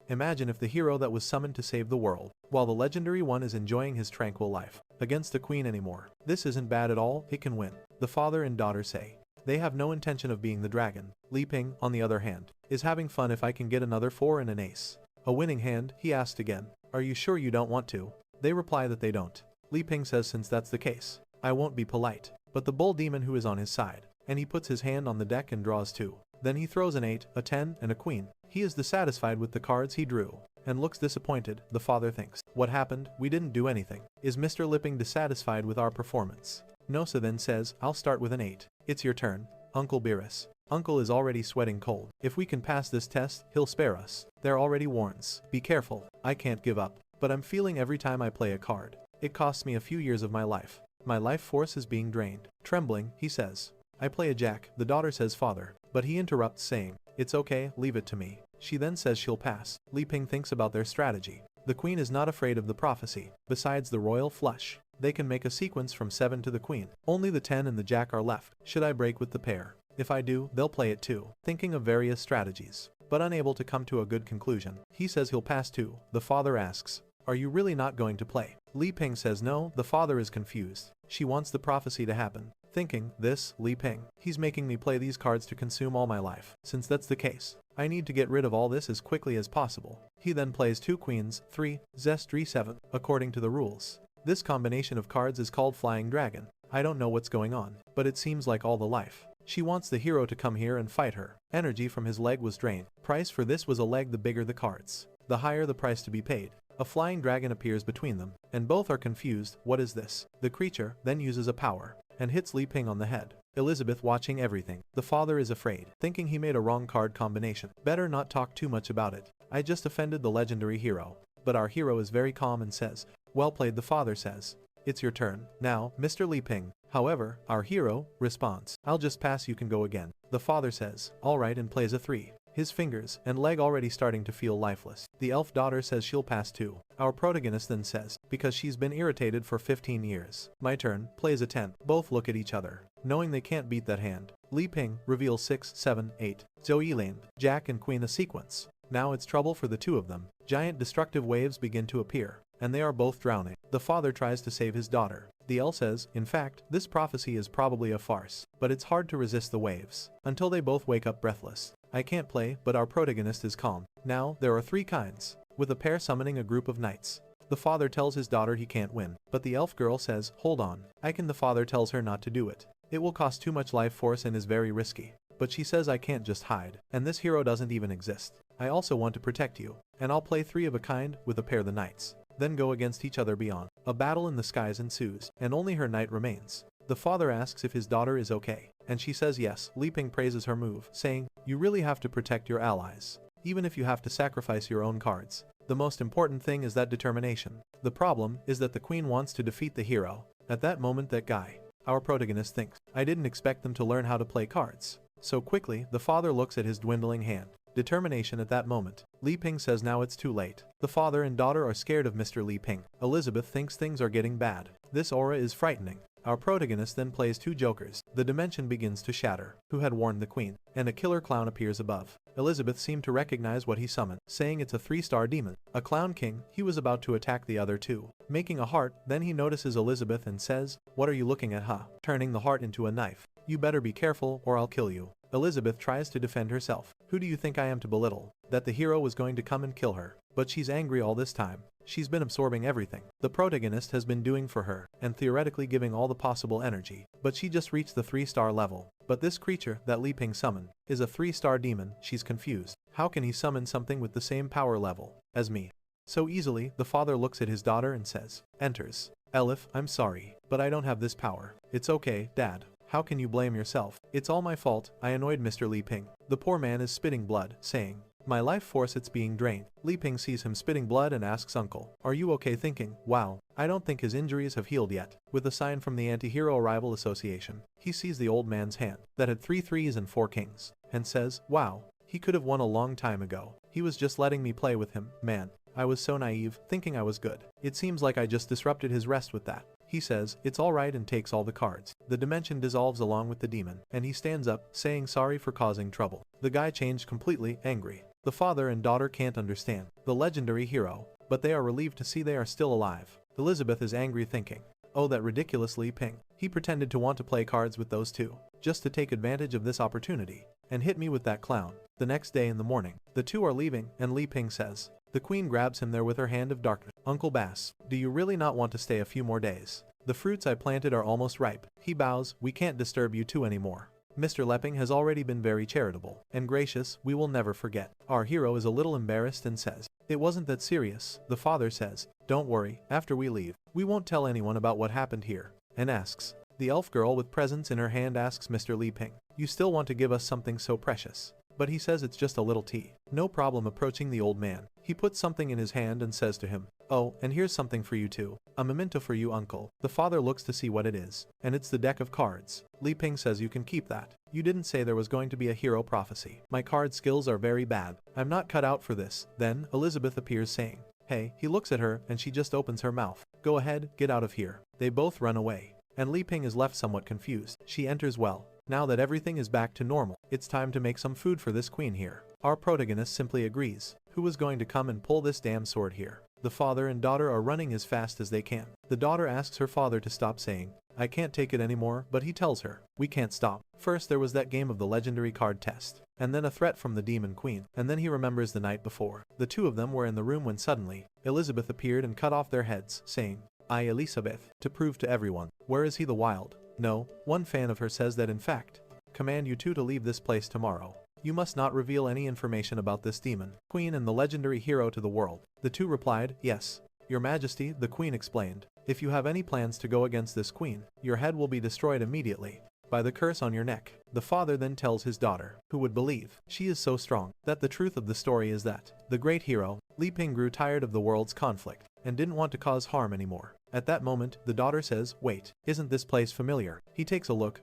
Imagine if the hero that was summoned to save the world, while the legendary one is enjoying his tranquil life, against the queen anymore. This isn't bad at all, it can win. The father and daughter say. They have no intention of being the dragon. Li Ping, on the other hand, is having fun if I can get another 4 and an ace. A winning hand, he asked again. Are you sure you don't want to? They reply that they don't. Li Ping says since that's the case, I won't be polite. But the bull demon who is on his side, and he puts his hand on the deck and draws 2. Then he throws an 8, a 10, and a queen. He is dissatisfied with the cards he drew, and looks disappointed. The father thinks, what happened? We didn't do anything. Is Mr. Lipping dissatisfied with our performance? Nosa then says, I'll start with an 8. It's your turn, Uncle Beerus. Uncle is already sweating cold. If we can pass this test, he'll spare us. There already warns. Be careful. I can't give up. But I'm feeling every time I play a card. It costs me a few years of my life. My life force is being drained. Trembling, he says. I play a jack, the daughter says father. But he interrupts saying, it's okay, leave it to me. She then says she'll pass. Li Ping thinks about their strategy. The queen is not afraid of the prophecy. Besides the royal flush, they can make a sequence from 7 to the queen. Only the 10 and the jack are left. Should I break with the pair? If I do, they'll play it too. Thinking of various strategies, but unable to come to a good conclusion. He says he'll pass too. The father asks, are you really not going to play? Li Ping says no. The father is confused. She wants the prophecy to happen. Thinking, this, Li Ping, he's making me play these cards to consume all my life. Since that's the case, I need to get rid of all this as quickly as possible. He then plays 2 queens, 3, zest 3 7, according to the rules. This combination of cards is called Flying Dragon. I don't know what's going on, but it seems like all the life. She wants the hero to come here and fight her. Energy from his leg was drained. Price for this was a leg. The bigger the cards, the higher the price to be paid. A flying dragon appears between them, and both are confused. What is this? The creature then uses a power and hits Li Ping on the head. Elizabeth watching everything. The father is afraid, thinking he made a wrong card combination. Better not talk too much about it. I just offended the legendary hero. But our hero is very calm and says, well played. The father says, it's your turn now, Mr. Li Ping. However, our hero responds, I'll just pass, you can go again. The father says, alright, and plays a 3. His fingers and leg already starting to feel lifeless. The elf daughter says she'll pass too. Our protagonist then says, because she's been irritated for 15 years. My turn, plays a 10. Both look at each other, knowing they can't beat that hand. Li Ping reveals 6, 7, 8. Zhou Yilin, Jack and Queen a sequence. Now it's trouble for the two of them. Giant destructive waves begin to appear, and they are both drowning. The father tries to save his daughter. The elf says, in fact, this prophecy is probably a farce, but it's hard to resist the waves, until they both wake up breathless. I can't play, but our protagonist is calm. Now, there are 3 kinds, with a pair summoning a group of knights. The father tells his daughter he can't win, but the elf girl says, hold on, I can. The father tells her not to do it. It will cost too much life force and is very risky. But she says I can't just hide, and this hero doesn't even exist. I also want to protect you, and I'll play 3 of a kind with a pair the knights. Then go against each other beyond. A battle in the skies ensues, and only her knight remains. The father asks if his daughter is okay, and she says yes. Li Ping praises her move, saying, you really have to protect your allies, even if you have to sacrifice your own cards. The most important thing is that determination. The problem is that the queen wants to defeat the hero. At that moment that guy, our protagonist thinks, I didn't expect them to learn how to play cards so quickly. The father looks at his dwindling hand. Determination at that moment. Li Ping says now it's too late. The father and daughter are scared of Mr. Li Ping. Elizabeth thinks things are getting bad. This aura is frightening. Our protagonist then plays 2 jokers. The dimension begins to shatter. Who had warned the queen? And a killer clown appears above. Elizabeth seemed to recognize what he summoned, saying it's a 3-star demon. A clown king. He was about to attack the other 2. Making a heart, then he notices Elizabeth and says, what are you looking at, huh? Turning the heart into a knife. You better be careful or I'll kill you. Elizabeth tries to defend herself. Who do you think I am to belittle? That the hero was going to come and kill her. But she's angry all this time. She's been absorbing everything the protagonist has been doing for her, and theoretically giving all the possible energy. But she just reached the 3-star level. But this creature that Li Ping summoned is a 3-star demon. She's confused. How can he summon something with the same power level as me so easily? The father looks at his daughter and says, enters. Elif, I'm sorry, but I don't have this power. It's okay, Dad. How can you blame yourself? It's all my fault. I annoyed Mr. Li Ping. The poor man is spitting blood, saying, my life force, it's being drained. Li Ping sees him spitting blood and asks uncle, are you okay? Thinking, wow, I don't think his injuries have healed yet. With a sign from the Anti-Hero Arrival Association, he sees the old man's hand that had 3 3s and 4 kings, and says, wow, he could have won a long time ago. He was just letting me play with him. Man, I was so naive, thinking I was good. It seems like I just disrupted his rest with that. He says, it's alright, and takes all the cards. The dimension dissolves along with the demon, and he stands up, saying sorry for causing trouble. The guy changed completely, angry. The father and daughter can't understand the legendary hero, but they are relieved to see they are still alive. Elizabeth is angry thinking, oh, that ridiculous Li Ping. He pretended to want to play cards with those two, just to take advantage of this opportunity, and hit me with that clown. The next day in the morning, the two are leaving, and Li Ping says. The queen grabs him there with her hand of darkness. Uncle Bass, do you really not want to stay a few more days? The fruits I planted are almost ripe. He bows, we can't disturb you two anymore. Mr. Lepping has already been very charitable and gracious, we will never forget. Our hero is a little embarrassed and says, it wasn't that serious. The father says, don't worry, after we leave, we won't tell anyone about what happened here, and asks. The elf girl with presents in her hand asks Mr. Li Ping, you still want to give us something so precious? But he says it's just a little tea. No problem. Approaching the old man, he puts something in his hand and says to him, oh, and here's something for you too. A memento for you, uncle. The father looks to see what it is, and it's the deck of cards. Li Ping says you can keep that. You didn't say there was going to be a hero prophecy. My card skills are very bad. I'm not cut out for this. Then, Elizabeth appears saying, hey, he looks at her and she just opens her mouth. Go ahead, get out of here. They both run away, and Li Ping is left somewhat confused. She enters well. Now that everything is back to normal, it's time to make some food for this queen here. Our protagonist simply agrees. Who is going to come and pull this damn sword here? The father and daughter are running as fast as they can. The daughter asks her father to stop saying, I can't take it anymore, but he tells her, we can't stop. First there was that game of the legendary card test, and then a threat from the demon queen, and then he remembers the night before. The two of them were in the room when suddenly, Elizabeth appeared and cut off their heads, saying, I Elizabeth, to prove to everyone, where is he the wild? No, one fan of her says that in fact, command you two to leave this place tomorrow. You must not reveal any information about this demon, queen and the legendary hero to the world. The two replied, yes, your majesty. The queen explained, if you have any plans to go against this queen, your head will be destroyed immediately by the curse on your neck. The father then tells his daughter, who would believe, she is so strong, that the truth of the story is that the great hero, Li Ping, grew tired of the world's conflict and didn't want to cause harm anymore. At that moment, the daughter says, wait, isn't this place familiar? He takes a look,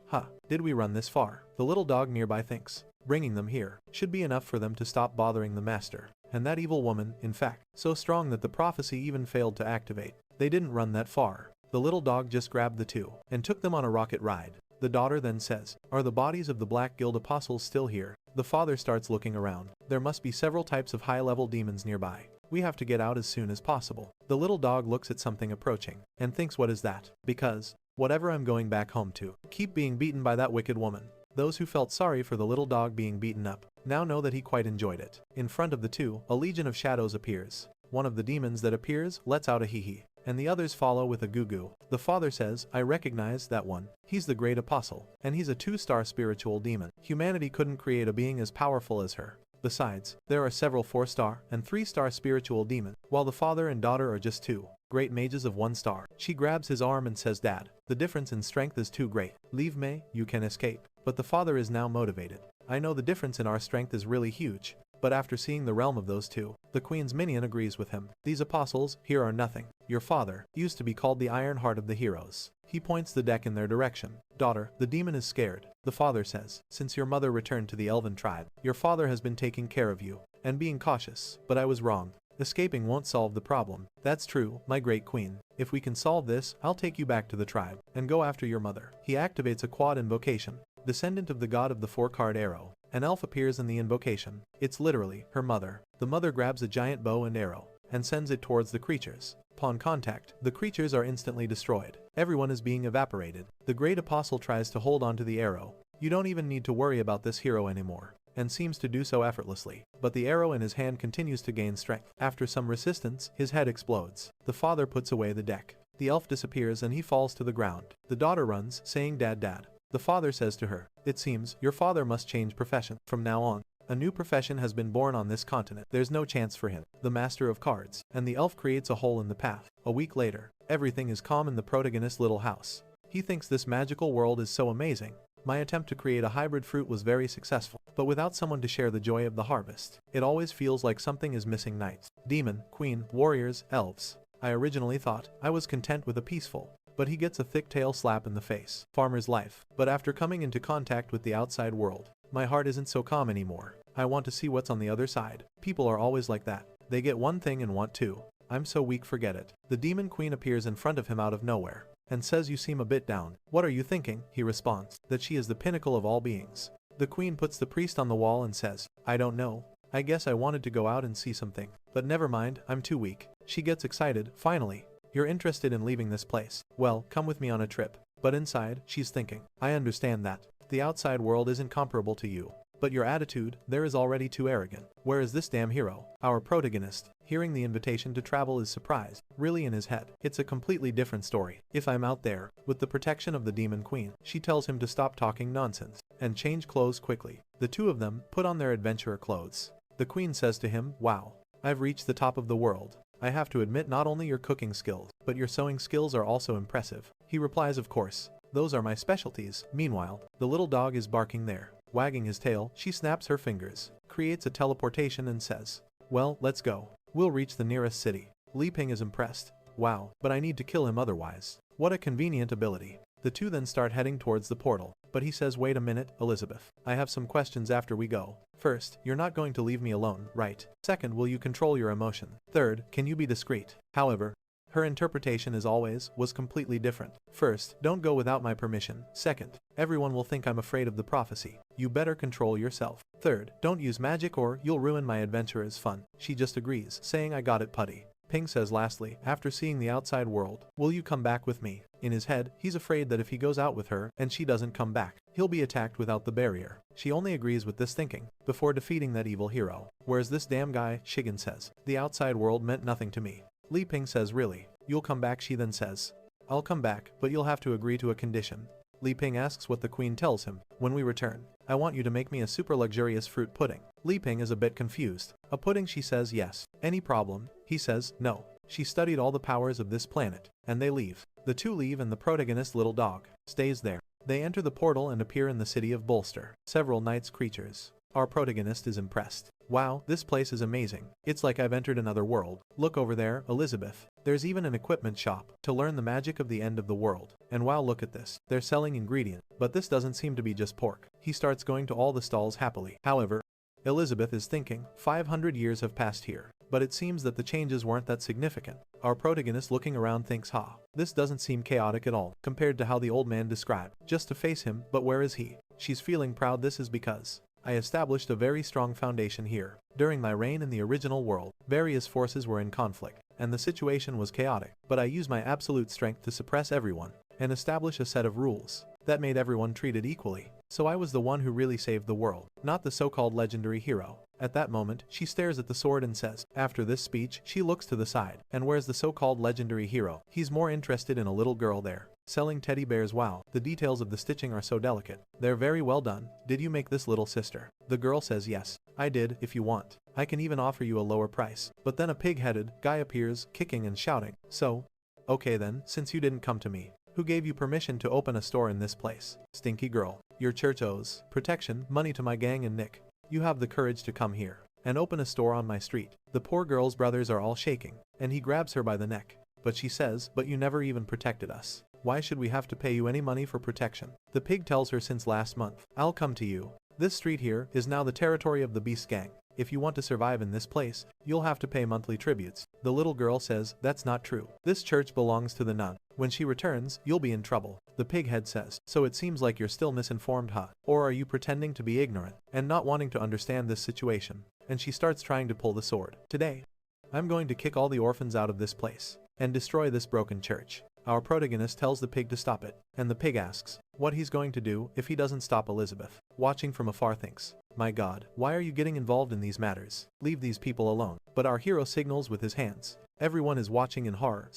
did we run this far? The little dog nearby thinks, bringing them here should be enough for them to stop bothering the master. And that evil woman, in fact, so strong that the prophecy even failed to activate. They didn't run that far. The little dog just grabbed the two and took them on a rocket ride. The daughter then says, are the bodies of the Black Guild apostles still here? The father starts looking around. There must be several types of high-level demons nearby. We have to get out as soon as possible. The little dog looks at something approaching and thinks, what is that? Because, whatever, I'm going back home to keep being beaten by that wicked woman. Those who felt sorry for the little dog being beaten up now know that he quite enjoyed it. In front of the two, a legion of shadows appears. One of the demons that appears lets out a hee-hee, and the others follow with a goo-goo. The father says, I recognize that one. He's the great apostle, and he's a 2-star spiritual demon. Humanity couldn't create a being as powerful as her. Besides, there are several 4-star and 3-star spiritual demons, while the father and daughter are just 2 great mages of 1 star. She grabs his arm and says, Dad, the difference in strength is too great. Leave me, you can escape. But the father is now motivated. I know the difference in our strength is really huge. But after seeing the realm of those two, the queen's minion agrees with him. These apostles here are nothing. Your father used to be called the Iron Heart of the Heroes. He points the deck in their direction. Daughter, the demon is scared. The father says, since your mother returned to the elven tribe, your father has been taking care of you and being cautious. But I was wrong. Escaping won't solve the problem. That's true, my great queen. If we can solve this, I'll take you back to the tribe and go after your mother. He activates a quad invocation. Descendant of the god of the 4-card arrow. An elf appears in the invocation. It's literally her mother. The mother grabs a giant bow and arrow and sends it towards the creatures. Upon contact, the creatures are instantly destroyed. Everyone is being evaporated. The great apostle tries to hold onto the arrow. You don't even need to worry about this hero anymore, and seems to do so effortlessly. But the arrow in his hand continues to gain strength. After some resistance, his head explodes. The father puts away the deck. The elf disappears and he falls to the ground. The daughter runs, saying, Dad, Dad. The father says to her, it seems your father must change profession. From now on, a new profession has been born on this continent. There's no chance for him. The master of cards. And the elf creates a hole in the path. A week later, everything is calm in the protagonist's little house. He thinks this magical world is so amazing. My attempt to create a hybrid fruit was very successful, but without someone to share the joy of the harvest, it always feels like something is missing. Knights, demon, queen, warriors, elves. I originally thought I was content with a peaceful, but he gets a thick tail slap in the face. Farmer's life. But after coming into contact with the outside world, my heart isn't so calm anymore. I want to see what's on the other side. People are always like that. They get one thing and want two. I'm so weak, forget it. The demon queen appears in front of him out of nowhere and says, you seem a bit down. What are you thinking? He responds, that she is the pinnacle of all beings. The queen puts the priest on the wall and says, I don't know. I guess I wanted to go out and see something. But never mind, I'm too weak. She gets excited, finally. You're interested in leaving this place. Well, come with me on a trip. But inside, she's thinking. I understand that. The outside world isn't comparable to you. But your attitude, there is already too arrogant. Where is this damn hero? Our protagonist, hearing the invitation to travel, is surprised. Really, in his head, it's a completely different story. If I'm out there, with the protection of the demon queen, she tells him to stop talking nonsense and change clothes quickly. The two of them put on their adventurer clothes. The queen says to him, wow, I've reached the top of the world. I have to admit, not only your cooking skills, but your sewing skills are also impressive. He replies, of course. Those are my specialties. Meanwhile, the little dog is barking there. Wagging his tail, she snaps her fingers, creates a teleportation and says, well, let's go. We'll reach the nearest city. Li Ping is impressed. Wow, but I need to kill him otherwise. What a convenient ability. The two then start heading towards the portal, but he says, wait a minute, Elizabeth. I have some questions after we go. First, you're not going to leave me alone, right? Second, will you control your emotion? Third, can you be discreet? However, her interpretation, as always, was completely different. First, don't go without my permission. Second, everyone will think I'm afraid of the prophecy. You better control yourself. Third, don't use magic or you'll ruin my adventurer's fun. She just agrees, saying, I got it, putty. Ping says lastly, after seeing the outside world, will you come back with me? In his head, he's afraid that if he goes out with her and she doesn't come back, he'll be attacked without the barrier. She only agrees with this thinking, before defeating that evil hero. Whereas this damn guy, Shigen, says, the outside world meant nothing to me. Li Ping says, really? You'll come back? She then says, I'll come back, but you'll have to agree to a condition. Li Ping asks what the queen tells him. When we return, I want you to make me a super luxurious fruit pudding. Li Ping is a bit confused. A pudding? She says, yes. Any problem? He says, no. She studied all the powers of this planet, and they leave. The two leave and the protagonist's little dog stays there. They enter the portal and appear in the city of Bolster. Several nice creatures. Our protagonist is impressed. Wow, this place is amazing. It's like I've entered another world. Look over there, Elizabeth. There's even an equipment shop to learn the magic of the end of the world. And wow, look at this. They're selling ingredients. But this doesn't seem to be just pork. He starts going to all the stalls happily. However, Elizabeth is thinking, 500 years have passed here. But it seems that the changes weren't that significant. Our protagonist, looking around, thinks, this doesn't seem chaotic at all, compared to how the old man described. Just to face him, but where is he? She's feeling proud. This is because I established a very strong foundation here. During my reign in the original world, various forces were in conflict, and the situation was chaotic, but I used my absolute strength to suppress everyone, and establish a set of rules that made everyone treated equally. So I was the one who really saved the world, not the so-called legendary hero. At that moment, she stares at the sword and says, after this speech, she looks to the side, and where's the so-called legendary hero? He's more interested in a little girl there, selling teddy bears. Wow, the details of the stitching are so delicate. They're very well done. Did you make this, little sister? The girl says, yes, I did. If you want, I can even offer you a lower price. But then a pig-headed guy appears, kicking and shouting. So, okay then, since you didn't come to me, who gave you permission to open a store in this place? Stinky girl. Your church owes protection, money to my gang and Nick. You have the courage to come here and open a store on my street. The poor girl's brothers are all shaking, and he grabs her by the neck. But she says, but you never even protected us. Why should we have to pay you any money for protection? The pig tells her, since last month, I'll come to you. This street here is now the territory of the Beast Gang. If you want to survive in this place, you'll have to pay monthly tributes. The little girl says, that's not true. This church belongs to the nun. When she returns, you'll be in trouble. The pighead says, so it seems like you're still misinformed, huh? Or are you pretending to be ignorant and not wanting to understand this situation? And she starts trying to pull the sword. Today, I'm going to kick all the orphans out of this place and destroy this broken church. Our protagonist tells the pig to stop it, and the pig asks what he's going to do if he doesn't stop Elizabeth. Watching from afar, thinks, my God, why are you getting involved in these matters? Leave these people alone. But our hero signals with his hands. Everyone is watching in horror,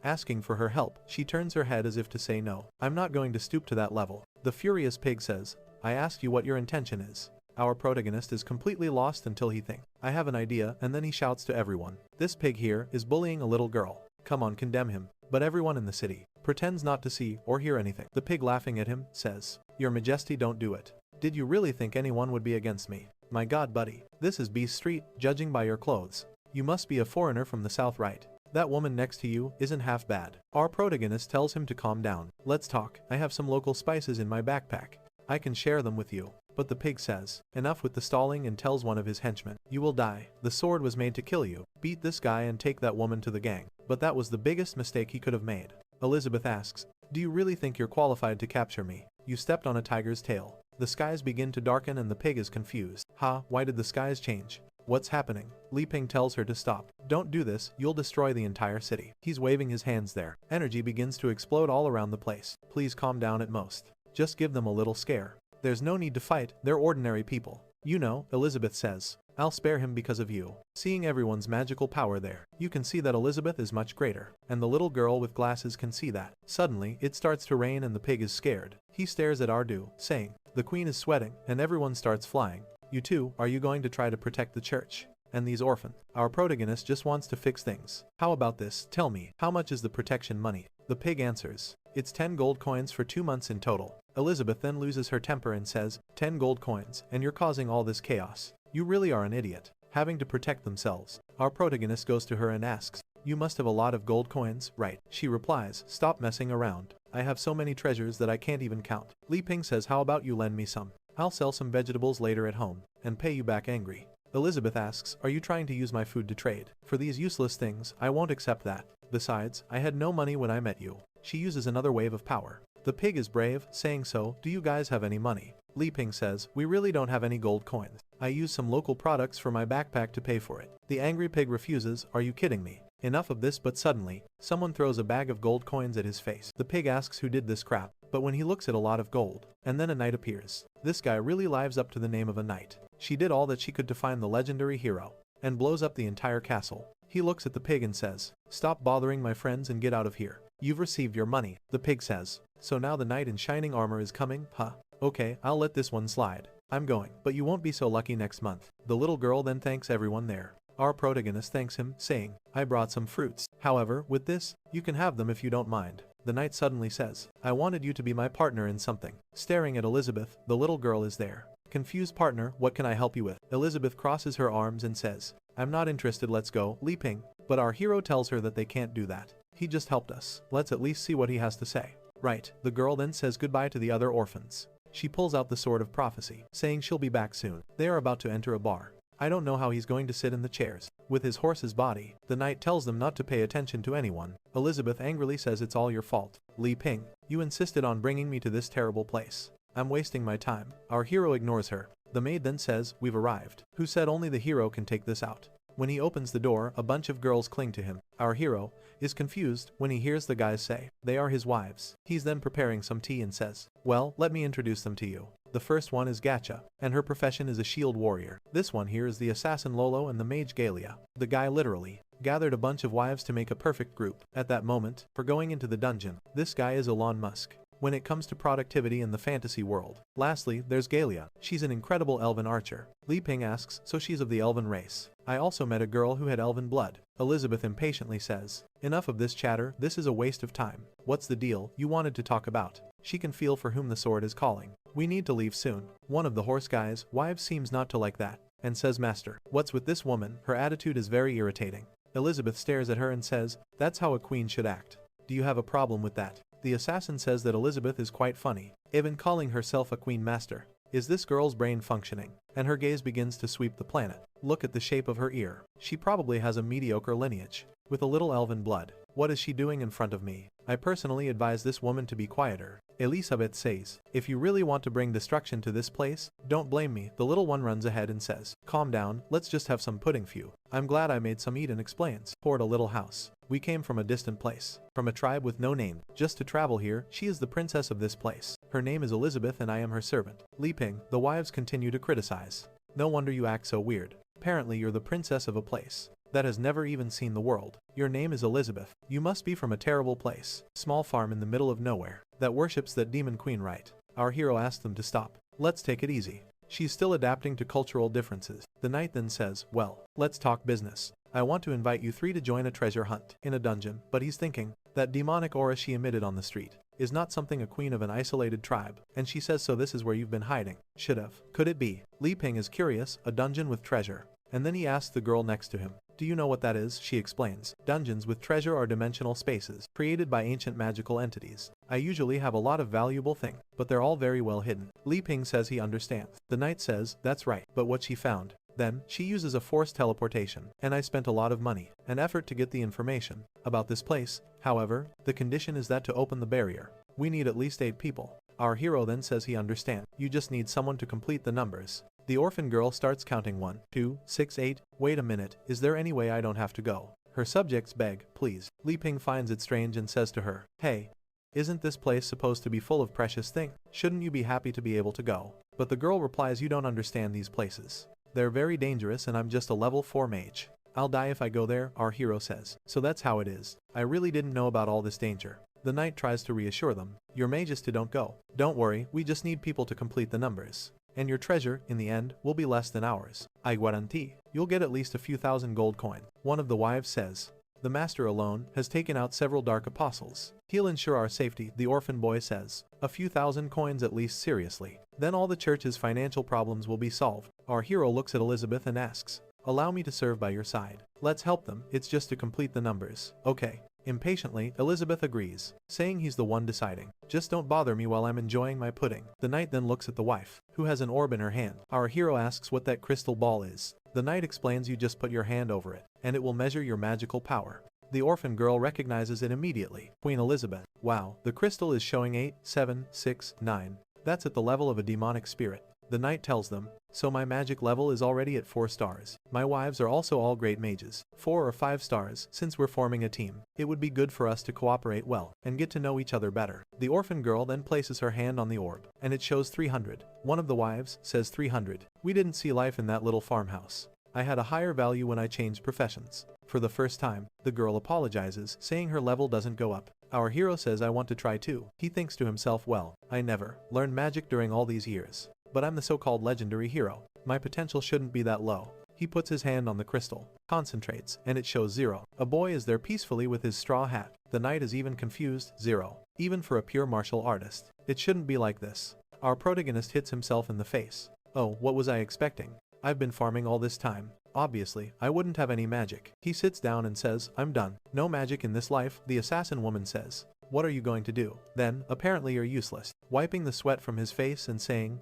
asking for her help. She turns her head as if to say, no, I'm not going to stoop to that level. The furious pig says, I asked you what your intention is. Our protagonist is completely lost until he thinks, I have an idea, and then he shouts to everyone. This pig here is bullying a little girl. Come on, condemn him. But everyone in the city pretends not to see or hear anything. The pig, laughing at him, says, Your Majesty, don't do it. Did you really think anyone would be against me? My God, buddy, this is Beast Street, judging by your clothes. You must be a foreigner from the south, right? That woman next to you isn't half bad. Our protagonist tells him to calm down. Let's talk. I have some local spices in my backpack. I can share them with you. But the pig says, enough with the stalling, and tells one of his henchmen, you will die. The sword was made to kill you. Beat this guy and take that woman to the gang. But that was the biggest mistake he could have made. Elizabeth asks, do you really think you're qualified to capture me? You stepped on a tiger's tail. The skies begin to darken and the pig is confused. Why did the skies change? What's happening? Li Ping tells her to stop. Don't do this, you'll destroy the entire city. He's waving his hands there. Energy begins to explode all around the place. Please calm down at most. Just give them a little scare. There's no need to fight, they're ordinary people. You know, Elizabeth says. I'll spare him because of you. Seeing everyone's magical power there, you can see that Elizabeth is much greater, and the little girl with glasses can see that. Suddenly, it starts to rain and the pig is scared. He stares at Ardu, saying, the queen is sweating, and everyone starts flying. You two, are you going to try to protect the church? And these orphans? Our protagonist just wants to fix things. How about this? Tell me, how much is the protection money? The pig answers, it's 10 gold coins for 2 months in total. Elizabeth then loses her temper and says, 10 gold coins, and you're causing all this chaos. You really are an idiot. Having to protect themselves. Our protagonist goes to her and asks, you must have a lot of gold coins, right? She replies, stop messing around. I have so many treasures that I can't even count. Li Ping says, how about you lend me some? I'll sell some vegetables later at home, and pay you back angry. Elizabeth asks, are you trying to use my food to trade? For these useless things, I won't accept that. Besides, I had no money when I met you. She uses another wave of power. The pig is brave, saying so, do you guys have any money? Li Ping says, we really don't have any gold coins. I use some local products for my backpack to pay for it. The angry pig refuses, are you kidding me? Enough of this, but suddenly, someone throws a bag of gold coins at his face. The pig asks who did this crap, but when he looks at a lot of gold, and then a knight appears. This guy really lives up to the name of a knight. She did all that she could to find the legendary hero, and blows up the entire castle. He looks at the pig and says, stop bothering my friends and get out of here. You've received your money. The pig says, so now the knight in shining armor is coming, huh? Okay, I'll let this one slide. I'm going, but you won't be so lucky next month. The little girl then thanks everyone there. Our protagonist thanks him, saying, I brought some fruits. However, with this, you can have them if you don't mind. The knight suddenly says, I wanted you to be my partner in something. Staring at Elizabeth, the little girl is there. Confused partner, what can I help you with? Elizabeth crosses her arms and says, I'm not interested, let's go, Li Ping. But our hero tells her that they can't do that. He just helped us. Let's at least see what he has to say. Right, the girl then says goodbye to the other orphans. She pulls out the sword of prophecy, saying she'll be back soon. They are about to enter a bar. I don't know how he's going to sit in the chairs. With his horse's body, the knight tells them not to pay attention to anyone. Elizabeth angrily says it's all your fault. Li Ping, you insisted on bringing me to this terrible place. I'm wasting my time. Our hero ignores her. The maid then says, we've arrived. Who said only the hero can take this out? When he opens the door, a bunch of girls cling to him. Our hero is confused when he hears the guys say they are his wives. He's then preparing some tea and says, well, let me introduce them to you. The first one is Gacha, and her profession is a shield warrior. This one here is the assassin Lolo and the mage Galia. The guy literally gathered a bunch of wives to make a perfect group. At that moment, for going into the dungeon, this guy is Elon Musk when it comes to productivity in the fantasy world. Lastly, there's Galia. She's an incredible elven archer. Li Ping asks, so she's of the elven race. I also met a girl who had elven blood. Elizabeth impatiently says, enough of this chatter, this is a waste of time. What's the deal you wanted to talk about? She can feel for whom the sword is calling. We need to leave soon. One of the horse guys' wives seems not to like that, and says, master, what's with this woman? Her attitude is very irritating. Elizabeth stares at her and says, that's how a queen should act. Do you have a problem with that? The assassin says that Elizabeth is quite funny, even calling herself a queen master. Is this girl's brain functioning? And her gaze begins to sweep the planet. Look at the shape of her ear. She probably has a mediocre lineage, with a little elven blood. What is she doing in front of me? I personally advise this woman to be quieter. Elizabeth says, if you really want to bring destruction to this place, don't blame me. The little one runs ahead and says, calm down, let's just have some pudding few. I'm glad I made some eat and explains. Toward a little house. We came from a distant place, from a tribe with no name, just to travel here. She is the princess of this place. Her name is Elizabeth and I am her servant. Li Ping, the wives continue to criticize. No wonder you act so weird. Apparently you're the princess of a place that has never even seen the world. Your name is Elizabeth. You must be from a terrible place. Small farm in the middle of nowhere that worships that demon queen, right? Our hero asks them to stop. Let's take it easy. She's still adapting to cultural differences. The knight then says, well, let's talk business. I want to invite you three to join a treasure hunt in a dungeon, but he's thinking that demonic aura she emitted on the street is not something a queen of an isolated tribe, and she says so this is where you've been hiding. Should've. Could it be? Li Ping is curious, a dungeon with treasure. And then he asks the girl next to him, do you know what that is? She explains, dungeons with treasure are dimensional spaces, created by ancient magical entities. I usually have a lot of valuable things, but they're all very well hidden. Li Ping says he understands. The knight says, that's right, but what she found. Then, she uses a forced teleportation, and I spent a lot of money and effort to get the information about this place. However, the condition is that to open the barrier, we need at least 8 people. Our hero then says he understands. You just need someone to complete the numbers. The orphan girl starts counting 1, 2, 6, 8. Wait a minute, is there any way I don't have to go? Her subjects beg, please. Li Ping finds it strange and says to her, hey, isn't this place supposed to be full of precious things? Shouldn't you be happy to be able to go? But the girl replies, you don't understand these places. They're very dangerous and I'm just a level 4 mage. I'll die if I go there, our hero says. So that's how it is. I really didn't know about all this danger. The knight tries to reassure them. Your mages to don't go. Don't worry, we just need people to complete the numbers. And your treasure, in the end, will be less than ours. I guarantee. You'll get at least a few thousand gold coin. One of the wives says. The master alone has taken out several dark apostles. He'll ensure our safety, the orphan boy says. A few thousand coins at least, seriously. Then all the church's financial problems will be solved. Our hero looks at Elizabeth and asks, allow me to serve by your side. Let's help them, it's just to complete the numbers. Okay. Impatiently, Elizabeth agrees, saying he's the one deciding. Just don't bother me while I'm enjoying my pudding. The knight then looks at the wife, who has an orb in her hand. Our hero asks what that crystal ball is. The knight explains you just put your hand over it, and it will measure your magical power. The orphan girl recognizes it immediately. Queen Elizabeth. Wow, the crystal is showing 8, 7, 6, 9. That's at the level of a demonic spirit. The knight tells them, so my magic level is already at 4 stars. My wives are also all great mages, 4 or 5 stars. Since we're forming a team, it would be good for us to cooperate well and get to know each other better. The orphan girl then places her hand on the orb, and it shows 300. One of the wives says 300. We didn't see life in that little farmhouse. I had a higher value when I changed professions. For the first time, the girl apologizes, saying her level doesn't go up. Our hero says I want to try too. He thinks to himself, well, I never learned magic during all these years. But I'm the so-called legendary hero. My potential shouldn't be that low. He puts his hand on the crystal, concentrates, and it shows 0. A boy is there peacefully with his straw hat. The knight is even confused, 0. Even for a pure martial artist. It shouldn't be like this. Our protagonist hits himself in the face. Oh, what was I expecting? I've been farming all this time. Obviously, I wouldn't have any magic. He sits down and says, I'm done. No magic in this life, the assassin woman says. What are you going to do? Then, apparently you're useless. Wiping the sweat from his face and saying,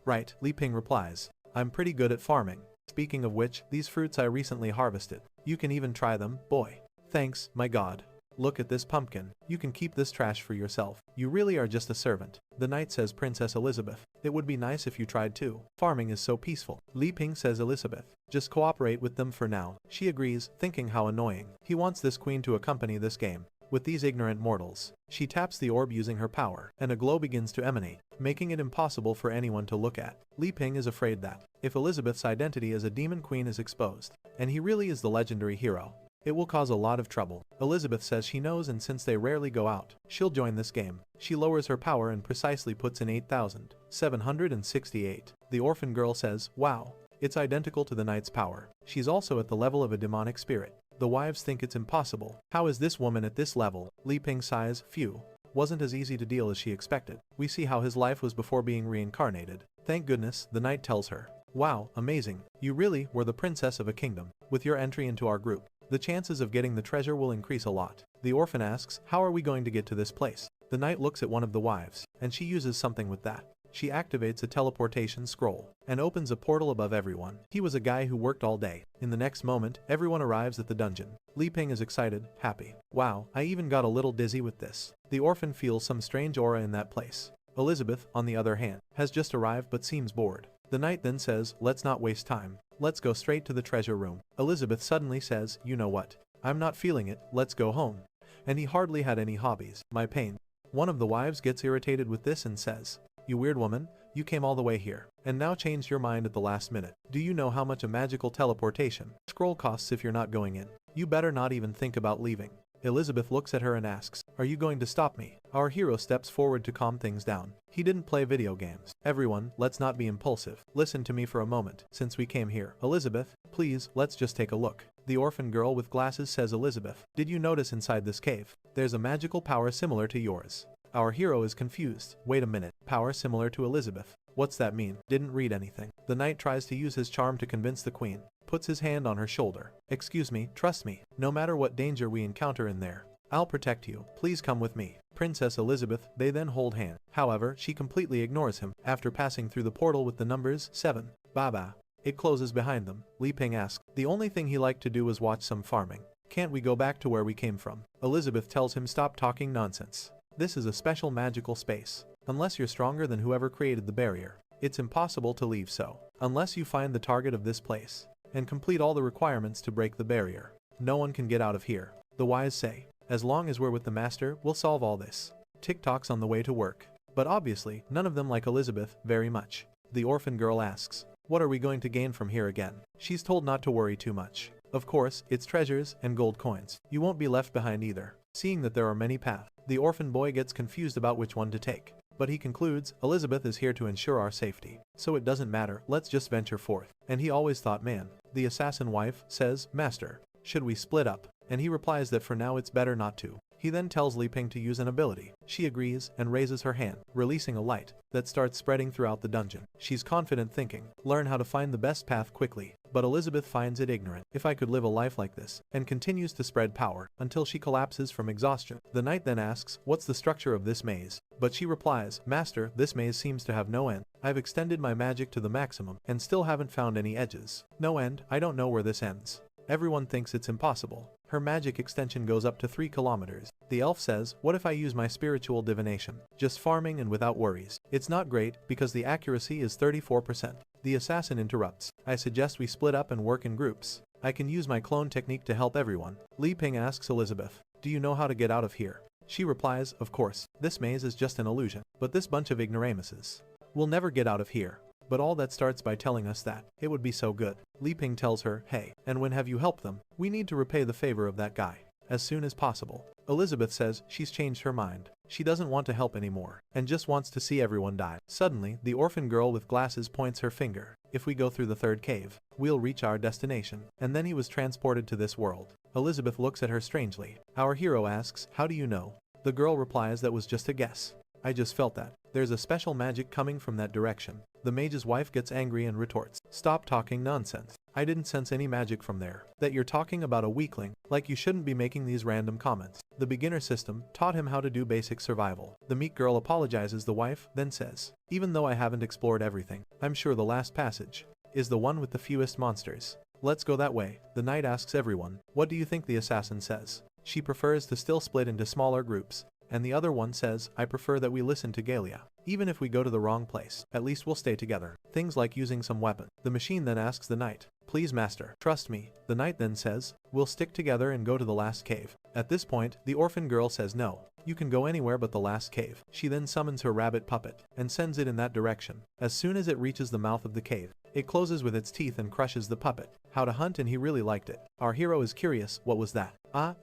right, Li Ping replies. I'm pretty good at farming. Speaking of which, these fruits I recently harvested. You can even try them, boy. Thanks, my god. Look at this pumpkin. You can keep this trash for yourself. You really are just a servant. The knight says, Princess Elizabeth, it would be nice if you tried too. Farming is so peaceful. Li Ping says, Elizabeth, just cooperate with them for now. She agrees, thinking how annoying. He wants this queen to accompany this game with these ignorant mortals. She taps the orb using her power, and a glow begins to emanate, making it impossible for anyone to look at. Li Ping is afraid that, if Elizabeth's identity as a demon queen is exposed, and he really is the legendary hero, it will cause a lot of trouble. Elizabeth says she knows, and since they rarely go out, she'll join this game. She lowers her power and precisely puts in 8,768. The orphan girl says, wow, it's identical to the knight's power. She's also at the level of a demonic spirit. The wives think it's impossible. How is this woman at this level? Li Ping sighs, phew. Wasn't as easy to deal as she expected. We see how his life was before being reincarnated. Thank goodness, the knight tells her. Wow, amazing. You really were the princess of a kingdom. With your entry into our group, the chances of getting the treasure will increase a lot. The orphan asks, how are we going to get to this place? The knight looks at one of the wives, and she uses something with that. She activates a teleportation scroll and opens a portal above everyone. He was a guy who worked all day. In the next moment, everyone arrives at the dungeon. Li Ping is excited, happy. Wow, I even got a little dizzy with this. The orphan feels some strange aura in that place. Elizabeth, on the other hand, has just arrived but seems bored. The knight then says, let's not waste time. Let's go straight to the treasure room. Elizabeth suddenly says, you know what? I'm not feeling it, let's go home. And he hardly had any hobbies. My pain. One of the wives gets irritated with this and says, you weird woman, you came all the way here, and now changed your mind at the last minute. Do you know how much a magical teleportation scroll costs if you're not going in? You better not even think about leaving. Elizabeth looks at her and asks, are you going to stop me? Our hero steps forward to calm things down. He didn't play video games. Everyone, let's not be impulsive. Listen to me for a moment, since we came here. Elizabeth, please, let's just take a look. The orphan girl with glasses says, Elizabeth, did you notice inside this cave? There's a magical power similar to yours. Our hero is confused. Wait a minute, power similar to Elizabeth. What's that mean? Didn't read anything. The knight tries to use his charm to convince the queen. Puts his hand on her shoulder. Excuse me, trust me. No matter what danger we encounter in there, I'll protect you. Please come with me. Princess Elizabeth, they then hold hands. However, she completely ignores him. After passing through the portal with the numbers 7, Baba, it closes behind them. Li Ping asks, the only thing he liked to do was watch some farming. Can't we go back to where we came from? Elizabeth tells him, stop talking nonsense. This is a special magical space. Unless you're stronger than whoever created the barrier, it's impossible to leave, so Unless you find the target of this place and complete all the requirements to break the barrier, no one can get out of here. The wise say, as long as we're with the master, we'll solve all this. TikToks on the way to work. But obviously, none of them like Elizabeth very much. The orphan girl asks, what are we going to gain from here again? She's told not to worry too much. Of course, it's treasures and gold coins. You won't be left behind either. Seeing that there are many paths, the orphan boy gets confused about which one to take. But he concludes, Elizabeth is here to ensure our safety. So it doesn't matter, let's just venture forth. And he always thought, man. The assassin wife says, Master, should we split up? And he replies that for now it's better not to. He then tells Li Ping to use an ability. She agrees and raises her hand, releasing a light that starts spreading throughout the dungeon. She's confident thinking, learn how to find the best path quickly. But Elizabeth finds it ignorant. If I could live a life like this, and continues to spread power until she collapses from exhaustion. The knight then asks, what's the structure of this maze? But she replies, Master, this maze seems to have no end. I've extended my magic to the maximum and still haven't found any edges. No end, I don't know where this ends. Everyone thinks it's impossible. Her magic extension goes up to 3 kilometers. The elf says, what if I use my spiritual divination? Just farming and without worries. It's not great, because the accuracy is 34%. The assassin interrupts. I suggest we split up and work in groups. I can use my clone technique to help everyone. Li Ping asks Elizabeth, do you know how to get out of here? She replies, of course, this maze is just an illusion. But this bunch of ignoramuses will never get out of here. But all that starts by telling us that it would be so good. Li Ping tells her, hey, and when have you helped them? We need to repay the favor of that guy as soon as possible. Elizabeth says she's changed her mind. She doesn't want to help anymore and just wants to see everyone die. Suddenly, the orphan girl with glasses points her finger. If we go through the 3rd cave, we'll reach our destination. And then he was transported to this world. Elizabeth looks at her strangely. Our hero asks, how do you know? The girl replies, that was just a guess. I just felt that. There's a special magic coming from that direction. The mage's wife gets angry and retorts, stop talking nonsense. I didn't sense any magic from there. That you're talking about a weakling, like you shouldn't be making these random comments. The beginner system taught him how to do basic survival. The meek girl apologizes. The wife then says, even though I haven't explored everything, I'm sure the last passage is the one with the fewest monsters. Let's go that way. The knight asks everyone, what do you think? The assassin says. She prefers to still split into smaller groups. And the other one says, I prefer that we listen to Galia. Even if we go to the wrong place, at least we'll stay together. Things like using some weapon. The machine then asks the knight, please master, trust me. The knight then says, we'll stick together and go to the last cave. At this point, the orphan girl says no. You can go anywhere but the last cave. She then summons her rabbit puppet and sends it in that direction. As soon as it reaches the mouth of the cave, it closes with its teeth and crushes the puppet. How to hunt, and he really liked it. Our hero is curious, what was that?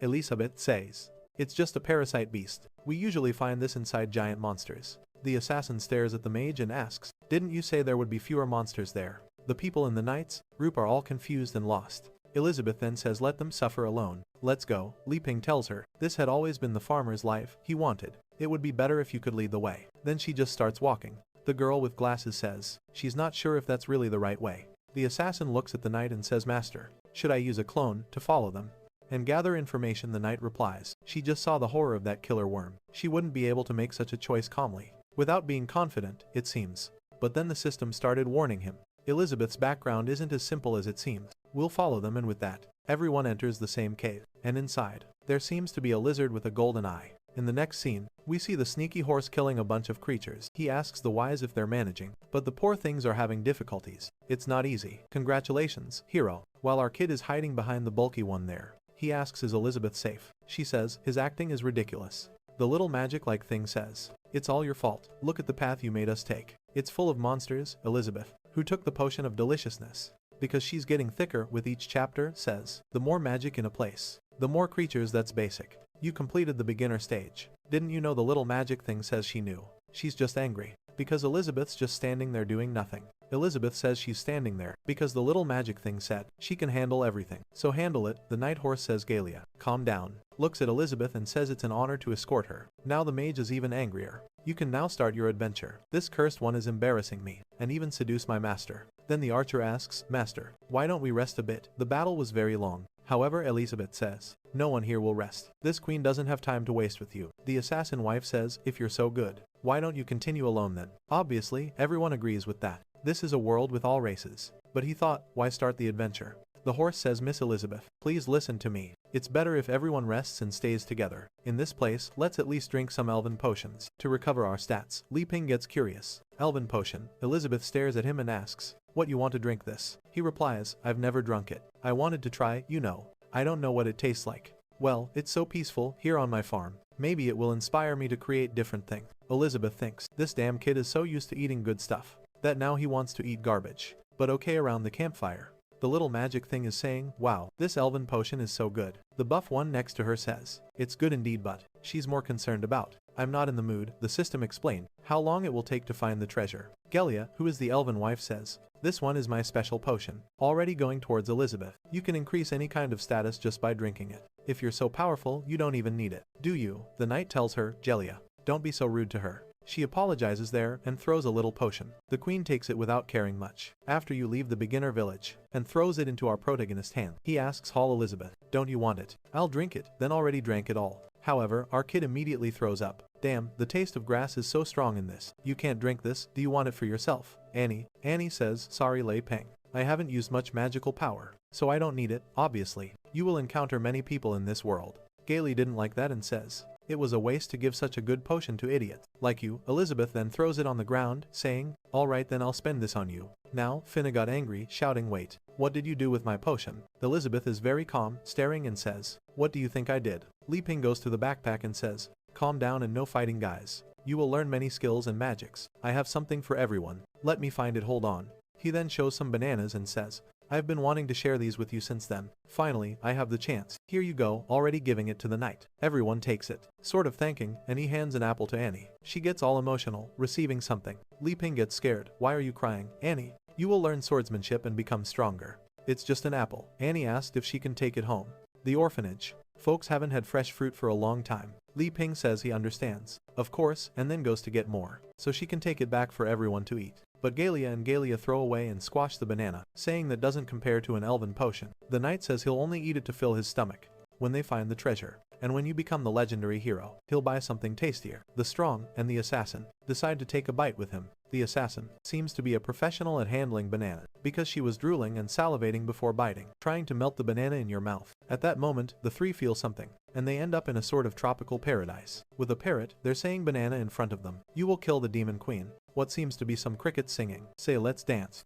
Elizabeth says. It's just a parasite beast. We usually find this inside giant monsters. The assassin stares at the mage and asks, didn't you say there would be fewer monsters there? The people in the knight's group are all confused and lost. Elizabeth then says, let them suffer alone. Let's go. Li Ping tells her, this had always been the farmer's life he wanted. It would be better if you could lead the way. Then she just starts walking. The girl with glasses says, she's not sure if that's really the right way. The assassin looks at the knight and says, master, should I use a clone to follow them and gather information? The knight replies, she just saw the horror of that killer worm. She wouldn't be able to make such a choice calmly, without being confident, it seems. But then the system started warning him. Elizabeth's background isn't as simple as it seems. We'll follow them, and with that, everyone enters the same cave. And inside, there seems to be a lizard with a golden eye. In the next scene, we see the sneaky horse killing a bunch of creatures. He asks the wise if they're managing, but the poor things are having difficulties. It's not easy. Congratulations, hero. While our kid is hiding behind the bulky one there, he asks, is Elizabeth safe? She says, his acting is ridiculous. The little magic-like thing says, it's all your fault. Look at the path you made us take. It's full of monsters. Elizabeth, who took the potion of deliciousness, because she's getting thicker with each chapter, says, the more magic in a place, the more creatures. That's basic. You completed the beginner stage. Didn't you know? The little magic thing says she knew. She's just angry because Elizabeth's just standing there doing nothing. Elizabeth says she's standing there because the little magic thing said she can handle everything. So handle it. The night horse says, Galia, calm down. Looks at Elizabeth and says it's an honor to escort her. Now the mage is even angrier. You can now start your adventure. This cursed one is embarrassing me and even seduce my master. Then the archer asks, master, why don't we rest a bit? The battle was very long. However, Elizabeth says, no one here will rest. This queen doesn't have time to waste with you. The assassin wife says, if you're so good, why don't you continue alone then? Obviously, everyone agrees with that. This is a world with all races. But he thought, why start the adventure The horse says, Miss Elizabeth, please listen to me. It's better if everyone rests and stays together. In this place, let's at least drink some elven potions to recover our stats. Li Ping gets curious. Elven potion. Elizabeth stares at him and asks, what, you want to drink this? He replies, I've never drunk it. I wanted to try, you know. I don't know what it tastes like. Well, it's so peaceful here on my farm. Maybe it will inspire me to create different things. Elizabeth thinks, this damn kid is so used to eating good stuff that now he wants to eat garbage. But okay, around the campfire, the little magic thing is saying, wow, this elven potion is so good. The buff one next to her says, it's good indeed, but she's more concerned about, I'm not in the mood. The system explained how long it will take to find the treasure. Gelia, who is the elven wife, says, this one is my special potion. Already going towards Elizabeth. You can increase any kind of status just by drinking it. If you're so powerful, you don't even need it. Do you? The knight tells her, Gelia, don't be so rude to her. She apologizes there and throws a little potion. The queen takes it without caring much. After you leave the beginner village, and throws it into our protagonist's hand. He asks Hall Elizabeth, don't you want it? I'll drink it, then already drank it all. However, our kid immediately throws up. Damn, the taste of grass is so strong in this. You can't drink this, do you want it for yourself? Annie says, sorry Lei Peng. I haven't used much magical power, so I don't need it, obviously. You will encounter many people in this world. Gailey didn't like that and says, it was a waste to give such a good potion to idiots like you. Elizabeth then throws it on the ground, saying, alright then I'll spend this on you. Now, Finna got angry, shouting, wait, what did you do with my potion? Elizabeth is very calm, staring and says, what do you think I did? Li Ping goes to the backpack and says, calm down and no fighting guys. You will learn many skills and magics. I have something for everyone. Let me find it, hold on. He then shows some bananas and says, I've been wanting to share these with you since then. Finally, I have the chance. Here you go, already giving it to the knight. Everyone takes it, sort of thanking, and he hands an apple to Annie. She gets all emotional, receiving something. Li Ping gets scared. Why are you crying, Annie? You will learn swordsmanship and become stronger. It's just an apple. Annie asked if she can take it home. The orphanage. Folks haven't had fresh fruit for a long time. Li Ping says he understands. Of course, and then goes to get more, so she can take it back for everyone to eat. But Galia throw away and squash the banana, saying that doesn't compare to an elven potion. The knight says he'll only eat it to fill his stomach when they find the treasure. And when you become the legendary hero, he'll buy something tastier. The strong and the assassin decide to take a bite with him. The assassin seems to be a professional at handling bananas because she was drooling and salivating before biting, trying to melt the banana in your mouth. At that moment, the three feel something, and they end up in a sort of tropical paradise. With a parrot, they're saying banana in front of them. You will kill the demon queen. What seems to be some crickets singing. Say let's dance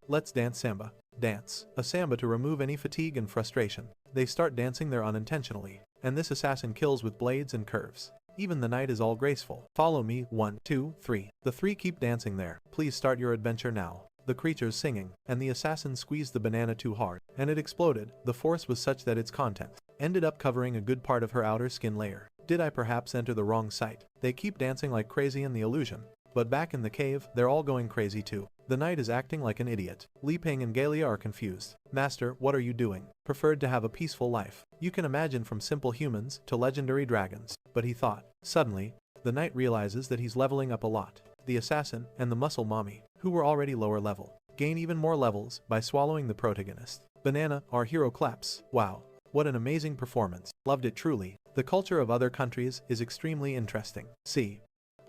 samba. Dance. A samba to remove any fatigue and frustration. They start dancing there unintentionally, and this assassin kills with blades and curves. Even the knight is all graceful. Follow me, 1, 2, 3. The three keep dancing there. Please start your adventure now. The creatures singing, and the assassin squeezed the banana too hard, and it exploded. The force was such that its contents ended up covering a good part of her outer skin layer. Did I perhaps enter the wrong site? They keep dancing like crazy in the illusion. But back in the cave, they're all going crazy too. The knight is acting like an idiot. Li Ping and Galia are confused. Master, what are you doing? Preferred to have a peaceful life. You can imagine from simple humans to legendary dragons. But he thought. Suddenly, the knight realizes that he's leveling up a lot. The assassin and the muscle mommy, who were already lower level, gain even more levels by swallowing the protagonist. Banana, our hero claps. Wow. What an amazing performance. Loved it truly. The culture of other countries is extremely interesting. See.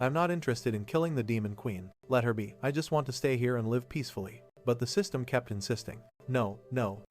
I'm not interested in killing the demon queen. Let her be. I just want to stay here and live peacefully. But the system kept insisting. No,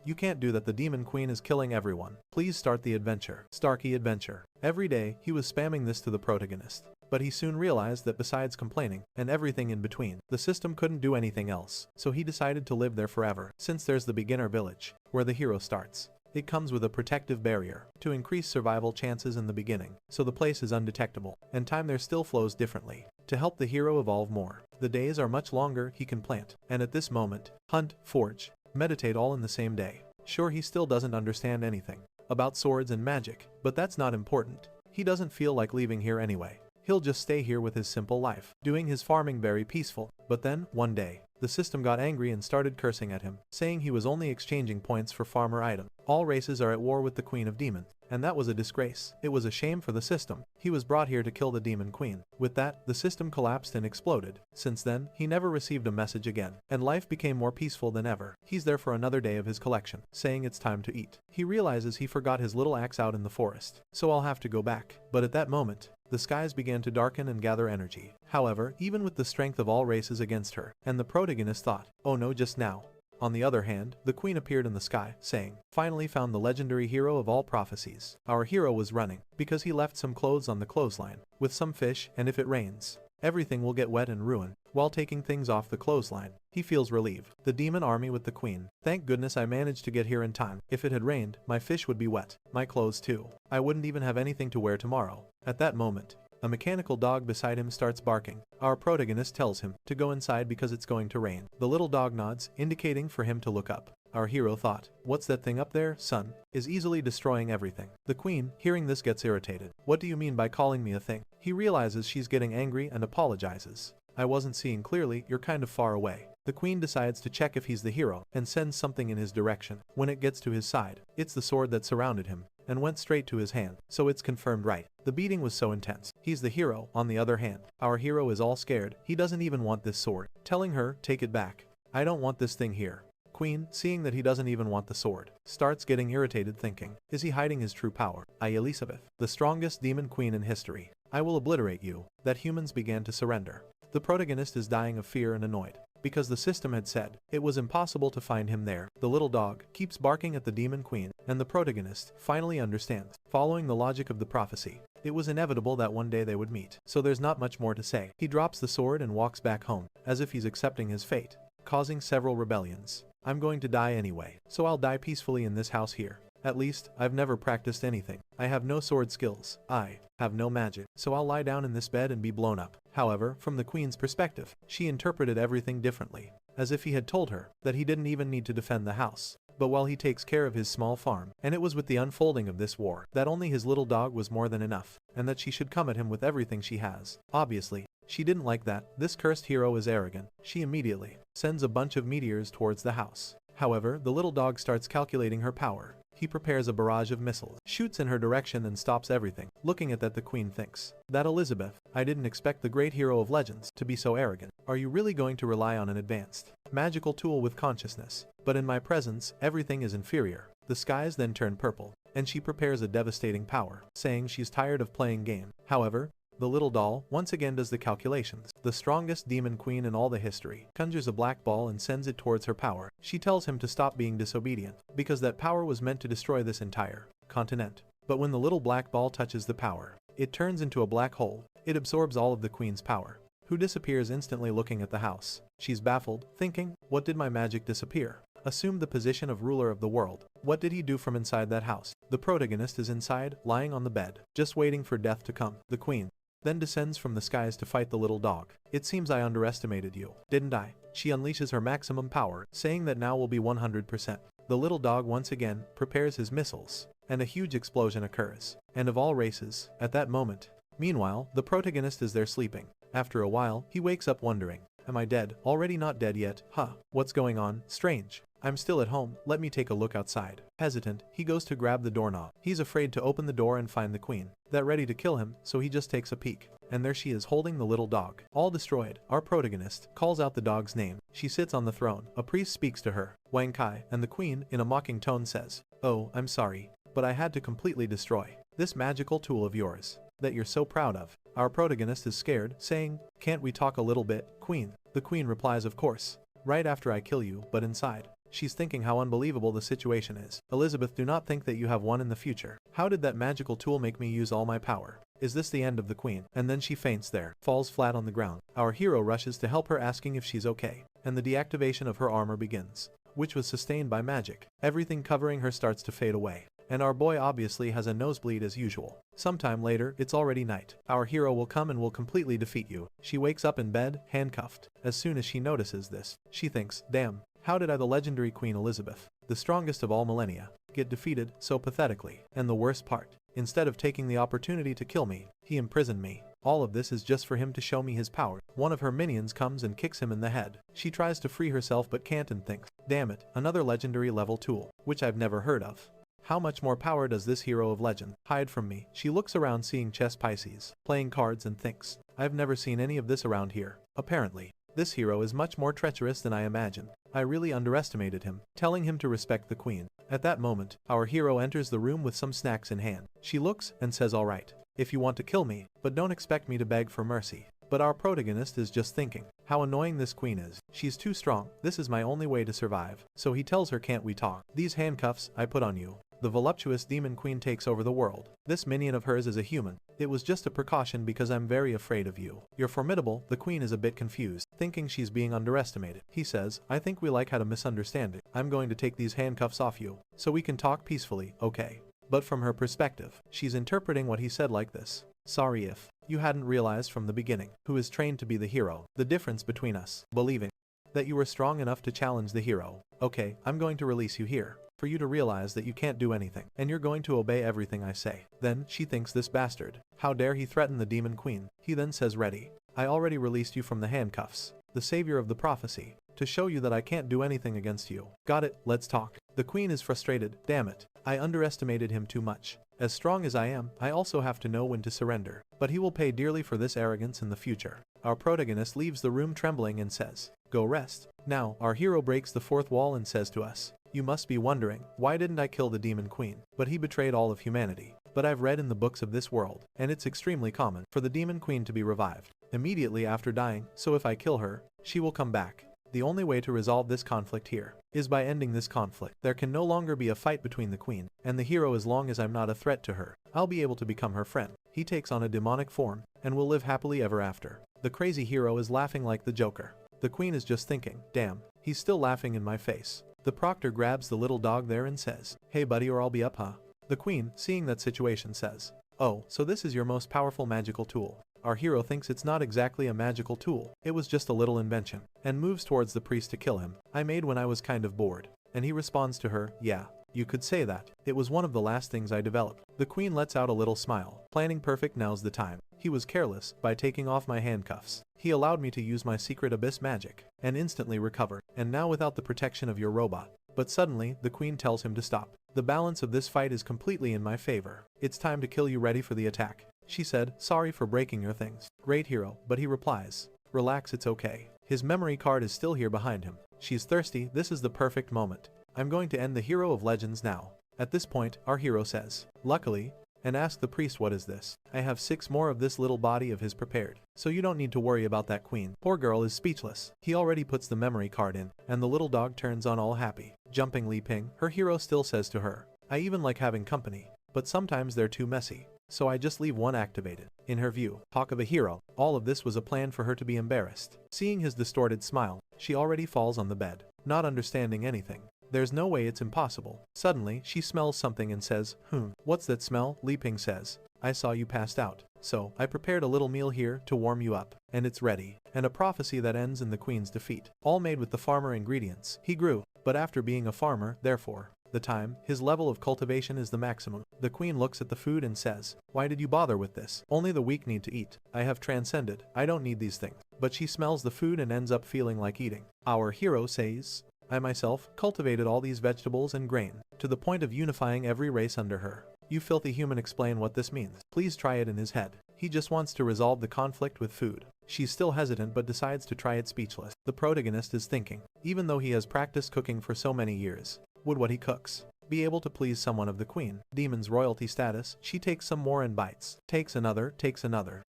you can't do that. The demon queen is killing everyone. Please start the adventure. Starkey adventure. Every day, he was spamming this to the protagonist. But he soon realized that besides complaining, and everything in between, the system couldn't do anything else. So he decided to live there forever. Since there's the beginner village, where the hero starts. It comes with a protective barrier to increase survival chances in the beginning, so the place is undetectable, and time there still flows differently. To help the hero evolve more, the days are much longer. He can plant, and at this moment, hunt, forge, meditate all in the same day. Sure, he still doesn't understand anything about swords and magic, but that's not important. He doesn't feel like leaving here anyway. He'll just stay here with his simple life, doing his farming very peaceful. But then, one day, the system got angry and started cursing at him, saying he was only exchanging points for farmer items. All races are at war with the Queen of Demons, and that was a disgrace. It was a shame for the system. He was brought here to kill the demon queen. With that, the system collapsed and exploded. Since then, he never received a message again, and life became more peaceful than ever. He's there for another day of his collection, saying it's time to eat. He realizes he forgot his little axe out in the forest, so I'll have to go back. But at that moment, the skies began to darken and gather energy. However, even with the strength of all races against her, and the protagonist thought, oh no, just now. On the other hand, the queen appeared in the sky, saying, "Finally found the legendary hero of all prophecies." Our hero was running, because he left some clothes on the clothesline, with some fish, and if it rains, everything will get wet and ruined. While taking things off the clothesline, he feels relieved. The demon army with the queen. "Thank goodness I managed to get here in time. If it had rained, my fish would be wet. My clothes too. I wouldn't even have anything to wear tomorrow." At that moment, a mechanical dog beside him starts barking. Our protagonist tells him to go inside because it's going to rain. The little dog nods, indicating for him to look up. Our hero thought, "What's that thing up there, son? Is easily destroying everything." The queen, hearing this, gets irritated. "What do you mean by calling me a thing?" He realizes she's getting angry and apologizes. "I wasn't seeing clearly, you're kind of far away." The queen decides to check if he's the hero and sends something in his direction. When it gets to his side, it's the sword that surrounded him and went straight to his hand, so it's confirmed right. The beating was so intense. He's the hero. On the other hand, our hero is all scared. He doesn't even want this sword, telling her, "Take it back. I don't want this thing here." Queen, seeing that he doesn't even want the sword, starts getting irritated, thinking, is he hiding his true power? Elizabeth, the strongest demon queen in history. "I will obliterate you." That humans began to surrender. The protagonist is dying of fear and annoyed, because the system had said it was impossible to find him there. The little dog keeps barking at the demon queen, and the protagonist finally understands. Following the logic of the prophecy, it was inevitable that one day they would meet, so there's not much more to say. He drops the sword and walks back home, as if he's accepting his fate, causing several rebellions. "I'm going to die anyway, so I'll die peacefully in this house here. At least, I've never practiced anything. I have no sword skills. I have no magic, so I'll lie down in this bed and be blown up." However, from the queen's perspective, she interpreted everything differently, as if he had told her that he didn't even need to defend the house, but while he takes care of his small farm. And it was with the unfolding of this war that only his little dog was more than enough, and that she should come at him with everything she has. Obviously, she didn't like that. This cursed hero is arrogant. She immediately sends a bunch of meteors towards the house. However, the little dog starts calculating her power. He prepares a barrage of missiles, shoots in her direction and stops everything. Looking at that, the queen thinks, "That Elizabeth, I didn't expect the great hero of legends to be so arrogant. Are you really going to rely on an advanced magical tool with consciousness? But in my presence, everything is inferior." The skies then turn purple, and she prepares a devastating power, saying she's tired of playing game. However, the little doll once again does the calculations. The strongest demon queen in all the history conjures a black ball and sends it towards her power. She tells him to stop being disobedient, because that power was meant to destroy this entire continent. But when the little black ball touches the power, it turns into a black hole. It absorbs all of the queen's power, who disappears instantly. Looking at the house, she's baffled, thinking, "What did my magic disappear?" Assumed the position of ruler of the world. What did he do from inside that house? The protagonist is inside, lying on the bed, just waiting for death to come. The queen then descends from the skies to fight the little dog. "It seems I underestimated you, didn't I?" She unleashes her maximum power, saying that now will be 100%. The little dog once again prepares his missiles, and a huge explosion occurs. And of all races, at that moment. Meanwhile, the protagonist is there sleeping. After a while, he wakes up wondering, "Am I dead? Already not dead yet? Huh, what's going on? Strange. I'm still at home. Let me take a look outside." Hesitant, he goes to grab the doorknob. He's afraid to open the door and find the queen that ready to kill him, so he just takes a peek. And there she is, holding the little dog. All destroyed, our protagonist calls out the dog's name. She sits on the throne. A priest speaks to her, Wang Kai, and the queen, in a mocking tone, says, "Oh, I'm sorry, but I had to completely destroy this magical tool of yours that you're so proud of." Our protagonist is scared, saying, "Can't we talk a little bit, queen?" The queen replies, "Of course, right after I kill you." But inside, she's thinking how unbelievable the situation is. "Elizabeth, do not think that you have won in the future. How did that magical tool make me use all my power? Is this the end of the queen?" And then she faints there, falls flat on the ground. Our hero rushes to help her, asking if she's okay, and the deactivation of her armor begins, which was sustained by magic. Everything covering her starts to fade away, and our boy obviously has a nosebleed as usual. Sometime later, it's already night. Our hero will come and will completely defeat you. She wakes up in bed, handcuffed. As soon as she notices this, she thinks, "Damn, how did I, the legendary Queen Elizabeth, the strongest of all millennia, get defeated so pathetically? And the worst part, instead of taking the opportunity to kill me, he imprisoned me. All of this is just for him to show me his power." One of her minions comes and kicks him in the head. She tries to free herself but can't and thinks, "Damn it, another legendary level tool, which I've never heard of. How much more power does this hero of legend hide from me?" She looks around, seeing chess pieces, playing cards, and thinks, "I've never seen any of this around here. Apparently, this hero is much more treacherous than I imagined. I really underestimated him," telling him to respect the queen. At that moment, our hero enters the room with some snacks in hand. She looks and says, "All right, if you want to kill me, but don't expect me to beg for mercy." But our protagonist is just thinking, how annoying this queen is. She's too strong. This is my only way to survive. So he tells her, can't we talk? These handcuffs I put on you. The voluptuous demon queen takes over the world. This minion of hers is a human. It was just a precaution because I'm very afraid of you. You're formidable. The queen is a bit confused, thinking she's being underestimated. He says, I think we like had a misunderstanding. I'm going to take these handcuffs off you, so we can talk peacefully, okay? But from her perspective, she's interpreting what he said like this. Sorry if you hadn't realized from the beginning who is trained to be the hero. The difference between us, believing that you were strong enough to challenge the hero. Okay, I'm going to release you here, for you to realize that you can't do anything, and you're going to obey everything I say. Then, she thinks this bastard. How dare he threaten the demon queen? He then says, ready. I already released you from the handcuffs, the savior of the prophecy, to show you that I can't do anything against you. Got it, let's talk. The queen is frustrated. Damn it. I underestimated him too much. As strong as I am, I also have to know when to surrender. But he will pay dearly for this arrogance in the future. Our protagonist leaves the room trembling and says, go rest. Now, our hero breaks the fourth wall and says to us, you must be wondering, why didn't I kill the demon queen? But he betrayed all of humanity. But I've read in the books of this world, and it's extremely common for the demon queen to be revived immediately after dying, so if I kill her, she will come back. The only way to resolve this conflict here is by ending this conflict. There can no longer be a fight between the queen and the hero as long as I'm not a threat to her. I'll be able to become her friend. He takes on a demonic form and will live happily ever after. The crazy hero is laughing like the Joker. The queen is just thinking, damn, he's still laughing in my face. The proctor grabs the little dog there and says, hey buddy, or I'll be up, huh? The queen, seeing that situation, says, oh, so this is your most powerful magical tool. Our hero thinks it's not exactly a magical tool, it was just a little invention, and moves towards the priest to kill him. I made when I was kind of bored. And he responds to her, yeah, you could say that. It was one of the last things I developed. The queen lets out a little smile. Planning perfect, now's the time. He was careless by taking off my handcuffs. He allowed me to use my secret abyss magic, and instantly recover, and now without the protection of your robot. But suddenly, the queen tells him to stop. The balance of this fight is completely in my favor. It's time to kill you, ready for the attack. She said, sorry for breaking your things, great hero, but he replies, relax, it's okay. His memory card is still here behind him. She's thirsty, this is the perfect moment. I'm going to end the hero of legends now. At this point, our hero says, luckily, and ask the priest, what is this? I have 6 more of this little body of his prepared, so you don't need to worry about that queen. Poor girl is speechless. He already puts the memory card in, and the little dog turns on all happy. Jumping Li Ping, her hero still says to her, I even like having company, but sometimes they're too messy. So I just leave one activated. In her view, talk of a hero, all of this was a plan for her to be embarrassed. Seeing his distorted smile, she already falls on the bed, not understanding anything. There's no way, it's impossible. Suddenly, she smells something and says, what's that smell? Li Ping says, I saw you passed out, so I prepared a little meal here to warm you up, and it's ready. And a prophecy that ends in the queen's defeat, all made with the farmer ingredients. He grew, but after being a farmer, therefore, the time, his level of cultivation is the maximum. The queen looks at the food and says, why did you bother with this? Only the weak need to eat. I have transcended. I don't need these things. But she smells the food and ends up feeling like eating. Our hero says, I myself cultivated all these vegetables and grain, to the point of unifying every race under her. You filthy human, explain what this means. Please try it in his head. He just wants to resolve the conflict with food. She's still hesitant but decides to try it, speechless. The protagonist is thinking, even though he has practiced cooking for so many years, would what he cooks be able to please someone of the queen demon's royalty status? She takes some more and bites, takes another,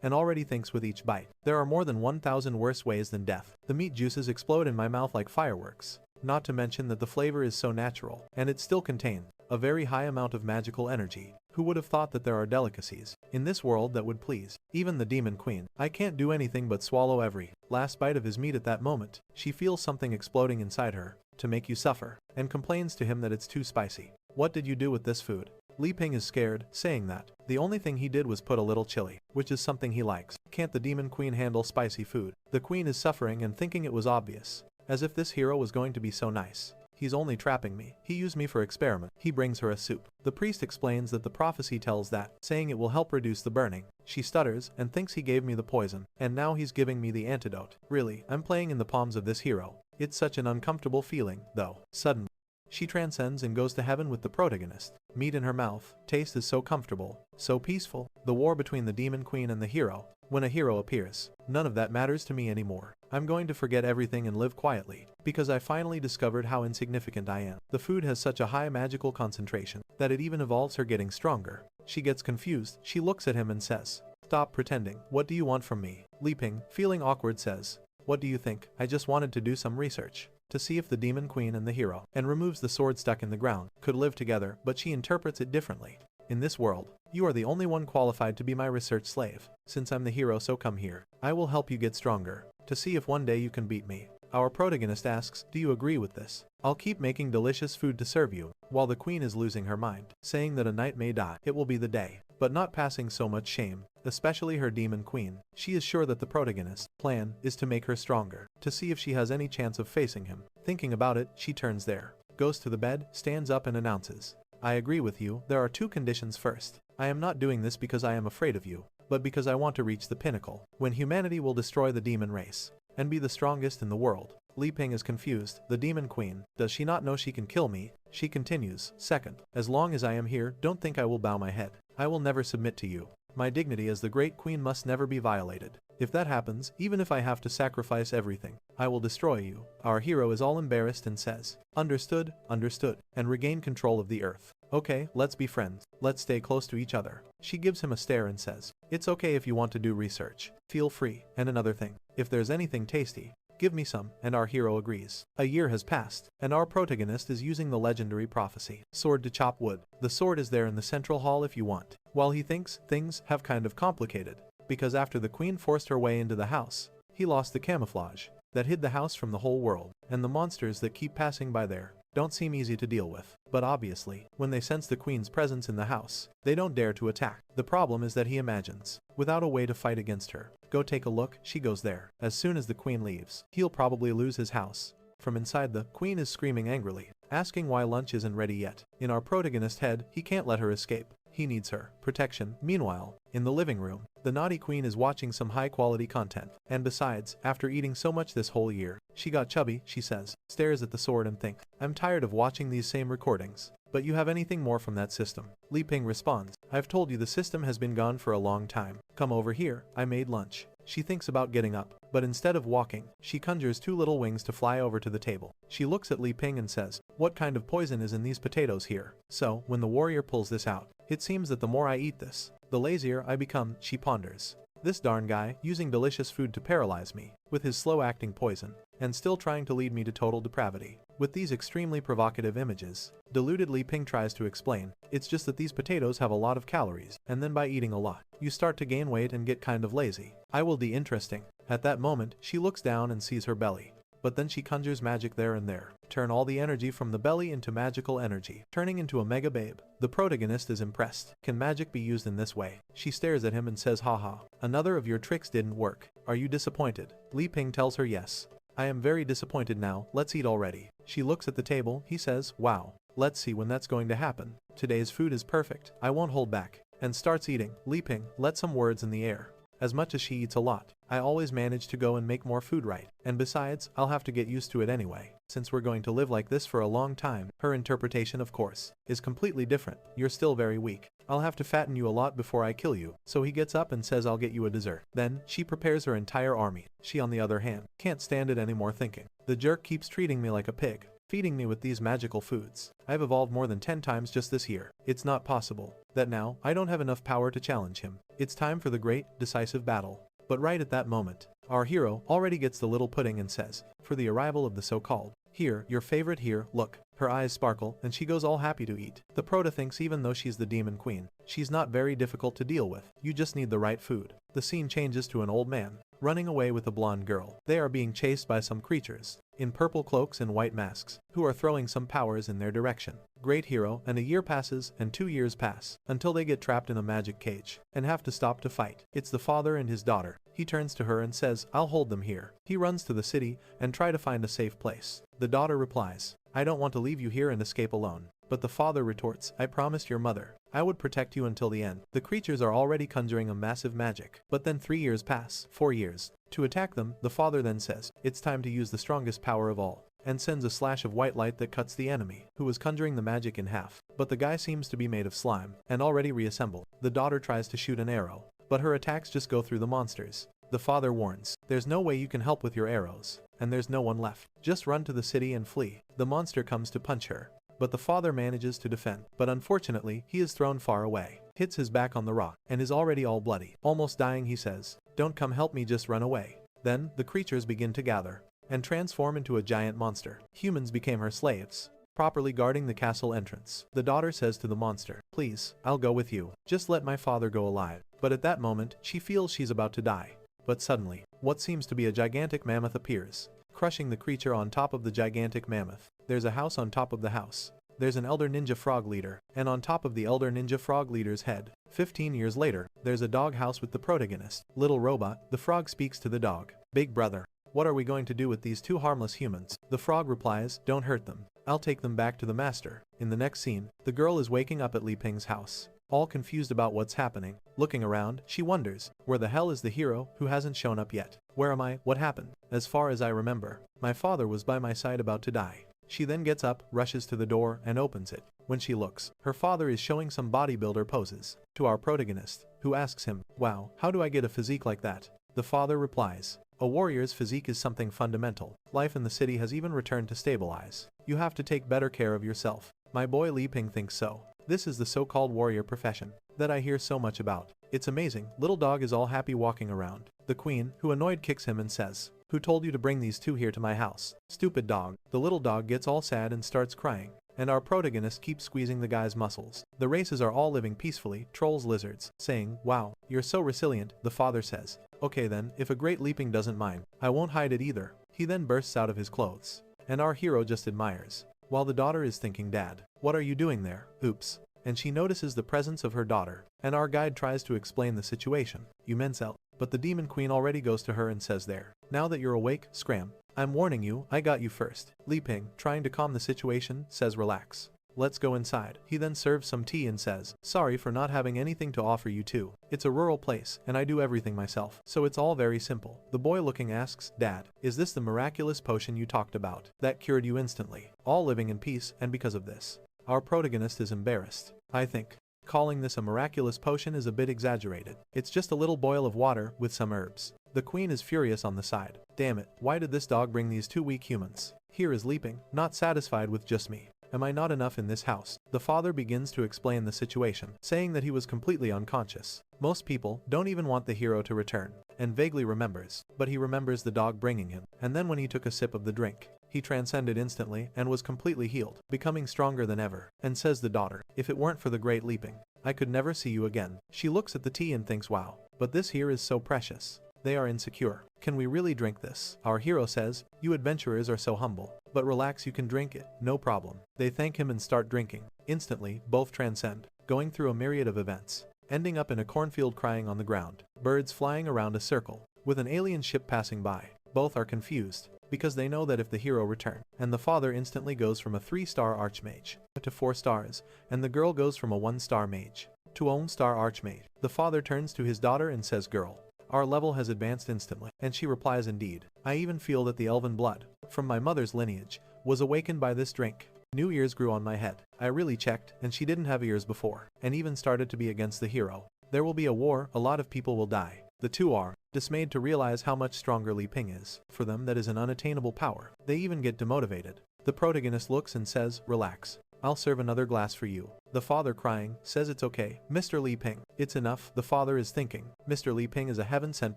and already thinks with each bite, there are more than 1,000 worse ways than death. The meat juices explode in my mouth like fireworks. Not to mention that the flavor is so natural, and it still contains a very high amount of magical energy. Who would have thought that there are delicacies in this world that would please even the demon queen? I can't do anything but swallow every last bite of his meat. At that moment, she feels something exploding inside her to make you suffer, and complains to him that it's too spicy. What did you do with this food? Li Ping is scared, saying that the only thing he did was put a little chili, which is something he likes. Can't the demon queen handle spicy food? The queen is suffering and thinking it was obvious, as if this hero was going to be so nice. He's only trapping me. He used me for experiment. He brings her a soup. The priest explains that the prophecy tells that, saying it will help reduce the burning. She stutters and thinks he gave me the poison, and now he's giving me the antidote. Really, I'm playing in the palms of this hero. It's such an uncomfortable feeling, though. Suddenly, she transcends and goes to heaven with the protagonist. Meat in her mouth, taste is so comfortable, so peaceful. The war between the demon queen and the hero. When a hero appears, none of that matters to me anymore. I'm going to forget everything and live quietly, because I finally discovered how insignificant I am. The food has such a high magical concentration that it even involves her getting stronger. She gets confused. She looks at him and says, stop pretending. What do you want from me? Li Ping, feeling awkward, says, What do you think? I just wanted to do some research to see if the demon queen and the hero, and removes the sword stuck in the ground, could live together, but she interprets it differently. In this world, you are the only one qualified to be my research slave. Since I'm the hero, so come here. I will help you get stronger, to see if one day you can beat me. Our protagonist asks, do you agree with this? I'll keep making delicious food to serve you, while the queen is losing her mind, saying that a knight may die. It will be the day, but not passing so much shame, especially her demon queen. She is sure that the protagonist's plan is to make her stronger, to see if she has any chance of facing him. Thinking about it, she turns there, goes to the bed, stands up and announces, I agree with you. There are two conditions. First, I am not doing this because I am afraid of you, but because I want to reach the pinnacle, when humanity will destroy the demon race, and be the strongest in the world. Li Ping is confused. The demon queen, does she not know she can kill me? She continues, second, as long as I am here, don't think I will bow my head. I will never submit to you. My dignity as the great queen must never be violated. If that happens, even if I have to sacrifice everything, I will destroy you. Our hero is all embarrassed and says, understood, understood, and regain control of the earth. Okay, let's be friends. Let's stay close to each other. She gives him a stare and says, it's okay if you want to do research. Feel free. And another thing, if there's anything tasty, give me some, and our hero agrees. A year has passed, and our protagonist is using the legendary prophecy sword to chop wood. The sword is there in the central hall if you want. While he thinks things have kind of complicated, because after the queen forced her way into the house, he lost the camouflage that hid the house from the whole world, and the monsters that keep passing by there don't seem easy to deal with. But obviously, when they sense the queen's presence in the house, they don't dare to attack. The problem is that he imagines, without a way to fight against her. Go take a look. She goes there. As soon as the queen leaves, he'll probably lose his house. From inside, the queen is screaming angrily, asking why lunch isn't ready yet. In our protagonist's head, he can't let her escape. He needs her protection. Meanwhile, in the living room, the naughty queen is watching some high-quality content. And besides, after eating so much this whole year, she got chubby, she says, stares at the sword and thinks, I'm tired of watching these same recordings. But you have anything more from that system? Li Ping responds, I've told you the system has been gone for a long time. Come over here, I made lunch. She thinks about getting up, but instead of walking, she conjures two little wings to fly over to the table. She looks at Li Ping and says, what kind of poison is in these potatoes here? So, when the warrior pulls this out, it seems that the more I eat this, the lazier I become, she ponders. This darn guy, using delicious food to paralyze me, with his slow-acting poison, and still trying to lead me to total depravity. With these extremely provocative images, deluded Li Ping tries to explain, it's just that these potatoes have a lot of calories, and then by eating a lot, you start to gain weight and get kind of lazy. I will be interesting. At that moment, she looks down and sees her belly. But then she conjures magic there and there. Turn all the energy from the belly into magical energy, turning into a mega babe. The protagonist is impressed. Can magic be used in this way? She stares at him and says, haha, another of your tricks didn't work. Are you disappointed? Li Ping tells her yes. I am very disappointed now, let's eat already. She looks at the table, he says, wow. Let's see when that's going to happen. Today's food is perfect, I won't hold back. And starts eating. Li Ping let some words in the air. As much as she eats a lot, I always manage to go and make more food right. And besides, I'll have to get used to it anyway. Since we're going to live like this for a long time. Her interpretation, of course, is completely different. You're still very weak. I'll have to fatten you a lot before I kill you. So he gets up and says I'll get you a dessert. Then, she prepares her entire army. She on the other hand, can't stand it anymore thinking. The jerk keeps treating me like a pig, feeding me with these magical foods. I've evolved more than 10 times just this year. It's not possible that now I don't have enough power to challenge him. It's time for the great, decisive battle. But right at that moment, our hero already gets the little pudding and says, for the arrival of the so-called, here, your favorite here, look. Her eyes sparkle, and she goes all happy to eat. The prota thinks even though she's the demon queen, she's not very difficult to deal with. You just need the right food. The scene changes to an old man, running away with a blonde girl. They are being chased by some creatures, in purple cloaks and white masks, who are throwing some powers in their direction. Great hero, and a year passes, and 2 years pass, until they get trapped in a magic cage, and have to stop to fight. It's the father and his daughter. He turns to her and says, I'll hold them here. He runs to the city, and try to find a safe place. The daughter replies, I don't want to leave you here and escape alone. But the father retorts, I promised your mother I would protect you until the end. The creatures are already conjuring a massive magic. But then 3 years pass, 4 years. To attack them, the father then says, it's time to use the strongest power of all, and sends a slash of white light that cuts the enemy, who was conjuring the magic in half. But the guy seems to be made of slime, and already reassembled. The daughter tries to shoot an arrow, but her attacks just go through the monsters. The father warns, there's no way you can help with your arrows, and there's no one left. Just run to the city and flee. The monster comes to punch her, but the father manages to defend. But unfortunately, he is thrown far away, hits his back on the rock, and is already all bloody. Almost dying, he says, don't come help me, just run away. Then, the creatures begin to gather and transform into a giant monster. Humans became her slaves, properly guarding the castle entrance. The daughter says to the monster, "Please, I'll go with you. Just let my father go alive." But at that moment, she feels she's about to die. But suddenly, what seems to be a gigantic mammoth appears, crushing the creature on top of the gigantic mammoth. There's a house on top of the house. There's an elder ninja frog leader, and on top of the elder ninja frog leader's head, 15 years later, there's a dog house with the protagonist. Little robot, the frog speaks to the dog. "Big brother, what are we going to do with these two harmless humans?" The frog replies, "Don't hurt them. I'll take them back to the master." In the next scene, the girl is waking up at Li Ping's house, all confused about what's happening. Looking around, she wonders, where the hell is the hero who hasn't shown up yet? Where am I? What happened? As far as I remember, my father was by my side about to die. She then gets up, rushes to the door, and opens it. When she looks, her father is showing some bodybuilder poses to our protagonist, who asks him, "Wow, how do I get a physique like that?" The father replies, "A warrior's physique is something fundamental. Life in the city has even returned to stabilize. You have to take better care of yourself." My boy Li Ping thinks so. This is the so-called warrior profession that I hear so much about. It's amazing. Little dog is all happy walking around. The queen, who annoyed, kicks him and says, "Who told you to bring these two here to my house? Stupid dog." The little dog gets all sad and starts crying, and our protagonist keeps squeezing the guy's muscles. The races are all living peacefully, trolls, lizards, saying, "Wow, you're so resilient." The father says, "Okay then, if a great leaping doesn't mind, I won't hide it either." He then bursts out of his clothes, and our hero just admires, while the daughter is thinking, "Dad, what are you doing there?" Oops. And she notices the presence of her daughter, and our guide tries to explain the situation. "You mensel." But the demon queen already goes to her and says, "There. Now that you're awake, scram. I'm warning you, I got you first." Li Ping, trying to calm the situation, says, "Relax. Let's go inside." He then serves some tea and says, "Sorry for not having anything to offer you too. It's a rural place, and I do everything myself, so it's all very simple." The boy looking asks, "Dad, is this the miraculous potion you talked about that cured you instantly, all living in peace?" And because of this, our protagonist is embarrassed. I think calling this a miraculous potion is a bit exaggerated. It's just a little boil of water with some herbs. The queen is furious on the side. "Damn it, why did this dog bring these two weak humans? Here is Li Ping, not satisfied with just me. Am I not enough in this house?" The father begins to explain the situation, saying that he was completely unconscious. Most people don't even want the hero to return, and vaguely remembers, but he remembers the dog bringing him, and then when he took a sip of the drink, he transcended instantly and was completely healed, becoming stronger than ever. And says the daughter, "If it weren't for the great leaping, I could never see you again." She looks at the tea and thinks, "Wow, but this here is so precious." They are insecure. "Can we really drink this?" Our hero says, "You adventurers are so humble. But relax, you can drink it, no problem." They thank him and start drinking. Instantly, both transcend, going through a myriad of events, ending up in a cornfield crying on the ground, birds flying around a circle, with an alien ship passing by. Both are confused, because they know that if the hero returns, and the father instantly goes from a 3-star archmage to 4 stars, and the girl goes from a 1-star mage to a 1-star archmage. The father turns to his daughter and says, "Girl, our level has advanced instantly." And she replies, "Indeed. I even feel that the elven blood from my mother's lineage was awakened by this drink. New ears grew on my head. I really checked, and she didn't have ears before, and even started to be against the hero. There will be a war, a lot of people will die." The two are dismayed to realize how much stronger Li Ping is. For them, that is an unattainable power. They even get demotivated. The protagonist looks and says, "Relax. I'll serve another glass for you." The father, crying, says, "It's okay, Mr. Li Ping. It's enough." The father is thinking, Mr. Li Ping is a heaven-sent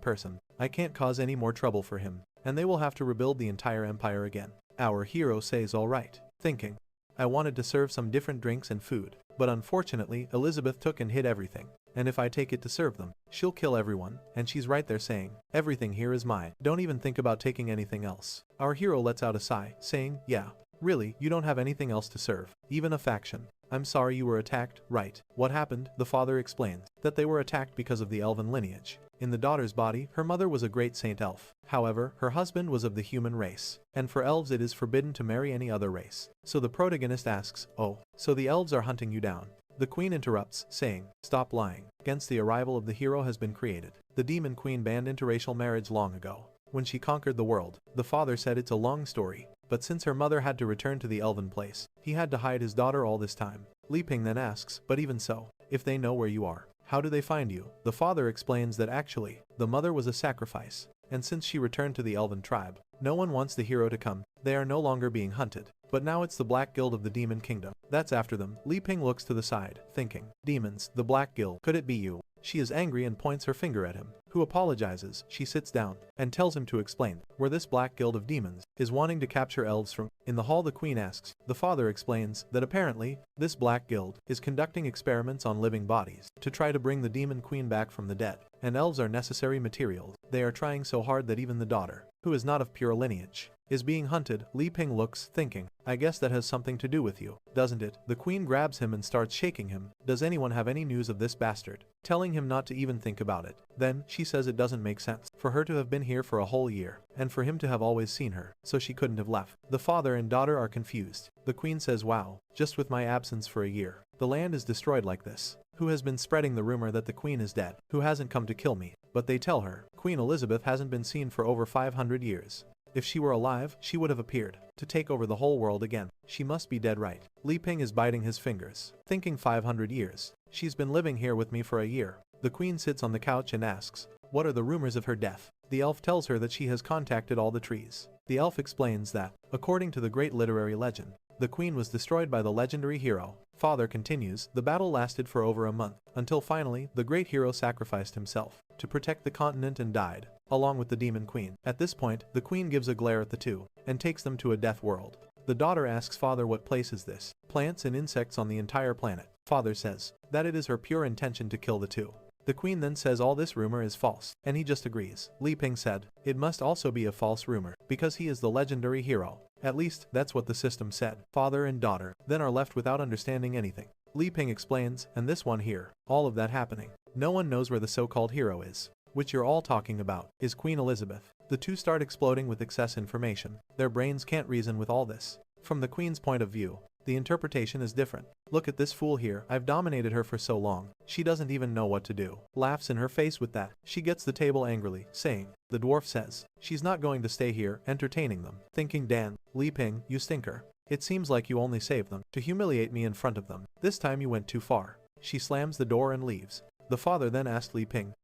person. I can't cause any more trouble for him, and they will have to rebuild the entire empire again. Our hero says, "All right," thinking, "I wanted to serve some different drinks and food, but unfortunately Elizabeth took and hid everything. And if I take it to serve them, she'll kill everyone, and she's right there saying, 'Everything here is mine. Don't even think about taking anything else.'" Our hero lets out a sigh, saying, "Yeah, really, you don't have anything else to serve, even a faction. I'm sorry you were attacked, right?" What happened? The father explains that they were attacked because of the elven lineage. In the daughter's body, her mother was a great saint elf. However, her husband was of the human race, and for elves it is forbidden to marry any other race. So the protagonist asks, "Oh, so the elves are hunting you down?" The queen interrupts, saying, "Stop lying." Against the arrival of the hero has been created. The demon queen banned interracial marriage long ago, when she conquered the world. The father said it's a long story, but since her mother had to return to the elven place, he had to hide his daughter all this time. Li Ping then asks, "But even so, if they know where you are, how do they find you?" The father explains that actually, the mother was a sacrifice, and since she returned to the elven tribe, no one wants the hero to come. They are no longer being hunted. But now it's the Black Guild of the Demon Kingdom that's after them. Li Ping looks to the side, thinking, "Demons, the Black Guild, could it be you?" She is angry and points her finger at him. who apologizes. She sits down and tells him to explain where this black guild of demons is wanting to capture elves from. In the hall, the queen asks. The father explains that apparently this black guild is conducting experiments on living bodies to try to bring the demon queen back from the dead, and elves are necessary materials. They are trying so hard that even the daughter, who is not of pure lineage, is being hunted. Li Ping looks, thinking, I guess that has something to do with you, doesn't it? The queen grabs him and starts shaking him. Does anyone have any news of this bastard? Telling him not to even think about it. Then, she says it doesn't make sense for her to have been here for a whole year, and for him to have always seen her, so she couldn't have left. The father and daughter are confused. The queen says, wow, just with my absence for a year, the land is destroyed like this. Who has been spreading the rumor that the queen is dead? Who hasn't come to kill me? But they tell her, Queen Elizabeth hasn't been seen for over 500 years. If she were alive, she would have appeared to take over the whole world again. She must be dead, right? Li Ping is biting his fingers, thinking 500 years. She's been living here with me for a year. The queen sits on the couch and asks, what are the rumors of her death? The elf tells her that she has contacted all the trees. The elf explains that, according to the great literary legend, the queen was destroyed by the legendary hero. Father continues, the battle lasted for over a month, until finally, the great hero sacrificed himself to protect the continent and died, along with the demon queen. At this point, the queen gives a glare at the two, and takes them to a death world. The daughter asks father what place is this? Plants and insects on the entire planet. Father says that it is her pure intention to kill the two. The queen then says all this rumor is false, and he just agrees. Li Ping said, it must also be a false rumor, because he is the legendary hero. At least, that's what the system said. Father and daughter then are left without understanding anything. Li Ping explains, and this one here, all of that happening. No one knows where the so-called hero is, which you're all talking about, is Queen Elizabeth. The two start exploding with excess information. Their brains can't reason with all this. From the queen's point of view, the interpretation is different. Look at this fool here, I've dominated her for so long, she doesn't even know what to do. Laughs in her face with that. She gets the table angrily, saying, the dwarf says, she's not going to stay here, entertaining them. Thinking, Dan, Li Ping, you stinker. It seems like you only saved them to humiliate me in front of them. This time you went too far. She slams the door and leaves. The father then asked Li Ping,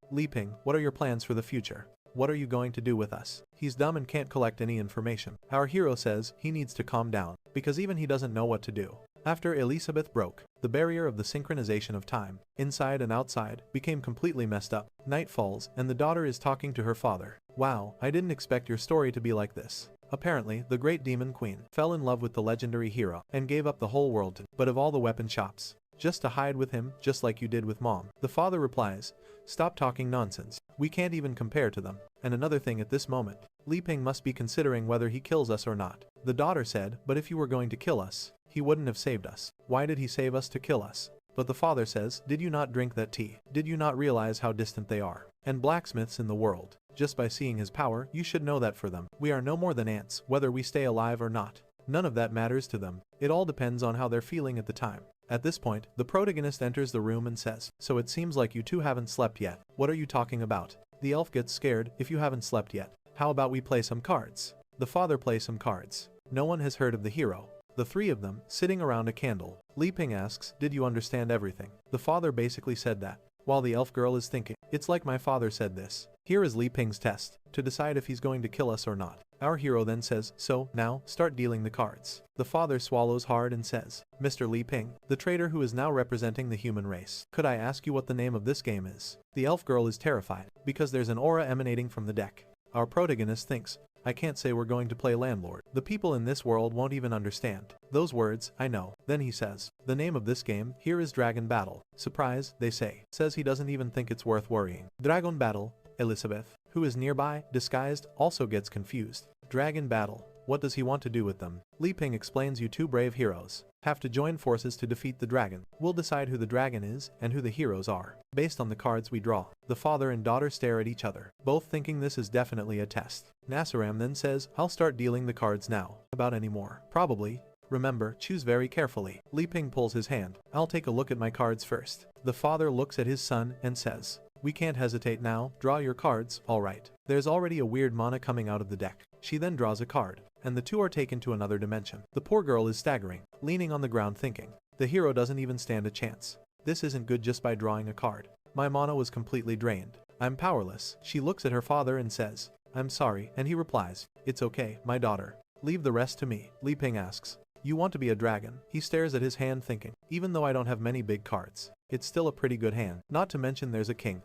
what are your plans for the future? What are you going to do with us? He's dumb and can't collect any information. Our hero says he needs to calm down, because even he doesn't know what to do. After Elizabeth broke, the barrier of the synchronization of time, inside and outside, became completely messed up. Night falls, and the daughter is talking to her father. Wow, I didn't expect your story to be like this. Apparently, the great demon queen fell in love with the legendary hero and gave up the whole world to, but of all the weapon shops, just to hide with him, just like you did with mom. The father replies, stop talking nonsense. We can't even compare to them. And another thing at this moment, Li Ping must be considering whether he kills us or not. The daughter said, but if you were going to kill us, he wouldn't have saved us. Why did he save us to kill us? But the father says, did you not drink that tea? Did you not realize how distant they are? And blacksmiths in the world. Just by seeing his power, you should know that for them, we are no more than ants, whether we stay alive or not. None of that matters to them. It all depends on how they're feeling at the time. At this point, the protagonist enters the room and says, so it seems like you two haven't slept yet. What are you talking about? The elf gets scared. If you haven't slept yet, how about we play some cards? The father plays some cards. No one has heard of the hero. The three of them, sitting around a candle. Li Ping asks, did you understand everything? The father basically said that, while the elf girl is thinking, it's like my father said this. Here is Li Ping's test, to decide if he's going to kill us or not. Our hero then says, so, now, start dealing the cards. The father swallows hard and says, Mr. Li Ping, the traitor who is now representing the human race, could I ask you what the name of this game is? The elf girl is terrified, because there's an aura emanating from the deck. Our protagonist thinks, I can't say we're going to play landlord. The people in this world won't even understand those words, I know. Then he says, the name of this game, here is Dragon Battle. Surprise, they say. Says he doesn't even think it's worth worrying. Dragon Battle. Elizabeth, who is nearby, disguised, also gets confused. Dragon Battle. What does he want to do with them? Li Ping explains, you two brave heroes have to join forces to defeat the dragon. We'll decide who the dragon is and who the heroes are, based on the cards we draw. The father and daughter stare at each other, both thinking this is definitely a test. Nasaram then says, I'll start dealing the cards now. About any more? Probably. Remember, choose very carefully. Li Ping pulls his hand. I'll take a look at my cards first. The father looks at his son and says, we can't hesitate now, draw your cards, alright. There's already a weird mana coming out of the deck. She then draws a card, and the two are taken to another dimension. The poor girl is staggering, leaning on the ground thinking, the hero doesn't even stand a chance. This isn't good just by drawing a card. My mana was completely drained. I'm powerless. She looks at her father and says, I'm sorry, and he replies, it's okay, my daughter. Leave the rest to me. Li Ping asks, you want to be a dragon? He stares at his hand thinking, even though I don't have many big cards, it's still a pretty good hand. Not to mention there's a king.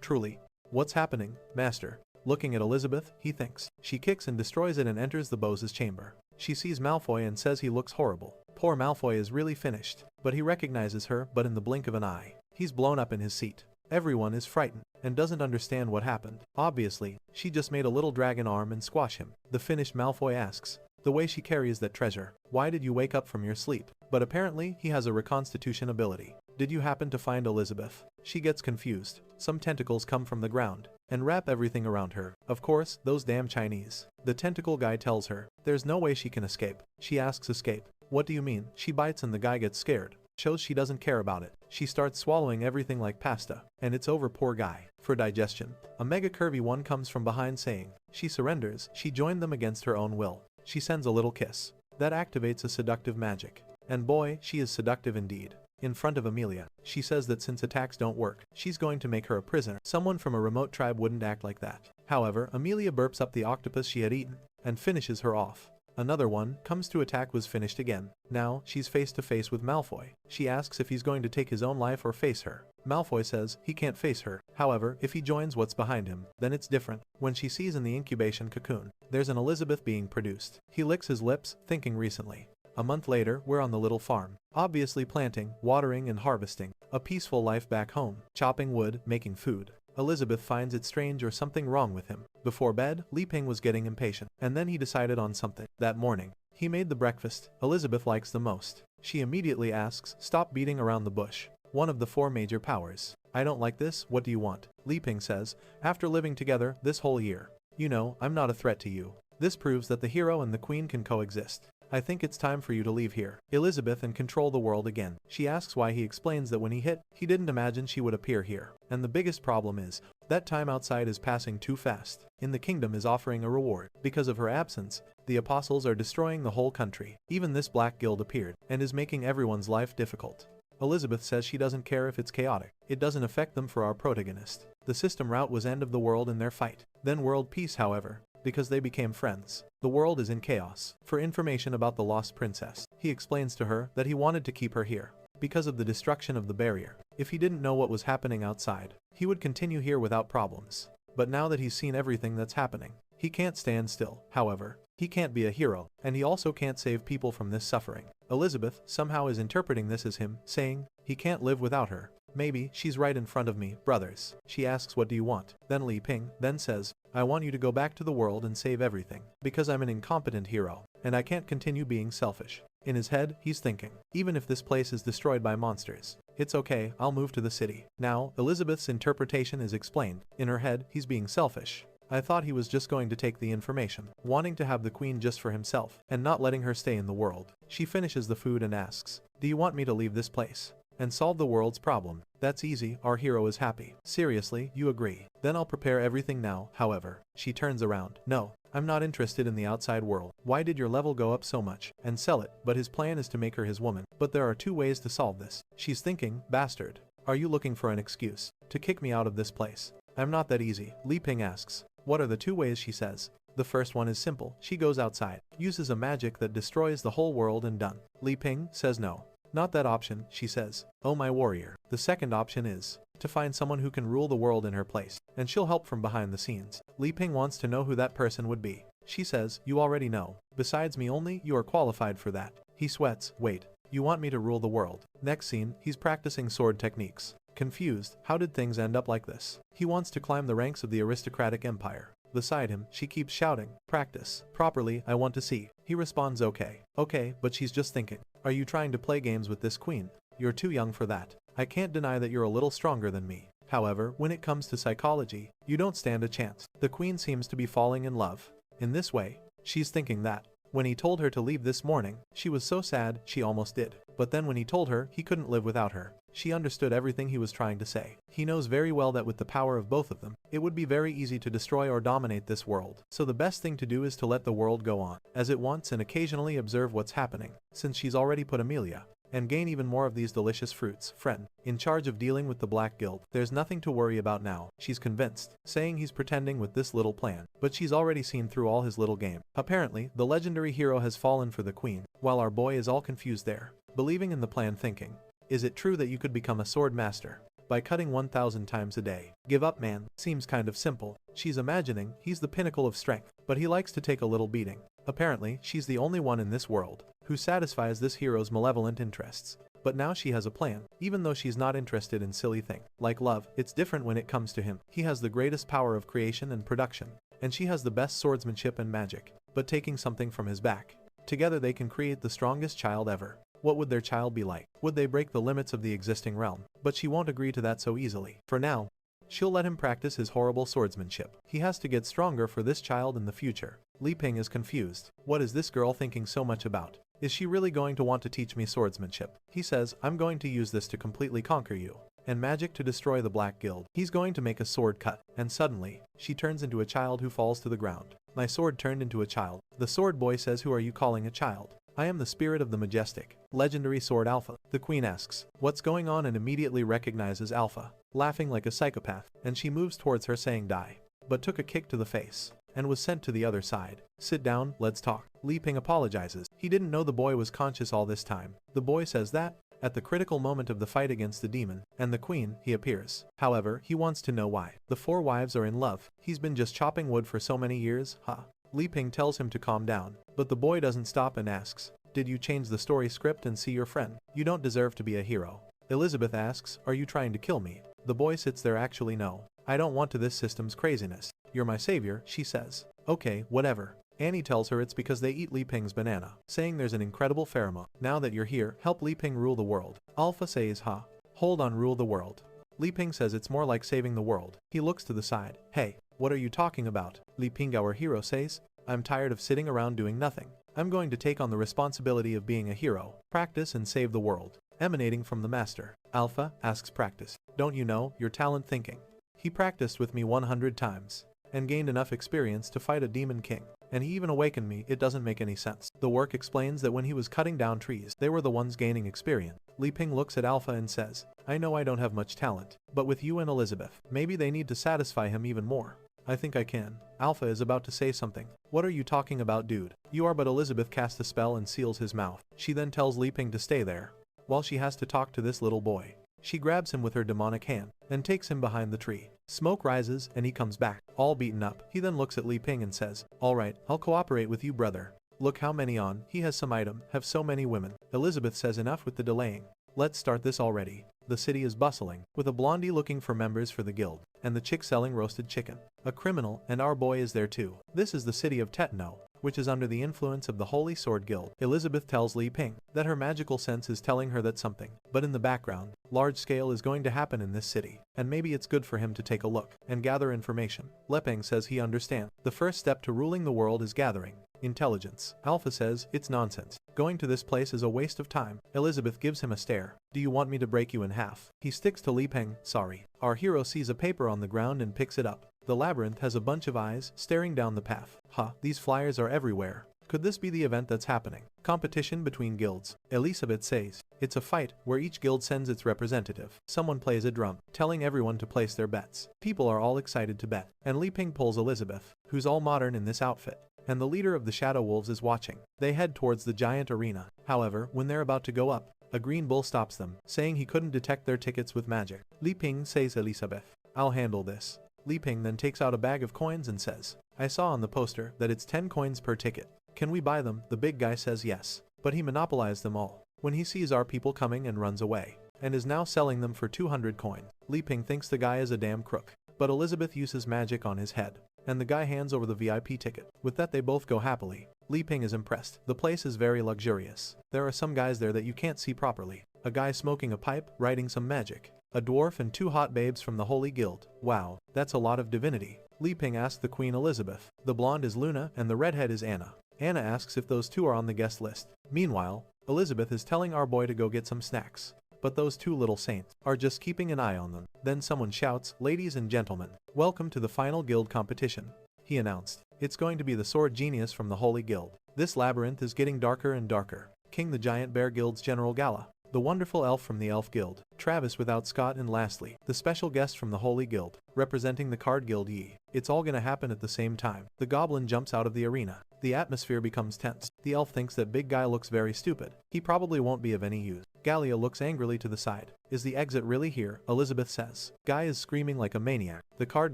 Truly, What's happening, master? Looking at Elizabeth, he thinks. She kicks and destroys it and enters the Bose's chamber. She sees Malfoy and says he looks horrible. Poor Malfoy is really finished, but he recognizes her, but in the blink of an eye, he's blown up in his seat. Everyone is frightened and doesn't understand what happened. Obviously, she just made a little dragon arm and squash him. The finished Malfoy asks, the way she carries that treasure, why did you wake up from your sleep? But apparently he has a reconstitution ability. Did you happen to find Elizabeth? She gets confused. Some tentacles come from the ground and wrap everything around her. Of course, those damn Chinese. The tentacle guy tells her, there's no way she can escape. She asks escape. What do you mean? She bites and the guy gets scared. Shows she doesn't care about it. She starts swallowing everything like pasta, and it's over, poor guy. For digestion, a mega curvy one comes from behind saying, she surrenders. She joined them against her own will. She sends a little kiss. That activates a seductive magic. And boy, she is seductive indeed. In front of Amelia, she says that since attacks don't work, she's going to make her a prisoner. Someone from a remote tribe wouldn't act like that. However, Amelia burps up the octopus she had eaten and finishes her off. Another one comes to attack, was finished again. Now, she's face to face with Malfoy. She asks if he's going to take his own life or face her. Malfoy says he can't face her. However, if he joins what's behind him, then it's different. When she sees in the incubation cocoon, there's an Elizabeth being produced. He licks his lips, thinking recently. A month later, we're on the little farm. Obviously planting, watering and harvesting. A peaceful life back home. Chopping wood, making food. Elizabeth finds it strange or something wrong with him. Before bed, Li Ping was getting impatient, and then he decided on something. That morning, he made the breakfast Elizabeth likes the most. She immediately asks, stop beating around the bush. One of the 4 major powers. I don't like this, what do you want? Li Ping says, after living together this whole year, you know, I'm not a threat to you. This proves that the hero and the queen can coexist. I think it's time for you to leave here, Elizabeth, and control the world again. She asks why. He explains that when he hit, he didn't imagine she would appear here. And the biggest problem is, that time outside is passing too fast. In the kingdom is offering a reward. Because of her absence, the apostles are destroying the whole country. Even this black guild appeared, and is making everyone's life difficult. Elizabeth says she doesn't care if it's chaotic. It doesn't affect them for our protagonist. The system route was end of the world in their fight. Then world peace, however, because they became friends. The world is in chaos. For information about the lost princess, he explains to her that he wanted to keep her here because of the destruction of the barrier. If he didn't know what was happening outside, he would continue here without problems. But now that he's seen everything that's happening, he can't stand still. However, he can't be a hero, and he also can't save people from this suffering. Elizabeth somehow is interpreting this as him saying he can't live without her. Maybe she's right in front of me, brothers. She asks, what do you want? Then Li Ping then says, I want you to go back to the world and save everything, because I'm an incompetent hero, and I can't continue being selfish. In his head, he's thinking, even if this place is destroyed by monsters, it's okay, I'll move to the city. Now, Elizabeth's interpretation is explained. In her head, he's being selfish. I thought he was just going to take the information, wanting to have the queen just for himself, and not letting her stay in the world. She finishes the food and asks, do you want me to leave this place and solve the world's problem? That's easy, our hero is happy. Seriously, you agree? Then I'll prepare everything now. However, she turns around. No, I'm not interested in the outside world. Why did your level go up so much? And sell it. But his plan is to make her his woman. But there are 2 ways to solve this. She's thinking, bastard. Are you looking for an excuse to kick me out of this place? I'm not that easy. Li Ping asks, what are the 2 ways? She says. The first one is simple. She goes outside, uses a magic that destroys the whole world and done. Li Ping says no. Not that option, she says. Oh my warrior. The second option is to find someone who can rule the world in her place, and she'll help from behind the scenes. Li Ping wants to know who that person would be. She says, you already know. Besides me only, you are qualified for that. He sweats. Wait, you want me to rule the world? Next scene, he's practicing sword techniques. Confused, how did things end up like this? He wants to climb the ranks of the aristocratic empire. Beside him, she keeps shouting, practice properly, I want to see. He responds, okay, but she's just thinking, are you trying to play games with this queen? You're too young for that. I can't deny that you're a little stronger than me. However, when it comes to psychology, you don't stand a chance. The queen seems to be falling in love. In this way, she's thinking that when he told her to leave this morning, she was so sad she almost did. But then when he told her he couldn't live without her, she understood everything he was trying to say. He knows very well that with the power of both of them, it would be very easy to destroy or dominate this world. So the best thing to do is to let the world go on as it wants and occasionally observe what's happening, since she's already put Amelia, and gain even more of these delicious fruits. Friend, in charge of dealing with the Black Guild, there's nothing to worry about now. She's convinced, saying he's pretending with this little plan, but she's already seen through all his little game. Apparently, the legendary hero has fallen for the queen, while our boy is all confused there, believing in the plan, thinking, is it true that you could become a sword master? by cutting 1,000 times a day. Give up, man. Seems kind of simple. She's imagining he's the pinnacle of strength, but he likes to take a little beating. Apparently, she's the only one in this world who satisfies this hero's malevolent interests. But now she has a plan, even though she's not interested in silly things. Like love, it's different when it comes to him. He has the greatest power of creation and production, and she has the best swordsmanship and magic. But taking something from his back, together they can create the strongest child ever. What would their child be like? Would they break the limits of the existing realm? But she won't agree to that so easily. For now, she'll let him practice his horrible swordsmanship. He has to get stronger for this child in the future. Li Ping is confused. What is this girl thinking so much about? Is she really going to want to teach me swordsmanship? He says, I'm going to use this to completely conquer you, and magic to destroy the Black Guild. He's going to make a sword cut, and suddenly, she turns into a child who falls to the ground. My sword turned into a child. The sword boy says, who are you calling a child? I am the spirit of the majestic, legendary sword Alpha. The queen asks, what's going on, and immediately recognizes Alpha, laughing like a psychopath, and she moves towards her saying die, but took a kick to the face, and was sent to the other side. Sit down, let's talk. Li Ping apologizes. He didn't know the boy was conscious all this time. The boy says that, at the critical moment of the fight against the demon and the queen, he appears. However, he wants to know why. The four wives are in love. He's been just chopping wood for so many years, huh? Li Ping tells him to calm down, but the boy doesn't stop and asks, did you change the story script and see your friend? You don't deserve to be a hero. Elizabeth asks, are you trying to kill me? The boy sits there. Actually no. I don't want to this system's craziness. You're my savior, she says. Okay, whatever. Annie tells her it's because they eat Li Ping's banana, saying there's an incredible pheromone. Now that you're here, help Li Ping rule the world. Alpha says, huh? Hold on, rule the world. Li Ping says it's more like saving the world. He looks to the side. Hey, what are you talking about? Li Ping, our hero, says, I'm tired of sitting around doing nothing. I'm going to take on the responsibility of being a hero, practice and save the world. Emanating from the master. Alpha asks, practice. Don't you know, your talent thinking. He practiced with me 100 times and gained enough experience to fight a demon king. And he even awakened me. It doesn't make any sense. The work explains that when he was cutting down trees, they were the ones gaining experience. Li Ping looks at Alpha and says, I know I don't have much talent, but with you and Elizabeth, maybe they need to satisfy him even more. I think I can. Alpha is about to say something. What are you talking about, dude? You are, but Elizabeth casts a spell and seals his mouth. She then tells Li Ping to stay there, while she has to talk to this little boy. She grabs him with her demonic hand, and takes him behind the tree. Smoke rises, and he comes back, all beaten up. He then looks at Li Ping and says, alright, I'll cooperate with you, brother. Look how many on, he has some item, have so many women. Elizabeth says, enough with the delaying. Let's start this already. The city is bustling, with a blondie looking for members for the guild, and the chick selling roasted chicken. A criminal, and our boy is there too. This is the city of Tetno, which is under the influence of the Holy Sword Guild. Elizabeth tells Li Ping that her magical sense is telling her that something, but in the background, large scale is going to happen in this city, and maybe it's good for him to take a look and gather information. Li Ping says he understands. The first step to ruling the world is gathering intelligence. Alpha says, it's nonsense. Going to this place is a waste of time. Elizabeth gives him a stare. Do you want me to break you in half? He sticks to Li Ping. Sorry. Our hero sees a paper on the ground and picks it up. The labyrinth has a bunch of eyes staring down the path. Huh, these flyers are everywhere. Could this be the event that's happening? Competition between guilds. Elizabeth says, it's a fight where each guild sends its representative. Someone plays a drum, telling everyone to place their bets. People are all excited to bet, and Li Ping pulls Elizabeth, who's all modern in this outfit. And the leader of the Shadow Wolves is watching. They head towards the giant arena. However, when they're about to go up, a green bull stops them, saying he couldn't detect their tickets with magic. Li Ping says, Elizabeth, I'll handle this. Li Ping then takes out a bag of coins and says, I saw on the poster that it's 10 coins per ticket. Can we buy them? The big guy says yes, but he monopolized them all when he sees our people coming and runs away, and is now selling them for 200 coins. Li Ping thinks the guy is a damn crook, but Elizabeth uses magic on his head, and the guy hands over the VIP ticket. With that, they both go happily. Li Ping is impressed. The place is very luxurious. There are some guys there that you can't see properly. A guy smoking a pipe, writing some magic. A dwarf and 2 hot babes from the Holy Guild. Wow, that's a lot of divinity. Li Ping asks the Queen Elizabeth. The blonde is Luna and the redhead is Anna. Anna asks if those two are on the guest list. Meanwhile, Elizabeth is telling our boy to go get some snacks. But those two little saints are just keeping an eye on them. Then someone shouts, ladies and gentlemen, welcome to the final guild competition. He announced, it's going to be the sword genius from the Holy Guild. This labyrinth is getting darker and darker. King the Giant Bear Guild's General Gala. The wonderful elf from the Elf Guild, Travis without Scott, and lastly, the special guest from the Holy Guild, representing the Card Guild Yi. It's all gonna happen at the same time. The goblin jumps out of the arena. The atmosphere becomes tense. The elf thinks that big guy looks very stupid. He probably won't be of any use. Gallia looks angrily to the side. Is the exit really here? Elizabeth says. Guy is screaming like a maniac. The card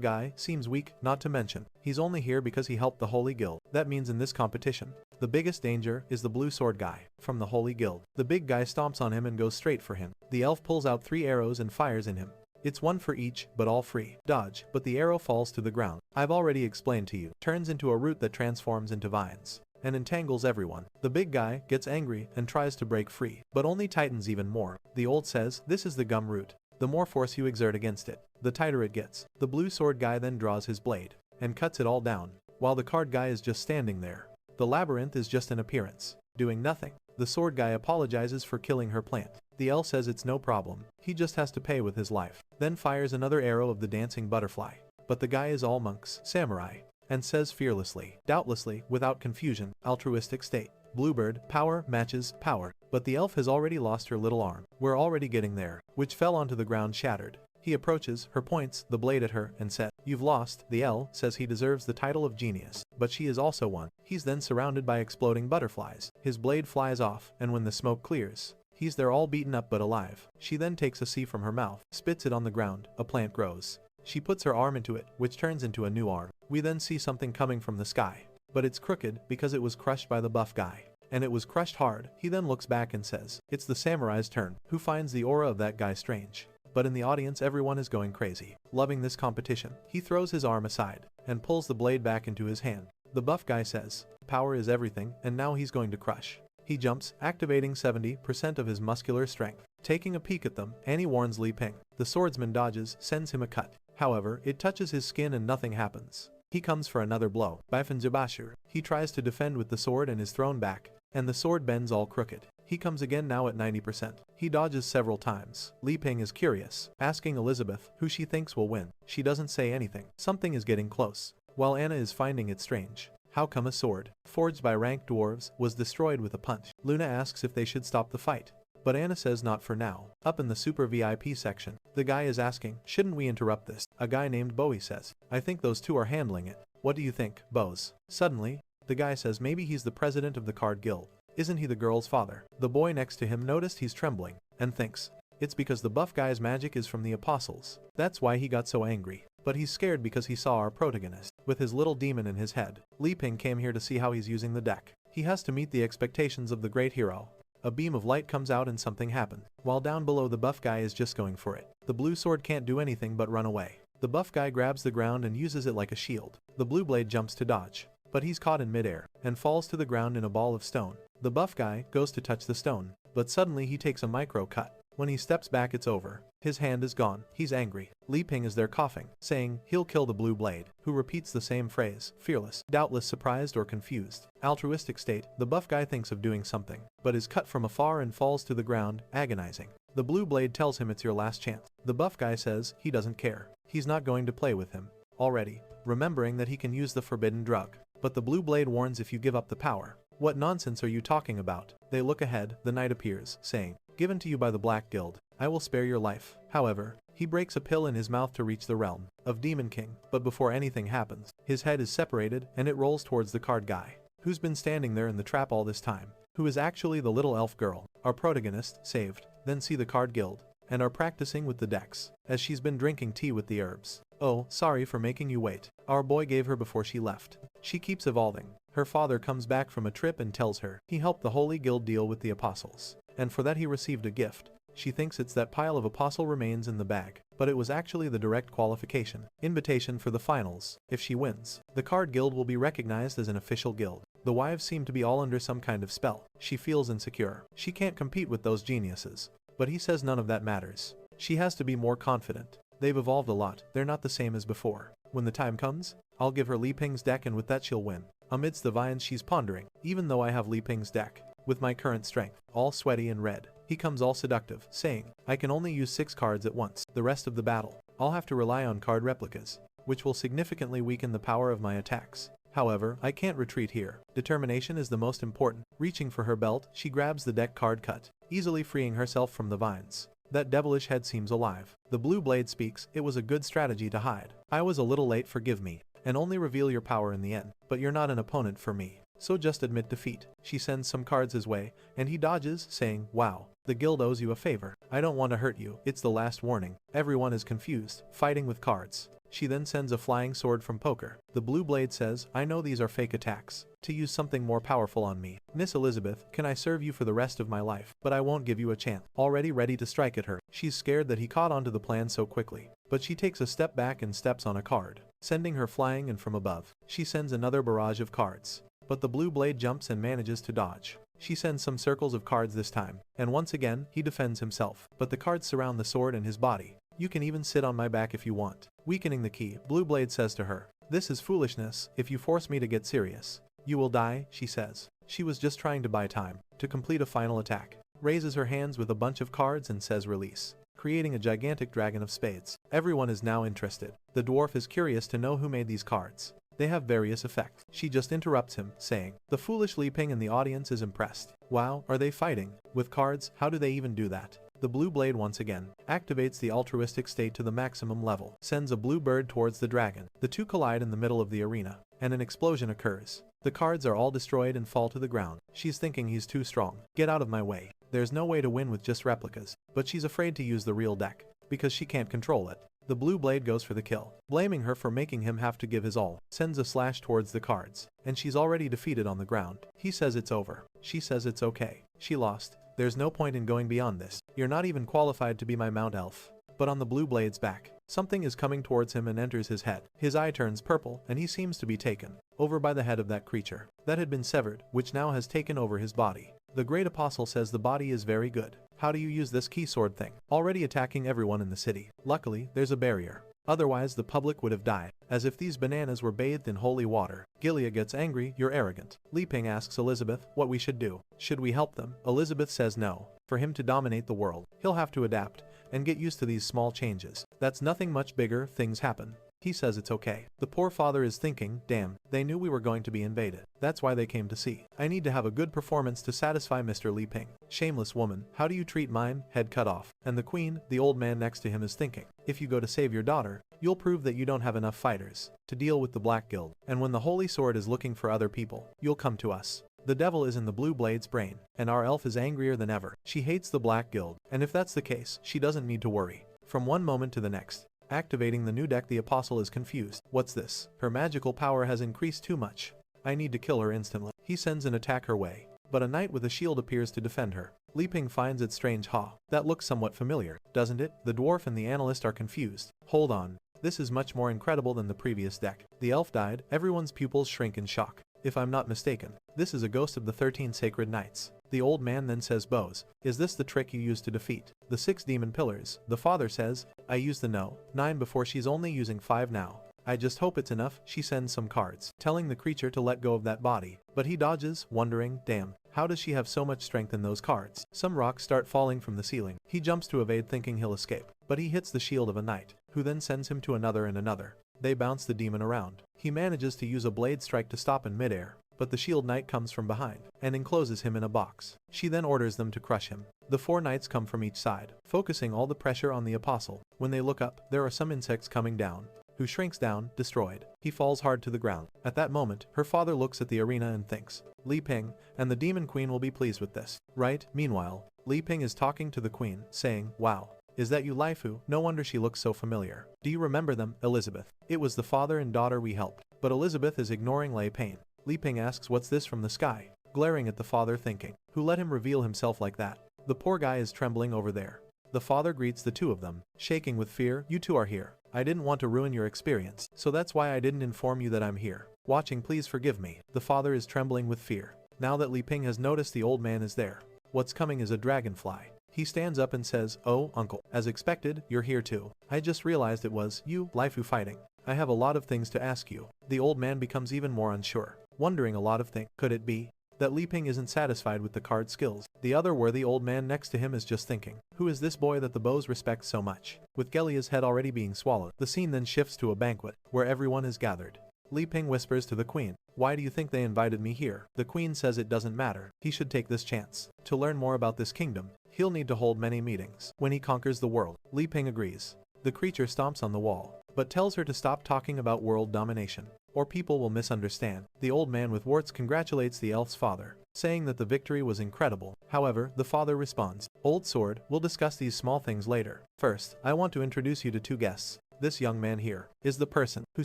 guy seems weak, not to mention he's only here because he helped the Holy Guild. That means in this competition, the biggest danger is the blue sword guy from the Holy Guild. The big guy stomps on him and goes straight for him. The elf pulls out 3 arrows and fires in him. It's one for each, but all free. Dodge, but the arrow falls to the ground. I've already explained to you. Turns into a root that transforms into vines and entangles everyone. The big guy gets angry and tries to break free, but only tightens even more. The old says, this is the gum root. The more force you exert against it, the tighter it gets. The blue sword guy then draws his blade and cuts it all down, while the card guy is just standing there. The labyrinth is just an appearance, doing nothing. The sword guy apologizes for killing her plant. The elf says it's no problem, he just has to pay with his life. Then fires another arrow of the dancing butterfly. But the guy is all monks, samurai, and says fearlessly, doubtlessly, without confusion, altruistic state. Bluebird, power matches power. But the elf has already lost her little arm. We're already getting there, which fell onto the ground shattered. He approaches her, points the blade at her, and says, you've lost. The elf says he deserves the title of genius, but she is also one. He's then surrounded by exploding butterflies. His blade flies off, and when the smoke clears, he's there all beaten up but alive. She then takes a C from her mouth, spits it on the ground. A plant grows. She puts her arm into it, which turns into a new arm. We then see something coming from the sky, but it's crooked because it was crushed by the buff guy. And it was crushed hard. He then looks back and says, it's the samurai's turn, who finds the aura of that guy strange. But in the audience everyone is going crazy, loving this competition. He throws his arm aside and pulls the blade back into his hand. The buff guy says, power is everything, and now he's going to crush. He jumps, activating 70% of his muscular strength. Taking a peek at them, Annie warns Li Ping. The swordsman dodges, sends him a cut. However, it touches his skin and nothing happens. He comes for another blow. Bifan Zubashir. He tries to defend with the sword and is thrown back, and the sword bends all crooked. He comes again now at 90%. He dodges several times. Li Ping is curious, asking Elizabeth who she thinks will win. She doesn't say anything. Something is getting close, while Anna is finding it strange. How come a sword, forged by ranked dwarves, was destroyed with a punch? Luna asks if they should stop the fight, but Anna says not for now. Up in the super VIP section, the guy is asking, shouldn't we interrupt this? A guy named Bowie says, I think those two are handling it. What do you think, Bose? Suddenly, the guy says maybe he's the president of the card guild. Isn't he the girl's father? The boy next to him noticed he's trembling, and thinks, it's because the buff guy's magic is from the apostles. That's why he got so angry. But he's scared because he saw our protagonist, with his little demon in his head. Li Ping came here to see how he's using the deck. He has to meet the expectations of the great hero. A beam of light comes out and something happens. While down below the buff guy is just going for it. The blue sword can't do anything but run away. The buff guy grabs the ground and uses it like a shield. The blue blade jumps to dodge, but he's caught in midair, and falls to the ground in a ball of stone. The buff guy goes to touch the stone, but suddenly he takes a micro cut. When he steps back it's over. His hand is gone. He's angry. Li Ping is there coughing, saying he'll kill the blue blade, who repeats the same phrase, fearless, doubtless surprised or confused. Altruistic state, the buff guy thinks of doing something, but is cut from afar and falls to the ground, agonizing. The blue blade tells him it's your last chance. The buff guy says he doesn't care. He's not going to play with him. Already, remembering that he can use the forbidden drug. But the blue blade warns if you give up the power. What nonsense are you talking about? They look ahead, the knight appears, saying, given to you by the Black Guild, I will spare your life. However, he breaks a pill in his mouth to reach the realm of Demon King, but before anything happens, his head is separated and it rolls towards the card guy, who's been standing there in the trap all this time, who is actually the little elf girl, our protagonist, saved, then see the card guild, and are practicing with the decks, as she's been drinking tea with the herbs. Oh, sorry for making you wait. Our boy gave her before she left. She keeps evolving. Her father comes back from a trip and tells her he helped the Holy Guild deal with the apostles, and for that he received a gift. She thinks it's that pile of apostle remains in the bag, but it was actually the direct qualification invitation for the finals. If she wins, the card guild will be recognized as an official guild. The wives seem to be all under some kind of spell. She feels insecure. She can't compete with those geniuses. But he says none of that matters. She has to be more confident. They've evolved a lot. They're not the same as before. When the time comes, I'll give her Li Ping's deck and with that she'll win. Amidst the vines she's pondering, even though I have Li Ping's deck, with my current strength, all sweaty and red, he comes all seductive, saying, I can only use 6 cards at once. The rest of the battle, I'll have to rely on card replicas, which will significantly weaken the power of my attacks. However, I can't retreat here. Determination is the most important. Reaching for her belt, she grabs the deck card cut, easily freeing herself from the vines. That devilish head seems alive. The blue blade speaks, it was a good strategy to hide. I was a little late, forgive me, and only reveal your power in the end, but you're not an opponent for me. so just admit defeat. She sends some cards his way, and he dodges, saying, wow, the guild owes you a favor. I don't want to hurt you, it's the last warning. Everyone is confused, fighting with cards. She then sends a flying sword from poker. The blue blade says, I know these are fake attacks. To use something more powerful on me. Miss Elizabeth, can I serve you for the rest of my life? But I won't give you a chance. Already ready to strike at her. She's scared that he caught onto the plan so quickly. But she takes a step back and steps on a card, sending her flying, and from above, she sends another barrage of cards. But the blue blade jumps and manages to dodge. She sends some circles of cards this time, and once again, he defends himself. But the cards surround the sword and his body. You can even sit on my back if you want. Weakening the key, Blue Blade says to her, this is foolishness. If you force me to get serious, you will die, she says. She was just trying to buy time to complete a final attack. Raises her hands with a bunch of cards and says release, creating a gigantic dragon of spades. Everyone is now interested. The dwarf is curious to know who made these cards. They have various effects. She just interrupts him, saying, the foolish Li Ping in the audience is impressed. Wow, are they fighting? With cards? How do they even do that? The blue blade once again activates the altruistic state to the maximum level, sends a blue bird towards the dragon. The two collide in the middle of the arena, and an explosion occurs. The cards are all destroyed and fall to the ground. She's thinking he's too strong. Get out of my way. There's no way to win with just replicas. But she's afraid to use the real deck, because she can't control it. The blue blade goes for the kill, blaming her for making him have to give his all, sends a slash towards the cards, and she's already defeated on the ground. He says it's over. She says it's okay. She lost. There's no point in going beyond this. You're not even qualified to be my Mount Elf. But on the blue blade's back, something is coming towards him and enters his head. His eye turns purple, and he seems to be taken over by the head of that creature that had been severed, which now has taken over his body. The great apostle says the body is very good. How do you use this key sword thing? Already attacking everyone in the city. Luckily, there's a barrier. Otherwise the public would have died, as if these bananas were bathed in holy water. Gilead gets angry, you're arrogant. Li Ping asks Elizabeth what we should do. Should we help them? Elizabeth says no. For him to dominate the world, he'll have to adapt and get used to these small changes. That's nothing much bigger, things happen. He says it's okay. The poor father is thinking, damn, they knew we were going to be invaded. That's why they came to see. I need to have a good performance to satisfy Mr. Li Ping. Shameless woman, how do you treat mine? Head cut off. And the queen, the old man next to him, is thinking, if you go to save your daughter, you'll prove that you don't have enough fighters to deal with the Black Guild. And when the Holy Sword is looking for other people, you'll come to us. The devil is in the blue blade's brain, and our elf is angrier than ever. She hates the Black Guild, and if that's the case, she doesn't need to worry. From one moment to the next, activating the new deck, the apostle is confused. What's this? Her magical power has increased too much. I need to kill her instantly. He sends an attack her way, but a knight with a shield appears to defend her. Li Ping finds it strange. That looks somewhat familiar, doesn't it? The dwarf and the analyst are confused. Hold on. This is much more incredible than the previous deck. The elf died. Everyone's pupils shrink in shock. If I'm not mistaken, this is a ghost of the 13 sacred knights. The old man then says, Bose, is this the trick you used to defeat the 6 demon pillars? The father says, I used the 9 before, she's only using 5 now. I just hope it's enough. She sends some cards, telling the creature to let go of that body, but he dodges, wondering, damn, how does she have so much strength in those cards? Some rocks start falling from the ceiling. He jumps to evade, thinking he'll escape, but he hits the shield of a knight, who then sends him to another and another. They bounce the demon around. He manages to use a blade strike to stop in midair, but the shield knight comes from behind and encloses him in a box. She then orders them to crush him. The 4 knights come from each side, focusing all the pressure on the apostle. When they look up, there are some insects coming down, who shrinks down, destroyed. He falls hard to the ground. At that moment, her father looks at the arena and thinks, Li Ping and the demon queen will be pleased with this, right? Meanwhile, Li Ping is talking to the queen, saying, wow, is that you, Laifu? No wonder she looks so familiar. Do you remember them, Elizabeth? It was the father and daughter we helped. But Elizabeth is ignoring Li Ping. Li Ping asks, what's this from the sky? Glaring at the father, thinking, who let him reveal himself like that? The poor guy is trembling over there. The father greets the two of them, shaking with fear. You two are here. I didn't want to ruin your experience, so that's why I didn't inform you that I'm here. Watching, please forgive me. The father is trembling with fear, now that Li Ping has noticed the old man is there. What's coming is a dragonfly. He stands up and says, oh, uncle, as expected, you're here too. I just realized it was you, Laifu, fighting. I have a lot of things to ask you. The old man becomes even more unsure, wondering a lot of things. Could it be that Li Ping isn't satisfied with the card skills? The other worthy old man next to him is just thinking, who is this boy that the Bose respects so much? With Gelia's head already being swallowed, the scene then shifts to a banquet, where everyone is gathered. Li Ping whispers to the queen, why do you think they invited me here? The queen says it doesn't matter. He should take this chance to learn more about this kingdom. He'll need to hold many meetings when he conquers the world. Li Ping agrees. The creature stomps on the wall, but tells her to stop talking about world domination, or people will misunderstand. The old man with warts congratulates the elf's father, saying that the victory was incredible. However, the father responds, "Old sword, we'll discuss these small things later. First, I want to introduce you to two guests. This young man here is the person who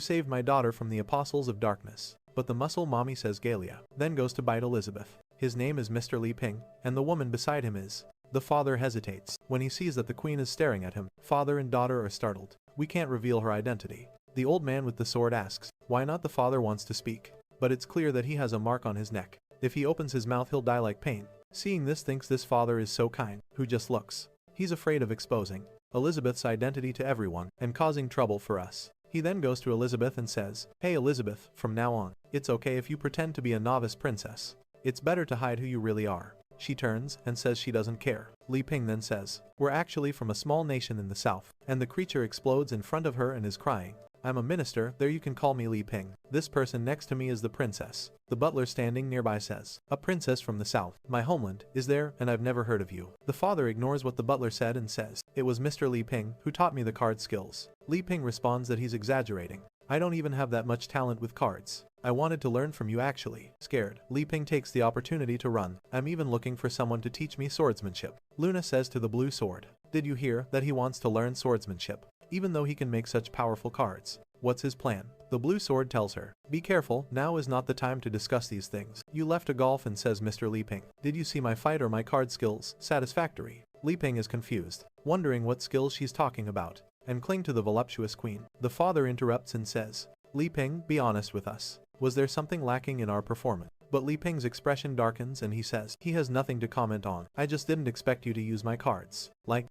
saved my daughter from the apostles of darkness." But the muscle mommy says Galia, then goes to bite Elizabeth. His name is Mr. Li Ping, and the woman beside him is. The father hesitates when he sees that the queen is staring at him. Father and daughter are startled. We can't reveal her identity. The old man with the sword asks, why not? The father wants to speak, but it's clear that he has a mark on his neck. If he opens his mouth he'll die like pain. Seeing this thinks this father is so kind, who just looks. He's afraid of exposing Elizabeth's identity to everyone and causing trouble for us. He then goes to Elizabeth and says, "Hey Elizabeth, from now on, it's okay if you pretend to be a novice princess. It's better to hide who you really are." She turns and says she doesn't care. Li Ping then says, "We're actually from a small nation in the south," and the creature explodes in front of her and is crying. "I'm a minister, there you can call me Li Ping. This person next to me is the princess." The butler standing nearby says, "A princess from the south. My homeland is there and I've never heard of you." The father ignores what the butler said and says, "It was Mr. Li Ping who taught me the card skills." Li Ping responds that he's exaggerating. "I don't even have that much talent with cards. I wanted to learn from you actually." Scared, Li Ping takes the opportunity to run. "I'm even looking for someone to teach me swordsmanship." Luna says to the blue sword, "Did you hear that he wants to learn swordsmanship? Even though he can make such powerful cards. What's his plan?" The blue sword tells her, "Be careful, now is not the time to discuss these things. You left to golf," and says Mr. Li Ping, "Did you see my fight or my card skills? Satisfactory." Li Ping is confused, wondering what skills she's talking about, and cling to the voluptuous queen. The father interrupts and says, "Li Ping, be honest with us. Was there something lacking in our performance?" But Li Ping's expression darkens and he says he has nothing to comment on. "I just didn't expect you to use my cards. Like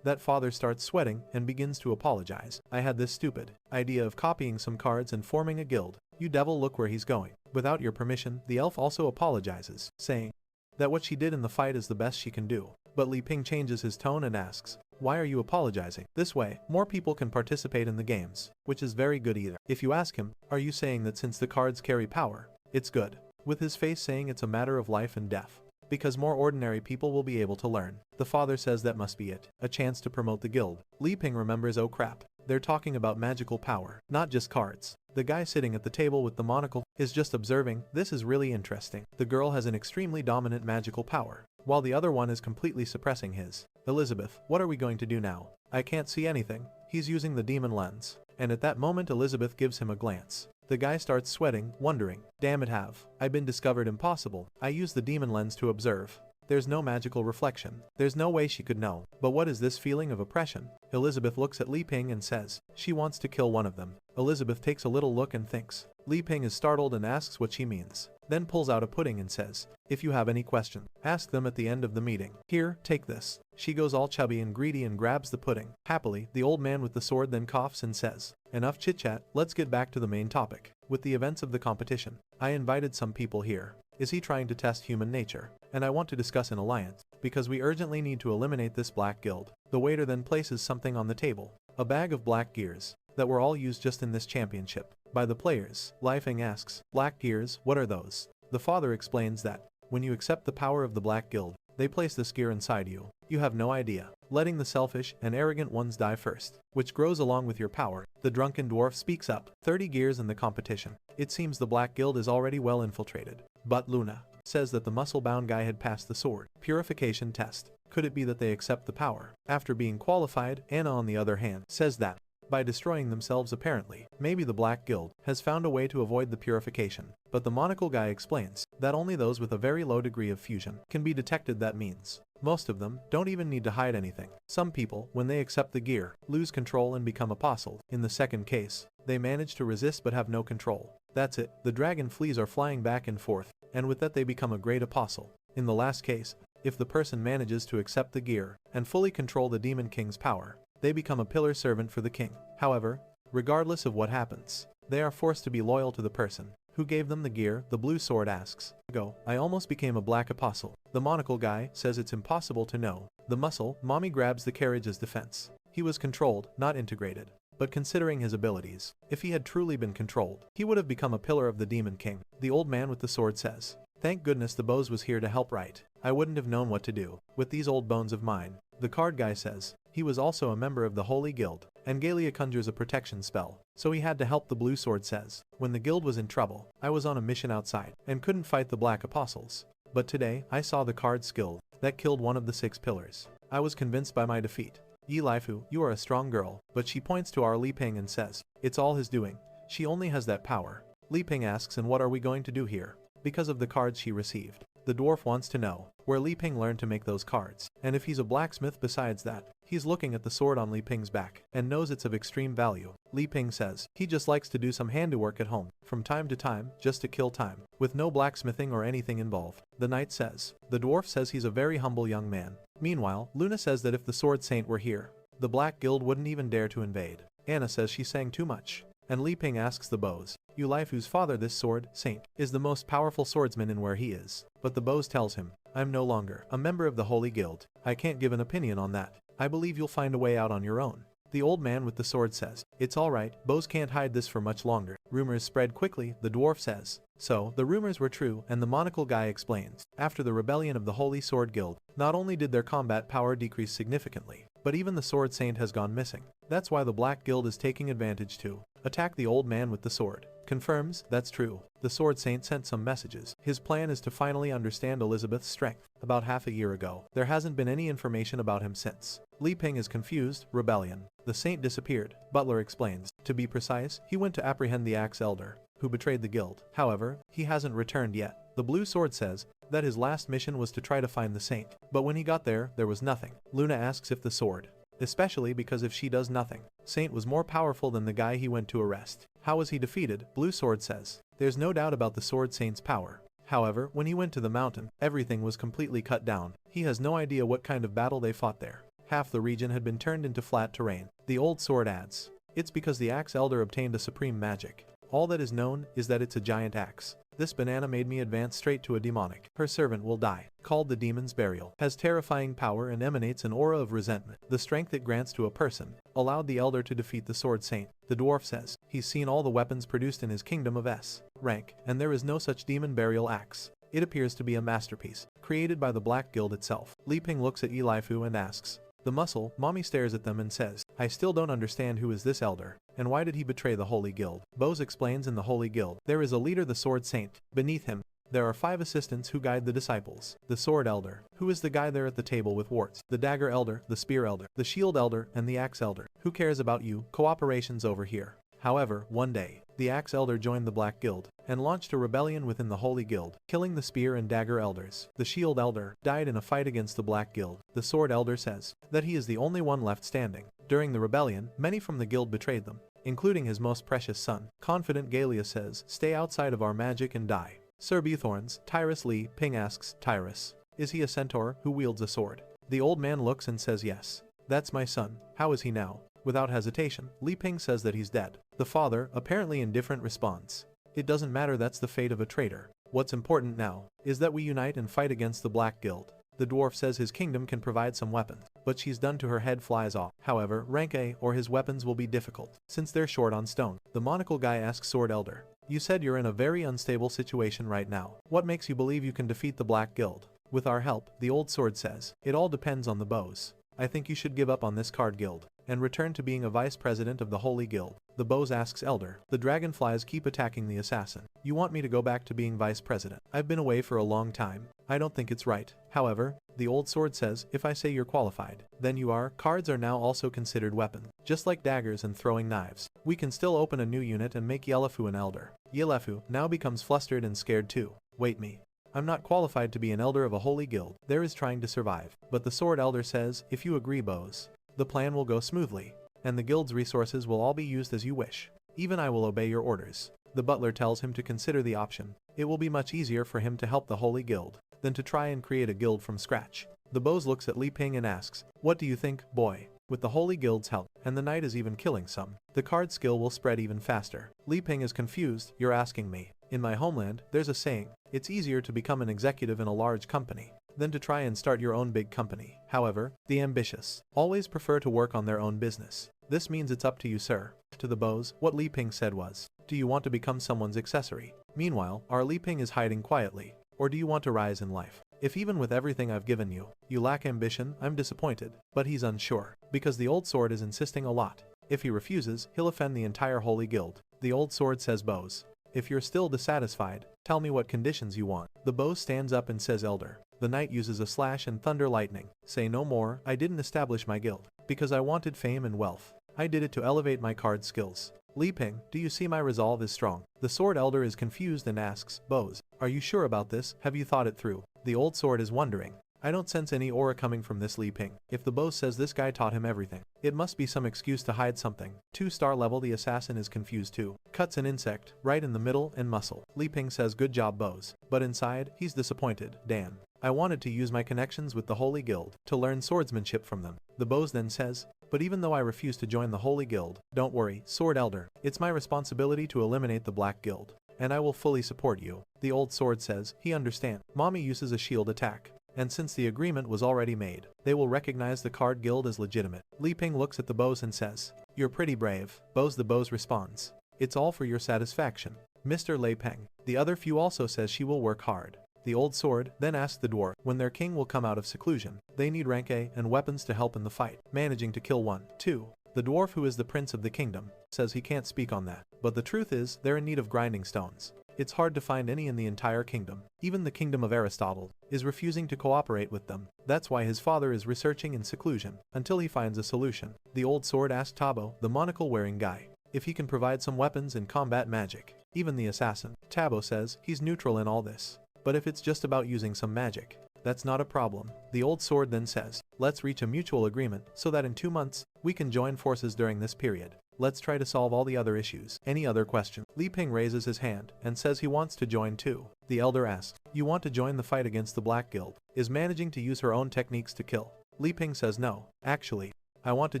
that." Father starts sweating and begins to apologize. "I had this stupid idea of copying some cards and forming a guild. You devil, look where he's going. Without your permission." The elf also apologizes, saying that what she did in the fight is the best she can do. But Li Ping changes his tone and asks, "Why are you apologizing? This way, more people can participate in the games," which is very good either. If you ask him, "Are you saying that since the cards carry power, it's good?" With his face saying it's a matter of life and death, because more ordinary people will be able to learn. The father says that must be it, a chance to promote the guild. Li Ping remembers, oh crap, they're talking about magical power, not just cards. The guy sitting at the table with the monocle is just observing. This is really interesting. The girl has an extremely dominant magical power, while the other one is completely suppressing his. "Elizabeth, what are we going to do now? I can't see anything." He's using the demon lens, and at that moment Elizabeth gives him a glance. The guy starts sweating, wondering, "Damn it, have I been discovered? Impossible. I use the demon lens to observe. There's no magical reflection. There's no way she could know. But what is this feeling of oppression?" Elizabeth looks at Li Ping and says she wants to kill one of them. Elizabeth takes a little look and thinks. Li Ping is startled and asks what she means, then pulls out a pudding and says, "If you have any question, ask them at the end of the meeting. Here, take this." She goes all chubby and greedy and grabs the pudding. Happily, the old man with the sword then coughs and says, "Enough chit-chat, let's get back to the main topic. With the events of the competition, I invited some people here. Is he trying to test human nature? And I want to discuss an alliance, because we urgently need to eliminate this black guild." The waiter then places something on the table, a bag of black gears, that were all used just in this championship by the players. Li Ping asks, "Black gears, what are those?" The father explains that when you accept the power of the black guild, they place this gear inside you. You have no idea, letting the selfish and arrogant ones die first, which grows along with your power. The drunken dwarf speaks up. 30 gears in the competition. It seems the black guild is already well infiltrated. But Luna says that the muscle-bound guy had passed the sword purification test. Could it be that they accept the power after being qualified? Anna, on the other hand, says that by destroying themselves apparently, maybe the Black Guild has found a way to avoid the purification. But the monocle guy explains that only those with a very low degree of fusion can be detected. That means most of them don't even need to hide anything. Some people, when they accept the gear, lose control and become apostle. In the second case, they manage to resist but have no control. That's it. The dragon fleas are flying back and forth, and with that they become a great apostle. In the last case, if the person manages to accept the gear and fully control the demon king's power, they become a pillar servant for the king. However, regardless of what happens, they are forced to be loyal to the person who gave them the gear. The blue sword asks, "Go, I almost became a black apostle." The monocle guy says it's impossible to know. The muscle mommy grabs the carriage as defense. He was controlled, not integrated. But considering his abilities, if he had truly been controlled, he would have become a pillar of the demon king. The old man with the sword says, "Thank goodness the bows was here to help, right? I wouldn't have known what to do with these old bones of mine." The card guy says, He was also a member of the Holy Guild, and Galia conjures a protection spell, so he had to help. The Blue Sword says, when the guild was in trouble, I was on a mission outside, and couldn't fight the Black Apostles. But today, I saw the card skill that killed one of the 6 pillars. I was convinced by my defeat. Yi Laifu, you are a strong girl, but she points to our Li Ping and says, it's all his doing. She only has that power. Li Ping asks, and what are we going to do here? Because of the cards she received. The dwarf wants to know where Li Ping learned to make those cards, and if he's a blacksmith. Besides that, he's looking at the sword on Li Ping's back and knows it's of extreme value. Li Ping says he just likes to do some handiwork at home from time to time just to kill time, with no blacksmithing or anything involved. The knight says. The dwarf says he's a very humble young man. Meanwhile, Luna says that if the Sword Saint were here, the Black Guild wouldn't even dare to invade. Anna says she sang too much. And Li Ping asks the bows, Yu Laifu's father, this Sword Saint, is the most powerful swordsman in where he is. But the bows tells him, I'm no longer a member of the Holy Guild. I can't give an opinion on that. I believe you'll find a way out on your own. The old man with the sword says, it's alright, bows can't hide this for much longer. Rumors spread quickly, the dwarf says. So, the rumors were true, and the monocle guy explains. After the rebellion of the Holy Sword Guild, not only did their combat power decrease significantly, but even the Sword Saint has gone missing. That's why the Black Guild is taking advantage to attack the old man with the sword. Confirms, that's true. The Sword Saint sent some messages. His plan is to finally understand Elizabeth's strength. About half a year ago, there hasn't been any information about him since. Li Ping is confused. Rebellion. The saint disappeared. Butler explains. To be precise, he went to apprehend the Axe Elder, who betrayed the guild. However, he hasn't returned yet. The Blue Sword says that his last mission was to try to find the saint. But when he got there was nothing. Luna asks if the sword, especially because if she does nothing, Saint was more powerful than the guy he went to arrest. How was he defeated? Blue Sword says. There's no doubt about the Sword Saint's power. However, when he went to the mountain, everything was completely cut down. He has no idea what kind of battle they fought there. Half the region had been turned into flat terrain. The old sword adds, it's because the Axe Elder obtained a supreme magic. All that is known is that it's a giant axe. This banana made me advance straight to a demonic. Her servant will die. Called the Demon's Burial. Has terrifying power and emanates an aura of resentment. The strength it grants to a person allowed the Elder to defeat the Sword Saint. The dwarf says he's seen all the weapons produced in his kingdom of S rank, and there is no such Demon Burial axe. It appears to be a masterpiece, created by the Black Guild itself. Li Ping looks at Yi Laifu and asks, the muscle. Mommy stares at them and says, I still don't understand who is this elder, and why did he betray the Holy Guild? Bose explains in the Holy Guild, there is a leader, the Sword Saint. Beneath him, there are 5 assistants who guide the disciples. The Sword Elder, who is the guy there at the table with warts. The Dagger Elder, the Spear Elder, the Shield Elder, and the Axe Elder. Who cares about you? Cooperation's over here. However, one day, the Axe Elder joined the Black Guild and launched a rebellion within the Holy Guild, killing the Spear and Dagger Elders. The Shield Elder died in a fight against the Black Guild. The Sword Elder says that he is the only one left standing. During the rebellion, many from the guild betrayed them, including his most precious son. Confident Galia says, stay outside of our magic and die. Sir Bethorns, Tyrus Li Ping asks, Tyrus, is he a centaur who wields a sword? The old man looks and says yes. That's my son. How is he now? Without hesitation, Li Ping says that he's dead. The father, apparently indifferent, responds, it doesn't matter, that's the fate of a traitor. What's important now is that we unite and fight against the Black Guild. The dwarf says his kingdom can provide some weapons, but she's done to her head flies off. However, rank A or his weapons will be difficult, since they're short on stone. The monocle guy asks Sword Elder, you said you're in a very unstable situation right now. What makes you believe you can defeat the Black Guild? With our help, the old sword says, it all depends on the bows. I think you should give up on this card guild and return to being a vice president of the Holy Guild. The bows asks Elder, the dragonflies keep attacking the assassin. You want me to go back to being vice president? I've been away for a long time. I don't think it's right. However, the old sword says, if I say you're qualified, then you are. Cards are now also considered weapons, just like daggers and throwing knives. We can still open a new unit and make Yelefu an elder. Yelefu now becomes flustered and scared too. Wait me. I'm not qualified to be an elder of a holy guild. There is trying to survive. But the sword elder says, if you agree, bows, the plan will go smoothly, and the guild's resources will all be used as you wish. Even I will obey your orders. The butler tells him to consider the option. It will be much easier for him to help the holy guild than to try and create a guild from scratch. The bows looks at Li Ping and asks, what do you think, boy? With the holy guild's help, and the knight is even killing some, the card skill will spread even faster. Li Ping is confused. You're asking me. In my homeland, there's a saying, it's easier to become an executive in a large company than to try and start your own big company. However, the ambitious always prefer to work on their own business. This means it's up to you, sir. To the bows, what Li Ping said was, do you want to become someone's accessory? Meanwhile, our Li Ping is hiding quietly. Or do you want to rise in life? If even with everything I've given you, you lack ambition, I'm disappointed. But he's unsure. because the old sword is insisting a lot. If he refuses, he'll offend the entire Holy Guild. The old sword says, Bose, if you're still dissatisfied, tell me what conditions you want. The Bose stands up and says, Elder. The knight uses a slash and thunder lightning. Say no more. I didn't establish my guild because I wanted fame and wealth. I did it to elevate my card skills. Li Ping, do you see my resolve is strong? The sword elder is confused and asks, Bose, are you sure about this? Have you thought it through? The old sword is wondering. I don't sense any aura coming from this Li Ping. If the Bose says this guy taught him everything, it must be some excuse to hide something. 2-star level, the assassin is confused too. Cuts an insect, right in the middle and muscle. Li Ping says, good job, Bose. But inside, he's disappointed. Dan. I wanted to use my connections with the Holy Guild to learn swordsmanship from them. The Bose then says, but even though I refuse to join the Holy Guild, don't worry, Sword Elder. It's my responsibility to eliminate the Black Guild, and I will fully support you. The old sword says, he understands. Mommy uses a shield attack, and since the agreement was already made, they will recognize the card guild as legitimate. Li Ping looks at the Bose and says, you're pretty brave. Bose. The Bose responds, it's all for your satisfaction, Mr. Lei Peng. The other few also says she will work hard. The old sword then asks the dwarf when their king will come out of seclusion. They need rank A and weapons to help in the fight, managing to kill 1, 2. The dwarf, who is the prince of the kingdom, says he can't speak on that, but the truth is they're in need of grinding stones. It's hard to find any in the entire kingdom. Even the kingdom of Aristotle is refusing to cooperate with them. That's why his father is researching in seclusion until he finds a solution. The old sword asks Tabo, the monocle-wearing guy, if he can provide some weapons and combat magic. Even the assassin, Tabo, says he's neutral in all this. But if it's just about using some magic, that's not a problem. The old sword then says, let's reach a mutual agreement so that in 2 months, we can join forces during this period. Let's try to solve all the other issues. Any other question? Li Ping raises his hand and says he wants to join too. The elder asks, you want to join the fight against the Black Guild? Is managing to use her own techniques to kill? Li Ping says no, actually, I want to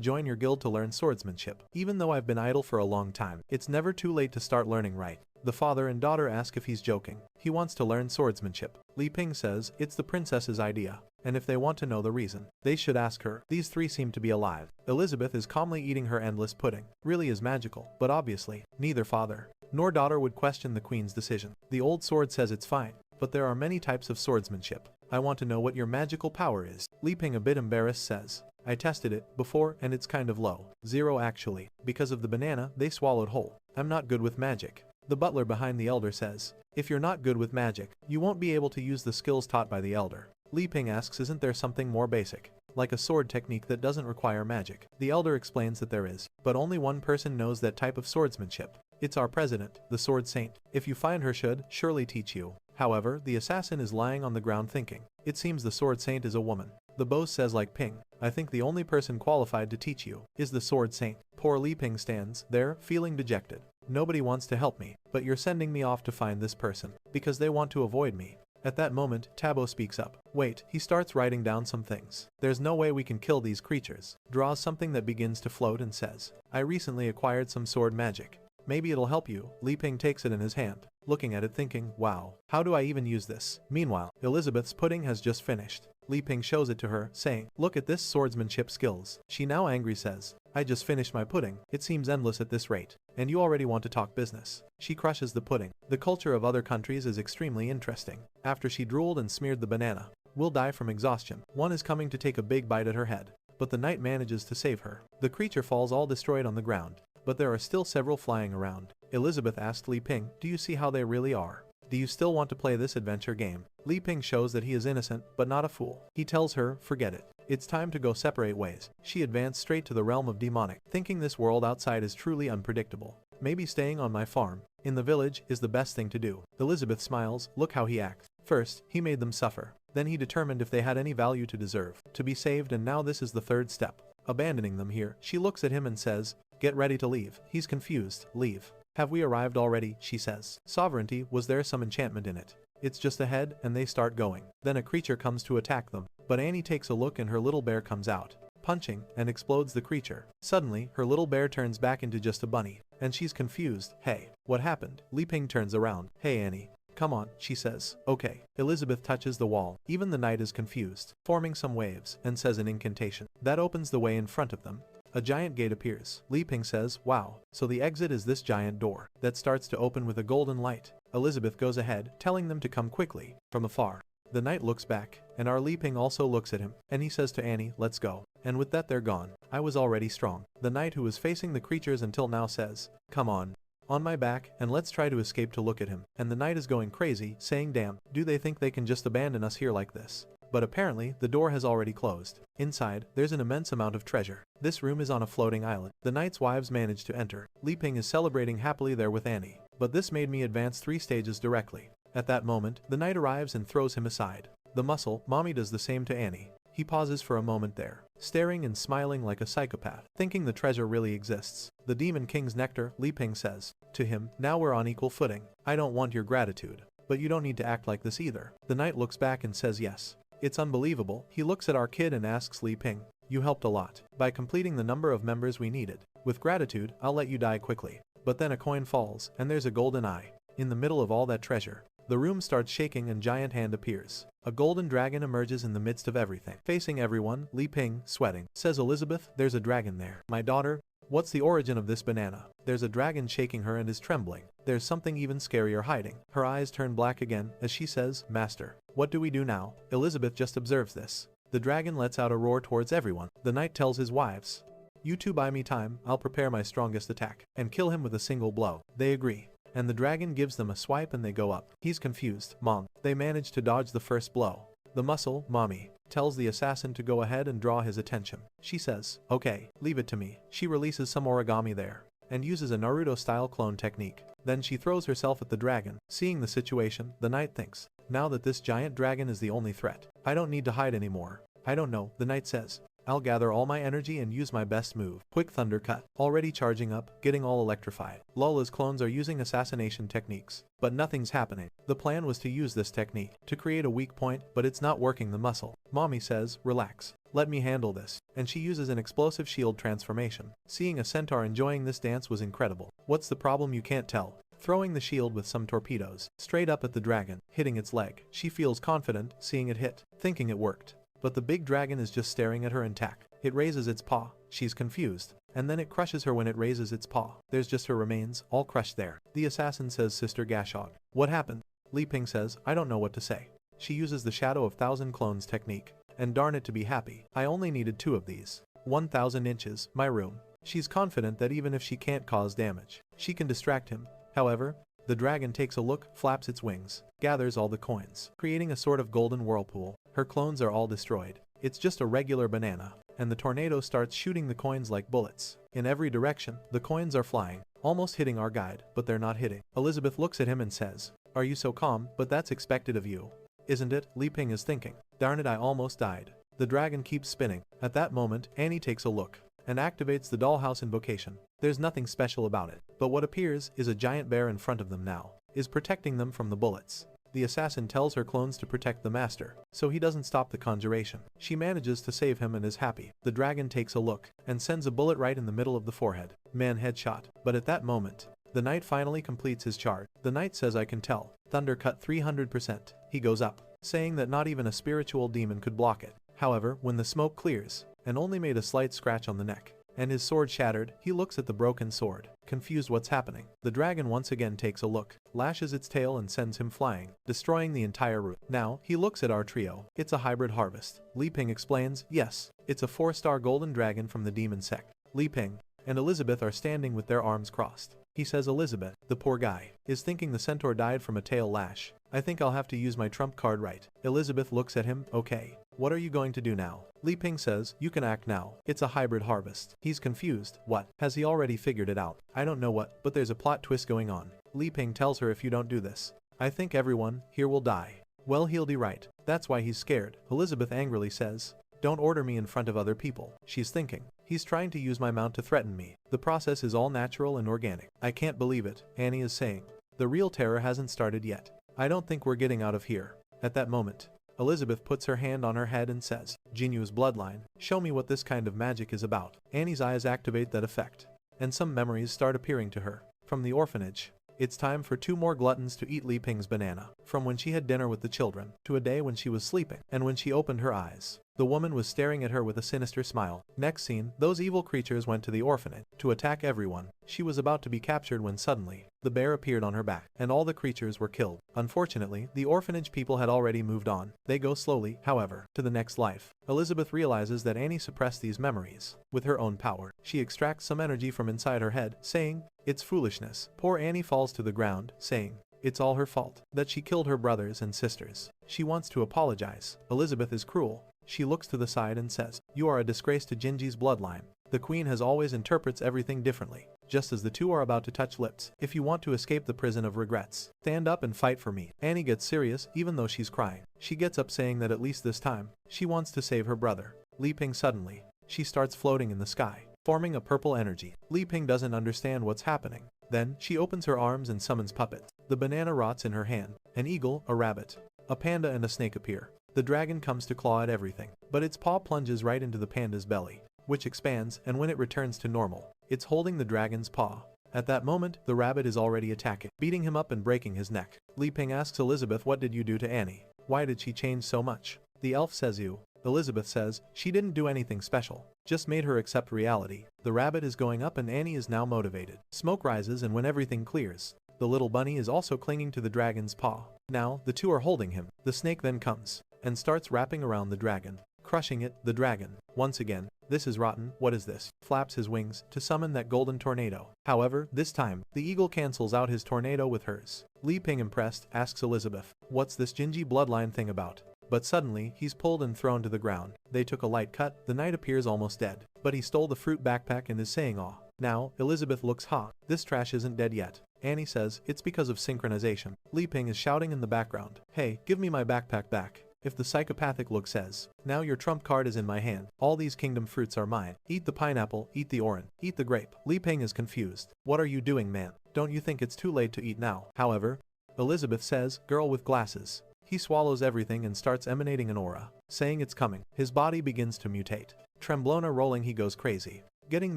join your guild to learn swordsmanship. Even though I've been idle for a long time, it's never too late to start learning right. The father and daughter ask if he's joking. He wants to learn swordsmanship. Li Ping says it's the princess's idea, and if they want to know the reason, they should ask her. These three seem to be alive. Elizabeth is calmly eating her endless pudding. Really is magical, but obviously, neither father nor daughter would question the queen's decision. The old sword says it's fine, but there are many types of swordsmanship. I want to know what your magical power is. Li Ping, a bit embarrassed, says, I tested it before and it's kind of low. 0 actually. Because of the banana they swallowed whole. I'm not good with magic. The butler behind the elder says, if you're not good with magic, you won't be able to use the skills taught by the elder. Li Ping asks, isn't there something more basic, like a sword technique that doesn't require magic? The elder explains that there is, but only one person knows that type of swordsmanship. It's our president, the sword saint. If you find her, should surely teach you. However, the assassin is lying on the ground thinking, it seems the sword saint is a woman. The Bose says, like Ping, I think the only person qualified to teach you is the sword saint. Poor Li Ping stands there, feeling dejected. Nobody wants to help me, but you're sending me off to find this person, because they want to avoid me. At that moment, Tabo speaks up. Wait, he starts writing down some things. There's no way we can kill these creatures. Draws something that begins to float and says, I recently acquired some sword magic. Maybe it'll help you. Li Ping takes it in his hand, looking at it thinking, wow, how do I even use this? Meanwhile, Elizabeth's pudding has just finished. Li Ping shows it to her, saying, look at this swordsmanship skills. She now angry says, I just finished my pudding. It seems endless at this rate. And you already want to talk business. She crushes the pudding. The culture of other countries is extremely interesting. After she drooled and smeared the banana, will die from exhaustion. One is coming to take a big bite at her head, but the knight manages to save her. The creature falls all destroyed on the ground, but there are still several flying around. Elizabeth asked Li Ping, do you see how they really are? Do you still want to play this adventure game? Li Ping shows that he is innocent, but not a fool. He tells her, forget it. It's time to go separate ways. She advanced straight to the realm of demonic, thinking this world outside is truly unpredictable. Maybe staying on my farm, in the village, is the best thing to do. Elizabeth smiles, look how he acts. First, he made them suffer. Then he determined if they had any value to deserve, to be saved, and now this is the third step. Abandoning them here. She looks at him and says, get ready to leave. He's confused. Leave. Have we arrived already? She says. Sovereignty, was there some enchantment in it? It's just ahead, and they start going. Then a creature comes to attack them, but Annie takes a look and her little bear comes out, punching, and explodes the creature. Suddenly, her little bear turns back into just a bunny, and she's confused. Hey, what happened? Li Ping turns around. Hey Annie. Come on, she says. Okay. Elizabeth touches the wall. Even the knight is confused, forming some waves, and says an incantation. That opens the way in front of them. A giant gate appears. Li Ping says, wow, so the exit is this giant door that starts to open with a golden light. Elizabeth goes ahead, telling them to come quickly. From afar, the knight looks back, and our Li Ping also looks at him, and he says to Annie, let's go. And with that they're gone. I was already strong. The knight who was facing the creatures until now says, "Come on my back, and let's try to escape to look at him." And the knight is going crazy, saying, "Damn, do they think they can just abandon us here like this?" But apparently, the door has already closed. Inside, there's an immense amount of treasure. This room is on a floating island. The knight's wives manage to enter. Li Ping is celebrating happily there with Annie. But this made me advance 3 stages directly. At that moment, the knight arrives and throws him aside. The muscle, Mommy, does the same to Annie. He pauses for a moment there, staring and smiling like a psychopath, thinking the treasure really exists. The Demon King's nectar, Li Ping says to him, "Now we're on equal footing. I don't want your gratitude. But you don't need to act like this either." The knight looks back and says yes. It's unbelievable. He looks at our kid and asks Li Ping, "You helped a lot by completing the number of members we needed. With gratitude, I'll let you die quickly." But then a coin falls, and there's a golden eye. In the middle of all that treasure, the room starts shaking and giant hand appears. A golden dragon emerges in the midst of everything. Facing everyone, Li Ping, sweating, says, "Elizabeth, there's a dragon there. My daughter, what's the origin of this banana?" There's a dragon shaking her and is trembling. There's something even scarier hiding. Her eyes turn black again as she says, "Master, what do we do now?" Elizabeth just observes this. The dragon lets out a roar towards everyone. The knight tells his wives, "You two buy me time, I'll prepare my strongest attack and kill him with a single blow." They agree. And the dragon gives them a swipe and they go up. He's confused. "Mom." They manage to dodge the first blow. The muscle, Mommy, tells the assassin to go ahead and draw his attention. She says, "Okay, leave it to me." She releases some origami there and uses a Naruto-style clone technique. Then she throws herself at the dragon. Seeing the situation, the knight thinks, "Now that this giant dragon is the only threat, I don't need to hide anymore." "I don't know," the knight says. "I'll gather all my energy and use my best move." Quick thunder cut. Already charging up, getting all electrified. Lola's clones are using assassination techniques, but nothing's happening. The plan was to use this technique to create a weak point, but it's not working. The muscle, Mommy, says, "Relax. Let me handle this." And she uses an explosive shield transformation. Seeing a centaur enjoying this dance was incredible. What's the problem, you can't tell? Throwing the shield with some torpedoes straight up at the dragon, hitting its leg. She feels confident, seeing it hit, thinking it worked. But the big dragon is just staring at her intact. It raises its paw. She's confused. And then it crushes her when it raises its paw. There's just her remains, all crushed there. The assassin says, "Sister Gashog, what happened?" Li Ping says, "I don't know what to say." She uses the Shadow of 1,000 Clones technique. And darn it to be happy, I only needed 2 of these. 1,000 inches, my room. She's confident that even if she can't cause damage, she can distract him. However, the dragon takes a look, flaps its wings, gathers all the coins, creating a sort of golden whirlpool. Her clones are all destroyed. It's just a regular banana. And the tornado starts shooting the coins like bullets. In every direction, the coins are flying, almost hitting our guide, but they're not hitting. Elizabeth looks at him and says, "Are you so calm? But that's expected of you, isn't it?" Li Ping is thinking, "Darn it, I almost died." The dragon keeps spinning. At that moment, Annie takes a look and activates the dollhouse invocation. There's nothing special about it, but what appears is a giant bear in front of them now, is protecting them from the bullets. The assassin tells her clones to protect the master, so he doesn't stop the conjuration. She manages to save him and is happy. The dragon takes a look and sends a bullet right in the middle of the forehead. Man, headshot. But at that moment, the knight finally completes his charge. The knight says, "I can tell." Thunder cut 300%. He goes up, saying that not even a spiritual demon could block it. However, when the smoke clears, and only made a slight scratch on the neck, and his sword shattered, he looks at the broken sword, confused what's happening. The dragon once again takes a look, lashes its tail and sends him flying, destroying the entire route. Now, he looks at our trio. It's a hybrid harvest. Li Ping explains, "Yes, it's a 4-star golden dragon from the demon sect." Li Ping and Elizabeth are standing with their arms crossed. He says, "Elizabeth, the poor guy, is thinking the centaur died from a tail lash. I think I'll have to use my trump card, right?" Elizabeth looks at him, "Okay. What are you going to do now?" Li Ping says, "You can act now. It's a hybrid harvest." He's confused. What? Has he already figured it out? I don't know what, but there's a plot twist going on. Li Ping tells her, "If you don't do this, I think everyone here will die." Well, he'll be right. That's why he's scared. Elizabeth angrily says, "Don't order me in front of other people." She's thinking, he's trying to use my mount to threaten me. The process is all natural and organic. I can't believe it, Annie is saying. The real terror hasn't started yet. I don't think we're getting out of here. At that moment, Elizabeth puts her hand on her head and says, "Jinu's bloodline, show me what this kind of magic is about." Annie's eyes activate that effect, and some memories start appearing to her. From the orphanage, it's time for 2 more gluttons to eat Li Ping's banana. From when she had dinner with the children, to a day when she was sleeping, and when she opened her eyes. The woman was staring at her with a sinister smile. Next scene, those evil creatures went to the orphanage to attack everyone. She was about to be captured when suddenly, the bear appeared on her back, and all the creatures were killed. Unfortunately, the orphanage people had already moved on. They go slowly, however, to the next life. Elizabeth realizes that Annie suppressed these memories with her own power. She extracts some energy from inside her head, saying, "It's foolishness." Poor Annie falls to the ground, saying, it's all her fault, that she killed her brothers and sisters. She wants to apologize. Elizabeth is cruel. She looks to the side and says, "You are a disgrace to Jinji's bloodline." The queen has always interprets everything differently. Just as the two are about to touch lips, "If you want to escape the prison of regrets, stand up and fight for me." Annie gets serious even though she's crying. She gets up saying that at least this time, she wants to save her brother. Li Ping suddenly, she starts floating in the sky, forming a purple energy. Li Ping doesn't understand what's happening. Then, she opens her arms and summons puppets. The banana rots in her hand. An eagle, a rabbit, a panda and a snake appear. The dragon comes to claw at everything, but its paw plunges right into the panda's belly, which expands, and when it returns to normal, it's holding the dragon's paw. At that moment, the rabbit is already attacking, beating him up and breaking his neck. Li Ping asks Elizabeth, what did you do to Annie? Why did she change so much? The elf says you. Elizabeth says, she didn't do anything special, just made her accept reality. The rabbit is going up and Annie is now motivated. Smoke rises and when everything clears, the little bunny is also clinging to the dragon's paw. Now, the two are holding him. The snake then comes and starts wrapping around the dragon, crushing it. The dragon, once again, "This is rotten, what is this?" flaps his wings to summon that golden tornado. However, this time, the eagle cancels out his tornado with hers. Li Ping, impressed, asks Elizabeth, "What's this Jinji bloodline thing about?" But suddenly, he's pulled and thrown to the ground. They took a light cut. The knight appears almost dead, but he stole the fruit backpack and is saying, "Aw." Now, Elizabeth looks, this trash isn't dead yet." Annie says, "It's because of synchronization." Li Ping is shouting in the background, "Hey, give me my backpack back." If the psychopathic look says, "Now your trump card is in my hand. All these kingdom fruits are mine. Eat the pineapple, eat the orange, eat the grape." Li Ping is confused. "What are you doing, man? Don't you think it's too late to eat now?" However, Elizabeth says, "Girl with glasses." He swallows everything and starts emanating an aura, saying it's coming. His body begins to mutate. Tremblona rolling, he goes crazy, getting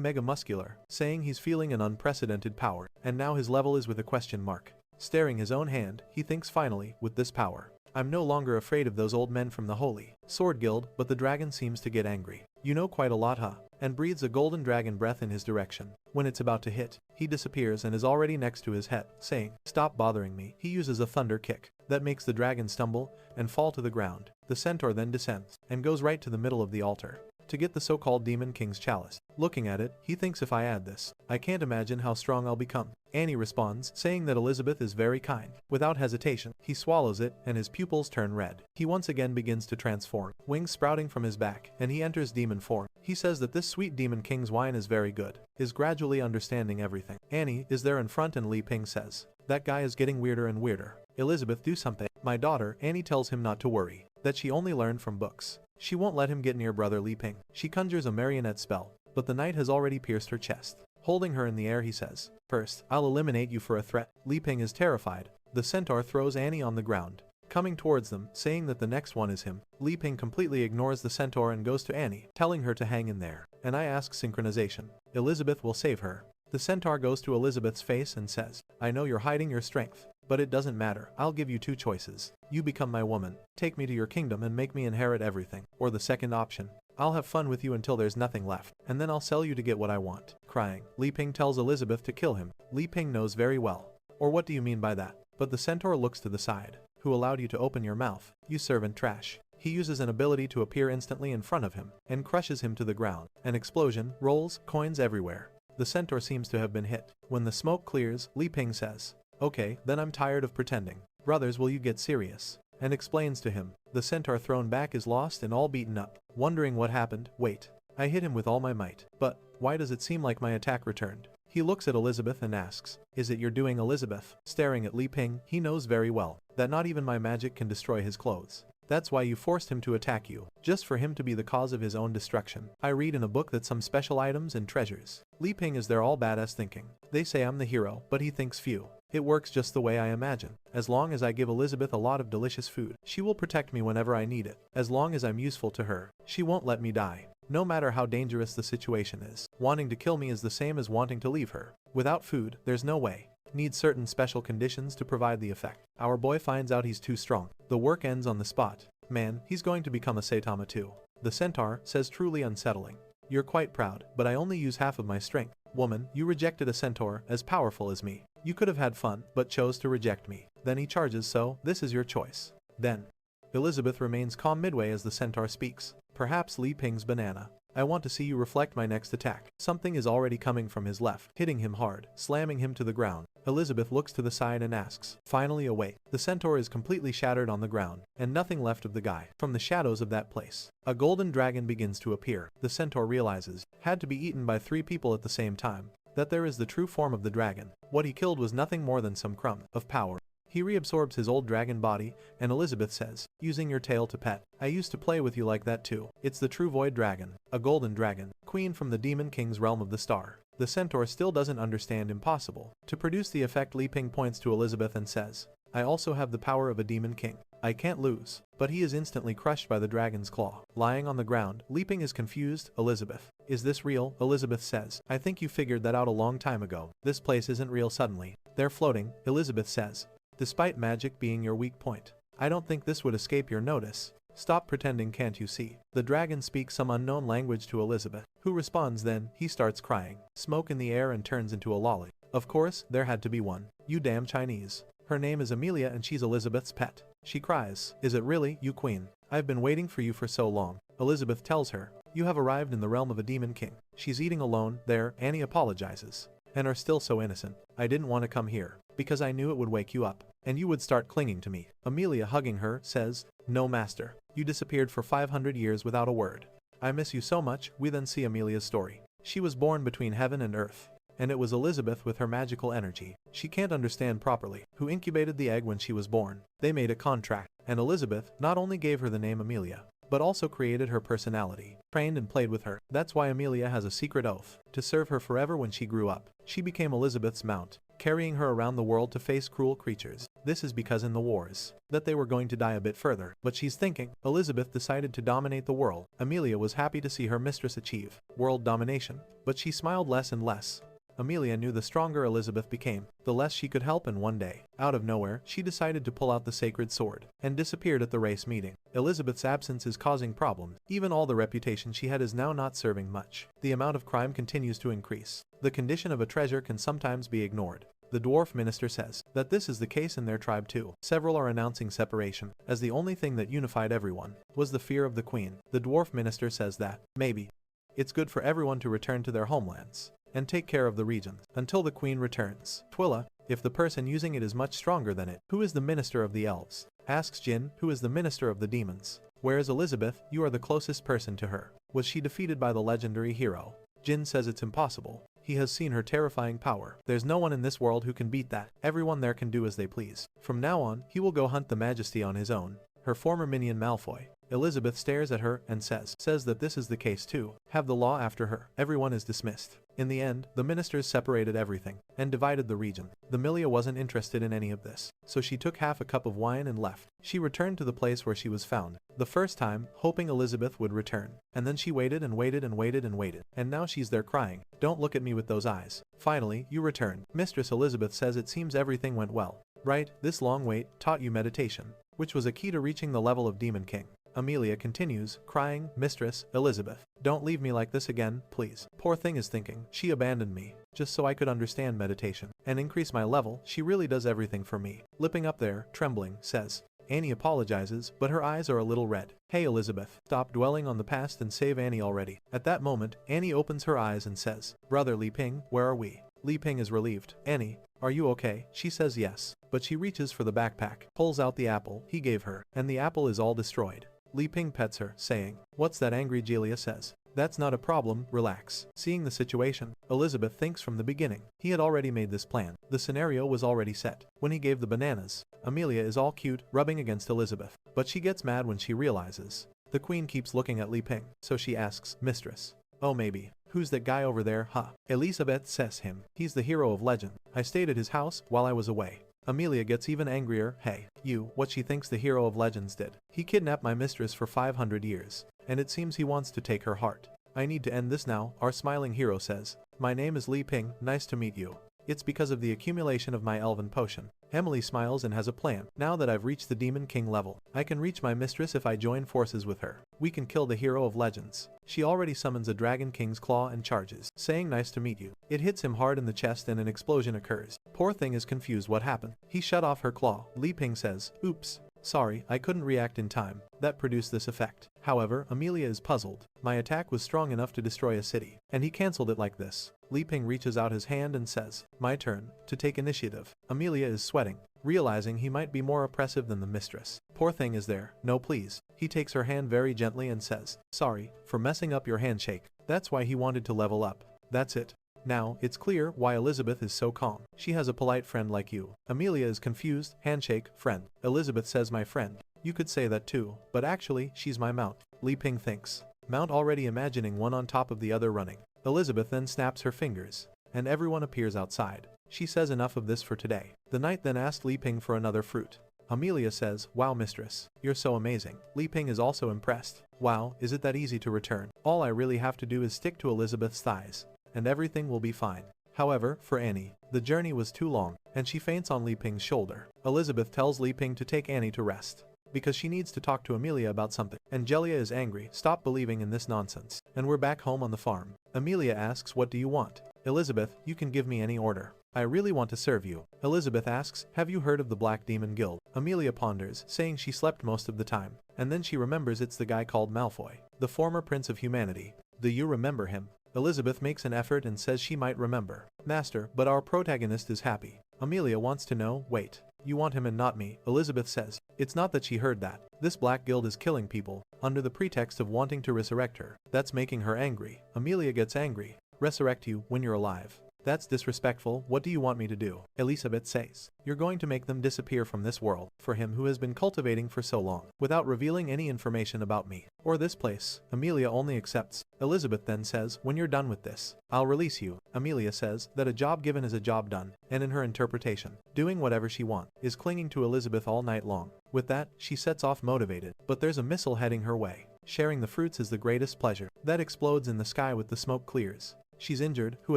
mega muscular, saying he's feeling an unprecedented power, and now his level is with a question mark. Staring his own hand, he thinks finally, with this power, I'm no longer afraid of those old men from the Holy Sword Guild. But the dragon seems to get angry. "You know quite a lot, huh?" and breathes a golden dragon breath in his direction. When it's about to hit, he disappears and is already next to his head, saying, "Stop bothering me." He uses a thunder kick that makes the dragon stumble and fall to the ground. The centaur then descends and goes right to the middle of the altar to get the so-called Demon King's chalice. Looking at it, he thinks, if I add this, I can't imagine how strong I'll become. Annie responds, saying that Elizabeth is very kind. Without hesitation, he swallows it and his pupils turn red. He once again begins to transform, wings sprouting from his back, and he enters demon form. He says that this sweet Demon King's wine is very good, is gradually understanding everything. Annie is there in front and Li Ping says, "That guy is getting weirder and weirder. Elizabeth, do something." "My daughter." Annie tells him not to worry, that she only learned from books. She won't let him get near brother Li Ping. She conjures a marionette spell, but the knight has already pierced her chest. Holding her in the air, he says, "First, I'll eliminate you for a threat." Li Ping is terrified. The centaur throws Annie on the ground, coming towards them, saying that the next one is him. Li Ping completely ignores the centaur and goes to Annie, telling her to hang in there. And I ask synchronization. Elizabeth will save her. The centaur goes to Elizabeth's face and says, "I know you're hiding your strength, but it doesn't matter. I'll give you two choices. You become my woman, take me to your kingdom and make me inherit everything. Or the second option, I'll have fun with you until there's nothing left, and then I'll sell you to get what I want." Crying, Li Ping tells Elizabeth to kill him. Li Ping knows very well. "Or what do you mean by that?" But the centaur looks to the side. "Who allowed you to open your mouth, you servant trash?" He uses an ability to appear instantly in front of him, and crushes him to the ground. An explosion, rolls, coins everywhere. The centaur seems to have been hit. When the smoke clears, Li Ping says, "Okay, then I'm tired of pretending. Brothers, will you get serious?" and explains to him. The centaur thrown back is lost and all beaten up. Wondering what happened, "Wait, I hit him with all my might. But why does it seem like my attack returned?" He looks at Elizabeth and asks, "Is it your doing, Elizabeth?" Staring at Li Ping, he knows very well that not even my magic can destroy his clothes. That's why you forced him to attack you, just for him to be the cause of his own destruction. I read in a book that some special items and treasures. Li Ping is there all badass thinking. They say I'm the hero, but he thinks few. It works just the way I imagine. As long as I give Elizabeth a lot of delicious food, she will protect me whenever I need it. As long as I'm useful to her, she won't let me die. No matter how dangerous the situation is. Wanting to kill me is the same as wanting to leave her. Without food, there's no way. Needs certain special conditions to provide the effect. Our boy finds out he's too strong. The work ends on the spot. Man, he's going to become a Saitama too. The centaur says, truly unsettling. You're quite proud, but I only use half of my strength. Woman, you rejected a centaur as powerful as me. You could have had fun, but chose to reject me. Then he charges, so this is your choice. Then Elizabeth remains calm midway as the centaur speaks. Perhaps Li Ping's banana. I want to see you reflect my next attack. Something is already coming from his left, hitting him hard, slamming him to the ground. Elizabeth looks to the side and asks, finally awake. The centaur is completely shattered on the ground, and nothing left of the guy. From the shadows of that place, a golden dragon begins to appear. The centaur realizes, had to be eaten by 3 people at the same time, that there is the true form of the dragon. What he killed was nothing more than some crumb of power. He reabsorbs his old dragon body, and Elizabeth says, using your tail to pet. I used to play with you like that too. It's the true void dragon, a golden dragon, queen from the demon king's realm of the star. The centaur still doesn't understand impossible. To produce the effect, Li Ping points to Elizabeth and says, I also have the power of a demon king. I can't lose. But he is instantly crushed by the dragon's claw. Lying on the ground, Li Ping is confused. Elizabeth, is this real? Elizabeth says, I think you figured that out a long time ago. This place isn't real suddenly. They're floating. Elizabeth says, despite magic being your weak point, I don't think this would escape your notice. Stop pretending, can't you see? The dragon speaks some unknown language to Elizabeth, who responds. Then he starts crying. Smoke in the air and turns into a lolly. Of course, there had to be one. You damn Chinese. Her name is Amelia and she's Elizabeth's pet. She cries, is it really, you queen? I've been waiting for you for so long. Elizabeth tells her, you have arrived in the realm of a demon king. She's eating alone there. Annie apologizes, and are still so innocent. I didn't want to come here, because I knew it would wake you up, and you would start clinging to me. Amelia, hugging her, says, no master. You disappeared for 500 years without a word. I miss you so much. We then see Amelia's story. She was born between heaven and earth, and it was Elizabeth with her magical energy. She can't understand properly who incubated the egg when she was born. They made a contract, and Elizabeth not only gave her the name Amelia, but also created her personality, trained and played with her. That's why Amelia has a secret oath to serve her forever. When she grew up, she became Elizabeth's mount, carrying her around the world to face cruel creatures. This is because in the wars, that they were going to die a bit further. But she's thinking, Elizabeth decided to dominate the world. Amelia was happy to see her mistress achieve world domination, but she smiled less and less. Amelia knew the stronger Elizabeth became, the less she could help, and one day, out of nowhere, she decided to pull out the sacred sword, and disappeared at the race meeting. Elizabeth's absence is causing problems. Even all the reputation she had is now not serving much. The amount of crime continues to increase. The condition of a treasure can sometimes be ignored. The dwarf minister says that this is the case in their tribe too. Several are announcing separation, as the only thing that unified everyone was the fear of the queen. The dwarf minister says that, maybe, it's good for everyone to return to their homelands and take care of the regions until the queen returns. Twila, if the person using it is much stronger than it, who is the minister of the elves? Asks Jin, who is the minister of the demons. Where is Elizabeth? You are the closest person to her. Was she defeated by the legendary hero? Jin says it's impossible. He has seen her terrifying power. There's no one in this world who can beat that. Everyone there can do as they please. From now on, he will go hunt the majesty on his own. Her former minion Malfoy. Elizabeth stares at her and says that this is the case too. Have the law after her. Everyone is dismissed. In the end, the ministers separated everything and divided the region. The Milia wasn't interested in any of this, so she took half a cup of wine and left. She returned to the place where she was found, the first time, hoping Elizabeth would return. And then she waited and waited and waited and waited. And now she's there crying. Don't look at me with those eyes. Finally, you return. Mistress Elizabeth says it seems everything went well. Right, this long wait taught you meditation, which was a key to reaching the level of Demon King. Amelia continues, crying, Mistress Elizabeth, don't leave me like this again, please. Poor thing is thinking, she abandoned me, just so I could understand meditation and increase my level. She really does everything for me. Lipping up there, trembling, says. Annie apologizes, but her eyes are a little red. Hey Elizabeth, stop dwelling on the past and save Annie already. At that moment, Annie opens her eyes and says, Brother Li Ping, where are we? Li Ping is relieved. Annie, are you okay? She says yes, but she reaches for the backpack, pulls out the apple he gave her, and the apple is all destroyed. Li Ping pets her, saying, What's that? Angry Julia says. That's not a problem, relax. Seeing the situation, Elizabeth thinks from the beginning. He had already made this plan. The scenario was already set. When he gave the bananas, Amelia is all cute, rubbing against Elizabeth. But she gets mad when she realizes the queen keeps looking at Li Ping, so she asks, Mistress. Oh maybe. Who's that guy over there, huh? Elizabeth says him. He's the hero of legend. I stayed at his house while I was away. Amelia gets even angrier. Hey, you, what she thinks the hero of legends did. He kidnapped my mistress for 500 years, and it seems he wants to take her heart. I need to end this now, our smiling hero says. My name is Li Ping, nice to meet you. It's because of the accumulation of my elven potion Emily smiles and has a plan. Now that I've reached the Demon King level, I can reach my mistress if I join forces with her. We can kill the hero of legends. She already summons a Dragon King's claw and charges, saying nice to meet you. It hits him hard in the chest and an explosion occurs. Poor thing is confused what happened. He shut off her claw. Li Ping says, oops. Sorry, I couldn't react in time. That produced this effect. However, Amelia is puzzled. My attack was strong enough to destroy a city, and he cancelled it like this. Li Ping reaches out his hand and says, my turn, to take initiative. Amelia is sweating, realizing he might be more oppressive than the mistress. Poor thing is there, no please. He takes her hand very gently and says, sorry, for messing up your handshake. That's why he wanted to level up. That's it. Now, it's clear why Elizabeth is so calm. She has a polite friend like you. Amelia is confused, handshake, friend. Elizabeth says my friend. You could say that too, but actually, she's my mount. Li Ping thinks. Mount already imagining one on top of the other running. Elizabeth then snaps her fingers, and everyone appears outside. She says enough of this for today. The knight then asks Li Ping for another fruit. Amelia says, wow mistress, you're so amazing. Li Ping is also impressed. Wow, is it that easy to return? All I really have to do is stick to Elizabeth's thighs, and everything will be fine. However, for Annie, the journey was too long, and she faints on Li Ping's shoulder. Elizabeth tells Li Ping to take Annie to rest, because she needs to talk to Amelia about something. Angelia is angry, stop believing in this nonsense. And we're back home on the farm. Amelia asks, what do you want? Elizabeth, you can give me any order. I really want to serve you. Elizabeth asks, have you heard of the Black Demon Guild? Amelia ponders, saying she slept most of the time, and then she remembers it's the guy called Malfoy, the former Prince of Humanity. Do you remember him? Elizabeth makes an effort and says she might remember. Master, but our protagonist is happy. Amelia wants to know, wait, you want him and not me? Elizabeth says, it's not that she heard that. This Black Guild is killing people, under the pretext of wanting to resurrect her. That's making her angry. Amelia gets angry. Resurrect you when you're alive. That's disrespectful, what do you want me to do? Elizabeth says, you're going to make them disappear from this world, for him who has been cultivating for so long, without revealing any information about me, or this place. Amelia only accepts. Elizabeth then says, when you're done with this, I'll release you. Amelia says that a job given is a job done, and in her interpretation, doing whatever she wants, is clinging to Elizabeth all night long. With that, she sets off motivated, but there's a missile heading her way. Sharing the fruits is the greatest pleasure. That explodes in the sky with the smoke clears. She's injured, who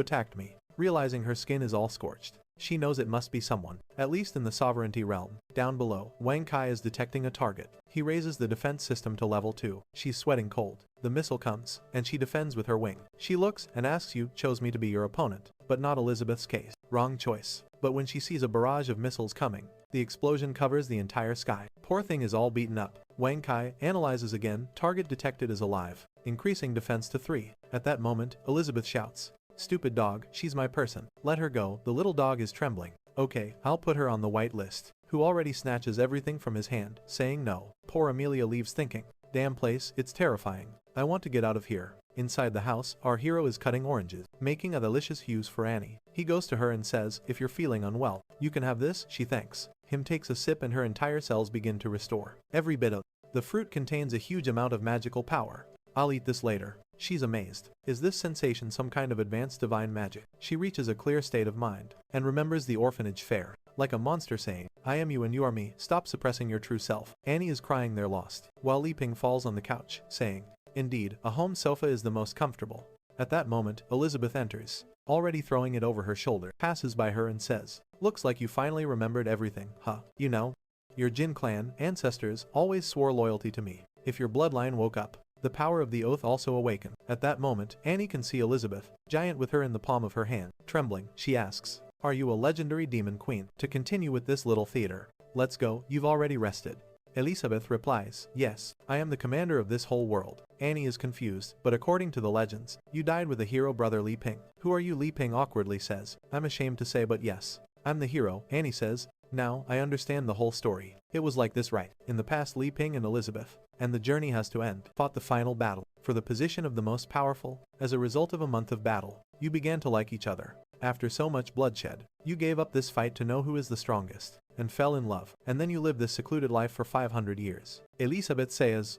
attacked me? Realizing her skin is all scorched, she knows it must be someone, at least in the sovereignty realm. Down below, Wang Kai is detecting a target. He raises the defense system to level 2. She's sweating cold. The missile comes, and she defends with her wing. She looks and asks you chose me to be your opponent, but not Elizabeth's case. Wrong choice. But when she sees a barrage of missiles coming, the explosion covers the entire sky. Poor thing is all beaten up. Wang Kai analyzes again, target detected is alive, increasing defense to 3. At that moment, Elizabeth shouts, stupid dog, she's my person. Let her go, the little dog is trembling. Okay, I'll put her on the white list. Who already snatches everything from his hand, saying no. Poor Amelia leaves thinking, damn place, it's terrifying. I want to get out of here. Inside the house, our hero is cutting oranges, making a delicious hues for Annie. He goes to her and says, if you're feeling unwell, you can have this, she thanks. Him takes a sip and her entire cells begin to restore. Every bit of the fruit contains a huge amount of magical power. I'll eat this later. She's amazed. Is this sensation some kind of advanced divine magic? She reaches a clear state of mind, and remembers the orphanage fair. Like a monster saying, I am you and you are me, stop suppressing your true self. Annie is crying they're lost, while Li Ping falls on the couch, saying, indeed, a home sofa is the most comfortable. At that moment, Elizabeth enters, already throwing it over her shoulder, passes by her and says, looks like you finally remembered everything, huh? You know, your Jin clan ancestors always swore loyalty to me. If your bloodline woke up, the power of the oath also awakened. At that moment, Annie can see Elizabeth, giant with her in the palm of her hand. Trembling, she asks, are you a legendary demon queen? To continue with this little theater, let's go, you've already rested. Elizabeth replies, yes, I am the commander of this whole world. Annie is confused, but according to the legends, you died with the hero brother Li Ping. Who are you? Li Ping awkwardly says, I'm ashamed to say but yes, I'm the hero. Annie says, now, I understand the whole story. It was like this right. In the past Li Ping and Elizabeth, and the journey has to end, fought the final battle, for the position of the most powerful. As a result of a month of battle, you began to like each other. After so much bloodshed, you gave up this fight to know who is the strongest, and fell in love, and then you lived this secluded life for 500 years. Elizabeth says,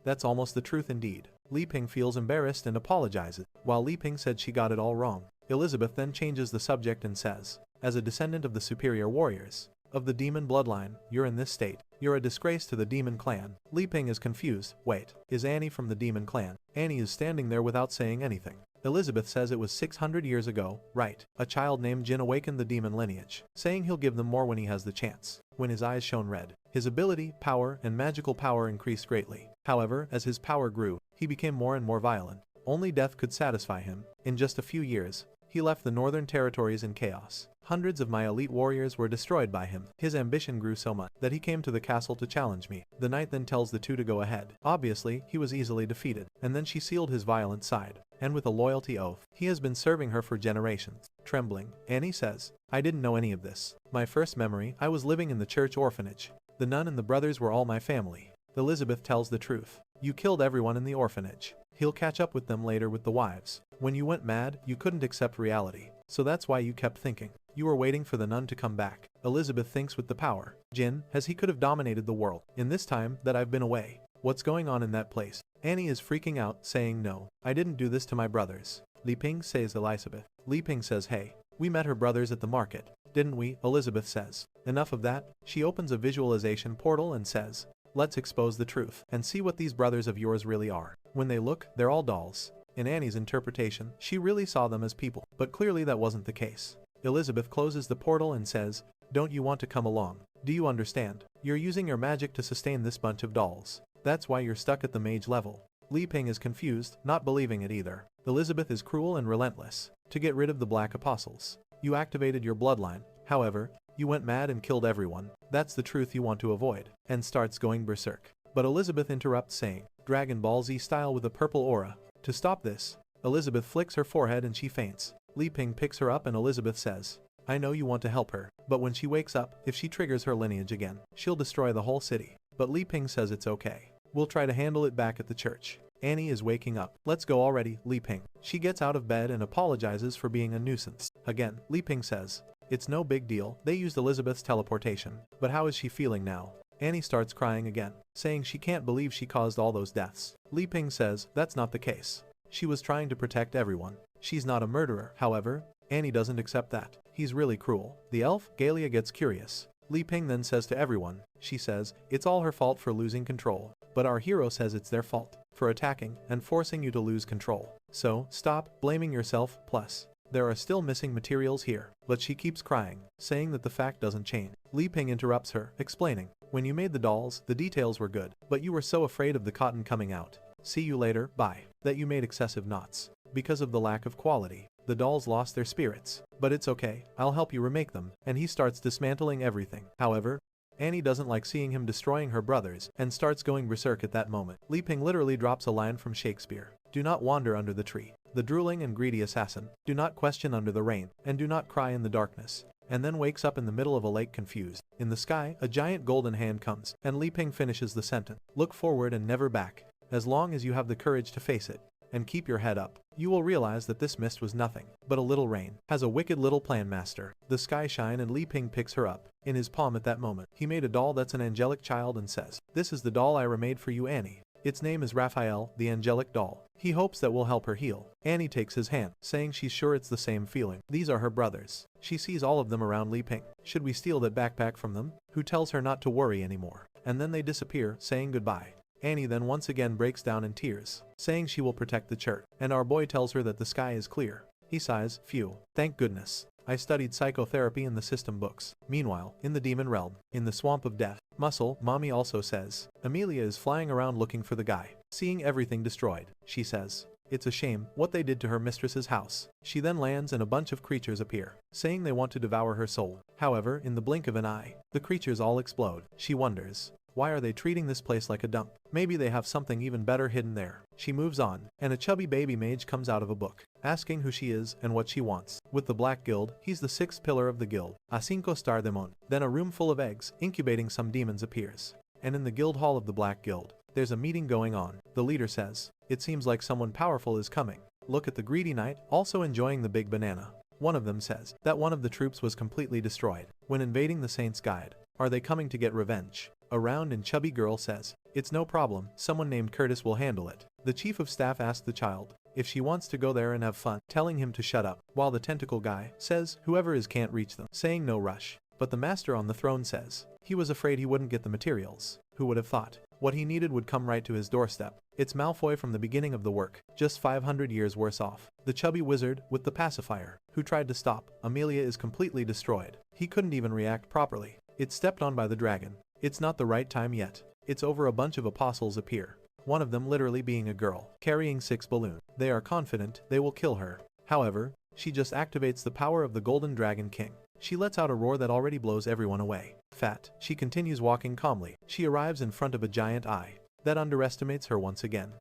that's almost the truth indeed. Li Ping feels embarrassed and apologizes, while Li Ping said she got it all wrong. Elizabeth then changes the subject and says, as a descendant of the superior warriors of the demon bloodline, you're in this state. You're a disgrace to the demon clan. Li Ping is confused. Wait, is Annie from the demon clan? Annie is standing there without saying anything. Elizabeth says it was 600 years ago, right? A child named Jin awakened the demon lineage, saying he'll give them more when he has the chance. When his eyes shone red, his ability, power, and magical power increased greatly. However, as his power grew, he became more and more violent. Only death could satisfy him. In just a few years, he left the northern territories in chaos. Hundreds of my elite warriors were destroyed by him. His ambition grew so much that he came to the castle to challenge me. The knight then tells the two to go ahead. Obviously, he was easily defeated, and then she sealed his violent side. And with a loyalty oath, he has been serving her for generations. Trembling, Annie says, I didn't know any of this. My first memory, I was living in the church orphanage. The nun and the brothers were all my family. Elizabeth tells the truth. You killed everyone in the orphanage. He'll catch up with them later with the wives. When you went mad, you couldn't accept reality. So that's why you kept thinking. You were waiting for the nun to come back. Elizabeth thinks with the power. Jin, as he could have dominated the world. In this time that I've been away. What's going on in that place? Annie is freaking out, saying no. I didn't do this to my brothers. Li Ping says Elizabeth. Li Ping says hey. We met her brothers at the market. Didn't we? Elizabeth says. Enough of that. She opens a visualization portal and says, let's expose the truth and see what these brothers of yours really are. When they look, they're all dolls. In Annie's interpretation, she really saw them as people, but clearly that wasn't the case. Elizabeth closes the portal and says, don't you want to come along? Do you understand? You're using your magic to sustain this bunch of dolls. That's why you're stuck at the mage level. Li Ping is confused, not believing it either. Elizabeth is cruel and relentless. To get rid of the Black Apostles, you activated your bloodline. However, you went mad and killed everyone. That's the truth you want to avoid. And starts going berserk. But Elizabeth interrupts saying, Dragon Ball Z style with a purple aura. To stop this, Elizabeth flicks her forehead and she faints. Li Ping picks her up and Elizabeth says, I know you want to help her, but when she wakes up, if she triggers her lineage again, she'll destroy the whole city. But Li Ping says it's okay. We'll try to handle it back at the church. Annie is waking up. Let's go already, Li Ping. She gets out of bed and apologizes for being a nuisance. Again, Li Ping says, it's no big deal. They used Elizabeth's teleportation. But how is she feeling now? Annie starts crying again, saying she can't believe she caused all those deaths. Li Ping says, that's not the case. She was trying to protect everyone. She's not a murderer. However, Annie doesn't accept that. He's really cruel. The elf, Galia, gets curious. Li Ping then says to everyone, she says, it's all her fault for losing control. But our hero says it's their fault for attacking and forcing you to lose control. So, stop blaming yourself. Plus, there are still missing materials here. But she keeps crying, saying that the fact doesn't change. Li Ping interrupts her, explaining, when you made the dolls, the details were good, but you were so afraid of the cotton coming out. See you later, bye. That you made excessive knots. Because of the lack of quality, the dolls lost their spirits. But it's okay, I'll help you remake them. And he starts dismantling everything. However, Annie doesn't like seeing him destroying her brothers and starts going berserk at that moment. Li Ping literally drops a line from Shakespeare. Do not wander under the tree. The drooling and greedy assassin. Do not question under the rain, and do not cry in the darkness. And then wakes up in the middle of a lake confused. In the sky, a giant golden hand comes, and Li Ping finishes the sentence. Look forward and never back. As long as you have the courage to face it, and keep your head up, you will realize that this mist was nothing but a little rain. Has a wicked little plan, master. The sky shine and Li Ping picks her up. In his palm at that moment, he made a doll that's an angelic child and says, this is the doll I remade for you, Annie. Its name is Raphael, the angelic doll. He hopes that will help her heal. Annie takes his hand, saying she's sure it's the same feeling. These are her brothers. She sees all of them around Li Ping. Should we steal that backpack from them? Who tells her not to worry anymore. And then they disappear, saying goodbye. Annie then once again breaks down in tears, saying she will protect the church. And our boy tells her that the sky is clear. He sighs, phew, thank goodness. I studied psychotherapy in the system books. Meanwhile, in the demon realm, in the swamp of death, Muscle, Mommy also says, Amelia is flying around looking for the guy. Seeing everything destroyed, she says, it's a shame what they did to her mistress's house. She then lands and a bunch of creatures appear, saying they want to devour her soul. However, in the blink of an eye, the creatures all explode. She wonders, why are they treating this place like a dump? Maybe they have something even better hidden there. She moves on, and a chubby baby mage comes out of a book, asking who she is and what she wants. With the Black Guild, he's the sixth pillar of the guild, a cinco star demon. Then a room full of eggs, incubating some demons appears. And in the guild hall of the Black Guild, there's a meeting going on. The leader says, it seems like someone powerful is coming. Look at the greedy knight, also enjoying the big banana. One of them says that one of the troops was completely destroyed when invading the Saint's Guide. Are they coming to get revenge? A round and chubby girl says, it's no problem, someone named Curtis will handle it. The chief of staff asks the child if she wants to go there and have fun, telling him to shut up, while the tentacle guy says whoever is can't reach them, saying no rush. But the master on the throne says he was afraid he wouldn't get the materials. Who would have thought? What he needed would come right to his doorstep. It's Malfoy from the beginning of the work, just 500 years worse off. The chubby wizard, with the pacifier, who tried to stop Amelia, is completely destroyed. He couldn't even react properly. It's stepped on by the dragon. It's not the right time yet. It's over. A bunch of apostles appear. One of them literally being a girl, carrying 6 balloons. They are confident they will kill her. However, she just activates the power of the Golden Dragon King. She lets out a roar that already blows everyone away. Fat, she continues walking calmly. She arrives in front of a giant eye that underestimates her once again.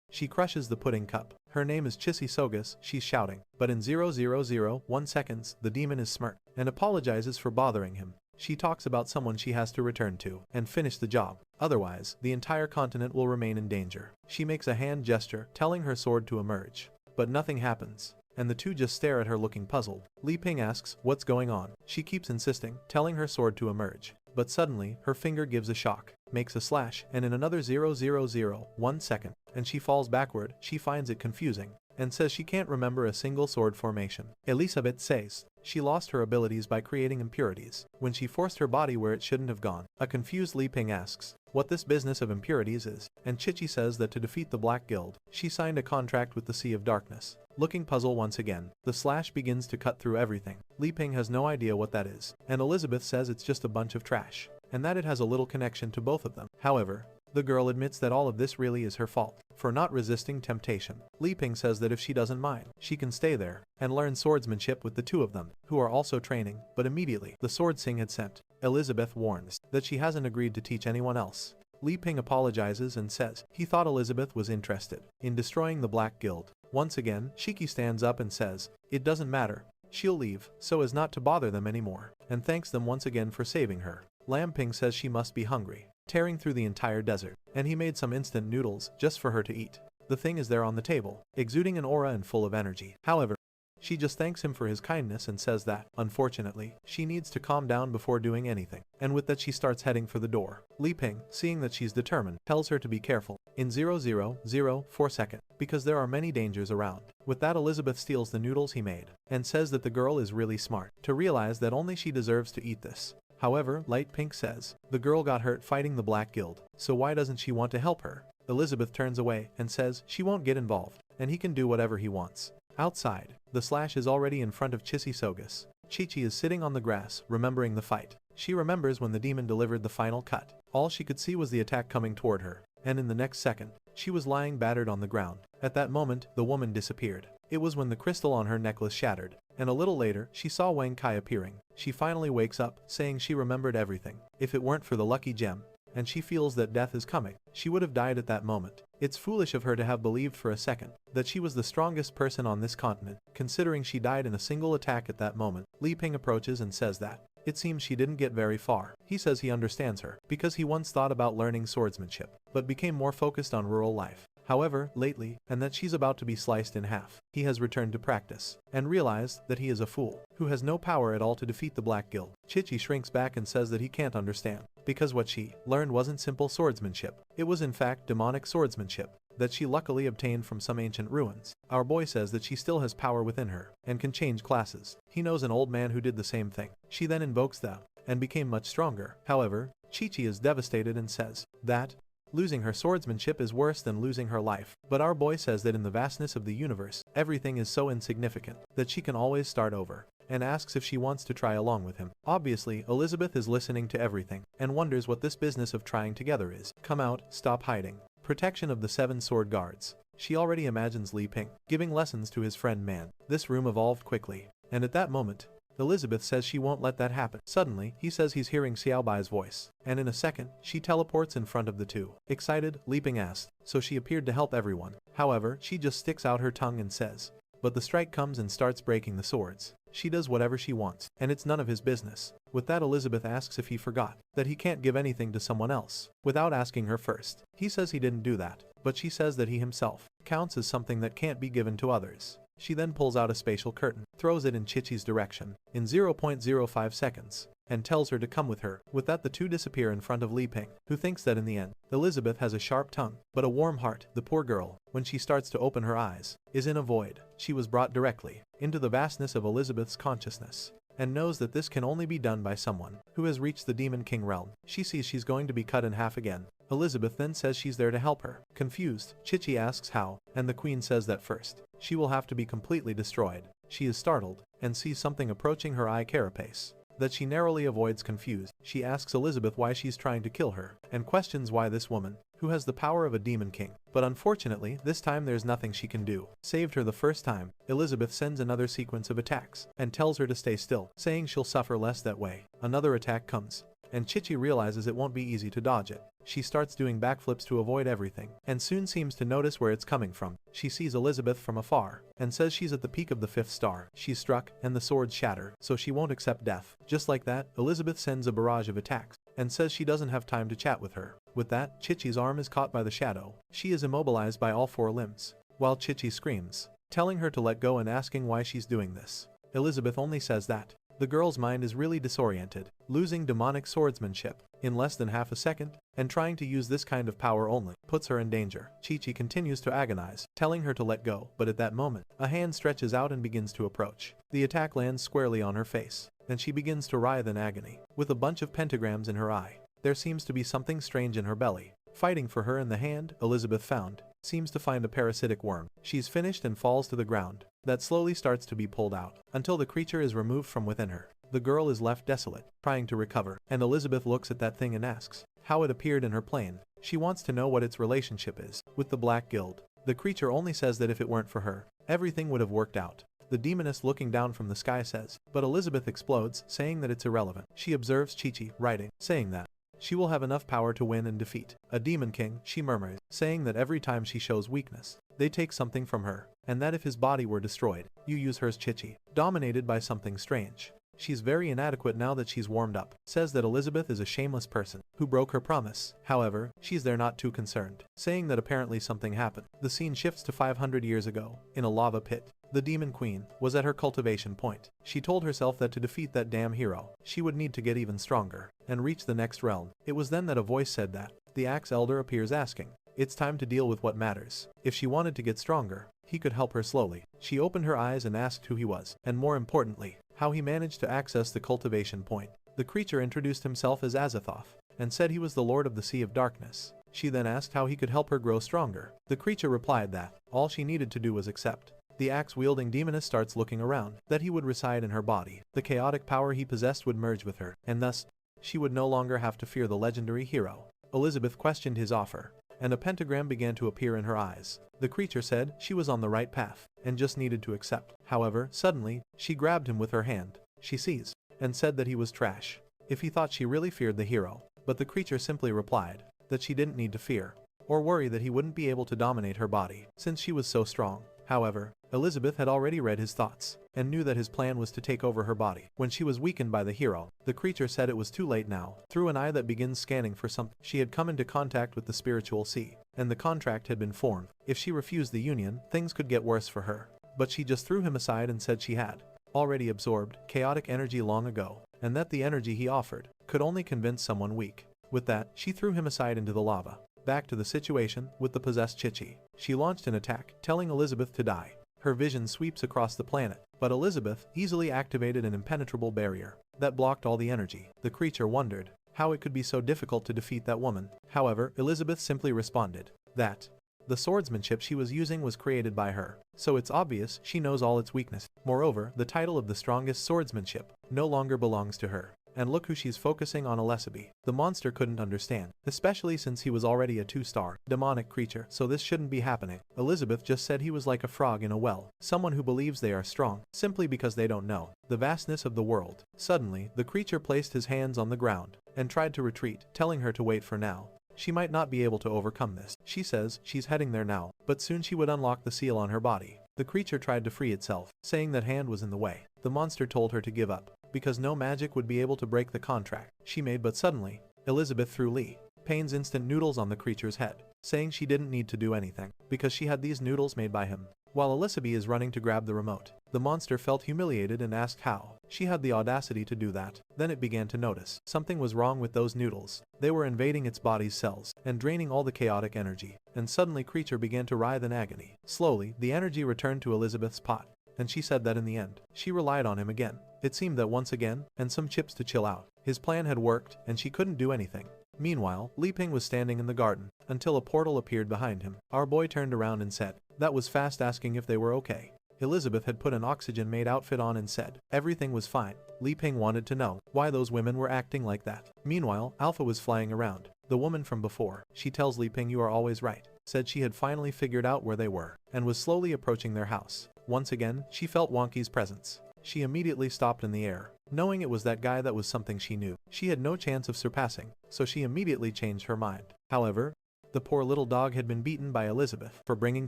She crushes the pudding cup. Her name is Chissy Sogus, she's shouting. But in 0,001 seconds, the demon is smirked and apologizes for bothering him. She talks about someone she has to return to and finish the job. Otherwise, the entire continent will remain in danger. She makes a hand gesture, telling her sword to emerge. But nothing happens, and the two just stare at her looking puzzled. Li Ping asks, what's going on? She keeps insisting, telling her sword to emerge. But suddenly, her finger gives a shock, makes a slash, and in another 0,001 second, and she falls backward. She finds it confusing, and says she can't remember a single sword formation. Elisabeth says she lost her abilities by creating impurities when she forced her body where it shouldn't have gone. A confused Li Ping asks what this business of impurities is, and Chichi says that to defeat the Black Guild, she signed a contract with the Sea of Darkness. Looking puzzled once again, the slash begins to cut through everything. Li Ping has no idea what that is, and Elizabeth says it's just a bunch of trash, and that it has a little connection to both of them. However, the girl admits that all of this really is her fault for not resisting temptation. Li Ping says that if she doesn't mind, she can stay there and learn swordsmanship with the two of them, who are also training. But immediately, the sword Sing had sent, Elizabeth warns that she hasn't agreed to teach anyone else. Li Ping apologizes and says he thought Elizabeth was interested in destroying the Black Guild. Once again, Shiki stands up and says it doesn't matter. She'll leave so as not to bother them anymore, and thanks them once again for saving her. Lam Ping says she must be hungry, tearing through the entire desert, and he made some instant noodles just for her to eat. The thing is there on the table, exuding an aura and full of energy. However, she just thanks him for his kindness and says that, unfortunately, she needs to calm down before doing anything. And with that she starts heading for the door. Li Ping, seeing that she's determined, tells her to be careful. In 0,004 seconds, because there are many dangers around. With that Elizabeth steals the noodles he made, and says that the girl is really smart to realize that only she deserves to eat this. However, Light Pink says, the girl got hurt fighting the Black Guild, so why doesn't she want to help her? Elizabeth turns away and says she won't get involved, and he can do whatever he wants. Outside, the slash is already in front of Chissy Sogus. Chi-Chi is sitting on the grass, remembering the fight. She remembers when the demon delivered the final cut. All she could see was the attack coming toward her, and in the next second, she was lying battered on the ground. At that moment, the woman disappeared. It was when the crystal on her necklace shattered, and a little later, she saw Wang Kai appearing. She finally wakes up, saying she remembered everything. If it weren't for the lucky gem, and she feels that death is coming, she would have died at that moment. It's foolish of her to have believed for a second that she was the strongest person on this continent, considering she died in a single attack at that moment. Li Ping approaches and says that it seems she didn't get very far. He says he understands her, because he once thought about learning swordsmanship, but became more focused on rural life. However, lately, and that she's about to be sliced in half, he has returned to practice, and realized that he is a fool, who has no power at all to defeat the Black Guild. Chi-Chi shrinks back and says that he can't understand, because what she learned wasn't simple swordsmanship. It was in fact demonic swordsmanship, that she luckily obtained from some ancient ruins. Our boy says that she still has power within her, and can change classes. He knows an old man who did the same thing. She then invokes them, and became much stronger. However, Chi-Chi is devastated and says that losing her swordsmanship is worse than losing her life. But our boy says that in the vastness of the universe, everything is so insignificant that she can always start over, and asks if she wants to try along with him. Obviously, Elizabeth is listening to everything, and wonders what this business of trying together is. Come out, stop hiding. Protection of the 7 sword guards. She already imagines Li Ping giving lessons to his friend Man. This room evolved quickly, and at that moment, Elizabeth says she won't let that happen. Suddenly, he says he's hearing Xiaobai's voice, and in a second, she teleports in front of the two. Excited, Li Ping asked, so she appeared to help everyone. However, she just sticks out her tongue and says, but the strike comes and starts breaking the swords. She does whatever she wants, and it's none of his business. With that, Elizabeth asks if he forgot that he can't give anything to someone else without asking her first. He says he didn't do that, but she says that he himself counts as something that can't be given to others. She then pulls out a spatial curtain, throws it in Chi-Chi's direction in 0.05 seconds, and tells her to come with her. With that, the two disappear in front of Li Ping, who thinks that in the end, Elizabeth has a sharp tongue, but a warm heart. The poor girl, when she starts to open her eyes, is in a void. She was brought directly into the vastness of Elizabeth's consciousness. and knows that this can only be done by someone who has reached the Demon King realm. She sees she's going to be cut in half again. Elizabeth then says she's there to help her. Confused, Chichi asks how, and the queen says that first, she will have to be completely destroyed. She is startled, and sees something approaching her eye carapace that she narrowly avoids. Confused, she asks Elizabeth why she's trying to kill her, and questions why this woman, who has the power of a demon king, but unfortunately this time there's nothing she can do, saved her the first time. Elizabeth sends another sequence of attacks, and tells her to stay still, saying she'll suffer less that way. Another attack comes, and Chichi realizes it won't be easy to dodge it. She starts doing backflips to avoid everything, and soon seems to notice where it's coming from. She sees Elizabeth from afar, and says she's at the peak of the 5th star. She's struck, and the swords shatter, so she won't accept death. Just like that, Elizabeth sends a barrage of attacks, and says she doesn't have time to chat with her. With that, Chichi's arm is caught by the shadow. She is immobilized by all 4 limbs, while Chichi screams, telling her to let go and asking why she's doing this. Elizabeth only says that the girl's mind is really disoriented, losing demonic swordsmanship in less than half a second, and trying to use this kind of power only puts her in danger. Chichi continues to agonize, telling her to let go, but at that moment, a hand stretches out and begins to approach. The attack lands squarely on her face, and she begins to writhe in agony, with a bunch of pentagrams in her eye. There seems to be something strange in her belly, fighting for her, and the hand Elizabeth found seems to find a parasitic worm. She's finished and falls to the ground, that slowly starts to be pulled out, until the creature is removed from within her. The girl is left desolate, trying to recover, and Elizabeth looks at that thing and asks how it appeared in her plane. She wants to know what its relationship is with the Black Guild. The creature only says that if it weren't for her, everything would have worked out. The demoness looking down from the sky says, but Elizabeth explodes, saying that it's irrelevant. She observes Chichi writing, saying that she will have enough power to win and defeat a demon king. She murmurs, saying that every time she shows weakness, they take something from her, and that if his body were destroyed, you use hers. Chichi, dominated by something strange. She's very inadequate now that she's warmed up, says that Elizabeth is a shameless person who broke her promise. However, she's there not too concerned, saying that apparently something happened. The scene shifts to 500 years ago, in a lava pit. The Demon Queen was at her cultivation point. She told herself that to defeat that damn hero, she would need to get even stronger and reach the next realm. It was then that a voice said that the Axe Elder appears, asking, it's time to deal with what matters. If she wanted to get stronger, he could help her slowly. She opened her eyes and asked who he was, and more importantly, how he managed to access the cultivation point. The creature introduced himself as Azathoth, and said he was the Lord of the Sea of Darkness. She then asked how he could help her grow stronger. The creature replied that all she needed to do was accept. The axe-wielding demoness starts looking around, that he would reside in her body. The chaotic power he possessed would merge with her, and thus, she would no longer have to fear the legendary hero. Elizabeth questioned his offer, and a pentagram began to appear in her eyes. The creature said she was on the right path, and just needed to accept. However, suddenly, she grabbed him with her hand. She seized, and said that he was trash, if he thought she really feared the hero. But the creature simply replied that she didn't need to fear or worry that he wouldn't be able to dominate her body, since she was so strong. However, Elizabeth had already read his thoughts, and knew that his plan was to take over her body. When she was weakened by the hero, the creature said it was too late now. Through an eye that begins scanning for something, she had come into contact with the spiritual sea, and the contract had been formed. If she refused the union, things could get worse for her. But she just threw him aside and said she had already absorbed chaotic energy long ago, and that the energy he offered could only convince someone weak. With that, she threw him aside into the lava. Back to the situation with the possessed Chichi. She launched an attack, telling Elizabeth to die. Her vision sweeps across the planet, but Elizabeth easily activated an impenetrable barrier that blocked all the energy. The creature wondered how it could be so difficult to defeat that woman. However, Elizabeth simply responded that the swordsmanship she was using was created by her, so it's obvious she knows all its weakness. Moreover, the title of the strongest swordsmanship no longer belongs to her. And look who she's focusing on, Elizabeth. The monster couldn't understand, especially since he was already a 2-star demonic creature, so this shouldn't be happening. Elizabeth just said he was like a frog in a well, someone who believes they are strong, simply because they don't know the vastness of the world. Suddenly, the creature placed his hands on the ground, and tried to retreat, telling her to wait for now. She might not be able to overcome this. She says she's heading there now, but soon she would unlock the seal on her body. The creature tried to free itself, saying that hand was in the way. The monster told her to give up, because no magic would be able to break the contract she made. But suddenly, Elizabeth threw Lee Payne's instant noodles on the creature's head, saying she didn't need to do anything, because she had these noodles made by him. While Elizabeth is running to grab the remote, the monster felt humiliated and asked how she had the audacity to do that. Then it began to notice something was wrong with those noodles. They were invading its body's cells and draining all the chaotic energy, and suddenly creature began to writhe in agony. Slowly, the energy returned to Elizabeth's pot. and she said that in the end, she relied on him again. It seemed that once again, and some chips to chill out. His plan had worked, and she couldn't do anything. Meanwhile, Li Ping was standing in the garden, until a portal appeared behind him. Our boy turned around and said, that was fast, asking if they were okay. Elizabeth had put an oxygen-made outfit on and said, everything was fine. Li Ping wanted to know why those women were acting like that. Meanwhile, Alpha was flying around. The woman from before, she tells Li Ping you are always right, said she had finally figured out where they were, and was slowly approaching their house. Once again, she felt Wonky's presence. She immediately stopped in the air. Knowing it was that guy, that was something she knew she had no chance of surpassing, so she immediately changed her mind. However, the poor little dog had been beaten by Elizabeth for bringing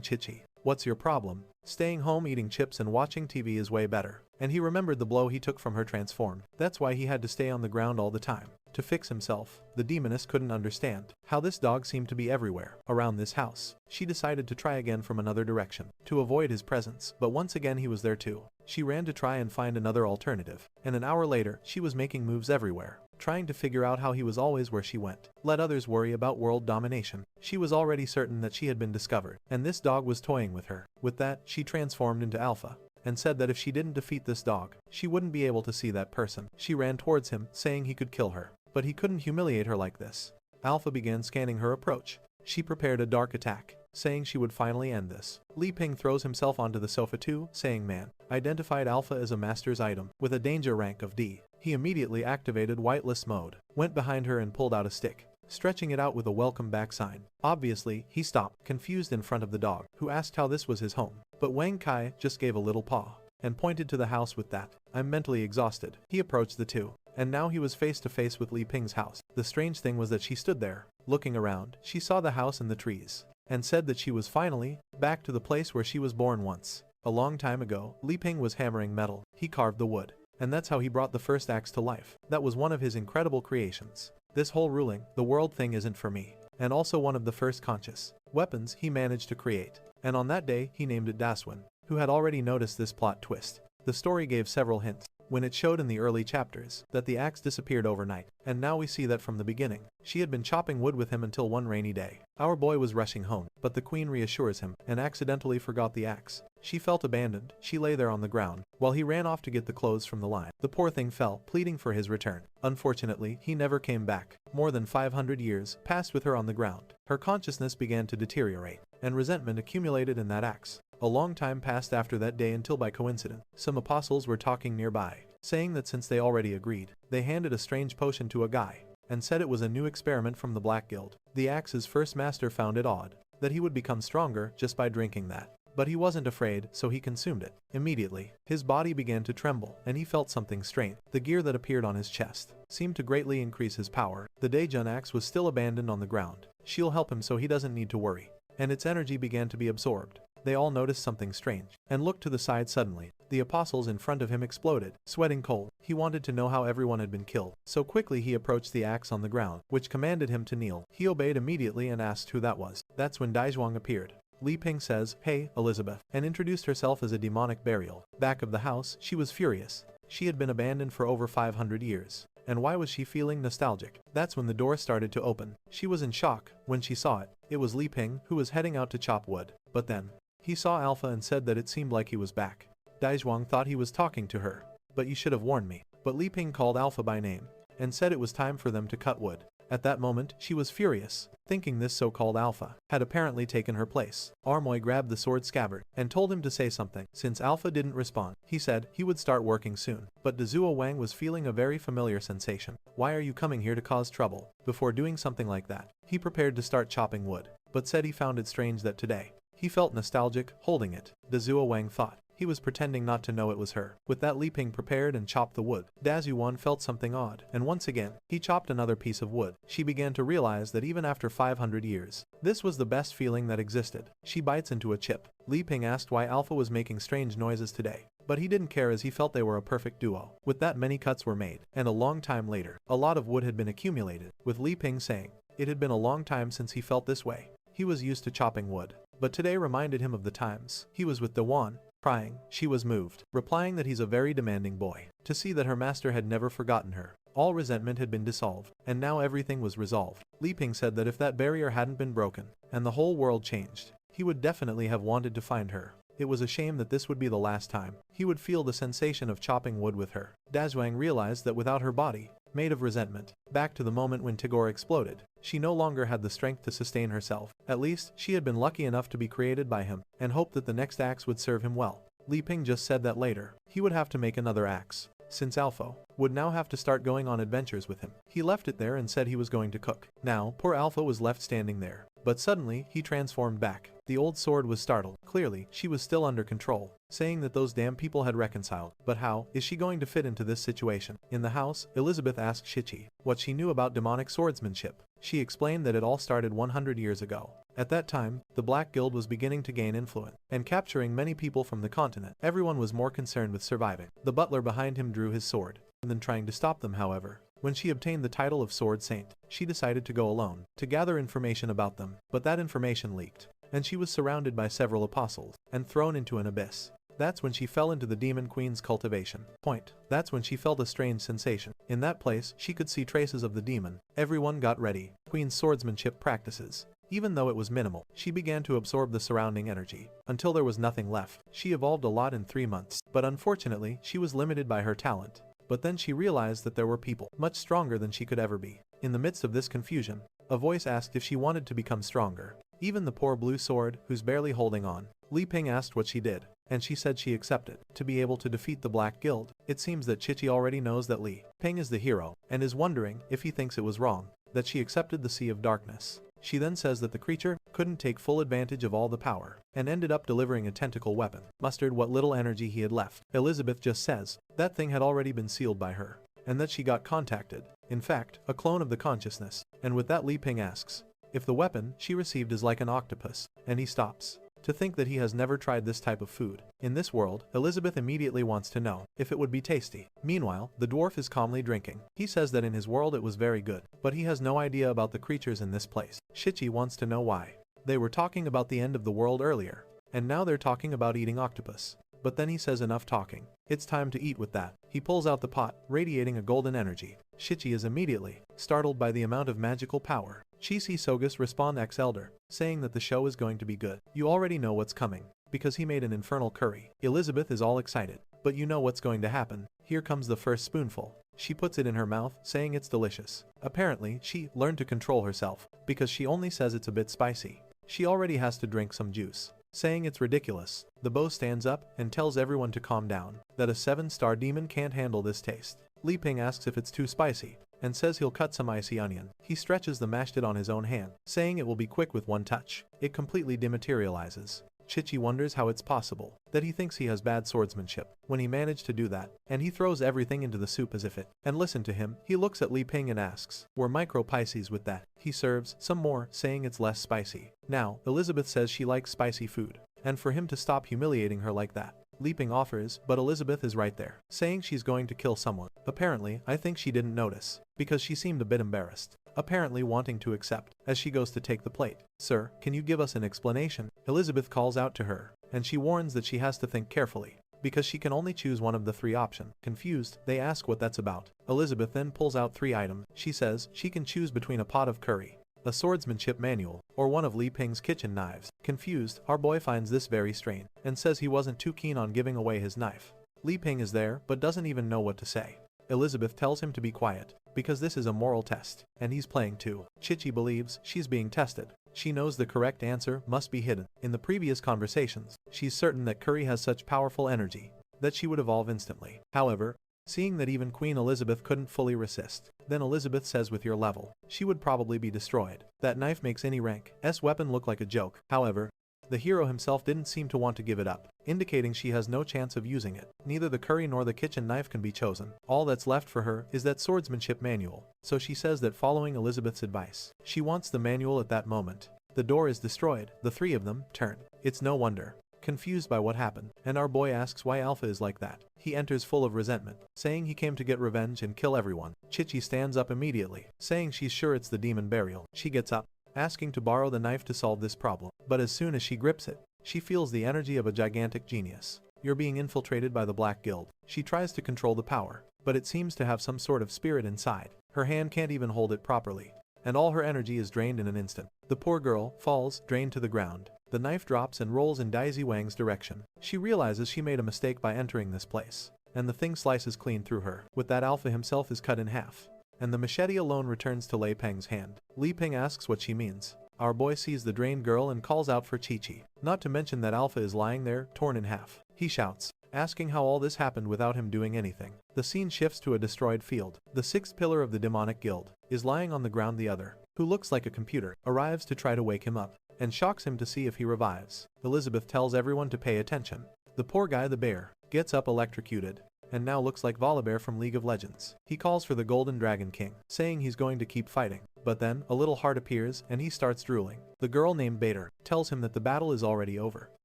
Chichi. What's your problem? Staying home eating chips and watching TV is way better. And he remembered the blow he took from her transformed. That's why he had to stay on the ground all the time. To fix himself, the demoness couldn't understand how this dog seemed to be everywhere around this house. She decided to try again from another direction to avoid his presence, but once again he was there too. She ran to try and find another alternative, and an hour later she was making moves everywhere, trying to figure out how he was always where she went. Let others worry about world domination. She was already certain that she had been discovered, and this dog was toying with her. With that, she transformed into Alpha, and said that if she didn't defeat this dog, she wouldn't be able to see that person. She ran towards him, saying he could kill her, but he couldn't humiliate her like this. Alpha began scanning her approach. She prepared a dark attack, saying she would finally end this. Li Ping throws himself onto the sofa too, saying man, identified Alpha as a master's item, with a danger rank of D. He immediately activated whitelist mode, went behind her and pulled out a stick, stretching it out with a welcome back sign. Obviously, he stopped, confused in front of the dog, who asked how this was his home. But Wang Kai just gave a little paw, and pointed to the house with that. I'm mentally exhausted. He approached the two, and now he was face to face with Li Ping's house. The strange thing was that she stood there, looking around. She saw the house and the trees, and said that she was finally back to the place where she was born once. A long time ago, Li Ping was hammering metal. He carved the wood, and that's how he brought the first axe to life. That was one of his incredible creations. This whole ruling the world thing isn't for me, and also one of the first conscious weapons he managed to create. And on that day, he named it Daswin, who had already noticed this plot twist. The story gave several hints when it showed in the early chapters that the axe disappeared overnight, and now we see that from the beginning. She had been chopping wood with him until one rainy day. Our boy was rushing home, but the queen reassures him and accidentally forgot the axe. She felt abandoned. She lay there on the ground while he ran off to get the clothes from the line. The poor thing fell, pleading for his return. Unfortunately, he never came back. More than 500 years passed with her on the ground. Her consciousness began to deteriorate, and resentment accumulated in that axe. A long time passed after that day until by coincidence, some apostles were talking nearby, saying that since they already agreed, they handed a strange potion to a guy, and said it was a new experiment from the Black Guild. The axe's first master found it odd that he would become stronger just by drinking that. But he wasn't afraid, so he consumed it. Immediately, his body began to tremble, and he felt something strange. The gear that appeared on his chest seemed to greatly increase his power. The Daejun axe was still abandoned on the ground. She'll help him so he doesn't need to worry. And its energy began to be absorbed. They all noticed something strange, and looked to the side suddenly. The apostles in front of him exploded, sweating cold. He wanted to know how everyone had been killed. So quickly he approached the axe on the ground, which commanded him to kneel. He obeyed immediately and asked who that was. That's when Daizhuang appeared. Li Ping says, "Hey, Elizabeth," and introduced herself as a demonic burial. Back of the house, she was furious. She had been abandoned for over 500 years. And why was she feeling nostalgic? That's when the door started to open. She was in shock when she saw it. It was Li Ping, who was heading out to chop wood. But then, he saw Alpha and said that it seemed like he was back. Daizhuang thought he was talking to her. But you should have warned me. But Li Ping called Alpha by name, and said it was time for them to cut wood. At that moment, she was furious, thinking this so-called Alpha had apparently taken her place. Armoy grabbed the sword scabbard and told him to say something. Since Alpha didn't respond, he said he would start working soon. But Dazuo Wang was feeling a very familiar sensation. Why are you coming here to cause trouble? Before doing something like that, he prepared to start chopping wood, but said he found it strange that today he felt nostalgic holding it. Dazuo Wang thought he was pretending not to know it was her. With that, Li Ping prepared and chopped the wood. Dazuan felt something odd, and once again, he chopped another piece of wood. She began to realize that even after 500 years, this was the best feeling that existed. She bites into a chip. Li Ping asked why Alpha was making strange noises today, but he didn't care as he felt they were a perfect duo. With that, many cuts were made, and a long time later, a lot of wood had been accumulated, with Li Ping saying it had been a long time since he felt this way. He was used to chopping wood, but today reminded him of the times he was with Dawan. Crying, she was moved, replying that he's a very demanding boy. To see that her master had never forgotten her. All resentment had been dissolved, and now everything was resolved. Li Ping said that if that barrier hadn't been broken, and the whole world changed, he would definitely have wanted to find her. It was a shame that this would be the last time he would feel the sensation of chopping wood with her. Dazhuang realized that without her body, made of resentment, back to the moment when Tigor exploded, she no longer had the strength to sustain herself. At least, she had been lucky enough to be created by him, and hoped that the next axe would serve him well. Li Ping just said that later, he would have to make another axe, since Alpha would now have to start going on adventures with him. He left it there and said he was going to cook. Now, poor Alpha was left standing there. But suddenly, he transformed back. The old sword was startled. Clearly, she was still under control, saying that those damn people had reconciled. But how is she going to fit into this situation? In the house, Elizabeth asked Shichi what she knew about demonic swordsmanship. She explained that it all started 100 years ago. At that time, the Black Guild was beginning to gain influence and capturing many people from the continent. Everyone was more concerned with surviving. The butler behind him drew his sword, and then trying to stop them, however. When she obtained the title of Sword Saint, she decided to go alone to gather information about them, but that information leaked, and she was surrounded by several apostles and thrown into an abyss. That's when she fell into the Demon Queen's cultivation point. That's when she felt a strange sensation. In that place, she could see traces of the demon. Everyone got ready. Queen's swordsmanship practices. Even though it was minimal, she began to absorb the surrounding energy, until there was nothing left. She evolved a lot in 3 months, but unfortunately, she was limited by her talent. But then she realized that there were people much stronger than she could ever be. In the midst of this confusion, a voice asked if she wanted to become stronger. Even the poor blue sword, who's barely holding on. Li Ping asked what she did, and she said she accepted to be able to defeat the Black Guild. It seems that Chichi already knows that Li Ping is the hero, and is wondering if he thinks it was wrong that she accepted the Sea of Darkness. She then says that the creature couldn't take full advantage of all the power, and ended up delivering a tentacle weapon, mustered what little energy he had left. Elizabeth just says that thing had already been sealed by her, and that she got contacted. In fact, a clone of the consciousness. And with that, Li Ping asks if the weapon she received is like an octopus, and he stops to think that he has never tried this type of food. In this world, Elizabeth immediately wants to know if it would be tasty. Meanwhile, the dwarf is calmly drinking. He says that in his world it was very good, but he has no idea about the creatures in this place. Shichi wants to know why. They were talking about the end of the world earlier, and now they're talking about eating octopus. But then he says enough talking. It's time to eat with that. He pulls out the pot, radiating a golden energy. Shichi is immediately startled by the amount of magical power. Chisi Sogus respond ex-elder, saying that the show is going to be good. You already know what's coming, because he made an infernal curry. Elizabeth is all excited, but you know what's going to happen. Here comes the first spoonful. She puts it in her mouth, saying it's delicious. Apparently, she learned to control herself, because she only says it's a bit spicy. She already has to drink some juice, saying it's ridiculous. The beau stands up and tells everyone to calm down, that a 7-star demon can't handle this taste. Li Ping asks if it's too spicy, and says he'll cut some icy onion. He stretches the mashed it on his own hand, saying it will be quick with one touch. It completely dematerializes. Chichi wonders how it's possible that he thinks he has bad swordsmanship when he managed to do that, and he throws everything into the soup as if it. And listen to him, he looks at Li Ping and asks, "Were micro Pisces with that?" He serves some more, saying it's less spicy. Now, Elizabeth says she likes spicy food, and for him to stop humiliating her like that. Li Ping offers, but Elizabeth is right there, saying she's going to kill someone. Apparently, I think she didn't notice, because she seemed a bit embarrassed, apparently wanting to accept, as she goes to take the plate. "Sir, can you give us an explanation?" Elizabeth calls out to her, and she warns that she has to think carefully, because she can only choose one of the 3 options. Confused, they ask what that's about. Elizabeth then pulls out 3 items. She says she can choose between a pot of curry, a swordsmanship manual, or one of Li Ping's kitchen knives. Confused, our boy finds this very strange, and says he wasn't too keen on giving away his knife. Li Ping is there, but doesn't even know what to say. Elizabeth tells him to be quiet, because this is a moral test, and he's playing too. Chichi believes she's being tested. She knows the correct answer must be hidden. In the previous conversations, she's certain that curry has such powerful energy that she would evolve instantly. However, seeing that even Queen Elizabeth couldn't fully resist, then Elizabeth says with your level, she would probably be destroyed. That knife makes any rank's weapon look like a joke. However, the hero himself didn't seem to want to give it up, indicating she has no chance of using it. Neither the curry nor the kitchen knife can be chosen. All that's left for her is that swordsmanship manual, so she says that following Elizabeth's advice, she wants the manual at that moment. The door is destroyed. The 3 of them turn. It's no wonder. Confused by what happened, and our boy asks why Alpha is like that. He enters full of resentment, saying he came to get revenge and kill everyone. Chichi stands up immediately, saying she's sure it's the demon burial. She gets up, asking to borrow the knife to solve this problem, but as soon as she grips it, she feels the energy of a gigantic genius. You're being infiltrated by the Black Guild. She tries to control the power, but it seems to have some sort of spirit inside. Her hand can't even hold it properly, and all her energy is drained in an instant. The poor girl falls, drained to the ground. The knife drops and rolls in Daisy Wang's direction. She realizes she made a mistake by entering this place, and the thing slices clean through her. With that, Alpha himself is cut in half, and the machete alone returns to Lei Peng's hand. Li Peng asks what she means. Our boy sees the drained girl and calls out for Chi-Chi. Not to mention that Alpha is lying there, torn in half. He shouts, asking how all this happened without him doing anything. The scene shifts to a destroyed field. The sixth pillar of the demonic guild is lying on the ground. The other, who looks like a computer, arrives to try to wake him up, and shocks him to see if he revives. Elizabeth tells everyone to pay attention. The poor guy, the bear, gets up electrocuted, and now looks like Volibear from League of Legends. He calls for the Golden Dragon King, saying he's going to keep fighting. But then, a little heart appears and he starts drooling. The girl named Bader tells him that the battle is already over.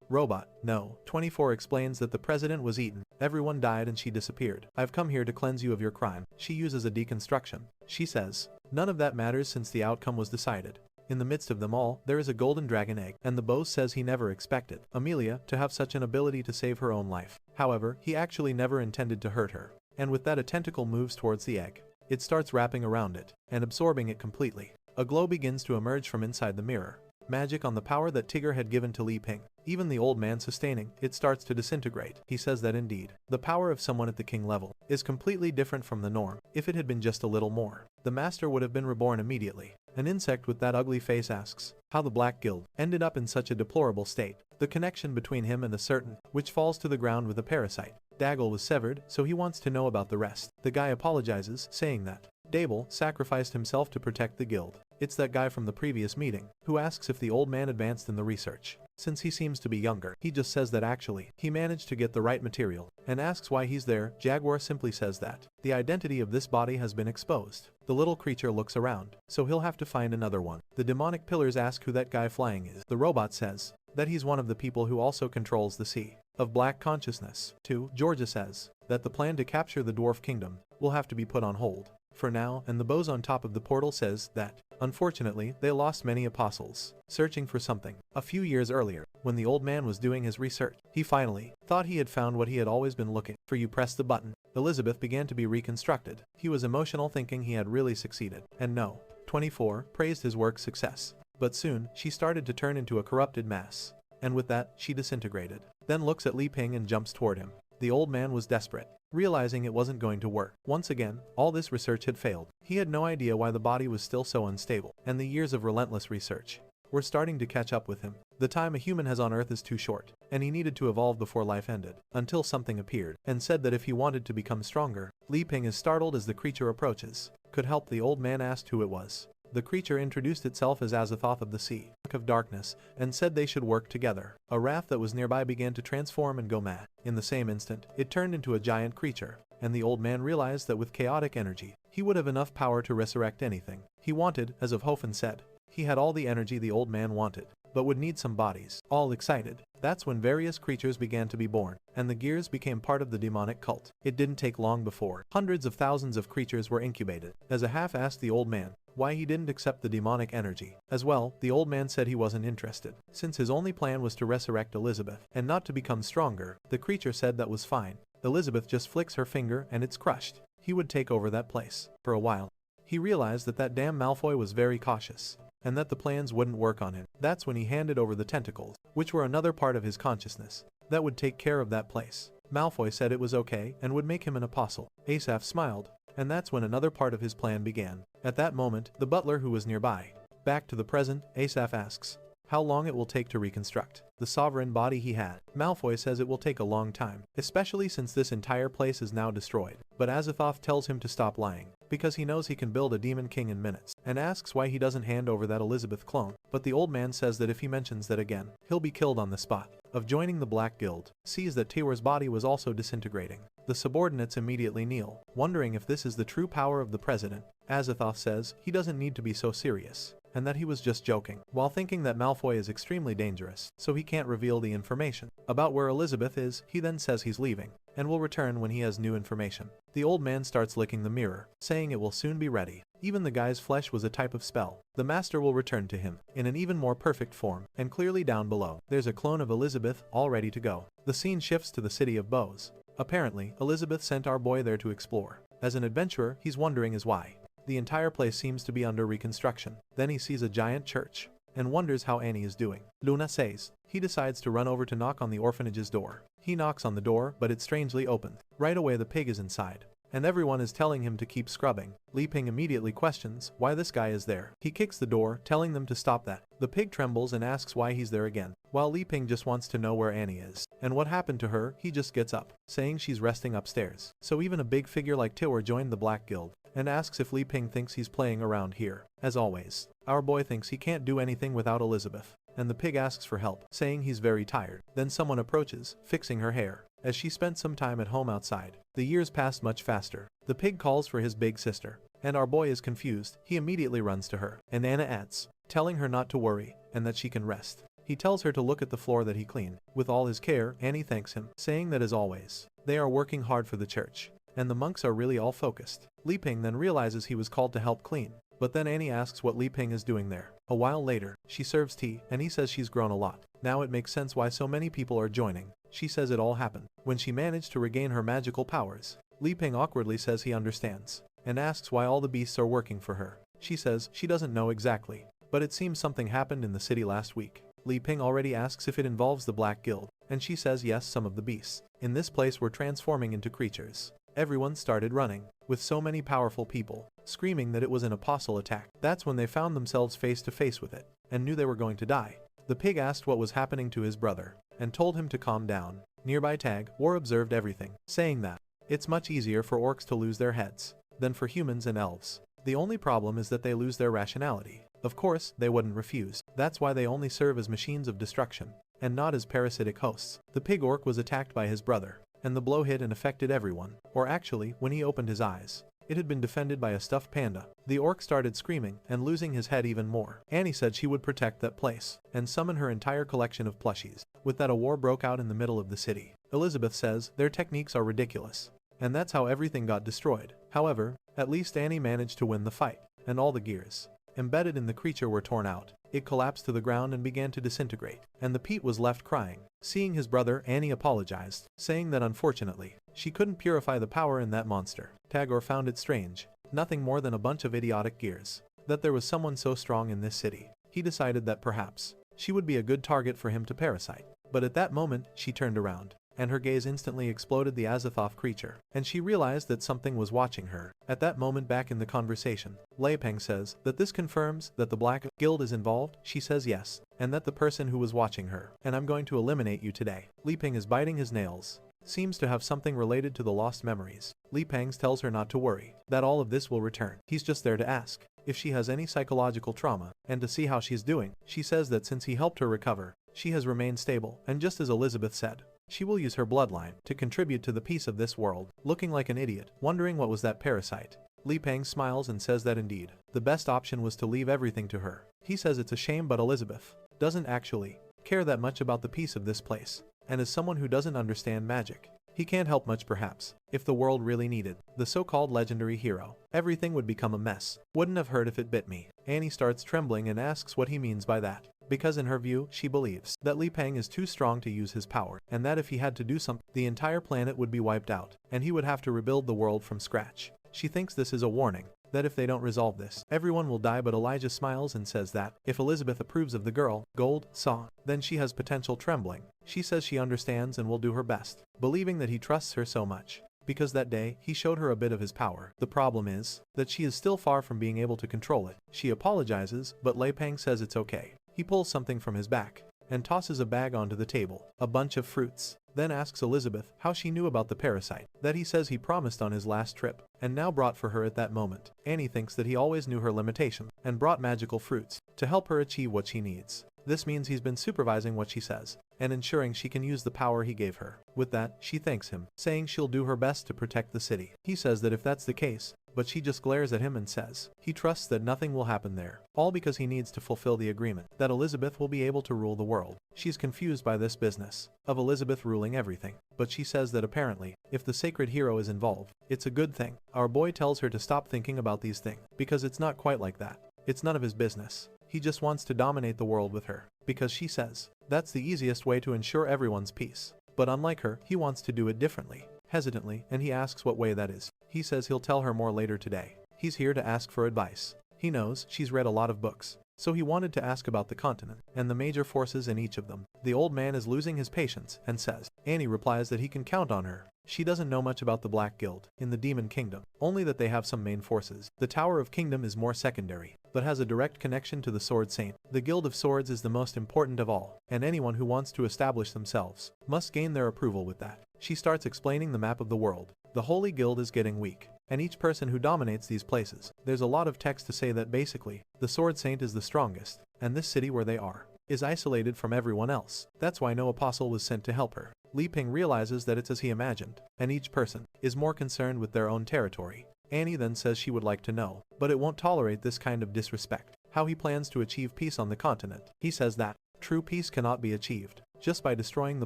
Robot, no. 24 explains that the president was eaten, everyone died and she disappeared. I've come here to cleanse you of your crime. She uses a deconstruction. She says, none of that matters since the outcome was decided. In the midst of them all, there is a golden dragon egg, and the boss says he never expected Amelia to have such an ability to save her own life. However, he actually never intended to hurt her. And with that, a tentacle moves towards the egg. It starts wrapping around it, and absorbing it completely. A glow begins to emerge from inside the mirror. Magic on the power that Tigger had given to Li Ping. Even the old man sustaining it starts to disintegrate. He says that indeed, the power of someone at the king level is completely different from the norm. If it had been just a little more, the master would have been reborn immediately. An insect with that ugly face asks how the Black Guild ended up in such a deplorable state. The connection between him and the certain, which falls to the ground with a parasite. Daggle was severed, so he wants to know about the rest. The guy apologizes, saying that Dable sacrificed himself to protect the guild. It's that guy from the previous meeting, who asks if the old man advanced in the research. Since he seems to be younger, he just says that actually, he managed to get the right material, and asks why he's there. Jaguar simply says that the identity of this body has been exposed. The little creature looks around, so he'll have to find another one. The demonic pillars ask who that guy flying is. The robot says that he's one of the people who also controls the sea of black consciousness. 2. Georgia says that the plan to capture the dwarf kingdom will have to be put on hold for now, and the bows on top of the portal says that unfortunately they lost many apostles searching for something. A few years earlier, when the old man was doing his research, he finally thought he had found what he had always been looking for. You press the button. Elizabeth began to be reconstructed. He was emotional, thinking he had really succeeded, and no. 24 praised his work's success, but soon she started to turn into a corrupted mass, and with that she disintegrated. Then looks at Li Ping and jumps toward him. The old man was desperate, realizing it wasn't going to work. Once again, all this research had failed. He had no idea why the body was still so unstable, and the years of relentless research were starting to catch up with him. The time a human has on Earth is too short, and he needed to evolve before life ended, until something appeared, and said that if he wanted to become stronger. Li Ping is startled as the creature approaches. Could help. The old man asked who it was. The creature introduced itself as Azathoth of the Sea of Darkness, and said they should work together. A raft that was nearby began to transform and go mad. In the same instant, it turned into a giant creature, and the old man realized that with chaotic energy, he would have enough power to resurrect anything he wanted. As of Hofen said, he had all the energy the old man wanted, but would need some bodies. All excited, that's when various creatures began to be born, and the gears became part of the demonic cult. It didn't take long before hundreds of thousands of creatures were incubated. As a half asked the old man why he didn't accept the demonic energy as well, the old man said he wasn't interested, since his only plan was to resurrect Elizabeth and not to become stronger. The creature said that was fine. Elizabeth just flicks her finger and it's crushed. He would take over that place. For a while, he realized that damn Malfoy was very cautious, and that the plans wouldn't work on him. That's when he handed over the tentacles, which were another part of his consciousness, that would take care of that place. Malfoy said it was okay and would make him an apostle. Asaph smiled, and that's when another part of his plan began. At that moment, the butler who was nearby. Back to the present, Asaph asks how long it will take to reconstruct the sovereign body he had. Malfoy says it will take a long time, especially since this entire place is now destroyed. But Azathoth tells him to stop lying, because he knows he can build a demon king in minutes, and asks why he doesn't hand over that Elizabeth clone. But the old man says that if he mentions that again, he'll be killed on the spot. Of joining the Black Guild, sees that Tiwar's body was also disintegrating. The subordinates immediately kneel, wondering if this is the true power of the president. Azathoth says he doesn't need to be so serious, and that he was just joking, while thinking that Malfoy is extremely dangerous, so he can't reveal the information about where Elizabeth is. He then says he's leaving, and will return when he has new information. The old man starts licking the mirror, saying it will soon be ready. Even the guy's flesh was a type of spell. The master will return to him, in an even more perfect form, and clearly down below, there's a clone of Elizabeth, all ready to go. The scene shifts to the city of Bows. Apparently, Elizabeth sent our boy there to explore. As an adventurer, he's wondering is why the entire place seems to be under reconstruction. Then he sees a giant church, and wonders how Annie is doing. Luna says. He decides to run over to knock on the orphanage's door. He knocks on the door, but it's strangely opened. Right away the pig is inside, and everyone is telling him to keep scrubbing. Li Ping immediately questions why this guy is there. He kicks the door, telling them to stop that. The pig trembles and asks why he's there again, while Li Ping just wants to know where Annie is and what happened to her. He just gets up, saying she's resting upstairs. So even a big figure like Tiwer joined the Black Guild and asks if Li Ping thinks he's playing around here. As always, our boy thinks he can't do anything without Elizabeth, and the pig asks for help, saying he's very tired. Then someone approaches, fixing her hair, as she spent some time at home outside. The years pass much faster. The pig calls for his big sister, and our boy is confused. He immediately runs to her, and Anna adds, telling her not to worry, and that she can rest. He tells her to look at the floor that he cleaned. With all his care, Annie thanks him, saying that as always, they are working hard for the church, and the monks are really all focused. Li Ping then realizes he was called to help clean, but then Annie asks what Li Ping is doing there. A while later, she serves tea, and he says she's grown a lot. Now it makes sense why so many people are joining. She says it all happened when she managed to regain her magical powers. Li Ping awkwardly says he understands, and asks why all the beasts are working for her. She says she doesn't know exactly, but it seems something happened in the city last week. Li Ping already asks if it involves the Black Guild, and she says yes, some of the beasts in this place were transforming into creatures. Everyone started running, with so many powerful people screaming that it was an apostle attack. That's when they found themselves face to face with it, and knew they were going to die. The pig asked what was happening to his brother, and told him to calm down. Nearby Tag War observed everything, saying that it's much easier for orcs to lose their heads than for humans and elves. The only problem is that they lose their rationality. Of course, they wouldn't refuse. That's why they only serve as machines of destruction, and not as parasitic hosts. The pig orc was attacked by his brother, and the blow hit and affected everyone. Or actually, when he opened his eyes, it had been defended by a stuffed panda. The orc started screaming and losing his head even more. Annie said she would protect that place and summon her entire collection of plushies. With that, a war broke out in the middle of the city. Elizabeth says their techniques are ridiculous, and that's how everything got destroyed. However, at least Annie managed to win the fight, and all the gears embedded in the creature were torn out. It collapsed to the ground and began to disintegrate, and the Pete was left crying. Seeing his brother, Annie apologized, saying that unfortunately, she couldn't purify the power in that monster. Tagore found it strange, nothing more than a bunch of idiotic gears, that there was someone so strong in this city. He decided that perhaps she would be a good target for him to parasite. But at that moment, she turned around, and her gaze instantly exploded the Azathoth creature, and she realized that something was watching her. At that moment back in the conversation, Lei Peng says that this confirms that the Black Guild is involved. She says yes, and that the person who was watching her, and I'm going to eliminate you today. Li Ping is biting his nails. Seems to have something related to the lost memories. Li Pangs tells her not to worry, that all of this will return. He's just there to ask if she has any psychological trauma, and to see how she's doing. She says that since he helped her recover, she has remained stable, and just as Elizabeth said, she will use her bloodline to contribute to the peace of this world. Looking like an idiot, wondering what was that parasite, Li Peng smiles and says that indeed, the best option was to leave everything to her. He says it's a shame, but Elizabeth doesn't actually care that much about the peace of this place, and as someone who doesn't understand magic, he can't help much perhaps. If the world really needed the so-called legendary hero, everything would become a mess. Wouldn't have hurt if it bit me. Annie starts trembling and asks what he means by that, because in her view, she believes that Li Peng is too strong to use his power, and that if he had to do something, the entire planet would be wiped out, and he would have to rebuild the world from scratch. She thinks this is a warning, that if they don't resolve this, everyone will die. But Elijah smiles and says that if Elizabeth approves of the girl, Gold, Saw, then she has potential. Trembling, she says she understands and will do her best, believing that he trusts her so much, because that day, he showed her a bit of his power. The problem is that she is still far from being able to control it. She apologizes, but Lei Peng says it's okay. He pulls something from his back and tosses a bag onto the table, a bunch of fruits, then asks Elizabeth how she knew about the parasite, that he says he promised on his last trip, and now brought for her at that moment. Annie thinks that he always knew her limitation, and brought magical fruits to help her achieve what she needs. This means he's been supervising what she says, and ensuring she can use the power he gave her. With that, she thanks him, saying she'll do her best to protect the city. He says that if that's the case, but she just glares at him and says he trusts that nothing will happen there, all because he needs to fulfill the agreement, that Elizabeth will be able to rule the world. She's confused by this business of Elizabeth ruling everything, but she says that apparently, if the sacred hero is involved, it's a good thing. Our boy tells her to stop thinking about these things, because it's not quite like that. It's none of his business. He just wants to dominate the world with her, because she says that's the easiest way to ensure everyone's peace. But unlike her, he wants to do it differently, hesitantly, and he asks what way that is. He says he'll tell her more later today. He's here to ask for advice. He knows she's read a lot of books, so he wanted to ask about the continent and the major forces in each of them. The old man is losing his patience and says. Annie replies that he can count on her. She doesn't know much about the Black Guild in the Demon Kingdom, only that they have some main forces. The Tower of Kingdom is more secondary, but has a direct connection to the Sword Saint. The Guild of Swords is the most important of all, and anyone who wants to establish themselves must gain their approval with that. She starts explaining the map of the world. The Holy Guild is getting weak, and each person who dominates these places. There's a lot of text to say that basically, the Sword Saint is the strongest, and this city where they are is isolated from everyone else. That's why no apostle was sent to help her. Li Ping realizes that it's as he imagined, and each person is more concerned with their own territory. Annie then says she would like to know, but it won't tolerate this kind of disrespect, how he plans to achieve peace on the continent. He says that true peace cannot be achieved just by destroying the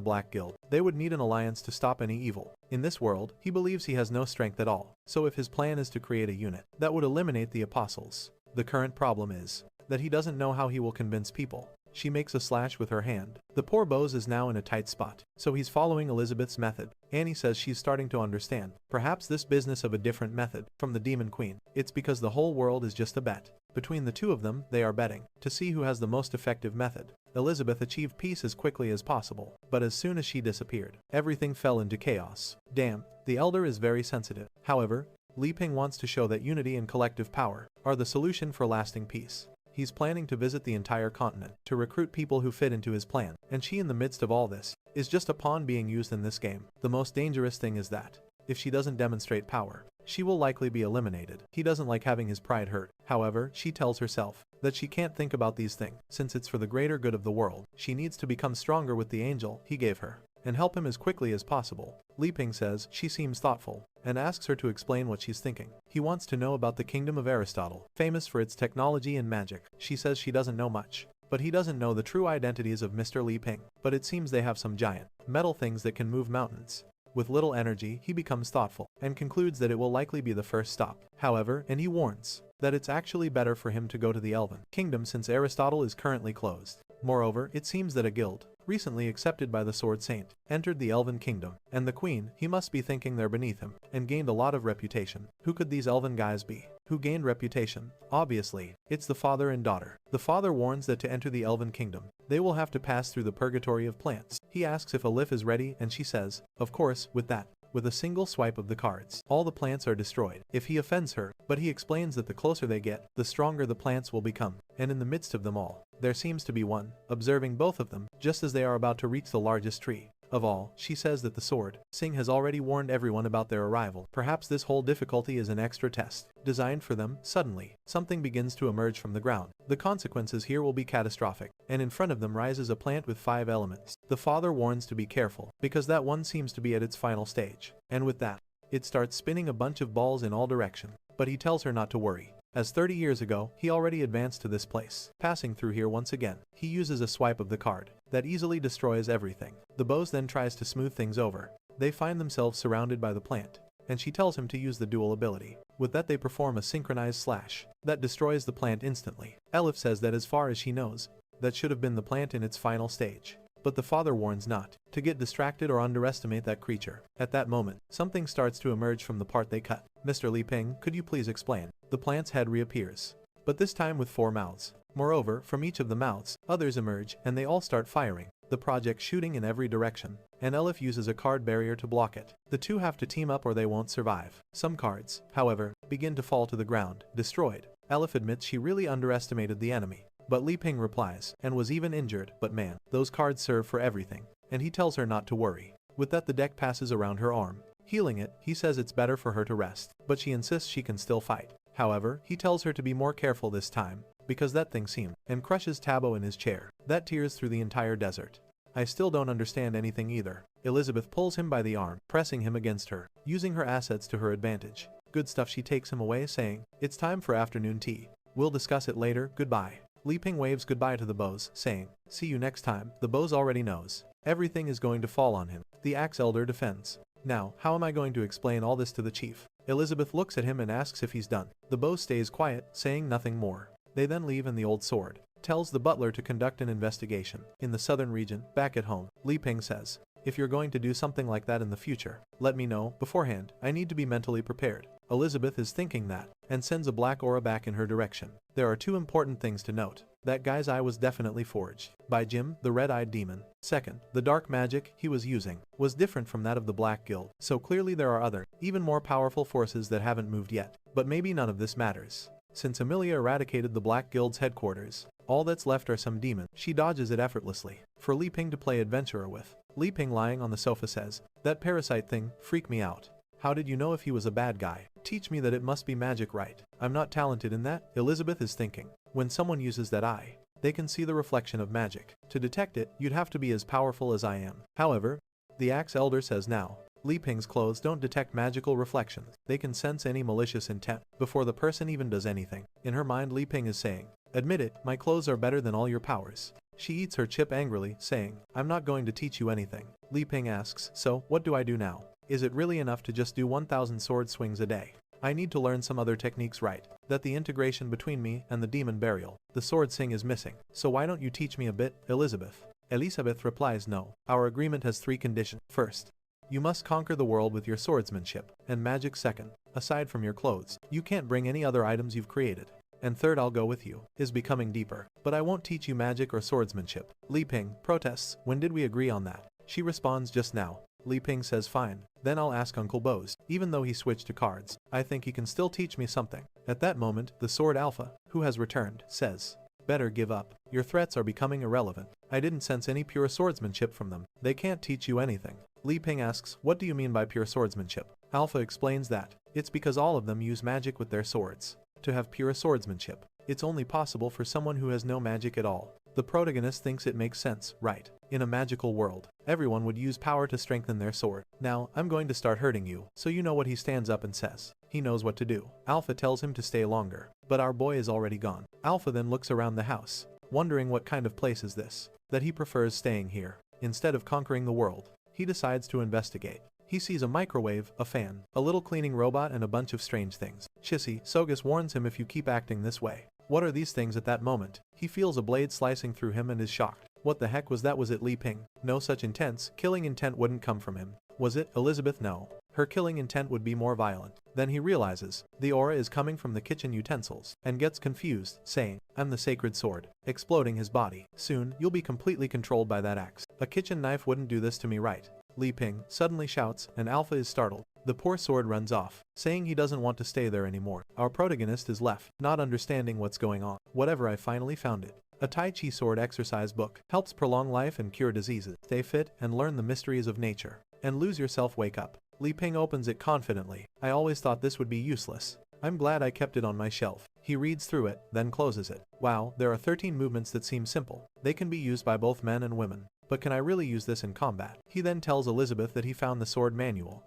Black Guild. They would need an alliance to stop any evil. In this world, he believes he has no strength at all, so if his plan is to create a unit that would eliminate the apostles, the current problem is that he doesn't know how he will convince people. She makes a slash with her hand. The poor Bose is now in a tight spot, so he's following Elizabeth's method. Annie says she's starting to understand. Perhaps this business of a different method from the Demon Queen. It's because the whole world is just a bet. Between the two of them, they are betting to see who has the most effective method. Elizabeth achieved peace as quickly as possible, but as soon as she disappeared, everything fell into chaos. Damn, the elder is very sensitive. However, Li Ping wants to show that unity and collective power are the solution for lasting peace. He's planning to visit the entire continent to recruit people who fit into his plan, and she in the midst of all this is just a pawn being used in this game. The most dangerous thing is that if she doesn't demonstrate power, she will likely be eliminated. He doesn't like having his pride hurt. However, she tells herself that she can't think about these things since it's for the greater good of the world. She needs to become stronger with the angel he gave her and help him as quickly as possible. Li Ping says she seems thoughtful and asks her to explain what she's thinking. He wants to know about the kingdom of Aristotle, famous for its technology and magic. She says she doesn't know much, but he doesn't know the true identities of Mr. Li Ping. But it seems they have some giant metal things that can move mountains. With little energy, he becomes thoughtful and concludes that it will likely be the first stop. However, and he warns that it's actually better for him to go to the Elven Kingdom since Aristotle is currently closed. Moreover, it seems that a guild, recently accepted by the Sword Saint, entered the Elven Kingdom, and the Queen, he must be thinking they're beneath him, and gained a lot of reputation. Who could these Elven guys be? Who gained reputation? Obviously, it's the father and daughter. The father warns that to enter the Elven Kingdom, they will have to pass through the purgatory of plants. He asks if Alif is ready, and she says, of course, with that. With a single swipe of the cards, all the plants are destroyed if he offends her, but he explains that the closer they get, the stronger the plants will become, and in the midst of them all, there seems to be one, observing both of them, just as they are about to reach the largest tree of all. She says that the sword Sing has already warned everyone about their arrival. Perhaps this whole difficulty is an extra test designed for them. Suddenly, something begins to emerge from the ground. The consequences here will be catastrophic, and in front of them rises a plant with 5 elements. The father warns to be careful, because that one seems to be at its final stage, and with that, it starts spinning a bunch of balls in all directions. But he tells her not to worry, as 30 years ago, he already advanced to this place. Passing through here once again, he uses a swipe of the card that easily destroys everything. The Bose then tries to smooth things over. They find themselves surrounded by the plant, and she tells him to use the dual ability. With that, they perform a synchronized slash that destroys the plant instantly. Elif says that as far as she knows, that should have been the plant in its final stage. But the father warns not to get distracted or underestimate that creature. At that moment, something starts to emerge from the part they cut. Mr. Li Ping, could you please explain? The plant's head reappears, but this time with 4 mouths. Moreover, from each of the mouths, others emerge, and they all start firing. The project shooting in every direction, and Elif uses a card barrier to block it. The two have to team up or they won't survive. Some cards, however, begin to fall to the ground, destroyed. Elif admits she really underestimated the enemy. But Li Ping replies, and was even injured, but man, those cards serve for everything. And he tells her not to worry. With that, the deck passes around her arm. Healing it, he says it's better for her to rest, but she insists she can still fight. However, he tells her to be more careful this time, because that thing seemed, and crushes Tabo in his chair. That tears through the entire desert. I still don't understand anything either. Elizabeth pulls him by the arm, pressing him against her, using her assets to her advantage. Good stuff. She takes him away, saying, it's time for afternoon tea. We'll discuss it later, goodbye. Li Ping waves goodbye to the Bose, saying, see you next time. The Bose already knows. Everything is going to fall on him. The Axe Elder defends. Now, how am I going to explain all this to the chief? Elizabeth looks at him and asks if he's done. The Bose stays quiet, saying nothing more. They then leave, and the old sword tells the butler to conduct an investigation. In the southern region, back at home, Li Ping says, if you're going to do something like that in the future, let me know beforehand. I need to be mentally prepared. Elizabeth is thinking that, and sends a black aura back in her direction. There are two important things to note. That guy's eye was definitely forged by Jim, the red-eyed demon. Second, the dark magic he was using was different from that of the Black Guild, so clearly there are other, even more powerful forces that haven't moved yet. But maybe none of this matters. Since Amelia eradicated the Black Guild's headquarters, all that's left are some demons. She dodges it effortlessly for Li Ping to play adventurer with. Li Ping, lying on the sofa, says, "That parasite thing freaked me out. How did you know if he was a bad guy? Teach me that it must be magic, right? I'm not talented in that." Elizabeth is thinking. When someone uses that eye, they can see the reflection of magic. To detect it, you'd have to be as powerful as I am. However, the Axe Elder says now, Li Ping's clothes don't detect magical reflections. They can sense any malicious intent before the person even does anything. In her mind, Li Ping is saying, "Admit it, my clothes are better than all your powers." She eats her chip angrily, saying, "I'm not going to teach you anything." Li Ping asks, "So, what do I do now? Is it really enough to just do 1,000 sword swings a day? I need to learn some other techniques, right? That the integration between me and the demon burial, the sword sing, is missing. So why don't you teach me a bit, Elizabeth?" Elizabeth replies, "No. Our agreement has 3 conditions. First, you must conquer the world with your swordsmanship and magic. Second, aside from your clothes, you can't bring any other items you've created. And third, I'll go with you." Is becoming deeper. "But I won't teach you magic or swordsmanship." Li Ping protests, "When did we agree on that?" She responds, "Just now." Li Ping says, "Fine, then I'll ask Uncle Bose. Even though he switched to cards, I think he can still teach me something." At that moment, the Sword Alpha, who has returned, says, "Better give up. Your threats are becoming irrelevant. I didn't sense any pure swordsmanship from them. They can't teach you anything." Li Ping asks, "What do you mean by pure swordsmanship?" Alpha explains that it's because all of them use magic with their swords. To have pure swordsmanship, it's only possible for someone who has no magic at all. The protagonist thinks it makes sense, right? In a magical world, everyone would use power to strengthen their sword. "Now, I'm going to start hurting you." So you know what he stands up and says. He knows what to do. Alpha tells him to stay longer, but our boy is already gone. Alpha then looks around the house, wondering what kind of place is this, that he prefers staying here instead of conquering the world. He decides to investigate. He sees a microwave, a fan, a little cleaning robot, and a bunch of strange things. "Chissy," Sogus warns him, "if you keep acting this way." What are these things? At that moment, he feels a blade slicing through him and is shocked. What the heck was that? Was it Li Ping? No such intense, killing intent wouldn't come from him. Was it Elizabeth? No. Her killing intent would be more violent. Then he realizes the aura is coming from the kitchen utensils and gets confused, saying, "I'm the sacred sword," exploding his body. "Soon, you'll be completely controlled by that axe. A kitchen knife wouldn't do this to me, right?" Li Ping suddenly shouts, and Alpha is startled. The poor sword runs off, saying he doesn't want to stay there anymore. Our protagonist is left, not understanding what's going on. "Whatever, I finally found it. A Tai Chi sword exercise book. Helps prolong life and cure diseases. Stay fit and learn the mysteries of nature. And lose yourself, wake up." Li Ping opens it confidently. "I always thought this would be useless. I'm glad I kept it on my shelf." He reads through it, then closes it. Wow, there are 13 movements that seem simple. They can be used by both men and women. But can I really use this in combat? He then tells Elizabeth that he found the sword manual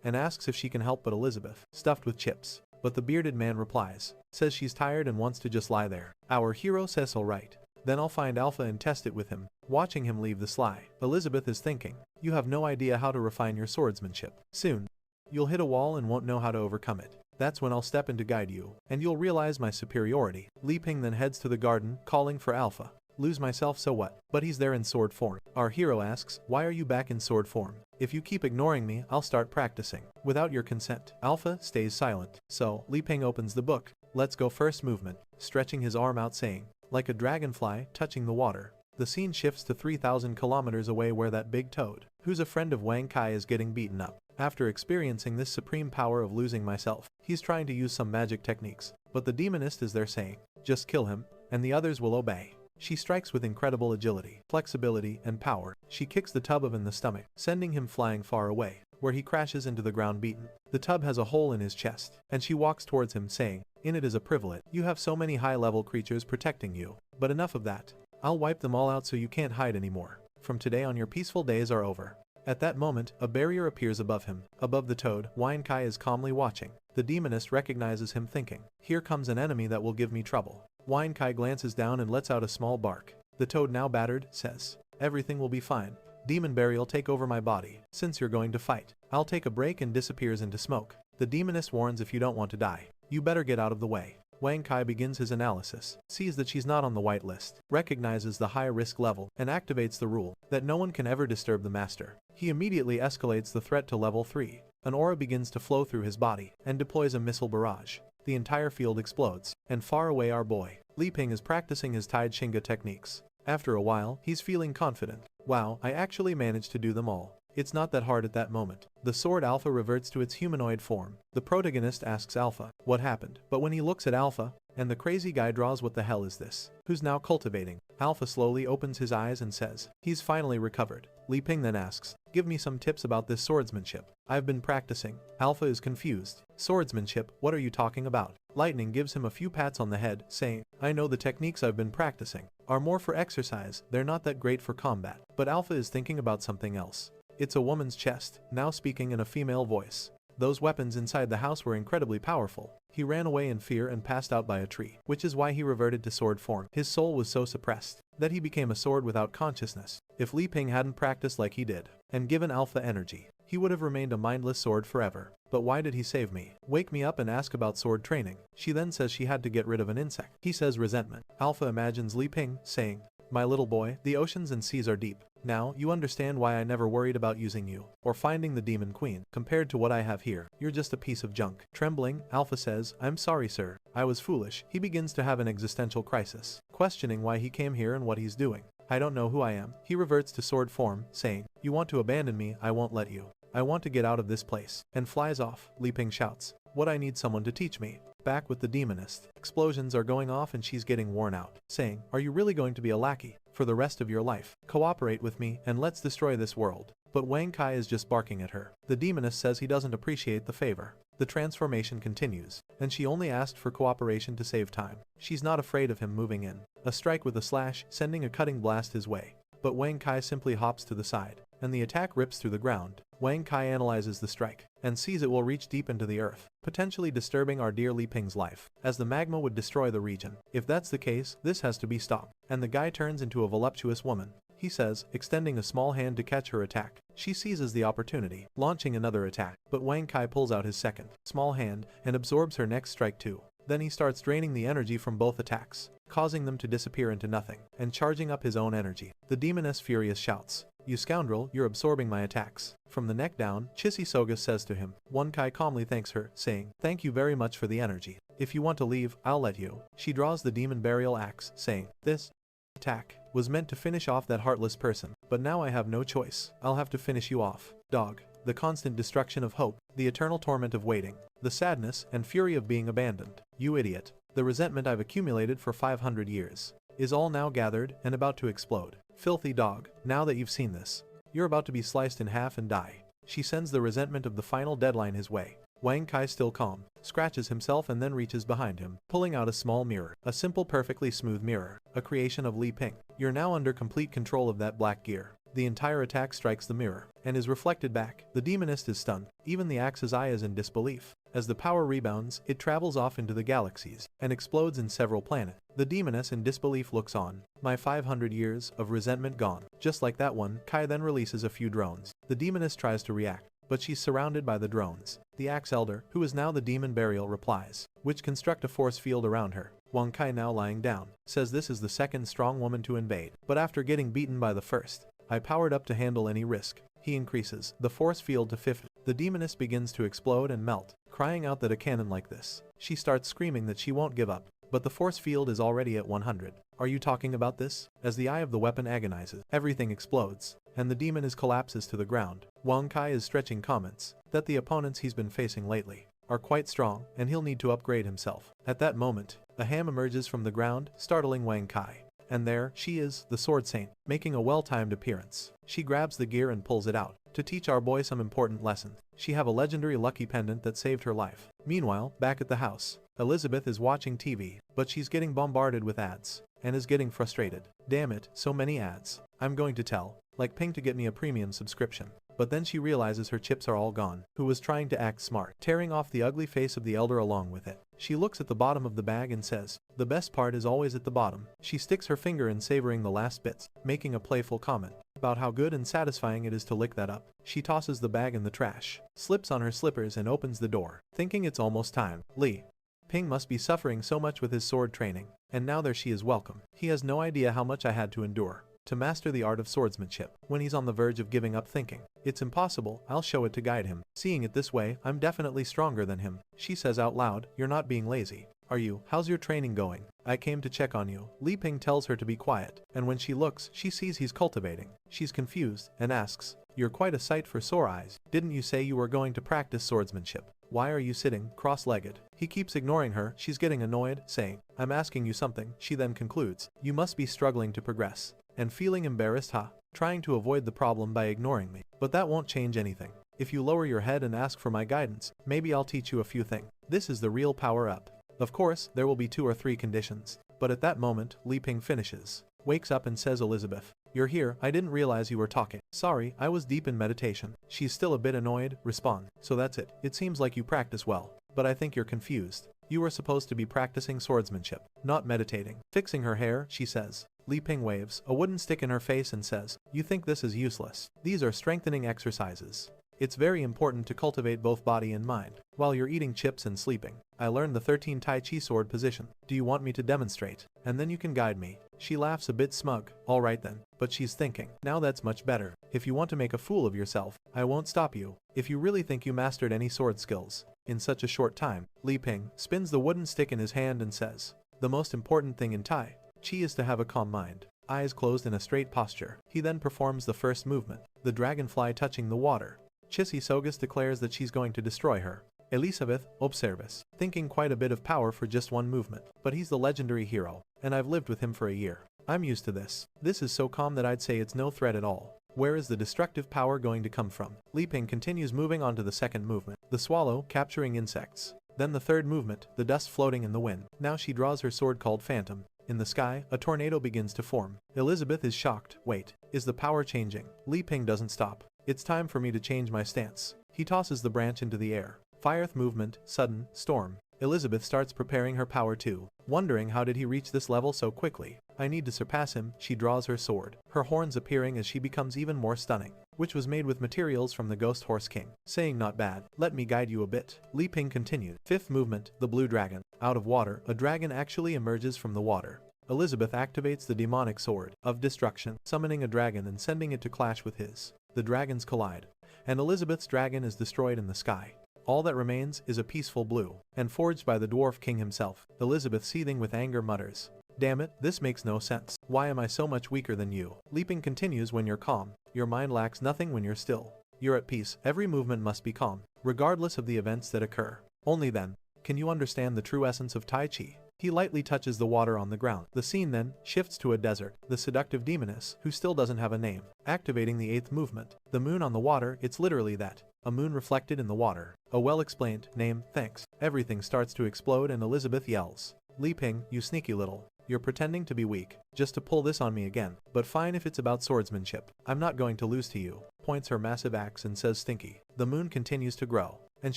and asks if she can help, but Elizabeth, stuffed with chips. But the bearded man replies, says she's tired and wants to just lie there. Our hero says, "All right. Then I'll find Alpha and test it with him." Watching him leave the sly, Elizabeth is thinking, "You have no idea how to refine your swordsmanship. Soon, you'll hit a wall and won't know how to overcome it. That's when I'll step in to guide you, and you'll realize my superiority." Li Ping then heads to the garden, calling for Alpha. "Lose myself, so what?" But he's there in sword form. Our hero asks, "Why are you back in sword form? If you keep ignoring me, I'll start practicing without your consent." Alpha stays silent. So, Li Ping opens the book. "Let's go." First movement, stretching his arm out, saying, "Like a dragonfly touching the water." The scene shifts to 3,000 kilometers away, where that big toad, who's a friend of Wang Kai, is getting beaten up. After experiencing this supreme power of losing myself, he's trying to use some magic techniques, but the demonist is there saying, "Just kill him, and the others will obey." She strikes with incredible agility, flexibility, and power. She kicks the tub in the stomach, sending him flying far away, where he crashes into the ground beaten. The tub has a hole in his chest, and she walks towards him, saying, "In it is a privilege. You have so many high-level creatures protecting you. But enough of that. I'll wipe them all out so you can't hide anymore. From today on, your peaceful days are over." At that moment, a barrier appears above him. Above the toad, Wang Kai is calmly watching. The demonist recognizes him, thinking, "Here comes an enemy that will give me trouble." Wang Kai glances down and lets out a small bark. The toad, now battered, says, "Everything will be fine. Demon burial, take over my body. Since you're going to fight, I'll take a break," and disappears into smoke. The demonist warns, "If you don't want to die, you better get out of the way." Wang Kai begins his analysis, sees that she's not on the white list, recognizes the high risk level, and activates the rule that no one can ever disturb the master. He immediately escalates the threat to level 3. An aura begins to flow through his body and deploys a missile barrage. the entire field explodes, and far away our boy, Li Ping, is practicing his Tide Shinga techniques. After a while, he's feeling confident. Wow, I actually managed to do them all. It's not that hard at that moment. The sword Alpha reverts to its humanoid form. The protagonist asks Alpha what happened, but when he looks at Alpha, and the crazy guy draws, what the hell is this? Who's now cultivating? Alpha slowly opens his eyes and says, he's finally recovered. Li Ping then asks, give me some tips about this swordsmanship. I've been practicing. Alpha is confused. Swordsmanship, what are you talking about? Lightning gives him a few pats on the head, saying, I know the techniques I've been practicing are more for exercise, they're not that great for combat. But Alpha is thinking about something else. It's a woman's chest, now speaking in a female voice. Those weapons inside the house were incredibly powerful. He ran away in fear and passed out by a tree, which is why he reverted to sword form. His soul was so suppressed that he became a sword without consciousness. If Li Ping hadn't practiced like he did, and given Alpha energy, he would have remained a mindless sword forever. But why did he save me? Wake me up and ask about sword training. She then says she had to get rid of an insect. He says resentment. Alpha imagines Li Ping saying, my little boy, the oceans and seas are deep. Now, you understand why I never worried about using you, or finding the demon queen. Compared to what I have here, you're just a piece of junk. Trembling, Alpha says, I'm sorry sir, I was foolish. He begins to have an existential crisis, questioning why he came here and what he's doing. I don't know who I am. He reverts to sword form, saying, you want to abandon me, I won't let you. I want to get out of this place, and flies off. Li Ping shouts, what, I need someone to teach me. Back with the demonist, explosions are going off and she's getting worn out, saying, are you really going to be a lackey for the rest of your life? Cooperate with me and let's destroy this world. But Wang Kai is just barking at her. The demonist says he doesn't appreciate the favor. The transformation continues, and she only asked for cooperation to save time. She's not afraid of him moving in. A strike with a slash, sending a cutting blast his way. But Wang Kai simply hops to the side, and the attack rips through the ground. Wang Kai analyzes the strike, and sees it will reach deep into the earth, potentially disturbing our dear Li Ping's life, as the magma would destroy the region. If that's the case, this has to be stopped. And the guy turns into a voluptuous woman. He says, extending a small hand to catch her attack. She seizes the opportunity, launching another attack, but Wang Kai pulls out his second, small hand, and absorbs her next strike too. Then he starts draining the energy from both attacks, causing them to disappear into nothing, and charging up his own energy. The demoness furious shouts, you scoundrel, you're absorbing my attacks. From the neck down, Chishisoga says to him. Wang Kai calmly thanks her, saying, thank you very much for the energy. If you want to leave, I'll let you. She draws the demon burial axe, saying, this attack was meant to finish off that heartless person, but now I have no choice. I'll have to finish you off. Dog. The constant destruction of hope, the eternal torment of waiting, the sadness and fury of being abandoned. You idiot. The resentment I've accumulated for 500 years is all now gathered and about to explode. Filthy dog, now that you've seen this, you're about to be sliced in half and die. She sends the resentment of the final deadline his way. Wang Kai, still calm, scratches himself and then reaches behind him, pulling out a small mirror. A simple, perfectly smooth mirror, a creation of Li Ping. You're now under complete control of that black gear. The entire attack strikes the mirror, and is reflected back. The demonist is stunned. Even the axe's eye is in disbelief. As the power rebounds, it travels off into the galaxies, and explodes in several planets. The demoness in disbelief looks on. My 500 years of resentment gone. Just like that one, Kai then releases a few drones. The demoness tries to react, but she's surrounded by the drones. The Axe Elder, who is now the demon burial, replies, which construct a force field around her. Wang Kai, now lying down, says this is the second strong woman to invade, but after getting beaten by the first, I powered up to handle any risk. He increases the force field to 50. The demoness begins to explode and melt, crying out that a cannon like this. She starts screaming that she won't give up, but the force field is already at 100. Are you talking about this? As the eye of the weapon agonizes, everything explodes, and the demon collapses to the ground. Wang Kai is stretching comments that the opponents he's been facing lately are quite strong, and he'll need to upgrade himself. At that moment, a ham emerges from the ground, startling Wang Kai. And there she is, the Sword Saint, making a well-timed appearance. She grabs the gear and pulls it out to teach our boy some important lessons. She have a legendary lucky pendant that saved her life. Meanwhile, back at the house, Elizabeth is watching TV, but she's getting bombarded with ads, and is getting frustrated. Damn it, so many ads. I'm going to tell, like Ping, to get me a premium subscription. But then she realizes her chips are all gone. Who was trying to act smart, tearing off the ugly face of the elder along with it. She looks at the bottom of the bag and says, the best part is always at the bottom. She sticks her finger in, savoring the last bits, making a playful comment about how good and satisfying it is to lick that up. She tosses the bag in the trash, slips on her slippers and opens the door, thinking it's almost time. Li Ping must be suffering so much with his sword training, and now there she is welcome. He has no idea how much I had to endure to master the art of swordsmanship. When he's on the verge of giving up thinking, it's impossible, I'll show it to guide him. Seeing it this way, I'm definitely stronger than him. She says out loud, you're not being lazy. Are you? How's your training going? I came to check on you. Li Ping tells her to be quiet, and when she looks, she sees he's cultivating. She's confused, and asks, you're quite a sight for sore eyes. Didn't you say you were going to practice swordsmanship? Why are you sitting cross-legged? He keeps ignoring her. She's getting annoyed, saying, I'm asking you something. She then concludes, you must be struggling to progress. And feeling embarrassed, trying to avoid the problem by ignoring me. But that won't change anything. If you lower your head and ask for my guidance, maybe I'll teach you a few things. This is the real power-up. Of course, there will be 2 or 3 conditions. But at that moment, Li Ping finishes, wakes up and says, Elizabeth, you're here, I didn't realize you were talking. Sorry, I was deep in meditation. She's still a bit annoyed, respond. So that's it. It seems like you practice well. But I think you're confused. You were supposed to be practicing swordsmanship, not meditating. Fixing her hair, she says. Li Ping waves a wooden stick in her face and says, you think this is useless? These are strengthening exercises. It's very important to cultivate both body and mind. While you're eating chips and sleeping, I learned the 13 Tai Chi sword position. Do you want me to demonstrate? And then you can guide me. She laughs a bit smug. Alright then. But she's thinking, now that's much better. If you want to make a fool of yourself, I won't stop you. If you really think you mastered any sword skills in such a short time, Li Ping spins the wooden stick in his hand and says, the most important thing in Tai Chi is to have a calm mind. Eyes closed in a straight posture. He then performs the first movement, the dragonfly touching the water. Chissy Sogus declares that she's going to destroy her. Elizabeth observes, thinking quite a bit of power for just one movement. But he's the legendary hero, and I've lived with him for a year. I'm used to this. This is so calm that I'd say it's no threat at all. Where is the destructive power going to come from? Li Ping continues moving on to the second movement, the swallow capturing insects. Then the third movement, the dust floating in the wind. Now she draws her sword called Phantom. In the sky, a tornado begins to form. Elizabeth is shocked. Wait, is the power changing? Li Ping doesn't stop. It's time for me to change my stance. He tosses the branch into the air. Fire movement, sudden, storm. Elizabeth starts preparing her power too, wondering how did he reach this level so quickly. I need to surpass him. She draws her sword, her horns appearing as she becomes even more stunning, which was made with materials from the Ghost Horse King, saying not bad, let me guide you a bit. Li Ping continued. Fifth movement, the blue dragon. Out of water, a dragon actually emerges from the water. Elizabeth activates the demonic sword of destruction, summoning a dragon and sending it to clash with his. The dragons collide, and Elizabeth's dragon is destroyed in the sky. All that remains is a peaceful blue, and forged by the dwarf king himself. Elizabeth, seething with anger, mutters, damn it, this makes no sense. Why am I so much weaker than you? Leaping continues. When you're calm, your mind lacks nothing. When you're still, you're at peace. Every movement must be calm, regardless of the events that occur. Only then can you understand the true essence of Tai Chi. He lightly touches the water on the ground. The scene then shifts to a desert. The seductive demoness, who still doesn't have a name, activating the 8th movement. The moon on the water, it's literally that. A moon reflected in the water. A well-explained name, thanks. Everything starts to explode and Elizabeth yells, Li Ping, you sneaky little. You're pretending to be weak, just to pull this on me again. But fine if it's about swordsmanship. I'm not going to lose to you. Points her massive axe and says stinky. The moon continues to grow, and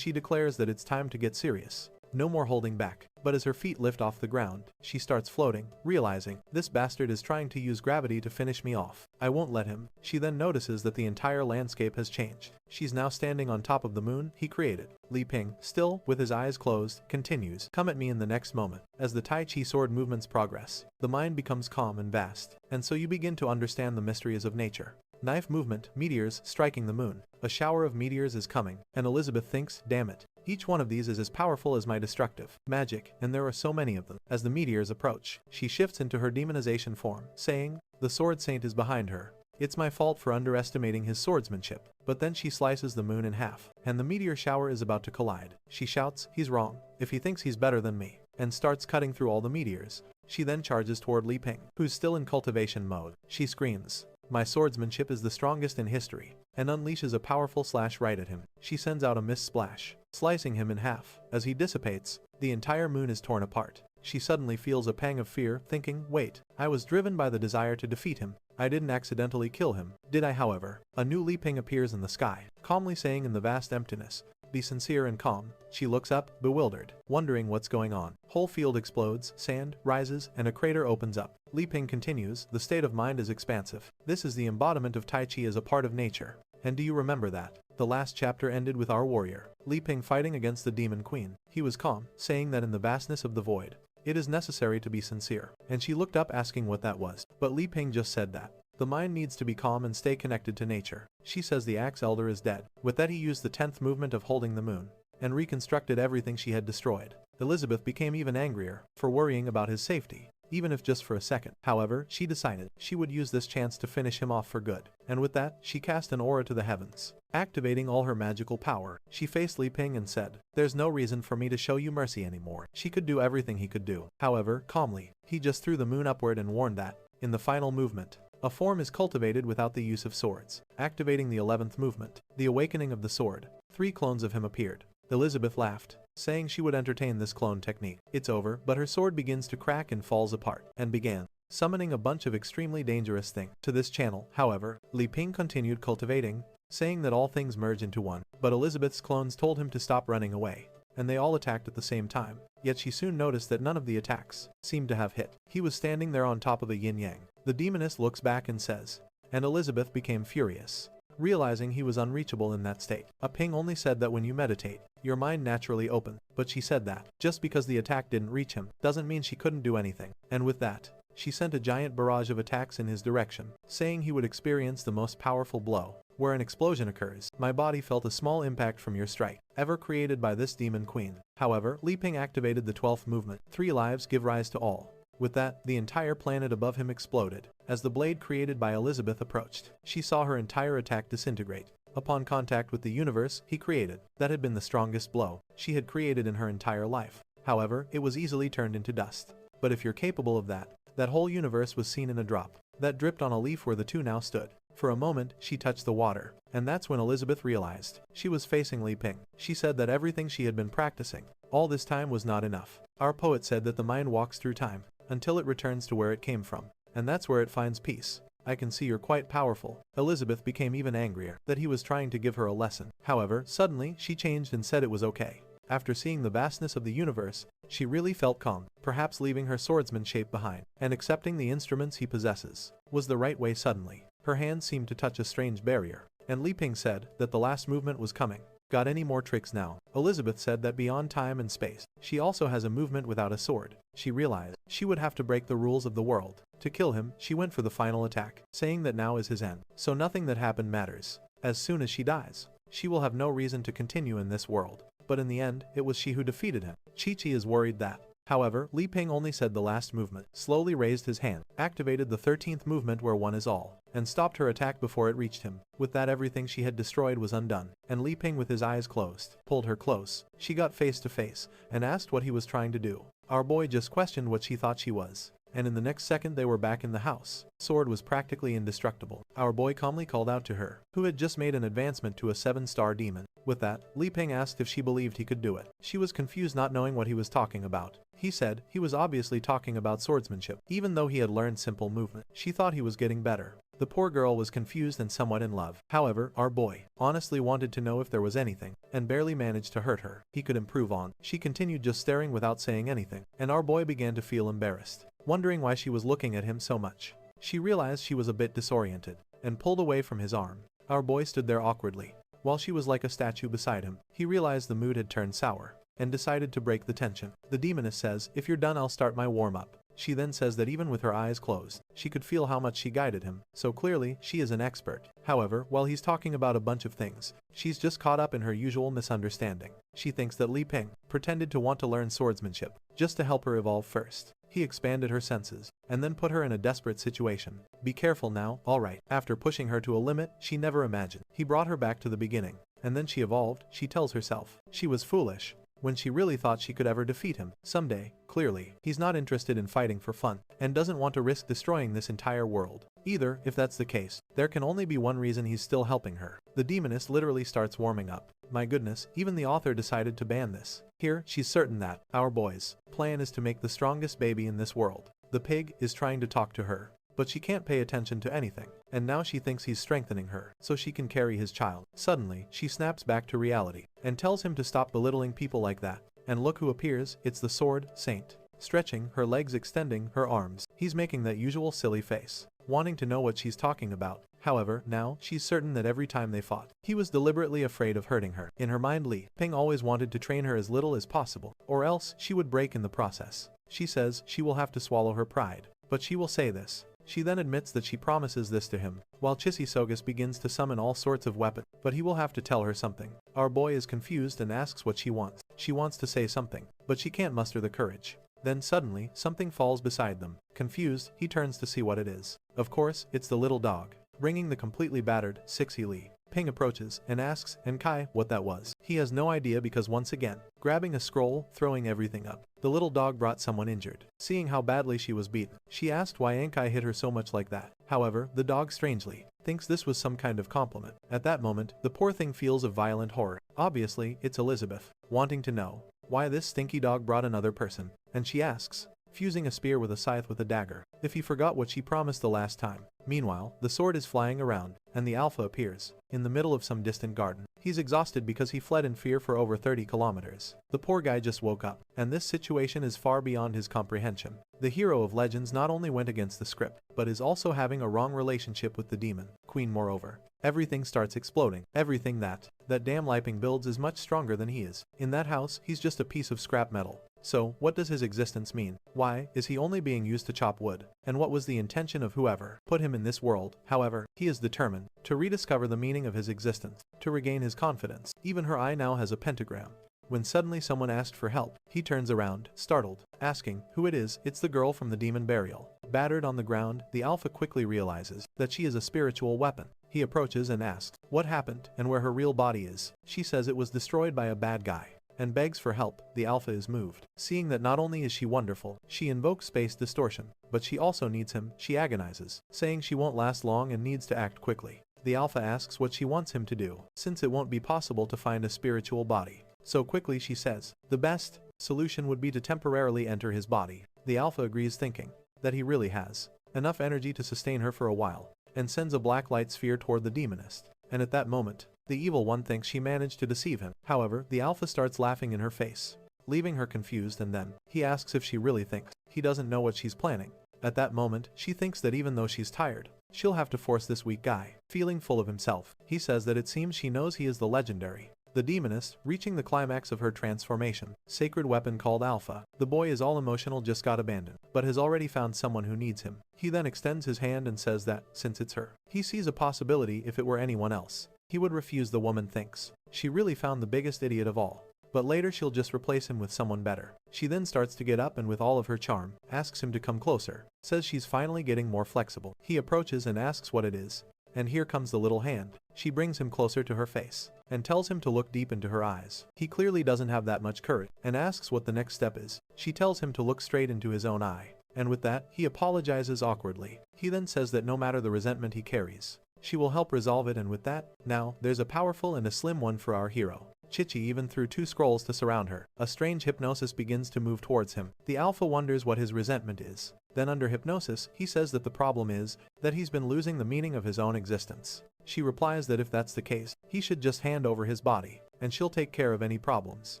she declares that it's time to get serious. No more holding back. But as her feet lift off the ground, she starts floating, realizing, this bastard is trying to use gravity to finish me off. I won't let him. She then notices that the entire landscape has changed. She's now standing on top of the moon he created. Li Ping, still with his eyes closed, continues, come at me in the next moment. As the Tai Chi sword movements progress, the mind becomes calm and vast, and so you begin to understand the mysteries of nature. Knife movement, meteors striking the moon. A shower of meteors is coming, and Elizabeth thinks, damn it. Each one of these is as powerful as my destructive magic, and there are so many of them. As the meteors approach, she shifts into her demonization form, saying, the sword saint is behind her. It's my fault for underestimating his swordsmanship. But then she slices the moon in half, and the meteor shower is about to collide. She shouts, he's wrong, if he thinks he's better than me, and starts cutting through all the meteors. She then charges toward Li Ping, who's still in cultivation mode. She screams, my swordsmanship is the strongest in history, and unleashes a powerful slash right at him. She sends out a mist splash, slicing him in half. As he dissipates, the entire moon is torn apart. She suddenly feels a pang of fear, thinking, wait, I was driven by the desire to defeat him. I didn't accidentally kill him, did I? However, a new Li Ping appears in the sky, calmly saying in the vast emptiness, be sincere and calm. She looks up, bewildered, wondering what's going on. Whole field explodes, sand rises, and a crater opens up. Li Ping continues, the state of mind is expansive. This is the embodiment of Tai Chi as a part of nature. And do you remember that? The last chapter ended with our warrior, Li Ping, fighting against the demon queen. He was calm, saying that in the vastness of the void, it is necessary to be sincere. And she looked up asking what that was. But Li Ping just said that. The mind needs to be calm and stay connected to nature. She says the axe elder is dead. With that he used the 10th movement of holding the moon and reconstructed everything she had destroyed. Elizabeth became even angrier for worrying about his safety, even if just for a second. However, she decided she would use this chance to finish him off for good. And with that, she cast an aura to the heavens. Activating all her magical power, she faced Li Ping and said, "There's no reason for me to show you mercy anymore." She could do everything he could do. However, calmly, he just threw the moon upward and warned that, in the final movement, a form is cultivated without the use of swords. Activating the 11th movement, the awakening of the sword, 3 clones of him appeared. Elizabeth laughed, saying she would entertain this clone technique. It's over, but her sword begins to crack and falls apart, and began summoning a bunch of extremely dangerous things. To this channel, however, Li Ping continued cultivating, saying that all things merge into one. But Elizabeth's clones told him to stop running away, and they all attacked at the same time. Yet she soon noticed that none of the attacks seemed to have hit. He was standing there on top of a yin-yang. The demoness looks back and says, and Elizabeth became furious, realizing he was unreachable in that state. A Ping only said that when you meditate, your mind naturally opens. But she said that, just because the attack didn't reach him, doesn't mean she couldn't do anything. And with that, she sent a giant barrage of attacks in his direction, saying he would experience the most powerful blow. Where an explosion occurs, my body felt a small impact from your strike, ever created by this demon queen. However, Li Ping activated the 12th movement. 3 lives give rise to all. With that, the entire planet above him exploded. As the blade created by Elizabeth approached, she saw her entire attack disintegrate. Upon contact with the universe he created, that had been the strongest blow she had created in her entire life. However, it was easily turned into dust. But if you're capable of that, that whole universe was seen in a drop that dripped on a leaf where the two now stood. For a moment, she touched the water, and that's when Elizabeth realized she was facing Li Ping. She said that everything she had been practicing all this time was not enough. Our poet said that the mind walks through time until it returns to where it came from, and that's where it finds peace. I can see you're quite powerful. Elizabeth became even angrier that he was trying to give her a lesson. However, suddenly she changed and said it was okay. After seeing the vastness of the universe, she really felt calm. Perhaps leaving her swordsman shape behind and accepting the instruments he possesses was the right way. Suddenly, her hands seemed to touch a strange barrier, and Li Ping said that the last movement was coming. Got any more tricks now? Elizabeth said that beyond time and space, she also has a movement without a sword. She realized she would have to break the rules of the world. To kill him, she went for the final attack, saying that now is his end. So nothing that happened matters. As soon as she dies, she will have no reason to continue in this world. But in the end, it was she who defeated him. Chi-Chi is worried that. However, Li Ping only said the last movement, slowly raised his hand, activated the 13th movement where one is all, and stopped her attack before it reached him. With that, everything she had destroyed was undone, and Li Ping, with his eyes closed, pulled her close. She got face to face and asked what he was trying to do. Our boy just questioned what she thought she was, and in the next second they were back in the house. Sword was practically indestructible. Our boy calmly called out to her, who had just made an advancement to a 7-star demon. With that, Li Ping asked if she believed he could do it. She was confused, not knowing what he was talking about. He said he was obviously talking about swordsmanship. Even though he had learned simple movement, she thought he was getting better. The poor girl was confused and somewhat in love. However, our boy honestly wanted to know if there was anything, and barely managed to hurt her he could improve on. She continued just staring without saying anything, and our boy began to feel embarrassed, wondering why she was looking at him so much. She realized she was a bit disoriented, and pulled away from his arm. Our boy stood there awkwardly, while she was like a statue beside him. He realized the mood had turned sour, and decided to break the tension. The demoness says, "If you're done, I'll start my warm-up." She then says that even with her eyes closed, she could feel how much she guided him, so clearly, she is an expert. However, while he's talking about a bunch of things, she's just caught up in her usual misunderstanding. She thinks that Li Ping pretended to want to learn swordsmanship, just to help her evolve first. He expanded her senses, and then put her in a desperate situation. Be careful now, alright. After pushing her to a limit she never imagined, he brought her back to the beginning, and then she evolved. She tells herself she was foolish when she really thought she could ever defeat him. Someday, clearly, he's not interested in fighting for fun, and doesn't want to risk destroying this entire world. Either, if that's the case, there can only be one reason he's still helping her. The demoness literally starts warming up. My goodness, even the author decided to ban this. Here, she's certain that our boy's plan is to make the strongest baby in this world. The pig is trying to talk to her, but she can't pay attention to anything, and now she thinks he's strengthening her so she can carry his child. Suddenly, she snaps back to reality, and tells him to stop belittling people like that. And look who appears, it's the sword saint. Stretching her legs, extending her arms, he's making that usual silly face, wanting to know what she's talking about. However, now, she's certain that every time they fought, he was deliberately afraid of hurting her. In her mind, Li Ping always wanted to train her as little as possible, or else she would break in the process. She says she will have to swallow her pride, but she will say this She then admits that she promises this to him, while Chishisogus begins to summon all sorts of weapons, but he will have to tell her something. Our boy is confused and asks what she wants. She wants to say something, but she can't muster the courage. Then suddenly, something falls beside them. Confused, he turns to see what it is. Of course, it's the little dog. Bringing the completely battered, Sixie Lee. Ping approaches and asks Enkai what that was. He has no idea because once again, grabbing a scroll, throwing everything up. The little dog brought someone injured. Seeing how badly she was beaten, she asked why Enkai hit her so much like that. However, the dog strangely thinks this was some kind of compliment. At that moment, the poor thing feels a violent horror. Obviously, it's Elizabeth, wanting to know why this stinky dog brought another person, and she asks, fusing a spear with a scythe with a dagger, if he forgot what she promised the last time. Meanwhile, the sword is flying around, and the Alpha appears, in the middle of some distant garden. He's exhausted because he fled in fear for over 30 kilometers. The poor guy just woke up, and this situation is far beyond his comprehension. The hero of Legends not only went against the script, but is also having a wrong relationship with the demon queen. Moreover, everything starts exploding. Everything that damn Liping builds is much stronger than he is. In that house, he's just a piece of scrap metal. So, what does his existence mean? Why is he only being used to chop wood? And what was the intention of whoever put him in this world? However, he is determined to rediscover the meaning of his existence, to regain his confidence. Even her eye now has a pentagram. When suddenly someone asked for help, he turns around, startled, asking who it is. It's the girl from the demon burial. Battered on the ground, the Alpha quickly realizes that she is a spiritual weapon. He approaches and asks what happened and where her real body is. She says it was destroyed by a bad guy, and begs for help. The Alpha is moved. Seeing that not only is she wonderful, she invokes space distortion, but she also needs him. She agonizes, saying she won't last long and needs to act quickly. The Alpha asks what she wants him to do, since it won't be possible to find a spiritual body. So quickly she says, the best solution would be to temporarily enter his body. The Alpha agrees, thinking that he really has enough energy to sustain her for a while, and sends a black light sphere toward the demonist. And at that moment, the evil one thinks she managed to deceive him. However, the Alpha starts laughing in her face, leaving her confused, and then he asks if she really thinks he doesn't know what she's planning. At that moment, she thinks that even though she's tired, she'll have to force this weak guy. Feeling full of himself, he says that it seems she knows he is the legendary the demonist, reaching the climax of her transformation, sacred weapon called Alpha. The boy is all emotional, just got abandoned, but has already found someone who needs him. He then extends his hand and says that, since it's her, he sees a possibility if it were anyone else, he would refuse. The woman thinks she really found the biggest idiot of all, but later she'll just replace him with someone better. She then starts to get up and with all of her charm, asks him to come closer, says she's finally getting more flexible. He approaches and asks what it is, and here comes the little hand. She brings him closer to her face, and tells him to look deep into her eyes. He clearly doesn't have that much courage, and asks what the next step is. She tells him to look straight into his own eye, and with that, he apologizes awkwardly. He then says that no matter the resentment he carries, she will help resolve it, and with that, now, there's a powerful and a slim one for our hero. Chichi even threw 2 scrolls to surround her. A strange hypnosis begins to move towards him. The Alpha wonders what his resentment is. Then under hypnosis, he says that the problem is that he's been losing the meaning of his own existence. She replies that if that's the case, he should just hand over his body, and she'll take care of any problems.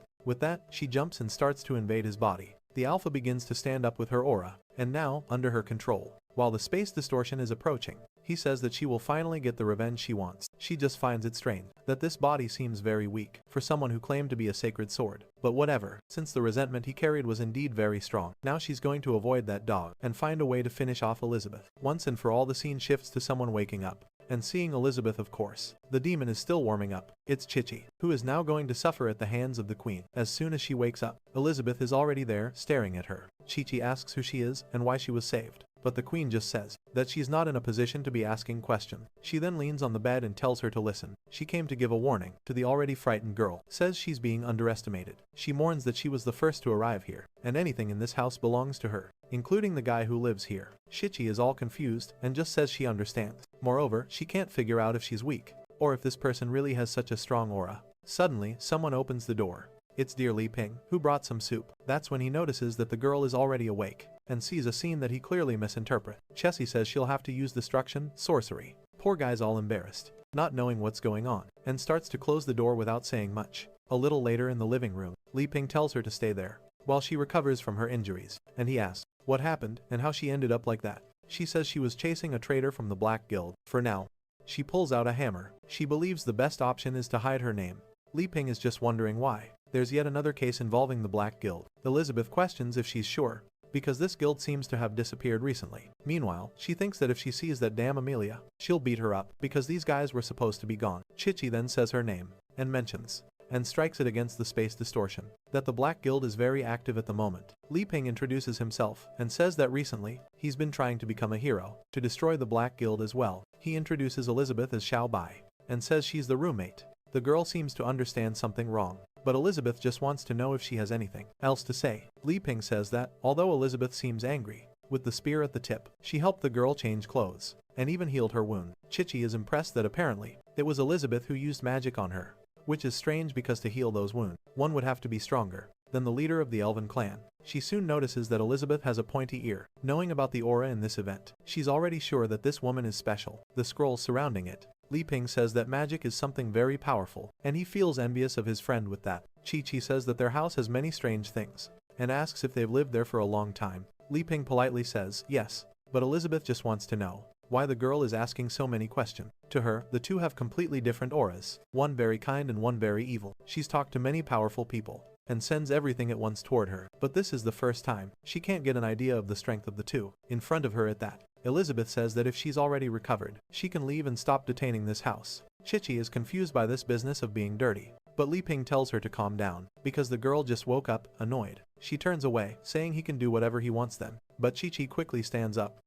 With that, she jumps and starts to invade his body. The Alpha begins to stand up with her aura, and now, under her control. While the space distortion is approaching, he says that she will finally get the revenge she wants. She just finds it strange that this body seems very weak for someone who claimed to be a sacred sword. But whatever, since the resentment he carried was indeed very strong. Now she's going to avoid that dog and find a way to finish off Elizabeth. Once and for all, the scene shifts to someone waking up and seeing Elizabeth. Of course, the demon is still warming up. It's Chichi, who is now going to suffer at the hands of the queen. As soon as she wakes up, Elizabeth is already there, staring at her. Chichi asks who she is and why she was saved, but the queen just says that she's not in a position to be asking questions. She then leans on the bed and tells her to listen. She came to give a warning to the already frightened girl, says she's being underestimated. She mourns that she was the first to arrive here, and anything in this house belongs to her, including the guy who lives here. Chichi is all confused and just says she understands. Moreover, she can't figure out if she's weak, or if this person really has such a strong aura. Suddenly, someone opens the door. It's dear Li Ping, who brought some soup. That's when he notices that the girl is already awake, and sees a scene that he clearly misinterprets. Chessie says she'll have to use destruction, sorcery. Poor guy's all embarrassed, not knowing what's going on, and starts to close the door without saying much. A little later in the living room, Li Ping tells her to stay there, while she recovers from her injuries, and he asks what happened and how she ended up like that. She says she was chasing a traitor from the Black Guild. For now, she pulls out a hammer. She believes the best option is to hide her name. Li Ping is just wondering why. There's yet another case involving the Black Guild. Elizabeth questions if she's sure, because this guild seems to have disappeared recently. Meanwhile, she thinks that if she sees that damn Amelia, she'll beat her up, because these guys were supposed to be gone. Chichi then says her name, and mentions, and strikes it against the space distortion, that the Black Guild is very active at the moment. Li Ping introduces himself, and says that recently, he's been trying to become a hero, to destroy the Black Guild as well. He introduces Elizabeth as Xiao Bai, and says she's the roommate. The girl seems to understand something wrong, but Elizabeth just wants to know if she has anything else to say. Li Ping says that, although Elizabeth seems angry, with the spear at the tip, she helped the girl change clothes, and even healed her wound. Chichi is impressed that apparently, it was Elizabeth who used magic on her, which is strange because to heal those wounds, one would have to be stronger than the leader of the Elven clan. She soon notices that Elizabeth has a pointy ear. Knowing about the aura in this event, she's already sure that this woman is special. The scrolls surrounding it. Li Ping says that magic is something very powerful, and he feels envious of his friend with that. Chi says that their house has many strange things, and asks if they've lived there for a long time. Li Ping politely says, yes, but Elizabeth just wants to know why the girl is asking so many questions. To her, the two have completely different auras, one very kind and one very evil. She's talked to many powerful people, and sends everything at once toward her, but this is the first time she can't get an idea of the strength of the two. In front of her at that, Elizabeth says that if she's already recovered, she can leave and stop detaining this house. Chichi is confused by this business of being dirty, but Li Ping tells her to calm down, because the girl just woke up, annoyed. She turns away, saying he can do whatever he wants then, but Chichi quickly stands up.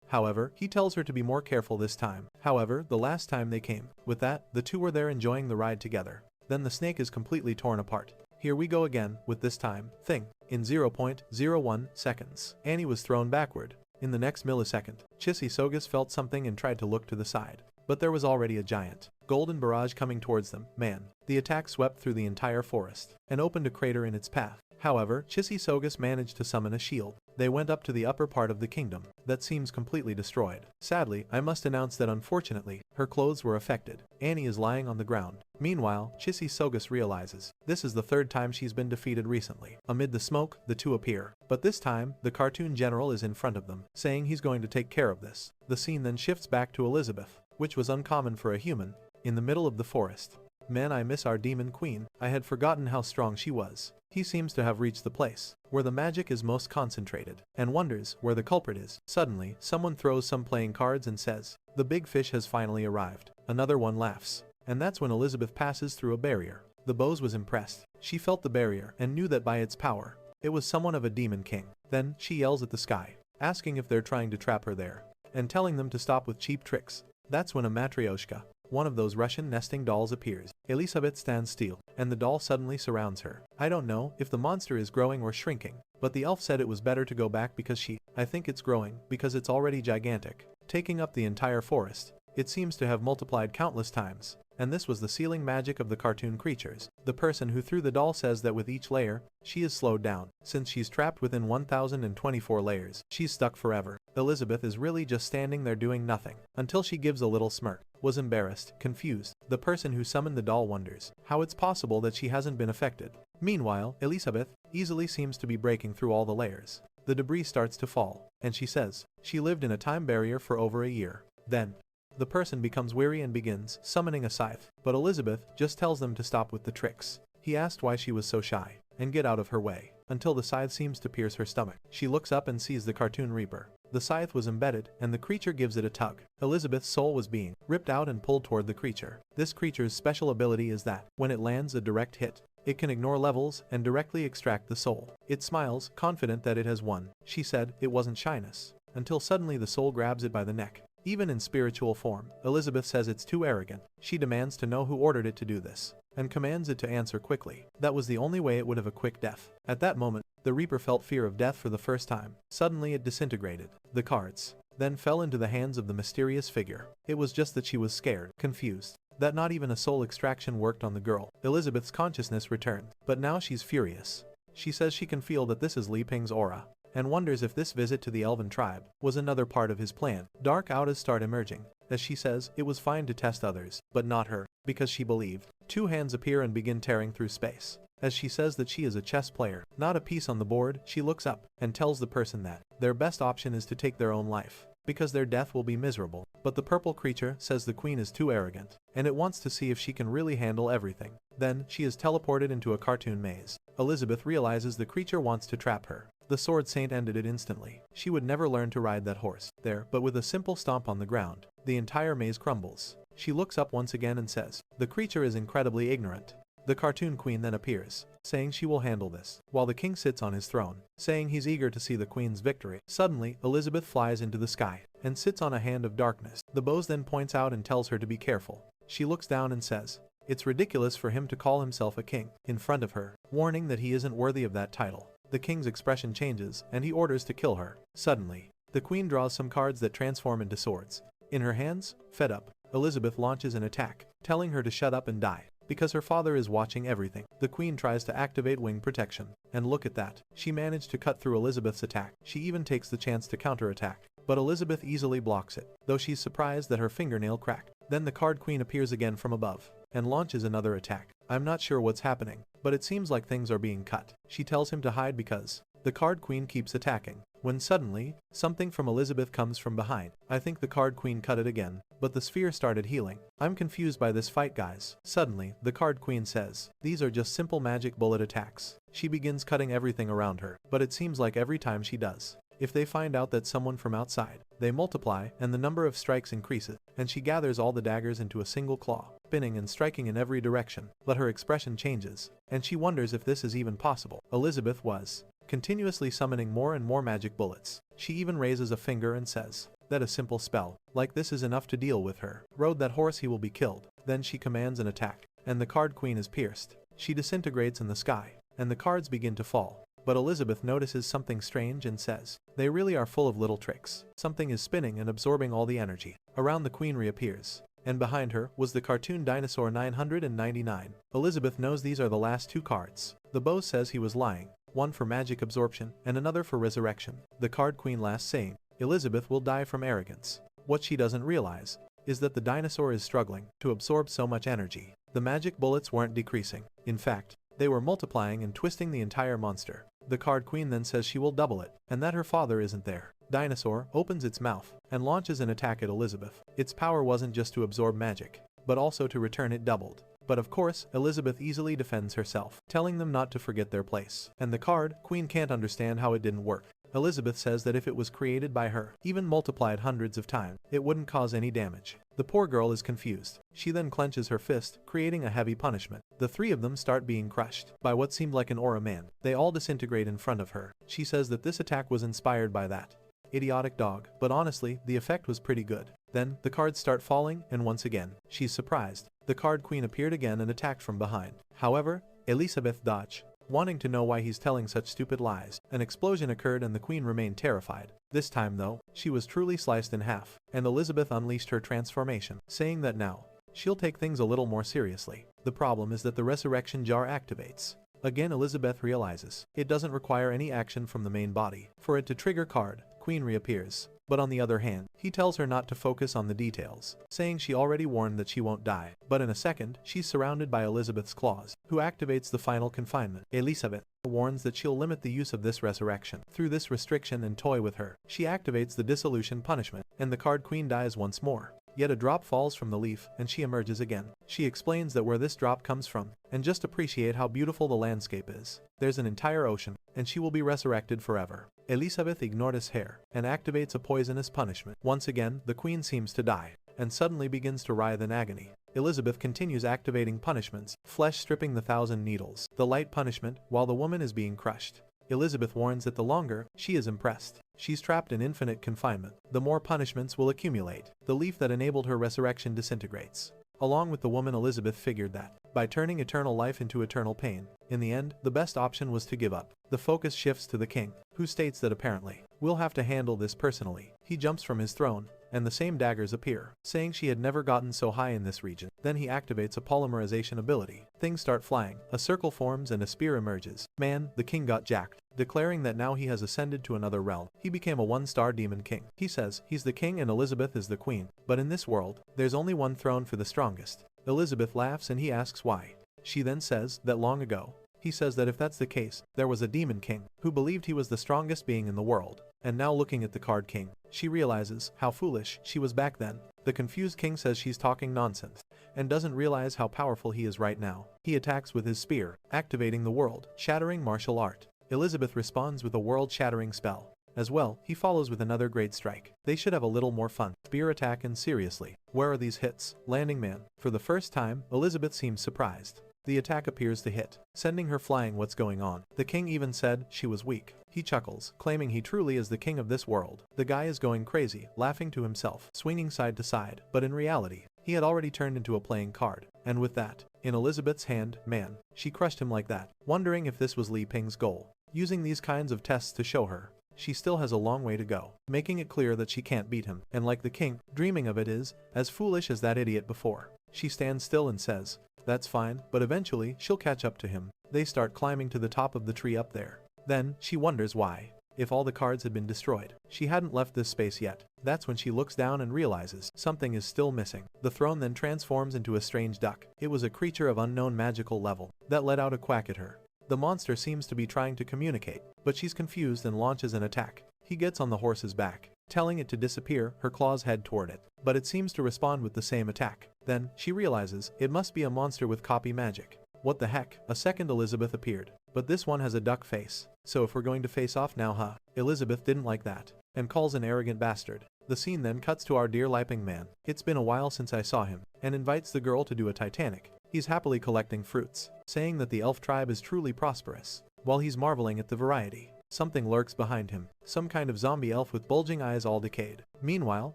However, he tells her to be more careful this time. However, the last time they came, with that, the two were there enjoying the ride together. Then the snake is completely torn apart. Here we go again, with this time, thing. In 0.01 seconds, Annie was thrown backward. In the next millisecond, Chisi Sogus felt something and tried to look to the side. But there was already a giant, golden barrage coming towards them. Man, the attack swept through the entire forest, and opened a crater in its path. However, Chisi Sogus managed to summon a shield. They went up to the upper part of the kingdom, that seems completely destroyed. Sadly, I must announce that unfortunately, her clothes were affected. Annie is lying on the ground. Meanwhile, Chisi Sogus realizes, this is the third time she's been defeated recently. Amid the smoke, the two appear. But this time, the cartoon general is in front of them, saying he's going to take care of this. The scene then shifts back to Elizabeth, which was uncommon for a human, in the middle of the forest. Man, I miss our demon queen. I had forgotten how strong she was. He seems to have reached the place where the magic is most concentrated, and wonders where the culprit is. Suddenly, someone throws some playing cards and says, the big fish has finally arrived. Another one laughs, and that's when Elizabeth passes through a barrier. The Bose was impressed. She felt the barrier and knew that by its power, it was someone of a demon king. Then, she yells at the sky, asking if they're trying to trap her there, and telling them to stop with cheap tricks. That's when a matryoshka, one of those Russian nesting dolls, appears. Elizabeth stands still, and the doll suddenly surrounds her. I don't know if the monster is growing or shrinking, but the elf said it was better to go back because I think it's growing, because it's already gigantic, taking up the entire forest. It seems to have multiplied countless times, and this was the sealing magic of the cartoon creatures. The person who threw the doll says that with each layer, she is slowed down. Since she's trapped within 1024 layers, she's stuck forever. Elizabeth is really just standing there doing nothing, until she gives a little smirk. Was embarrassed, confused. The person who summoned the doll wonders how it's possible that she hasn't been affected. Meanwhile, Elizabeth easily seems to be breaking through all the layers. The debris starts to fall, and she says she lived in a time barrier for over a year. Then, the person becomes weary and begins summoning a scythe, but Elizabeth just tells them to stop with the tricks. He asked why she was so shy, and get out of her way, until the scythe seems to pierce her stomach. She looks up and sees the cartoon reaper. The scythe was embedded, and the creature gives it a tug. Elizabeth's soul was being ripped out and pulled toward the creature. This creature's special ability is that, when it lands a direct hit, it can ignore levels and directly extract the soul. It smiles, confident that it has won. She said it wasn't shyness, until suddenly the soul grabs it by the neck. Even in spiritual form, Elizabeth says it's too arrogant. She demands to know who ordered it to do this, and commands it to answer quickly. That was the only way it would have a quick death. At that moment, the Reaper felt fear of death for the first time. Suddenly it disintegrated. The cards then fell into the hands of the mysterious figure. It was just that she was scared, confused, that not even a soul extraction worked on the girl. Elizabeth's consciousness returned, but now she's furious. She says she can feel that this is Li Ping's aura, and wonders if this visit to the Elven tribe was another part of his plan. Dark auras start emerging, as she says it was fine to test others, but not her, because she believed. Two hands appear and begin tearing through space. As she says that she is a chess player, not a piece on the board, she looks up and tells the person that their best option is to take their own life, because their death will be miserable. But the purple creature says the queen is too arrogant, and it wants to see if she can really handle everything. Then, she is teleported into a cartoon maze. Elizabeth realizes the creature wants to trap her. The sword saint ended it instantly. She would never learn to ride that horse. There, but with a simple stomp on the ground, the entire maze crumbles. She looks up once again and says, "The creature is incredibly ignorant." The cartoon queen then appears, saying she will handle this, while the king sits on his throne, saying he's eager to see the queen's victory. Suddenly, Elizabeth flies into the sky, and sits on a hand of darkness. The boss then points out and tells her to be careful. She looks down and says, "It's ridiculous for him to call himself a king," in front of her, warning that he isn't worthy of that title. The king's expression changes, and he orders to kill her. Suddenly, the queen draws some cards that transform into swords. In her hands, fed up, Elizabeth launches an attack, telling her to shut up and die. Because her father is watching everything, the queen tries to activate wing protection. And look at that, she managed to cut through Elizabeth's attack. She even takes the chance to counterattack, but Elizabeth easily blocks it, though she's surprised that her fingernail cracked. Then the card queen appears again from above, and launches another attack. I'm not sure what's happening, but it seems like things are being cut. She tells him to hide because the card queen keeps attacking. When suddenly, something from Elizabeth comes from behind. I think the card queen cut it again, but the sphere started healing. I'm confused by this fight, guys. Suddenly, the card queen says, "These are just simple magic bullet attacks." She begins cutting everything around her, but it seems like every time she does, if they find out that someone from outside, they multiply and the number of strikes increases, and she gathers all the daggers into a single claw, spinning and striking in every direction. But her expression changes, and she wonders if this is even possible. Elizabeth was continuously summoning more and more magic bullets. She even raises a finger and says that a simple spell like this is enough to deal with her. "Rode that horse, he will be killed." Then she commands an attack, and the card queen is pierced. She disintegrates in the sky, and the cards begin to fall. But Elizabeth notices something strange and says, "They really are full of little tricks." Something is spinning and absorbing all the energy. Around the queen reappears, and behind her was the cartoon dinosaur 999. Elizabeth knows these are the last two cards. The boss says he was lying, one for magic absorption and another for resurrection. The card queen last saying, Elizabeth will die from arrogance. What she doesn't realize is that the dinosaur is struggling to absorb so much energy. The magic bullets weren't decreasing. In fact, they were multiplying and twisting the entire monster. The card queen then says she will double it, and that her father isn't there. Dinosaur opens its mouth and launches an attack at Elizabeth. Its power wasn't just to absorb magic, but also to return it doubled. But of course, Elizabeth easily defends herself, telling them not to forget their place. And the card queen can't understand how it didn't work. Elizabeth says that if it was created by her, even multiplied hundreds of times, it wouldn't cause any damage. The poor girl is confused. She then clenches her fist, creating a heavy punishment. The three of them start being crushed by what seemed like an aura man. They all disintegrate in front of her. She says that this attack was inspired by that idiotic dog, but honestly, the effect was pretty good. Then, the cards start falling, and once again, she's surprised. The card queen appeared again and attacked from behind. However, Elizabeth dodged, wanting to know why he's telling such stupid lies. An explosion occurred and the queen remained terrified. This time though, she was truly sliced in half, and Elizabeth unleashed her transformation, saying that now, she'll take things a little more seriously. The problem is that the resurrection jar activates. Again, Elizabeth realizes it doesn't require any action from the main body for it to trigger. Card queen reappears. But on the other hand, he tells her not to focus on the details, saying she already warned that she won't die. But in a second, she's surrounded by Elizabeth's claws, who activates the final confinement. Elizabeth warns that she'll limit the use of this resurrection through this restriction and toy with her. She activates the dissolution punishment, and the card queen dies once more. Yet a drop falls from the leaf, and she emerges again. She explains that where this drop comes from, and just appreciate how beautiful the landscape is. There's an entire ocean, and she will be resurrected forever. Elizabeth ignored his hair, and activates a poisonous punishment. Once again, the queen seems to die, and suddenly begins to writhe in agony. Elizabeth continues activating punishments, flesh stripping the 1,000 needles. The light punishment, while the woman is being crushed. Elizabeth warns that the longer she is impressed, she's trapped in infinite confinement, the more punishments will accumulate. The leaf that enabled her resurrection disintegrates. Along with the woman, Elizabeth figured that, by turning eternal life into eternal pain, in the end, the best option was to give up. The focus shifts to the king, who states that apparently, we'll have to handle this personally. He jumps from his throne, and the same daggers appear, saying she had never gotten so high in this region. Then he activates a polymerization ability. Things start flying, a circle forms and a spear emerges. Man, the king got jacked, declaring that now he has ascended to another realm. He became a one-star demon king. He says he's the king and Elizabeth is the queen. But in this world, there's only one throne for the strongest. Elizabeth laughs and he asks why. She then says that long ago, he says that if that's the case, there was a demon king who believed he was the strongest being in the world. And now looking at the card king, she realizes how foolish she was back then. The confused king says she's talking nonsense. and doesn't realize how powerful he is right now. He attacks with his spear, activating the world-shattering martial art. Elizabeth responds with a world-shattering spell. As well, he follows with another great strike. They should have a little more fun. Spear attack, and seriously, where are these hits landing, man? For the first time, Elizabeth seems surprised. The attack appears to hit, sending her flying. What's going on? The king even said she was weak. He chuckles, claiming he truly is the king of this world. The guy is going crazy, laughing to himself, swinging side to side, but in reality, he had already turned into a playing card. And with that, in Elizabeth's hand, man, she crushed him like that, wondering if this was Li Ping's goal. Using these kinds of tests to show her she still has a long way to go, making it clear that she can't beat him, and like the king, dreaming of it is as foolish as that idiot before. She stands still and says, "That's fine, but eventually she'll catch up to him." They start climbing to the top of the tree up there. Then, she wonders why. If all the cards had been destroyed, she hadn't left this space yet. That's when she looks down and realizes something is still missing. The throne then transforms into a strange duck. It was a creature of unknown magical level that let out a quack at her. The monster seems to be trying to communicate, but she's confused and launches an attack. He gets on the horse's back, telling it to disappear. Her claws head toward it, but it seems to respond with the same attack. Then, she realizes it must be a monster with copy magic. What the heck? A second Elizabeth appeared, but this one has a duck face. So if we're going to face off now, huh? Elizabeth didn't like that, and calls an arrogant bastard. The scene then cuts to our dear Li Ping man. It's been a while since I saw him, and invites the girl to do a Titanic. He's happily collecting fruits, saying that the elf tribe is truly prosperous. While he's marveling at the variety, something lurks behind him, some kind of zombie elf with bulging eyes all decayed. Meanwhile,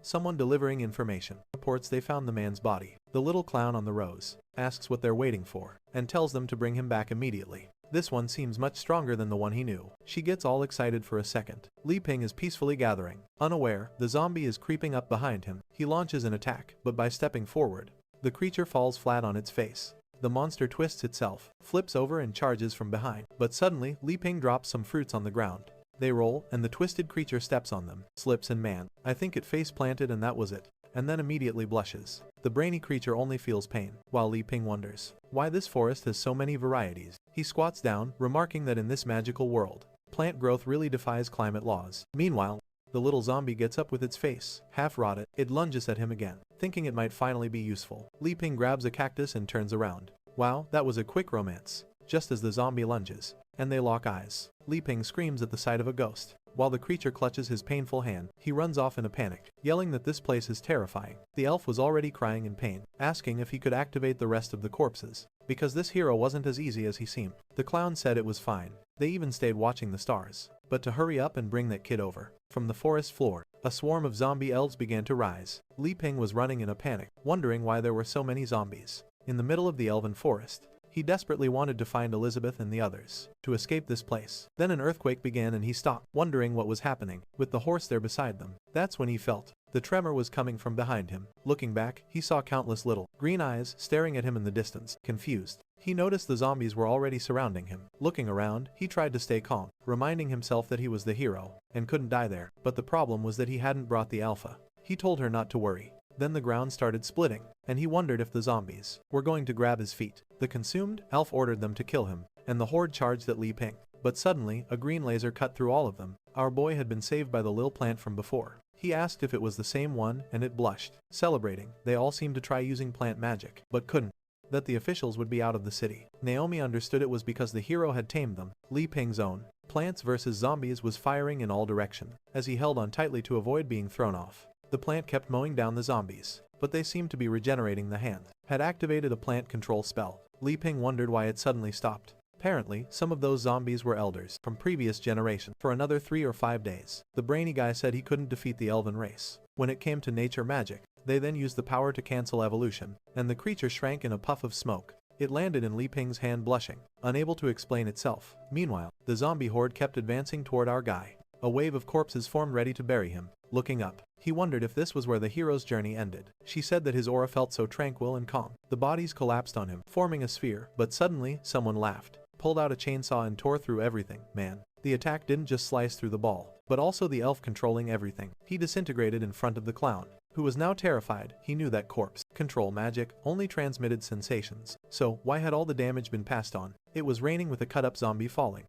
someone delivering information reports they found the man's body. The little clown on the rose asks what they're waiting for, and tells them to bring him back immediately. This one seems much stronger than the one he knew. She gets all excited for a second. Li Ping is peacefully gathering. Unaware, the zombie is creeping up behind him. He launches an attack, but by stepping forward, the creature falls flat on its face. The monster twists itself, flips over and charges from behind. But suddenly, Li Ping drops some fruits on the ground. They roll, and the twisted creature steps on them, slips, and man, I think it face planted, and that was it. And then immediately blushes. The brainy creature only feels pain, while Li Ping wonders why this forest has so many varieties. He squats down, remarking that in this magical world, plant growth really defies climate laws. Meanwhile, the little zombie gets up with its face half rotted. It lunges at him again, thinking it might finally be useful. Li Ping grabs a cactus and turns around. Wow, that was a quick romance. Just as the zombie lunges, and they lock eyes, Li Ping screams at the sight of a ghost. While the creature clutches his painful hand, he runs off in a panic, yelling that this place is terrifying. The elf was already crying in pain, asking if he could activate the rest of the corpses, because this hero wasn't as easy as he seemed. The clown said it was fine. They even stayed watching the stars, but to hurry up and bring that kid over. From the forest floor, a swarm of zombie elves began to rise. Li Ping was running in a panic, wondering why there were so many zombies. In the middle of the elven forest, he desperately wanted to find Elizabeth and the others, to escape this place. Then an earthquake began and he stopped, wondering what was happening, with the horse there beside them. That's when he felt the tremor was coming from behind him. Looking back, he saw countless little green eyes staring at him in the distance. Confused, he noticed the zombies were already surrounding him. Looking around, he tried to stay calm, reminding himself that he was the hero, and couldn't die there. But the problem was that he hadn't brought the alpha. He told her not to worry. Then the ground started splitting, and he wondered if the zombies were going to grab his feet. The consumed elf ordered them to kill him, and the horde charged at Li Ping. But suddenly, a green laser cut through all of them. Our boy had been saved by the lil plant from before. He asked if it was the same one, and it blushed. Celebrating, they all seemed to try using plant magic, but couldn't. That the officials would be out of the city. Naomi understood it was because the hero had tamed them. Li Ping's own Plants vs. Zombies was firing in all directions, as he held on tightly to avoid being thrown off. The plant kept mowing down the zombies, but they seemed to be regenerating. The hand had activated a plant control spell. Li Ping wondered why it suddenly stopped. Apparently, some of those zombies were elders from previous generations. For another 3 or 5 days, the brainy guy said he couldn't defeat the elven race. When it came to nature magic, they then used the power to cancel evolution, and the creature shrank in a puff of smoke. It landed in Li Ping's hand, blushing, unable to explain itself. Meanwhile, the zombie horde kept advancing toward our guy. A wave of corpses formed ready to bury him. Looking up, he wondered if this was where the hero's journey ended. She said that his aura felt so tranquil and calm. The bodies collapsed on him, forming a sphere, but suddenly, someone laughed, pulled out a chainsaw and tore through everything. Man, the attack didn't just slice through the ball, but also the elf controlling everything. He disintegrated in front of the clown, who was now terrified. He knew that corpse control magic only transmitted sensations. So, why had all the damage been passed on? It was raining with a cut-up zombie falling.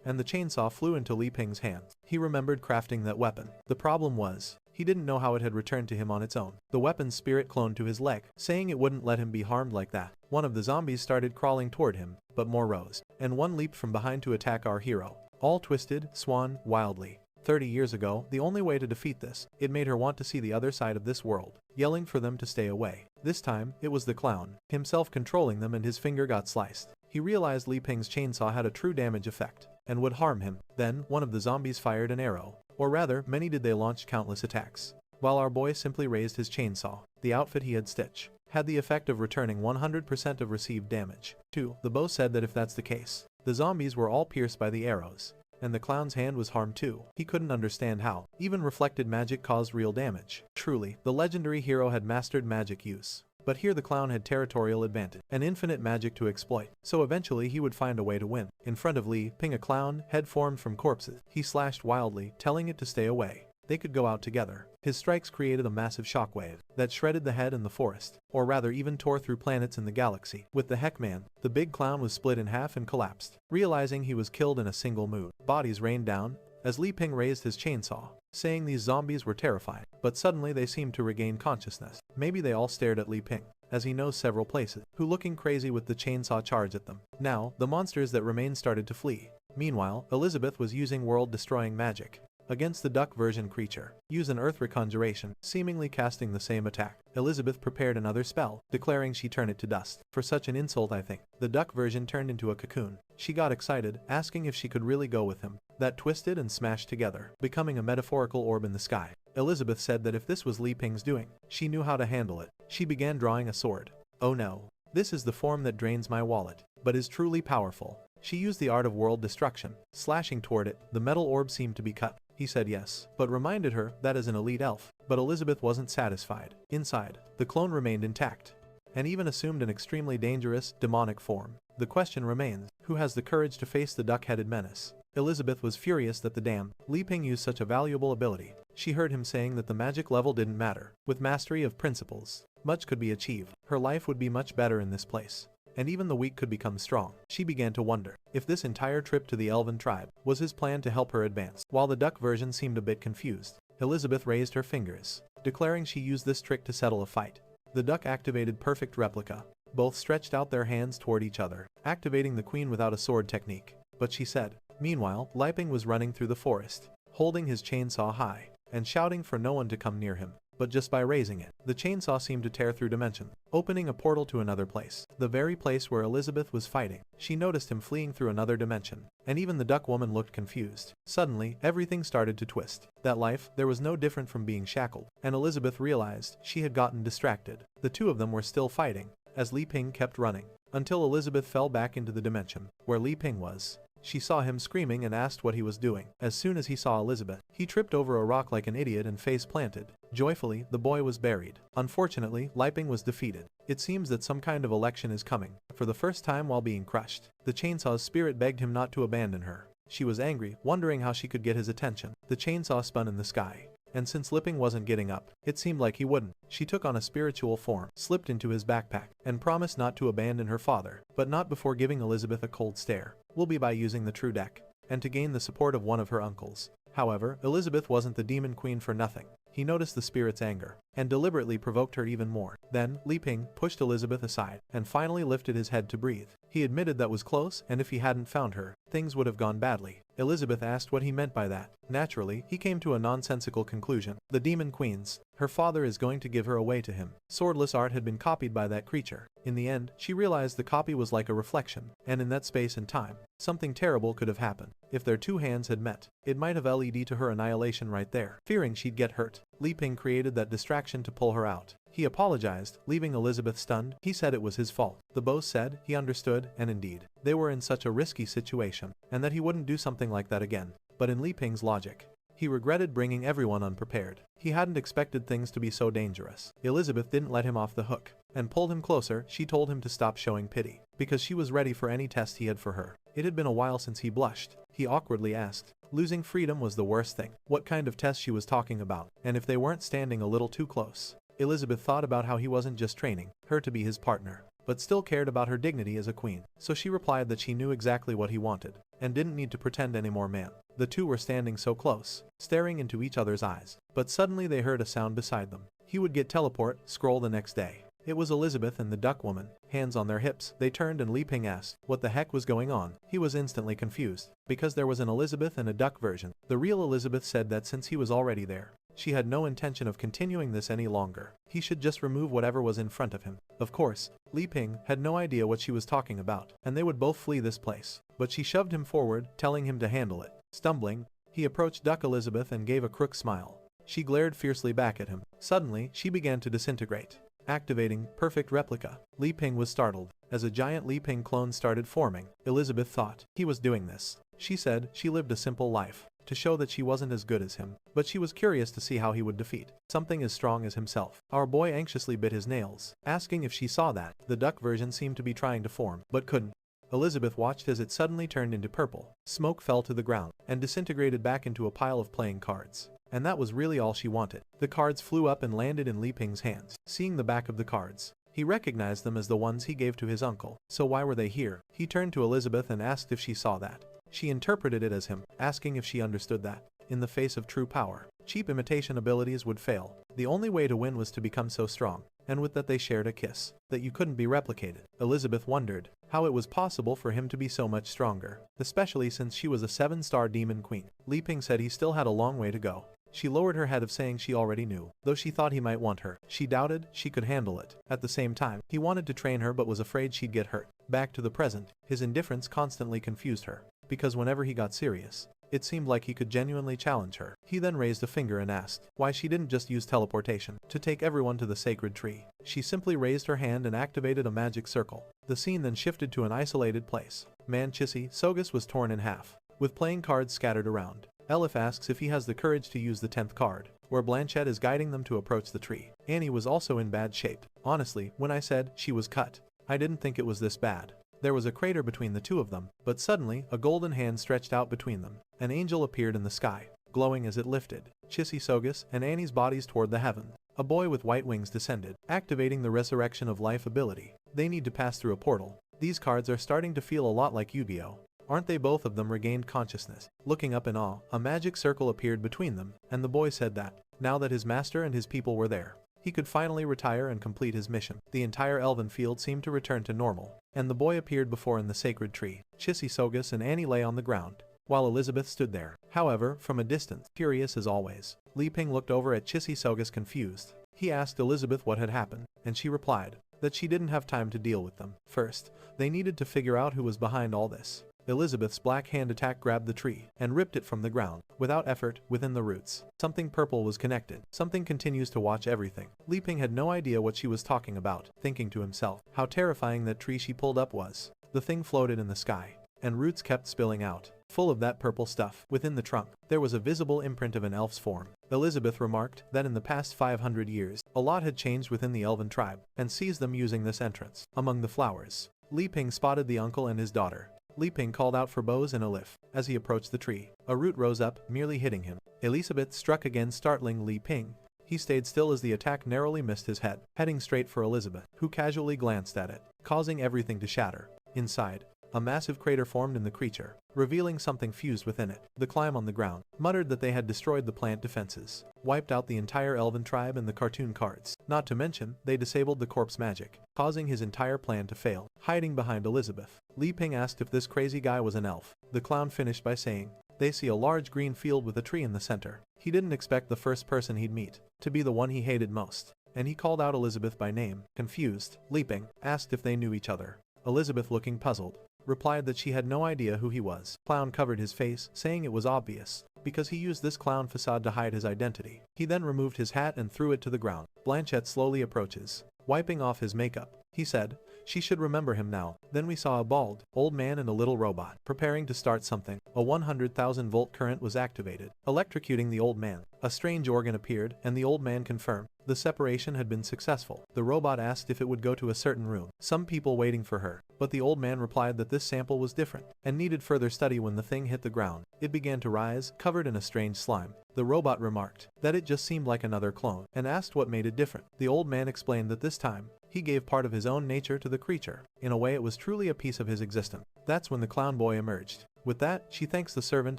And the chainsaw flew into Li Ping's hands. He remembered crafting that weapon. The problem was, He didn't know how it had returned to him on its own. The weapon's spirit cloned to his leg, saying it wouldn't let him be harmed like that. One of the zombies started crawling toward him, but more rose, and one leaped from behind to attack our hero. All twisted, swan, wildly. 30 years ago, the only way to defeat this, it made her want to see the other side of this world, yelling for them to stay away. This time, it was the clown, himself controlling them, and his finger got sliced. He realized Li Ping's chainsaw had a true damage effect, and would harm him. Then, one of the zombies fired an arrow. Or rather, many did. They launched countless attacks. While our boy simply raised his chainsaw, the outfit he had stitched had the effect of returning 100% of received damage. 2. The bow said that if that's the case, the zombies were all pierced by the arrows, and the clown's hand was harmed too. He couldn't understand how. Even reflected magic caused real damage. Truly, the legendary hero had mastered magic use. But here the clown had territorial advantage, and infinite magic to exploit, so eventually he would find a way to win. In front of Li Ping, a clown, head formed from corpses. He slashed wildly, telling it to stay away. They could go out together. His strikes created a massive shockwave that shredded the head in the forest, or rather even tore through planets in the galaxy. With the Heckman, the big clown was split in half and collapsed. Realizing he was killed in a single move, bodies rained down as Li Ping raised his chainsaw, saying these zombies were terrified. But suddenly they seemed to regain consciousness. Maybe they all stared at Li Ping, as he knows several places, who looking crazy with the chainsaw charge at them. Now, the monsters that remained started to flee. Meanwhile, Elizabeth was using world-destroying magic against the duck version creature. Use an earth reconjuration, seemingly casting the same attack. Elizabeth prepared another spell, declaring she turn it to dust. For such an insult, I think. The duck version turned into a cocoon. She got excited, asking if she could really go with him. That twisted and smashed together, becoming a metaphorical orb in the sky. Elizabeth said that if this was Li Ping's doing, she knew how to handle it. She began drawing a sword. Oh no. This is the form that drains my wallet, but is truly powerful. She used the art of world destruction, slashing toward it. The metal orb seemed to be cut. He said yes, but reminded her that is an elite elf. But Elizabeth wasn't satisfied. Inside, the clone remained intact, and even assumed an extremely dangerous, demonic form. The question remains, who has the courage to face the duck-headed menace? Elizabeth was furious that the damn Li Ping used such a valuable ability. She heard him saying that the magic level didn't matter. With mastery of principles, much could be achieved. Her life would be much better in this place, and even the weak could become strong. She began to wonder if this entire trip to the elven tribe was his plan to help her advance. While the duck version seemed a bit confused, Elizabeth raised her fingers, declaring she used this trick to settle a fight. The duck activated perfect replica. Both stretched out their hands toward each other, activating the queen without a sword technique. But she said. Meanwhile, Li Ping was running through the forest, holding his chainsaw high, and shouting for no one to come near him. But just by raising it, the chainsaw seemed to tear through dimension, opening a portal to another place. The very place where Elizabeth was fighting. She noticed him fleeing through another dimension, and even the duck woman looked confused. Suddenly, everything started to twist. That life, there was no different from being shackled, and Elizabeth realized she had gotten distracted. The two of them were still fighting, as Li Ping kept running, until Elizabeth fell back into the dimension where Li Ping was. She saw him screaming and asked what he was doing. As soon as he saw Elizabeth, he tripped over a rock like an idiot and face planted. Joyfully, the boy was buried. Unfortunately, Li Ping was defeated. It seems that some kind of election is coming. For the first time while being crushed, the chainsaw's spirit begged him not to abandon her. She was angry, wondering how she could get his attention. The chainsaw spun in the sky, and since Li Ping wasn't getting up, it seemed like he wouldn't. She took on a spiritual form, slipped into his backpack, and promised not to abandon her father, but not before giving Elizabeth a cold stare. Will be by using the true deck, and to gain the support of one of her uncles. However, Elizabeth wasn't the demon queen for nothing. He noticed the spirit's anger, and deliberately provoked her even more. Then, Li Ping pushed Elizabeth aside, and finally lifted his head to breathe. He admitted that was close, and if he hadn't found her, things would have gone badly. Elizabeth asked what he meant by that. Naturally, he came to a nonsensical conclusion. The demon queens. Her father is going to give her away to him. Swordless art had been copied by that creature. In the end, she realized the copy was like a reflection, and in that space and time, something terrible could have happened. If their two hands had met, it might have led to her annihilation right there. Fearing she'd get hurt, Li Ping created that distraction to pull her out. He apologized, leaving Elizabeth stunned. He said it was his fault. The boss said he understood, and indeed, they were in such a risky situation, and that he wouldn't do something like that again. But in Li Ping's logic, he regretted bringing everyone unprepared. He hadn't expected things to be so dangerous. Elizabeth didn't let him off the hook, and pulled him closer. She told him to stop showing pity, because she was ready for any test he had for her. It had been a while since he blushed. He awkwardly asked. Losing freedom was the worst thing. What kind of test she was talking about, and if they weren't standing a little too close. Elizabeth thought about how he wasn't just training her to be his partner, but still cared about her dignity as a queen. So she replied that she knew exactly what he wanted, and didn't need to pretend anymore. Man. The two were standing so close, staring into each other's eyes. But suddenly they heard a sound beside them. He would get teleport, scroll the next day. It was Elizabeth and the duck woman, hands on their hips. They turned and Li Ping asked what the heck was going on. He was instantly confused, because there was an Elizabeth and a duck version. The real Elizabeth said that since he was already there, she had no intention of continuing this any longer. He should just remove whatever was in front of him. Of course, Li Ping had no idea what she was talking about, and they would both flee this place. But she shoved him forward, telling him to handle it. Stumbling, he approached Duck Elizabeth and gave a crook smile. She glared fiercely back at him. Suddenly, she began to disintegrate, activating perfect replica. Li Ping was startled, as a giant Li Ping clone started forming. Elizabeth thought he was doing this. She said she lived a simple life, to show that she wasn't as good as him, but she was curious to see how he would defeat something as strong as himself. Our boy anxiously bit his nails, asking if she saw that. The duck version seemed to be trying to form, but couldn't. Elizabeth watched as it suddenly turned into purple. Smoke fell to the ground, and disintegrated back into a pile of playing cards. And that was really all she wanted. The cards flew up and landed in Li Ping's hands. Seeing the back of the cards, he recognized them as the ones he gave to his uncle. So why were they here? He turned to Elizabeth and asked if she saw that. She interpreted it as him, asking if she understood that, in the face of true power, cheap imitation abilities would fail. The only way to win was to become so strong, and with that they shared a kiss, that you couldn't be replicated. Elizabeth wondered how it was possible for him to be so much stronger, especially since she was a 7-star demon queen. Li Ping said he still had a long way to go. She lowered her head of saying she already knew, though she thought he might want her. She doubted she could handle it. At the same time, he wanted to train her but was afraid she'd get hurt. Back to the present, his indifference constantly confused her, because whenever he got serious, it seemed like he could genuinely challenge her. He then raised a finger and asked why she didn't just use teleportation to take everyone to the sacred tree. She simply raised her hand and activated a magic circle. The scene then shifted to an isolated place. Manchisi Sogus was torn in half, with playing cards scattered around. Elif asks if he has the courage to use the 10th card, where Blanchette is guiding them to approach the tree. Annie was also in bad shape. Honestly, when I said she was cut, I didn't think it was this bad. There was a crater between the two of them, but suddenly, a golden hand stretched out between them. An angel appeared in the sky, glowing as it lifted Chissy Sogus and Annie's bodies toward the heaven. A boy with white wings descended, activating the Resurrection of Life ability. They need to pass through a portal. These cards are starting to feel a lot like Yu-Gi-Oh! Aren't they? Both of them regained consciousness. Looking up in awe, a magic circle appeared between them, and the boy said that, now that his master and his people were there, he could finally retire and complete his mission. The entire elven field seemed to return to normal, and the boy appeared before in the sacred tree. Chissy Sogus and Annie lay on the ground, while Elizabeth stood there. However, from a distance, curious as always, Li Ping looked over at Chissy Sogus confused. He asked Elizabeth what had happened, and she replied that she didn't have time to deal with them. First, they needed to figure out who was behind all this. Elizabeth's black hand attack grabbed the tree and ripped it from the ground. Without effort, within the roots, something purple was connected. Something continues to watch everything. Li Ping had no idea what she was talking about, thinking to himself how terrifying that tree she pulled up was. The thing floated in the sky, and roots kept spilling out, full of that purple stuff. Within the trunk, there was a visible imprint of an elf's form. Elizabeth remarked that in the past 500 years, a lot had changed within the elven tribe, and seized them using this entrance. Among the flowers, Li Ping spotted the uncle and his daughter. Li Ping called out for bows and a lift. As he approached the tree, a root rose up, merely hitting him. Elizabeth struck again, startling Li Ping. He stayed still as the attack narrowly missed his head, heading straight for Elizabeth, who casually glanced at it, causing everything to shatter. Inside, a massive crater formed in the creature, revealing something fused within it. The climb on the ground muttered that they had destroyed the plant defenses, wiped out the entire elven tribe and the cartoon cards. Not to mention, they disabled the corpse magic, causing his entire plan to fail. Hiding behind Elizabeth, Li Ping asked if this crazy guy was an elf. The clown finished by saying, they see a large green field with a tree in the center. He didn't expect the first person he'd meet to be the one he hated most, and he called out Elizabeth by name. Confused, Li Ping asked if they knew each other. Elizabeth, looking puzzled, replied that she had no idea who he was. Clown covered his face, saying it was obvious, because he used this clown facade to hide his identity. He then removed his hat and threw it to the ground. Blanchette slowly approaches, wiping off his makeup. He said she should remember him now. Then we saw a bald, old man and a little robot, preparing to start something. A 100,000 volt current was activated, electrocuting the old man. A strange organ appeared, and the old man confirmed the separation had been successful. The robot asked if it would go to a certain room, some people waiting for her, but the old man replied that this sample was different, and needed further study. When the thing hit the ground, it began to rise, covered in a strange slime. The robot remarked that it just seemed like another clone, and asked what made it different. The old man explained that this time, he gave part of his own nature to the creature. In a way, it was truly a piece of his existence. That's when the clown boy emerged. With that, she thanks the servant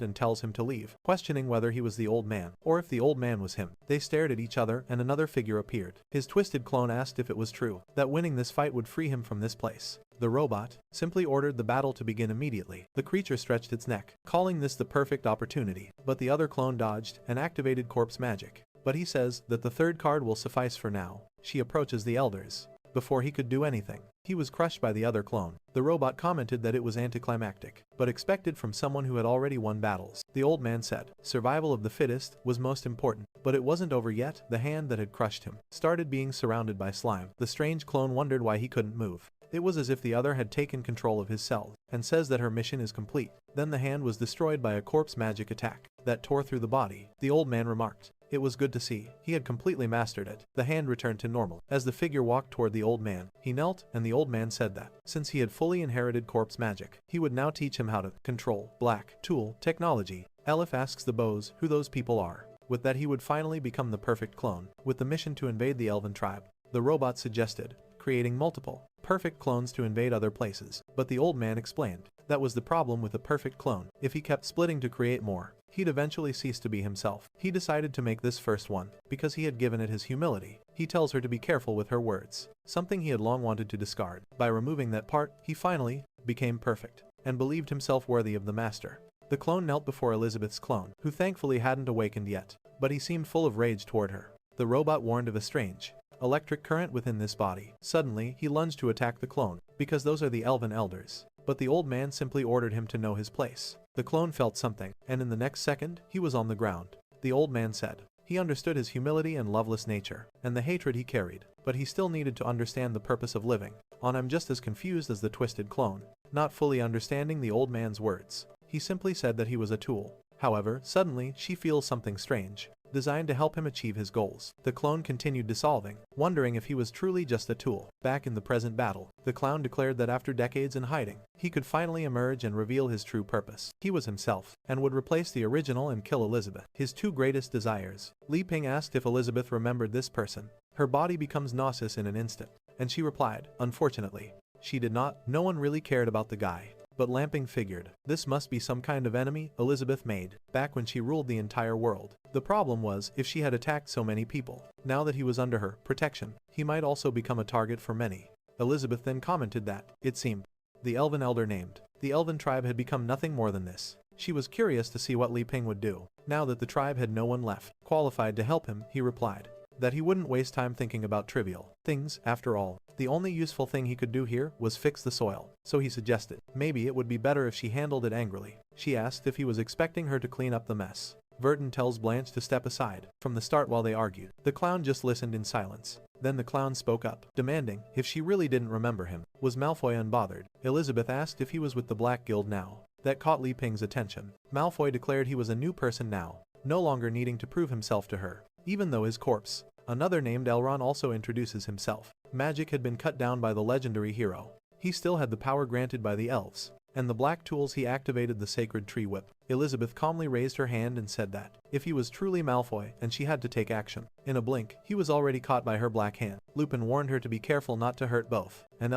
and tells him to leave, questioning whether he was the old man, or if the old man was him. They stared at each other and another figure appeared. His twisted clone asked if it was true, that winning this fight would free him from this place. The robot simply ordered the battle to begin immediately. The creature stretched its neck, calling this the perfect opportunity, but the other clone dodged and activated corpse magic. But he says that the third card will suffice for now. She approaches the elders. Before he could do anything, he was crushed by the other clone. The robot commented that it was anticlimactic, but expected from someone who had already won battles. The old man said, survival of the fittest was most important, but it wasn't over yet. The hand that had crushed him started being surrounded by slime. The strange clone wondered why he couldn't move. It was as if the other had taken control of his cells, and says that her mission is complete. Then the hand was destroyed by a corpse magic attack that tore through the body. The old man remarked, it was good to see. He had completely mastered it. The hand returned to normal. As the figure walked toward the old man, he knelt, and the old man said that, since he had fully inherited corpse magic, he would now teach him how to control black tool technology. Elif asks the bows who those people are. With that, he would finally become the perfect clone, with the mission to invade the elven tribe. The robot suggested creating multiple perfect clones to invade other places, but the old man explained that was the problem with a perfect clone. If he kept splitting to create more, he'd eventually cease to be himself. He decided to make this first one, because he had given it his humility. He tells her to be careful with her words, something he had long wanted to discard. By removing that part, he finally became perfect, and believed himself worthy of the master. The clone knelt before Elizabeth's clone, who thankfully hadn't awakened yet, but he seemed full of rage toward her. The robot warned of a strange electric current within this body. Suddenly, he lunged to attack the clone, because those are the elven elders. But the old man simply ordered him to know his place. The clone felt something, and in the next second, he was on the ground. The old man said he understood his humility and loveless nature, and the hatred he carried, but he still needed to understand the purpose of living. I'm just as confused as the twisted clone. Not fully understanding the old man's words, he simply said that he was a tool. However, suddenly, she feels something strange, designed to help him achieve his goals. The clone continued dissolving, wondering if he was truly just a tool. Back in the present battle, the clown declared that after decades in hiding, he could finally emerge and reveal his true purpose. He was himself, and would replace the original and kill Elizabeth. His two greatest desires. Li Ping asked if Elizabeth remembered this person. Her body becomes nauseous in an instant, and she replied, unfortunately, she did not. No one really cared about the guy. But Lamping figured, this must be some kind of enemy Elizabeth made, back when she ruled the entire world. The problem was, if she had attacked so many people, now that he was under her protection, he might also become a target for many. Elizabeth then commented that, it seemed, the elven elder named the elven tribe had become nothing more than this. She was curious to see what Li Ping would do. Now that the tribe had no one left qualified to help him, he replied that he wouldn't waste time thinking about trivial things. After all, the only useful thing he could do here was fix the soil. So he suggested, maybe it would be better if she handled it angrily. She asked if he was expecting her to clean up the mess. Verton tells Blanche to step aside from the start while they argued. The clown just listened in silence. Then the clown spoke up, demanding if she really didn't remember him. Was Malfoy unbothered? Elizabeth asked if he was with the Black Guild now. That caught Li Ping's attention. Malfoy declared he was a new person now, no longer needing to prove himself to her, even though his corpse. Another named Elrond also introduces himself. Magic had been cut down by the legendary hero. He still had the power granted by the elves, and the black tools. He activated the sacred tree whip. Elizabeth calmly raised her hand and said that, if he was truly Malfoy, and she had to take action. In a blink, he was already caught by her black hand. Lupin warned her to be careful not to hurt both, and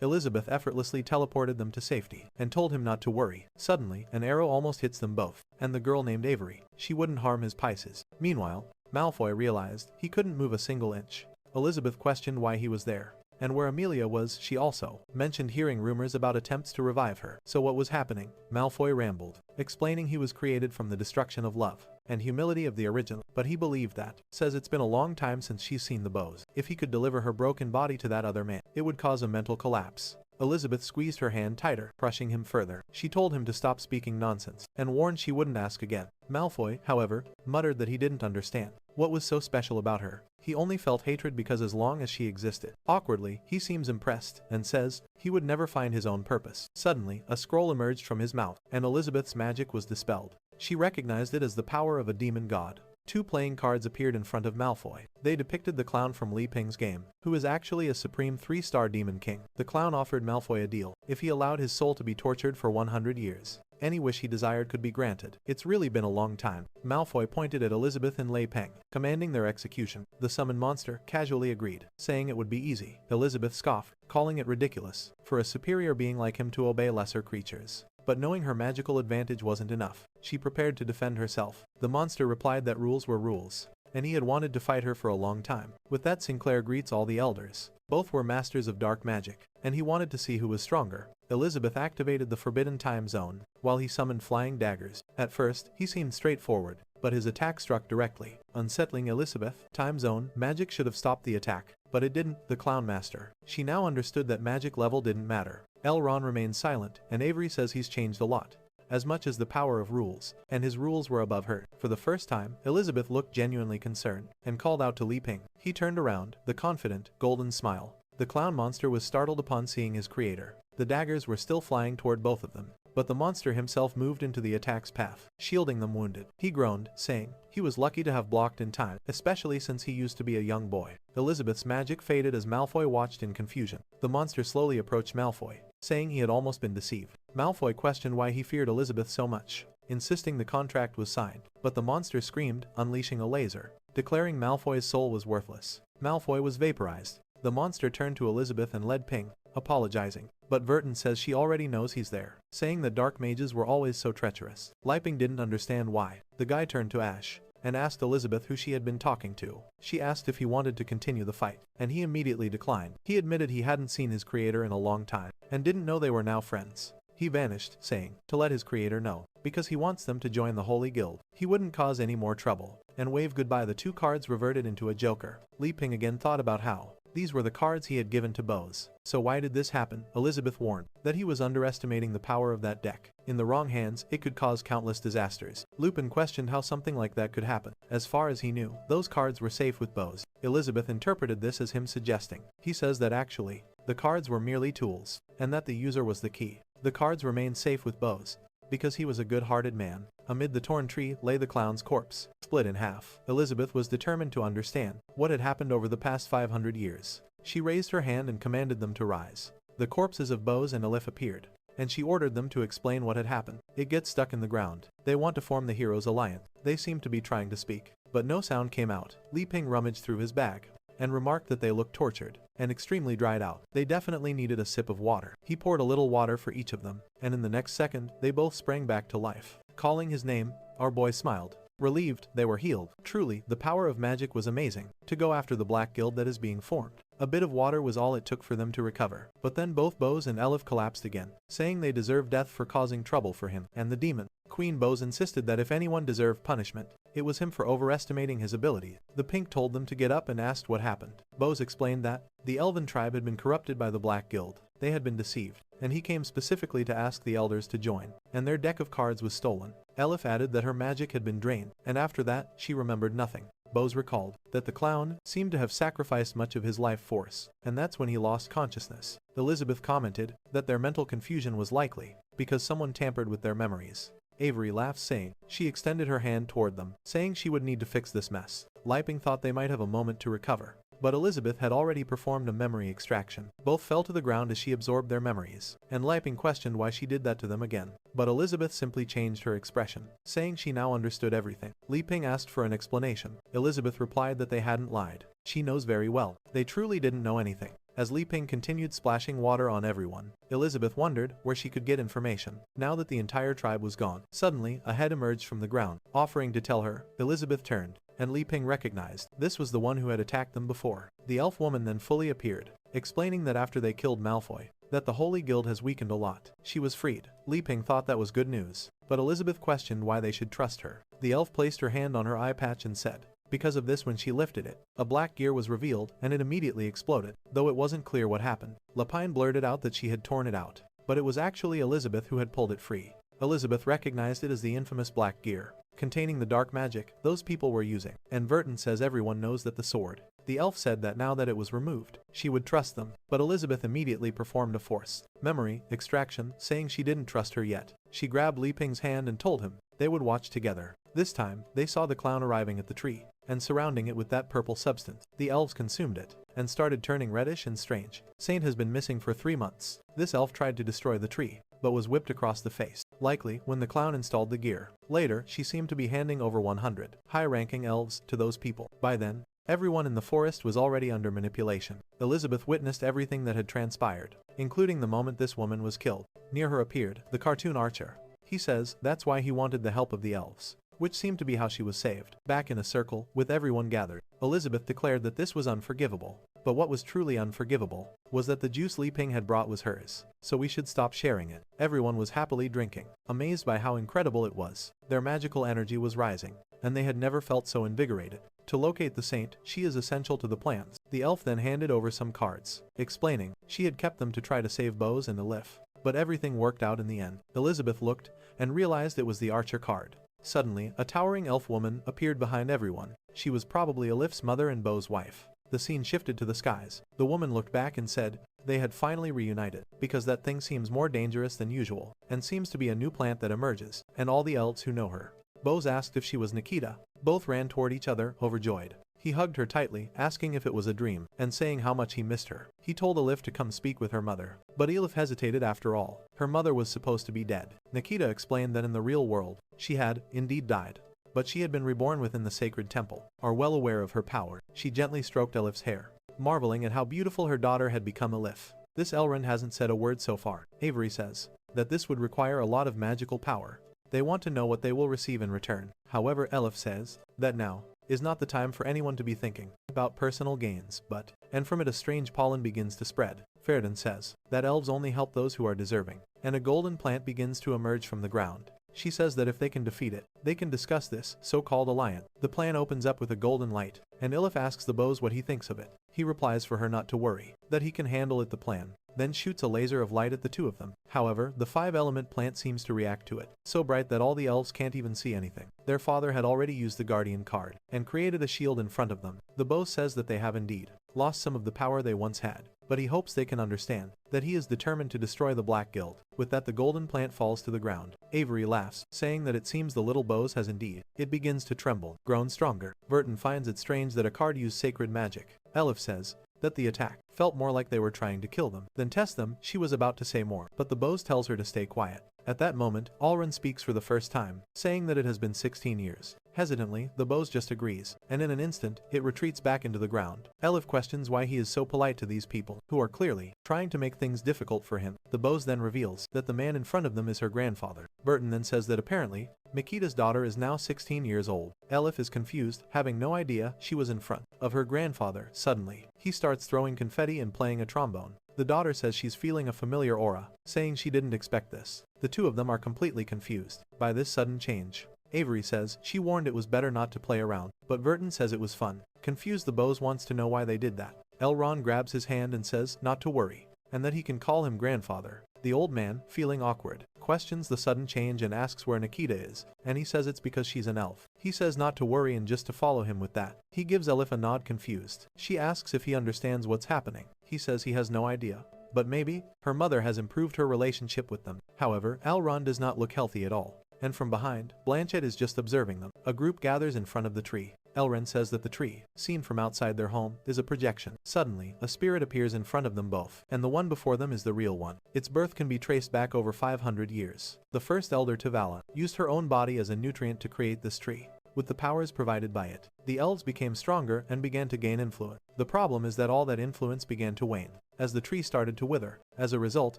Elizabeth effortlessly teleported them to safety, and told him not to worry. Suddenly, an arrow almost hits them both, and the girl named Avery. She wouldn't harm his Pisces. Meanwhile, Malfoy realized he couldn't move a single inch. Elizabeth questioned why he was there, and where Amelia was. She also mentioned hearing rumors about attempts to revive her. So what was happening? Malfoy rambled, explaining he was created from the destruction of love and humility of the original, but he believed that, says it's been a long time since she's seen the bows. If he could deliver her broken body to that other man, it would cause a mental collapse. Elizabeth squeezed her hand tighter, crushing him further. She told him to stop speaking nonsense, and warned she wouldn't ask again. Malfoy, however, muttered that he didn't understand what was so special about her. He only felt hatred because as long as she existed. Awkwardly, he seems impressed, and says he would never find his own purpose. Suddenly, a scroll emerged from his mouth, and Elizabeth's magic was dispelled. She recognized it as the power of a demon god. Two playing cards appeared in front of Malfoy. They depicted the clown from Li Ping's game, who is actually a supreme 3-star demon king. The clown offered Malfoy a deal if he allowed his soul to be tortured for 100 years. any wish he desired could be granted. It's really been a long time. Malfoy pointed at Elizabeth and Lei Peng, commanding their execution. The summoned monster casually agreed, saying it would be easy. Elizabeth scoffed, calling it ridiculous for a superior being like him to obey lesser creatures. But knowing her magical advantage wasn't enough, she prepared to defend herself. The monster replied that rules were rules, and he had wanted to fight her for a long time. With that, Sinclair greets all the elders. Both were masters of dark magic, and he wanted to see who was stronger. Elizabeth activated the Forbidden Time Zone, while he summoned flying daggers. At first, he seemed straightforward, but his attack struck directly, unsettling Elizabeth. Time Zone magic should have stopped the attack, but it didn't. The Clown Master. She now understood that magic level didn't matter. Elrond remained silent, and Avery says he's changed a lot, as much as the power of rules, and his rules were above her. For the first time, Elizabeth looked genuinely concerned, and called out to Li Ping. He turned around, the confident, golden smile. The clown monster was startled upon seeing his creator. The daggers were still flying toward both of them, but the monster himself moved into the attack's path, shielding them wounded. He groaned, saying he was lucky to have blocked in time, especially since he used to be a young boy. Elizabeth's magic faded as Malfoy watched in confusion. The monster slowly approached Malfoy, saying he had almost been deceived. Malfoy questioned why he feared Elizabeth so much, insisting the contract was signed, but the monster screamed, unleashing a laser, declaring Malfoy's soul was worthless. Malfoy was vaporized. The monster turned to Elizabeth and led Ping, apologizing, but Verton says she already knows he's there, saying that dark mages were always so treacherous. Liping didn't understand why. The guy turned to Ash and asked Elizabeth who she had been talking to. She asked if he wanted to continue the fight, and he immediately declined. He admitted he hadn't seen his creator in a long time, and didn't know they were now friends. He vanished, saying to let his creator know, because he wants them to join the Holy Guild. He wouldn't cause any more trouble, and waved goodbye. The two cards reverted into a joker. Li Ping again thought about how these were the cards he had given to Bose. So why did this happen? Elizabeth warned that he was underestimating the power of that deck. In the wrong hands, it could cause countless disasters. Lupin questioned how something like that could happen. As far as he knew, those cards were safe with Bose. Elizabeth interpreted this as him suggesting. He says that actually, the cards were merely tools, and that the user was the key. The cards remained safe with Bose, because he was a good-hearted man. Amid the torn tree lay the clown's corpse, split in half. Elizabeth was determined to understand what had happened over the past 500 years. She raised her hand and commanded them to rise. The corpses of Bose and Elif appeared, and she ordered them to explain what had happened. It gets stuck in the ground. They want to form the Heroes Alliance. They seem to be trying to speak, but no sound came out. Li Ping rummaged through his bag and remarked that they looked tortured and extremely dried out. They definitely needed a sip of water. He poured a little water for each of them, and in the next second, they both sprang back to life. Calling his name, our boy smiled. Relieved, they were healed. Truly, the power of magic was amazing. To go after the Black Guild that is being formed. A bit of water was all it took for them to recover. But then both Bose and Elif collapsed again, saying they deserved death for causing trouble for him and the demon. Queen Bose insisted that if anyone deserved punishment, it was him for overestimating his ability. The Pink told them to get up and asked what happened. Bose explained that the Elven tribe had been corrupted by the Black Guild. They had been deceived, and he came specifically to ask the elders to join, and their deck of cards was stolen. Elif added that her magic had been drained, and after that, she remembered nothing. Bose recalled that the clown seemed to have sacrificed much of his life force, and that's when he lost consciousness. Elizabeth commented that their mental confusion was likely because someone tampered with their memories. Avery laughed, saying she extended her hand toward them, saying she would need to fix this mess. Liping thought they might have a moment to recover, but Elizabeth had already performed a memory extraction. Both fell to the ground as she absorbed their memories, and Liping questioned why she did that to them again. But Elizabeth simply changed her expression, saying she now understood everything. Li Ping asked for an explanation. Elizabeth replied that they hadn't lied. She knows very well. They truly didn't know anything. As Li Ping continued splashing water on everyone, Elizabeth wondered where she could get information, now that the entire tribe was gone. Suddenly, a head emerged from the ground, offering to tell her. Elizabeth turned, and Li Ping recognized this was the one who had attacked them before. The elf woman then fully appeared, explaining that after they killed Malfoy, that the Holy Guild has weakened a lot. She was freed. Li Ping thought that was good news, but Elizabeth questioned why they should trust her. The elf placed her hand on her eye patch and said, because of this, when she lifted it, a black gear was revealed, and it immediately exploded, though it wasn't clear what happened. Lapine blurted out that she had torn it out, but it was actually Elizabeth who had pulled it free. Elizabeth recognized it as the infamous black gear, containing the dark magic those people were using, and Verton says everyone knows that the sword. The elf said that now that it was removed, she would trust them, but Elizabeth immediately performed a forced memory extraction, saying she didn't trust her yet. She grabbed Li Ping's hand and told him they would watch together. This time, they saw the clown arriving at the tree, and surrounding it with that purple substance. The elves consumed it, and started turning reddish and strange. Saint has been missing for 3 months. This elf tried to destroy the tree, but was whipped across the face, likely when the clown installed the gear. Later, she seemed to be handing over 100 high-ranking elves to those people. By then, everyone in the forest was already under manipulation. Elizabeth witnessed everything that had transpired, including the moment this woman was killed. Near her appeared the cartoon archer. He says that's why he wanted the help of the elves, which seemed to be how she was saved. Back in a circle, with everyone gathered, Elizabeth declared that this was unforgivable. But what was truly unforgivable was that the juice Li Ping had brought was hers, so we should stop sharing it. Everyone was happily drinking, amazed by how incredible it was. Their magical energy was rising, and they had never felt so invigorated. To locate the saint, she is essential to the plans. The elf then handed over some cards, explaining she had kept them to try to save Bose and Elif. But everything worked out in the end. Elizabeth looked and realized it was the archer card. Suddenly, a towering elf woman appeared behind everyone. She was probably Elif's mother and Bo's wife. The scene shifted to the skies. The woman looked back and said they had finally reunited, because that thing seems more dangerous than usual, and seems to be a new plant that emerges, and all the elves who know her. Bose asked if she was Nikita. Both ran toward each other, overjoyed. He hugged her tightly, asking if it was a dream, and saying how much he missed her. He told Elif to come speak with her mother. But Elif hesitated after all. Her mother was supposed to be dead. Nikita explained that in the real world, she had, indeed died. But she had been reborn within the sacred temple. Are well aware of her power, she gently stroked Elif's hair, marveling at how beautiful her daughter had become. Elif, this Elrond hasn't said a word so far. Avery says that this would require a lot of magical power. They want to know what they will receive in return. However, Elif says that now is not the time for anyone to be thinking about personal gains, but, and from it a strange pollen begins to spread. Ferdinand says that elves only help those who are deserving, and a golden plant begins to emerge from the ground. She says that if they can defeat it, they can discuss this so-called alliance. The plan opens up with a golden light, and Elif asks the Bose what he thinks of it. He replies for her not to worry, that he can handle it. The plan then shoots a laser of light at the two of them. However, the 5-element plant seems to react to it, so bright that all the elves can't even see anything. Their father had already used the Guardian card, and created a shield in front of them. The Bose says that they have indeed lost some of the power they once had, but he hopes they can understand that he is determined to destroy the Black Guild. With that, the golden plant falls to the ground. Avery laughs, saying that it seems the little Bose has indeed. It begins to tremble, grown stronger. Burton finds it strange that a card used sacred magic. Elif says that the attack felt more like they were trying to kill them than test them. She was about to say more, but the Bose tells her to stay quiet. At that moment, Alrun speaks for the first time, saying that it has been 16 years. Hesitantly, the Bose just agrees, and in an instant, it retreats back into the ground. Elif questions why he is so polite to these people, who are clearly trying to make things difficult for him. The Bose then reveals that the man in front of them is her grandfather. Burton then says that apparently, Mikita's daughter is now 16 years old. Elif is confused, having no idea she was in front of her grandfather. Suddenly, he starts throwing confetti and playing a trombone. The daughter says she's feeling a familiar aura, saying she didn't expect this. The two of them are completely confused by this sudden change. Avery says she warned it was better not to play around, but Burton says it was fun. Confused, the Bose wants to know why they did that. Elrond grabs his hand and says not to worry, and that he can call him grandfather. The old man, feeling awkward, questions the sudden change and asks where Nikita is, and he says it's because she's an elf. He says not to worry and just to follow him with that. He gives Elif a nod, confused. She asks if he understands what's happening. He says he has no idea, but maybe her mother has improved her relationship with them. However, Elrond does not look healthy at all, and from behind, Blanchett is just observing them. A group gathers in front of the tree. Elrond says that the tree, seen from outside their home, is a projection. Suddenly, a spirit appears in front of them both, and the one before them is the real one. Its birth can be traced back over 500 years. The first elder, Tavala, used her own body as a nutrient to create this tree. With the powers provided by it, the elves became stronger and began to gain influence. The problem is that all that influence began to wane as the tree started to wither. As a result,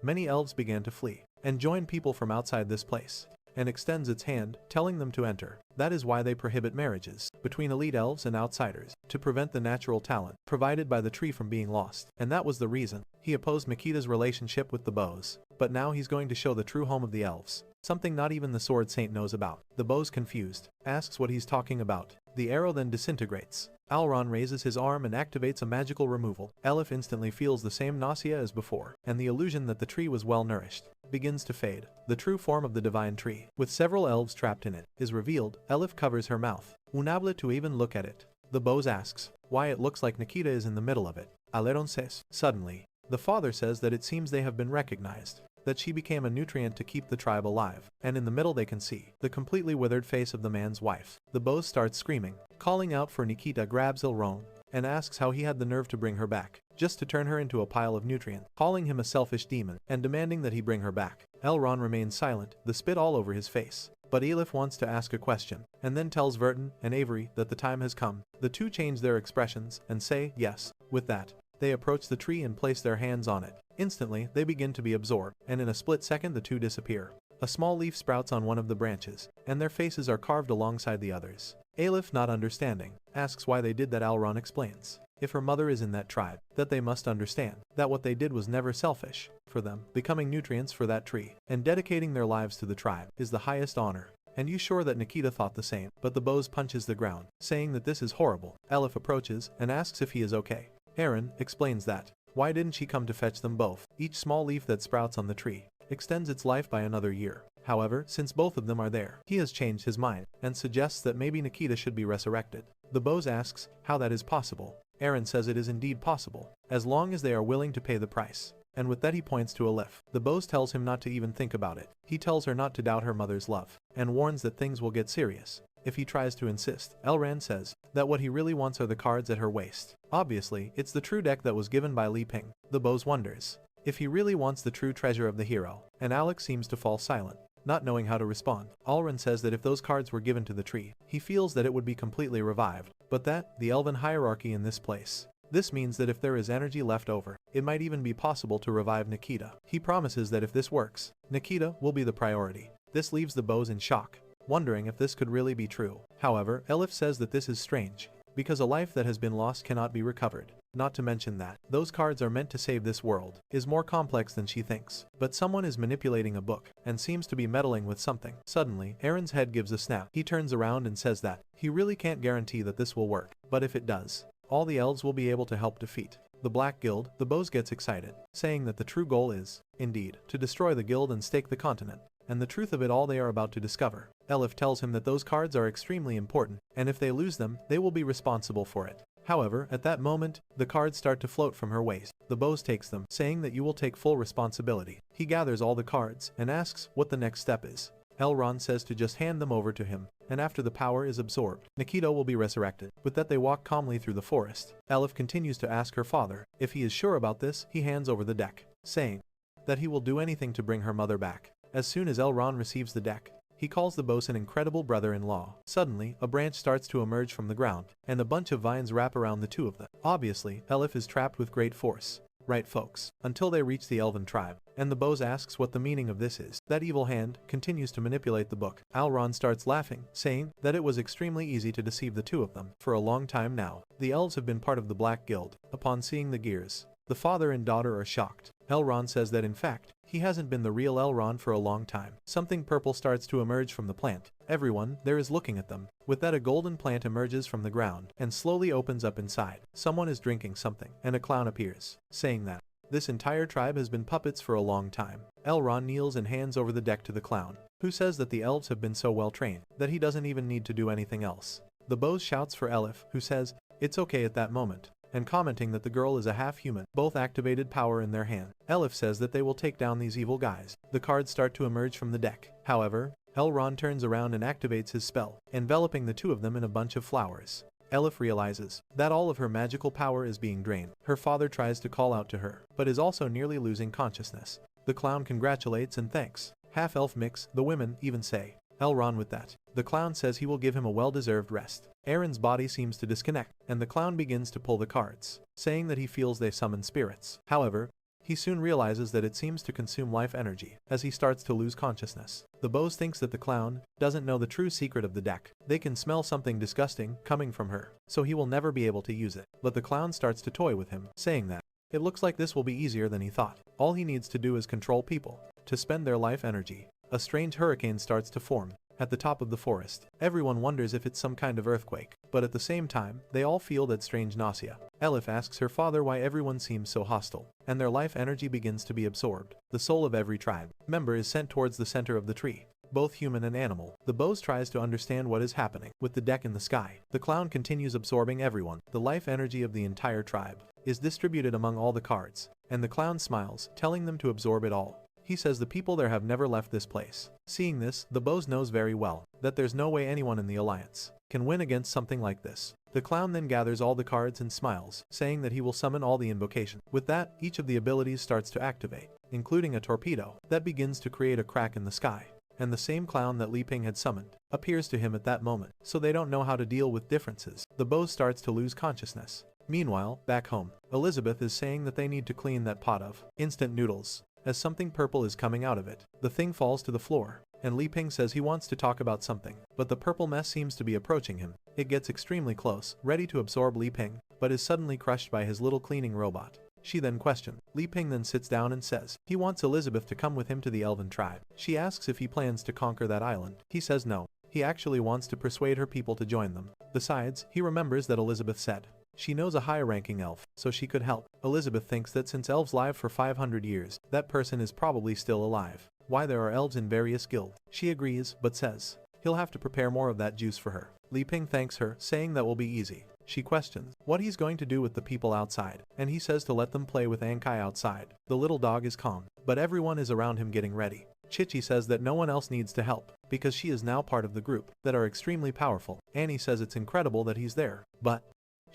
many elves began to flee and join people from outside this place, and extends its hand, telling them to enter. That is why they prohibit marriages between elite elves and outsiders, to prevent the natural talent provided by the tree from being lost. And that was the reason he opposed Mikita's relationship with the Bose. But now he's going to show the true home of the elves, something not even the Sword Saint knows about. The Bose, confused, asks what he's talking about. The arrow then disintegrates. Alron raises his arm and activates a magical removal. Elif instantly feels the same nausea as before, and the illusion that the tree was well nourished begins to fade. The true form of the divine tree, with several elves trapped in it, is revealed. Elif covers her mouth, unable to even look at it. The Bose asks why it looks like Nikita is in the middle of it. Aleron says. Suddenly, the father says that it seems they have been recognized, that she became a nutrient to keep the tribe alive, and in the middle they can see the completely withered face of the man's wife. The Bose starts screaming, calling out for Nikita, grabs Elrond, and asks how he had the nerve to bring her back, just to turn her into a pile of nutrients, calling him a selfish demon, and demanding that he bring her back. Elrond remains silent, the spit all over his face. But Elif wants to ask a question, and then tells Verton and Avery that the time has come. The two change their expressions and say yes. With that, they approach the tree and place their hands on it. Instantly, they begin to be absorbed, and in a split second the two disappear. A small leaf sprouts on one of the branches, and their faces are carved alongside the others. Elif, not understanding, asks why they did that. Elrond explains, if her mother is in that tribe, that they must understand that what they did was never selfish. For them, becoming nutrients for that tree, and dedicating their lives to the tribe, is the highest honor. And you sure that Nikita thought the same? But the bow punches the ground, saying that this is horrible. Elif approaches and asks if he is okay. Aaron explains that, why didn't she come to fetch them both? Each small leaf that sprouts on the tree extends its life by another year. However, since both of them are there, he has changed his mind and suggests that maybe Nikita should be resurrected. The bow asks how that is possible. Aaron says it is indeed possible, as long as they are willing to pay the price. And with that he points to Elif. The bow tells him not to even think about it. He tells her not to doubt her mother's love, and warns that things will get serious if he tries to insist. Elrond says that what he really wants are the cards at her waist. Obviously, it's the true deck that was given by Li Ping. The bow wonders if he really wants the true treasure of the hero, and Alex seems to fall silent, not knowing how to respond. Elrond says that if those cards were given to the tree, he feels that it would be completely revived, but that, the elven hierarchy in this place. This means that if there is energy left over, it might even be possible to revive Nikita. He promises that if this works, Nikita will be the priority. This leaves the bows in shock, wondering if this could really be true. However, Elif says that this is strange, because a life that has been lost cannot be recovered. Not to mention that those cards are meant to save this world is more complex than she thinks. But someone is manipulating a book and seems to be meddling with something. Suddenly, Aaron's head gives a snap. He turns around and says that he really can't guarantee that this will work, but if it does, all the elves will be able to help defeat the Black Guild. The bow gets excited, saying that the true goal is, indeed, to destroy the guild and stake the continent. And the truth of it all they are about to discover. Elif tells him that those cards are extremely important, and if they lose them, they will be responsible for it. However, at that moment, the cards start to float from her waist. The bow takes them, saying that you will take full responsibility. He gathers all the cards and asks what the next step is. Elrond says to just hand them over to him, and after the power is absorbed, Nikita will be resurrected. With that they walk calmly through the forest. Elif continues to ask her father if he is sure about this. He hands over the deck, saying that he will do anything to bring her mother back. As soon as Elrond receives the deck, he calls the boss an incredible brother-in-law. Suddenly, a branch starts to emerge from the ground, and a bunch of vines wrap around the two of them. Obviously, Elif is trapped with great force. Right, folks? Until they reach the elven tribe, and the boss asks what the meaning of this is. That evil hand continues to manipulate the book. Elrond starts laughing, saying that it was extremely easy to deceive the two of them. For a long time now, the elves have been part of the Black Guild. Upon seeing the gears, the father and daughter are shocked. Elrond says that in fact, he hasn't been the real Elrond for a long time. Something purple starts to emerge from the plant. Everyone there is looking at them. With that a golden plant emerges from the ground and slowly opens up inside. Someone is drinking something, and a clown appears, saying that this entire tribe has been puppets for a long time. Elrond kneels and hands over the deck to the clown, who says that the elves have been so well trained that he doesn't even need to do anything else. The boss shouts for Elif, who says it's okay at that moment, and commenting that the girl is a half-human. Both activated power in their hand. Elif says that they will take down these evil guys. The cards start to emerge from the deck. However, Elrond turns around and activates his spell, enveloping the two of them in a bunch of flowers. Elif realizes that all of her magical power is being drained. Her father tries to call out to her, but is also nearly losing consciousness. The clown congratulates and thanks. Half-elf mix, the women even say Elrond with that. The clown says he will give him a well-deserved rest. Aaron's body seems to disconnect, and the clown begins to pull the cards, saying that he feels they summon spirits. However, he soon realizes that it seems to consume life energy, as he starts to lose consciousness. The boss thinks that the clown doesn't know the true secret of the deck. They can smell something disgusting coming from her, so he will never be able to use it. But the clown starts to toy with him, saying that it looks like this will be easier than he thought. All he needs to do is control people, to spend their life energy. A strange hurricane starts to form at the top of the forest. Everyone wonders if it's some kind of earthquake, but at the same time, they all feel that strange nausea. Elif asks her father why everyone seems so hostile, and their life energy begins to be absorbed. The soul of every tribe member is sent towards the center of the tree, both human and animal. The boss tries to understand what is happening. With the deck in the sky, the clown continues absorbing everyone. The life energy of the entire tribe is distributed among all the cards, and the clown smiles, telling them to absorb it all. He says the people there have never left this place. Seeing this, the boss knows very well that there's no way anyone in the alliance can win against something like this. The clown then gathers all the cards and smiles, saying that he will summon all the invocation. With that, each of the abilities starts to activate, including a torpedo that begins to create a crack in the sky. And the same clown that Li Ping had summoned appears to him at that moment, so they don't know how to deal with differences. The bow starts to lose consciousness. Meanwhile, back home, Elizabeth is saying that they need to clean that pot of instant noodles, as something purple is coming out of it. The thing falls to the floor, and Li Ping says he wants to talk about something, but the purple mess seems to be approaching him. It gets extremely close, ready to absorb Li Ping, but is suddenly crushed by his little cleaning robot. She then questions. Li Ping then sits down and says he wants Elizabeth to come with him to the elven tribe. She asks if he plans to conquer that island. He says no. He actually wants to persuade her people to join them. Besides, he remembers that Elizabeth said she knows a high-ranking elf, so she could help. Elizabeth thinks that since elves live for 500 years, that person is probably still alive. Why there are elves in various guilds. She agrees, but says he'll have to prepare more of that juice for her. Li Ping thanks her, saying that will be easy. She questions what he's going to do with the people outside, and he says to let them play with Ankai outside. The little dog is calm, but everyone is around him getting ready. Chichi says that no one else needs to help, because she is now part of the group that are extremely powerful. Annie says it's incredible that he's there, but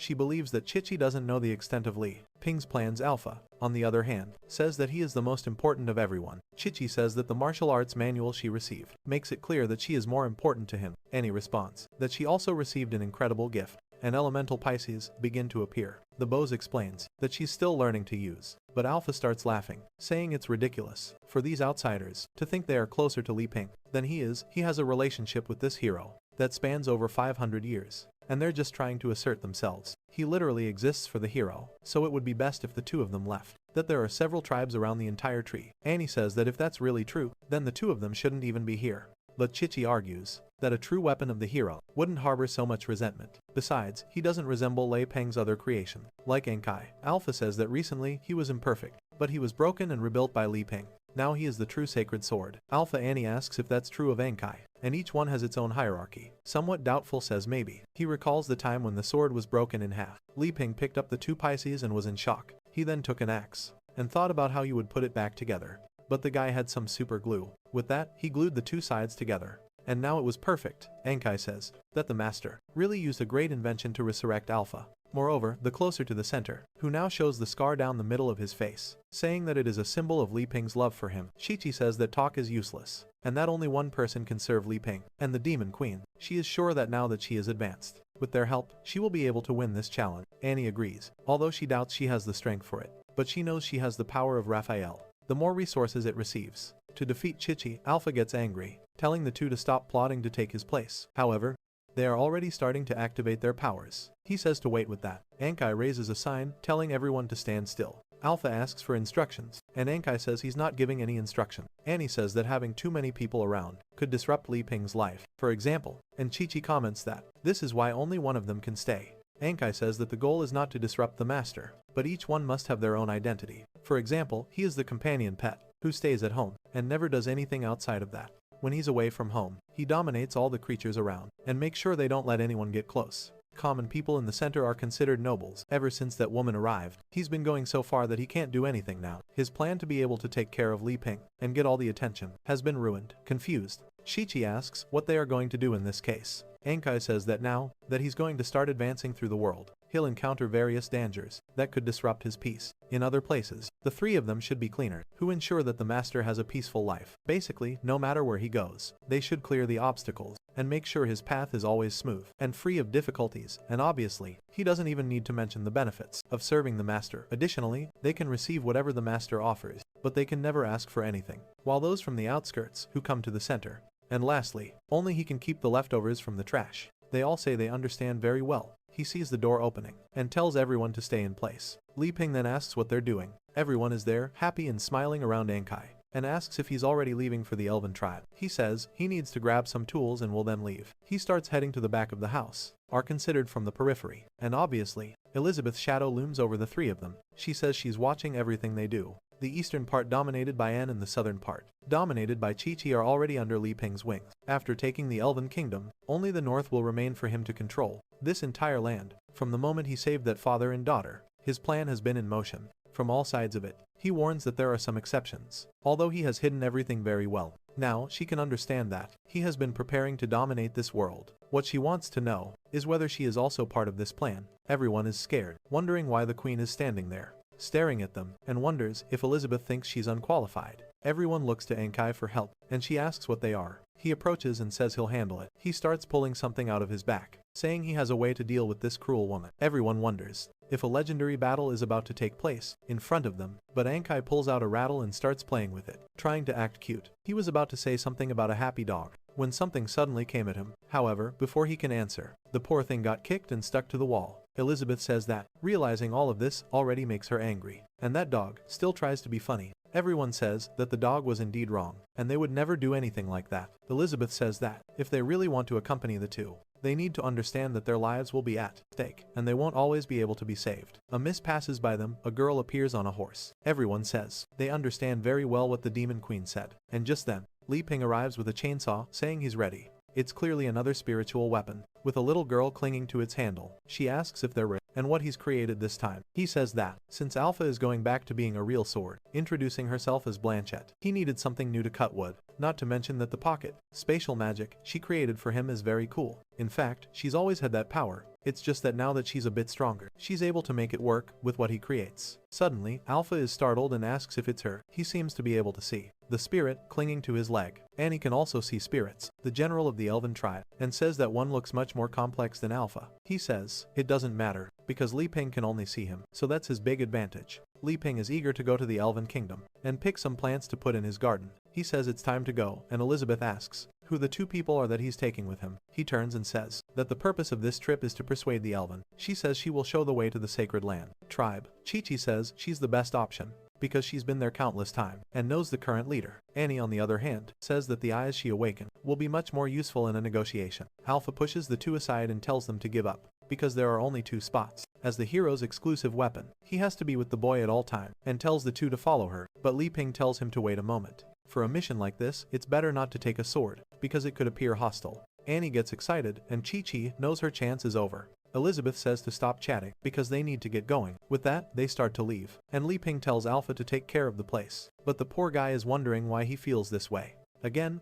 she believes that Chichi doesn't know the extent of Li Ping's plans. Alpha, on the other hand, says that he is the most important of everyone. Chichi says that the martial arts manual she received makes it clear that she is more important to him. Annie responds that she also received an incredible gift, and elemental Pisces begin to appear. The Bose explains that she's still learning to use, but Alpha starts laughing, saying it's ridiculous for these outsiders to think they are closer to Li Ping than he is. He has a relationship with this hero that spans over 500 years, and they're just trying to assert themselves. He literally exists for the hero, so it would be best if the two of them left. That there are several tribes around the entire tree. Annie says that if that's really true, then the two of them shouldn't even be here. But Chichi argues that a true weapon of the hero wouldn't harbor so much resentment. Besides, he doesn't resemble Lei Peng's other creation, like Enkai. Alpha says that recently he was imperfect, but he was broken and rebuilt by Li Ping. Now he is the true sacred sword. Alpha Annie asks if that's true of Enkai, and each one has its own hierarchy. Somewhat doubtful says maybe. He recalls the time when the sword was broken in half. Li Ping picked up the two Pisces and was in shock. He then took an axe and thought about how you would put it back together. But the guy had some super glue. With that, he glued the two sides together, and now it was perfect. Enkai says that the master really used a great invention to resurrect Alpha. Moreover, the closer to the center, who now shows the scar down the middle of his face, saying that it is a symbol of Li Ping's love for him. Chichi says that talk is useless, and that only one person can serve Li Ping, and the Demon Queen. She is sure that now that she is advanced, with their help, she will be able to win this challenge. Annie agrees, although she doubts she has the strength for it, but she knows she has the power of Raphael. The more resources it receives to defeat Chichi, Alpha gets angry, telling the two to stop plotting to take his place. However, they are already starting to activate their powers. He says to wait with that. Ankai raises a sign, telling everyone to stand still. Alpha asks for instructions, and Ankai says he's not giving any instruction. Annie says that having too many people around could disrupt Li Ping's life, for example, and Chichi comments that this is why only one of them can stay. Ankai says that the goal is not to disrupt the master, but each one must have their own identity. For example, he is the companion pet, who stays at home, and never does anything outside of that. When he's away from home, he dominates all the creatures around, and makes sure they don't let anyone get close. Common people in the center are considered nobles. Ever since that woman arrived, he's been going so far that he can't do anything now. His plan to be able to take care of Li Ping and get all the attention has been ruined. Confused, Chichi asks what they are going to do in this case. Ankai says that now that he's going to start advancing through the world, he'll encounter various dangers that could disrupt his peace. In other places, the three of them should be cleaner, who ensure that the master has a peaceful life. Basically, no matter where he goes, they should clear the obstacles and make sure his path is always smooth and free of difficulties. And obviously, he doesn't even need to mention the benefits of serving the master. Additionally, they can receive whatever the master offers, but they can never ask for anything, while those from the outskirts who come to the center. And lastly, only he can keep the leftovers from the trash. They all say they understand very well. He sees the door opening and tells everyone to stay in place. Li Ping then asks what they're doing. Everyone is there, happy and smiling around Ankai, and asks if he's already leaving for the elven tribe. He says he needs to grab some tools and will then leave. He starts heading to the back of the house, are considered from the periphery, and obviously, Elizabeth's shadow looms over the three of them. She says she's watching everything they do. The eastern part dominated by Anne and the southern part, dominated by Chi-Chi, are already under Li Ping's wings. After taking the Elven Kingdom, only the north will remain for him to control. This entire land, from the moment he saved that father and daughter, his plan has been in motion. From all sides of it, he warns that there are some exceptions. Although he has hidden everything very well, Now, she can understand that he has been preparing to dominate this world. What she wants to know is whether she is also part of this plan. Everyone is scared, wondering why the queen is standing there, staring at them, and wonders if Elizabeth thinks she's unqualified. Everyone looks to Ankai for help, and she asks what they are. He approaches and says he'll handle it. He starts pulling something out of his back, saying he has a way to deal with this cruel woman. Everyone wonders if a legendary battle is about to take place in front of them, but Ankai pulls out a rattle and starts playing with it, trying to act cute. He was about to say something about a happy dog when something suddenly came at him. However, before he can answer, the poor thing got kicked and stuck to the wall. Elizabeth says that, realizing all of this already makes her angry, and that dog still tries to be funny. Everyone says that the dog was indeed wrong, and they would never do anything like that. Elizabeth says that, if they really want to accompany the two, they need to understand that their lives will be at stake, and they won't always be able to be saved. A mist passes by them, a girl appears on a horse. Everyone says they understand very well what the Demon Queen said, and just then, Li Ping arrives with a chainsaw, saying he's ready. It's clearly another spiritual weapon, with a little girl clinging to its handle. She asks if they're ready, and what he's created this time. He says that, since Alpha is going back to being a real sword, introducing herself as Blanchette, he needed something new to cut wood, not to mention that the pocket, spatial magic, she created for him is very cool. In fact, she's always had that power. It's just that now that she's a bit stronger, she's able to make it work with what he creates. Suddenly, Alpha is startled and asks if it's her. He seems to be able to see the spirit clinging to his leg. Annie can also see spirits, the general of the elven tribe, and says that one looks much more complex than Alpha. He says it doesn't matter, because Li Ping can only see him, so that's his big advantage. Li Ping is eager to go to the elven kingdom and pick some plants to put in his garden. He says it's time to go, and Elizabeth asks who the two people are that he's taking with him. He turns and says that the purpose of this trip is to persuade the elven. She says she will show the way to the sacred land. Tribe. Chi-Chi says she's the best option, because she's been there countless times and knows the current leader. Annie, on the other hand, says that the eyes she awakened will be much more useful in a negotiation. Alpha pushes the two aside and tells them to give up, because there are only two spots. As the hero's exclusive weapon, he has to be with the boy at all time, and tells the two to follow her, but Li Ping tells him to wait a moment. For a mission like this, it's better not to take a sword, because it could appear hostile. Annie gets excited, and Chi-Chi knows her chance is over. Elizabeth says to stop chatting, because they need to get going. With that, they start to leave, and Li Ping tells Alpha to take care of the place. But the poor guy is wondering why he feels this way.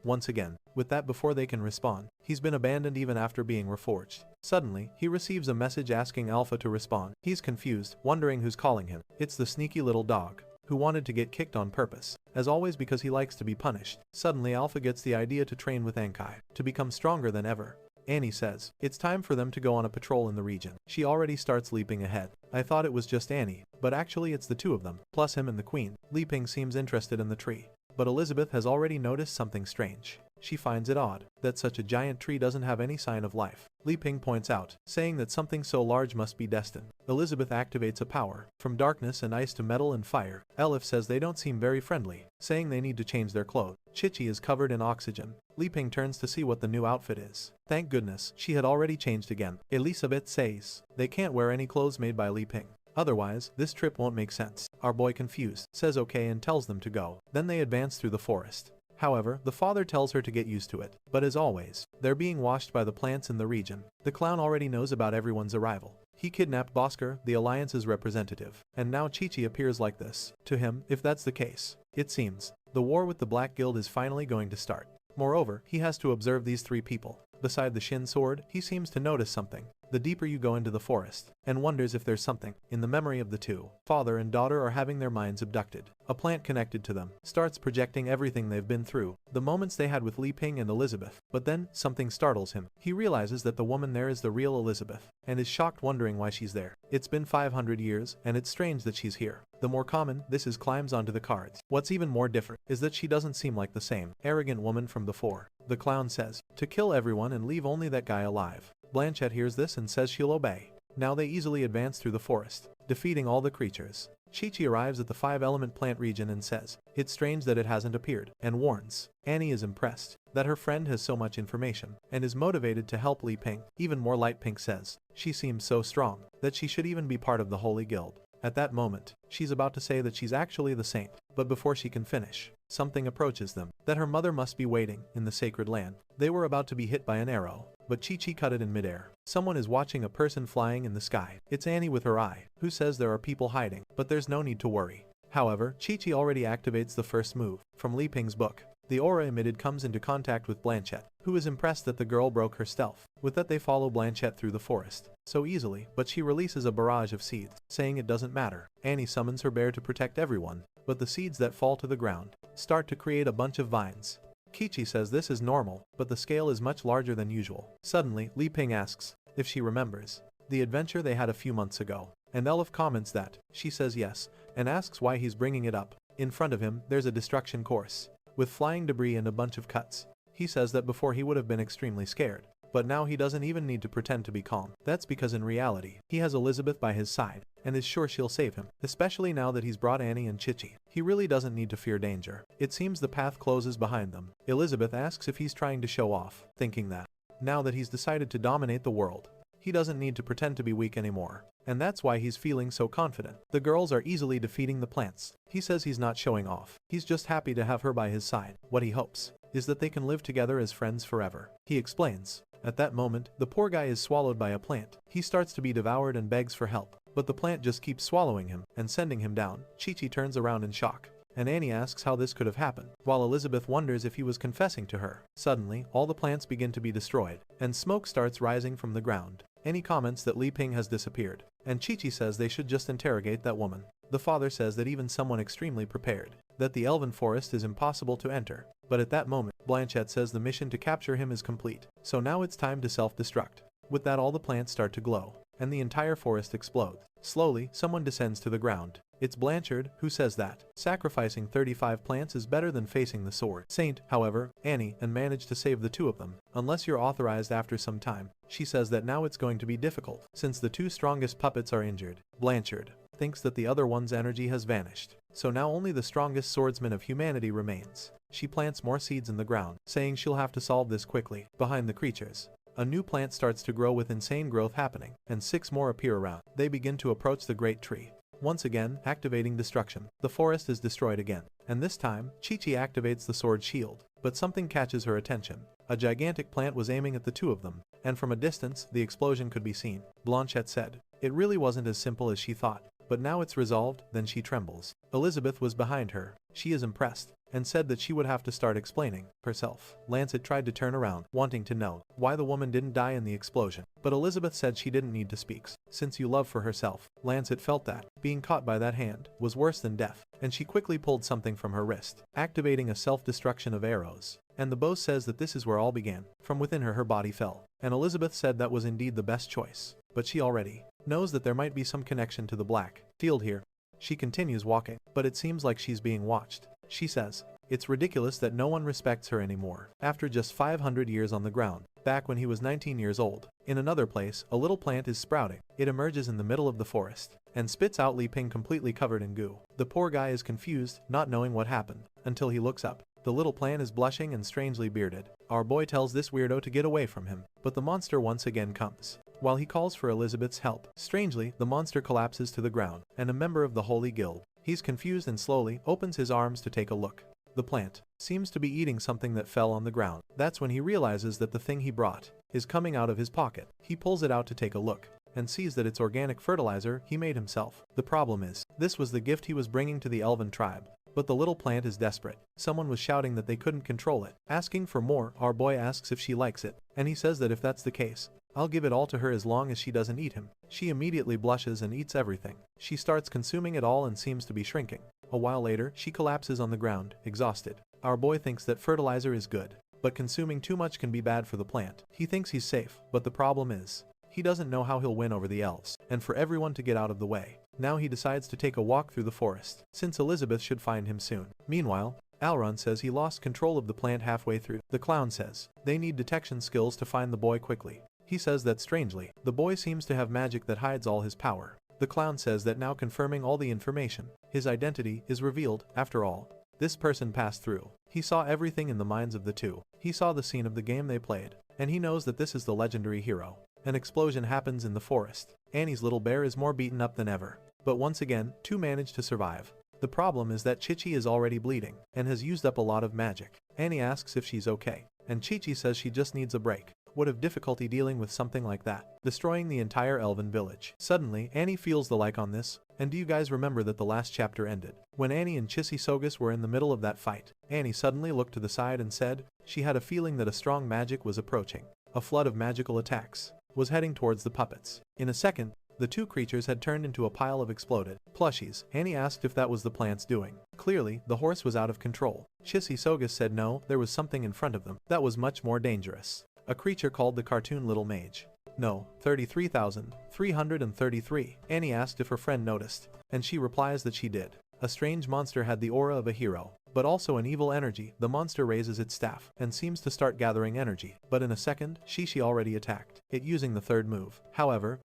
Once again, with that before they can respond, he's been abandoned even after being reforged. Suddenly, he receives a message asking Alpha to respond. He's confused, wondering who's calling him. It's the sneaky little dog, who wanted to get kicked on purpose, as always because he likes to be punished. Suddenly Alpha gets the idea to train with Ankai, to become stronger than ever. Annie says it's time for them to go on a patrol in the region. She already starts leaping ahead. I thought it was just Annie, but actually it's the two of them, plus him and the queen. Li Ping seems interested in the tree, but Elizabeth has already noticed something strange. She finds it odd that such a giant tree doesn't have any sign of life. Li Ping points out, saying that something so large must be destined. Elizabeth activates a power, from darkness and ice to metal and fire. Elif says they don't seem very friendly, saying they need to change their clothes. Chi-Chi is covered in oxygen. Li Ping turns to see what the new outfit is. Thank goodness, she had already changed again. Elizabeth says they can't wear any clothes made by Li Ping. Otherwise, this trip won't make sense. Our boy, confused, says okay and tells them to go. Then they advance through the forest. However, the father tells her to get used to it. But as always, they're being washed by the plants in the region. The clown already knows about everyone's arrival. He kidnapped Bosker, the Alliance's representative, and now Chi-Chi appears like this. To him, if that's the case, it seems the war with the Black Guild is finally going to start. Moreover, he has to observe these three people. Beside the Shin sword, he seems to notice something. The deeper you go into the forest, and wonders if there's something in the memory of the two. Father and daughter are having their minds abducted. A plant connected to them starts projecting everything they've been through, the moments they had with Li Ping and Elizabeth. But then, something startles him. He realizes that the woman there is the real Elizabeth, and is shocked, wondering why she's there. It's been 500 years, and it's strange that she's here. The more common this is climbs onto the cards. What's even more different is that she doesn't seem like the same arrogant woman from before. The clown says to kill everyone and leave only that guy alive. Blanchette hears this and says she'll obey. Now they easily advance through the forest, defeating all the creatures. Chi-Chi arrives at the 5-element plant region and says it's strange that it hasn't appeared, and warns. Annie is impressed that her friend has so much information, and is motivated to help Li Ping. Even more, Light Pink says she seems so strong that she should even be part of the Holy Guild. At that moment, she's about to say that she's actually the saint, but before she can finish, something approaches them, that her mother must be waiting in the sacred land. They were about to be hit by an arrow, but Chi-Chi cut it in midair. Someone is watching a person flying in the sky. It's Annie with her eye, who says there are people hiding, but there's no need to worry. However, Chi-Chi already activates the first move from Li Ping's book. The aura emitted comes into contact with Blanchette, who is impressed that the girl broke her stealth. With that they follow Blanchette through the forest. So easily, but she releases a barrage of seeds, saying it doesn't matter. Annie summons her bear to protect everyone, but the seeds that fall to the ground start to create a bunch of vines. Kichi says this is normal, but the scale is much larger than usual. Suddenly, Li Ping asks if she remembers the adventure they had a few months ago, and Elif comments that she says yes, and asks why he's bringing it up. In front of him, there's a destruction course with flying debris and a bunch of cuts. He says that before he would have been extremely scared, but now he doesn't even need to pretend to be calm. That's because in reality, he has Elizabeth by his side, and is sure she'll save him, especially now that he's brought Annie and Chichi. He really doesn't need to fear danger. It seems the path closes behind them. Elizabeth asks if he's trying to show off, thinking that now that he's decided to dominate the world, he doesn't need to pretend to be weak anymore, and that's why he's feeling so confident. The girls are easily defeating the plants. He says he's not showing off. He's just happy to have her by his side. What he hopes is that they can live together as friends forever. He explains. At that moment, the poor guy is swallowed by a plant. He starts to be devoured and begs for help, but the plant just keeps swallowing him and sending him down. Chi-Chi turns around in shock, and Annie asks how this could have happened, while Elizabeth wonders if he was confessing to her. Suddenly, all the plants begin to be destroyed, and smoke starts rising from the ground. Annie comments that Li Ping has disappeared, and Chi-Chi says they should just interrogate that woman. The father says that even someone extremely prepared, that the elven forest is impossible to enter. But at that moment, Blanchette says the mission to capture him is complete, so now it's time to self-destruct. With that all the plants start to glow, and the entire forest explodes. Slowly, someone descends to the ground. It's Blanchard, who says that sacrificing 35 plants is better than facing the sword. Saint, however, Annie, and managed to save the two of them, unless you're authorized after some time. She says that now it's going to be difficult, since the two strongest puppets are injured. Blanchard thinks that the other one's energy has vanished, so now only the strongest swordsman of humanity remains. She plants more seeds in the ground, saying she'll have to solve this quickly. Behind the creatures, a new plant starts to grow with insane growth happening, and 6 more appear around. They begin to approach the great tree. Once again, activating destruction. The forest is destroyed again, and this time, Chi-Chi activates the sword shield. But something catches her attention. A gigantic plant was aiming at the two of them, and from a distance, the explosion could be seen. Blanchette said, it really wasn't as simple as she thought, but now it's resolved. Then she trembles. Elizabeth was behind her. She is impressed, and said that she would have to start explaining herself. Lancet tried to turn around, wanting to know why the woman didn't die in the explosion, but Elizabeth said she didn't need to speak, since you love for herself. Lancet felt that being caught by that hand was worse than death, and she quickly pulled something from her wrist, activating a self-destruction of arrows. And the bow says that this is where all began. From within her body fell, and Elizabeth said that was indeed the best choice, but she already knows that there might be some connection to the black field here. She continues walking, but it seems like she's being watched. She says, it's ridiculous that no one respects her anymore. After just 500 years on the ground, back when he was 19 years old, in another place, a little plant is sprouting. It emerges in the middle of the forest, and spits out Li Ping completely covered in goo. The poor guy is confused, not knowing what happened, until he looks up. The little plant is blushing and strangely bearded. Our boy tells this weirdo to get away from him, but the monster once again comes. While he calls for Elizabeth's help, strangely, the monster collapses to the ground, and a member of the Holy Guild. He's confused and slowly opens his arms to take a look. The plant seems to be eating something that fell on the ground. That's when he realizes that the thing he brought is coming out of his pocket. He pulls it out to take a look, and sees that it's organic fertilizer he made himself. The problem is, this was the gift he was bringing to the elven tribe. But the little plant is desperate. Someone was shouting that they couldn't control it. Asking for more, our boy asks if she likes it, and he says that if that's the case, I'll give it all to her as long as she doesn't eat him. She immediately blushes and eats everything. She starts consuming it all and seems to be shrinking. A while later, she collapses on the ground, exhausted. Our boy thinks that fertilizer is good, but consuming too much can be bad for the plant. He thinks he's safe, but the problem is, he doesn't know how he'll win over the elves, and for everyone to get out of the way. Now he decides to take a walk through the forest, since Elizabeth should find him soon. Meanwhile, Alron says he lost control of the plant halfway through. The clown says they need detection skills to find the boy quickly. He says that strangely, the boy seems to have magic that hides all his power. The clown says that now confirming all the information, his identity is revealed. After all, this person passed through. He saw everything in the minds of the two. He saw the scene of the game they played, and he knows that this is the legendary hero. An explosion happens in the forest. Annie's little bear is more beaten up than ever. But once again, two manage to survive. The problem is that Chi-Chi is already bleeding, and has used up a lot of magic. Annie asks if she's okay, and Chi-Chi says she just needs a break. would have difficulty dealing with something like that, destroying the entire elven village. Suddenly, Annie feels the like on this, and do you guys remember that the last chapter ended? When Annie and Sogus were in the middle of that fight, Annie suddenly looked to the side and said she had a feeling that a strong magic was approaching. A flood of magical attacks was heading towards the puppets. In a second, the two creatures had turned into a pile of exploded plushies. Annie asked if that was the plant's doing. Clearly, the horse was out of control. Sogus said no, there was something in front of them that was much more dangerous. A creature called the cartoon little mage. No, 33,333. Annie asked if her friend noticed, and she replies that she did. A strange monster had the aura of a hero, but also an evil energy. The monster raises its staff and seems to start gathering energy, but in a second, she already attacked it using the third move. However,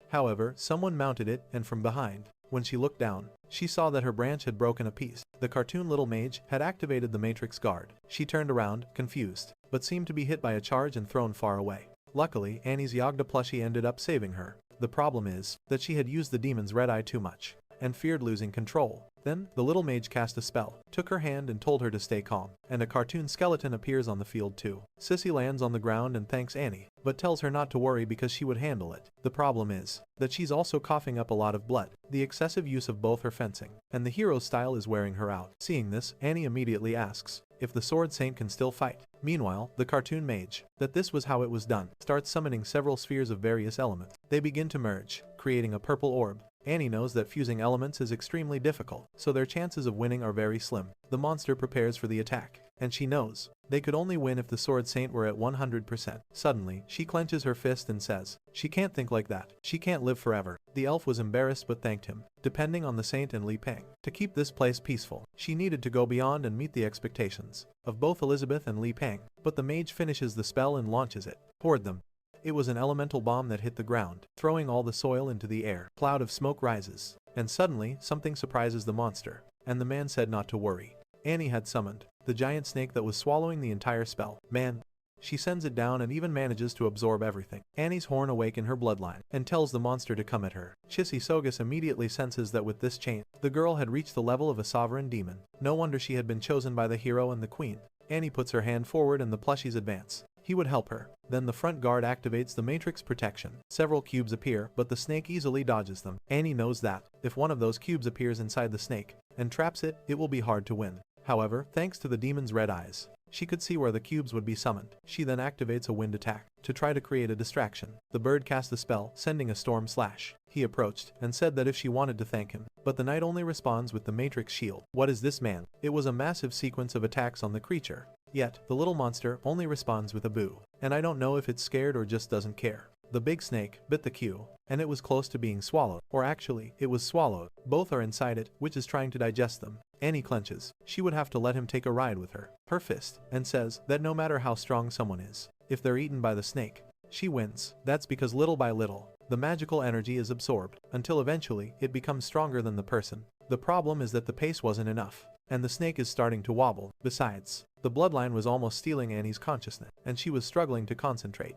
someone mounted it, and from behind, when she looked down, she saw that her branch had broken a piece. The cartoon little mage had activated the matrix guard. She turned around, confused, but seemed to be hit by a charge and thrown far away. Luckily, Annie's Yagda plushie ended up saving her. The problem is that she had used the demon's red eye too much and feared losing control. Then, the little mage cast a spell, took her hand and told her to stay calm, and a cartoon skeleton appears on the field too. Sissy lands on the ground and thanks Annie, but tells her not to worry because she would handle it. The problem is that she's also coughing up a lot of blood. The excessive use of both her fencing and the hero's style is wearing her out. Seeing this, Annie immediately asks if the Sword Saint can still fight. Meanwhile, the cartoon mage, that this was how it was done, starts summoning several spheres of various elements. They begin to merge, creating a purple orb. Annie knows that fusing elements is extremely difficult, so their chances of winning are very slim. The monster prepares for the attack, and she knows they could only win if the Sword Saint were at 100%. Suddenly, she clenches her fist and says she can't think like that. She can't live forever. The elf was embarrassed but thanked him, depending on the saint and Li Peng. To keep this place peaceful, she needed to go beyond and meet the expectations of both Elizabeth and Li Peng. But the mage finishes the spell and launches it toward them. It was an elemental bomb that hit the ground, throwing all the soil into the air. A cloud of smoke rises, and suddenly, something surprises the monster, and the man said not to worry. Annie had summoned the giant snake that was swallowing the entire spell. Man, she sends it down and even manages to absorb everything. Annie's horn awake in her bloodline, and tells the monster to come at her. Sogus immediately senses that with this chain, the girl had reached the level of a sovereign demon. No wonder she had been chosen by the hero and the queen. Annie puts her hand forward and the plushies advance. He would help her. Then the front guard activates the matrix protection. Several cubes appear, but the snake easily dodges them. Annie knows that if one of those cubes appears inside the snake and traps it, it will be hard to win. However, thanks to the demon's red eyes, she could see where the cubes would be summoned. She then activates a wind attack to try to create a distraction. The bird cast a spell, sending a storm slash. He approached and said that if she wanted to thank him, but the knight only responds with the matrix shield. What is this, man? It was a massive sequence of attacks on the creature. Yet, the little monster only responds with a boo, and I don't know if it's scared or just doesn't care. The big snake bit the cue, and it was close to being swallowed, or actually, it was swallowed. Both are inside it, which is trying to digest them. Annie clenches. She would have to let him take a ride with her fist, and says that no matter how strong someone is, if they're eaten by the snake, she wins. That's because little by little, the magical energy is absorbed, until eventually, it becomes stronger than the person. The problem is that the pace wasn't enough, and the snake is starting to wobble. Besides, the bloodline was almost stealing Annie's consciousness, and she was struggling to concentrate.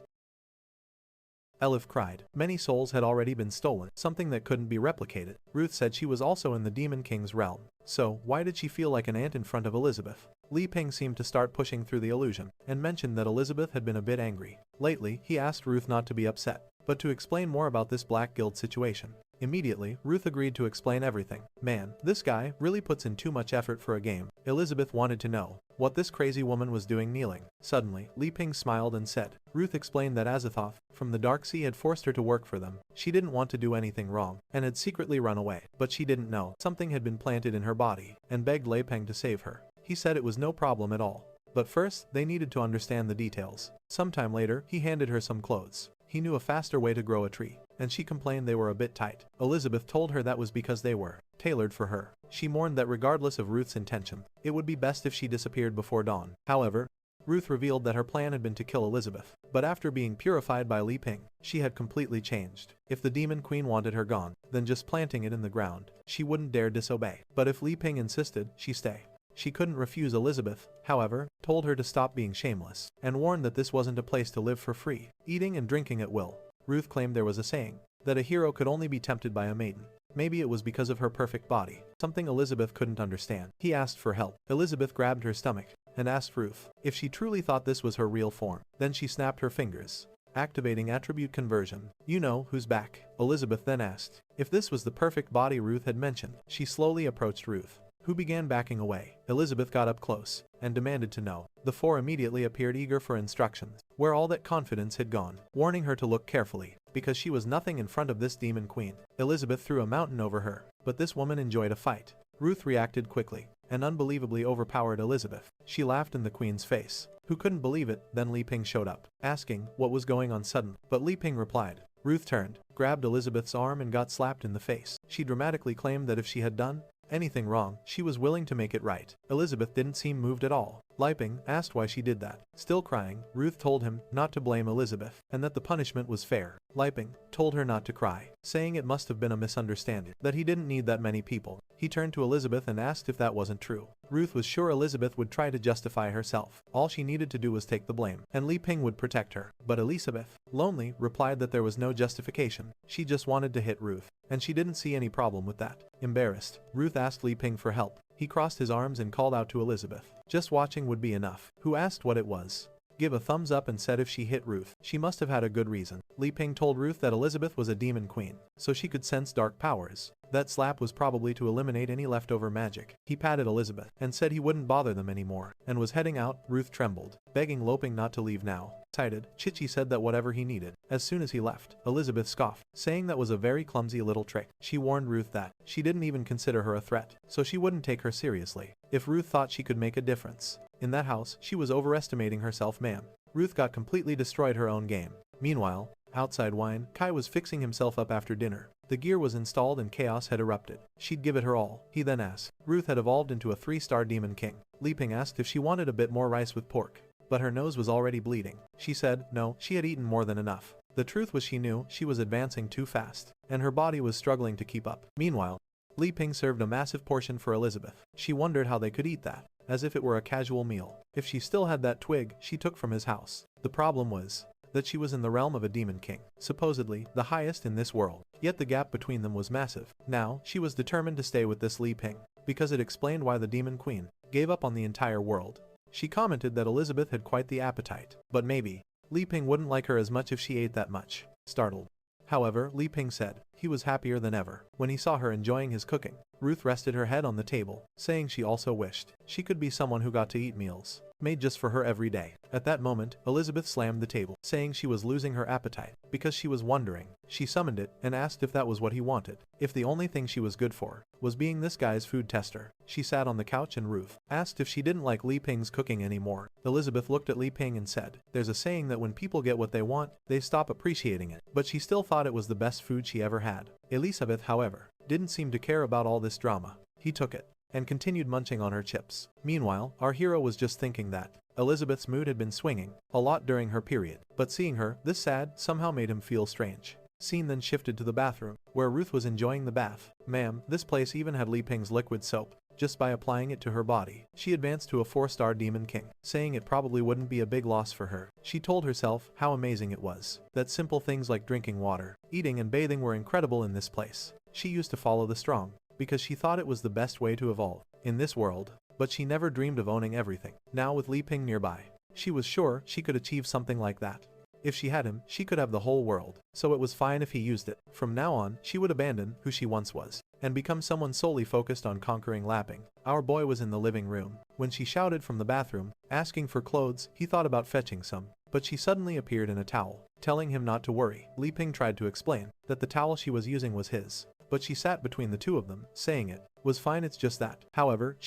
Elif cried. Many souls had already been stolen, something that couldn't be replicated. Ruth said she was also in the Demon King's realm. So, why did she feel like an ant in front of Elizabeth? Li Peng seemed to start pushing through the illusion, and mentioned that Elizabeth had been a bit angry. Lately, he asked Ruth not to be upset, but to explain more about this Black Guild situation. Immediately, Ruth agreed to explain everything. Man, this guy really puts in too much effort for a game. Elizabeth wanted to know what this crazy woman was doing kneeling. Suddenly, Li Peng smiled and said, Ruth explained that Azathoth from the Dark Sea had forced her to work for them. She didn't want to do anything wrong, and had secretly run away. But she didn't know something had been planted in her body, and begged Li Peng to save her. He said it was no problem at all. But first, they needed to understand the details. Sometime later, he handed her some clothes. He knew a faster way to grow a tree, and she complained they were a bit tight. Elizabeth told her that was because they were tailored for her. She mourned that regardless of Ruth's intention, it would be best if she disappeared before dawn. However, Ruth revealed that her plan had been to kill Elizabeth, but after being purified by Li Peng, she had completely changed. If the Demon Queen wanted her gone, then just planting it in the ground, she wouldn't dare disobey. But if Li Peng insisted, she stay. She couldn't refuse Elizabeth, however, told her to stop being shameless, and warned that this wasn't a place to live for free, eating and drinking at will. Ruth claimed there was a saying that a hero could only be tempted by a maiden. Maybe it was because of her perfect body, something Elizabeth couldn't understand. He asked for help. Elizabeth grabbed her stomach and asked Ruth if she truly thought this was her real form. Then she snapped her fingers, activating attribute conversion. You know who's back? Elizabeth then asked. If this was the perfect body Ruth had mentioned, she slowly approached Ruth, who began backing away. Elizabeth got up close and demanded to know. The four immediately appeared eager for instructions, where all that confidence had gone, warning her to look carefully, because she was nothing in front of this demon queen. Elizabeth threw a mountain over her, but this woman enjoyed a fight. Ruth reacted quickly and unbelievably overpowered Elizabeth. She laughed in the queen's face, who couldn't believe it. Then Li Ping showed up, asking what was going on suddenly. But Li Ping replied. Ruth turned, grabbed Elizabeth's arm and got slapped in the face. She dramatically claimed that if she had done anything wrong, she was willing to make it right. Elizabeth didn't seem moved at all. Li Ping asked why she did that. Still crying, Ruth told him not to blame Elizabeth and that the punishment was fair. Li Ping told her not to cry, saying it must have been a misunderstanding, that he didn't need that many people. He turned to Elizabeth and asked if that wasn't true. Ruth was sure Elizabeth would try to justify herself. All she needed to do was take the blame, and Li Ping would protect her. But Elizabeth, lonely, replied that there was no justification. She just wanted to hit Ruth, and she didn't see any problem with that. Embarrassed, Ruth asked Li Ping for help. He crossed his arms and called out to Elizabeth. Just watching would be enough. Who asked what it was? Give a thumbs up and said if she hit Ruth, she must have had a good reason. Li Ping told Ruth that Elizabeth was a demon queen, so she could sense dark powers. That slap was probably to eliminate any leftover magic. He patted Elizabeth and said he wouldn't bother them anymore, and was heading out. Ruth trembled, begging Li Ping not to leave now. Excited, Chichi said that whatever he needed. As soon as he left, Elizabeth scoffed, saying that was a very clumsy little trick. She warned Ruth that she didn't even consider her a threat, so she wouldn't take her seriously. If Ruth thought she could make a difference in that house, she was overestimating herself, ma'am. Ruth got completely destroyed her own game. Meanwhile, outside Wine, Kai was fixing himself up after dinner. The gear was installed and chaos had erupted. She'd give it her all. He then asked. Ruth had evolved into a 3-star demon king. Li Ping asked if she wanted a bit more rice with pork, but her nose was already bleeding. She said no, she had eaten more than enough. The truth was she knew she was advancing too fast, and her body was struggling to keep up. Meanwhile, Li Ping served a massive portion for Elizabeth. She wondered how they could eat that, as if it were a casual meal. If she still had that twig she took from his house. The problem was that she was in the realm of a demon king, supposedly the highest in this world. Yet the gap between them was massive. Now, she was determined to stay with this Li Ping, because it explained why the demon queen gave up on the entire world. She commented that Elizabeth had quite the appetite, but maybe Li Ping wouldn't like her as much if she ate that much. Startled, however, Li Ping said he was happier than ever when he saw her enjoying his cooking. Ruth rested her head on the table, saying she also wished she could be someone who got to eat meals made just for her every day. At that moment, Elizabeth slammed the table, saying she was losing her appetite because she was wondering. She summoned it and asked if that was what he wanted. If the only thing she was good for was being this guy's food tester. She sat on the couch and Ruth asked if she didn't like Li Ping's cooking anymore. Elizabeth looked at Li Ping and said, there's a saying that when people get what they want, they stop appreciating it. But she still thought it was the best food she ever had. Elizabeth, however, didn't seem to care about all this drama. He took it and continued munching on her chips. Meanwhile, our hero was just thinking that Elizabeth's mood had been swinging a lot during her period, but seeing her this sad somehow made him feel strange. Scene then shifted to the bathroom, where Ruth was enjoying the bath. Ma'am, this place even had Li Ping's liquid soap. Just by applying it to her body, she advanced to a 4-star demon king, saying it probably wouldn't be a big loss for her. She told herself how amazing it was, that simple things like drinking water, eating and bathing were incredible in this place. She used to follow the strong, because she thought it was the best way to evolve in this world, but she never dreamed of owning everything. Now with Li Ping nearby, she was sure she could achieve something like that. If she had him, she could have the whole world, so it was fine if he used it. From now on, she would abandon who she once was, and become someone solely focused on conquering lapping. Our boy was in the living room. When she shouted from the bathroom, asking for clothes, he thought about fetching some, but she suddenly appeared in a towel, telling him not to worry. Li Ping tried to explain that the towel she was using was his, but she sat between the two of them, saying it was fine, it's just that. However,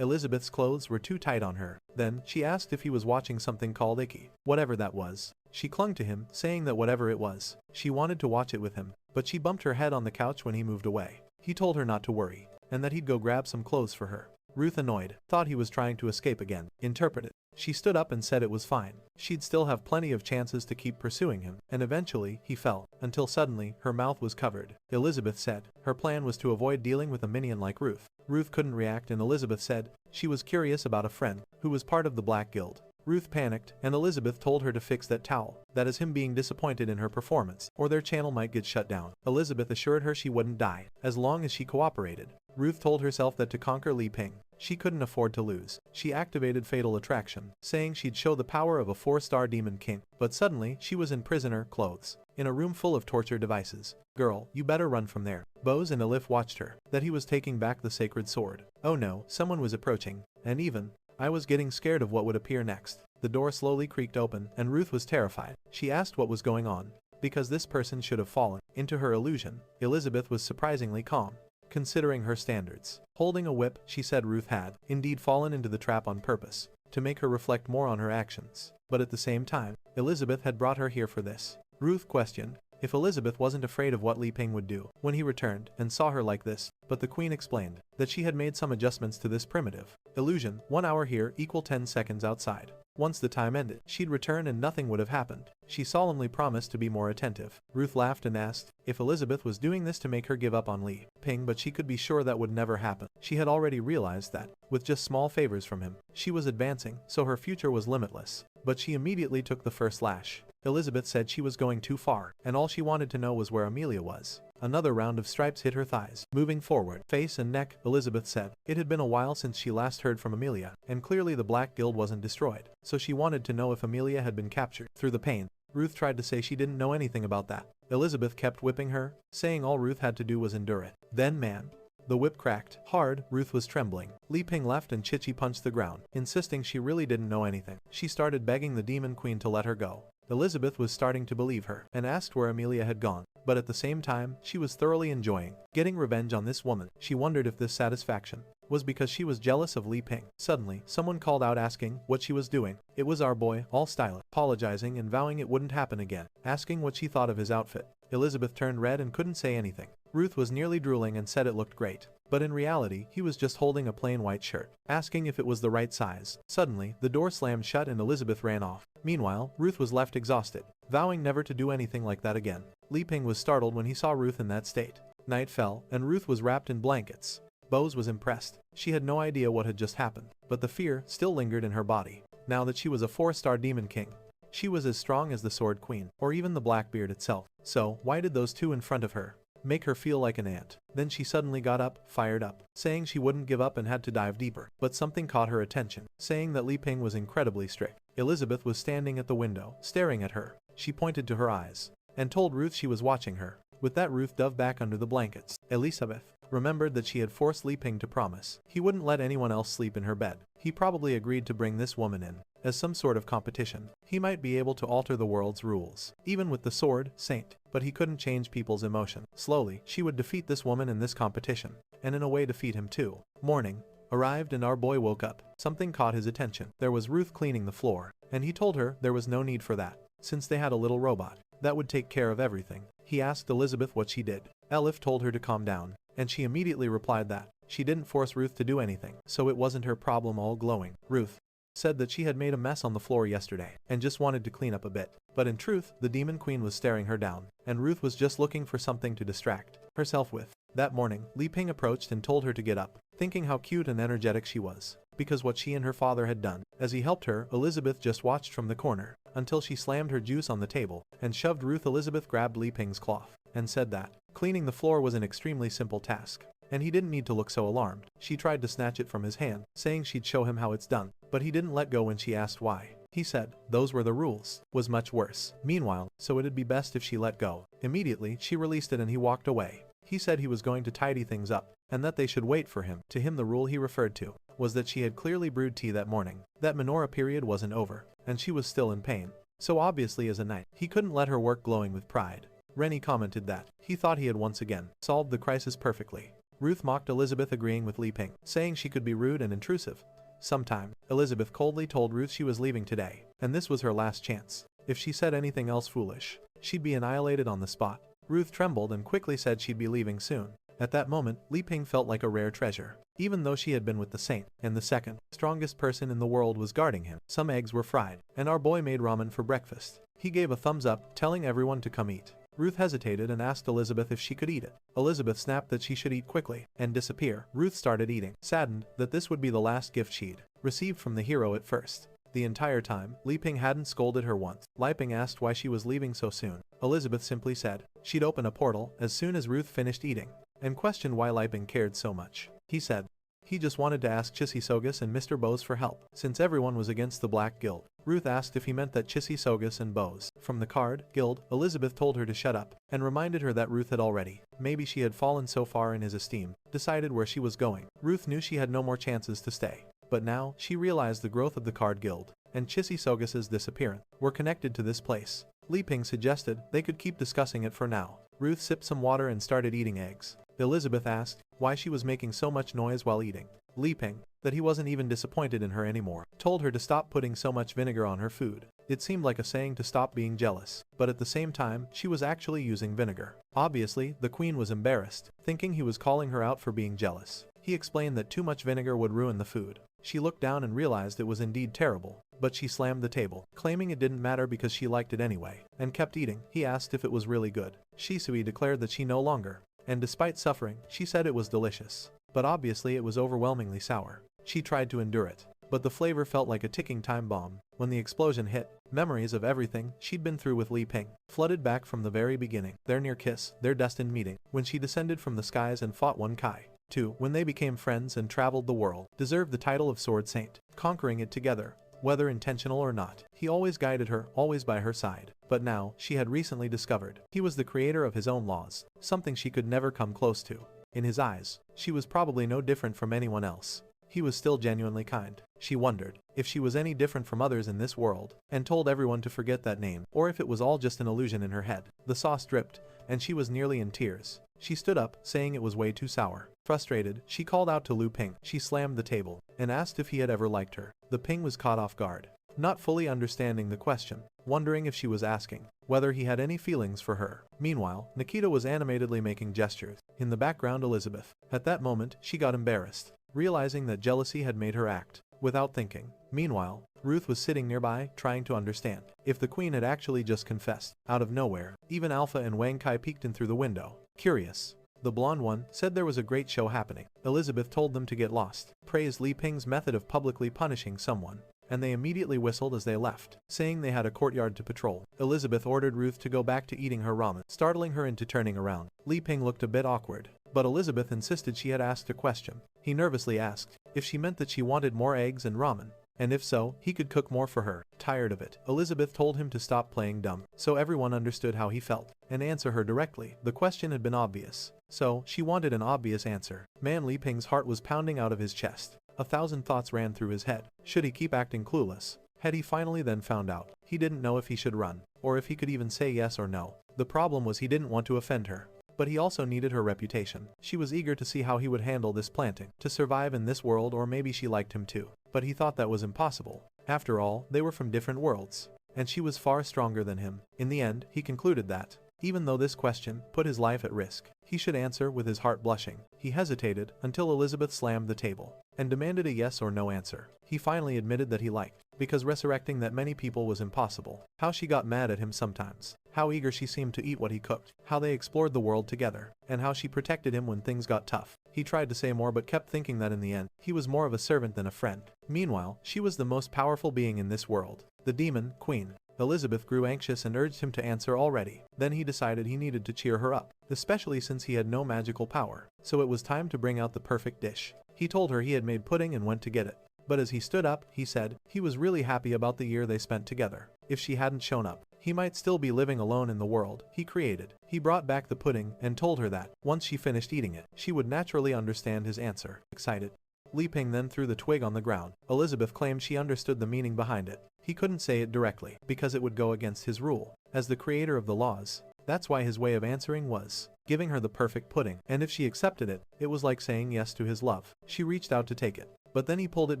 Elizabeth's clothes were too tight on her. Then, she asked if he was watching something called Icky. Whatever that was. She clung to him, saying that whatever it was, she wanted to watch it with him, but she bumped her head on the couch when he moved away. He told her not to worry, and that he'd go grab some clothes for her. Ruth, annoyed, thought he was trying to escape again. Interpreted. She stood up and said it was fine. She'd still have plenty of chances to keep pursuing him, and eventually, he fell, until suddenly, her mouth was covered. Elizabeth said her plan was to avoid dealing with a minion like Ruth. Ruth couldn't react, and Elizabeth said she was curious about a friend who was part of the Black Guild. Ruth panicked, and Elizabeth told her to fix that towel. That is him being disappointed in her performance, or their channel might get shut down. Elizabeth assured her she wouldn't die, as long as she cooperated. Ruth told herself that to conquer Li Ping, She couldn't afford to lose. She activated Fatal Attraction, saying she'd show the power of a 4-star demon king. But suddenly, she was in prisoner clothes, in a room full of torture devices. Girl, you better run from there. Bose and Elif watched her, that he was taking back the sacred sword. Oh no, someone was approaching, and even, I was getting scared of what would appear next. The door slowly creaked open, and Ruth was terrified. She asked what was going on, because this person should have fallen into her illusion. Elizabeth was surprisingly calm, considering her standards. Holding a whip, she said Ruth had indeed fallen into the trap on purpose, to make her reflect more on her actions. But at the same time, Elizabeth had brought her here for this. Ruth questioned if Elizabeth wasn't afraid of what Li Ping would do when he returned and saw her like this, but the queen explained that she had made some adjustments to this primitive illusion. 1 hour here equal 10 seconds outside. Once the time ended, she'd return and nothing would have happened. She solemnly promised to be more attentive. Ruth laughed and asked if Elizabeth was doing this to make her give up on Li Ping, but she could be sure that would never happen. She had already realized that, with just small favors from him, she was advancing, so her future was limitless. But she immediately took the first lash. Elizabeth said she was going too far, and all she wanted to know was where Amelia was. Another round of stripes hit her thighs. Moving forward, face and neck, Elizabeth said. It had been a while since she last heard from Amelia, and clearly the Black Guild wasn't destroyed, so she wanted to know if Amelia had been captured. Through the pain, Ruth tried to say she didn't know anything about that. Elizabeth kept whipping her, saying all Ruth had to do was endure it. Then man. The whip cracked hard. Ruth was trembling. Li Ping left and Chichi punched the ground, insisting she really didn't know anything. She started begging the Demon Queen to let her go. Elizabeth was starting to believe her and asked where Amelia had gone, but at the same time, she was thoroughly enjoying getting revenge on this woman. She wondered if this satisfaction was because she was jealous of Li Ping. Suddenly, someone called out asking what she was doing. It was our boy, all stylish, apologizing and vowing it wouldn't happen again, asking what she thought of his outfit. Elizabeth turned red and couldn't say anything. Ruth was nearly drooling and said it looked great. But in reality, he was just holding a plain white shirt, asking if it was the right size. Suddenly, the door slammed shut and Elizabeth ran off. Meanwhile, Ruth was left exhausted, vowing never to do anything like that again. Li Ping was startled when he saw Ruth in that state. Night fell, and Ruth was wrapped in blankets. Bose was impressed. She had no idea what had just happened, but the fear still lingered in her body. Now that she was a 4-star demon king, she was as strong as the Sword Queen, or even the Blackbeard itself. So, why did those two in front of her make her feel like an ant? Then she suddenly got up, fired up, saying she wouldn't give up and had to dive deeper. But something caught her attention, saying that Li Ping was incredibly strict. Elizabeth was standing at the window, staring at her. She pointed to her eyes, and told Ruth she was watching her. With that, Ruth dove back under the blankets. Elizabeth remembered that she had forced Li Ping to promise he wouldn't let anyone else sleep in her bed. He probably agreed to bring this woman in as some sort of competition. He might be able to alter the world's rules, even with the sword, Saint, but he couldn't change people's emotion. Slowly, she would defeat this woman in this competition, and in a way defeat him too. Morning arrived and our boy woke up. Something caught his attention. There was Ruth cleaning the floor, and he told her there was no need for that, since they had a little robot that would take care of everything. He asked Elizabeth what she did. Elif told her to calm down, and she immediately replied that she didn't force Ruth to do anything, so it wasn't her problem. All glowing, Ruth said that she had made a mess on the floor yesterday and just wanted to clean up a bit. But in truth, the Demon Queen was staring her down, and Ruth was just looking for something to distract herself with. That morning, Li Ping approached and told her to get up, thinking how cute and energetic she was, because what she and her father had done. As he helped her, Elizabeth just watched from the corner, until she slammed her juice on the table and shoved Ruth. Elizabeth grabbed Li Ping's cloth and said that cleaning the floor was an extremely simple task, and he didn't need to look so alarmed. She tried to snatch it from his hand, saying she'd show him how it's done, but he didn't let go when she asked why. He said those were the rules. Was much worse. Meanwhile, so it'd be best if she let go. Immediately, she released it and he walked away. He said he was going to tidy things up, and that they should wait for him. To him, the rule he referred to was that she had clearly brewed tea that morning. That menorah period wasn't over, and she was still in pain. So obviously as a knight, he couldn't let her work. Glowing with pride, Rennie commented that he thought he had once again solved the crisis perfectly. Ruth mocked Elizabeth, agreeing with Li Ping, saying she could be rude and intrusive. Sometime, Elizabeth coldly told Ruth she was leaving today, and this was her last chance. If she said anything else foolish, she'd be annihilated on the spot. Ruth trembled and quickly said she'd be leaving soon. At that moment, Li Ping felt like a rare treasure. Even though she had been with the saint, and the second strongest person in the world was guarding him. Some eggs were fried, and our boy made ramen for breakfast. He gave a thumbs up, telling everyone to come eat. Ruth hesitated and asked Elizabeth if she could eat it. Elizabeth snapped that she should eat quickly and disappear. Ruth started eating, saddened that this would be the last gift she'd received from the hero at first. The entire time, Li Ping hadn't scolded her once. Li Ping asked why she was leaving so soon. Elizabeth simply said she'd open a portal as soon as Ruth finished eating, and questioned why Li Ping cared so much. He said He just wanted to ask Chishisogus and Mr. Bose for help, since everyone was against the Black Guild. Ruth asked if he meant that Chishisogus and Bose. From the card, Guild, Elizabeth told her to shut up, and reminded her that Ruth had already, maybe she had fallen so far in his esteem, decided where she was going. Ruth knew she had no more chances to stay. But now, she realized the growth of the card guild, and Chishisogus's disappearance, were connected to this place. Li Ping suggested they could keep discussing it for now. Ruth sipped some water and started eating eggs. Elizabeth asked why she was making so much noise while eating. Li Ping, that he wasn't even disappointed in her anymore, told her to stop putting so much vinegar on her food. It seemed like a saying to stop being jealous, but at the same time, she was actually using vinegar. Obviously, the queen was embarrassed, thinking he was calling her out for being jealous. He explained that too much vinegar would ruin the food. She looked down and realized it was indeed terrible, but she slammed the table, claiming it didn't matter because she liked it anyway, and kept eating. He asked if it was really good. Shisui declared that she no longer, and despite suffering, she said it was delicious. But obviously it was overwhelmingly sour. She tried to endure it, but the flavor felt like a ticking time bomb. When the explosion hit, memories of everything she'd been through with Li Ping flooded back from the very beginning. Their near kiss, their destined meeting, when she descended from the skies and fought Wen Kai. 2. When they became friends and traveled the world, deserved the title of Sword Saint, conquering it together. Whether intentional or not, he always guided her, always by her side. But now, she had recently discovered, he was the creator of his own laws, something she could never come close to. In his eyes, she was probably no different from anyone else. He was still genuinely kind. She wondered if she was any different from others in this world, and told everyone to forget that name, or if it was all just an illusion in her head. The sauce dripped, and she was nearly in tears. She stood up, saying it was way too sour. Frustrated, she called out to Lu Ping. She slammed the table, and asked if he had ever liked her. The Ping was caught off guard, not fully understanding the question, wondering if she was asking whether he had any feelings for her. Meanwhile, Nikita was animatedly making gestures. In the background, Elizabeth. At that moment, she got embarrassed, realizing that jealousy had made her act without thinking. Meanwhile, Ruth was sitting nearby, trying to understand if the queen had actually just confessed. Out of nowhere, even Alpha and Wang Kai peeked in through the window. Curious. The blonde one said there was a great show happening. Elizabeth told them to get lost, praised Li Ping's method of publicly punishing someone, and they immediately whistled as they left, saying they had a courtyard to patrol. Elizabeth ordered Ruth to go back to eating her ramen, startling her into turning around. Li Ping looked a bit awkward, but Elizabeth insisted she had asked a question. He nervously asked if she meant that she wanted more eggs and ramen, and if so, he could cook more for her. Tired of it, Elizabeth told him to stop playing dumb, so everyone understood how he felt, and answer her directly. The question had been obvious, so she wanted an obvious answer. Man, Li Ping's heart was pounding out of his chest. 1,000 thoughts ran through his head. Should he keep acting clueless? Had he finally then found out? He didn't know if he should run, or if he could even say yes or no. The problem was he didn't want to offend her, but he also needed her reputation. She was eager to see how he would handle this planting, to survive in this world, or maybe she liked him too. But he thought that was impossible. After all, they were from different worlds, and she was far stronger than him. In the end, he concluded that, even though this question put his life at risk, he should answer with his heart blushing. He hesitated until Elizabeth slammed the table and demanded a yes or no answer. He finally admitted that he liked, because resurrecting that many people was impossible. How she got mad at him sometimes, how eager she seemed to eat what he cooked, how they explored the world together, and how she protected him when things got tough. He tried to say more but kept thinking that in the end, he was more of a servant than a friend. Meanwhile, she was the most powerful being in this world, the demon queen. Elizabeth grew anxious and urged him to answer already. Then he decided he needed to cheer her up, especially since he had no magical power. So it was time to bring out the perfect dish. He told her he had made pudding and went to get it. But as he stood up, he said he was really happy about the year they spent together. If she hadn't shown up, he might still be living alone in the world he created. He brought back the pudding and told her that, once she finished eating it, she would naturally understand his answer. Excited, Li Ping then threw the twig on the ground. Elizabeth claimed she understood the meaning behind it. He couldn't say it directly, because it would go against his rule, as the creator of the laws. That's why his way of answering was giving her the perfect pudding, and if she accepted it, it was like saying yes to his love. She reached out to take it, but then he pulled it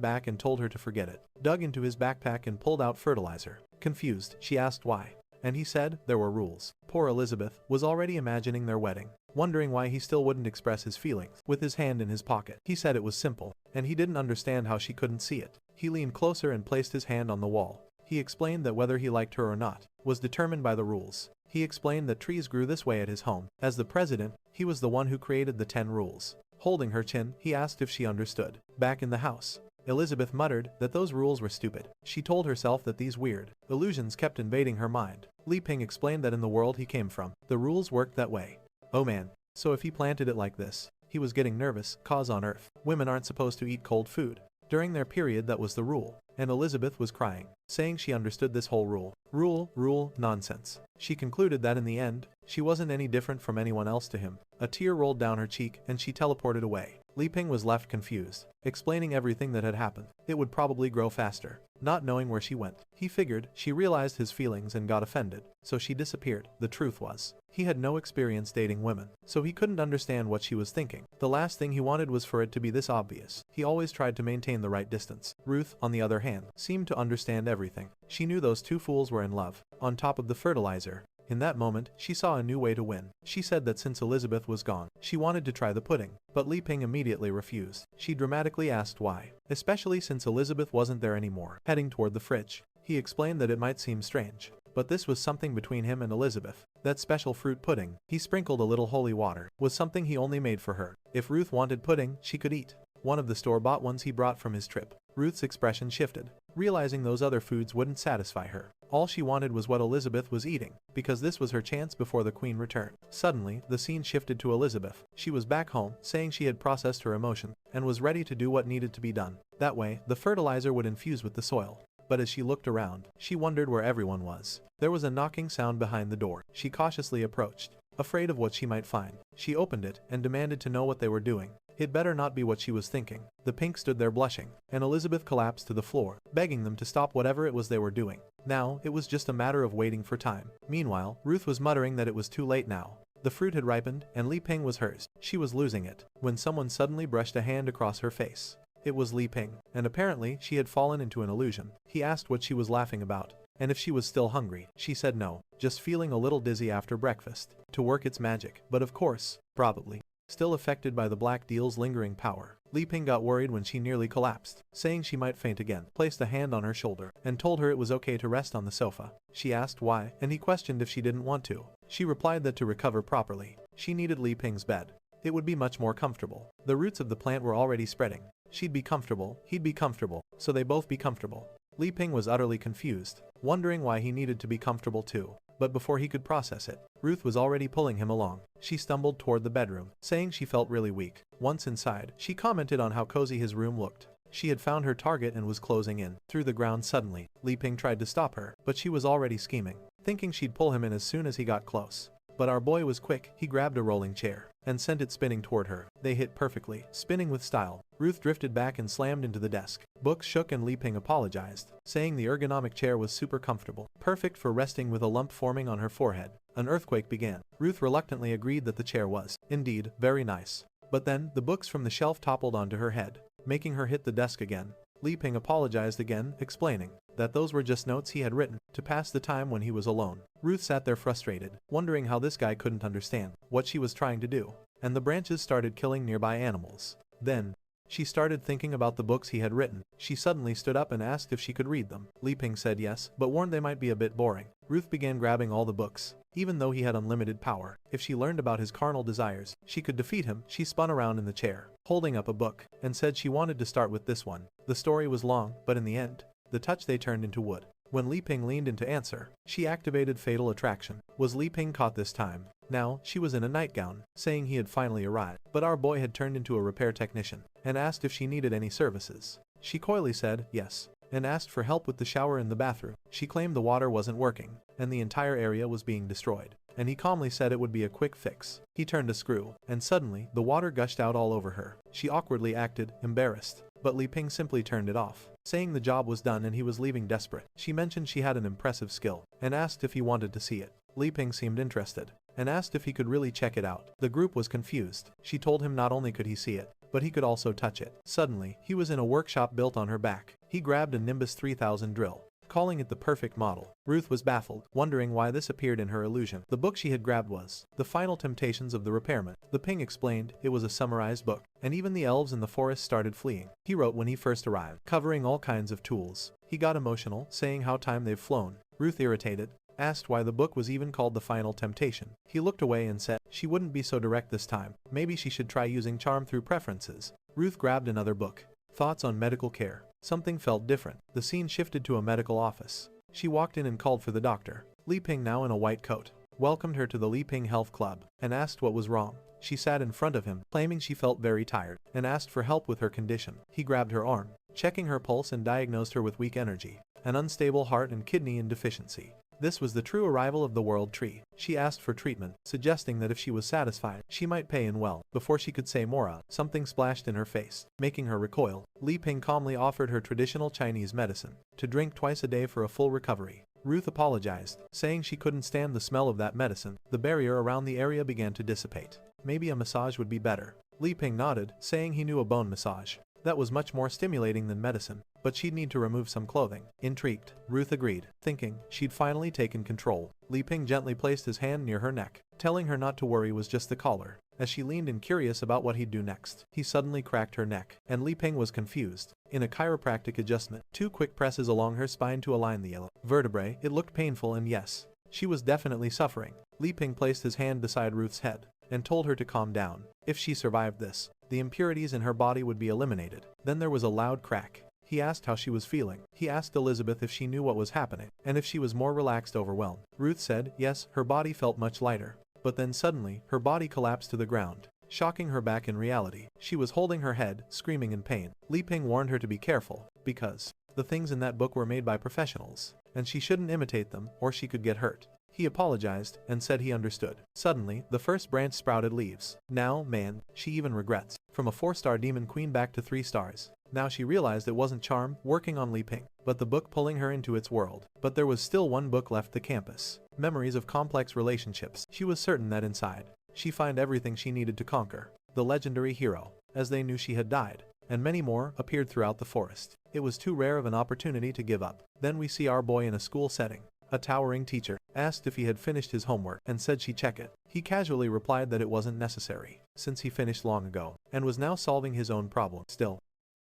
back and told her to forget it, dug into his backpack and pulled out fertilizer. Confused, she asked why, and he said there were rules. Poor Elizabeth was already imagining their wedding, wondering why he still wouldn't express his feelings. With his hand in his pocket, he said it was simple, and he didn't understand how she couldn't see it. He leaned closer and placed his hand on the wall. He explained that whether he liked her or not was determined by the rules. He explained that trees grew this way at his home. As the president, he was the one who created the 10 rules. Holding her chin, he asked if she understood. Back in the house, Elizabeth muttered that those rules were stupid. She told herself that these weird illusions kept invading her mind. Li Ping explained that in the world he came from, the rules worked that way. Oh man, so if he planted it like this, He was getting nervous. Cause on earth. Women aren't supposed to eat cold food. During their period that was the rule. And Elizabeth was crying, saying she understood this whole rule. Rule, nonsense. She concluded that in the end, she wasn't any different from anyone else to him. A tear rolled down her cheek and she teleported away. Li Ping was left confused, explaining everything that had happened. It would probably grow faster. Not knowing where she went, he figured. She realized his feelings and got offended, so she disappeared. The truth was, he had no experience dating women, so he couldn't understand what she was thinking. The last thing he wanted was for it to be this obvious. He always tried to maintain the right distance. Ruth, on the other hand, seemed to understand everything. She knew those two fools were in love. On top of the fertilizer, in that moment, she saw a new way to win. She said that since Elizabeth was gone, she wanted to try the pudding, but Li Ping immediately refused. She dramatically asked why, especially since Elizabeth wasn't there anymore. Heading toward the fridge, he explained that it might seem strange, but this was something between him and Elizabeth. That special fruit pudding, he sprinkled a little holy water, was something he only made for her. If Ruth wanted pudding, she could eat one of the store-bought ones he brought from his trip. Ruth's expression shifted, realizing those other foods wouldn't satisfy her. All she wanted was what Elizabeth was eating, because this was her chance before the queen returned. Suddenly, the scene shifted to Elizabeth. She was back home, saying she had processed her emotion, and was ready to do what needed to be done. That way, the fertilizer would infuse with the soil. But as she looked around, she wondered where everyone was. There was a knocking sound behind the door. She cautiously approached, afraid of what she might find. She opened it and demanded to know what they were doing. It better not be what she was thinking. The pink stood there blushing, and Elizabeth collapsed to the floor, begging them to stop whatever it was they were doing. Now, it was just a matter of waiting for time. Meanwhile, Ruth was muttering that it was too late now. The fruit had ripened, and Li Ping was hers. She was losing it, when someone suddenly brushed a hand across her face. It was Li Ping, and apparently she had fallen into an illusion. He asked what she was laughing about, and if she was still hungry. She said no, just feeling a little dizzy after breakfast. To work its magic, but of course, probably still affected by the black deal's lingering power. Li Ping got worried when she nearly collapsed, saying she might faint again, placed a hand on her shoulder, and told her it was okay to rest on the sofa. She asked why, and he questioned if she didn't want to. She replied that to recover properly, she needed Li Ping's bed. It would be much more comfortable. The roots of the plant were already spreading. She'd be comfortable, he'd be comfortable, so they both be comfortable. Li Ping was utterly confused, wondering why he needed to be comfortable too. But before he could process it, Ruth was already pulling him along. She stumbled toward the bedroom, saying she felt really weak. Once inside, she commented on how cozy his room looked. She had found her target and was closing in. Through the ground suddenly, Li Ping tried to stop her, but she was already scheming, thinking she'd pull him in as soon as he got close. But our boy was quick. He grabbed a rolling chair and sent it spinning toward her. They hit perfectly, spinning with style. Ruth drifted back and slammed into the desk. Books shook and Li Ping apologized, saying the ergonomic chair was super comfortable, perfect for resting with a lump forming on her forehead. An earthquake began. Ruth reluctantly agreed that the chair was, indeed, very nice. But then, the books from the shelf toppled onto her head, making her hit the desk again. Li Ping apologized again, explaining that those were just notes he had written to pass the time when he was alone. Ruth sat there frustrated, wondering how this guy couldn't understand what she was trying to do. And the branches started killing nearby animals. Then, she started thinking about the books he had written. She suddenly stood up and asked if she could read them. Li Ping said yes, but warned they might be a bit boring. Ruth began grabbing all the books, even though he had unlimited power. If she learned about his carnal desires, she could defeat him. She spun around in the chair, holding up a book, and said she wanted to start with this one. The story was long, but in the end, the touch they turned into wood. When Li Ping leaned in to answer, she activated Fatal Attraction. Was Li Ping caught this time? Now, she was in a nightgown, saying he had finally arrived. But our boy had turned into a repair technician, and asked if she needed any services. She coyly said yes, and asked for help with the shower in the bathroom. She claimed the water wasn't working, and the entire area was being destroyed. And he calmly said it would be a quick fix. He turned a screw, and suddenly, the water gushed out all over her. She awkwardly acted, embarrassed, but Li Ping simply turned it off, saying the job was done and he was leaving desperate. She mentioned she had an impressive skill, and asked if he wanted to see it. Li Ping seemed interested, and asked if he could really check it out. The group was confused. She told him not only could he see it, but he could also touch it. Suddenly, he was in a workshop built on her back. He grabbed a Nimbus 3000 drill, calling it the perfect model. Ruth was baffled, wondering why this appeared in her illusion. The book she had grabbed was The Final Temptations of the Repairman. The Ping explained it was a summarized book, and even the elves in the forest started fleeing. He wrote when he first arrived, covering all kinds of tools. He got emotional, saying how time they've flown. Ruth, irritated, asked why the book was even called The Final Temptation. He looked away and said she wouldn't be so direct this time. Maybe she should try using charm through preferences. Ruth grabbed another book. Thoughts on medical care. Something felt different. The scene shifted to a medical office. She walked in and called for the doctor. Li Ping, now in a white coat, welcomed her to the Li Ping Health Club, and asked what was wrong. She sat in front of him, claiming she felt very tired, and asked for help with her condition. He grabbed her arm, checking her pulse, and diagnosed her with weak energy, an unstable heart, and kidney deficiency. This was the true arrival of the world tree. She asked for treatment, suggesting that if she was satisfied, she might pay in well. Before she could say more, something splashed in her face, making her recoil. Li Ping calmly offered her traditional Chinese medicine, to drink twice a day for a full recovery. Ruth apologized, saying she couldn't stand the smell of that medicine. The barrier around the area began to dissipate. Maybe a massage would be better. Li Ping nodded, saying he knew a bone massage. That was much more stimulating than medicine, but she'd need to remove some clothing. Intrigued, Ruth agreed, thinking she'd finally taken control. Li Ping gently placed his hand near her neck, telling her not to worry, was just the collar. As she leaned in, curious about what he'd do next, he suddenly cracked her neck, and Li Ping was confused. In a chiropractic adjustment, 2 quick presses along her spine to align the vertebrae. It looked painful, and yes, she was definitely suffering. Li Ping placed his hand beside Ruth's head, and told her to calm down. If she survived this, the impurities in her body would be eliminated. Then there was a loud crack. He asked how she was feeling. He asked Elizabeth if she knew what was happening, and if she was more relaxed, overwhelmed. Ruth said yes, her body felt much lighter. But then suddenly, her body collapsed to the ground, shocking her back. In reality, she was holding her head, screaming in pain. Li Ping warned her to be careful, because the things in that book were made by professionals, and she shouldn't imitate them, or she could get hurt. He apologized, and said he understood. Suddenly, the first branch sprouted leaves. Now, man, she even regrets. From a 4-star demon queen back to 3 stars. Now she realized it wasn't charm working on Li Ping, but the book pulling her into its world. But there was still one book left: the campus. Memories of complex relationships. She was certain that inside, she'd find everything she needed to conquer. The legendary hero, as they knew she had died, and many more appeared throughout the forest. It was too rare of an opportunity to give up. Then we see our boy in a school setting. A towering teacher asked if he had finished his homework and said she check it. He casually replied that it wasn't necessary, since he finished long ago, and was now solving his own problem. Still,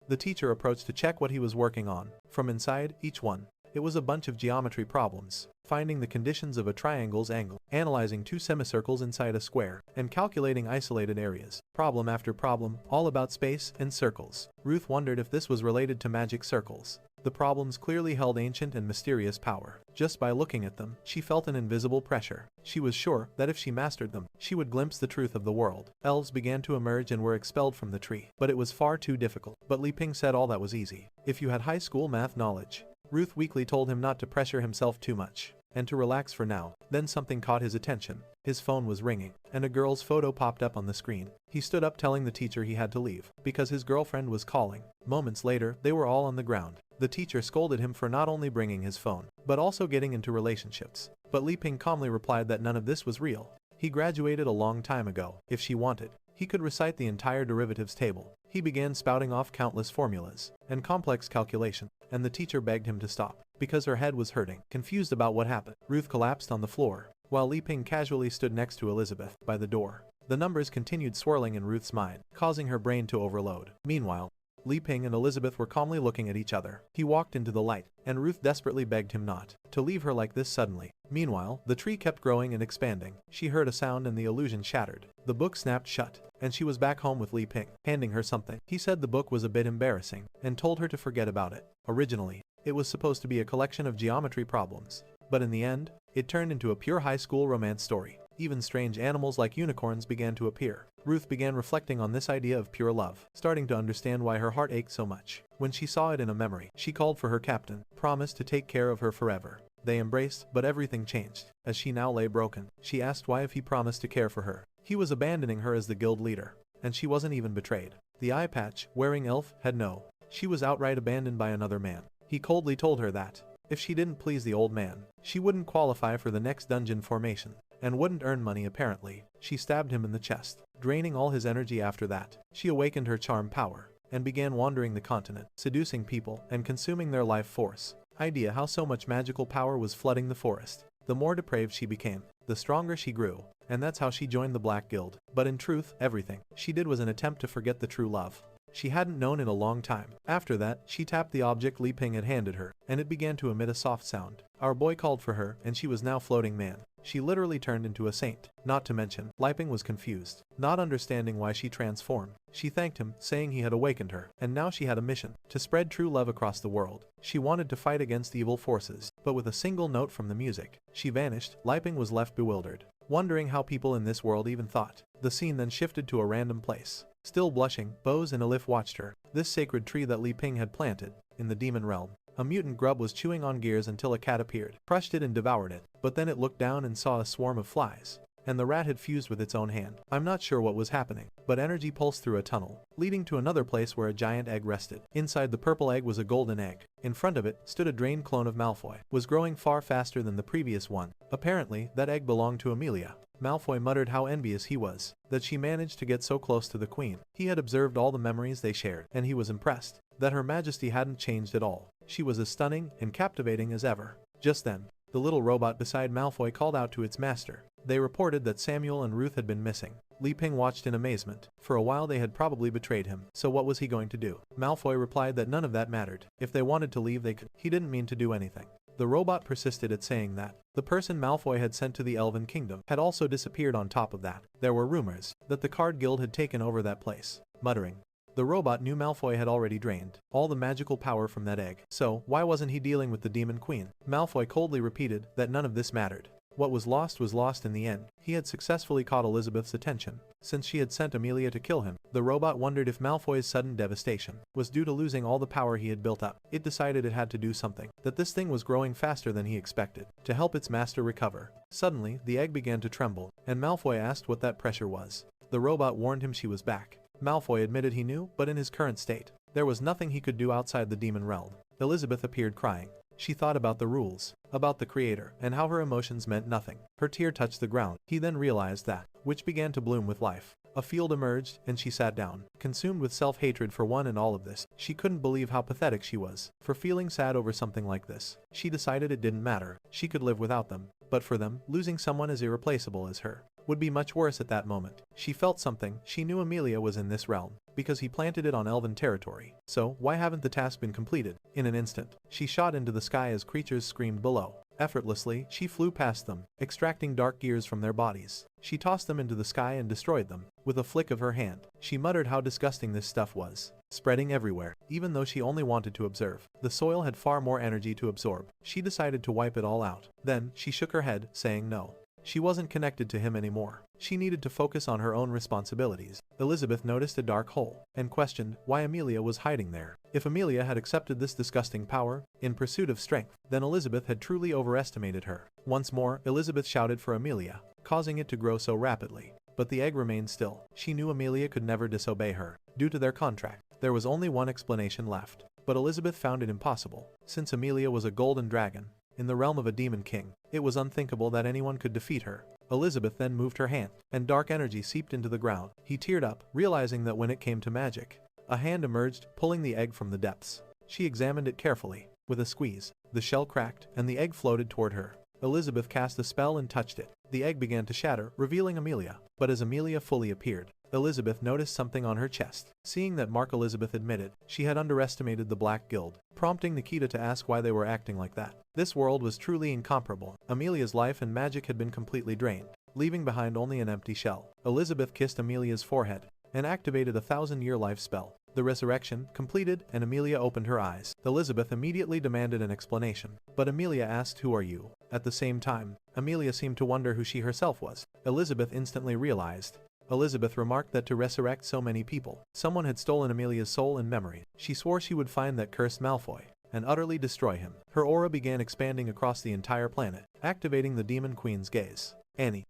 the teacher approached to check what he was working on. From inside each one, it was a bunch of geometry problems, finding the conditions of a triangle's angle, analyzing 2 semicircles inside a square, and calculating isolated areas. Problem after problem, all about space and circles. Ruth wondered if this was related to magic circles. The problems clearly held ancient and mysterious power. Just by looking at them, she felt an invisible pressure. She was sure that if she mastered them, she would glimpse the truth of the world. Elves began to emerge and were expelled from the tree, but it was far too difficult. But Li Ping said all that was easy if you had high school math knowledge. Ruth weakly told him not to pressure himself too much, and to relax for now. Then something caught his attention. His phone was ringing, and a girl's photo popped up on the screen. He stood up, telling the teacher he had to leave, because his girlfriend was calling. Moments later, they were all on the ground. The teacher scolded him for not only bringing his phone, but also getting into relationships. But Li Ping calmly replied that none of this was real. He graduated a long time ago. If she wanted, he could recite the entire derivatives table. He began spouting off countless formulas and complex calculation, and the teacher begged him to stop, because her head was hurting. Confused about what happened, Ruth collapsed on the floor, while Li Ping casually stood next to Elizabeth by the door. The numbers continued swirling in Ruth's mind, causing her brain to overload. Meanwhile, Li Ping and Elizabeth were calmly looking at each other. He walked into the light, and Ruth desperately begged him not to leave her like this suddenly. Meanwhile, the tree kept growing and expanding. She heard a sound and the illusion shattered. The book snapped shut, and she was back home with Li Ping, handing her something. He said the book was a bit embarrassing, and told her to forget about it. Originally, it was supposed to be a collection of geometry problems, but in the end, it turned into a pure high school romance story. Even strange animals like unicorns began to appear. Ruth began reflecting on this idea of pure love, starting to understand why her heart ached so much. When she saw it in a memory, she called for her captain, promised to take care of her forever. They embraced, but everything changed. As she now lay broken, she asked why, if he promised to care for her, he was abandoning her as the guild leader. And she wasn't even betrayed. The eye patch wearing elf had no. She was outright abandoned by another man. He coldly told her that if she didn't please the old man, she wouldn't qualify for the next dungeon formation, and wouldn't earn money apparently. She stabbed him in the chest, draining all his energy. After that, she awakened her charm power, and began wandering the continent, seducing people, and consuming their life force. Idea how so much magical power was flooding the forest. The more depraved she became, the stronger she grew, and that's how she joined the Black Guild. But in truth, everything she did was an attempt to forget the true love she hadn't known in a long time. After that, she tapped the object Li Ping had handed her, and it began to emit a soft sound. Our boy called for her, and she was now floating man. She literally turned into a saint. Not to mention, Li Ping was confused, not understanding why she transformed. She thanked him, saying he had awakened her, and now she had a mission to spread true love across the world. She wanted to fight against evil forces, but with a single note from the music, she vanished. Li Ping was left bewildered, wondering how people in this world even thought. The scene then shifted to a random place. Still blushing, Bose and Elif watched her. This sacred tree that Li Ping had planted, in the demon realm. A mutant grub was chewing on gears until a cat appeared, crushed it and devoured it, but then it looked down and saw a swarm of flies. And the rat had fused with its own hand. I'm not sure what was happening, but energy pulsed through a tunnel, leading to another place where a giant egg rested. Inside the purple egg was a golden egg. In front of it stood a drained clone of Malfoy, was growing far faster than the previous one. Apparently, that egg belonged to Amelia. Malfoy muttered how envious he was, that she managed to get so close to the queen. He had observed all the memories they shared, and he was impressed that her majesty hadn't changed at all. She was as stunning and captivating as ever. Just then, the little robot beside Malfoy called out to its master. They reported that Samuel and Ruth had been missing. Li Ping watched in amazement. For a while they had probably betrayed him, so what was he going to do? Malfoy replied that none of that mattered. If they wanted to leave they could. He didn't mean to do anything. The robot persisted at saying that the person Malfoy had sent to the Elven Kingdom had also disappeared. On top of that, there were rumors that the Card Guild had taken over that place. Muttering, the robot knew Malfoy had already drained all the magical power from that egg, so why wasn't he dealing with the Demon Queen? Malfoy coldly repeated that none of this mattered. What was lost in the end. He had successfully caught Elizabeth's attention, since she had sent Amelia to kill him. The robot wondered if Malfoy's sudden devastation was due to losing all the power he had built up. It decided it had to do something, that this thing was growing faster than he expected, to help its master recover. Suddenly, the egg began to tremble, and Malfoy asked what that pressure was. The robot warned him she was back. Malfoy admitted he knew, but in his current state, there was nothing he could do outside the demon realm. Elizabeth appeared crying. She thought about the rules, about the creator, and how her emotions meant nothing. Her tear touched the ground. He then realized that, which began to bloom with life. A field emerged, and she sat down, consumed with self-hatred for one and all of this. She couldn't believe how pathetic she was, for feeling sad over something like this. She decided it didn't matter. She could live without them. But for them, losing someone as irreplaceable as her would be much worse at that moment. She felt something. She knew Amelia was in this realm, because he planted it on Elven territory. So, why haven't the task been completed? In an instant, she shot into the sky as creatures screamed below. Effortlessly, she flew past them, extracting dark gears from their bodies. She tossed them into the sky and destroyed them. With a flick of her hand, she muttered how disgusting this stuff was, spreading everywhere, even though she only wanted to observe. The soil had far more energy to absorb. She decided to wipe it all out. Then, she shook her head, saying no. She wasn't connected to him anymore. She needed to focus on her own responsibilities. Elizabeth noticed a dark hole, and questioned why Amelia was hiding there. If Amelia had accepted this disgusting power, in pursuit of strength, then Elizabeth had truly overestimated her. Once more, Elizabeth shouted for Amelia, causing it to grow so rapidly. But the egg remained still. She knew Amelia could never disobey her. Due to their contract, there was only one explanation left. But Elizabeth found it impossible. Since Amelia was a golden dragon, in the realm of a demon king, it was unthinkable that anyone could defeat her. Elizabeth then moved her hand, and dark energy seeped into the ground. He teared up, realizing that when it came to magic, a hand emerged, pulling the egg from the depths. She examined it carefully. With a squeeze, the shell cracked, and the egg floated toward her. Elizabeth cast a spell and touched it. The egg began to shatter, revealing Amelia. But as Amelia fully appeared, Elizabeth noticed something on her chest. Seeing that mark Elizabeth admitted she had underestimated the Black Guild, prompting Nikita to ask why they were acting like that. This world was truly incomparable. Amelia's life and magic had been completely drained, leaving behind only an empty shell. Elizabeth kissed Amelia's forehead and activated a 1,000-year life spell. The resurrection completed, and Amelia opened her eyes. Elizabeth immediately demanded an explanation, but Amelia asked, "Who are you?" At the same time, Amelia seemed to wonder who she herself was. Elizabeth instantly realized. Elizabeth remarked that to resurrect so many people, someone had stolen Amelia's soul and memory. She swore she would find that cursed Malfoy and utterly destroy him. Her aura began expanding across the entire planet, activating the Demon Queen's gaze. Annie,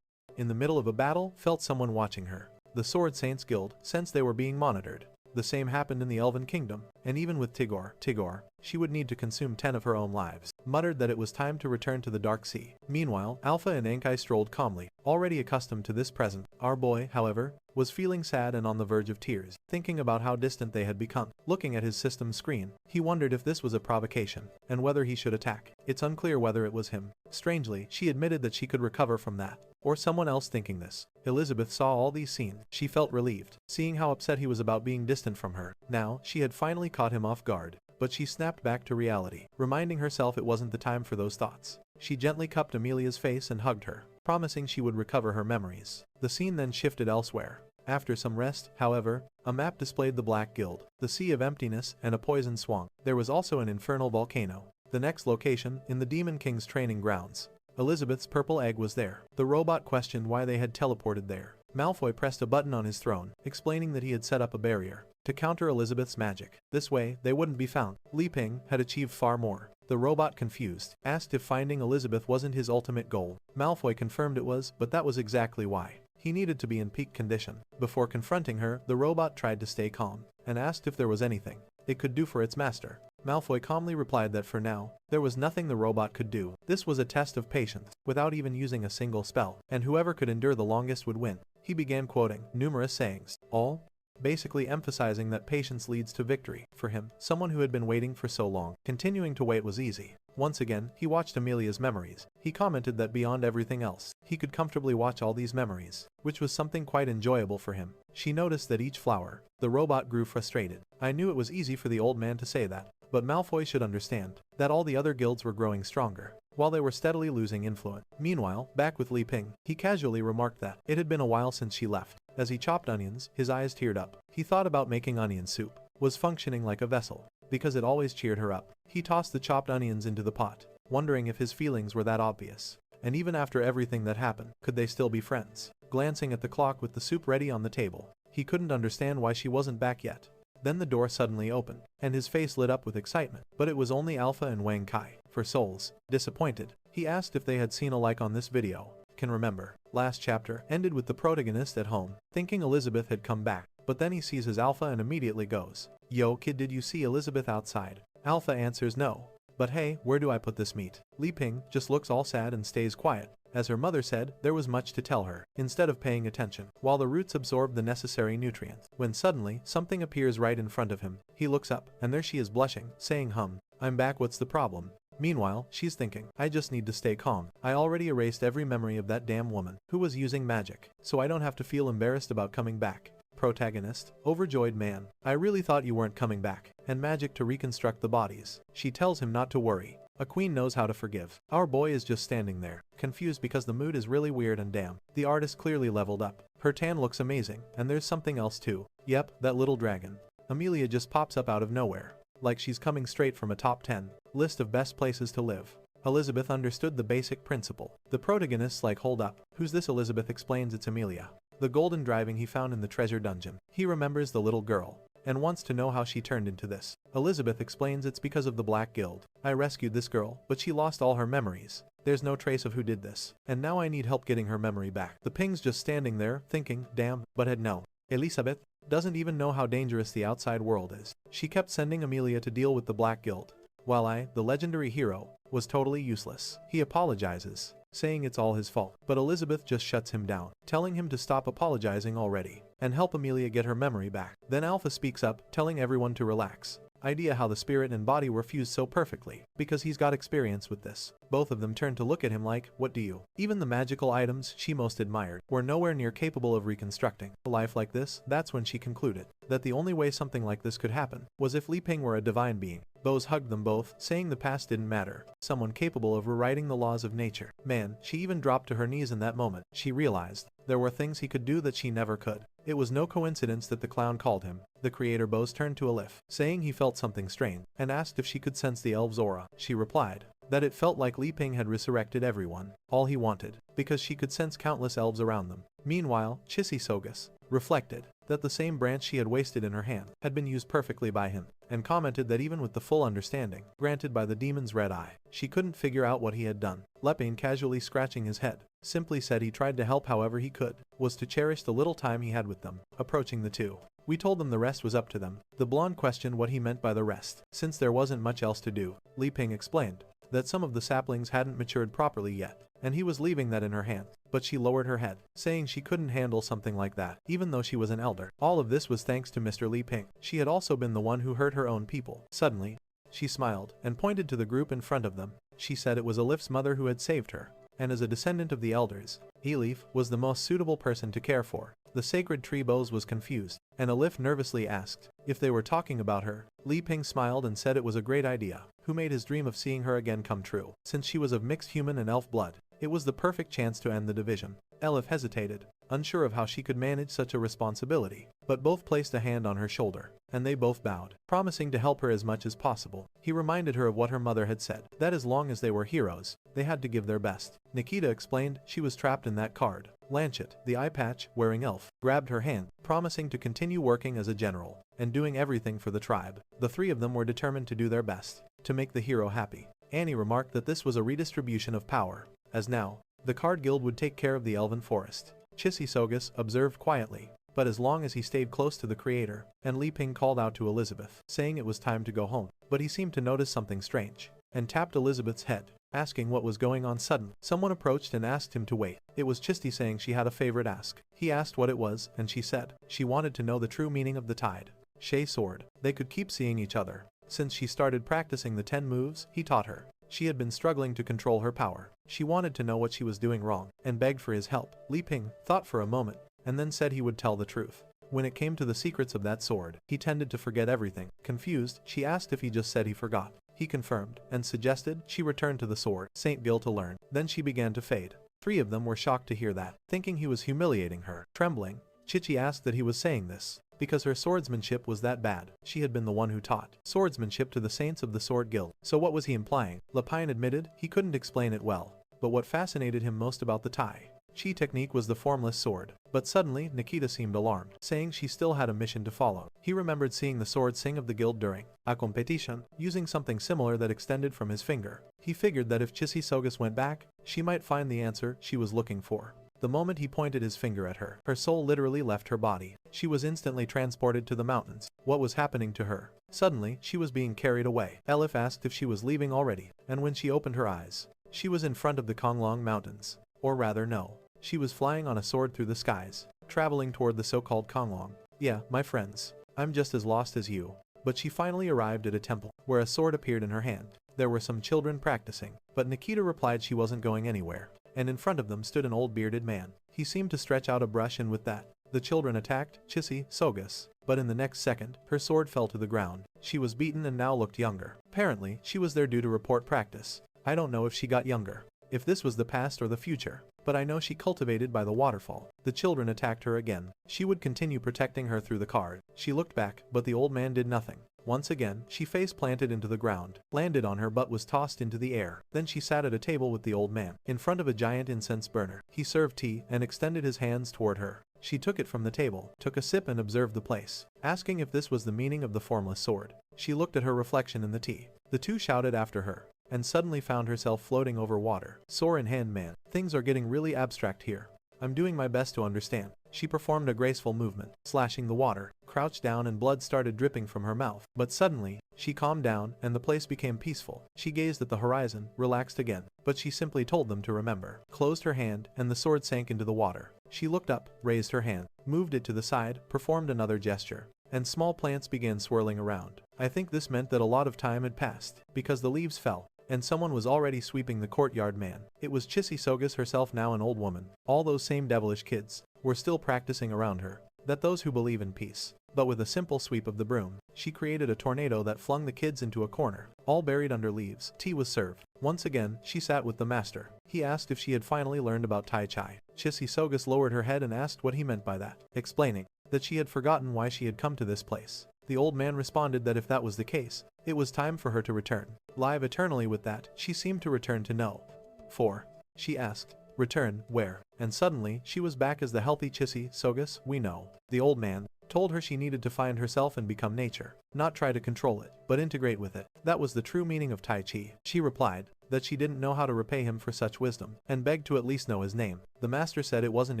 in the middle of a battle, felt someone watching her. The Sword Saints Guild sensed they were being monitored. The same happened in the Elven Kingdom, and even with Tigor, she would need to consume 10 of her own lives. Muttered that it was time to return to the Dark Sea. Meanwhile, Alpha and Enkai strolled calmly, already accustomed to this present. Our boy, however, was feeling sad and on the verge of tears, thinking about how distant they had become. Looking at his system screen, he wondered if this was a provocation, and whether he should attack. It's unclear whether it was him. Strangely, she admitted that she could recover from that, or someone else thinking this. Elizabeth saw all these scenes. She felt relieved, seeing how upset he was about being distant from her. Now, she had finally caught him off guard. But she snapped back to reality, reminding herself it wasn't the time for those thoughts. She gently cupped Amelia's face and hugged her, promising she would recover her memories. The scene then shifted elsewhere. After some rest, however, a map displayed the Black Guild, the Sea of Emptiness, and a poison swamp. There was also an infernal volcano. The next location, in the Demon King's training grounds. Elizabeth's purple egg was there. The robot questioned why they had teleported there. Malfoy pressed a button on his throne, explaining that he had set up a barrier to counter Elizabeth's magic. This way, they wouldn't be found. Li Ping had achieved far more. The robot, confused, asked if finding Elizabeth wasn't his ultimate goal. Malfoy confirmed it was, but that was exactly why. He needed to be in peak condition. Before confronting her, the robot tried to stay calm, and asked if there was anything it could do for its master. Malfoy calmly replied that for now, there was nothing the robot could do. This was a test of patience, without even using a single spell, and whoever could endure the longest would win. He began quoting numerous sayings, all basically emphasizing that patience leads to victory. For him, someone who had been waiting for so long, continuing to wait was easy. Once again, he watched Amelia's memories. He commented that beyond everything else, he could comfortably watch all these memories, which was something quite enjoyable for him. She noticed that each flower, the robot grew frustrated. I knew it was easy for the old man to say that, but Malfoy should understand that all the other guilds were growing stronger, while they were steadily losing influence. Meanwhile, back with Li Ping, he casually remarked that it had been a while since she left. As he chopped onions, his eyes teared up. He thought about making onion soup was functioning like a vessel, because it always cheered her up. He tossed the chopped onions into the pot, wondering if his feelings were that obvious. And even after everything that happened, could they still be friends? Glancing at the clock with the soup ready on the table, he couldn't understand why she wasn't back yet. Then the door suddenly opened, and his face lit up with excitement. But it was only Alpha and Wang Kai. For souls, disappointed, he asked if they had seen a like on this video. Can remember. Last chapter ended with the protagonist at home, thinking Elizabeth had come back. But then he sees his Alpha and immediately goes, "Yo kid, did you see Elizabeth outside?" Alpha answers no. "But hey, where do I put this meat?" Li Ping just looks all sad and stays quiet. As her mother said, there was much to tell her, instead of paying attention, while the roots absorbed the necessary nutrients. When suddenly, something appears right in front of him. He looks up, and there she is blushing, saying I'm back, what's the problem? Meanwhile, she's thinking, I just need to stay calm. I already erased every memory of that damn woman, who was using magic, so I don't have to feel embarrassed about coming back. Protagonist, overjoyed man, I really thought you weren't coming back, and magic to reconstruct the bodies. She tells him not to worry. A queen knows how to forgive. Our boy is just standing there, confused because the mood is really weird and damn. The artist clearly leveled up. Her tan looks amazing, and there's something else too. Yep, that little dragon. Amelia just pops up out of nowhere, like she's coming straight from a top 10 list of best places to live. Elizabeth understood the basic principle. The protagonist's like, hold up, who's this? Elizabeth explains it's Amelia, the golden driving he found in the treasure dungeon. He remembers the little girl, and wants to know how she turned into this. Elizabeth explains it's because of the Black Guild. I rescued this girl, but she lost all her memories. There's no trace of who did this, and now I need help getting her memory back. The Ping's just standing there, thinking, damn, but had no. Elizabeth doesn't even know how dangerous the outside world is. She kept sending Amelia to deal with the Black Guild, while I, the legendary hero, was totally useless. He apologizes, saying it's all his fault, but Elizabeth just shuts him down, telling him to stop apologizing already, and help Amelia get her memory back. Then Alpha speaks up, telling everyone to relax. Idea how the spirit and body were fused so perfectly, because he's got experience with this. Both of them turned to look at him like, what do you? Even the magical items she most admired were nowhere near capable of reconstructing a life like this. That's when she concluded that the only way something like this could happen was if Li Ping were a divine being. Bose hugged them both, saying the past didn't matter. Someone capable of rewriting the laws of nature. Man, she even dropped to her knees in that moment. She realized there were things he could do that she never could. It was no coincidence that the clown called him. The creator Bose turned to Elif, saying he felt something strange, and asked if she could sense the elf's aura. She replied that it felt like Li Ping had resurrected everyone, all he wanted, because she could sense countless elves around them. Meanwhile, Chissy Sogus reflected that the same branch she had wasted in her hand had been used perfectly by him, and commented that even with the full understanding granted by the demon's red eye, she couldn't figure out what he had done. Lepine, casually scratching his head, simply said he tried to help however he could, was to cherish the little time he had with them. Approaching the two, we told them the rest was up to them. The blonde questioned what he meant by the rest. Since there wasn't much else to do, Li Ping explained that some of the saplings hadn't matured properly yet, and he was leaving that in her hands. But she lowered her head, saying she couldn't handle something like that, even though she was an elder. All of this was thanks to Mr. Li Ping. She had also been the one who hurt her own people. Suddenly, she smiled and pointed to the group in front of them. She said it was Elif's mother who had saved her, and as a descendant of the elders, Elif was the most suitable person to care for. The sacred tree Bose was confused, and Elif nervously asked if they were talking about her. Li Ping smiled and said it was a great idea, who made his dream of seeing her again come true. Since she was of mixed human and elf blood, it was the perfect chance to end the division. Elif hesitated, unsure of how she could manage such a responsibility, but both placed a hand on her shoulder and they both bowed, promising to help her as much as possible. He reminded her of what her mother had said, that as long as they were heroes, they had to give their best. Nikita explained she was trapped in that card. Lanchet, the eye patch wearing elf, grabbed her hand, promising to continue working as a general and doing everything for the tribe. The three of them were determined to do their best to make the hero happy. Annie remarked that this was a redistribution of power, as now, the Card Guild would take care of the Elven Forest. Chissysogus observed quietly, but as long as he stayed close to the creator, and Li Ping called out to Elizabeth, saying it was time to go home. But he seemed to notice something strange, and tapped Elizabeth's head, asking what was going on. Suddenly, someone approached and asked him to wait. It was Chisty saying she had a favorite ask. He asked what it was, and she said she wanted to know the true meaning of the tide. Shay sword. They could keep seeing each other. Since she started practicing the 10 moves he taught her, she had been struggling to control her power. She wanted to know what she was doing wrong, and begged for his help. Li Ping thought for a moment, and then said he would tell the truth. When it came to the secrets of that sword, he tended to forget everything. Confused, she asked if he just said he forgot. He confirmed, and suggested she return to the sword Saint Gil to learn. Then she began to fade. Three of them were shocked to hear that, thinking he was humiliating her. Trembling, Chichi asked that he was saying this because her swordsmanship was that bad. She had been the one who taught swordsmanship to the saints of the Sword Guild. So what was he implying? Lapine admitted he couldn't explain it well, but what fascinated him most about the Tai Chi technique was the formless sword. But suddenly, Nikita seemed alarmed, saying she still had a mission to follow. He remembered seeing the sword sing of the guild during a competition, using something similar that extended from his finger. He figured that if Chissysogus went back, she might find the answer she was looking for. The moment he pointed his finger at her, her soul literally left her body. She was instantly transported to the mountains. What was happening to her? Suddenly, she was being carried away. Elif asked if she was leaving already, and when she opened her eyes, she was in front of the Konglong Mountains. Or rather, no. She was flying on a sword through the skies, traveling toward the so-called Konglong. Yeah, my friends, I'm just as lost as you. But she finally arrived at a temple, where a sword appeared in her hand. There were some children practicing, but Nikita replied she wasn't going anywhere. And in front of them stood an old bearded man. He seemed to stretch out a brush, and with that, the children attacked Chissysogus. But in the next second, her sword fell to the ground. She was beaten and now looked younger. Apparently, she was there due to report practice. I don't know if she got younger, if this was the past or the future, but I know she cultivated by the waterfall. The children attacked her again. She would continue protecting her through the card. She looked back, but the old man did nothing. Once again, she face planted into the ground, landed on her butt, was tossed into the air. Then she sat at a table with the old man, in front of a giant incense burner. He served tea and extended his hands toward her. She took it from the table, took a sip and observed the place, asking if this was the meaning of the formless sword. She looked at her reflection in the tea. The two shouted after her, and suddenly found herself floating over water. Sword in hand, man. Things are getting really abstract here. I'm doing my best to understand. She performed a graceful movement, slashing the water, crouched down, and blood started dripping from her mouth. But suddenly, she calmed down and the place became peaceful. She gazed at the horizon, relaxed again, but she simply told them to remember. Closed her hand, and the sword sank into the water. She looked up, raised her hand, moved it to the side, performed another gesture, and small plants began swirling around. I think this meant that a lot of time had passed, because the leaves fell, and someone was already sweeping the courtyard. Man. It was Chissysogus herself, now an old woman. All those same devilish kids were still practicing around her. That those who believe in peace. But with a simple sweep of the broom, she created a tornado that flung the kids into a corner, all buried under leaves. Tea was served. Once again, she sat with the master. He asked if she had finally learned about Tai Chi. Chissysogus lowered her head and asked what he meant by that, explaining that she had forgotten why she had come to this place. The old man responded that if that was the case, it was time for her to return. Live eternally. With that, she seemed to return to no. For, she asked, return where? And suddenly, she was back as the healthy Chissysogus we know. The old man told her she needed to find herself and become nature, not try to control it, but integrate with it. That was the true meaning of Tai Chi. She replied that she didn't know how to repay him for such wisdom, and begged to at least know his name. The master said it wasn't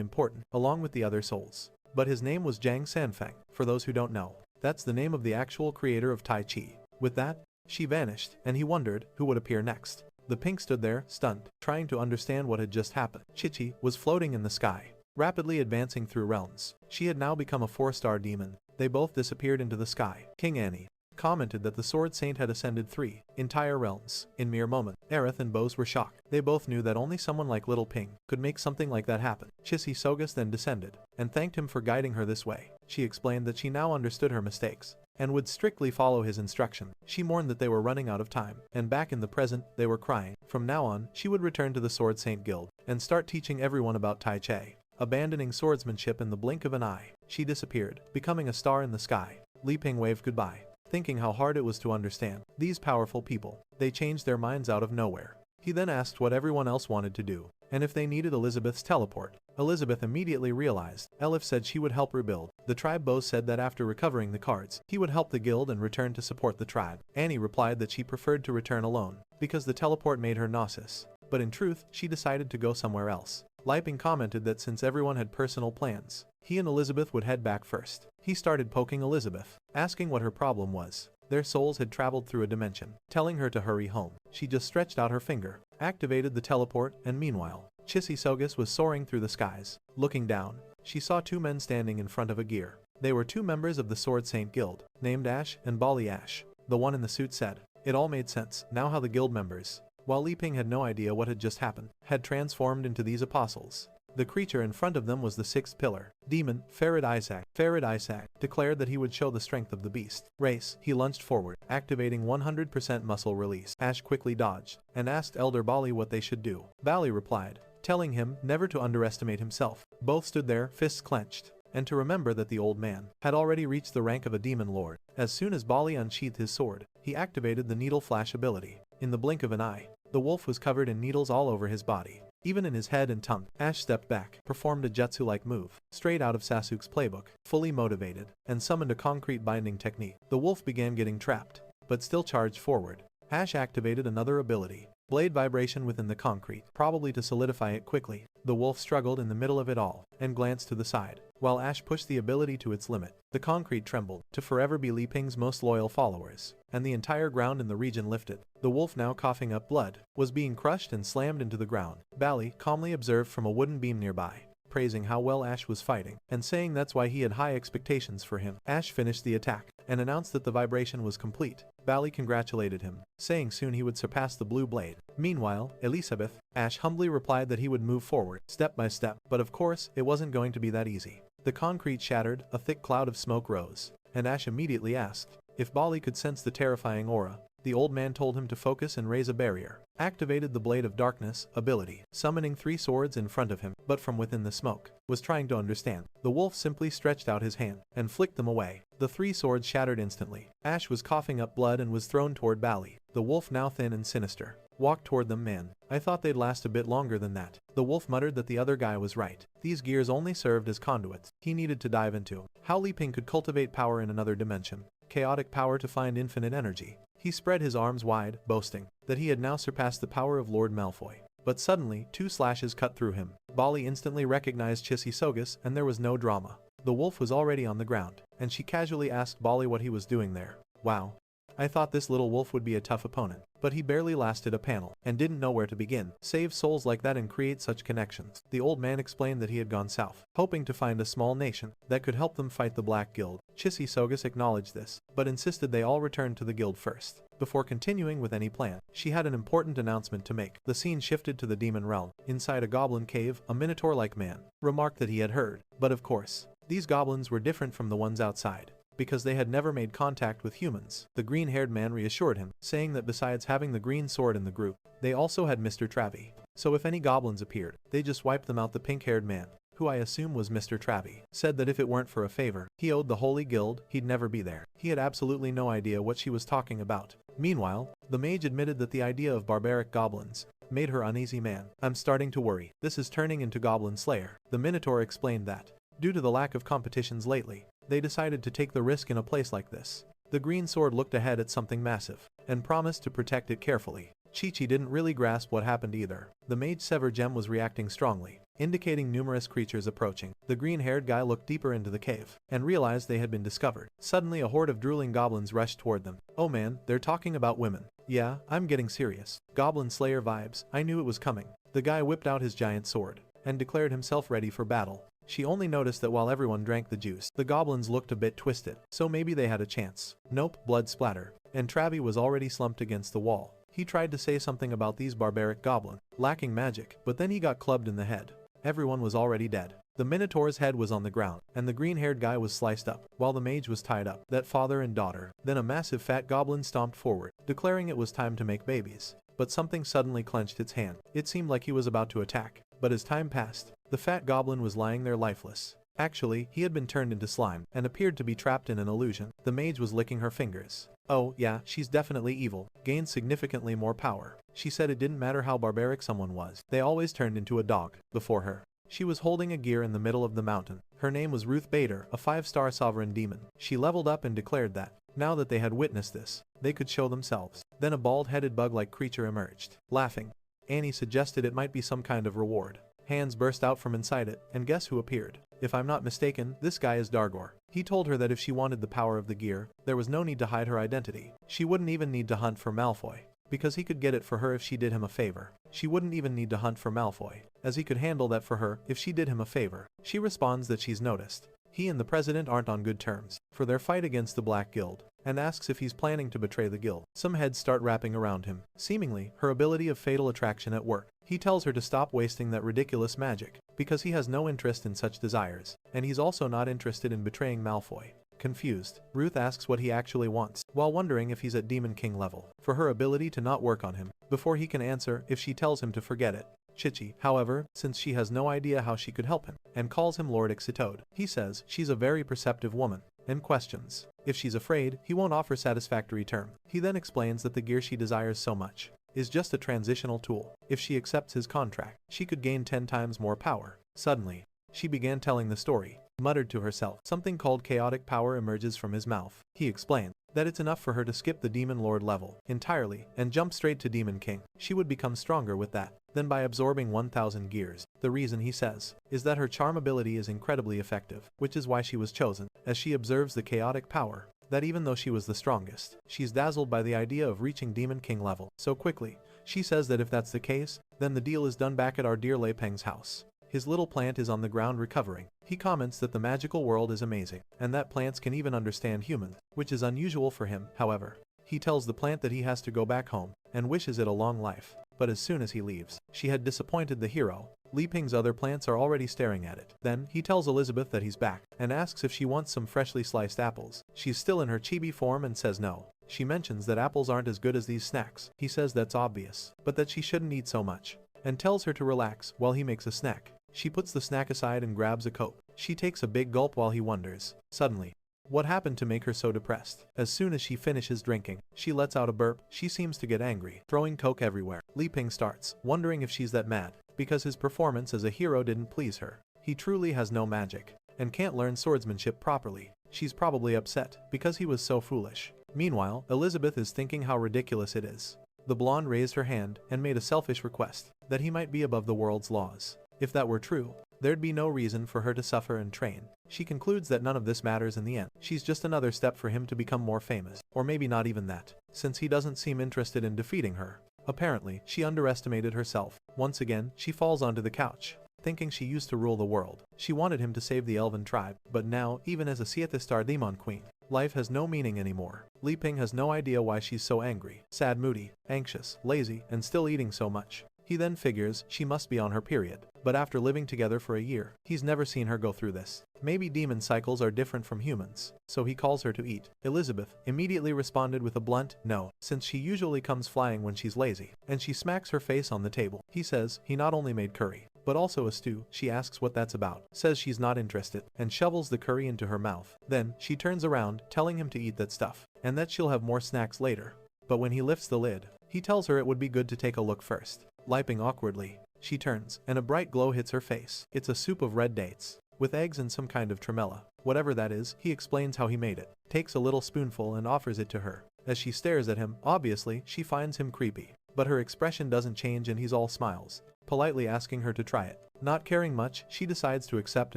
important, along with the other souls. But his name was Zhang Sanfeng. For those who don't know, that's the name of the actual creator of Tai Chi. With that, she vanished, and he wondered who would appear next. The pink stood there, stunned, trying to understand what had just happened. Chichi was floating in the sky, rapidly advancing through realms. She had now become a 4-star demon. They both disappeared into the sky. King Annie commented that the Sword Saint had ascended 3 entire realms in mere moment. Aerith and Bose were shocked. They both knew that only someone like Little Ping could make something like that happen. Chissysogus then descended, and thanked him for guiding her this way. She explained that she now understood her mistakes, and would strictly follow his instruction. She mourned that they were running out of time, and back in the present, they were crying. From now on, she would return to the Sword Saint Guild, and start teaching everyone about Tai Chi. Abandoning swordsmanship in the blink of an eye, she disappeared, becoming a star in the sky. Li Ping waved goodbye, thinking how hard it was to understand these powerful people. They changed their minds out of nowhere. He then asked what everyone else wanted to do, and if they needed Elizabeth's teleport. Elizabeth immediately realized. Elif said she would help rebuild. The tribe boss said that after recovering the cards, he would help the guild and return to support the tribe. Annie replied that she preferred to return alone, because the teleport made her nauseous. But in truth, she decided to go somewhere else. Li Ping commented that since everyone had personal plans, he and Elizabeth would head back first. He started poking Elizabeth, asking what her problem was. Their souls had traveled through a dimension, telling her to hurry home. She just stretched out her finger, activated the teleport, and meanwhile, Chisisogis was soaring through the skies. Looking down, she saw two men standing in front of a gear. They were two members of the Sword Saint Guild, named Ash and Bali Ash. The one in the suit said. It all made sense, now how the guild members, while Li Ping had no idea what had just happened, had transformed into these apostles. The creature in front of them was the sixth pillar. Demon, Farid Isaac. Farid Isaac declared that he would show the strength of the beast. Race, he lunged forward, activating 100% muscle release. Ash quickly dodged, and asked Elder Bali what they should do. Bali replied, telling him never to underestimate himself. Both stood there, fists clenched, and to remember that the old man had already reached the rank of a demon lord. As soon as Bali unsheathed his sword, he activated the needle flash ability. In the blink of an eye, the wolf was covered in needles all over his body, even in his head and tongue. Ash stepped back, performed a jutsu-like move, straight out of Sasuke's playbook, fully motivated, and summoned a concrete binding technique. The wolf began getting trapped, but still charged forward. Ash activated another ability, blade vibration within the concrete, probably to solidify it quickly. The wolf struggled in the middle of it all, and glanced to the side, while Ash pushed the ability to its limit. The concrete trembled, to forever be Li Ping's most loyal followers, and the entire ground in the region lifted. The wolf, now coughing up blood, was being crushed and slammed into the ground. Bali calmly observed from a wooden beam nearby, praising how well Ash was fighting, and saying that's why he had high expectations for him. Ash finished the attack, and announced that the vibration was complete. Bali congratulated him, saying soon he would surpass the blue blade. Meanwhile, Elizabeth, Ash humbly replied that he would move forward, step by step, but of course, it wasn't going to be that easy. The concrete shattered, a thick cloud of smoke rose, and Ash immediately asked if Bali could sense the terrifying aura. The old man told him to focus and raise a barrier, activated the Blade of Darkness ability, summoning 3 swords in front of him, but from within the smoke, was trying to understand. The wolf simply stretched out his hand, and flicked them away. The 3 swords shattered instantly. Ash was coughing up blood and was thrown toward Bali. The wolf, now thin and sinister, walked toward them. Man, I thought they'd last a bit longer than that. The wolf muttered that the other guy was right. These gears only served as conduits he needed to dive into. How Li Ping could cultivate power in another dimension. Chaotic power to find infinite energy. He spread his arms wide, boasting that he had now surpassed the power of Lord Malfoy. But suddenly, 2 slashes cut through him. Bali instantly recognized Chisisogis, and there was no drama. The wolf was already on the ground, and she casually asked Bali what he was doing there. Wow. I thought this little wolf would be a tough opponent, but he barely lasted a panel, and didn't know where to begin. Save souls like that and create such connections. The old man explained that he had gone south, hoping to find a small nation that could help them fight the Black Guild. Chisisogis acknowledged this, but insisted they all return to the guild first, before continuing with any plan. She had an important announcement to make. The scene shifted to the demon realm. Inside a goblin cave, a minotaur-like man remarked that he had heard, but of course, these goblins were different from the ones outside, because they had never made contact with humans. The green-haired man reassured him, saying that besides having the green sword in the group, they also had Mr. Travi. So if any goblins appeared, they just wiped them out. The pink-haired man, who I assume was Mr. Travi, said that if it weren't for a favor he owed the Holy Guild, he'd never be there. He had absolutely no idea what she was talking about. Meanwhile, the mage admitted that the idea of barbaric goblins made her uneasy. Man, I'm starting to worry. This is turning into Goblin Slayer. The Minotaur explained that, due to the lack of competitions lately, they decided to take the risk in a place like this. The green sword looked ahead at something massive, and promised to protect it carefully. Chi-Chi didn't really grasp what happened either. The mage Sever Gem was reacting strongly, indicating numerous creatures approaching. The green-haired guy looked deeper into the cave, and realized they had been discovered. Suddenly a horde of drooling goblins rushed toward them. Oh man, they're talking about women. Yeah, I'm getting serious. Goblin Slayer vibes. I knew it was coming. The guy whipped out his giant sword, and declared himself ready for battle. She only noticed that while everyone drank the juice, the goblins looked a bit twisted, so maybe they had a chance. Nope, blood splatter. And Travi was already slumped against the wall. He tried to say something about these barbaric goblins lacking magic, but then he got clubbed in the head. Everyone was already dead. The Minotaur's head was on the ground, and the green-haired guy was sliced up, while the mage was tied up. That father and daughter. Then a massive fat goblin stomped forward, declaring it was time to make babies. But something suddenly clenched its hand. It seemed like he was about to attack, but as time passed, the fat goblin was lying there lifeless. Actually, he had been turned into slime and appeared to be trapped in an illusion. The mage was licking her fingers. Oh, yeah, she's definitely evil. Gained significantly more power. She said it didn't matter how barbaric someone was. They always turned into a dog. Before her, she was holding a gear in the middle of the mountain. Her name was Ruth Bader, a 5-star sovereign demon. She leveled up and declared that, now that they had witnessed this, they could show themselves. Then a bald-headed bug-like creature emerged. Laughing, Annie suggested it might be some kind of reward. Hands burst out from inside it, and guess who appeared? If I'm not mistaken, this guy is Dargor. He told her that if she wanted the power of the gear, there was no need to hide her identity. She wouldn't even need to hunt for Malfoy, because he could get it for her if she did him a favor. She wouldn't even need to hunt for Malfoy, as he could handle that for her if she did him a favor. She responds that she's noticed. He and the president aren't on good terms for their fight against the Black Guild, and asks if he's planning to betray the guild. Some heads start wrapping around him, seemingly her ability of fatal attraction at work. He tells her to stop wasting that ridiculous magic, because he has no interest in such desires, and he's also not interested in betraying Malfoy. Confused, Ruth asks what he actually wants, while wondering if he's at Demon King level, for her ability to not work on him, before he can answer if she tells him to forget it. Chichi, however, since she has no idea how she could help him, and calls him Lord Ixitode. He says she's a very perceptive woman, and questions if she's afraid, he won't offer satisfactory term. He then explains that the gear she desires so much is just a transitional tool. If she accepts his contract, she could gain 10 times more power. Suddenly, she began telling the story, muttered to herself. Something called chaotic power emerges from his mouth. He explained that it's enough for her to skip the Demon Lord level entirely and jump straight to Demon King. She would become stronger with that than by absorbing 1,000 gears. The reason, he says, is that her charm ability is incredibly effective, which is why she was chosen, as she observes the chaotic power, that even though she was the strongest, she's dazzled by the idea of reaching Demon King level so quickly. She says that if that's the case, then the deal is done back at our dear Lei Peng's house. His little plant is on the ground recovering. He comments that the magical world is amazing, and that plants can even understand humans, which is unusual for him. However, he tells the plant that he has to go back home, and wishes it a long life. But as soon as he leaves, she had disappointed the hero. Li Ping's other plants are already staring at it. Then, he tells Elizabeth that he's back, and asks if she wants some freshly sliced apples. She's still in her chibi form and says no. She mentions that apples aren't as good as these snacks. He says that's obvious, but that she shouldn't eat so much, and tells her to relax while he makes a snack. She puts the snack aside and grabs a Coke. She takes a big gulp while he wonders, suddenly, what happened to make her so depressed? As soon as she finishes drinking, she lets out a burp. She seems to get angry, throwing Coke everywhere. Li Ping starts wondering if she's that mad, because his performance as a hero didn't please her. He truly has no magic, and can't learn swordsmanship properly. She's probably upset, because he was so foolish. Meanwhile, Elizabeth is thinking how ridiculous it is. The blonde raised her hand and made a selfish request, that he might be above the world's laws. If that were true, there'd be no reason for her to suffer and train. She concludes that none of this matters in the end. She's just another step for him to become more famous. Or maybe not even that, since he doesn't seem interested in defeating her. Apparently, she underestimated herself. Once again, she falls onto the couch, thinking she used to rule the world. She wanted him to save the elven tribe, but now, even as a Siete-star demon queen, life has no meaning anymore. Li Ping has no idea why she's so angry, sad, moody, anxious, lazy, and still eating so much. He then figures she must be on her period, but after living together for a year, he's never seen her go through this. Maybe demon cycles are different from humans, so he calls her to eat. Elizabeth immediately responded with a blunt no, since she usually comes flying when she's lazy, and she smacks her face on the table. He says he not only made curry, but also a stew. She asks what that's about, says she's not interested, and shovels the curry into her mouth. Then, she turns around, telling him to eat that stuff, and that she'll have more snacks later. But when he lifts the lid, he tells her it would be good to take a look first. Liping awkwardly, she turns, and a bright glow hits her face. It's a soup of red dates, with eggs and some kind of tremella. Whatever that is, he explains how he made it, takes a little spoonful and offers it to her. As she stares at him, obviously, she finds him creepy. But her expression doesn't change and he's all smiles, politely asking her to try it. Not caring much, she decides to accept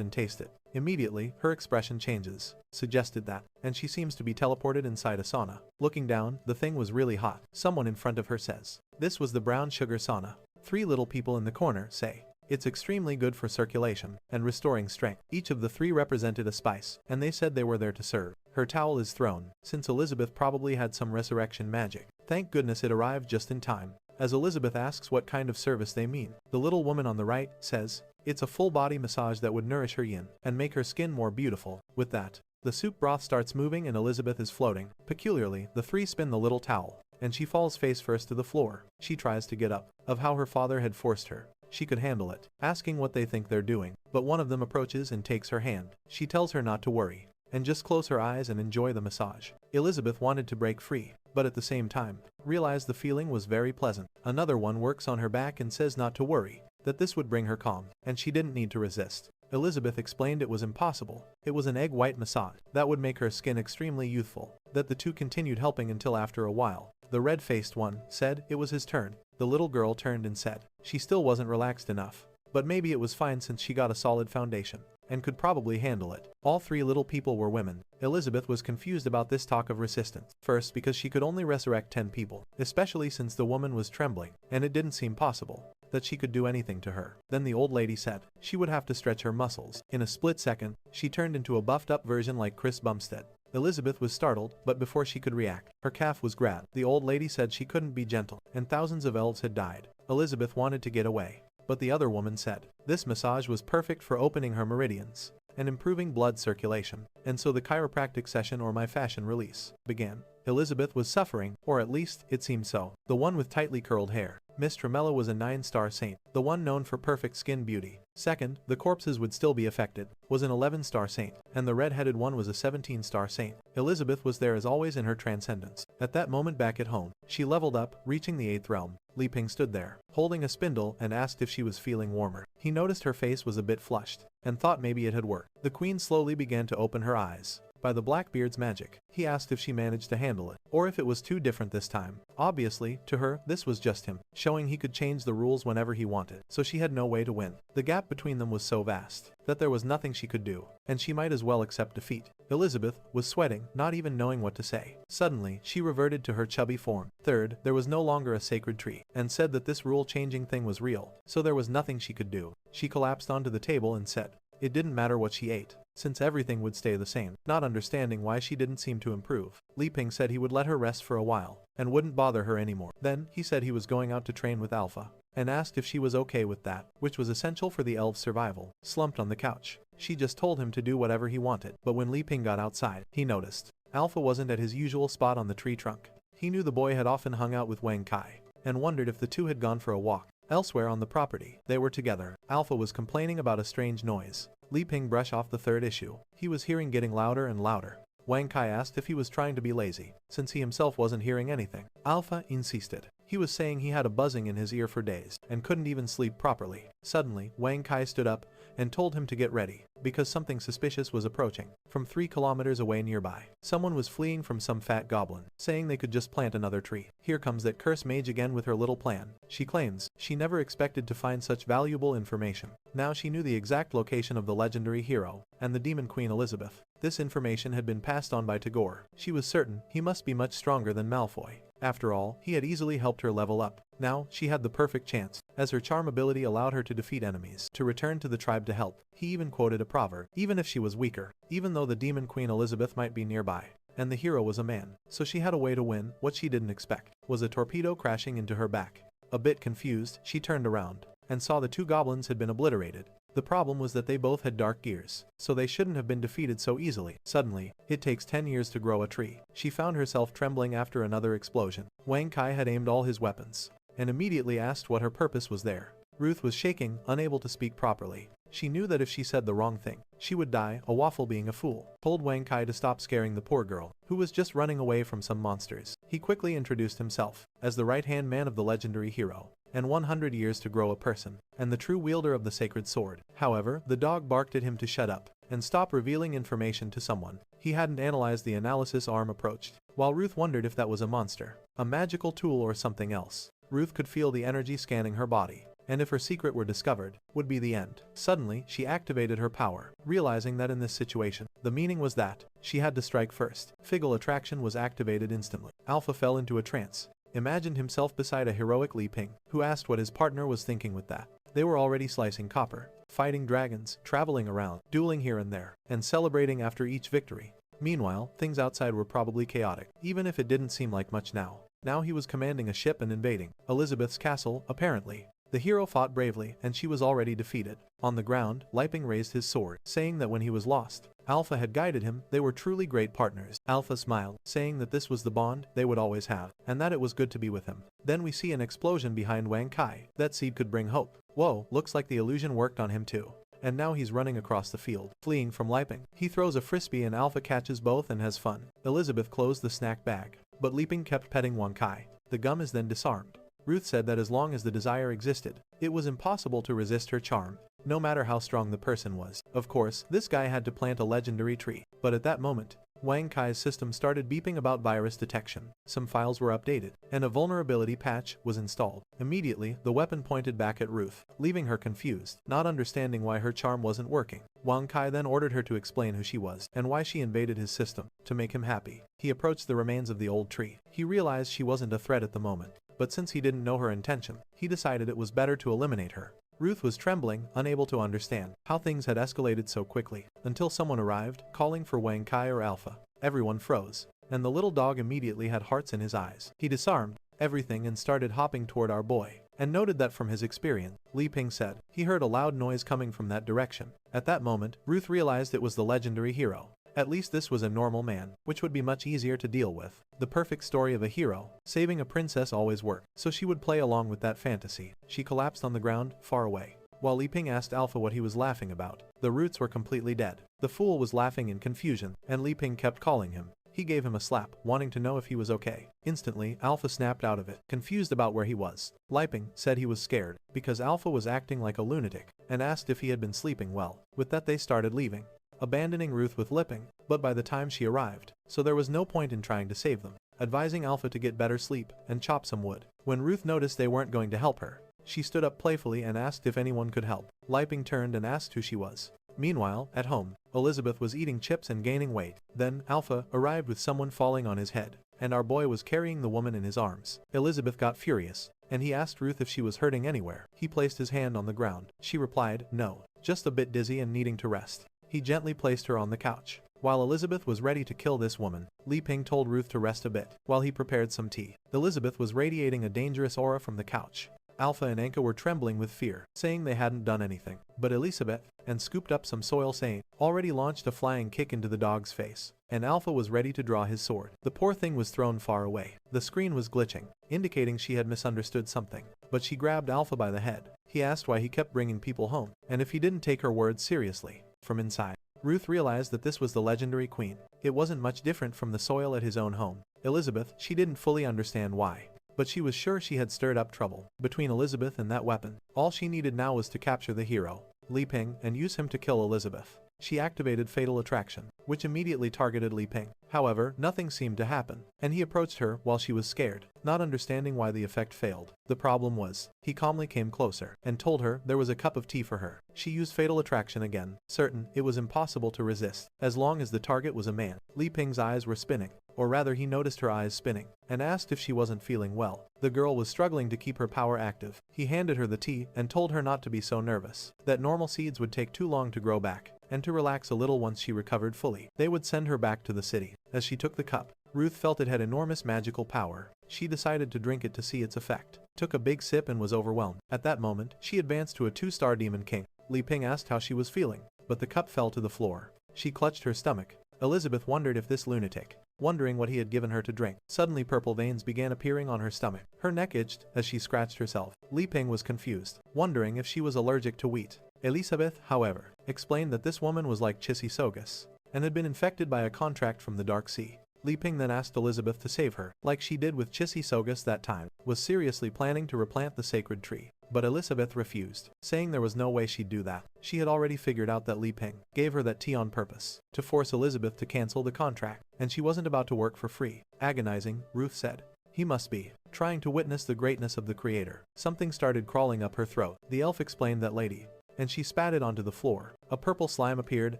and taste it. Immediately, her expression changes. Suggested that, and she seems to be teleported inside a sauna. Looking down, the thing was really hot. Someone in front of her says, this was the brown sugar sauna. 3 little people in the corner say, it's extremely good for circulation and restoring strength. Each of the 3 represented a spice, and they said they were there to serve. Her towel is thrown, since Elizabeth probably had some resurrection magic. Thank goodness it arrived just in time. As Elizabeth asks what kind of service they mean, the little woman on the right says, it's a full body massage that would nourish her yin and make her skin more beautiful. With that, the soup broth starts moving and Elizabeth is floating. Peculiarly, the 3 spin the little towel, and she falls face first to the floor. She tries to get up, of how her father had forced her. she could handle it, asking what they think they're doing. But one of them approaches and takes her hand. She tells her not to worry, and just close her eyes and enjoy the massage. Elizabeth wanted to break free, but at the same time, realized the feeling was very pleasant. Another one works on her back and says not to worry, that this would bring her calm, and she didn't need to resist. Elizabeth explained it was impossible. It was an egg white massage that would make her skin extremely youthful. That the two continued helping until after a while, the red-faced one said it was his turn. The little girl turned and said she still wasn't relaxed enough, but maybe it was fine since she got a solid foundation and could probably handle it. All three little people were women. Elizabeth was confused about this talk of resistance. First, because she could only resurrect 10 people, especially since the woman was trembling, and it didn't seem possible that she could do anything to her. Then the old lady said she would have to stretch her muscles. In a split second, she turned into a buffed up version like Chris Bumstead. Elizabeth was startled, but before she could react, her calf was grabbed. The old lady said she couldn't be gentle, and thousands of elves had died. Elizabeth wanted to get away, but the other woman said this massage was perfect for opening her meridians and improving blood circulation. And so the chiropractic session, or my fashion release, began. Elizabeth was suffering, or at least, it seemed so. The one with tightly curled hair, Miss Tremella, was a 9-star saint, the one known for perfect skin beauty. Second, the corpses would still be affected, was an 11-star saint, and the red-headed one was a 17-star saint. Elizabeth was there as always in her transcendence. At that moment back at home, she leveled up, reaching the 8th realm. Li Ping stood there, holding a spindle, and asked if she was feeling warmer. He noticed her face was a bit flushed, and thought maybe it had worked. The queen slowly began to open her eyes. By the Blackbeard's magic, he asked if she managed to handle it, or if it was too different this time. Obviously, to her, this was just him, showing he could change the rules whenever he wanted, so she had no way to win. The gap between them was so vast that there was nothing she could do, and she might as well accept defeat. Elizabeth was sweating, not even knowing what to say. Suddenly, she reverted to her chubby form. Third, there was no longer a sacred tree, and said that this rule-changing thing was real, so there was nothing she could do. She collapsed onto the table and said it didn't matter what she ate, since everything would stay the same. Not understanding why she didn't seem to improve, Li Ping said he would let her rest for a while, and wouldn't bother her anymore. Then, he said he was going out to train with Alpha, and asked if she was okay with that, which was essential for the elves' survival. Slumped on the couch, she just told him to do whatever he wanted. But when Li Ping got outside, he noticed Alpha wasn't at his usual spot on the tree trunk. He knew the boy had often hung out with Wang Kai, and wondered if the two had gone for a walk. Elsewhere on the property, they were together. Alpha was complaining about a strange noise. Li Ping brushed off the third issue. He was hearing getting louder and louder. Wang Kai asked if he was trying to be lazy, since he himself wasn't hearing anything. Alpha insisted. He was saying he had a buzzing in his ear for days, and couldn't even sleep properly. Suddenly, Wang Kai stood up, and told him to get ready, because something suspicious was approaching. From 3 kilometers away nearby, someone was fleeing from some fat goblin, saying they could just plant another tree. Here comes that cursed mage again with her little plan. She claims she never expected to find such valuable information. Now she knew the exact location of the legendary hero, and the demon queen Elizabeth. This information had been passed on by Tagore. She was certain he must be much stronger than Malfoy. After all, he had easily helped her level up. Now, she had the perfect chance, as her charm ability allowed her to defeat enemies, to return to the tribe to help. He even quoted a proverb, even if she was weaker, even though the demon queen Elizabeth might be nearby, and the hero was a man. So she had a way to win. What she didn't expect was a torpedo crashing into her back. A bit confused, she turned around, and saw the 2 goblins had been obliterated. The problem was that they both had dark gears, so they shouldn't have been defeated so easily. Suddenly, it takes 10 years to grow a tree. She found herself trembling after another explosion. Wang Kai had aimed all his weapons, and immediately asked what her purpose was there. Ruth was shaking, unable to speak properly. She knew that if she said the wrong thing, she would die. A waffle, being a fool, told Wang Kai to stop scaring the poor girl, who was just running away from some monsters. He quickly introduced himself as the right-hand man of the legendary hero, and 100 years to grow a person, and the true wielder of the sacred sword. However, the dog barked at him to shut up and stop revealing information to someone he hadn't analyzed. The analysis arm approached, while Ruth wondered if that was a monster, a magical tool, or something else. Ruth could feel the energy scanning her body, and if her secret were discovered, would be the end. Suddenly, she activated her power, realizing that in this situation, the meaning was that she had to strike first. Figgle attraction was activated instantly. Alpha fell into a trance, imagined himself beside a heroic Li Ping, who asked what his partner was thinking with that. They were already slicing copper, fighting dragons, traveling around, dueling here and there, and celebrating after each victory. Meanwhile, things outside were probably chaotic, even if it didn't seem like much now. Now he was commanding a ship and invading Elizabeth's castle, apparently. The hero fought bravely, and she was already defeated. On the ground, Liping raised his sword, saying that when he was lost, Alpha had guided him. They were truly great partners. Alpha smiled, saying that this was the bond they would always have, and that it was good to be with him. Then we see an explosion behind Wang Kai. That seed could bring hope. Whoa, looks like the illusion worked on him too. And now he's running across the field, fleeing from Liping. He throws a frisbee and Alpha catches both and has fun. Elizabeth closed the snack bag, but Liping kept petting Wang Kai. The gum is then disarmed. Ruth said that as long as the desire existed, it was impossible to resist her charm, no matter how strong the person was. Of course, this guy had to plant a legendary tree, but at that moment, Wang Kai's system started beeping about virus detection. Some files were updated, and a vulnerability patch was installed. Immediately, the weapon pointed back at Ruth, leaving her confused, not understanding why her charm wasn't working. Wang Kai then ordered her to explain who she was and why she invaded his system, to make him happy. He approached the remains of the old tree. He realized she wasn't a threat at the moment, but since he didn't know her intention, he decided it was better to eliminate her. Ruth was trembling, unable to understand how things had escalated so quickly, until someone arrived, calling for Wang Kai or Alpha. Everyone froze, and the little dog immediately had hearts in his eyes. He disarmed everything and started hopping toward our boy, and noted that from his experience, Liping said, he heard a loud noise coming from that direction. At that moment, Ruth realized it was the legendary hero. At least this was a normal man, which would be much easier to deal with. The perfect story of a hero, saving a princess always worked, so she would play along with that fantasy. She collapsed on the ground, far away. While Liping asked Alpha what he was laughing about, the roots were completely dead. The fool was laughing in confusion, and Liping kept calling him. He gave him a slap, wanting to know if he was okay. Instantly, Alpha snapped out of it, confused about where he was. Liping said he was scared, because Alpha was acting like a lunatic, and asked if he had been sleeping well. With that they started leaving, abandoning Ruth with Liping, but by the time she arrived, so there was no point in trying to save them, advising Alpha to get better sleep and chop some wood. When Ruth noticed they weren't going to help her, she stood up playfully and asked if anyone could help. Liping turned and asked who she was. Meanwhile, at home, Elizabeth was eating chips and gaining weight. Then, Alpha arrived with someone falling on his head, and our boy was carrying the woman in his arms. Elizabeth got furious, and he asked Ruth if she was hurting anywhere. He placed his hand on the ground. She replied, no, just a bit dizzy and needing to rest. He gently placed her on the couch. While Elizabeth was ready to kill this woman, Liping told Ruth to rest a bit, while he prepared some tea. Elizabeth was radiating a dangerous aura from the couch. Alpha and Anka were trembling with fear, saying they hadn't done anything. But Elizabeth, and scooped up some soil saying, already launched a flying kick into the dog's face, and Alpha was ready to draw his sword. The poor thing was thrown far away. The screen was glitching, indicating she had misunderstood something, but she grabbed Alpha by the head. He asked why he kept bringing people home, and if he didn't take her words seriously. From inside, Ruth realized that this was the legendary queen. It wasn't much different from the soil at his own home. Elizabeth, she didn't fully understand why, but she was sure she had stirred up trouble. Between Elizabeth and that weapon, all she needed now was to capture the hero, Liping, and use him to kill Elizabeth. She activated Fatal Attraction, which immediately targeted Liping. However, nothing seemed to happen, and he approached her while she was scared, not understanding why the effect failed. The problem was, he calmly came closer, and told her there was a cup of tea for her. She used Fatal Attraction again, certain it was impossible to resist, as long as the target was a man. Liping's eyes were spinning, or rather he noticed her eyes spinning, and asked if she wasn't feeling well. The girl was struggling to keep her power active. He handed her the tea and told her not to be so nervous, that normal seeds would take too long to grow back, and to relax a little once she recovered fully. They would send her back to the city. As she took the cup, Ruth felt it had enormous magical power. She decided to drink it to see its effect, took a big sip and was overwhelmed. At that moment, she advanced to a 2-star Demon King. Liping asked how she was feeling, but the cup fell to the floor. She clutched her stomach. Elizabeth wondered if this lunatic, wondering what he had given her to drink. Suddenly purple veins began appearing on her stomach. Her neck itched as she scratched herself. Liping was confused, wondering if she was allergic to wheat. Elizabeth, however, explained that this woman was like Sogus, and had been infected by a contract from the Dark Sea. Liping then asked Elizabeth to save her, like she did with Sogus that time, was seriously planning to replant the sacred tree. But Elizabeth refused, saying there was no way she'd do that. She had already figured out that Liping gave her that tea on purpose, to force Elizabeth to cancel the contract, and she wasn't about to work for free. Agonizing, Ruth said, he must be trying to witness the greatness of the creator. Something started crawling up her throat. The elf explained that lady, and she spat it onto the floor. A purple slime appeared,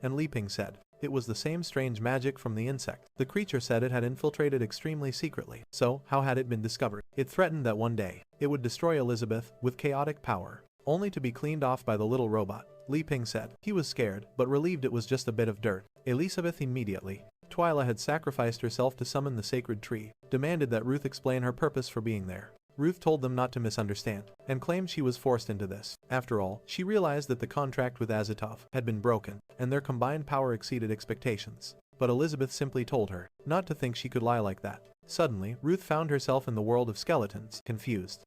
and Liping said, it was the same strange magic from the insect. The creature said it had infiltrated extremely secretly. So, how had it been discovered? It threatened that one day, it would destroy Elizabeth with chaotic power, only to be cleaned off by the little robot. Liping said. He was scared, but relieved it was just a bit of dirt. Elizabeth immediately. Twyla had sacrificed herself to summon the sacred tree, demanded that Ruth explain her purpose for being there. Ruth told them not to misunderstand, and claimed she was forced into this. After all, she realized that the contract with Azatov had been broken, and their combined power exceeded expectations. But Elizabeth simply told her not to think she could lie like that. Suddenly, Ruth found herself in the world of skeletons, confused.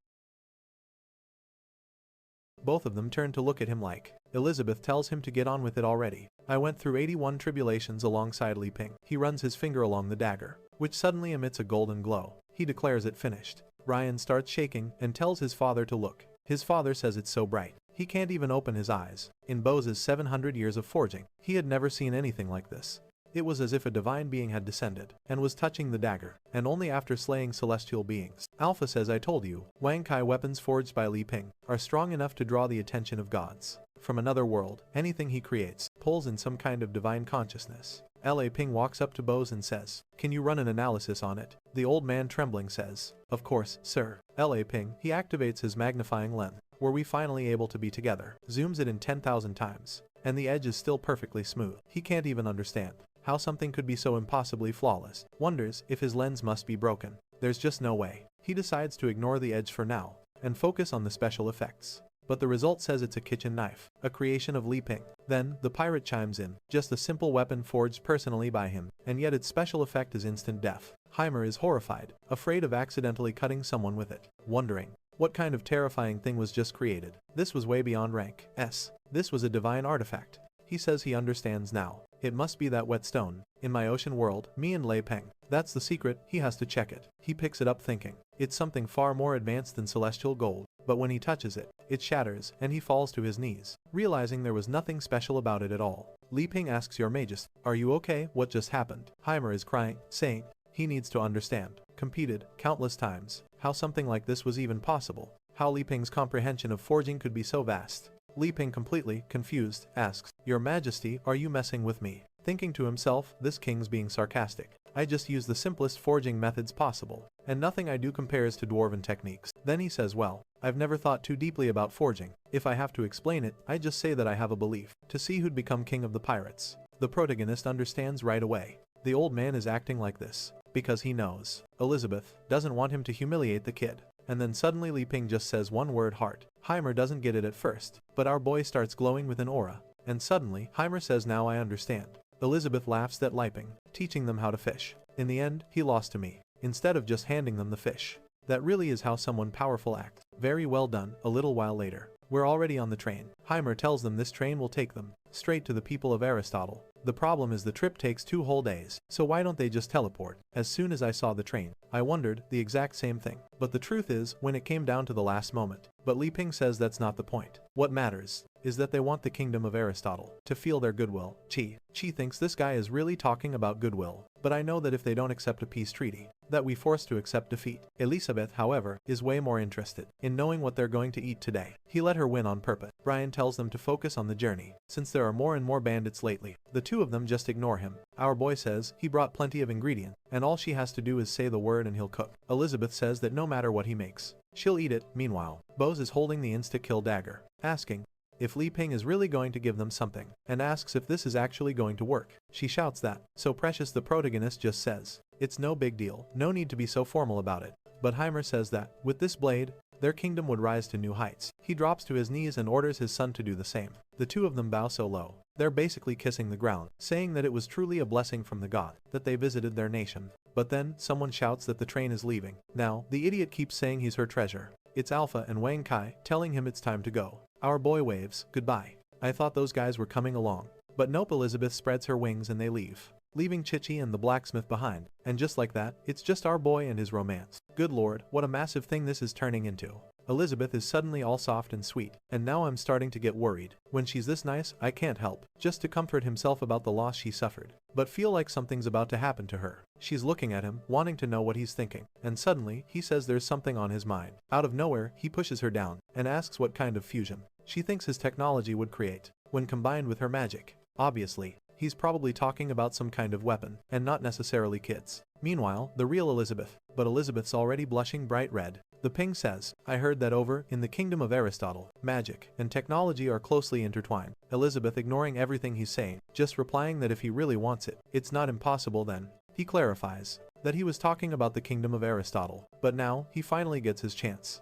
Both of them turned to look at him like. Elizabeth tells him to get on with it already. I went through 81 tribulations alongside Li Ping. He runs his finger along the dagger, which suddenly emits a golden glow. He declares it finished. Ryan starts shaking and tells his father to look. His father says it's so bright, he can't even open his eyes. In Bose's 700 years of forging, he had never seen anything like this. It was as if a divine being had descended and was touching the dagger, and only after slaying celestial beings. Alpha says, I told you, Wang Kai weapons forged by Li Ping are strong enough to draw the attention of gods. From another world, anything he creates pulls in some kind of divine consciousness. Li Ping walks up to Bose and says, can you run an analysis on it? The old man trembling says, of course, sir. Li Ping, he activates his magnifying lens. Were we finally able to be together? Zooms it in 10,000 times, and the edge is still perfectly smooth. He can't even understand how something could be so impossibly flawless. Wonders if his lens must be broken. There's just no way. He decides to ignore the edge for now and focus on the special effects. But the result says it's a kitchen knife, a creation of Li Ping. Then, the pirate chimes in, just a simple weapon forged personally by him, and yet its special effect is instant death. Heimer is horrified, afraid of accidentally cutting someone with it, wondering what kind of terrifying thing was just created. This was way beyond rank S. This was a divine artifact. He says he understands now. It must be that whetstone. In my ocean world, me and Lei Peng. That's the secret, he has to check it. He picks it up thinking it's something far more advanced than celestial gold. But when he touches it, it shatters, and he falls to his knees, realizing there was nothing special about it at all. Li Ping asks, Your Majesty, are you okay? What just happened? Heimer is crying, saying he needs to understand, competed countless times, how something like this was even possible, how Li Ping's comprehension of forging could be so vast. Li Ping, completely confused, asks, Your Majesty, are you messing with me? Thinking to himself, this king's being sarcastic. I just use the simplest forging methods possible, and nothing I do compares to dwarven techniques. Then he says, well, I've never thought too deeply about forging. If I have to explain it, I just say that I have a belief to see who'd become king of the pirates. The protagonist understands right away. The old man is acting like this because he knows Elizabeth doesn't want him to humiliate the kid. And then suddenly Li Ping just says one word, heart. Heimer doesn't get it at first, but our boy starts glowing with an aura. And suddenly, Heimer says, now I understand. Elizabeth laughs at Li Ping, teaching them how to fish. In the end, he lost to me, instead of just handing them the fish. That really is how someone powerful acts. Very well done. A little while later, we're already on the train. Heimer tells them this train will take them straight to the people of Aristotle. The problem is the trip takes 2 whole days, so why don't they just teleport? As soon as I saw the train, I wondered the exact same thing. But the truth is, when it came down to the last moment. But Li Ping says that's not the point. What matters is that they want the kingdom of Aristotle to feel their goodwill. Chi thinks this guy is really talking about goodwill, but I know that if they don't accept a peace treaty, that we force to accept defeat. Elizabeth, however, is way more interested in knowing what they're going to eat today. He let her win on purpose. Brian tells them to focus on the journey, since there are more and more bandits lately. The two of them just ignore him. Our boy says he brought plenty of ingredients, and all she has to do is say the word and he'll cook. Elizabeth says that no matter what he makes, she'll eat it. Meanwhile, Bose is holding the insta-kill dagger, asking if Li Ping is really going to give them something, and asks if this is actually going to work. She shouts that, so precious. The protagonist just says, it's no big deal, no need to be so formal about it. But Heimer says that, with this blade, their kingdom would rise to new heights. He drops to his knees and orders his son to do the same. The two of them bow so low, they're basically kissing the ground, saying that it was truly a blessing from the god that they visited their nation. But then, someone shouts that the train is leaving. Now, the idiot keeps saying he's her treasure. It's Alpha and Wang Kai, telling him it's time to go. Our boy waves goodbye. I thought those guys were coming along. But nope, Elizabeth spreads her wings and they leave, leaving Chichi and the blacksmith behind. And just like that, it's just our boy and his romance. Good lord, what a massive thing this is turning into. Elizabeth is suddenly all soft and sweet, and now I'm starting to get worried. When she's this nice, I can't help just to comfort himself about the loss she suffered, but feel like something's about to happen to her. She's looking at him, wanting to know what he's thinking, and suddenly, he says there's something on his mind. Out of nowhere, he pushes her down, and asks what kind of fusion she thinks his technology would create, when combined with her magic. Obviously, he's probably talking about some kind of weapon, and not necessarily kids. Meanwhile, the real Elizabeth, but Elizabeth's already blushing bright red. The Ping says, I heard that over in the kingdom of Aristotle, magic and technology are closely intertwined. Elizabeth ignoring everything he's saying, just replying that if he really wants it, it's not impossible then. He clarifies, that he was talking about the kingdom of Aristotle, but now, he finally gets his chance.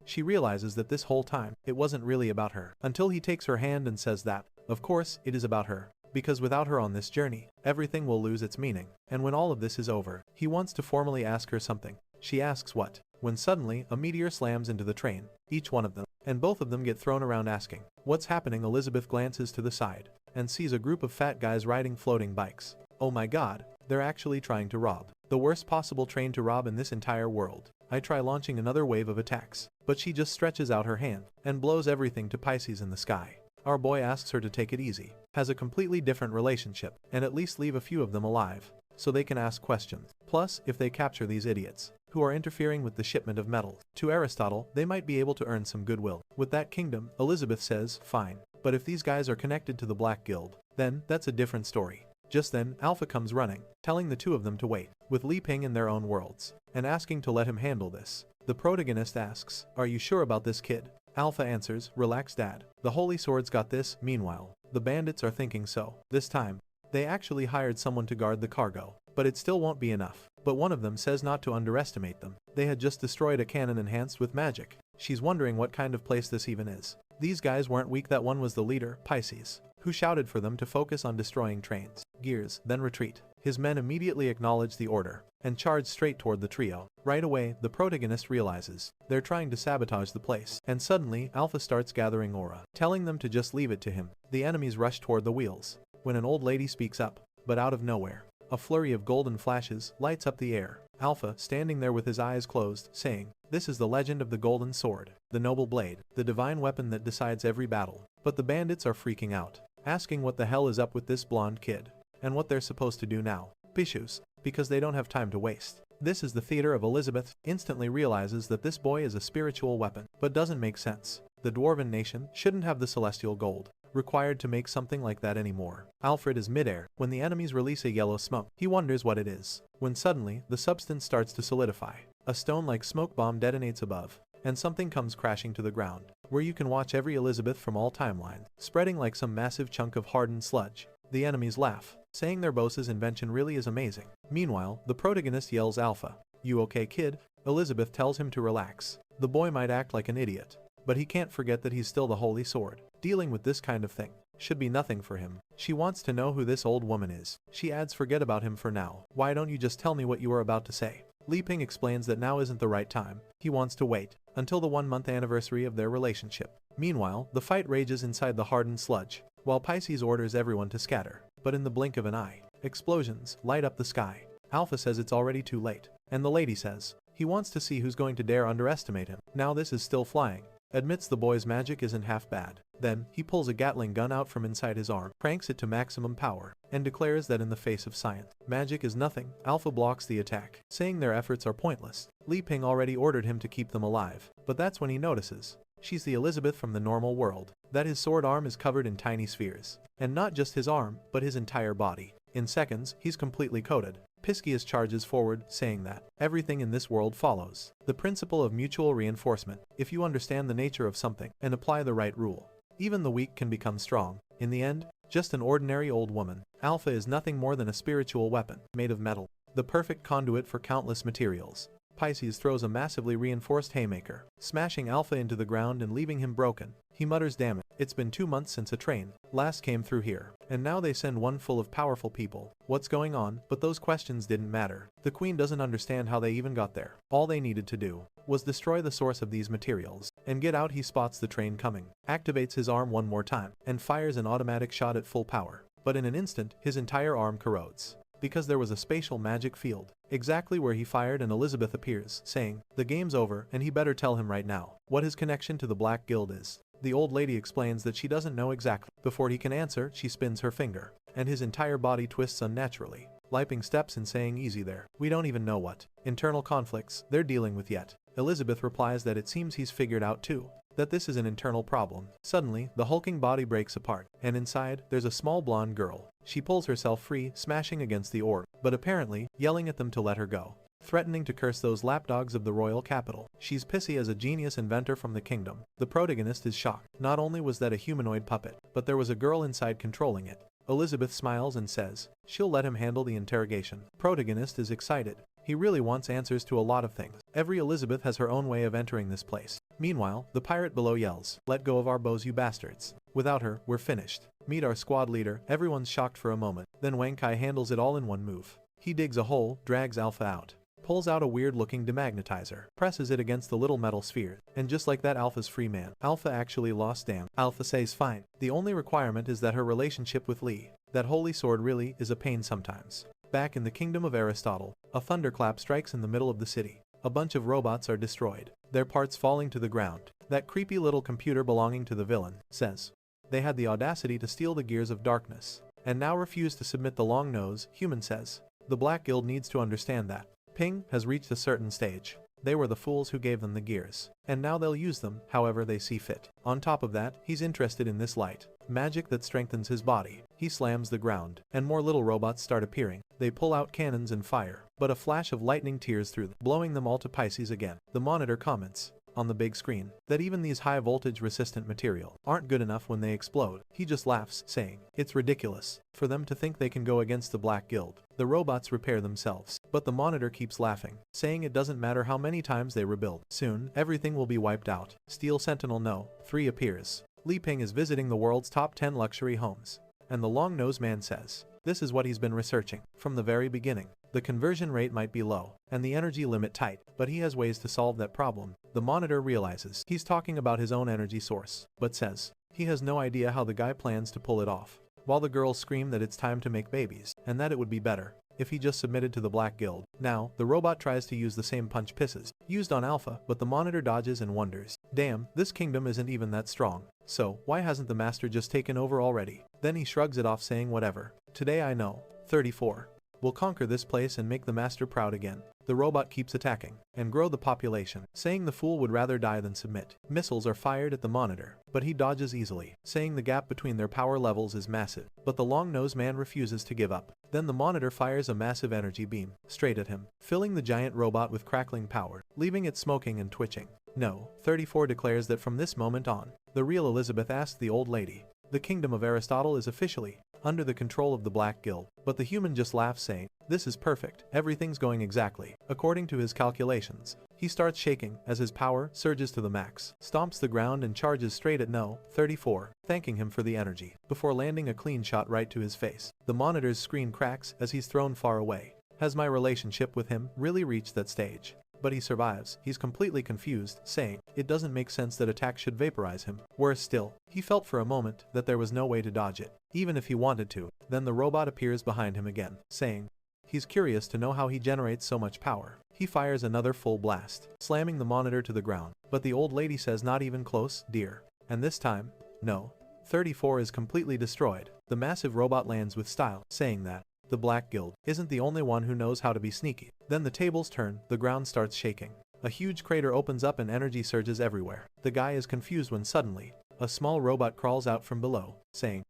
She realizes that this whole time, it wasn't really about her, until he takes her hand and says that, of course, it is about her. Because without her on this journey, everything will lose its meaning. And when all of this is over, he wants to formally ask her something. She asks what? When suddenly, a meteor slams into the train, each one of them, and both of them get thrown around asking, "What's happening?" Elizabeth glances to the side, and sees a group of fat guys riding floating bikes. Oh my god, they're actually trying to rob. The worst possible train to rob in this entire world. I try launching another wave of attacks, but she just stretches out her hand, and blows everything to Pisces in the sky. Our boy asks her to take it easy, has a completely different relationship, and at least leave a few of them alive, so they can ask questions. Plus, if they capture these idiots, who are interfering with the shipment of metals to Aristotle, they might be able to earn some goodwill with that kingdom. Elizabeth says, fine, but if these guys are connected to the Black Guild, then that's a different story. Just then, Alpha comes running, telling the two of them to wait, with Li Ping in their own worlds, and asking to let him handle this. The protagonist asks, "Are you sure about this, kid?" Alpha answers, "Relax, Dad. The Holy Sword's got this." Meanwhile, the bandits are thinking so. This time, they actually hired someone to guard the cargo, but it still won't be enough. But one of them says not to underestimate them. They had just destroyed a cannon enhanced with magic. She's wondering what kind of place this even is. These guys weren't weak. That one was the leader, Pisces, who shouted for them to focus on destroying trains, gears, then retreat. His men immediately acknowledge the order, and charge straight toward the trio. Right away, the protagonist realizes they're trying to sabotage the place, and suddenly, Alpha starts gathering aura, telling them to just leave it to him. The enemies rush toward the wheels, when an old lady speaks up, but out of nowhere, a flurry of golden flashes lights up the air. Alpha, standing there with his eyes closed, saying, "This is the legend of the golden sword, the noble blade, the divine weapon that decides every battle." But the bandits are freaking out, asking what the hell is up with this blonde kid, and what they're supposed to do now. Pishus, because they don't have time to waste. This is the theater of Elizabeth, instantly realizes that this boy is a spiritual weapon, but doesn't make sense. The dwarven nation shouldn't have the celestial gold required to make something like that anymore. Alfred is midair when the enemies release a yellow smoke. He wonders what it is, when suddenly, the substance starts to solidify. A stone-like smoke bomb detonates above, and something comes crashing to the ground, where you can watch every Elizabeth from all timelines, spreading like some massive chunk of hardened sludge. The enemies laugh, saying their boss's invention really is amazing. Meanwhile, the protagonist yells, "Alpha, you okay, kid?" Elizabeth tells him to relax. The boy might act like an idiot, but he can't forget that he's still the Holy Sword. Dealing with this kind of thing should be nothing for him. She wants to know who this old woman is. She adds, "Forget about him for now. Why don't you just tell me what you were about to say?" Li Ping explains that now isn't the right time. He wants to wait until the 1-month anniversary of their relationship. Meanwhile, the fight rages inside the hardened sludge, while Pisces orders everyone to scatter. But in the blink of an eye, explosions light up the sky. Alpha says it's already too late, and the lady says he wants to see who's going to dare underestimate him. Now this is still flying. Admits the boy's magic isn't half bad. Then, he pulls a Gatling gun out from inside his arm, cranks it to maximum power, and declares that in the face of science, magic is nothing. Alpha blocks the attack, saying their efforts are pointless. Li Ping already ordered him to keep them alive, but that's when he notices she's the Elizabeth from the normal world, that his sword arm is covered in tiny spheres, and not just his arm, but his entire body. In seconds, he's completely coated. Pisces charges forward, saying that everything in this world follows the principle of mutual reinforcement. If you understand the nature of something and apply the right rule, even the weak can become strong. In the end, just an ordinary old woman. Alpha is nothing more than a spiritual weapon, made of metal, the perfect conduit for countless materials. Pisces throws a massively reinforced haymaker, smashing Alpha into the ground and leaving him broken. He mutters, "Damn it, it's been 2 months since a train last came through here, and now they send one full of powerful people. What's going on?" But those questions didn't matter. The queen doesn't understand how they even got there. All they needed to do was destroy the source of these materials and get out. He spots the train coming, activates his arm one more time, and fires an automatic shot at full power. But in an instant, his entire arm corrodes, because there was a spatial magic field exactly where he fired, and Elizabeth appears, saying, "The game's over, and he better tell him right now what his connection to the Black Guild is." The old lady explains that she doesn't know exactly. Before he can answer, she spins her finger, and his entire body twists unnaturally. Li Ping steps in, saying, "Easy there. We don't even know what internal conflicts they're dealing with yet." Elizabeth replies that it seems he's figured out too, that this is an internal problem. Suddenly, the hulking body breaks apart, and inside, there's a small blonde girl. She pulls herself free, smashing against the orb, but apparently, yelling at them to let her go, threatening to curse those lapdogs of the royal capital. She's pissy as a genius inventor from the kingdom. The protagonist is shocked. Not only was that a humanoid puppet, but there was a girl inside controlling it. Elizabeth smiles and says she'll let him handle the interrogation. Protagonist is excited. He really wants answers to a lot of things. Every Elizabeth has her own way of entering this place. Meanwhile, the pirate below yells, "Let go of our bows, you bastards. Without her, we're finished." Meet our squad leader. Everyone's shocked for a moment. Then Wang Kai handles it all in one move. He digs a hole, drags Alpha out, pulls out a weird-looking demagnetizer, presses it against the little metal sphere, and just like that, Alpha's free man. Alpha actually lost. Damn. Alpha says fine. The only requirement is that her relationship with Lee, that holy sword, really is a pain sometimes. Back in the kingdom of Aristotle, a thunderclap strikes in the middle of the city. A bunch of robots are destroyed, their parts falling to the ground. That creepy little computer belonging to the villain says they had the audacity to steal the gears of darkness, and now refuse to submit. The long nose human says the Black Guild needs to understand that Ping has reached a certain stage. They were the fools who gave them the gears, and now they'll use them however they see fit. On top of that, he's interested in this light magic that strengthens his body. He slams the ground, and more little robots start appearing. They pull out cannons and fire, but a flash of lightning tears through them, blowing them all to pieces again. The monitor comments on the big screen that even these high voltage resistant material aren't good enough when they explode. He just laughs, saying it's ridiculous for them to think they can go against the Black Guild. The robots repair themselves, but the monitor keeps laughing, saying it doesn't matter how many times they rebuild. Soon, everything will be wiped out. Steel Sentinel No. 3 appears. Li Ping is visiting the world's top 10 luxury homes, and the long-nosed man says this is what he's been researching from the very beginning. The conversion rate might be low, and the energy limit tight, but he has ways to solve that problem. The monitor realizes he's talking about his own energy source, but says he has no idea how the guy plans to pull it off. While the girls scream that it's time to make babies, and that it would be better if he just submitted to the Black Guild. Now, the robot tries to use the same punch pisses used on Alpha, but the monitor dodges and wonders, damn, this kingdom isn't even that strong. So, why hasn't the master just taken over already? Then he shrugs it off, saying whatever. Today I know. 34. We'll conquer this place and make the master proud again. The robot keeps attacking and grow the population, saying the fool would rather die than submit. Missiles are fired at the monitor, but he dodges easily, saying the gap between their power levels is massive. But the long-nosed man refuses to give up. Then the monitor fires a massive energy beam straight at him, filling the giant robot with crackling power, leaving it smoking and twitching. No. 34 declares that from this moment on, the real Elizabeth asked the old lady, the kingdom of Aristotle is officially under the control of the Black Guild. But the human just laughs, saying, this is perfect. Everything's going exactly according to his calculations. He starts shaking as his power surges to the max, stomps the ground and charges straight at No. 34, thanking him for the energy, before landing a clean shot right to his face. The monitor's screen cracks as he's thrown far away. Has my relationship with him really reached that stage? But he survives. He's completely confused, saying it doesn't make sense that attack should vaporize him. Worse still, he felt for a moment that there was no way to dodge it, even if he wanted to. Then the robot appears behind him again, saying he's curious to know how he generates so much power. He fires another full blast, slamming the monitor to the ground. But the old lady says not even close, dear. And this time, No. 34 is completely destroyed. The massive robot lands with style, saying that the Black Guild isn't the only one who knows how to be sneaky. Then the tables turn, the ground starts shaking. A huge crater opens up and energy surges everywhere. The guy is confused when suddenly, a small robot crawls out from below, saying,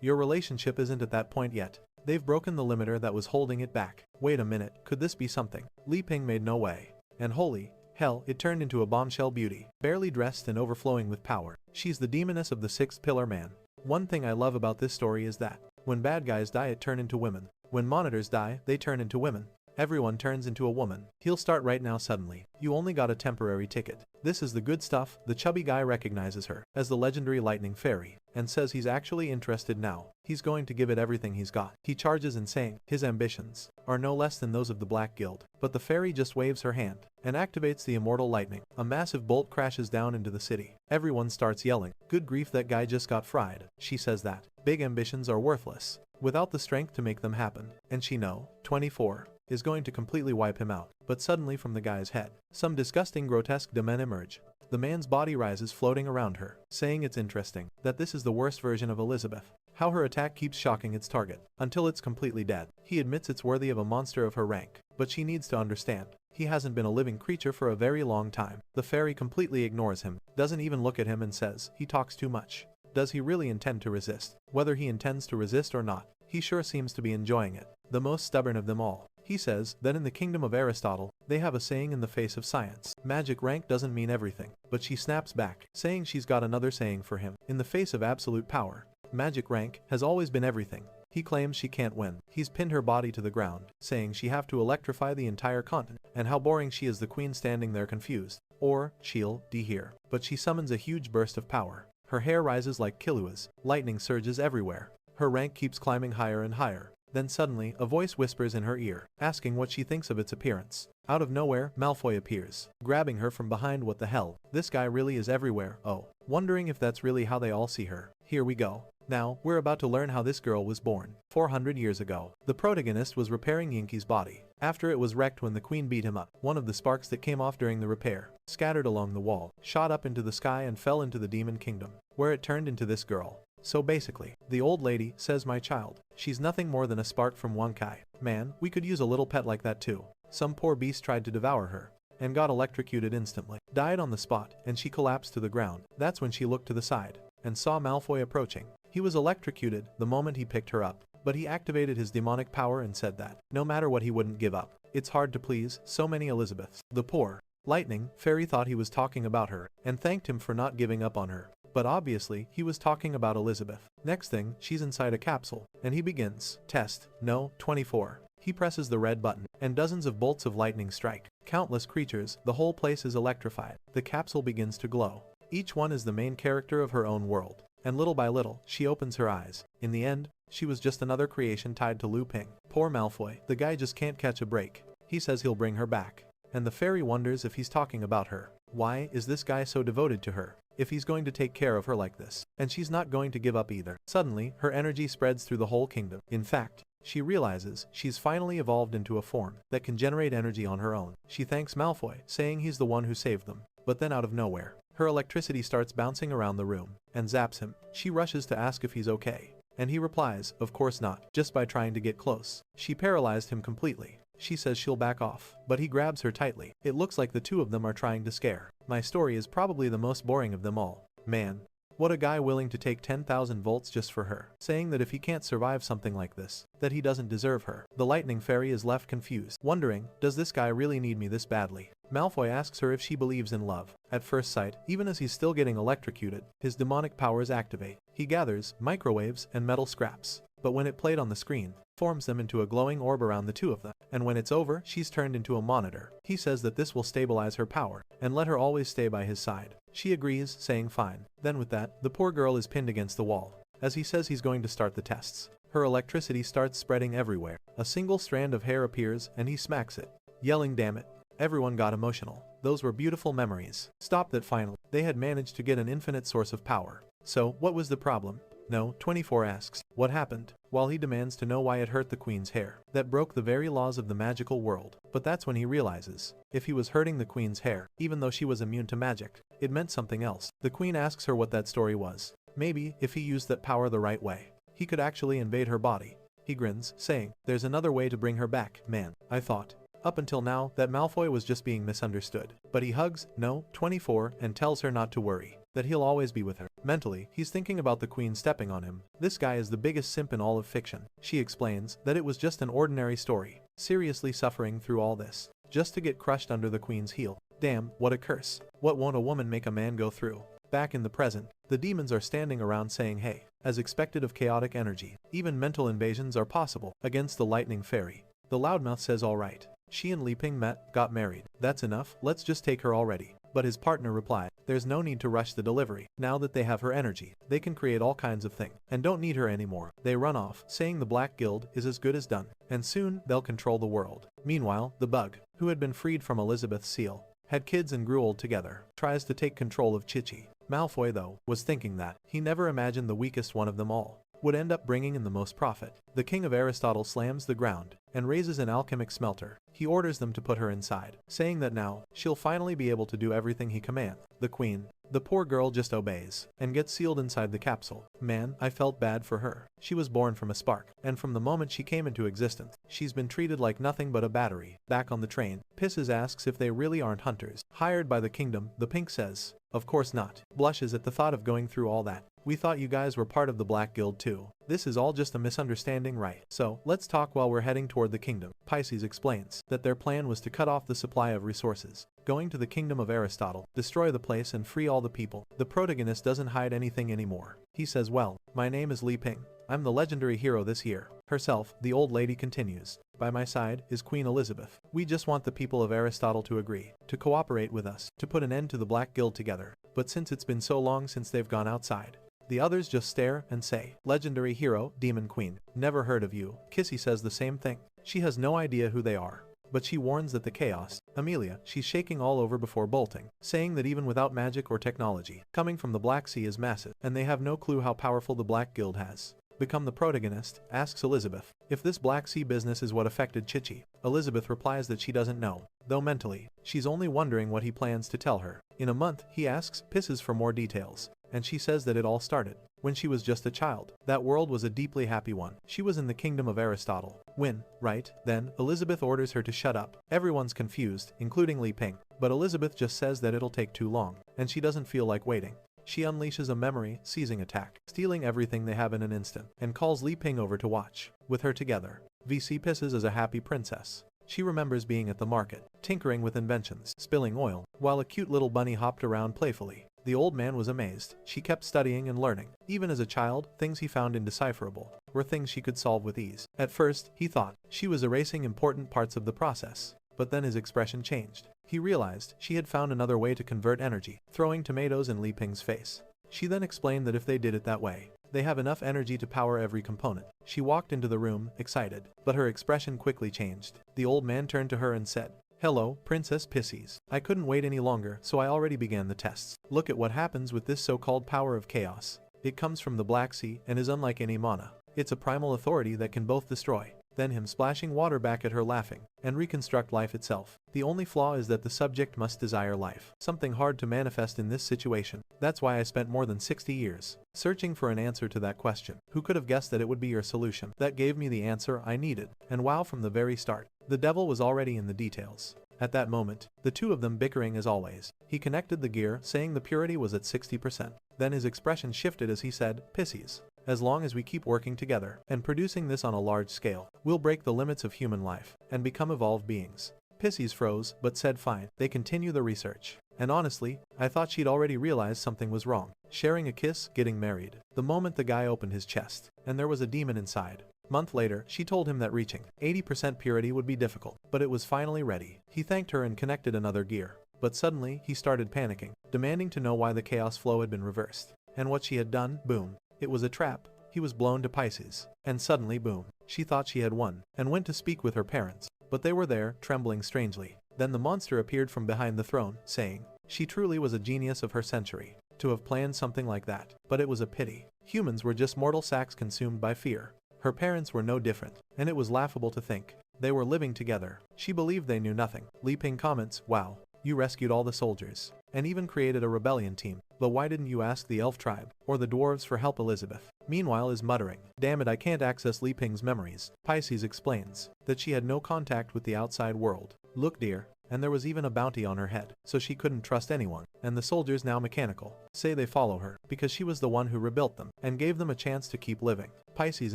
your relationship isn't at that point yet. They've broken the limiter that was holding it back. Wait a minute, could this be something? Li Ping made no way. And holy hell, it turned into a bombshell beauty, barely dressed and overflowing with power. She's the demoness of the sixth pillar man. One thing I love about this story is that when bad guys die, it turn into women. When monitors die, they turn into women. Everyone turns into a woman. He'll start right now suddenly. You only got a temporary ticket. This is the good stuff. The chubby guy recognizes her as the legendary lightning fairy and says he's actually interested now. He's going to give it everything he's got. He charges in, saying his ambitions are no less than those of the Black Guild. But the fairy just waves her hand and activates the immortal lightning. A massive bolt crashes down into the city. Everyone starts yelling, good grief, that guy just got fried. She says that big ambitions are worthless without the strength to make them happen. And she No. 24 is going to completely wipe him out. But suddenly from the guy's head, some disgusting grotesque demon emerge. The man's body rises, floating around her, saying it's interesting that this is the worst version of Elizabeth. How her attack keeps shocking its target until it's completely dead. He admits it's worthy of a monster of her rank, but she needs to understand he hasn't been a living creature for a very long time. The fairy completely ignores him, doesn't even look at him, and says he talks too much. Does he really intend to resist? Whether he intends to resist or not, he sure seems to be enjoying it. The most stubborn of them all. He says that in the kingdom of Aristotle, they have a saying in the face of science. Magic rank doesn't mean everything. But she snaps back, saying she's got another saying for him. In the face of absolute power, magic rank has always been everything. He claims she can't win. He's pinned her body to the ground, saying she have to electrify the entire continent, and how boring she is, the queen standing there confused. Or, she'll de here. But she summons a huge burst of power. Her hair rises like Killua's, lightning surges everywhere. Her rank keeps climbing higher and higher. Then suddenly, a voice whispers in her ear, asking what she thinks of its appearance. Out of nowhere, Malfoy appears, grabbing her from behind. What the hell? This guy really is everywhere. Oh, wondering if that's really how they all see her. Here we go. Now, we're about to learn how this girl was born. 400 years ago, the protagonist was repairing Yinki's body, after it was wrecked when the queen beat him up. One of the sparks that came off during the repair, scattered along the wall, shot up into the sky and fell into the demon kingdom, where it turned into this girl. So basically, the old lady says, my child, she's nothing more than a spark from Wankai. Man, we could use a little pet like that too. Some poor beast tried to devour her, and got electrocuted instantly, died on the spot, and she collapsed to the ground. That's when she looked to the side, and saw Malfoy approaching. He was electrocuted the moment he picked her up, but he activated his demonic power and said that, no matter what, he wouldn't give up. It's hard to please so many Elizabeths. The poor lightning fairy thought he was talking about her, and thanked him for not giving up on her. But obviously, he was talking about Elizabeth. Next thing, she's inside a capsule, and he begins. Test. No, 24. He presses the red button, and dozens of bolts of lightning strike. Countless creatures, the whole place is electrified. The capsule begins to glow. Each one is the main character of her own world. And little by little, she opens her eyes. In the end, she was just another creation tied to Lu Ping. Poor Malfoy. The guy just can't catch a break. He says he'll bring her back. And the fairy wonders if he's talking about her. Why is this guy so devoted to her, if he's going to take care of her like this? And she's not going to give up either. Suddenly, her energy spreads through the whole kingdom. In fact, she realizes she's finally evolved into a form that can generate energy on her own. She thanks Malfoy, saying he's the one who saved them. But then out of nowhere, her electricity starts bouncing around the room, and zaps him. She rushes to ask if he's okay, and he replies, of course not, just by trying to get close. She paralyzed him completely. She says she'll back off, but he grabs her tightly. It looks like the two of them are trying to scare. My story is probably the most boring of them all. Man, what a guy willing to take 10,000 volts just for her, saying that if he can't survive something like this, that he doesn't deserve her. The lightning fairy is left confused, wondering, does this guy really need me this badly? Malfoy asks her if she believes in love. At first sight, even as he's still getting electrocuted, his demonic powers activate. He gathers microwaves and metal scraps, but when it played on the screen, forms them into a glowing orb around the two of them, and when it's over, she's turned into a monitor. He says that this will stabilize her power, and let her always stay by his side. She agrees, saying fine. Then with that, the poor girl is pinned against the wall, as he says he's going to start the tests. Her electricity starts spreading everywhere. A single strand of hair appears, and he smacks it, yelling, damn it. Everyone got emotional. Those were beautiful memories. Stop that finally. They had managed to get an infinite source of power. So, what was the problem? No, 24 asks, what happened? While he demands to know why it hurt the queen's hair. That broke the very laws of the magical world. But that's when he realizes, if he was hurting the queen's hair, even though she was immune to magic, it meant something else. The queen asks her what that story was. Maybe, if he used that power the right way, he could actually invade her body. He grins, saying, there's another way to bring her back. Man, I thought, up until now, that Malfoy was just being misunderstood. But he hugs, no, 24, and tells her not to worry, that he'll always be with her. Mentally, he's thinking about the queen stepping on him. This guy is the biggest simp in all of fiction. She explains that it was just an ordinary story, seriously suffering through all this, just to get crushed under the queen's heel. Damn, what a curse. What won't a woman make a man go through? Back in the present, the demons are standing around saying hey, as expected of chaotic energy. Even mental invasions are possible against the lightning fairy. The loudmouth says alright. She and Li Ping met, got married. That's enough, let's just take her already. But his partner replied, there's no need to rush the delivery. Now that they have her energy, they can create all kinds of things, and don't need her anymore. They run off, saying the Black Guild is as good as done, and soon they'll control the world. Meanwhile, the bug, who had been freed from Elizabeth's seal, had kids and grew old together, tries to take control of Chi-Chi. Malfoy, though, was thinking that he never imagined the weakest one of them all would end up bringing in the most profit. The king of Aristotle slams the ground and raises an alchemic smelter. He orders them to put her inside, saying that now she'll finally be able to do everything he commands. The queen, the poor girl, just obeys and gets sealed inside the capsule. Man, I felt bad for her. She was born from a spark, and from the moment she came into existence, she's been treated like nothing but a battery. Back on the train, Pisses asks if they really aren't hunters hired by the kingdom. The pink says, of course not. Blushes at the thought of going through all that. We thought you guys were part of the Black Guild too. This is all just a misunderstanding, right? So, let's talk while we're heading toward the kingdom. Pisces explains that their plan was to cut off the supply of resources, going to the kingdom of Aristotle, destroy the place and free all the people. The protagonist doesn't hide anything anymore. He says, well, my name is Li Ping. I'm the legendary hero this year. Herself, the old lady continues. By my side is Queen Elizabeth. We just want the people of Aristotle to agree, to cooperate with us, to put an end to the Black Guild together. But since it's been so long since they've gone outside, the others just stare and say, legendary hero, demon queen, never heard of you. Kissy says the same thing. She has no idea who they are. But she warns that the chaos, Amelia, she's shaking all over before bolting, saying that even without magic or technology, coming from the Black Sea is massive, and they have no clue how powerful the Black Guild has become. The protagonist asks Elizabeth if this Black Sea business is what affected Chichi. Elizabeth replies that she doesn't know, though mentally, she's only wondering what he plans to tell her. In a month, he asks, pisses for more details, and she says that it all started when she was just a child. That world was a deeply happy one. She was in the kingdom of Aristotle. When, right, then, Elizabeth orders her to shut up. Everyone's confused, including Li Ping, but Elizabeth just says that it'll take too long, and she doesn't feel like waiting. She unleashes a memory seizing attack, stealing everything they have in an instant, and calls Li Ping over to watch with her together. VC pisses as a happy princess. She remembers being at the market, tinkering with inventions, spilling oil, while a cute little bunny hopped around playfully. The old man was amazed. She kept studying and learning. Even as a child, things he found indecipherable were things she could solve with ease. At first, he thought she was erasing important parts of the process, but then his expression changed. He realized she had found another way to convert energy, throwing tomatoes in Li Ping's face. She then explained that if they did it that way, they have enough energy to power every component. She walked into the room, excited, but her expression quickly changed. The old man turned to her and said, "Hello, Princess Pissies. I couldn't wait any longer, so I already began the tests. Look at what happens with this so-called power of chaos. It comes from the Black Sea and is unlike any mana. It's a primal authority that can both destroy," then him splashing water back at her laughing, "and reconstruct life itself. The only flaw is that the subject must desire life. Something hard to manifest in this situation. That's why I spent more than 60 years searching for an answer to that question. Who could have guessed that it would be your solution? That gave me the answer I needed. And wow, from the very start, the devil was already in the details." At that moment, the two of them bickering as always, he connected the gear, saying the purity was at 60%. Then his expression shifted as he said, "Pissies. As long as we keep working together and producing this on a large scale, we'll break the limits of human life and become evolved beings." Pissies froze, but said fine. They continue the research. And honestly, I thought she'd already realized something was wrong. Sharing a kiss, getting married. The moment the guy opened his chest, and there was a demon inside. Month later, she told him that reaching 80% purity would be difficult, but it was finally ready. He thanked her and connected another gear. But suddenly, he started panicking, demanding to know why the chaos flow had been reversed. And what she had done, boom. It was a trap. He was blown to Pisces. And suddenly, boom. She thought she had won, and went to speak with her parents. But they were there, trembling strangely. Then the monster appeared from behind the throne, saying, she truly was a genius of her century, to have planned something like that. But it was a pity. Humans were just mortal sacks consumed by fear. Her parents were no different, and it was laughable to think they were living together. She believed they knew nothing. Li Ping comments, "Wow, you rescued all the soldiers, and even created a rebellion team. But why didn't you ask the elf tribe, or the dwarves for help?" Elizabeth, meanwhile, is muttering, "Damn it, I can't access Li Ping's memories." Pisces explains that she had no contact with the outside world. "Look, dear," and there was even a bounty on her head, so she couldn't trust anyone. And the soldiers, now mechanical, say they follow her, because she was the one who rebuilt them, and gave them a chance to keep living. Pisces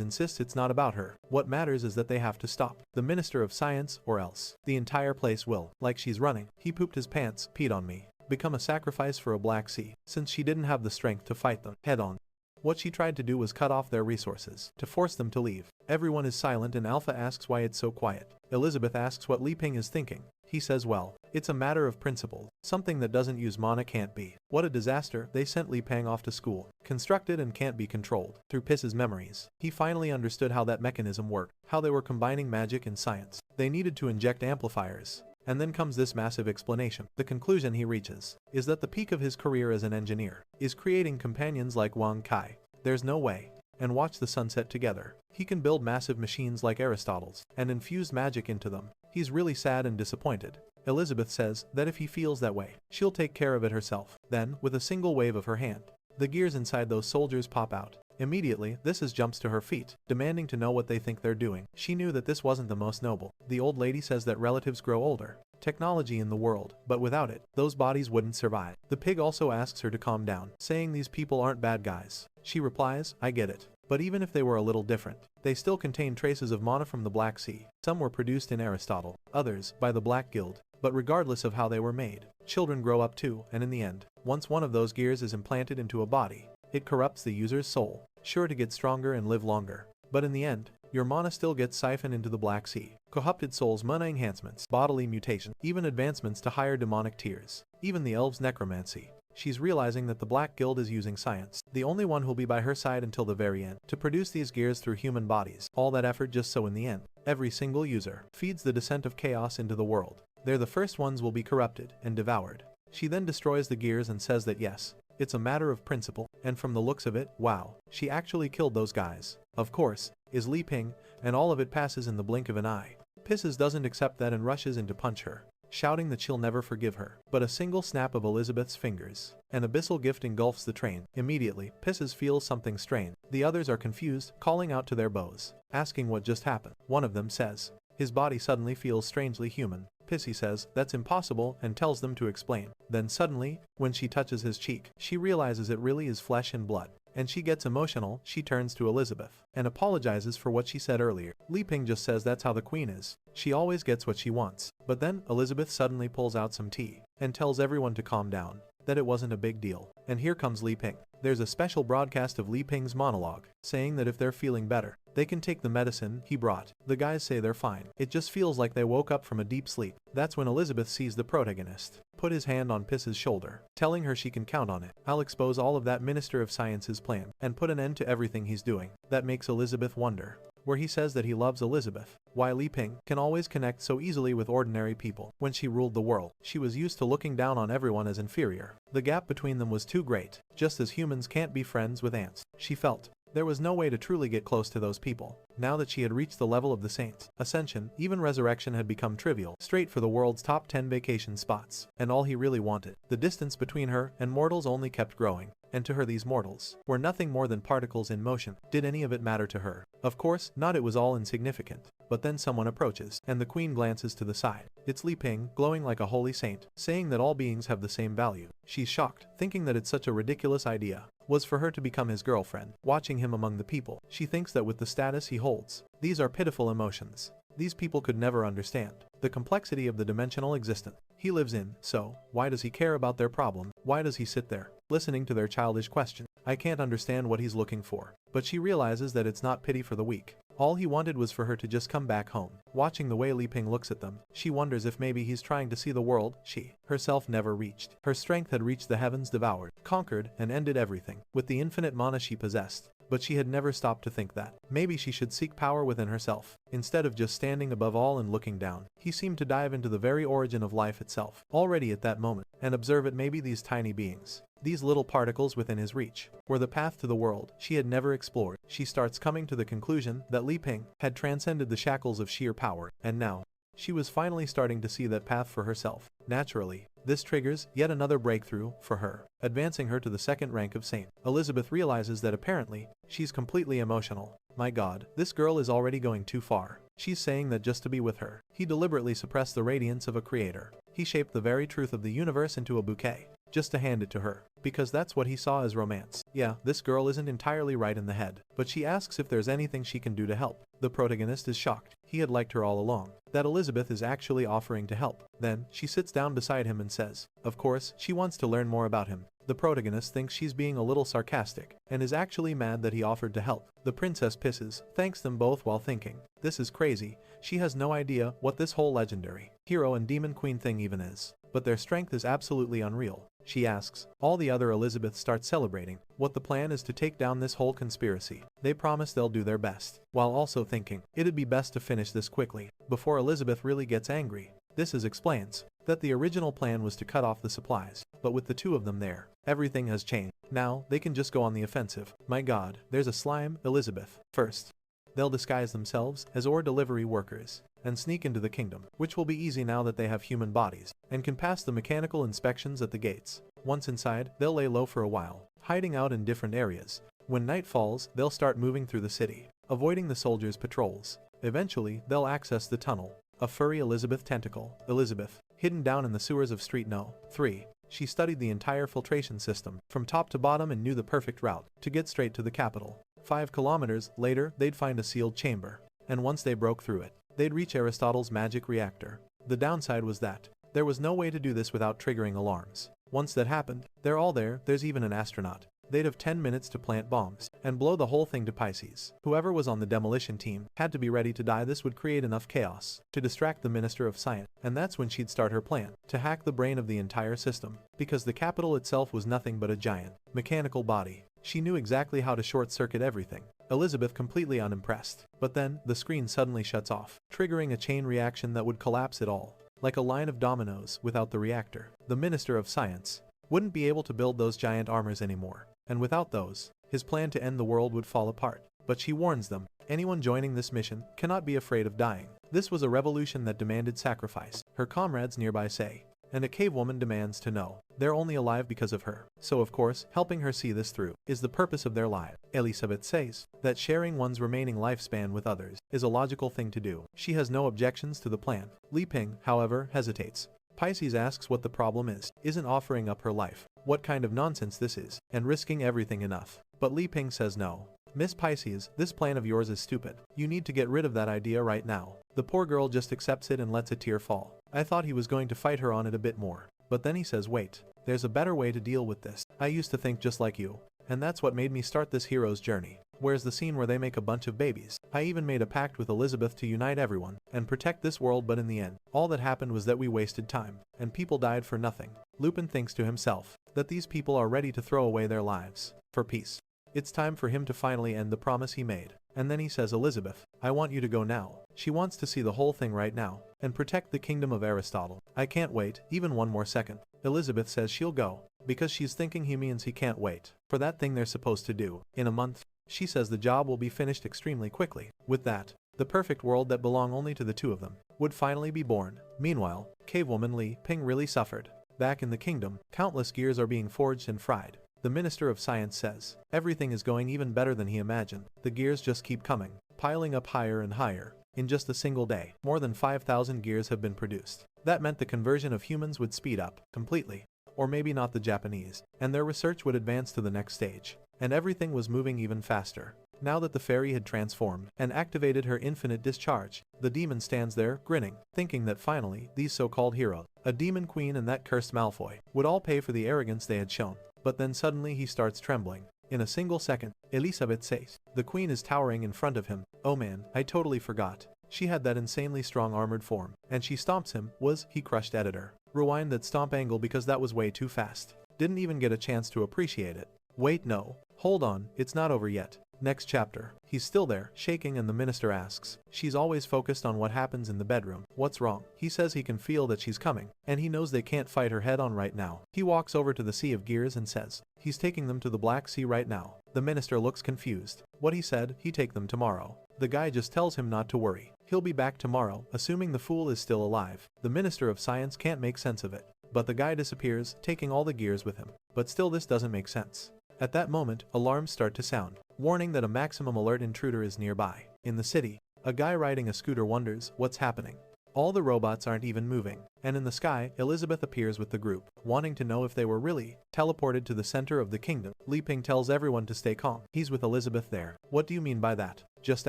insists it's not about her. What matters is that they have to stop the Minister of Science, or else the entire place will, like she's running, he pooped his pants, peed on me, become a sacrifice for a Black Sea, since she didn't have the strength to fight them head on. What she tried to do was cut off their resources, to force them to leave. Everyone is silent and Alpha asks why it's so quiet. Elizabeth asks what Li Ping is thinking. He says, well, it's a matter of principle. Something that doesn't use mana can't be. What a disaster. They sent Li Ping off to school, constructed and can't be controlled. Through Piss's memories, he finally understood how that mechanism worked, how they were combining magic and science. They needed to inject amplifiers. And then comes this massive explanation. The conclusion he reaches is that the peak of his career as an engineer is creating companions like Wang Kai. There's no way. And watch the sunset together. He can build massive machines like Aristotle's and infuse magic into them. He's really sad and disappointed. Elizabeth says that if he feels that way, she'll take care of it herself. Then, with a single wave of her hand, the gears inside those soldiers pop out. Immediately, this jumps to her feet, demanding to know what they think they're doing. She knew that this wasn't the most noble. The old lady says that relatives grow older. Technology in the world, but without it, those bodies wouldn't survive. The pig also asks her to calm down, saying these people aren't bad guys. She replies, I get it. But even if they were a little different, they still contain traces of mana from the Black Sea. Some were produced in Aristotle, others by the Black Guild. But regardless of how they were made, children grow up too, and in the end, once one of those gears is implanted into a body, it corrupts the user's soul. sure to get stronger and live longer. But in the end, your mana still gets siphoned into the Black Sea. Corrupted souls, mana enhancements, bodily mutation, even advancements to higher demonic tiers. Even the elves' necromancy. She's realizing that the Black Guild is using science, the only one who'll be by her side until the very end, to produce these gears through human bodies. All that effort just so in the end, every single user feeds the descent of chaos into the world. They're the first ones will be corrupted and devoured. She then destroys the gears and says that yes, it's a matter of principle, and from the looks of it, wow, she actually killed those guys. Of course, is Li Ping, and all of it passes in the blink of an eye. Pisses doesn't accept that and rushes in to punch her, shouting that she'll never forgive her. But a single snap of Elizabeth's fingers, an abyssal gift engulfs the train. Immediately, Pisses feels something strained. The others are confused, calling out to their bows, asking what just happened. One of them says, his body suddenly feels strangely human. Pissy says, that's impossible, and tells them to explain. Then suddenly, when she touches his cheek, she realizes it really is flesh and blood. And she gets emotional. She turns to Elizabeth and apologizes for what she said earlier. Li Ping just says that's how the queen is. She always gets what she wants. But then, Elizabeth suddenly pulls out some tea and tells everyone to calm down, that it wasn't a big deal. And here comes Li Ping. There's a special broadcast of Li Ping's monologue, saying that if they're feeling better, they can take the medicine he brought. The guys say they're fine. It just feels like they woke up from a deep sleep. That's when Elizabeth sees the protagonist put his hand on Piss's shoulder, telling her she can count on it. I'll expose all of that Minister of Science's plan and put an end to everything he's doing. That makes Elizabeth wonder, where he says that he loves Elizabeth. Why Li Ping can always connect so easily with ordinary people. When she ruled the world, she was used to looking down on everyone as inferior. The gap between them was too great, just as humans can't be friends with ants. She felt there was no way to truly get close to those people. Now that she had reached the level of the saints, ascension, even resurrection had become trivial, straight for the world's top 10 vacation spots, and all he really wanted. The distance between her and mortals only kept growing, and to her these mortals were nothing more than particles in motion. Did any of it matter to her? Of course not, it was all insignificant. But then someone approaches, and the queen glances to the side. It's Li Ping, glowing like a holy saint, saying that all beings have the same value. She's shocked, thinking that it's such a ridiculous idea was for her to become his girlfriend. Watching him among the people, she thinks that with the status he holds, these are pitiful emotions. These people could never understand the complexity of the dimensional existence he lives in, so why does he care about their problem? Why does he sit there, listening to their childish questions? I can't understand what he's looking for. But she realizes that it's not pity for the weak. All he wanted was for her to just come back home. Watching the way Li Ping looks at them, she wonders if maybe he's trying to see the world she herself never reached. Her strength had reached the heavens, devoured, conquered, and ended everything with the infinite mana she possessed. But she had never stopped to think that maybe she should seek power within herself, instead of just standing above all and looking down. He seemed to dive into the very origin of life itself, already at that moment, and observe it. Maybe these tiny beings, these little particles within his reach, were the path to the world she had never explored. She starts coming to the conclusion that Li Ping had transcended the shackles of sheer power, and now she was finally starting to see that path for herself. Naturally, this triggers yet another breakthrough for her, advancing her to the second rank of saint. Elizabeth realizes that apparently she's completely emotional. My God, this girl is already going too far. She's saying that just to be with her, he deliberately suppressed the radiance of a creator. He shaped the very truth of the universe into a bouquet, just to hand it to her, because that's what he saw as romance. Yeah, this girl isn't entirely right in the head, but she asks if there's anything she can do to help. The protagonist is shocked. He had liked her all along. That Elizabeth is actually offering to help. Then, she sits down beside him and says, of course, she wants to learn more about him. The protagonist thinks she's being a little sarcastic, and is actually mad that he offered to help. The princess pisses, thanks them both while thinking, this is crazy. She has no idea what this whole legendary hero and demon queen thing even is. But their strength is absolutely unreal. She asks. All the other Elizabeth starts celebrating. What the plan is to take down this whole conspiracy. They promise they'll do their best, while also thinking it'd be best to finish this quickly, before Elizabeth really gets angry. This explains that the original plan was to cut off the supplies, but with the two of them there, everything has changed. Now, they can just go on the offensive. My God, there's a slime. Elizabeth. First, they'll disguise themselves as ore delivery workers and sneak into the kingdom, which will be easy now that they have human bodies and can pass the mechanical inspections at the gates. Once inside, they'll lay low for a while, hiding out in different areas. When night falls, they'll start moving through the city, avoiding the soldiers' patrols. Eventually, they'll access the tunnel. A furry Elizabeth tentacle. Elizabeth, hidden down in the sewers of Street No. 3. She studied the entire filtration system from top to bottom and knew the perfect route to get straight to the capital. 5 kilometers later, they'd find a sealed chamber, and once they broke through it, they'd reach Aristotle's magic reactor. The downside was that there was no way to do this without triggering alarms. Once that happened, they're all there. There's even an astronaut they'd have 10 minutes to plant bombs and blow the whole thing to Pisces. Whoever was on the demolition team had to be ready to die. This would create enough chaos to distract the Minister of Science, and that's when she'd start her plan to hack the brain of the entire system, because the capital itself was nothing but a giant mechanical body. She knew exactly how to short-circuit everything. Elizabeth completely unimpressed. But then, the screen suddenly shuts off, triggering a chain reaction that would collapse it all, like a line of dominoes without the reactor. The Minister of Science wouldn't be able to build those giant armors anymore, and without those, his plan to end the world would fall apart. But she warns them, anyone joining this mission cannot be afraid of dying. This was a revolution that demanded sacrifice, her comrades nearby say, and a cave woman demands to know they're only alive because of her. So of course, helping her see this through is the purpose of their life. Elizabeth says that sharing one's remaining lifespan with others is a logical thing to do. She has no objections to the plan. Li Ping, however, hesitates. Pisces asks what the problem is. Isn't offering up her life what kind of nonsense this is, and risking everything enough? But Li Ping says no. Miss Pisces, this plan of yours is stupid. You need to get rid of that idea right now. The poor girl just accepts it and lets a tear fall. I thought he was going to fight her on it a bit more. But then he says, wait, there's a better way to deal with this. I used to think just like you, and that's what made me start this hero's journey. Where's the scene where they make a bunch of babies? I even made a pact with Elizabeth to unite everyone and protect this world, but in the end, all that happened was that we wasted time, and people died for nothing. Lupin thinks to himself that these people are ready to throw away their lives for peace. It's time for him to finally end the promise he made. And then he says, Elizabeth, I want you to go now. She wants to see the whole thing right now and protect the kingdom of Aristotle. I can't wait even one more second. Elizabeth says she'll go because she's thinking he means he can't wait for that thing they're supposed to do in a month. She says the job will be finished extremely quickly. With that, the perfect world that belonged only to the two of them would finally be born. Meanwhile, cavewoman Li Ping really suffered. Back in the kingdom, countless gears are being forged and fried. The Minister of Science says everything is going even better than he imagined. The gears just keep coming, piling up higher and higher. In just a single day, more than 5,000 gears have been produced. That meant the conversion of humans would speed up completely, or maybe not the Japanese, and their research would advance to the next stage. And everything was moving even faster. Now that the fairy had transformed and activated her infinite discharge, the demon stands there, grinning, thinking that finally, these so-called heroes, a demon queen and that cursed Malfoy, would all pay for the arrogance they had shown. But then suddenly he starts trembling. In a single second, Elizabeth says, the queen is towering in front of him. Oh man, I totally forgot. She had that insanely strong armored form, and she stomps him. He crushed editor. Rewind that stomp angle because that was way too fast. Didn't even get a chance to appreciate it. Wait, no. Hold on, it's not over yet. Next chapter. He's still there, shaking, and the minister asks. She's always focused on what happens in the bedroom. What's wrong? He says he can feel that she's coming, and he knows they can't fight her head on right now. He walks over to the Sea of Gears and says he's taking them to the Black Sea right now. The minister looks confused. What he said, he'd take them tomorrow. The guy just tells him not to worry. He'll be back tomorrow, assuming the fool is still alive. The Minister of Science can't make sense of it. But the guy disappears, taking all the gears with him. But still this doesn't make sense. At that moment, alarms start to sound, warning that a maximum alert intruder is nearby. In the city, a guy riding a scooter wonders what's happening. All the robots aren't even moving. And in the sky, Elizabeth appears with the group, wanting to know if they were really teleported to the center of the kingdom. Li Ping tells everyone to stay calm. He's with Elizabeth there. What do you mean by that? Just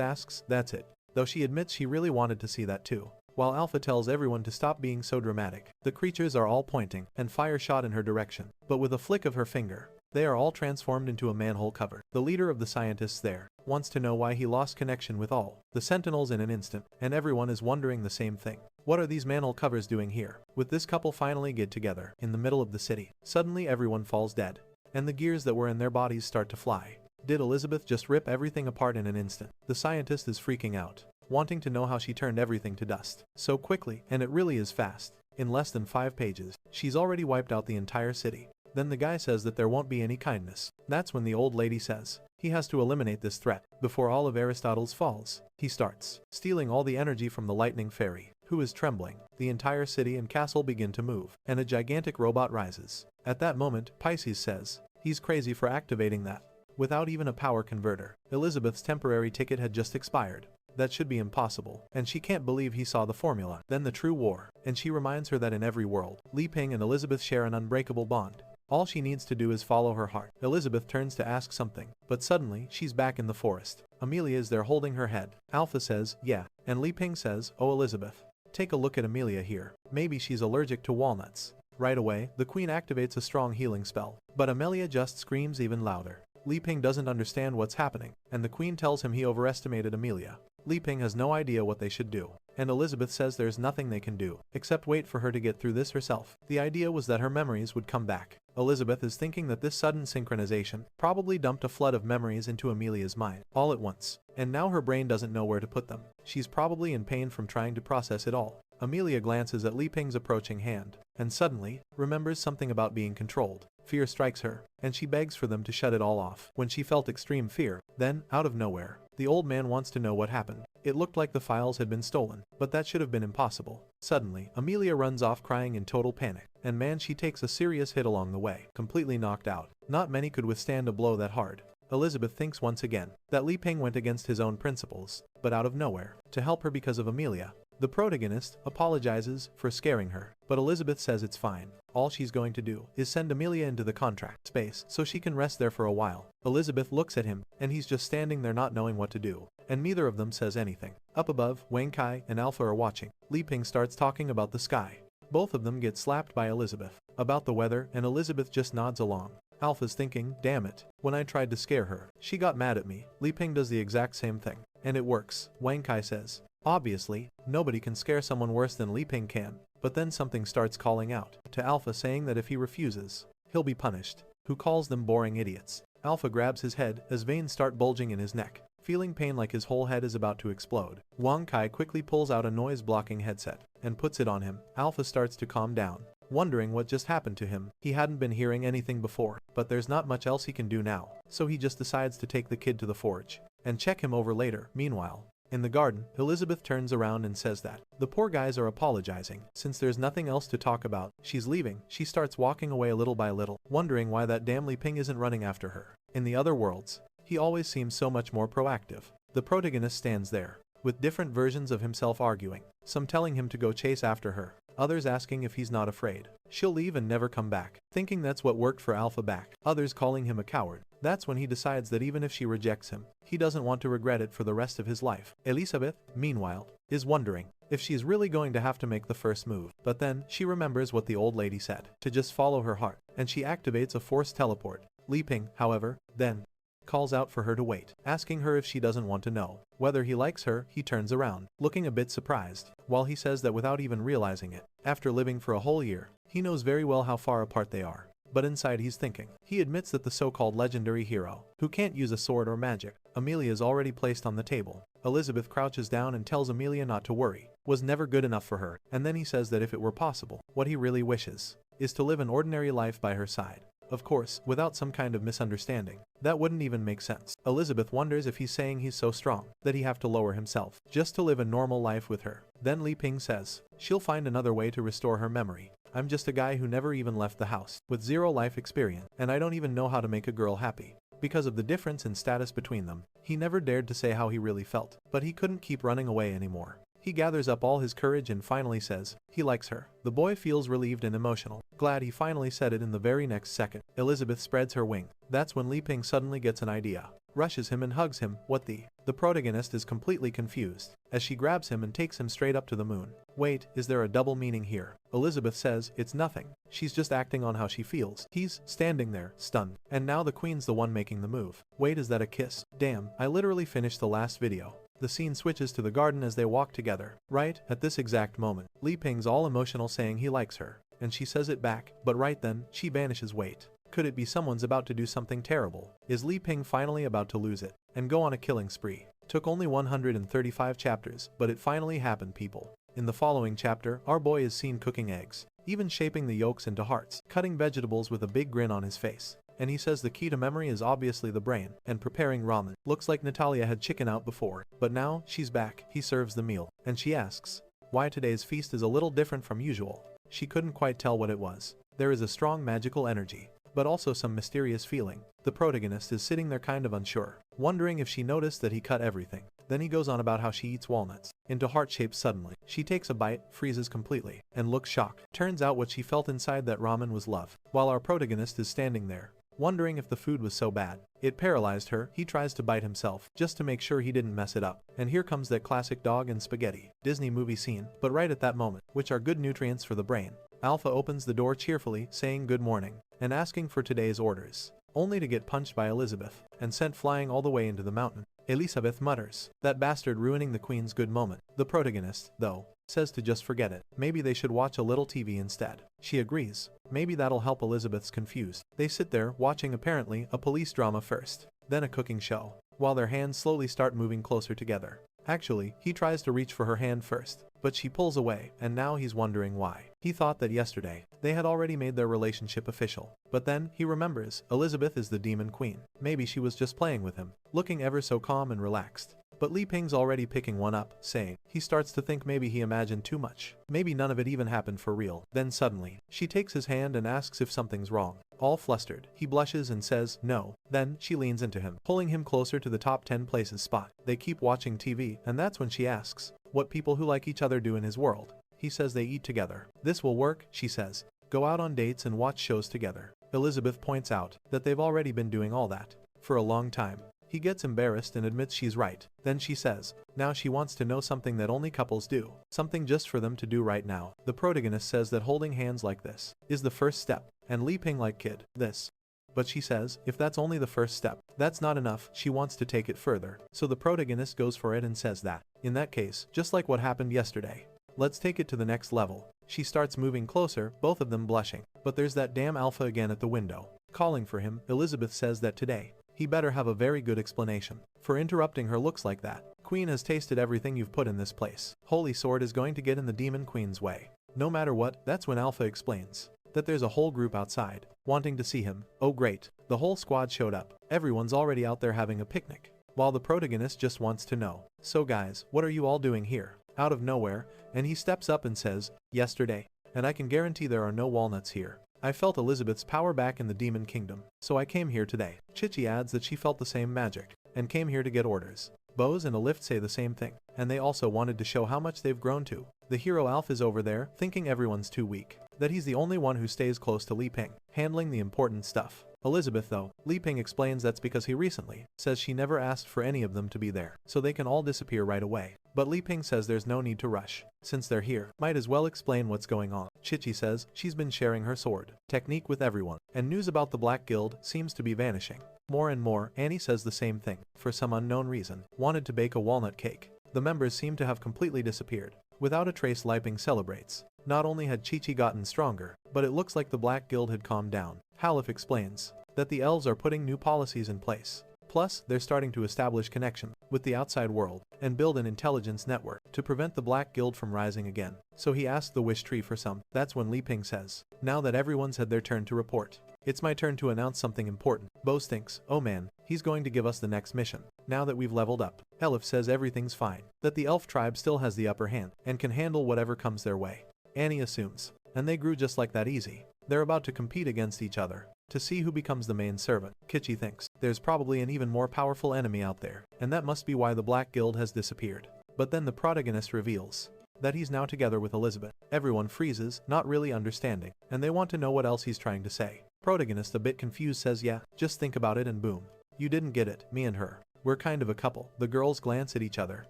asks, that's it. Though she admits she really wanted to see that too. While Alpha tells everyone to stop being so dramatic. The creatures are all pointing and fire shot in her direction. But with a flick of her finger, they are all transformed into a manhole cover. The leader of the scientists there wants to know why he lost connection with all the sentinels in an instant, and everyone is wondering the same thing. What are these manhole covers doing here? With this couple finally get together in the middle of the city, suddenly everyone falls dead, and the gears that were in their bodies start to fly. Did Elizabeth just rip everything apart in an instant? The scientist is freaking out, wanting to know how she turned everything to dust so quickly, and it really is fast. In less than 5 pages, she's already wiped out the entire city. Then the guy says that there won't be any kindness. That's when the old lady says he has to eliminate this threat before all of Aristotle's falls. He starts stealing all the energy from the lightning fairy, who is trembling. The entire city and castle begin to move, and a gigantic robot rises. At that moment, Pisces says he's crazy for activating that without even a power converter. Elizabeth's temporary ticket had just expired. That should be impossible, and she can't believe he saw the formula. Then the true war, and she reminds her that in every world, Li Ping and Elizabeth share an unbreakable bond. All she needs to do is follow her heart. Elizabeth turns to ask something, but suddenly, she's back in the forest. Amelia is there holding her head. Alpha says, yeah, and Li Ping says, oh Elizabeth, take a look at Amelia here. Maybe she's allergic to walnuts. Right away, the queen activates a strong healing spell, but Amelia just screams even louder. Li Ping doesn't understand what's happening, and the queen tells him he overestimated Amelia. Li Ping has no idea what they should do, and Elizabeth says there's nothing they can do, except wait for her to get through this herself. The idea was that her memories would come back. Elizabeth is thinking that this sudden synchronization probably dumped a flood of memories into Amelia's mind, all at once, and now her brain doesn't know where to put them. She's probably in pain from trying to process it all. Amelia glances at Li Ping's approaching hand, and suddenly, remembers something about being controlled. Fear strikes her, and she begs for them to shut it all off. When she felt extreme fear, then, out of nowhere, the old man wants to know what happened. It looked like the files had been stolen, but that should have been impossible. Suddenly, Amelia runs off crying in total panic, and man, she takes a serious hit along the way, completely knocked out. Not many could withstand a blow that hard. Elizabeth thinks once again that Li Ping went against his own principles, but out of nowhere, to help her because of Amelia. The protagonist apologizes for scaring her, but Elizabeth says it's fine. All she's going to do is send Amelia into the contract space so she can rest there for a while. Elizabeth looks at him, and he's just standing there not knowing what to do, and neither of them says anything. Up above, Wang Kai and Alpha are watching. Li Ping starts talking about the sky. Both of them get slapped by Elizabeth about the weather, and Elizabeth just nods along. Alpha's thinking, damn it, when I tried to scare her, she got mad at me. Li Ping does the exact same thing, and it works. Wang Kai says, obviously, nobody can scare someone worse than Li Ping can, but then something starts calling out to Alpha saying that if he refuses, he'll be punished. Who calls them boring idiots. Alpha grabs his head as veins start bulging in his neck, feeling pain like his whole head is about to explode. Wang Kai quickly pulls out a noise-blocking headset and puts it on him. Alpha starts to calm down, wondering what just happened to him. He hadn't been hearing anything before, but there's not much else he can do now, so he just decides to take the kid to the forge and check him over later. Meanwhile, in the garden, Elizabeth turns around and says that the poor guys are apologizing. Since there's nothing else to talk about, she's leaving. She starts walking away little by little, wondering why that damn Li Ping isn't running after her. In the other worlds, he always seems so much more proactive. The protagonist stands there, with different versions of himself arguing, some telling him to go chase after her, others asking if he's not afraid she'll leave and never come back, thinking that's what worked for Alpha back, others calling him a coward. That's when he decides that even if she rejects him, he doesn't want to regret it for the rest of his life. Elizabeth, meanwhile, is wondering if she's really going to have to make the first move, but then she remembers what the old lady said, to just follow her heart, and she activates a forced teleport. Li Ping, however, then calls out for her to wait, asking her if she doesn't want to know whether he likes her. He turns around, looking a bit surprised, while he says that without even realizing it, after living for a whole year, he knows very well how far apart they are. But inside he's thinking. He admits that the so-called legendary hero, who can't use a sword or magic, Amelia is already placed on the table. Elizabeth crouches down and tells Amelia not to worry, was never good enough for her, and then he says that if it were possible, what he really wishes is to live an ordinary life by her side. Of course, without some kind of misunderstanding. That wouldn't even make sense. Elizabeth wonders if he's saying he's so strong that he have to lower himself just to live a normal life with her. Then Li Ping says she'll find another way to restore her memory. I'm just a guy who never even left the house, with zero life experience, and I don't even know how to make a girl happy. Because of the difference in status between them, he never dared to say how he really felt, but he couldn't keep running away anymore. He gathers up all his courage and finally says he likes her. The boy feels relieved and emotional, glad he finally said it. In the very next second, Elizabeth spreads her wing. That's when Li Ping suddenly gets an idea, rushes him and hugs him. What the? The protagonist is completely confused as she grabs him and takes him straight up to the moon. Wait, is there a double meaning here? Elizabeth says it's nothing. She's just acting on how she feels. He's standing there, stunned. And now the queen's the one making the move. Wait, is that a kiss? Damn, I literally finished the last video. The scene switches to the garden as they walk together. Right at this exact moment, Li Ping's all emotional saying he likes her, and she says it back, but right then, she vanishes. Wait, could it be someone's about to do something terrible? Is Li Ping finally about to lose it and go on a killing spree? Took only 135 chapters, but it finally happened, people. In the following chapter, our boy is seen cooking eggs, even shaping the yolks into hearts, cutting vegetables with a big grin on his face. And he says the key to memory is obviously the brain, and preparing ramen. Looks like Natalia had chicken out before, but now she's back. He serves the meal, and she asks why today's feast is a little different from usual. She couldn't quite tell what it was. There is a strong magical energy, but also some mysterious feeling. The protagonist is sitting there kind of unsure, wondering if she noticed that he cut everything. Then he goes on about how she eats walnuts into heart shapes. Suddenly, she takes a bite, freezes completely, and looks shocked. Turns out what she felt inside that ramen was love, while our protagonist is standing there, wondering if the food was so bad it paralyzed her. He tries to bite himself just to make sure he didn't mess it up. And here comes that classic dog and spaghetti Disney movie scene, but right at that moment, which are good nutrients for the brain. Alpha opens the door cheerfully, saying good morning, and asking for today's orders, only to get punched by Elizabeth, and sent flying all the way into the mountain. Elizabeth mutters, that bastard ruining the queen's good moment. The protagonist, though, says to just forget it. Maybe they should watch a little TV instead. She agrees. Maybe that'll help. Elizabeth's confused. They sit there, watching apparently a police drama first, then a cooking show, while their hands slowly start moving closer together. Actually, he tries to reach for her hand first, but she pulls away, and now he's wondering why. He thought that yesterday, they had already made their relationship official. But then, he remembers, Elizabeth is the demon queen. Maybe she was just playing with him, looking ever so calm and relaxed. But Li Ping's already picking one up, saying, he starts to think maybe he imagined too much. Maybe none of it even happened for real. Then suddenly, she takes his hand and asks if something's wrong. All flustered, he blushes and says, no. Then, she leans into him, pulling him closer to the top 10 places spot. They keep watching TV, and that's when she asks, what people who like each other do in his world. He says they eat together. This will work, she says. Go out on dates and watch shows together. Elizabeth points out that they've already been doing all that for a long time. He gets embarrassed and admits she's right. Then she says, now she wants to know something that only couples do. Something just for them to do right now. The protagonist says that holding hands like this is the first step, and Li Ping like kid, this. But she says, if that's only the first step, that's not enough. She wants to take it further. So the protagonist goes for it and says that, in that case, just like what happened yesterday, let's take it to the next level. She starts moving closer, both of them blushing. But there's that damn Alpha again at the window, calling for him. Elizabeth says that today, he better have a very good explanation for interrupting her looks like that. Queen has tasted everything you've put in this place. Holy Sword is going to get in the demon queen's way. No matter what. That's when Alpha explains that there's a whole group outside, wanting to see him. Oh great, the whole squad showed up. Everyone's already out there having a picnic, while the protagonist just wants to know, so guys, what are you all doing here? Out of nowhere, and he steps up and says, yesterday, and I can guarantee there are no walnuts here. I felt Elizabeth's power back in the demon kingdom, so I came here today. Chichi adds that she felt the same magic, and came here to get orders. Bose and Alift say the same thing, and they also wanted to show how much they've grown to. The hero Alf is over there, thinking everyone's too weak, that he's the only one who stays close to Li Ping, handling the important stuff. Elizabeth though, Li Ping explains that's because he recently says she never asked for any of them to be there, so they can all disappear right away. But Li Ping says there's no need to rush. Since they're here, might as well explain what's going on. Chichi says she's been sharing her sword technique with everyone, and news about the Black Guild seems to be vanishing. More and more. Annie says the same thing, for some unknown reason, wanted to bake a walnut cake. The members seem to have completely disappeared. Without a trace. Li Ping celebrates. Not only had Chi-Chi gotten stronger, but it looks like the Black Guild had calmed down. Halif explains that the elves are putting new policies in place. Plus, they're starting to establish connection with the outside world and build an intelligence network to prevent the Black Guild from rising again. So he asks the wish tree for some. That's when Li Ping says, now that everyone's had their turn to report, it's my turn to announce something important. Bose thinks, oh man, he's going to give us the next mission, now that we've leveled up. Elif says everything's fine, that the elf tribe still has the upper hand and can handle whatever comes their way. Annie assumes, and they grew just like that easy. They're about to compete against each other to see who becomes the main servant. Kichi thinks there's probably an even more powerful enemy out there, and that must be why the Black Guild has disappeared. But then the protagonist reveals that he's now together with Elizabeth. Everyone freezes, not really understanding, and they want to know what else he's trying to say. Protagonist, a bit confused, says yeah, just think about it and boom. You didn't get it, me and her. We're kind of a couple. The girls glance at each other,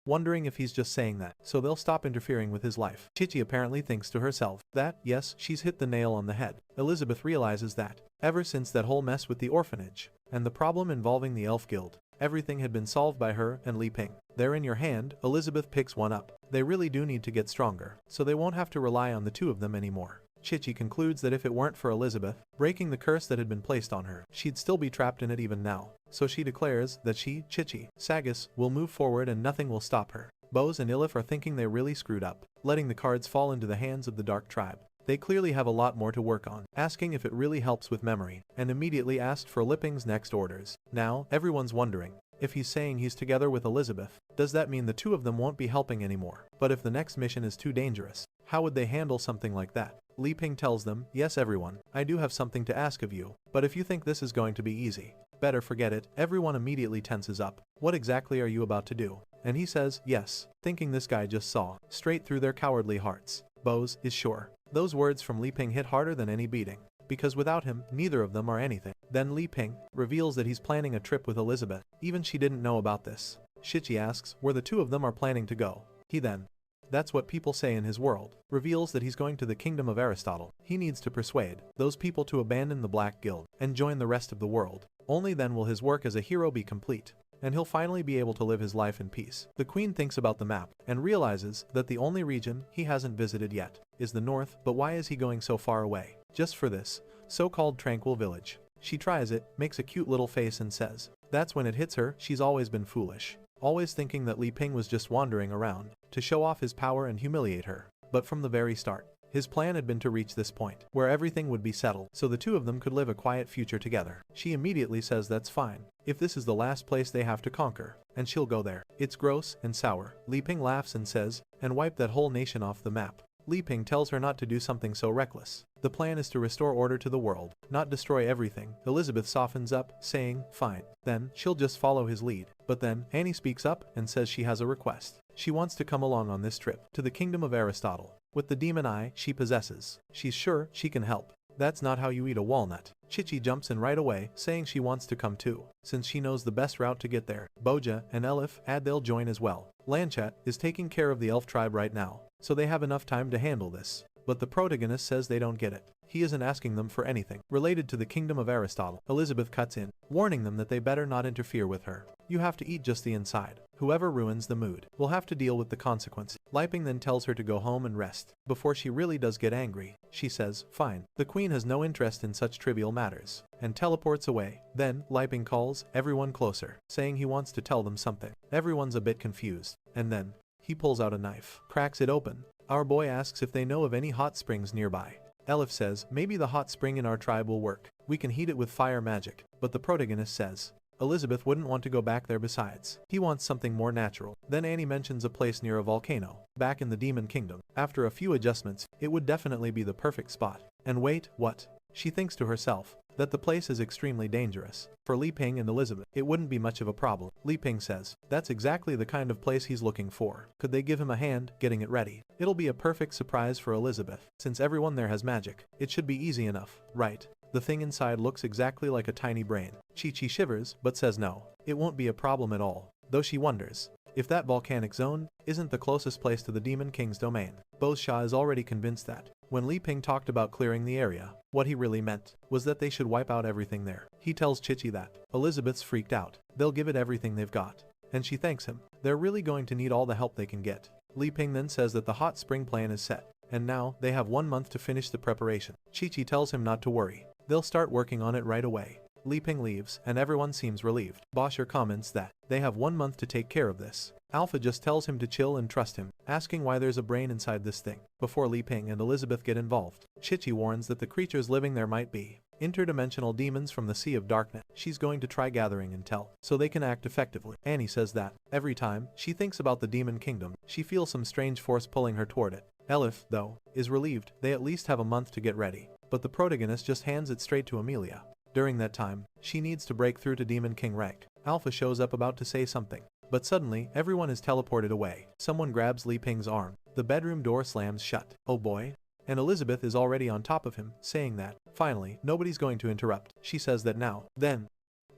wondering if he's just saying that, so they'll stop interfering with his life. Chichi apparently thinks to herself that, yes, she's hit the nail on the head. Elizabeth realizes that, ever since that whole mess with the orphanage, and the problem involving the Elf Guild, everything had been solved by her and Li Ping. They're in your hand. Elizabeth picks one up. They really do need to get stronger, so they won't have to rely on the two of them anymore. Chichi concludes that if it weren't for Elizabeth breaking the curse that had been placed on her, she'd still be trapped in it even now. So she declares that she, Chichi, Sagas, will move forward and nothing will stop her. Bose and Ilif are thinking they really screwed up, letting the cards fall into the hands of the Dark Tribe. They clearly have a lot more to work on, asking if it really helps with memory, and immediately asked for Li Ping's next orders. Now, everyone's wondering, if he's saying he's together with Elizabeth, does that mean the two of them won't be helping anymore? But if the next mission is too dangerous, how would they handle something like that? Li Ping tells them, yes everyone, I do have something to ask of you, but if you think this is going to be easy, better forget it. Everyone immediately tenses up. What exactly are you about to do? And he says, yes, thinking this guy just saw straight through their cowardly hearts. Bose is sure. Those words from Li Ping hit harder than any beating, because without him, neither of them are anything. Then Li Ping reveals that he's planning a trip with Elizabeth. Even she didn't know about this. Shichi asks where the two of them are planning to go. He then That's what people say in his world. Reveals that he's going to the kingdom of Aristotle. He needs to persuade those people to abandon the Black Guild and join the rest of the world. Only then will his work as a hero be complete, and he'll finally be able to live his life in peace. The queen thinks about the map and realizes that the only region he hasn't visited yet is the north, but why is he going so far away? Just for this so-called tranquil village. She tries it, makes a cute little face and says, that's when it hits her, she's always been foolish. Always thinking that Li Ping was just wandering around to show off his power and humiliate her. But from the very start, his plan had been to reach this point, where everything would be settled, so the two of them could live a quiet future together. She immediately says that's fine, if this is the last place they have to conquer, and she'll go there. It's gross and sour. Li Ping laughs and says, and wipe that whole nation off the map. Li Ping tells her not to do something so reckless. The plan is to restore order to the world, not destroy everything. Elizabeth softens up, saying, fine. Then, she'll just follow his lead. But then, Annie speaks up and says she has a request. She wants to come along on this trip to the kingdom of Aristotle. With the demon eye she possesses, she's sure she can help. That's not how you eat a walnut. Chichi jumps in right away, saying she wants to come too, since she knows the best route to get there. Boja and Elif add they'll join as well. Lanchat is taking care of the elf tribe right now, so they have enough time to handle this. But the protagonist says they don't get it. He isn't asking them for anything related to the kingdom of Aristotle. Elizabeth cuts in, warning them that they better not interfere with her. You have to eat just the inside. Whoever ruins the mood will have to deal with the consequences. Liping then tells her to go home and rest. Before she really does get angry, she says, fine. The queen has no interest in such trivial matters, and teleports away. Then, Liping calls everyone closer, saying he wants to tell them something. Everyone's a bit confused, and then, he pulls out a knife, cracks it open. Our boy asks if they know of any hot springs nearby. Elif says, maybe the hot spring in our tribe will work. We can heat it with fire magic. But the protagonist says, Elizabeth wouldn't want to go back there besides. He wants something more natural. Then Annie mentions a place near a volcano, back in the Demon Kingdom. After a few adjustments, it would definitely be the perfect spot. And wait, what? She thinks to herself that the place is extremely dangerous. For Li Ping and Elizabeth, it wouldn't be much of a problem. Li Ping says, that's exactly the kind of place he's looking for. Could they give him a hand getting it ready? It'll be a perfect surprise for Elizabeth. Since everyone there has magic, it should be easy enough, right? The thing inside looks exactly like a tiny brain. Chi-Chi shivers, but says no, it won't be a problem at all. Though she wonders if that volcanic zone isn't the closest place to the Demon King's domain. Bosha is already convinced that, when Li Ping talked about clearing the area, what he really meant was that they should wipe out everything there. He tells Chi-Chi that Elizabeth's freaked out. They'll give it everything they've got. And she thanks him. They're really going to need all the help they can get. Li Ping then says that the hot spring plan is set, and now they have 1 month to finish the preparation. Chi-Chi tells him not to worry. They'll start working on it right away. Li Ping leaves, and everyone seems relieved. Bosher comments that they have 1 month to take care of this. Alpha just tells him to chill and trust him, asking why there's a brain inside this thing. Before Li Ping and Elizabeth get involved, Chi-Chi warns that the creatures living there might be interdimensional demons from the Sea of Darkness. She's going to try gathering intel, so they can act effectively. Annie says that every time she thinks about the Demon Kingdom, she feels some strange force pulling her toward it. Elif, though, is relieved they at least have a month to get ready. But the protagonist just hands it straight to Amelia. During that time, she needs to break through to Demon King rank. Alpha shows up about to say something, but suddenly, everyone is teleported away. Someone grabs Li Ping's arm. The bedroom door slams shut. Oh boy. And Elizabeth is already on top of him, saying that, finally, nobody's going to interrupt. She says that now, then,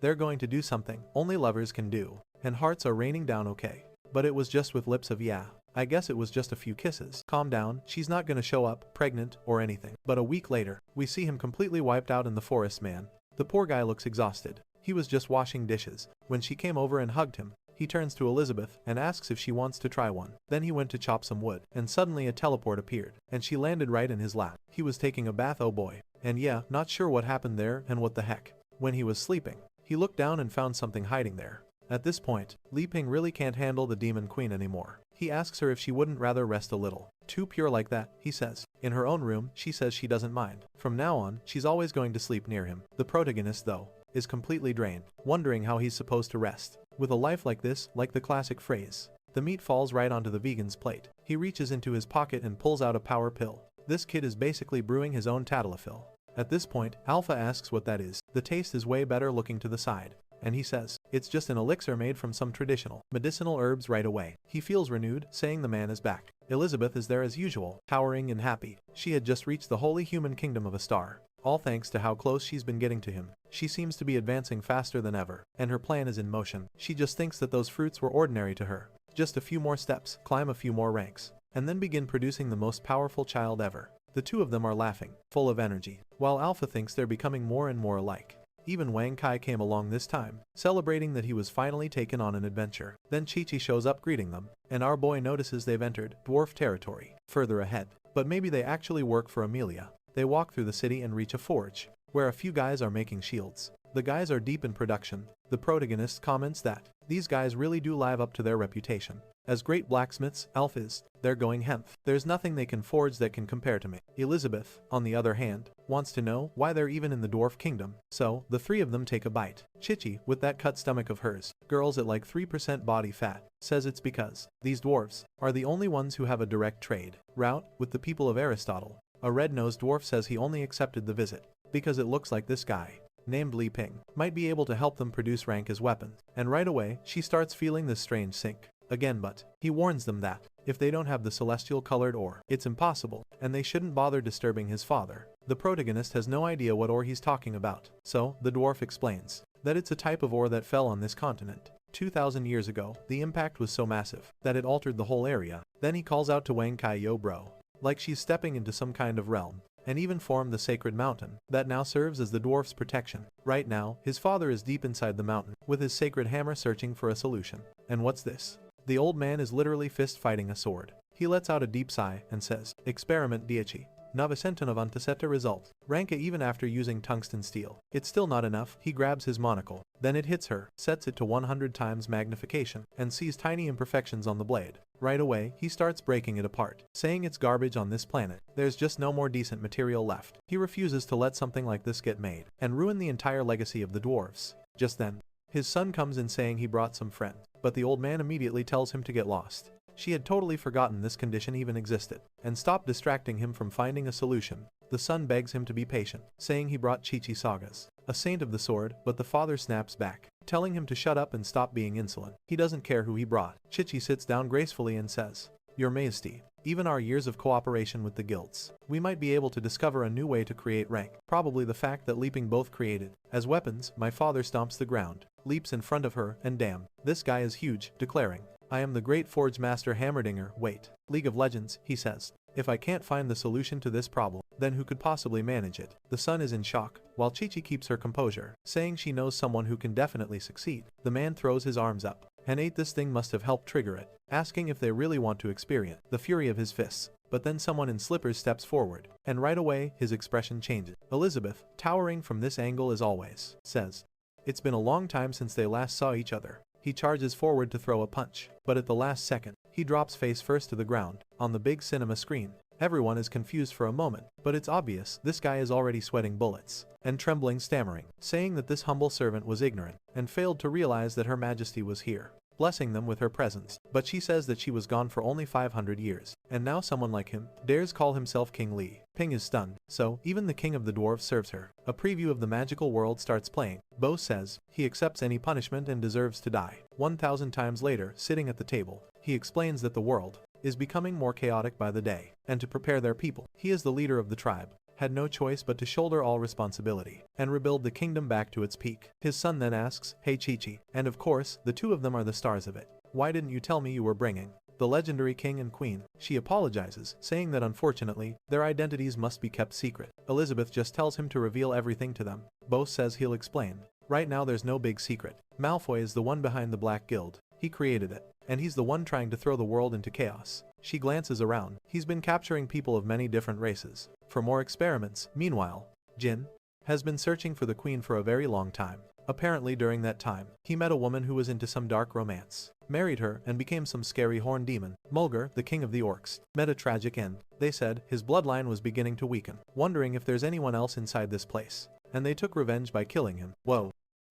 they're going to do something only lovers can do. And hearts are raining down okay. But it was just with lips of yeah. I guess it was just a few kisses. Calm down, she's not gonna show up, pregnant, or anything. But a week later, we see him completely wiped out in the forest, man. The poor guy looks exhausted. He was just washing dishes when she came over and hugged him. He turns to Elizabeth and asks if she wants to try one. Then he went to chop some wood, and suddenly a teleport appeared, and she landed right in his lap. He was taking a bath, oh boy. And yeah, not sure what happened there and what the heck. When he was sleeping, he looked down and found something hiding there. At this point, Li Ping really can't handle the Demon Queen anymore. He asks her if she wouldn't rather rest a little. Too pure like that, he says. In her own room, she says she doesn't mind. From now on, she's always going to sleep near him. The protagonist, though, is completely drained, wondering how he's supposed to rest. With a life like this, like the classic phrase, the meat falls right onto the vegan's plate. He reaches into his pocket and pulls out a power pill. This kid is basically brewing his own Tadalafil. At this point, Alpha asks what that is. The taste is way better looking to the side. And he says, it's just an elixir made from some traditional medicinal herbs right away. He feels renewed, saying the man is back. Elizabeth is there as usual, towering and happy. She had just reached the holy human kingdom of a star. All thanks to how close she's been getting to him. She seems to be advancing faster than ever, and her plan is in motion. She just thinks that those fruits were ordinary to her. Just a few more steps, climb a few more ranks. and then begin producing the most powerful child ever. The two of them are laughing, full of energy, while Alpha thinks they're becoming more and more alike. Even Wang Kai came along this time, celebrating that he was finally taken on an adventure. Then Chi-Chi shows up greeting them, and our boy notices they've entered dwarf territory, further ahead. But maybe they actually work for Amelia. They walk through the city and reach a forge, where a few guys are making shields. The guys are deep in production. The protagonist comments that these guys really do live up to their reputation. As great blacksmiths, Alpha is, they're going hemph. There's nothing they can forge that can compare to me. Elizabeth, on the other hand, wants to know why they're even in the dwarf kingdom. So, the three of them take a bite. Chi-Chi, with that cut stomach of hers, girls at like 3% body fat, says it's because these dwarves are the only ones who have a direct trade route with the people of Aristotle. A red-nosed dwarf says he only accepted the visit because it looks like this guy, named Li Ping, might be able to help them produce rank as weapons. And right away, she starts feeling this strange sync again, but he warns them that if they don't have the celestial colored ore, it's impossible, and they shouldn't bother disturbing his father. The protagonist has no idea what ore he's talking about, so the dwarf explains that it's a type of ore that fell on this continent 2,000 years ago. The impact was so massive that it altered the whole area. Then he calls out to Wang Kai, "Yo bro," like she's stepping into some kind of realm, and even formed the sacred mountain that now serves as the dwarf's protection. Right now, his father is deep inside the mountain with his sacred hammer searching for a solution. And what's this? The old man is literally fist fighting a sword. He lets out a deep sigh and says, "Experiment dieci. Navicenten antisetta result. Ranka even after using tungsten steel. It's still not enough." He grabs his monocle. Then it hits her, sets it to 100 times magnification, and sees tiny imperfections on the blade. Right away, he starts breaking it apart, saying it's garbage on this planet. There's just no more decent material left. He refuses to let something like this get made and ruin the entire legacy of the dwarves. Just then, his son comes in saying he brought some friends, but the old man immediately tells him to get lost. She had totally forgotten this condition even existed, and stopped distracting him from finding a solution. The son begs him to be patient, saying he brought Chi-Chi Sagas, a saint of the sword, but the father snaps back, telling him to shut up and stop being insolent. He doesn't care who he brought. Chi-Chi sits down gracefully and says, "Your Majesty, even our years of cooperation with the guilds, we might be able to discover a new way to create rank. Probably the fact that leaping both created as weapons." My father stomps the ground, leaps in front of her, and damn, this guy is huge, declaring, "I am the great forge master Hammerdinger." Wait, League of Legends, he says. If I can't find the solution to this problem, then who could possibly manage it? The son is in shock, while Chi-Chi keeps her composure, saying she knows someone who can definitely succeed. The man throws his arms up, and this thing must have helped trigger it, asking if they really want to experience the fury of his fists. But then someone in slippers steps forward, and right away, his expression changes. Elizabeth, towering from this angle as always, says, "It's been a long time since they last saw each other." He charges forward to throw a punch, but at the last second, he drops face first to the ground. On the big cinema screen, everyone is confused for a moment, but it's obvious this guy is already sweating bullets and trembling, stammering, saying that this humble servant was ignorant and failed to realize that Her Majesty was here, blessing them with her presence. But she says that she was gone for only 500 years, and now someone like him dares call himself King Li. Ping is stunned, so even the king of the dwarves serves her. A preview of the magical world starts playing. Bo says he accepts any punishment and deserves to die. 1,000 times later, sitting at the table, he explains that the world is becoming more chaotic by the day, and to prepare their people, he is the leader of the tribe, had no choice but to shoulder all responsibility and rebuild the kingdom back to its peak. His son then asks, "Hey Chi-Chi," and of course, the two of them are the stars of it. "Why didn't you tell me you were bringing the legendary king and queen?" She apologizes, saying that unfortunately, their identities must be kept secret. Elizabeth just tells him to reveal everything to them. Bo says he'll explain. Right now there's no big secret. Malfoy is the one behind the Black Guild. He created it, and he's the one trying to throw the world into chaos. She glances around. He's been capturing people of many different races for more experiments. Meanwhile, Jin has been searching for the queen for a very long time. Apparently during that time, he met a woman who was into some dark romance, married her, and became some scary horn demon. Mulgar, the king of the orcs, met a tragic end. They said his bloodline was beginning to weaken, wondering if there's anyone else inside this place, and they took revenge by killing him. Whoa.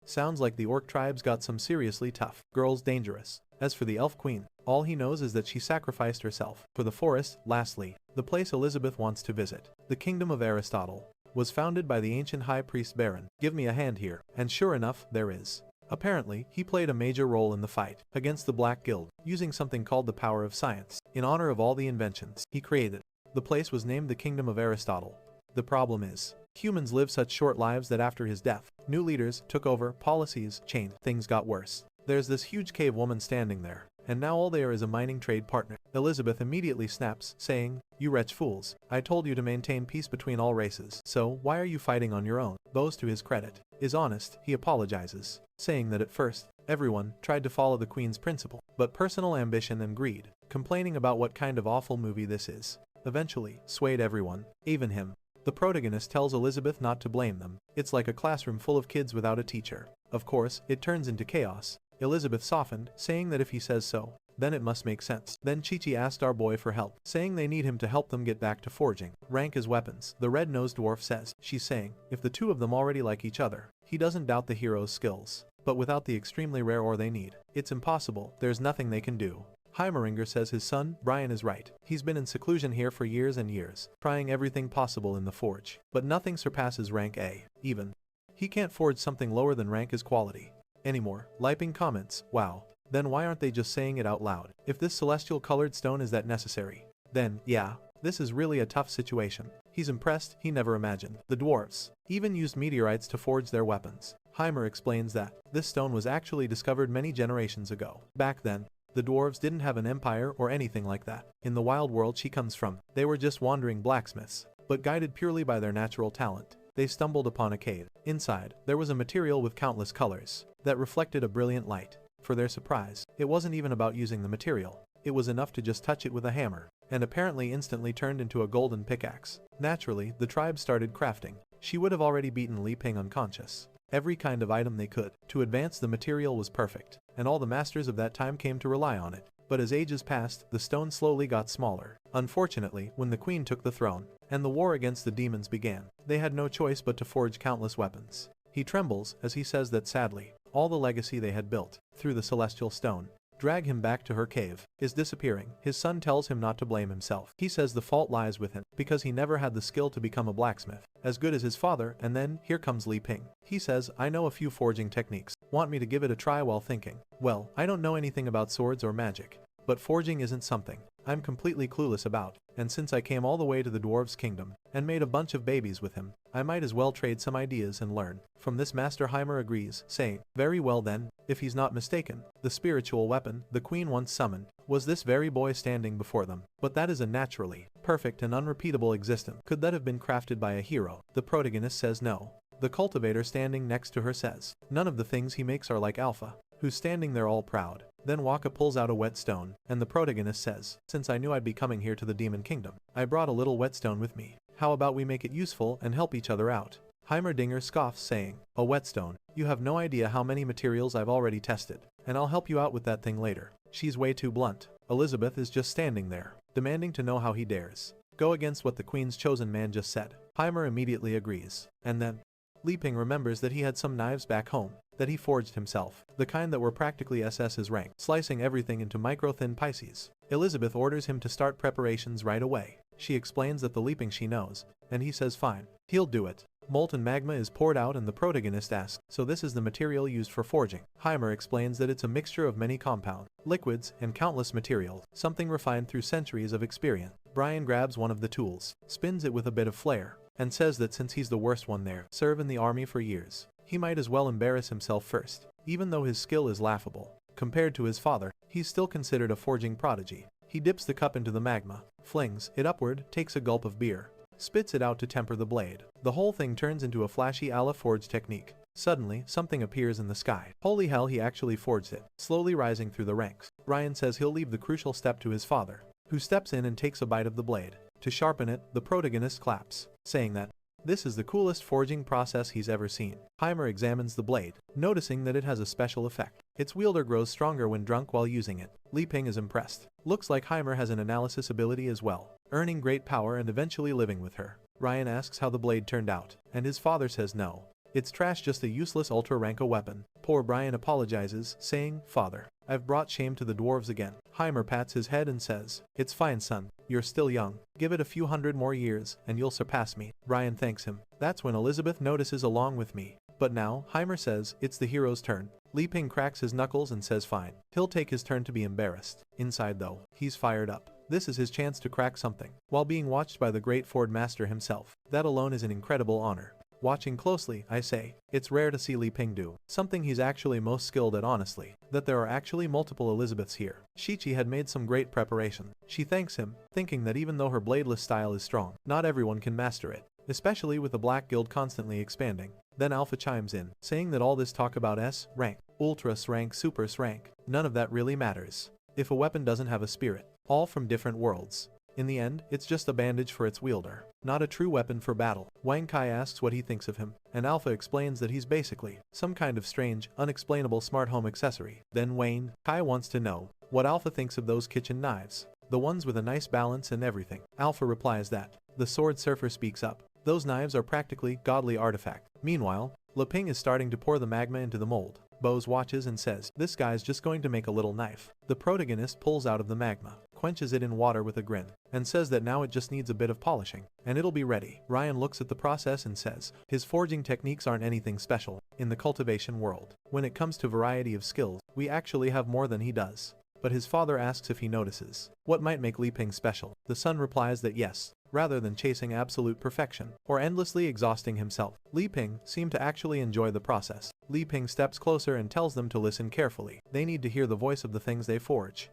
Sounds like the orc tribes got some seriously tough girls dangerous. As for the elf queen, all he knows is that she sacrificed herself for the forest. Lastly, the place Elizabeth wants to visit, the kingdom of Aristotle, was founded by the ancient high priest Baron. Give me a hand here. And sure enough, there is. Apparently, he played a major role in the fight against the Black Guild, using something called the power of science, in honor of all the inventions he created. The place was named the Kingdom of Aristotle. The problem is, humans live such short lives that after his death, new leaders took over, policies changed, things got worse. There's this huge cave woman standing there, and now all they are is a mining trade partner. Elizabeth immediately snaps, saying, "You wretch fools. I told you to maintain peace between all races. So, why are you fighting on your own?" Bose, to his credit, is honest. He apologizes, saying that at first, everyone tried to follow the Queen's principle, but personal ambition and greed, complaining about what kind of awful movie this is, eventually swayed everyone, even him. The protagonist tells Elizabeth not to blame them. It's like a classroom full of kids without a teacher. Of course, it turns into chaos. Elizabeth softened, saying that if he says so, then it must make sense. Then Chi-Chi asked our boy for help, saying they need him to help them get back to forging rank his weapons. The red-nosed dwarf says, she's saying, if the two of them already like each other, he doesn't doubt the hero's skills. But without the extremely rare ore they need, it's impossible. There's nothing they can do. Heimeringer says his son, Brian, is right. He's been in seclusion here for years and years, trying everything possible in the forge. But nothing surpasses rank A. Even he can't forge something lower than rank his quality anymore. Liping comments, wow. Then why aren't they just saying it out loud? If this celestial colored stone is that necessary, then, yeah, this is really a tough situation. He's impressed. He never imagined the dwarves even used meteorites to forge their weapons. Heimer explains that this stone was actually discovered many generations ago. Back then, the dwarves didn't have an empire or anything like that. In the wild world she comes from, they were just wandering blacksmiths, but guided purely by their natural talent, they stumbled upon a cave. Inside, there was a material with countless colors that reflected a brilliant light. For their surprise, it wasn't even about using the material. It was enough to just touch it with a hammer, and apparently instantly turned into a golden pickaxe. Naturally, the tribe started crafting. She would have already beaten Li Ping unconscious. Every kind of item they could to advance the material was perfect, and all the masters of that time came to rely on it. But as ages passed, the stone slowly got smaller. Unfortunately, when the queen took the throne, and the war against the demons began, they had no choice but to forge countless weapons. He trembles as he says that sadly, all the legacy they had built, through the celestial stone, drag him back to her cave, is disappearing. His son tells him not to blame himself. He says the fault lies with him, because he never had the skill to become a blacksmith, as good as his father. And then, here comes Li Ping. He says, I know a few forging techniques. Want me to give it a try? While thinking, well, I don't know anything about swords or magic, but forging isn't something I'm completely clueless about, and since I came all the way to the dwarves' kingdom, and made a bunch of babies with him, I might as well trade some ideas and learn. From this Master Heimer agrees, saying, very well then, if he's not mistaken, the spiritual weapon the queen once summoned was this very boy standing before them. But that is a naturally perfect and unrepeatable existence. Could that have been crafted by a hero? The protagonist says no. The cultivator standing next to her says, none of the things he makes are like Alpha, who's standing there all proud. Then Waka pulls out a whetstone, and the protagonist says, since I knew I'd be coming here to the demon kingdom, I brought a little whetstone with me. How about we make it useful and help each other out? Heimerdinger scoffs, saying, a whetstone? You have no idea how many materials I've already tested, and I'll help you out with that thing later. She's way too blunt. Elizabeth is just standing there, demanding to know how he dares go against what the queen's chosen man just said. Heimer immediately agrees, and then Li Ping remembers that he had some knives back home that he forged himself, the kind that were practically SS's rank, slicing everything into micro-thin pieces. Elizabeth orders him to start preparations right away. She explains that the leaping she knows, and he says fine, he'll do it. Molten magma is poured out and the protagonist asks, so this is the material used for forging? Heimer explains that it's a mixture of many compound liquids and countless materials, something refined through centuries of experience. Brian grabs one of the tools, spins it with a bit of flair, and says that since he's the worst one there, serve in the army for years, he might as well embarrass himself first. Even though his skill is laughable compared to his father, he's still considered a forging prodigy. He dips the cup into the magma, flings it upward, takes a gulp of beer, spits it out to temper the blade. The whole thing turns into a flashy a la forge technique. Suddenly, something appears in the sky. Holy hell, he actually forged it, slowly rising through the ranks. Ryan says he'll leave the crucial step to his father, who steps in and takes a bite of the blade. To sharpen it, the protagonist claps, saying that this is the coolest forging process he's ever seen. Heimer examines the blade, noticing that it has a special effect. Its wielder grows stronger when drunk while using it. Li Ping is impressed. Looks like Heimer has an analysis ability as well, earning great power and eventually living with her. Ryan asks how the blade turned out, and his father says no. It's trash, just a useless ultra-ranko weapon. Poor Brian apologizes, saying, Father, I've brought shame to the dwarves again. Heimer pats his head and says, it's fine son, you're still young. Give it a few hundred more years, and you'll surpass me. Brian thanks him. That's when Elizabeth notices along with me. But now, Heimer says, it's the hero's turn. Li Ping cracks his knuckles and says fine. He'll take his turn to be embarrassed. Inside though, he's fired up. This is his chance to crack something, while being watched by the great Ford Master himself. That alone is an incredible honor. Watching closely, I say, it's rare to see Li Ping do something he's actually most skilled at honestly, that there are actually multiple Elizabeths here. Shichi had made some great preparation. She thanks him, thinking that even though her bladeless style is strong, not everyone can master it, especially with the Black Guild constantly expanding. Then Alpha chimes in, saying that all this talk about S rank, Ultras rank, Supers rank, none of that really matters if a weapon doesn't have a spirit, all from different worlds. In the end, it's just a bandage for its wielder, not a true weapon for battle. Wang Kai asks what he thinks of him, and Alpha explains that he's basically some kind of strange, unexplainable smart home accessory. Then Wang Kai wants to know what Alpha thinks of those kitchen knives, the ones with a nice balance and everything. Alpha replies that the sword surfer speaks up. Those knives are practically godly artifact. Meanwhile, Li Ping is starting to pour the magma into the mold. Bose watches and says, this guy's just going to make a little knife. The protagonist pulls out of the magma, quenches it in water with a grin, and says that now it just needs a bit of polishing, and it'll be ready. Ryan looks at the process and says, his forging techniques aren't anything special in the cultivation world. When it comes to variety of skills, we actually have more than he does. But his father asks if he notices what might make Li Ping special. The son replies that yes, rather than chasing absolute perfection or endlessly exhausting himself. Li Ping seemed to actually enjoy the process. Li Ping steps closer and tells them to listen carefully. They need to hear the voice of the things they forge.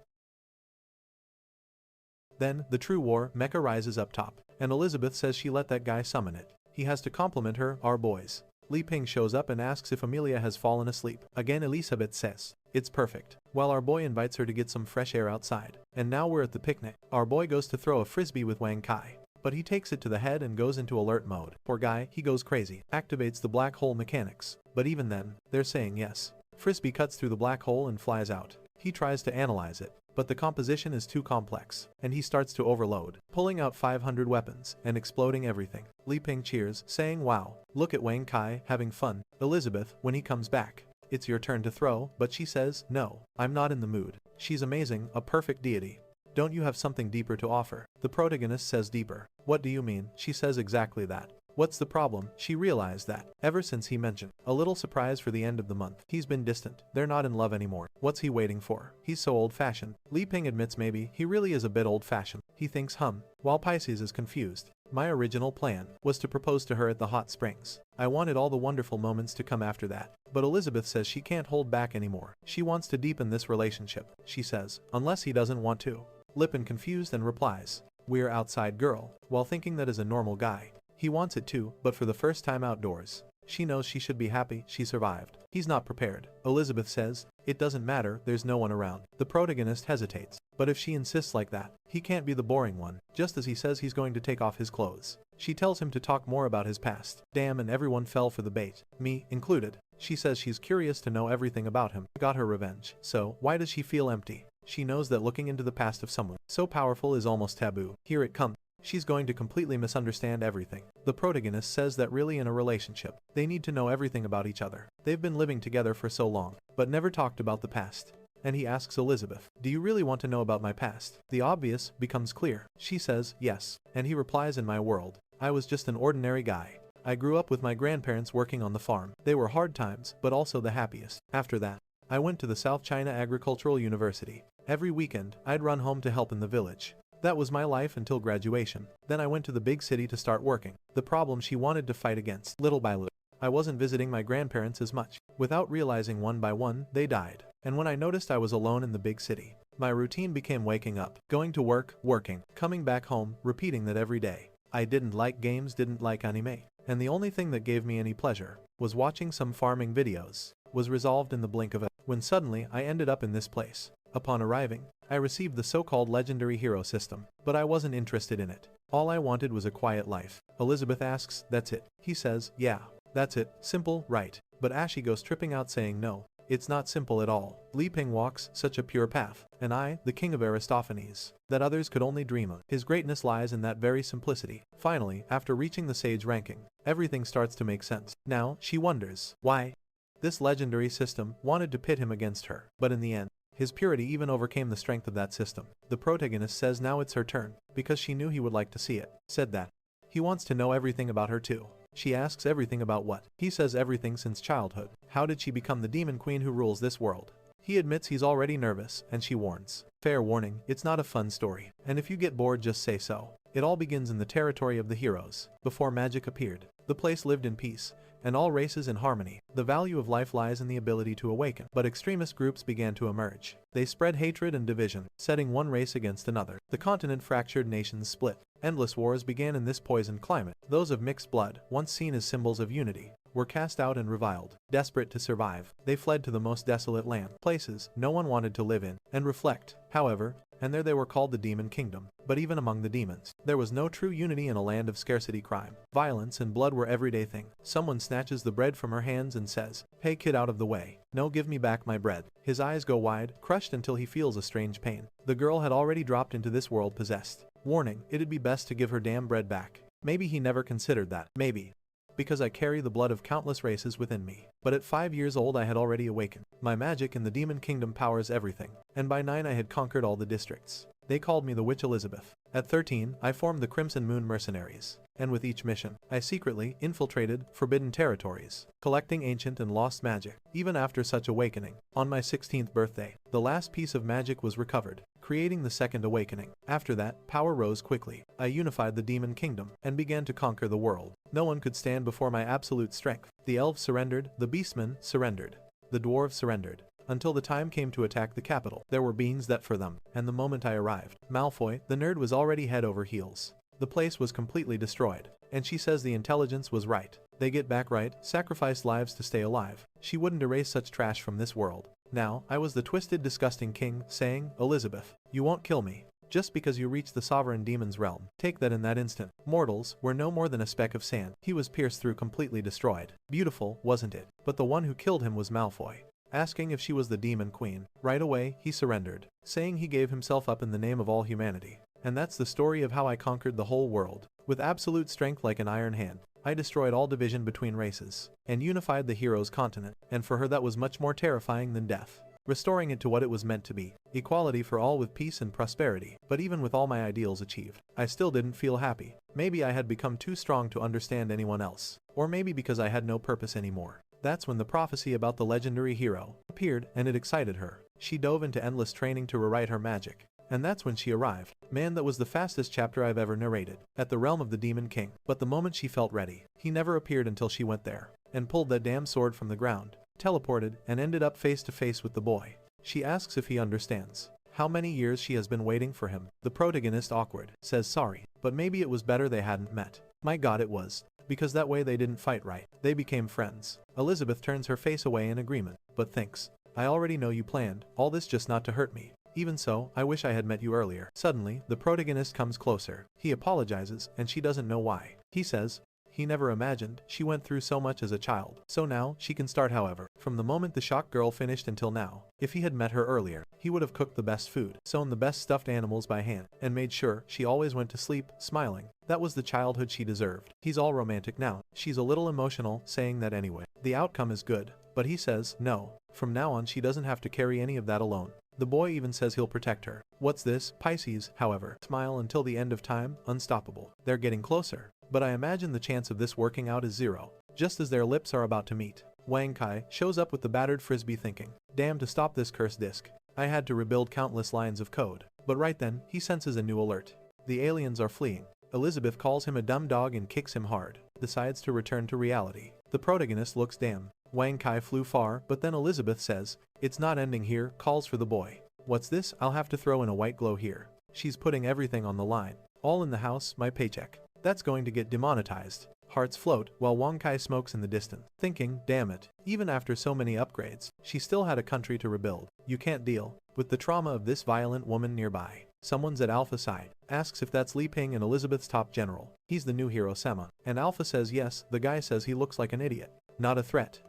Then, the true war mecha rises up top, and Elizabeth says she let that guy summon it. He has to compliment her, our boys. Li Ping shows up and asks if Amelia has fallen asleep. Again Elizabeth says, it's perfect, while our boy invites her to get some fresh air outside. And now we're at the picnic. Our boy goes to throw a frisbee with Wang Kai, but he takes it to the head and goes into alert mode. Poor guy, he goes crazy, activates the black hole mechanics. But even then, they're saying yes. Frisbee cuts through the black hole and flies out. He tries to analyze it, but the composition is too complex, and he starts to overload, pulling out 500 weapons and exploding everything. Li Ping cheers, saying wow, look at Wang Kai having fun. Elizabeth, when he comes back, it's your turn to throw, but she says, no, I'm not in the mood. She's amazing, a perfect deity. Don't you have something deeper to offer? The protagonist says deeper. What do you mean? She says exactly that. What's the problem? She realized that, ever since he mentioned a little surprise for the end of the month, he's been distant. They're not in love anymore. What's he waiting for? He's so old-fashioned. Li Ping admits maybe he really is a bit old-fashioned. He thinks while Pisces is confused. My original plan was to propose to her at the hot springs. I wanted all the wonderful moments to come after that. But Elizabeth says she can't hold back anymore. She wants to deepen this relationship. She says, unless he doesn't want to. Li Ping confused and replies, we're outside girl, while thinking that is a normal guy. He wants it too, but for the first time outdoors. She knows she should be happy she survived. He's not prepared. Elizabeth says, it doesn't matter, there's no one around. The protagonist hesitates, but if she insists like that, he can't be the boring one, just as he says he's going to take off his clothes. She tells him to talk more about his past. Damn, and everyone fell for the bait, me included. She says she's curious to know everything about him. Got her revenge. So, why does she feel empty? She knows that looking into the past of someone so powerful is almost taboo. Here it comes. She's going to completely misunderstand everything. The protagonist says that really in a relationship, they need to know everything about each other. They've been living together for so long, but never talked about the past. And he asks Elizabeth, do you really want to know about my past? The obvious becomes clear. She says, yes. And he replies, in my world, I was just an ordinary guy. I grew up with my grandparents working on the farm. They were hard times, but also the happiest. After that, I went to the South China Agricultural University. Every weekend, I'd run home to help in the village. That was my life until graduation. Then I went to the big city to start working. The problem she wanted to fight against, little by little. I wasn't visiting my grandparents as much. Without realizing, one by one, they died. And when I noticed I was alone in the big city, my routine became waking up, going to work, working, coming back home, repeating that every day. I didn't like games, didn't like anime. And the only thing that gave me any pleasure was watching some farming videos. Was resolved in the blink of a when suddenly I ended up in this place. Upon arriving, I received the so-called legendary hero system, but I wasn't interested in it. All I wanted was a quiet life. Elizabeth asks, that's it? He says, yeah, that's it. Simple, right? But Ashley goes tripping out saying no, it's not simple at all. Li Ping walks such a pure path, and I, the king of Aristophanes, that others could only dream of. His greatness lies in that very simplicity. Finally, after reaching the sage ranking, everything starts to make sense. Now, she wonders, why? This legendary system wanted to pit him against her, but in the end, his purity even overcame the strength of that system. The protagonist says now it's her turn, because she knew he would like to see it. Said that he wants to know everything about her too. She asks everything about what? He says everything since childhood. How did she become the demon queen who rules this world? He admits he's already nervous, and she warns. Fair warning, it's not a fun story. And if you get bored, just say so. It all begins in the territory of the heroes, before magic appeared. The place lived in peace, and all races in harmony. The value of life lies in the ability to awaken. But extremist groups began to emerge. They spread hatred and division, setting one race against another. The continent fractured, nations split. Endless wars began in this poisoned climate. Those of mixed blood, once seen as symbols of unity, were cast out and reviled. Desperate to survive, they fled to the most desolate land, places no one wanted to live in and reflect, however, and there they were called the Demon Kingdom. But even among the demons, there was no true unity in a land of scarcity. Crime, violence, and blood were everyday thing. Someone snatches the bread from her hands and says, "Hey kid, out of the way. No, give me back my bread." His eyes go wide, crushed until he feels a strange pain. The girl had already dropped into this world possessed. Warning, it'd be best to give her damn bread back. Maybe he never considered that. Maybe. Because I carry the blood of countless races within me. But at 5 years old I had already awakened. My magic in the Demon Kingdom powers everything. And by 9 I had conquered all the districts. They called me the Witch Elizabeth. At 13, I formed the Crimson Moon Mercenaries. And with each mission, I secretly infiltrated forbidden territories, collecting ancient and lost magic. Even after such awakening, on my 16th birthday, the last piece of magic was recovered, creating the second awakening. After that, power rose quickly. I unified the Demon Kingdom and began to conquer the world. No one could stand before my absolute strength. The elves surrendered, the beastmen surrendered, the dwarves surrendered. Until the time came to attack the capital, there were beings that for them, and the moment I arrived, Malfoy, the nerd, was already head over heels. The place was completely destroyed, and she says the intelligence was right. They get back right, sacrifice lives to stay alive. She wouldn't erase such trash from this world. Now, I was the twisted, disgusting king, saying, "Elizabeth, you won't kill me. Just because you reached the sovereign demon's realm." Take that. In that instant, mortals were no more than a speck of sand. He was pierced through, completely destroyed. Beautiful, wasn't it? But the one who killed him was Malfoy. Asking if she was the demon queen. Right away, he surrendered, saying he gave himself up in the name of all humanity. And that's the story of how I conquered the whole world. With absolute strength like an iron hand, I destroyed all division between races, and unified the hero's continent. And for her that was much more terrifying than death. Restoring it to what it was meant to be. Equality for all with peace and prosperity. But even with all my ideals achieved, I still didn't feel happy. Maybe I had become too strong to understand anyone else. Or maybe because I had no purpose anymore. That's when the prophecy about the legendary hero appeared, and it excited her. She dove into endless training to rewrite her magic. And that's when she arrived. Man, that was the fastest chapter I've ever narrated. At the realm of the Demon King. But the moment she felt ready, he never appeared until she went there. And pulled that damn sword from the ground. Teleported, and ended up face to face with the boy. She asks if he understands. How many years she has been waiting for him. The protagonist, awkward, says sorry. But maybe it was better they hadn't met. My god, it was. Because that way they didn't fight right. They became friends. Elizabeth turns her face away in agreement. But thinks, I already know you planned all this just not to hurt me. Even so, I wish I had met you earlier. Suddenly, the protagonist comes closer. He apologizes, and she doesn't know why. He says, he never imagined she went through so much as a child. So now, she can start. However, from the moment the shock girl finished until now, if he had met her earlier, he would have cooked the best food, sewn the best stuffed animals by hand, and made sure she always went to sleep, smiling. That was the childhood she deserved. He's all romantic now. She's a little emotional, saying that anyway. The outcome is good. But he says, no. From now on she doesn't have to carry any of that alone. The boy even says he'll protect her. What's this? Pisces, however, smile until the end of time, unstoppable. They're getting closer. But I imagine the chance of this working out is zero. Just as their lips are about to meet, Wang Kai shows up with the battered frisbee, thinking, damn, to stop this cursed disc, I had to rebuild countless lines of code. But right then, he senses a new alert. The aliens are fleeing. Elizabeth calls him a dumb dog and kicks him hard, decides to return to reality. The protagonist looks damn. Wang Kai flew far, but then Elizabeth says, it's not ending here, calls for the boy. What's this? I'll have to throw in a white glow here. She's putting everything on the line. All in the house, my paycheck. That's going to get demonetized. Hearts float, while Wang Kai smokes in the distance, thinking, damn it, even after so many upgrades, she still had a country to rebuild. You can't deal with the trauma of this violent woman nearby. Someone's at Alpha's side, asks if that's Li Ping and Elizabeth's top general. He's the new hero Sema. And Alpha says yes. The guy says he looks like an idiot. Not a threat.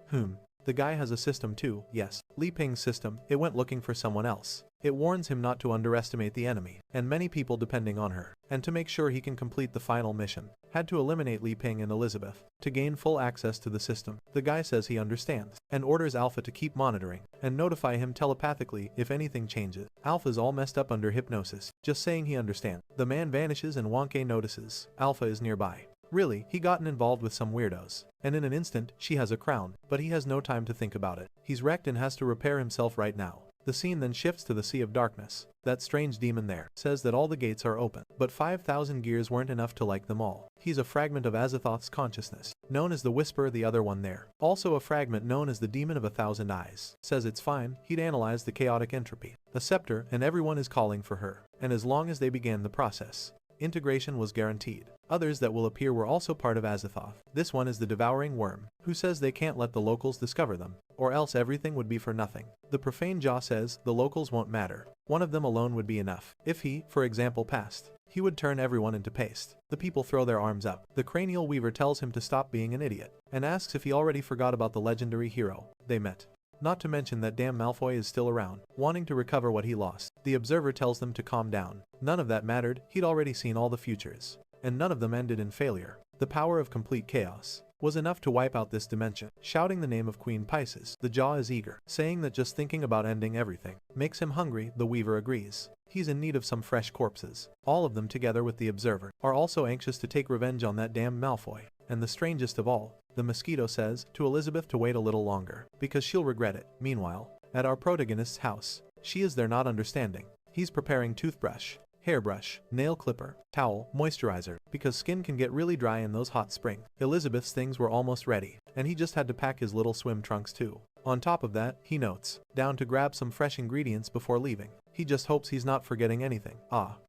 The guy has a system too, yes. Li Ping's system, it went looking for someone else. It warns him not to underestimate the enemy, and many people depending on her. And to make sure he can complete the final mission, had to eliminate Li Ping and Elizabeth, to gain full access to the system. The guy says he understands, and orders Alpha to keep monitoring, and notify him telepathically if anything changes. Alpha's all messed up under hypnosis, just saying he understands. The man vanishes and Wonka notices Alpha is nearby. Really, he gotten involved with some weirdos. And in an instant, she has a crown, but he has no time to think about it. He's wrecked and has to repair himself right now. The scene then shifts to the Sea of Darkness. That strange demon there says that all the gates are open, but 5,000 gears weren't enough to like them all. He's a fragment of Azathoth's consciousness, known as the Whisperer. The other one there, also a fragment known as the Demon of 1,000 Eyes, says it's fine, he'd analyzed the chaotic entropy. The scepter and everyone is calling for her, and as long as they began the process, integration was guaranteed. Others that will appear were also part of Azathoth. This one is the Devouring Worm, who says they can't let the locals discover them, or else everything would be for nothing. The Profane Jaw says the locals won't matter. One of them alone would be enough. If he, for example, passed, he would turn everyone into paste. The people throw their arms up. The Cranial Weaver tells him to stop being an idiot, and asks if he already forgot about the legendary hero they met. Not to mention that damn Malfoy is still around, wanting to recover what he lost. The Observer tells them to calm down. None of that mattered, he'd already seen all the futures, and none of them ended in failure. The power of complete chaos was enough to wipe out this dimension. Shouting the name of Queen Pisces, the Jaw is eager, saying that just thinking about ending everything makes him hungry. The Weaver agrees. He's in need of some fresh corpses. All of them, together with the Observer, are also anxious to take revenge on that damn Malfoy. And the strangest of all, the Mosquito says to Elizabeth to wait a little longer, because she'll regret it. Meanwhile, at our protagonist's house, she is there not understanding. He's preparing toothbrush, hairbrush, nail clipper, towel, moisturizer, because skin can get really dry in those hot springs. Elizabeth's things were almost ready, and he just had to pack his little swim trunks too. On top of that, he notes down to grab some fresh ingredients before leaving. He just hopes he's not forgetting anything.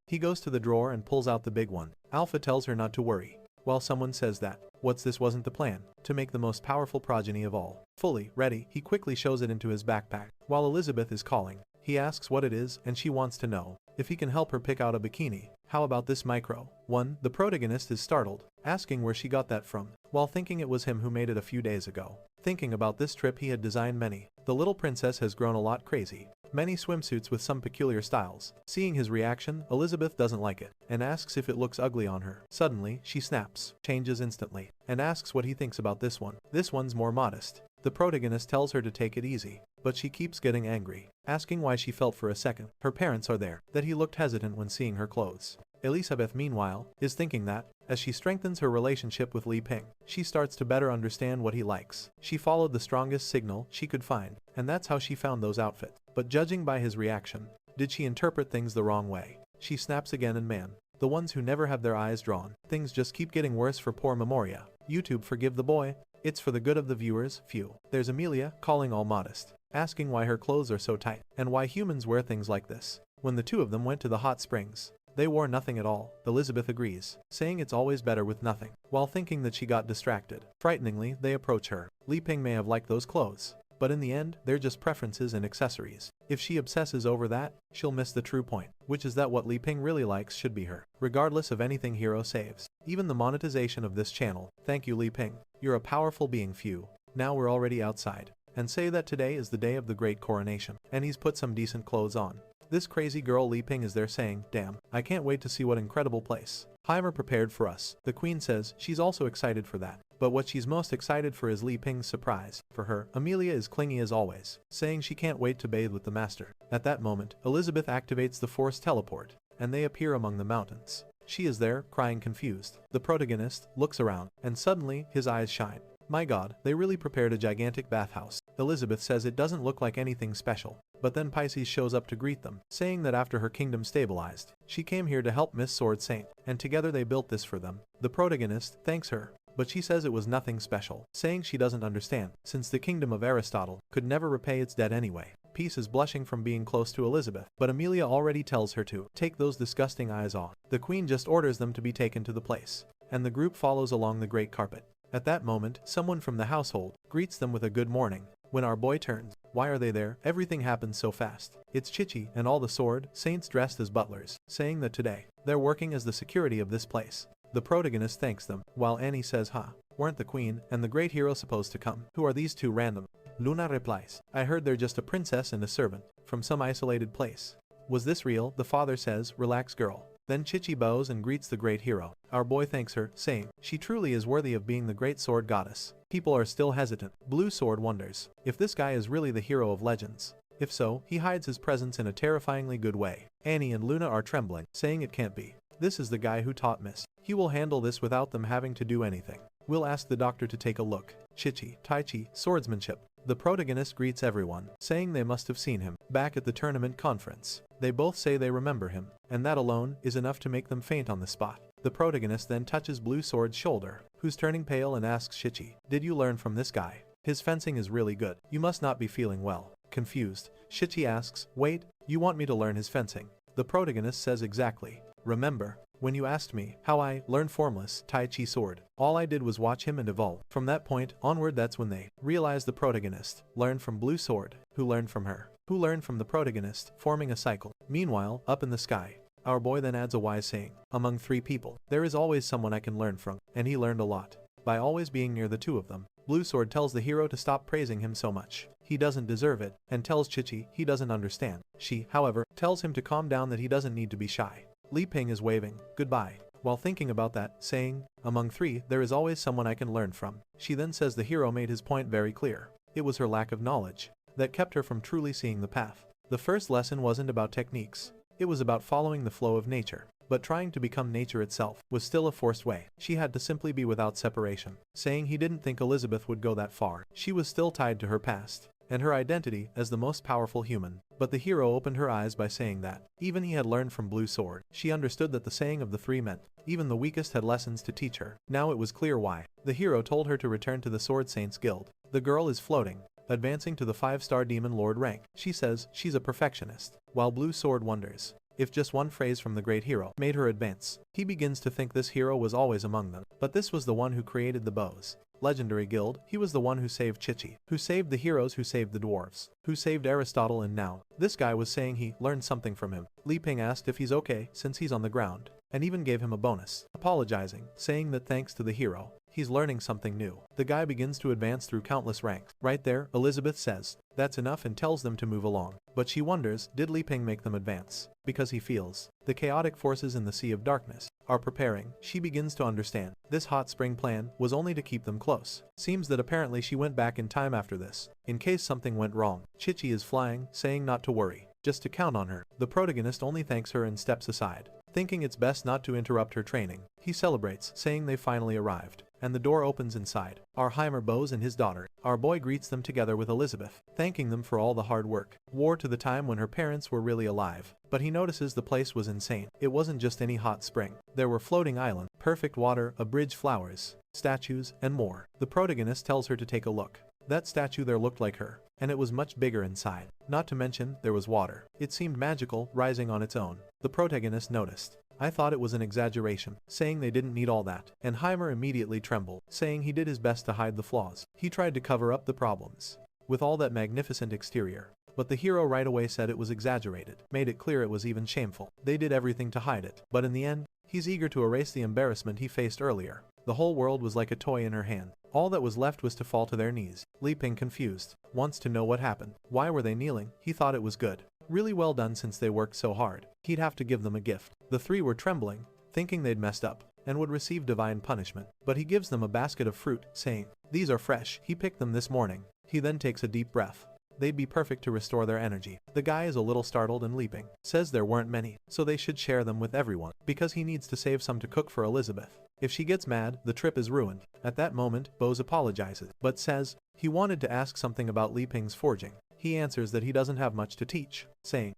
He goes to the drawer and pulls out the big one. Alpha tells her not to worry, while someone says that this wasn't the plan, to make the most powerful progeny of all. Fully ready, he quickly shows it into his backpack. While Elizabeth is calling, he asks what it is, and she wants to know if he can help her pick out a bikini. How about this micro one? The protagonist is startled, asking where she got that from, while thinking it was him who made it a few days ago. Thinking about this trip, he had designed many. The little princess has grown a lot crazy. Many swimsuits with some peculiar styles. Seeing his reaction, Elizabeth doesn't like it, and asks if it looks ugly on her. Suddenly, she snaps, changes instantly, and asks what he thinks about this one. This one's more modest. The protagonist tells her to take it easy, but she keeps getting angry, asking why she felt for a second. Her parents are there, that he looked hesitant when seeing her clothes. Elizabeth, meanwhile, is thinking that, as she strengthens her relationship with Li Ping, she starts to better understand what he likes. She followed the strongest signal she could find, and that's how she found those outfits. But judging by his reaction, did she interpret things the wrong way? She snaps again, and man, the ones who never have their eyes drawn. Things just keep getting worse for poor Memoria. YouTube, forgive the boy. It's for the good of the viewers. Phew. There's Amelia, calling all modest, asking why her clothes are so tight, and why humans wear things like this. When the two of them went to the hot springs, they wore nothing at all. Elizabeth agrees, saying it's always better with nothing, while thinking that she got distracted. Frighteningly, they approach her. Li Ping may have liked those clothes, but in the end, they're just preferences and accessories. If she obsesses over that, she'll miss the true point, which is that what Li Ping really likes should be her, regardless of anything Hero saves. Even the monetization of this channel. Thank you, Li Ping. You're a powerful being. Few. Now we're already outside, and say that today is the day of the great coronation, and he's put some decent clothes on. This crazy girl Li Ping is there saying, damn, I can't wait to see what incredible place Heimer prepared for us. The queen says she's also excited for that, but what she's most excited for is Li Ping's surprise. For her, Amelia is clingy as always, saying she can't wait to bathe with the master. At that moment, Elizabeth activates the force teleport, and they appear among the mountains. She is there, crying confused. The protagonist looks around, and suddenly, his eyes shine. My god, they really prepared a gigantic bathhouse. Elizabeth says it doesn't look like anything special. But then Pisces shows up to greet them, saying that after her kingdom stabilized, she came here to help Miss Sword Saint, and together they built this for them. The protagonist thanks her, but she says it was nothing special, saying she doesn't understand, since the kingdom of Aristotle could never repay its debt anyway. Peace is blushing from being close to Elizabeth, but Amelia already tells her to take those disgusting eyes off. The queen just orders them to be taken to the place, and the group follows along the great carpet. At that moment, someone from the household greets them with a good morning. When our boy turns, why are they there? Everything happens so fast. It's Chichi and all the sword saints dressed as butlers, saying that today, they're working as the security of this place. The protagonist thanks them, while Annie says, weren't the queen and the great hero supposed to come? Who are these two random? Luna replies, I heard they're just a princess and a servant, from some isolated place. Was this real? The father says, relax girl. Then Chichi bows and greets the great hero. Our boy thanks her, saying, she truly is worthy of being the great sword goddess. People are still hesitant. Blue Sword wonders if this guy is really the hero of legends. If so, he hides his presence in a terrifyingly good way. Annie and Luna are trembling, saying it can't be. This is the guy who taught Miss. He will handle this without them having to do anything. We'll ask the doctor to take a look. Chichi, Tai Chi, swordsmanship. The protagonist greets everyone, saying they must have seen him back at the tournament conference. They both say they remember him, and that alone is enough to make them faint on the spot. The protagonist then touches Blue Sword's shoulder, who's turning pale, and asks Shichi, "Did you learn from this guy? His fencing is really good. You must not be feeling well." Confused, Shichi asks, "Wait, you want me to learn his fencing?" The protagonist says, "Exactly. Remember, when you asked me how I learned formless Tai Chi sword, all I did was watch him and evolve." From that point onward, that's when they realize the protagonist learned from Blue Sword, who learned from her, who learned from the protagonist, forming a cycle. Meanwhile, up in the sky, our boy then adds a wise saying, "Among three people, there is always someone I can learn from," and he learned a lot by always being near the two of them. Blue Sword tells the hero to stop praising him so much. He doesn't deserve it, and tells Shichi he doesn't understand. She, however, tells him to calm down, that he doesn't need to be shy. Li Ping is waving goodbye while thinking about that, saying, "Among three, there is always someone I can learn from." She then says the hero made his point very clear. It was her lack of knowledge that kept her from truly seeing the path. The first lesson wasn't about techniques. It was about following the flow of nature. But trying to become nature itself was still a forced way. She had to simply be without separation, saying he didn't think Elizabeth would go that far. She was still tied to her past and her identity as the most powerful human. But the hero opened her eyes by saying that even he had learned from Blue Sword. She understood that the saying of the three meant even the weakest had lessons to teach her. Now it was clear why. The hero told her to return to the Sword Saints Guild. The girl is floating, advancing to the 5-star Demon Lord rank. She says she's a perfectionist, while Blue Sword wonders if just one phrase from the great hero made her advance. He begins to think this hero was always among them, but this was the one who created the Bows Legendary Guild. He was the one who saved Chichi, who saved the heroes, who saved the dwarves, who saved Aristotle, and now this guy was saying he learned something from him. Li Ping asked if he's okay since he's on the ground, and even gave him a bonus, apologizing, saying that thanks to the hero, he's learning something new. The guy begins to advance through countless ranks. Right there, Elizabeth says, "That's enough," and tells them to move along. But she wonders, did Li Ping make them advance? Because he feels the chaotic forces in the Sea of Darkness are preparing. She begins to understand this hot spring plan was only to keep them close. Seems that apparently she went back in time after this, in case something went wrong. Chichi is flying, saying not to worry, just to count on her. The protagonist only thanks her and steps aside, thinking it's best not to interrupt her training. He celebrates, saying they finally arrived, and the door opens inside. Our Heimer Bose and his daughter. Our boy greets them together with Elizabeth, thanking them for all the hard work. War to the time when her parents were really alive. But he notices the place was insane. It wasn't just any hot spring. There were floating islands, perfect water, a bridge, flowers, statues, and more. The protagonist tells her to take a look. That statue there looked like her, and it was much bigger inside. Not to mention, there was water. It seemed magical, rising on its own. The protagonist noticed. "I thought it was an exaggeration," saying they didn't need all that. And Heimer immediately trembled, saying he did his best to hide the flaws. He tried to cover up the problems with all that magnificent exterior. But the hero right away said it was exaggerated, made it clear it was even shameful. They did everything to hide it. But in the end, he's eager to erase the embarrassment he faced earlier. The whole world was like a toy in her hand. All that was left was to fall to their knees. Li Ping, confused, wants to know what happened. Why were they kneeling? He thought it was good. Really well done since they worked so hard. He'd have to give them a gift. The three were trembling, thinking they'd messed up and would receive divine punishment. But he gives them a basket of fruit, saying, "These are fresh. He picked them this morning." He then takes a deep breath. They'd be perfect to restore their energy. The guy is a little startled and leaping, says there weren't many, so they should share them with everyone, because he needs to save some to cook for Elizabeth. If she gets mad, the trip is ruined. At that moment, Bose apologizes, but says he wanted to ask something about Li Ping's forging. He answers that he doesn't have much to teach, saying,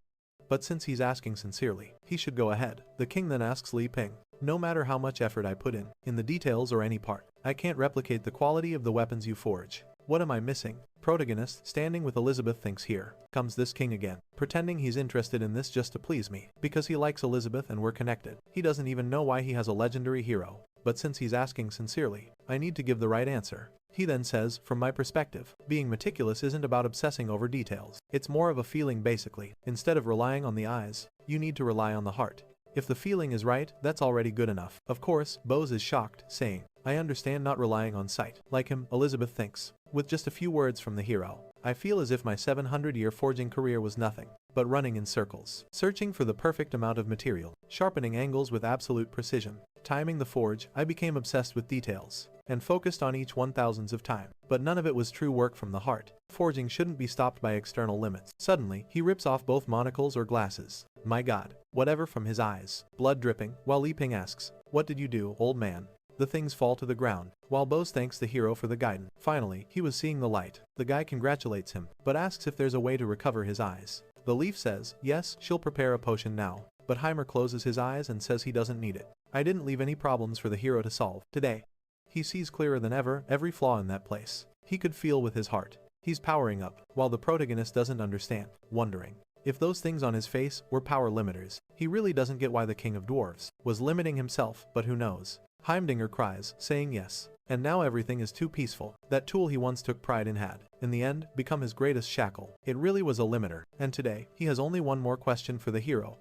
but since he's asking sincerely, he should go ahead. The king then asks Li Ping, "No matter how much effort I put in the details or any part, I can't replicate the quality of the weapons you forge. What am I missing?" Protagonist, standing with Elizabeth, thinks, here comes this king again, pretending he's interested in this just to please me, because he likes Elizabeth and we're connected. He doesn't even know why he has a legendary hero, but since he's asking sincerely, I need to give the right answer. He then says, from my perspective, being meticulous isn't about obsessing over details. It's more of a feeling basically. Instead of relying on the eyes, you need to rely on the heart. If the feeling is right, that's already good enough. Of course, Bose is shocked, saying, I understand not relying on sight. Like him, Elizabeth thinks, with just a few words from the hero, I feel as if my 700-year forging career was nothing but running in circles, searching for the perfect amount of material, sharpening angles with absolute precision, timing the forge. I became obsessed with details and focused on each 1,000th of time, but none of it was true work from the heart. Forging shouldn't be stopped by external limits. Suddenly, he rips off both monocles or glasses. My God, whatever, from his eyes, blood dripping, while Li Ping asks, what did you do, old man? the things fall to the ground, while Bose thanks the hero for the guidance. Finally, he was seeing the light. The guy congratulates him, but asks if there's a way to recover his eyes. The leaf says, yes, she'll prepare a potion now. But Heimer closes his eyes and says he doesn't need it. I didn't leave any problems for the hero to solve. Today, he sees clearer than ever every flaw in that place. He could feel with his heart. He's powering up, while the protagonist doesn't understand, wondering if those things on his face were power limiters. He really doesn't get why the king of dwarves was limiting himself, but who knows. Heimdallr cries, saying yes. And now everything is too peaceful. That tool he once took pride in had, in the end, become his greatest shackle. It really was a limiter. And today, he has only one more question for the hero.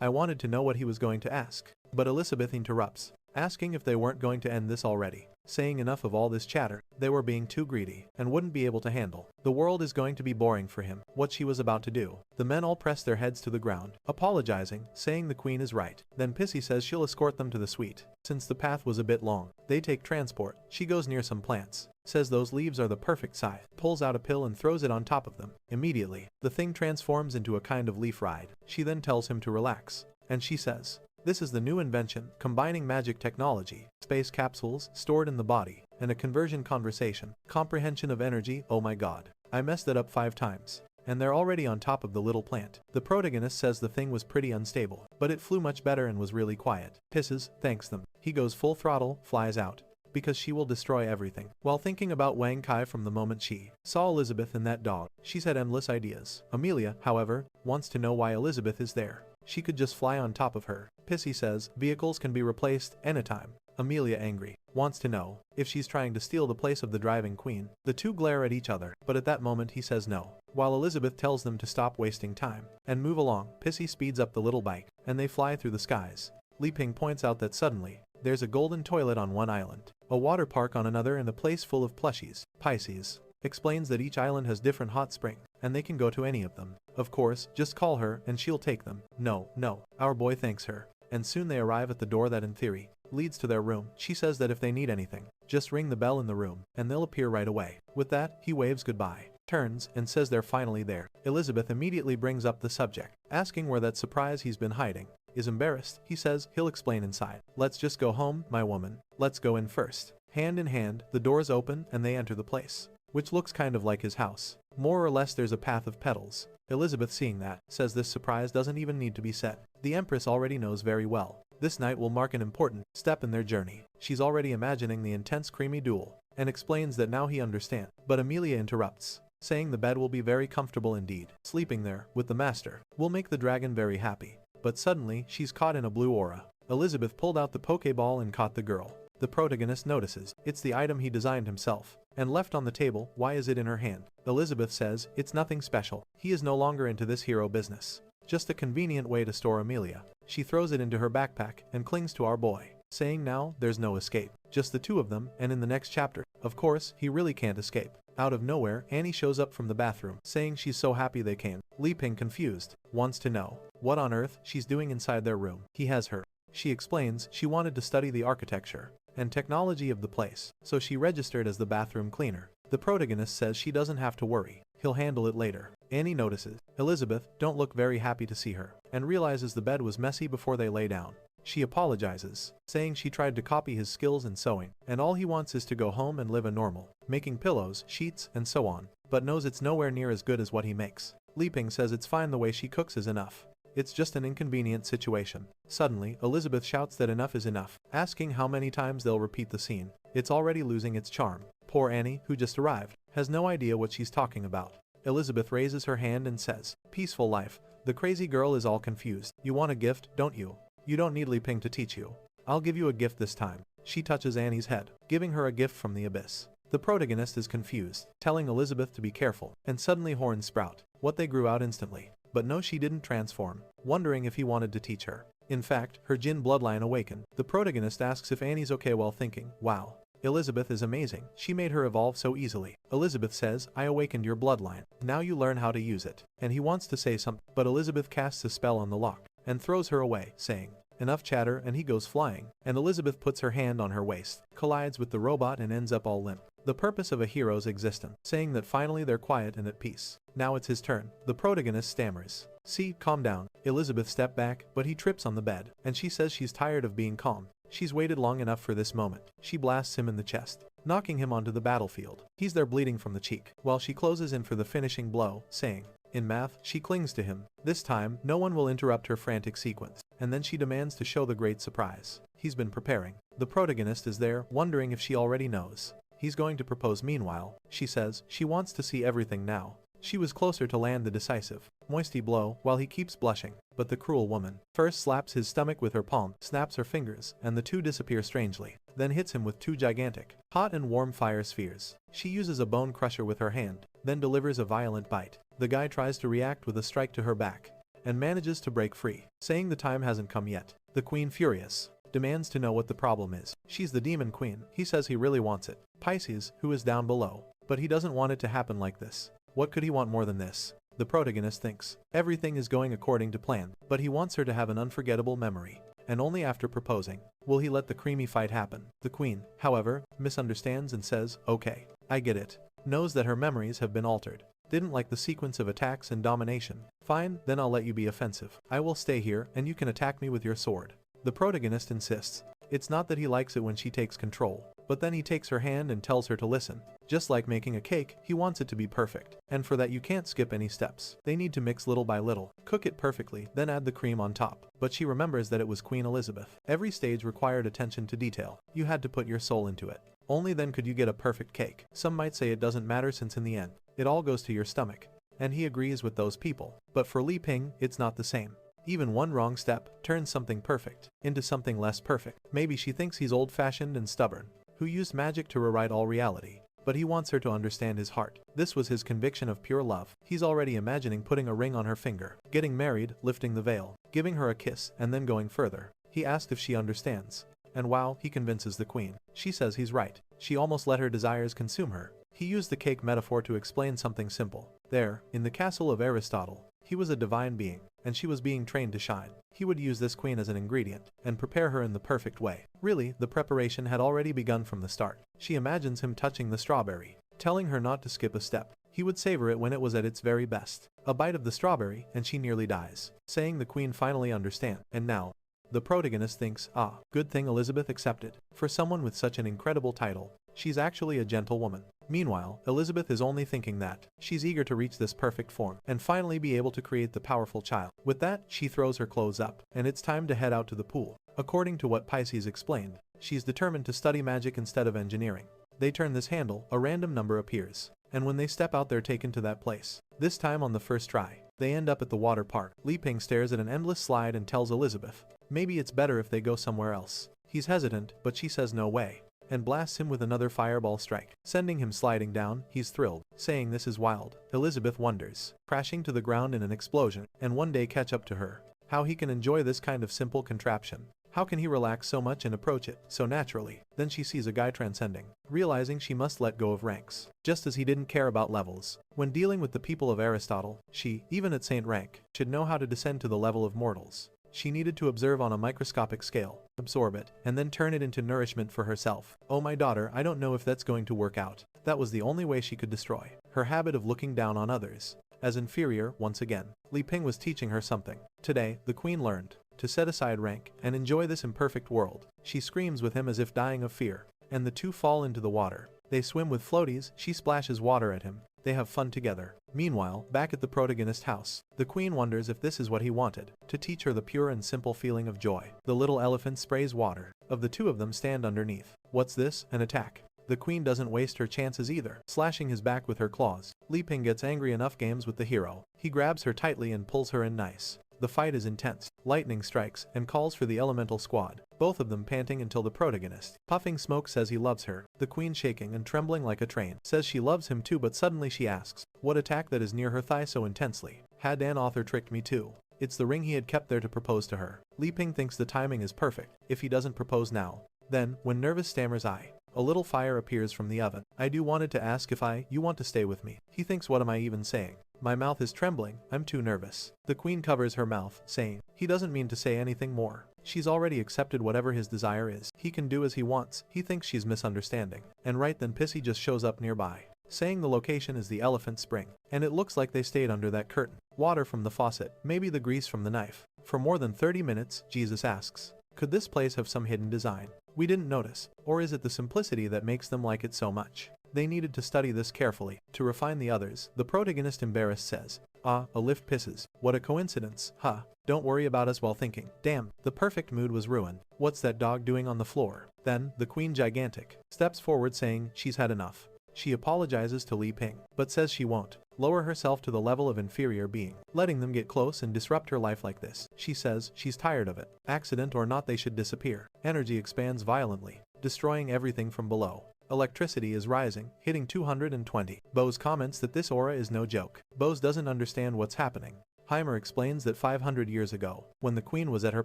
I wanted to know what he was going to ask. But Elizabeth interrupts, asking if they weren't going to end this already, saying enough of all this chatter. They were being too greedy, and wouldn't be able to handle. The world is going to be boring for him, what she was about to do. The men all press their heads to the ground, apologizing, saying the queen is right. Then Pissy says she'll escort them to the suite. Since the path was a bit long, they take transport. She goes near some plants, says those leaves are the perfect size, pulls out a pill and throws it on top of them. Immediately, the thing transforms into a kind of leaf ride. She then tells him to relax, and she says, this is the new invention, combining magic technology, space capsules stored in the body, and a conversion conversation, comprehension of energy. Oh my god. I messed it up 5 times. And they're already on top of the little plant. The protagonist says the thing was pretty unstable, but it flew much better and was really quiet. Pisses, thanks them. He goes full throttle, flies out, because she will destroy everything. While thinking about Wang Kai from the moment she saw Elizabeth and that dog, she's had endless ideas. Amelia, however, wants to know why Elizabeth is there. She could just fly on top of her. Pissy says vehicles can be replaced anytime. Amelia, angry, wants to know if she's trying to steal the place of the driving queen. The two glare at each other, but at that moment he says no, while Elizabeth tells them to stop wasting time and move along. Pissy speeds up the little bike, and they fly through the skies. Li Ping points out that suddenly, there's a golden toilet on one island, a water park on another, and a place full of plushies. Pisces explains that each island has different hot springs, and they can go to any of them. Of course, just call her and she'll take them. No, our boy thanks her, and soon they arrive at the door that in theory leads to their room. She says that if they need anything, just ring the bell in the room, and they'll appear right away. With that, he waves goodbye, turns, and says they're finally there. Elizabeth immediately brings up the subject, asking where that surprise he's been hiding is. Embarrassed, he says he'll explain inside. Let's just go home, my woman. Let's go in first. Hand in hand, the doors open and they enter the place, which looks kind of like his house. More or less there's a path of petals. Elizabeth, seeing that, says this surprise doesn't even need to be said. The Empress already knows very well. This night will mark an important step in their journey. She's already imagining the intense creamy duel, and explains that now he understands. But Amelia interrupts, saying the bed will be very comfortable indeed. Sleeping there, with the master, will make the dragon very happy. But suddenly, she's caught in a blue aura. Elizabeth pulled out the Pokeball and caught the girl. The protagonist notices, it's the item he designed himself, and left on the table. Why is it in her hand? Elizabeth says, it's nothing special. He is no longer into this hero business. Just a convenient way to store Amelia. She throws it into her backpack and clings to our boy, saying now there's no escape. Just the two of them, and in the next chapter, of course, he really can't escape. Out of nowhere, Annie shows up from the bathroom, saying she's so happy they came. Li Ping, confused, wants to know what on earth she's doing inside their room. He has her. She explains she wanted to study the architecture and technology of the place, so she registered as the bathroom cleaner. The protagonist says she doesn't have to worry, he'll handle it later. Annie notices Elizabeth don't look very happy to see her, and realizes the bed was messy before they lay down. She apologizes, saying she tried to copy his skills in sewing, and all he wants is to go home and live a normal, making pillows, sheets, and so on, but knows it's nowhere near as good as what he makes. Li Ping says it's fine, the way she cooks is enough. It's just an inconvenient situation. Suddenly, Elizabeth shouts that enough is enough, asking how many times they'll repeat the scene. It's already losing its charm. Poor Annie, who just arrived, has no idea what she's talking about. Elizabeth raises her hand and says, peaceful life. The crazy girl is all confused. You want a gift, don't you? You don't need Li Ping to teach you. I'll give you a gift this time. She touches Annie's head, giving her a gift from the abyss. The protagonist is confused, telling Elizabeth to be careful, and suddenly horns sprout. What, they grew out instantly. But no, she didn't transform, wondering if he wanted to teach her. In fact, her Jin bloodline awakened. The protagonist asks if Annie's okay while thinking, wow, Elizabeth is amazing. She made her evolve so easily. Elizabeth says, I awakened your bloodline. Now you learn how to use it. And he wants to say something, but Elizabeth casts a spell on the lock and throws her away, saying, enough chatter, and he goes flying. And Elizabeth puts her hand on her waist, collides with the robot, and ends up all limp. The purpose of a hero's existence, saying that finally they're quiet and at peace. Now it's his turn. The protagonist stammers, see, calm down. Elizabeth stepped back, but he trips on the bed, and she says she's tired of being calm. She's waited long enough for this moment. She blasts him in the chest, knocking him onto the battlefield. He's there bleeding from the cheek, while she closes in for the finishing blow, saying, in math, she clings to him. This time, no one will interrupt her frantic sequence, and then she demands to show the great surprise he's been preparing. The protagonist is there, wondering if she already knows he's going to propose. Meanwhile, she says she wants to see everything now. She was closer to land the decisive, moisty blow while he keeps blushing, but the cruel woman first slaps his stomach with her palm, snaps her fingers, and the two disappear strangely, then hits him with two gigantic, hot and warm fire spheres. She uses a bone crusher with her hand, then delivers a violent bite. The guy tries to react with a strike to her back, and manages to break free, saying the time hasn't come yet. The queen, furious, demands to know what the problem is. She's the demon queen. He says he really wants it. Pisces, who is down below, but he doesn't want it to happen like this. What could he want more than this? The protagonist thinks everything is going according to plan, but he wants her to have an unforgettable memory, and only after proposing will he let the creamy fight happen. The queen, however, misunderstands and says, okay, I get it. Knows that her memories have been altered. Didn't like the sequence of attacks and domination. Fine, then I'll let you be offensive. I will stay here, and you can attack me with your sword. The protagonist insists. It's not that he likes it when she takes control, but then he takes her hand and tells her to listen. Just like making a cake, he wants it to be perfect, and for that you can't skip any steps. They need to mix little by little, cook it perfectly, then add the cream on top. But she remembers that it was Queen Elizabeth. Every stage required attention to detail. You had to put your soul into it. Only then could you get a perfect cake. Some might say it doesn't matter since in the end, it all goes to your stomach. And he agrees with those people. But for Li Ping, it's not the same. Even one wrong step turns something perfect into something less perfect. Maybe she thinks he's old-fashioned and stubborn, who used magic to rewrite all reality. But he wants her to understand his heart. This was his conviction of pure love. He's already imagining putting a ring on her finger, getting married, lifting the veil, giving her a kiss, and then going further. He asked if she understands. And wow, he convinces the queen. She says he's right. She almost let her desires consume her. He used the cake metaphor to explain something simple. There, in the castle of Aristotle, he was a divine being, and she was being trained to shine. He would use this queen as an ingredient, and prepare her in the perfect way. Really, the preparation had already begun from the start. She imagines him touching the strawberry, telling her not to skip a step. He would savor it when it was at its very best. A bite of the strawberry, and she nearly dies, saying the queen finally understands. And now, the protagonist thinks, ah, good thing Elizabeth accepted. For someone with such an incredible title, she's actually a gentle woman. Meanwhile, Elizabeth is only thinking that she's eager to reach this perfect form and finally be able to create the powerful child. With that, she throws her clothes up, and it's time to head out to the pool. According to what Pisces explained, she's determined to study magic instead of engineering. They turn this handle, a random number appears, and when they step out they're taken to that place. This time on the first try, they end up at the water park. Li Ping stares at an endless slide and tells Elizabeth, maybe it's better if they go somewhere else. He's hesitant, but she says no way, and blasts him with another fireball strike, sending him sliding down. He's thrilled, saying this is wild. Elizabeth wonders, crashing to the ground in an explosion, and one day catch up to her. How he can enjoy this kind of simple contraption. How can he relax so much and approach it so naturally? Then she sees a guy transcending, realizing she must let go of ranks. Just as he didn't care about levels. When dealing with the people of Aristotle, she, even at saint rank, should know how to descend to the level of mortals. She needed to observe on a microscopic scale, absorb it, and then turn it into nourishment for herself. Oh my daughter, I don't know if that's going to work out. That was the only way she could destroy her habit of looking down on others as inferior. Once again, Li Ping was teaching her something. Today, the queen learned to set aside rank and enjoy this imperfect world. She screams with him as if dying of fear, and the two fall into the water. They swim with floaties. She splashes water at him. They have fun together. Meanwhile, back at the protagonist's house, the queen wonders if this is what he wanted, to teach her the pure and simple feeling of joy. The little elephant sprays water. Of the two of them stand underneath. What's this? An attack. The queen doesn't waste her chances either, slashing his back with her claws. Li Ping gets angry enough games with the hero. He grabs her tightly and pulls her in nice. The fight is intense. Lightning strikes and calls for the elemental squad, both of them panting until the protagonist, puffing smoke, says he loves her. The queen, shaking and trembling like a train, says she loves him too, but suddenly she asks, what attack that is near her thigh so intensely? Had an author tricked me too? It's the ring he had kept there to propose to her. Li Ping thinks the timing is perfect, if he doesn't propose now. Then, when nervous stammers a little fire appears from the oven. I do wanted to ask if you want to stay with me. He thinks, what am I even saying? My mouth is trembling, I'm too nervous. The queen covers her mouth, saying, he doesn't mean to say anything more. She's already accepted whatever his desire is. He can do as he wants. He thinks she's misunderstanding. And right then Pissy just shows up nearby, saying the location is the elephant spring. And it looks like they stayed under that curtain. Water from the faucet, maybe the grease from the knife. For more than 30 minutes, Jesus asks, Could this place have some hidden design we didn't notice, or is it the simplicity that makes them like it so much? They needed to study this carefully, to refine the others. The protagonist embarrassed says, "Ah, a lift pisses. What a coincidence, huh? Don't worry about us while thinking." Damn, the perfect mood was ruined. What's that dog doing on the floor? Then, the queen gigantic steps forward saying she's had enough. She apologizes to Li Ping, but says she won't lower herself to the level of inferior being, letting them get close and disrupt her life like this. She says she's tired of it. Accident or not, they should disappear. Energy expands violently, destroying everything from below. Electricity is rising, hitting 220. Bose comments that this aura is no joke. Bose doesn't understand what's happening. Heimer explains that 500 years ago, when the queen was at her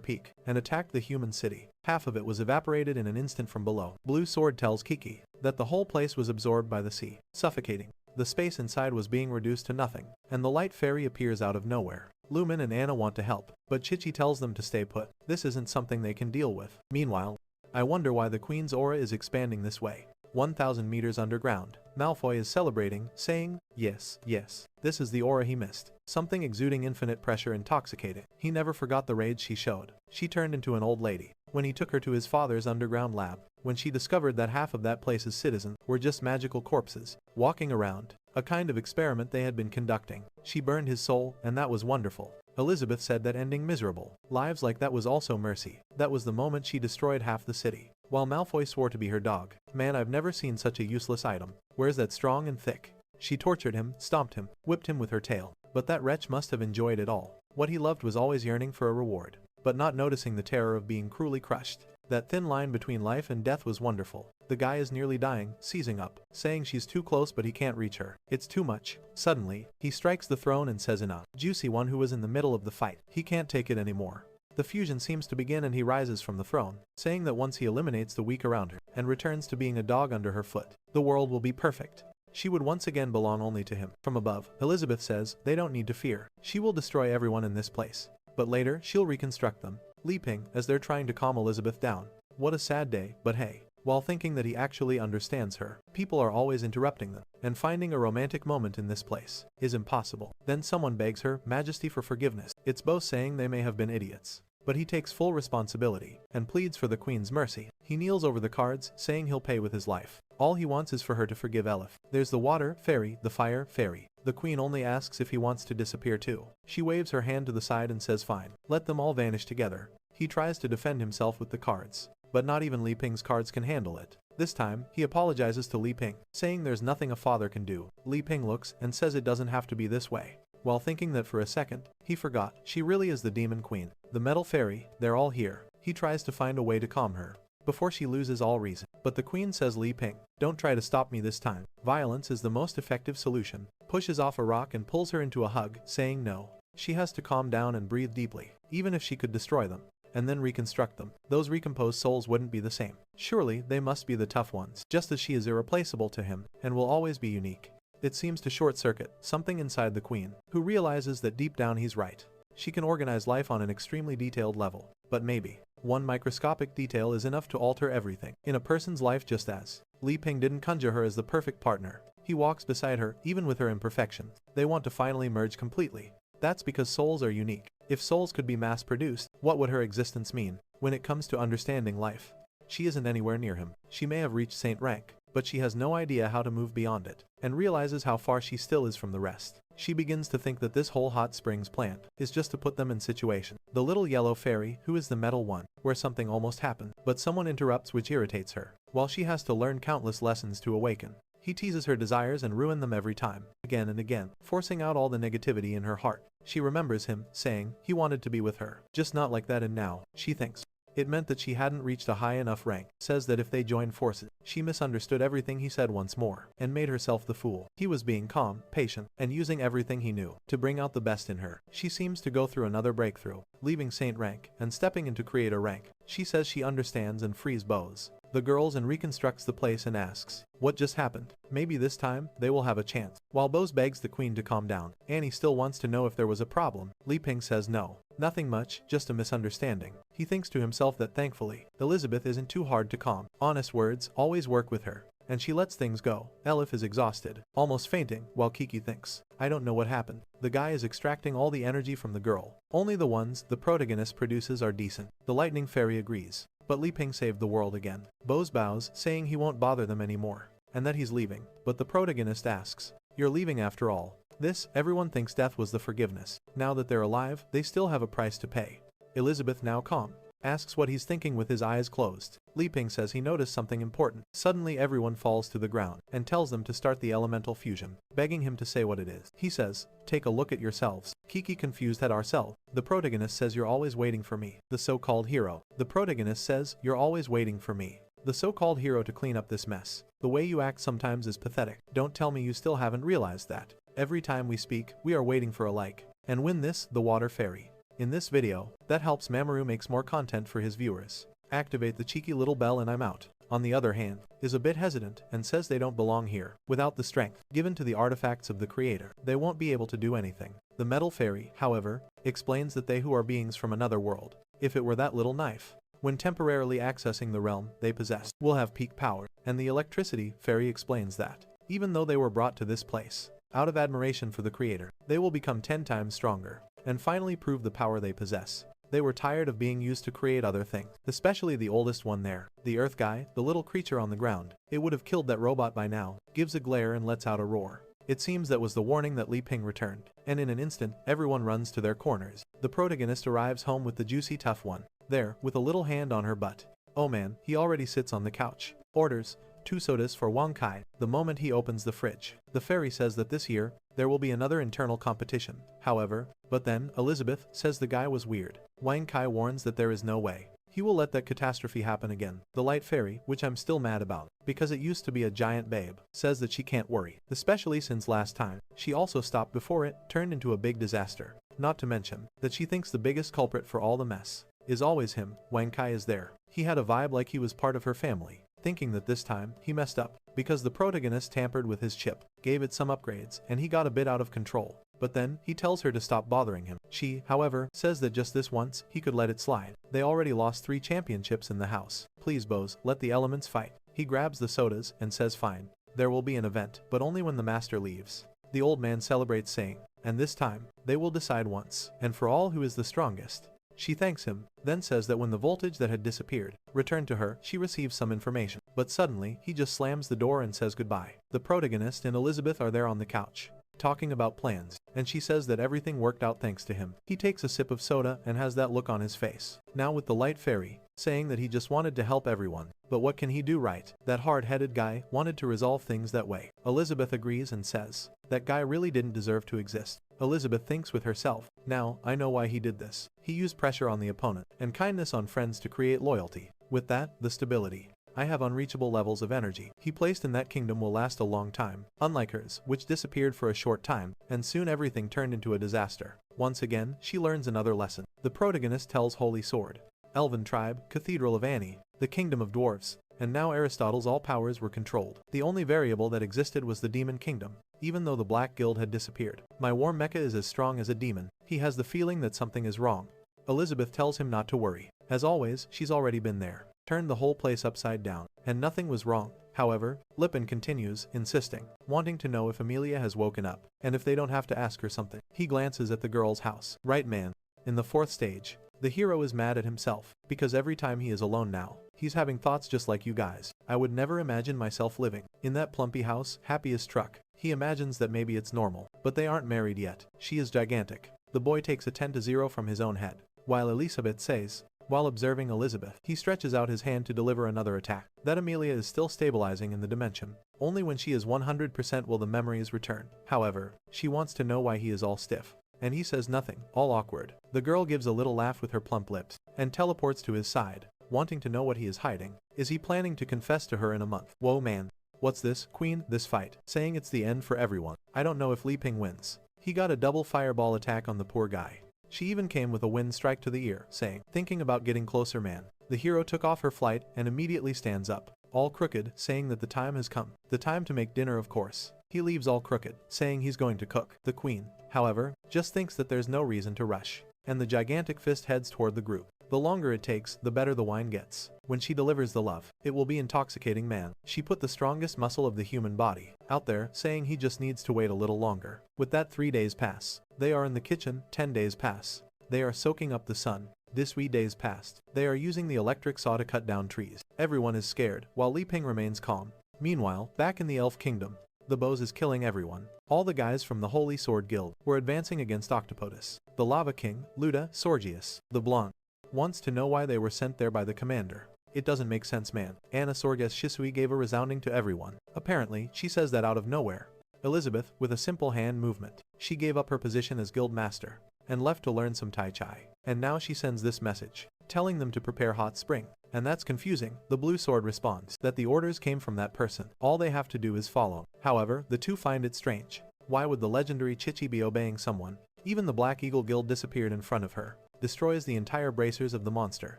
peak and attacked the human city, half of it was evaporated in an instant from below. Blue Sword tells Kiki that the whole place was absorbed by the sea, suffocating. The space inside was being reduced to nothing, and the light fairy appears out of nowhere. Lumen and Anna want to help, but Chichi tells them to stay put. This isn't something they can deal with. Meanwhile, I wonder why the queen's aura is expanding this way. 1,000 meters underground. Malfoy is celebrating, saying, "Yes, yes, this is the aura he missed." Something exuding infinite pressure intoxicating. He never forgot the rage she showed. She turned into an old lady when he took her to his father's underground lab, when she discovered that half of that place's citizens were just magical corpses, walking around, a kind of experiment they had been conducting. She burned his soul, and that was wonderful. Elizabeth said that ending miserable lives like that was also mercy. That was the moment she destroyed half the city. While Malfoy swore to be her dog. "Man, I've never seen such a useless item. Where's that strong and thick?" She tortured him, stomped him, whipped him with her tail. But that wretch must have enjoyed it all. What he loved was always yearning for a reward, but not noticing the terror of being cruelly crushed. That thin line between life and death was wonderful. The guy is nearly dying, seizing up, saying she's too close but he can't reach her. It's too much. Suddenly, he strikes the throne and says enough. Juicy one who was in the middle of the fight. He can't take it anymore. The fusion seems to begin and he rises from the throne, saying that once he eliminates the weak around her and returns to being a dog under her foot, the world will be perfect. She would once again belong only to him. From above, Elizabeth says they don't need to fear. She will destroy everyone in this place. But later, she'll reconstruct them, leaping as they're trying to calm Elizabeth down. What a sad day, but hey. While thinking that he actually understands her, people are always interrupting them, and finding a romantic moment in this place is impossible. Then someone begs her majesty for forgiveness. It's both saying they may have been idiots, but he takes full responsibility and pleads for the queen's mercy. He kneels over the cards, saying he'll pay with his life. All he wants is for her to forgive Elif. There's the water fairy, the fire fairy. The queen only asks if he wants to disappear too. She waves her hand to the side and says fine. Let them all vanish together. He tries to defend himself with the cards, but not even Li Ping's cards can handle it. This time, he apologizes to Li Ping, saying there's nothing a father can do. Li Ping looks and says it doesn't have to be this way. While thinking that for a second, he forgot she really is the demon queen. The metal fairy, they're all here. He tries to find a way to calm her before she loses all reason. But the queen says, Li Ping, don't try to stop me this time. Violence is the most effective solution. Pushes off a rock and pulls her into a hug, saying no. She has to calm down and breathe deeply. Even if she could destroy them and then reconstruct them, those recomposed souls wouldn't be the same. Surely, they must be the tough ones, just as she is irreplaceable to him and will always be unique. It seems to short-circuit something inside the queen, who realizes that deep down he's right. She can organize life on an extremely detailed level, but maybe one microscopic detail is enough to alter everything in a person's life, just as Li Ping didn't conjure her as the perfect partner. He walks beside her, even with her imperfections. They want to finally merge completely. That's because souls are unique. If souls could be mass-produced, what would her existence mean? When it comes to understanding life, she isn't anywhere near him. She may have reached saint rank, but she has no idea how to move beyond it, and realizes how far she still is from the rest. She begins to think that this whole hot springs plant is just to put them in situation. The little yellow fairy, who is the metal one, where something almost happened, but someone interrupts, which irritates her. While she has to learn countless lessons to awaken, he teases her desires and ruin them every time, again and again, forcing out all the negativity in her heart. She remembers him, saying he wanted to be with her, just not like that, and now, she thinks it meant that she hadn't reached a high enough rank. Says that if they joined forces, she misunderstood everything he said once more, and made herself the fool. He was being calm, patient, and using everything he knew to bring out the best in her. She seems to go through another breakthrough, leaving saint rank and stepping into creator rank. She says she understands and frees Bose, the girls, and reconstructs the place and asks what just happened. Maybe this time, they will have a chance. While Bose begs the queen to calm down, Annie still wants to know if there was a problem. Li Ping says no. Nothing much, just a misunderstanding. He thinks to himself that thankfully, Elizabeth isn't too hard to calm. Honest words always work with her. and she lets things go. Elif is exhausted, almost fainting, while Kiki thinks, I don't know what happened. The guy is extracting all the energy from the girl. Only the ones the protagonist produces are decent. The lightning fairy agrees, but Li Ping saved the world again. Bose bows, saying he won't bother them anymore, and that he's leaving, but the protagonist asks, you're leaving after all. This, everyone thinks death was the forgiveness. Now that they're alive, they still have a price to pay. Elizabeth, now calm, asks what he's thinking with his eyes closed. Li Ping says he noticed something important. Suddenly everyone falls to the ground and tells them to start the elemental fusion, begging him to say what it is. He says, take a look at yourselves. Kiki, confused at ourselves. The protagonist says, you're always waiting for me. The so-called hero. The protagonist says, you're always waiting for me. The so-called hero, to clean up this mess. The way you act sometimes is pathetic. Don't tell me you still haven't realized that. Every time we speak, we are waiting for a like. And win this, the water fairy. In this video, that helps Mamoru makes more content for his viewers. Activate the cheeky little bell and I'm out. On the other hand, is a bit hesitant and says they don't belong here. Without the strength given to the artifacts of the creator, they won't be able to do anything. The metal fairy, however, explains that they who are beings from another world, if it were that little knife, when temporarily accessing the realm they possess, will have peak power. And the electricity fairy explains that, even though they were brought to this place, out of admiration for the creator, they will become 10 times stronger, and finally prove the power they possess. They were tired of being used to create other things, especially the oldest one there, the earth guy, the little creature on the ground. It would have killed that robot by now, gives a glare and lets out a roar. It seems that was the warning that Li Ping returned, and in an instant, everyone runs to their corners. The protagonist arrives home with the juicy tough one, there, with a little hand on her butt. Oh man, he already sits on the couch. Orders 2 sodas for Wang Kai. The moment he opens the fridge, the fairy says that this year, there will be another internal competition. However, but then, Elizabeth says the guy was weird. Wang Kai warns that there is no way he will let that catastrophe happen again. The light fairy, which I'm still mad about, because it used to be a giant babe, says that she can't worry, especially since last time she also stopped before it turned into a big disaster. Not to mention, that she thinks the biggest culprit for all the mess is always him. Wang Kai is there. He had a vibe like he was part of her family, thinking that this time, he messed up, because the protagonist tampered with his chip, gave it some upgrades, and he got a bit out of control. But then, he tells her to stop bothering him. She, however, says that just this once, he could let it slide. They already lost 3 championships in the house. Please Bose, let the elements fight. He grabs the sodas and says fine. There will be an event, but only when the master leaves. The old man celebrates saying, and this time, they will decide once, and for all who is the strongest. She thanks him, then says that when the voltage that had disappeared returned to her, she receives some information. But suddenly, he just slams the door and says goodbye. The protagonist and Elizabeth are there on the couch, talking about plans, and she says that everything worked out thanks to him. He takes a sip of soda and has that look on his face. Now with the light fairy, saying that he just wanted to help everyone. But what can he do, right? That hard-headed guy wanted to resolve things that way. Elizabeth agrees and says, that guy really didn't deserve to exist. Elizabeth thinks with herself, now, I know why he did this. He used pressure on the opponent, and kindness on friends to create loyalty. With that, the stability. I have unreachable levels of energy he placed in that kingdom will last a long time, unlike hers, which disappeared for a short time, and soon everything turned into a disaster. Once again, she learns another lesson. The protagonist tells Holy Sword, Elven Tribe, Cathedral of Annie, the Kingdom of Dwarfs, and now Aristotle's all powers were controlled. The only variable that existed was the Demon Kingdom, even though the Black Guild had disappeared. My warm mecha is as strong as a demon. He has the feeling that something is wrong. Elizabeth tells him not to worry. As always, she's already been there. Turned the whole place upside down, and nothing was wrong. However, Lipin continues, insisting, wanting to know if Amelia has woken up, and if they don't have to ask her something. He glances at the girl's house. Right man. In the 4th stage, the hero is mad at himself, because every time he is alone now, he's having thoughts just like you guys. I would never imagine myself living in that plumpy house, happy as truck. He imagines that maybe it's normal, but they aren't married yet. She is gigantic. The boy takes a 10-0 from his own head, while Elizabeth says, while observing Elizabeth, he stretches out his hand to deliver another attack. That Amelia is still stabilizing in the dimension. Only when she is 100% will the memories return. However, she wants to know why he is all stiff. And he says nothing, all awkward. The girl gives a little laugh with her plump lips, and teleports to his side, wanting to know what he is hiding. Is he planning to confess to her in a month? Whoa man. What's this, queen? This fight. Saying it's the end for everyone. I don't know if Li Ping wins. He got a double fireball attack on the poor guy. She even came with a wind strike to the ear, saying, thinking about getting closer man. The hero took off her flight and immediately stands up, all crooked, saying that the time has come. The time to make dinner, of course. He leaves all crooked, saying he's going to cook. The queen, however, just thinks that there's no reason to rush, and the gigantic fist heads toward the group. The longer it takes, the better the wine gets. When she delivers the love, it will be intoxicating, man. She put the strongest muscle of the human body out there, saying he just needs to wait a little longer. With that, 3 days pass. They are in the kitchen. 10 days pass. They are soaking up the sun. This wee days passed. They are using the electric saw to cut down trees. Everyone is scared, while Li Ping remains calm. Meanwhile, back in the Elf Kingdom, the bows is killing everyone. All the guys from the Holy Sword Guild were advancing against Octopotus. The Lava King, Luda, Sorgius, the Blonde, wants to know why they were sent there by the commander. It doesn't make sense, man. Anna Sorgas Shisui gave a resounding to everyone. Apparently, she says that out of nowhere. Elizabeth, with a simple hand movement, she gave up her position as guild master and left to learn some Tai Chi. And now she sends this message, telling them to prepare hot spring. And that's confusing. The Blue Sword responds that the orders came from that person. All they have to do is follow. However, the two find it strange. Why would the legendary Chichi be obeying someone? Even the Black Eagle Guild disappeared in front of her, destroys the entire bracers of the monster.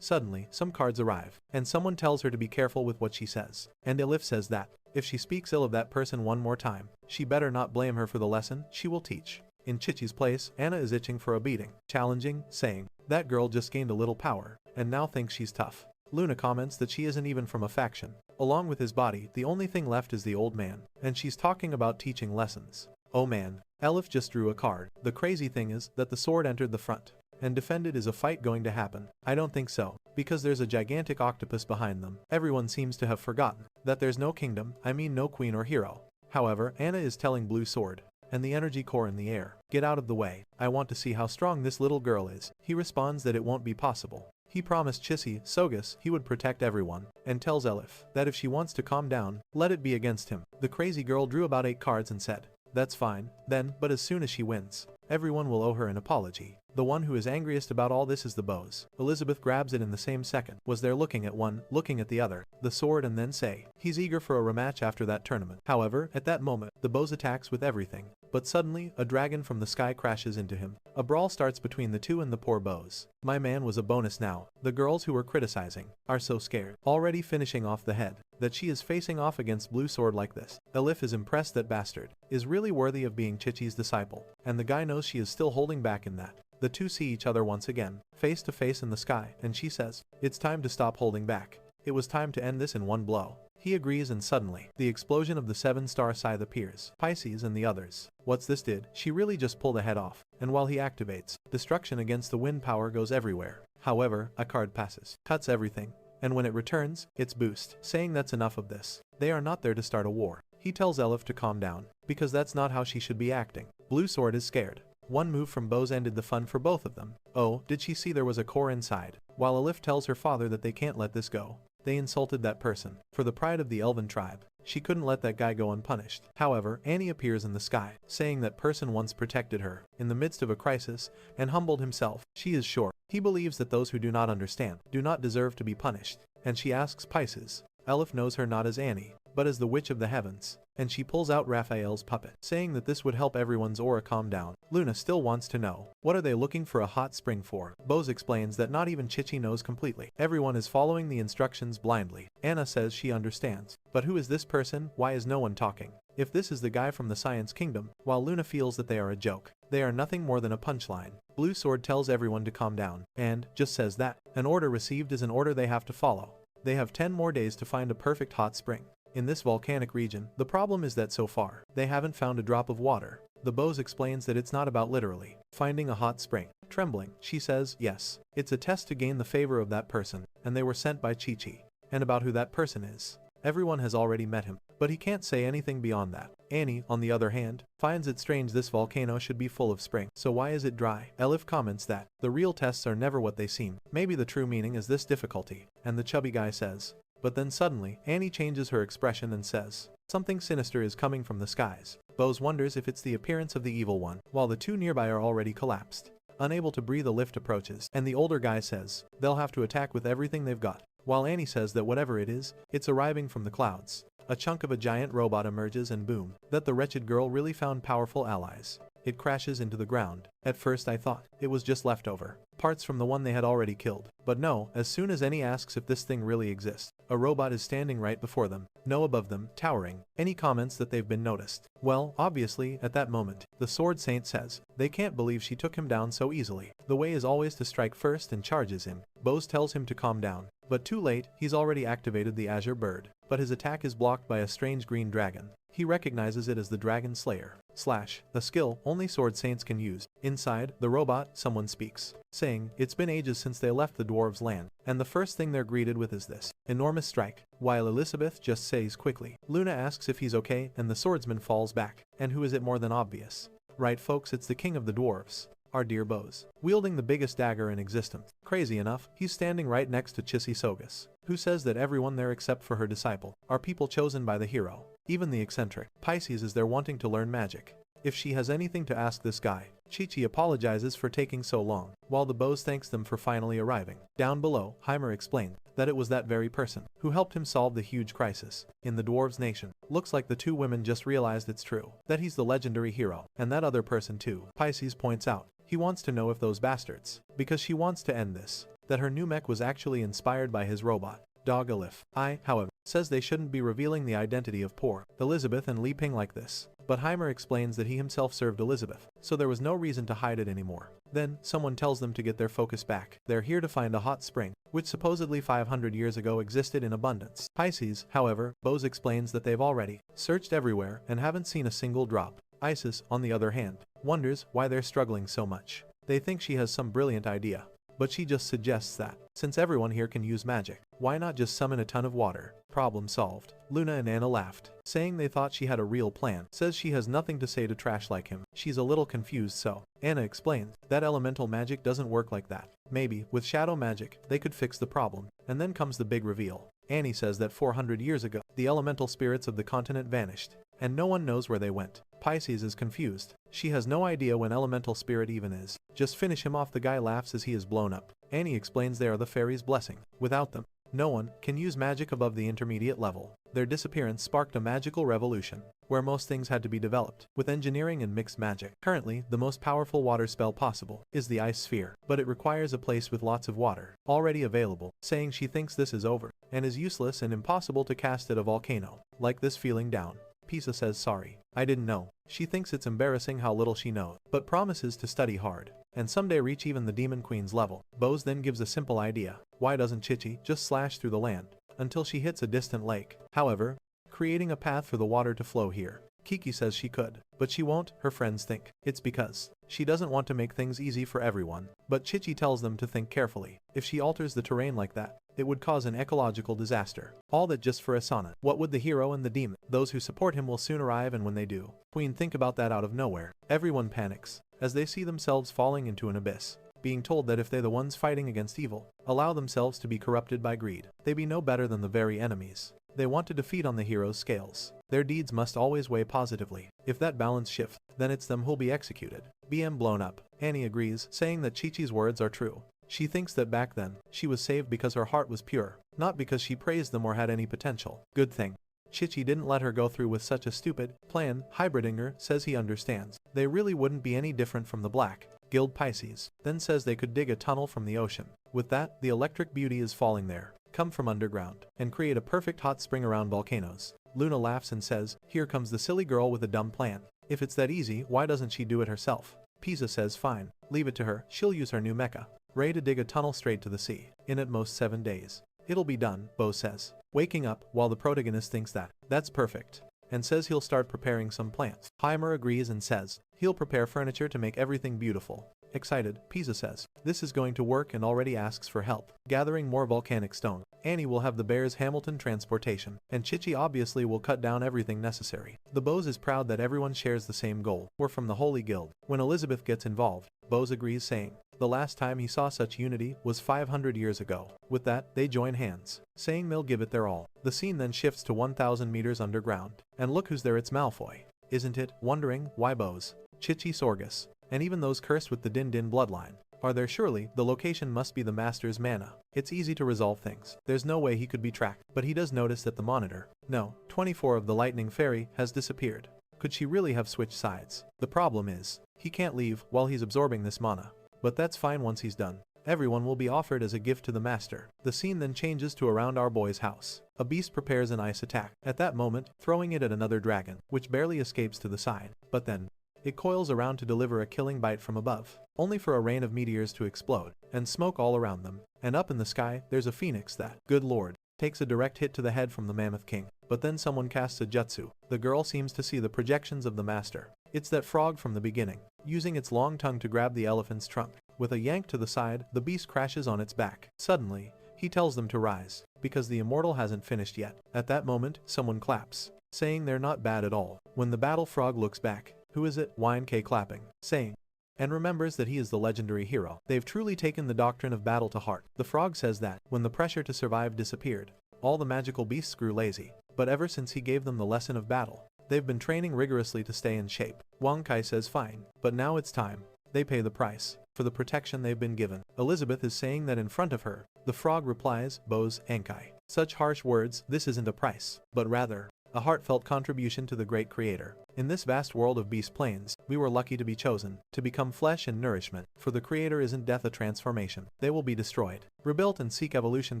Suddenly, some cards arrive, and someone tells her to be careful with what she says. And Elif says that, if she speaks ill of that person one more time, she better not blame her for the lesson she will teach. In Chichi's place, Anna is itching for a beating, challenging, saying, that girl just gained a little power, and now thinks she's tough. Luna comments that she isn't even from a faction. Along with his body, the only thing left is the old man, and she's talking about teaching lessons. Oh man, Elif just drew a card. The crazy thing is that the sword entered the front and defended. Is a fight going to happen? I don't think so, because there's a gigantic octopus behind them. Everyone seems to have forgotten that there's no kingdom, I mean no queen or hero. However, Anna is telling Blue Sword and the energy core in the air, get out of the way, I want to see how strong this little girl is. He responds that it won't be possible. He promised Chissy, Sogus, he would protect everyone, and tells Elif that if she wants to calm down, let it be against him. The crazy girl drew about 8 cards and said, that's fine, then, but as soon as she wins, everyone will owe her an apology. The one who is angriest about all this is the bows. Elizabeth grabs it in the same second, was there looking at one, looking at the other, the sword, and then say, he's eager for a rematch after that tournament. However, at that moment, the bows attacks with everything. But suddenly, a dragon from the sky crashes into him. A brawl starts between the two and the poor bows. My man was a bonus now. The girls who were criticizing are so scared, already finishing off the head, that she is facing off against Blue Sword like this. Elif is impressed that bastard is really worthy of being Chichi's disciple, and the guy knows she is still holding back in that. The two see each other once again, face to face in the sky, and she says, it's time to stop holding back. It was time to end this in one blow. He agrees, and suddenly, the explosion of the 7-star scythe appears. Pisces and the others. What's this did? She really just pulled a head off, and while he activates, destruction against the wind power goes everywhere. However, a card passes, cuts everything, and when it returns, it's boost, saying that's enough of this. They are not there to start a war. He tells Elif to calm down, because that's not how she should be acting. Blue Sword is scared. One move from bows ended the fun for both of them. Oh, did she see there was a core inside? While Elif tells her father that they can't let this go. They insulted that person. For the pride of the elven tribe, she couldn't let that guy go unpunished. However, Annie appears in the sky, saying that person once protected her in the midst of a crisis and humbled himself. She is sure. He believes that those who do not understand do not deserve to be punished. And she asks Pisces. Elif knows her not as Annie, but as the Witch of the Heavens, and she pulls out Raphael's puppet, saying that this would help everyone's aura calm down. Luna still wants to know, what are they looking for a hot spring for? Bose explains that not even Chichi knows completely. Everyone is following the instructions blindly. Anna says she understands. But who is this person? Why is no one talking? If this is the guy from the Science Kingdom, while Luna feels that they are a joke, they are nothing more than a punchline. Blue Sword tells everyone to calm down, and just says that an order received is an order they have to follow. They have 10 more days to find a perfect hot spring. In this volcanic region, the problem is that so far, they haven't found a drop of water. The Bose explains that it's not about literally finding a hot spring. Trembling, she says, yes, it's a test to gain the favor of that person, and they were sent by Chi-Chi. And about who that person is, everyone has already met him, but he can't say anything beyond that. Annie, on the other hand, finds it strange this volcano should be full of spring, so why is it dry? Elif comments that the real tests are never what they seem. Maybe the true meaning is this difficulty, and the chubby guy says. But then suddenly, Annie changes her expression and says, something sinister is coming from the skies. Bose wonders if it's the appearance of the evil one, while the two nearby are already collapsed. Unable to breathe, a lift approaches, and the older guy says, they'll have to attack with everything they've got. While Annie says that whatever it is, it's arriving from the clouds. A chunk of a giant robot emerges and boom, that the wretched girl really found powerful allies. it crashes into the ground. At first I thought it was just leftover parts from the one they had already killed. But no, as soon as Annie asks if this thing really exists, a robot is standing right before them, no above them, towering. Any comments that they've been noticed? Well, obviously, at that moment, the Sword Saint says they can't believe she took him down so easily. The way is always to strike first and charges him. Bose tells him to calm down, but too late, he's already activated the Azure Bird. But his attack is blocked by a strange green dragon. He recognizes it as the Dragon Slayer. A skill only Sword Saints can use. Inside the robot, someone speaks, saying it's been ages since they left the dwarves' land, and the first thing they're greeted with is this enormous strike. While Elizabeth just says quickly, Luna asks if he's okay, and the swordsman falls back. And who is it more than obvious? Right folks, it's the king of the dwarves, our dear Bose, wielding the biggest dagger in existence. Crazy enough, he's standing right next to Chissy Sogus, who says that everyone there except for her disciple are people chosen by the hero. Even the eccentric Pisces is there wanting to learn magic. If she has anything to ask this guy, Chi-Chi apologizes for taking so long, while the Bose thanks them for finally arriving. Down below, Heimer explained that it was that very person who helped him solve the huge crisis in the dwarves' nation. Looks like the two women just realized it's true, that he's the legendary hero, and that other person too. Pisces points out he wants to know if those bastards, because she wants to end this, that her new mech was actually inspired by his robot dog Elif. However, says they shouldn't be revealing the identity of poor Elizabeth and Li Ping like this. But Heimer explains that he himself served Elizabeth, so there was no reason to hide it anymore. Then, someone tells them to get their focus back. They're here to find a hot spring, which supposedly 500 years ago existed in abundance. Pisces, however, Bose explains that they've already searched everywhere and haven't seen a single drop. Isis, on the other hand, wonders why they're struggling so much. They think she has some brilliant idea, but she just suggests that, since everyone here can use magic, why not just summon a ton of water? Problem solved. Luna and Anna laughed, saying they thought she had a real plan. Says she has nothing to say to trash like him. She's a little confused, so Anna explains that elemental magic doesn't work like that. Maybe, with shadow magic, they could fix the problem. And then comes the big reveal. Annie says that 400 years ago, the elemental spirits of the continent vanished, and no one knows where they went. Pisces is confused. She has no idea when elemental spirit even is. Just finish him off. The guy laughs as he is blown up. Annie explains they are the fairies' blessing. Without them, no one can use magic above the intermediate level. Their disappearance sparked a magical revolution, where most things had to be developed with engineering and mixed magic. Currently, the most powerful water spell possible is the ice sphere, but it requires a place with lots of water already available, saying she thinks this is over and is useless and impossible to cast at a volcano. Like this feeling down, Pisa says sorry, I didn't know. She thinks it's embarrassing how little she knows, but promises to study hard and someday reach even the Demon Queen's level. Bose then gives a simple idea. Why doesn't Chichi just slash through the land until she hits a distant lake? However, creating a path for the water to flow here. Kiki says she could, but she won't. Her friends think it's because she doesn't want to make things easy for everyone. But Chichi tells them to think carefully. If she alters the terrain like that, it would cause an ecological disaster. All that just for Asana. What would the hero and the demon? Those who support him will soon arrive, and when they do, Queen think about that out of nowhere. Everyone panics as they see themselves falling into an abyss, being told that if they the ones fighting against evil, allow themselves to be corrupted by greed, they be no better than the very enemies they want to defeat on the hero's scales. Their deeds must always weigh positively. If that balance shifts, then it's them who'll be executed. BM blown up. Annie agrees, saying that Chi-Chi's words are true. She thinks that back then, she was saved because her heart was pure, not because she praised them or had any potential. Good thing Chi-Chi didn't let her go through with such a stupid plan. Hybridinger says he understands. They really wouldn't be any different from the Black Guild. Pisces then says they could dig a tunnel from the ocean. With that, the electric beauty is falling there, come from underground, and create a perfect hot spring around volcanoes. Luna laughs and says, here comes the silly girl with a dumb plan. If it's that easy, why doesn't she do it herself? Pisa says fine, leave it to her, she'll use her new mecha Ray to dig a tunnel straight to the sea, in at most 7 days. It'll be done, Bose says, waking up, while the protagonist thinks that's perfect, and says he'll start preparing some plants. Heimer agrees and says he'll prepare furniture to make everything beautiful. Excited, Pisa says this is going to work and already asks for help gathering more volcanic stone. Annie will have the Bears Hamilton transportation, and Chichi obviously will cut down everything necessary. The Bose is proud that everyone shares the same goal. We're from the Holy Guild. When Elizabeth gets involved, Bose agrees, saying the last time he saw such unity was 500 years ago. With that, they join hands, saying they'll give it their all. The scene then shifts to 1,000 meters underground, and look who's there, it's Malfoy. Isn't it? Wondering why Bose, Chichi Sorgus, and even those cursed with the Din Din bloodline are there. Surely, the location must be the Master's mana. It's easy to resolve things. There's no way he could be tracked, but he does notice that the monitor, no, 24 of the Lightning Fairy, has disappeared. Could she really have switched sides? The problem is, he can't leave while he's absorbing this mana. But that's fine once he's done. Everyone will be offered as a gift to the master. The scene then changes to around our boy's house. A beast prepares an ice attack, at that moment, throwing it at another dragon, which barely escapes to the side. But then, it coils around to deliver a killing bite from above, only for a rain of meteors to explode, and smoke all around them. And up in the sky, there's a phoenix that, good lord, takes a direct hit to the head from the Mammoth King. But then someone casts a jutsu. The girl seems to see the projections of the master. It's that frog from the beginning, using its long tongue to grab the elephant's trunk. With a yank to the side, the beast crashes on its back. Suddenly, he tells them to rise, because the immortal hasn't finished yet. At that moment, someone claps, saying they're not bad at all. When the battle frog looks back, who is it? K clapping, saying, and remembers that he is the legendary hero. They've truly taken the doctrine of battle to heart. The frog says that, when the pressure to survive disappeared, all the magical beasts grew lazy. But ever since he gave them the lesson of battle, they've been training rigorously to stay in shape. Kai says fine, but now it's time. They pay the price for the protection they've been given. Elizabeth is saying that in front of her. The frog replies, Bose Ankai. Such harsh words, this isn't a price, but rather, a heartfelt contribution to the great creator. In this vast world of beast plains, we were lucky to be chosen, to become flesh and nourishment. For the creator isn't death a transformation. They will be destroyed, rebuilt and seek evolution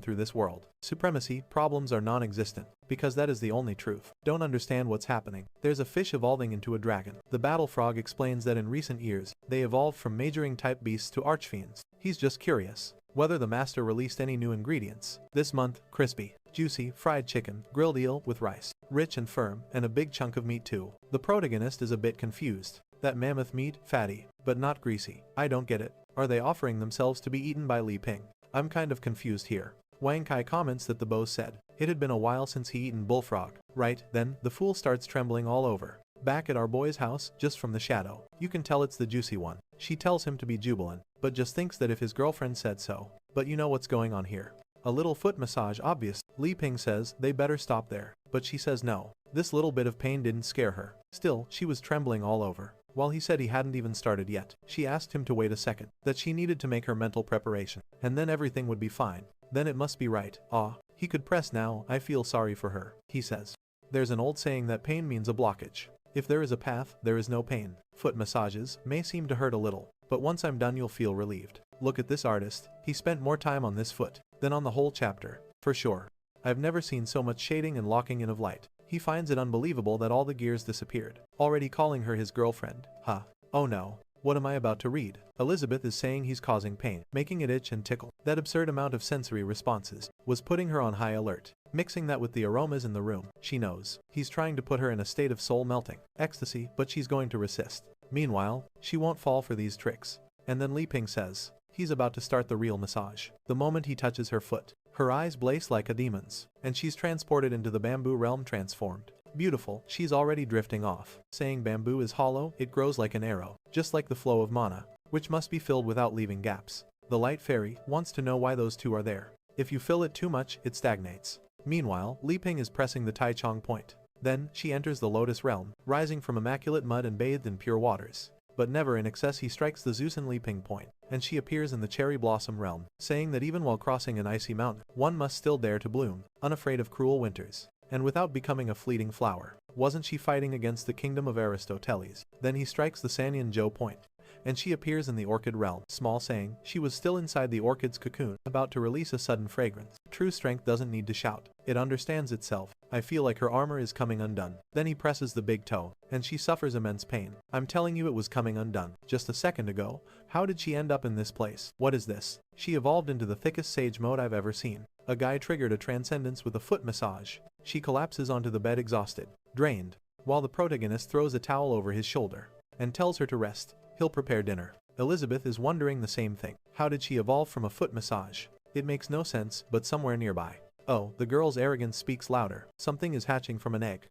through this world. Supremacy, problems are non-existent, because that is the only truth. Don't understand what's happening. There's a fish evolving into a dragon. The battle frog explains that in recent years, they evolved from majoring type beasts to archfiends. He's just curious whether the master released any new ingredients. This month, crispy, juicy, fried chicken, grilled eel with rice, rich and firm, and a big chunk of meat too. The protagonist is a bit confused. That mammoth meat, fatty, but not greasy. I don't get it. Are they offering themselves to be eaten by Li Ping? I'm kind of confused here. Kai comments that the boss said it had been a while since he eaten bullfrog. Right, then, the fool starts trembling all over. Back at our boy's house, just from the shadow, you can tell it's the juicy one. She tells him to be jubilant, but just thinks that if his girlfriend said so. But you know what's going on here. A little foot massage obvious. Li Ping says they better stop there, but she says no. This little bit of pain didn't scare her. Still, she was trembling all over. While he said he hadn't even started yet, she asked him to wait a second, that she needed to make her mental preparation, and then everything would be fine. Then it must be right. He could press now. I feel sorry for her, he says. There's an old saying that pain means a blockage. If there is a path, there is no pain. Foot massages may seem to hurt a little, but once I'm done you'll feel relieved. Look at this artist. He spent more time on this foot than on the whole chapter, for sure. I've never seen so much shading and locking in of light. He finds it unbelievable that all the gears disappeared. Already calling her his girlfriend. Oh no. What am I about to read? Elizabeth is saying he's causing pain, making it itch and tickle. That absurd amount of sensory responses was putting her on high alert. Mixing that with the aromas in the room, she knows he's trying to put her in a state of soul melting ecstasy, but she's going to resist. Meanwhile, she won't fall for these tricks. And then Li Ping says he's about to start the real massage. The moment he touches her foot, her eyes blaze like a demon's, and she's transported into the bamboo realm transformed. Beautiful, she's already drifting off, saying bamboo is hollow, it grows like an arrow, just like the flow of mana, which must be filled without leaving gaps. The light fairy wants to know why those two are there. If you fill it too much, it stagnates. Meanwhile, Li Ping is pressing the Taichung point. Then, she enters the Lotus realm, rising from immaculate mud and bathed in pure waters. But never in excess he strikes the Zeus and Li Ping point, and she appears in the cherry blossom realm, saying that even while crossing an icy mountain, one must still dare to bloom, unafraid of cruel winters, and without becoming a fleeting flower. Wasn't she fighting against the kingdom of Aristoteles? Then he strikes the Sanyan Zhou point, and she appears in the orchid realm, small saying she was still inside the orchid's cocoon, about to release a sudden fragrance. True strength doesn't need to shout. It understands itself. I feel like her armor is coming undone. Then he presses the big toe, and she suffers immense pain. I'm telling you it was coming undone. Just a second ago. How did she end up in this place? What is this? She evolved into the thickest sage mode I've ever seen. A guy triggered a transcendence with a foot massage. She collapses onto the bed exhausted, drained, while the protagonist throws a towel over his shoulder, and tells her to rest. He'll prepare dinner. Elizabeth is wondering the same thing. How did she evolve from a foot massage? It makes no sense, but somewhere nearby. Oh, the girl's arrogance speaks louder. Something is hatching from an egg.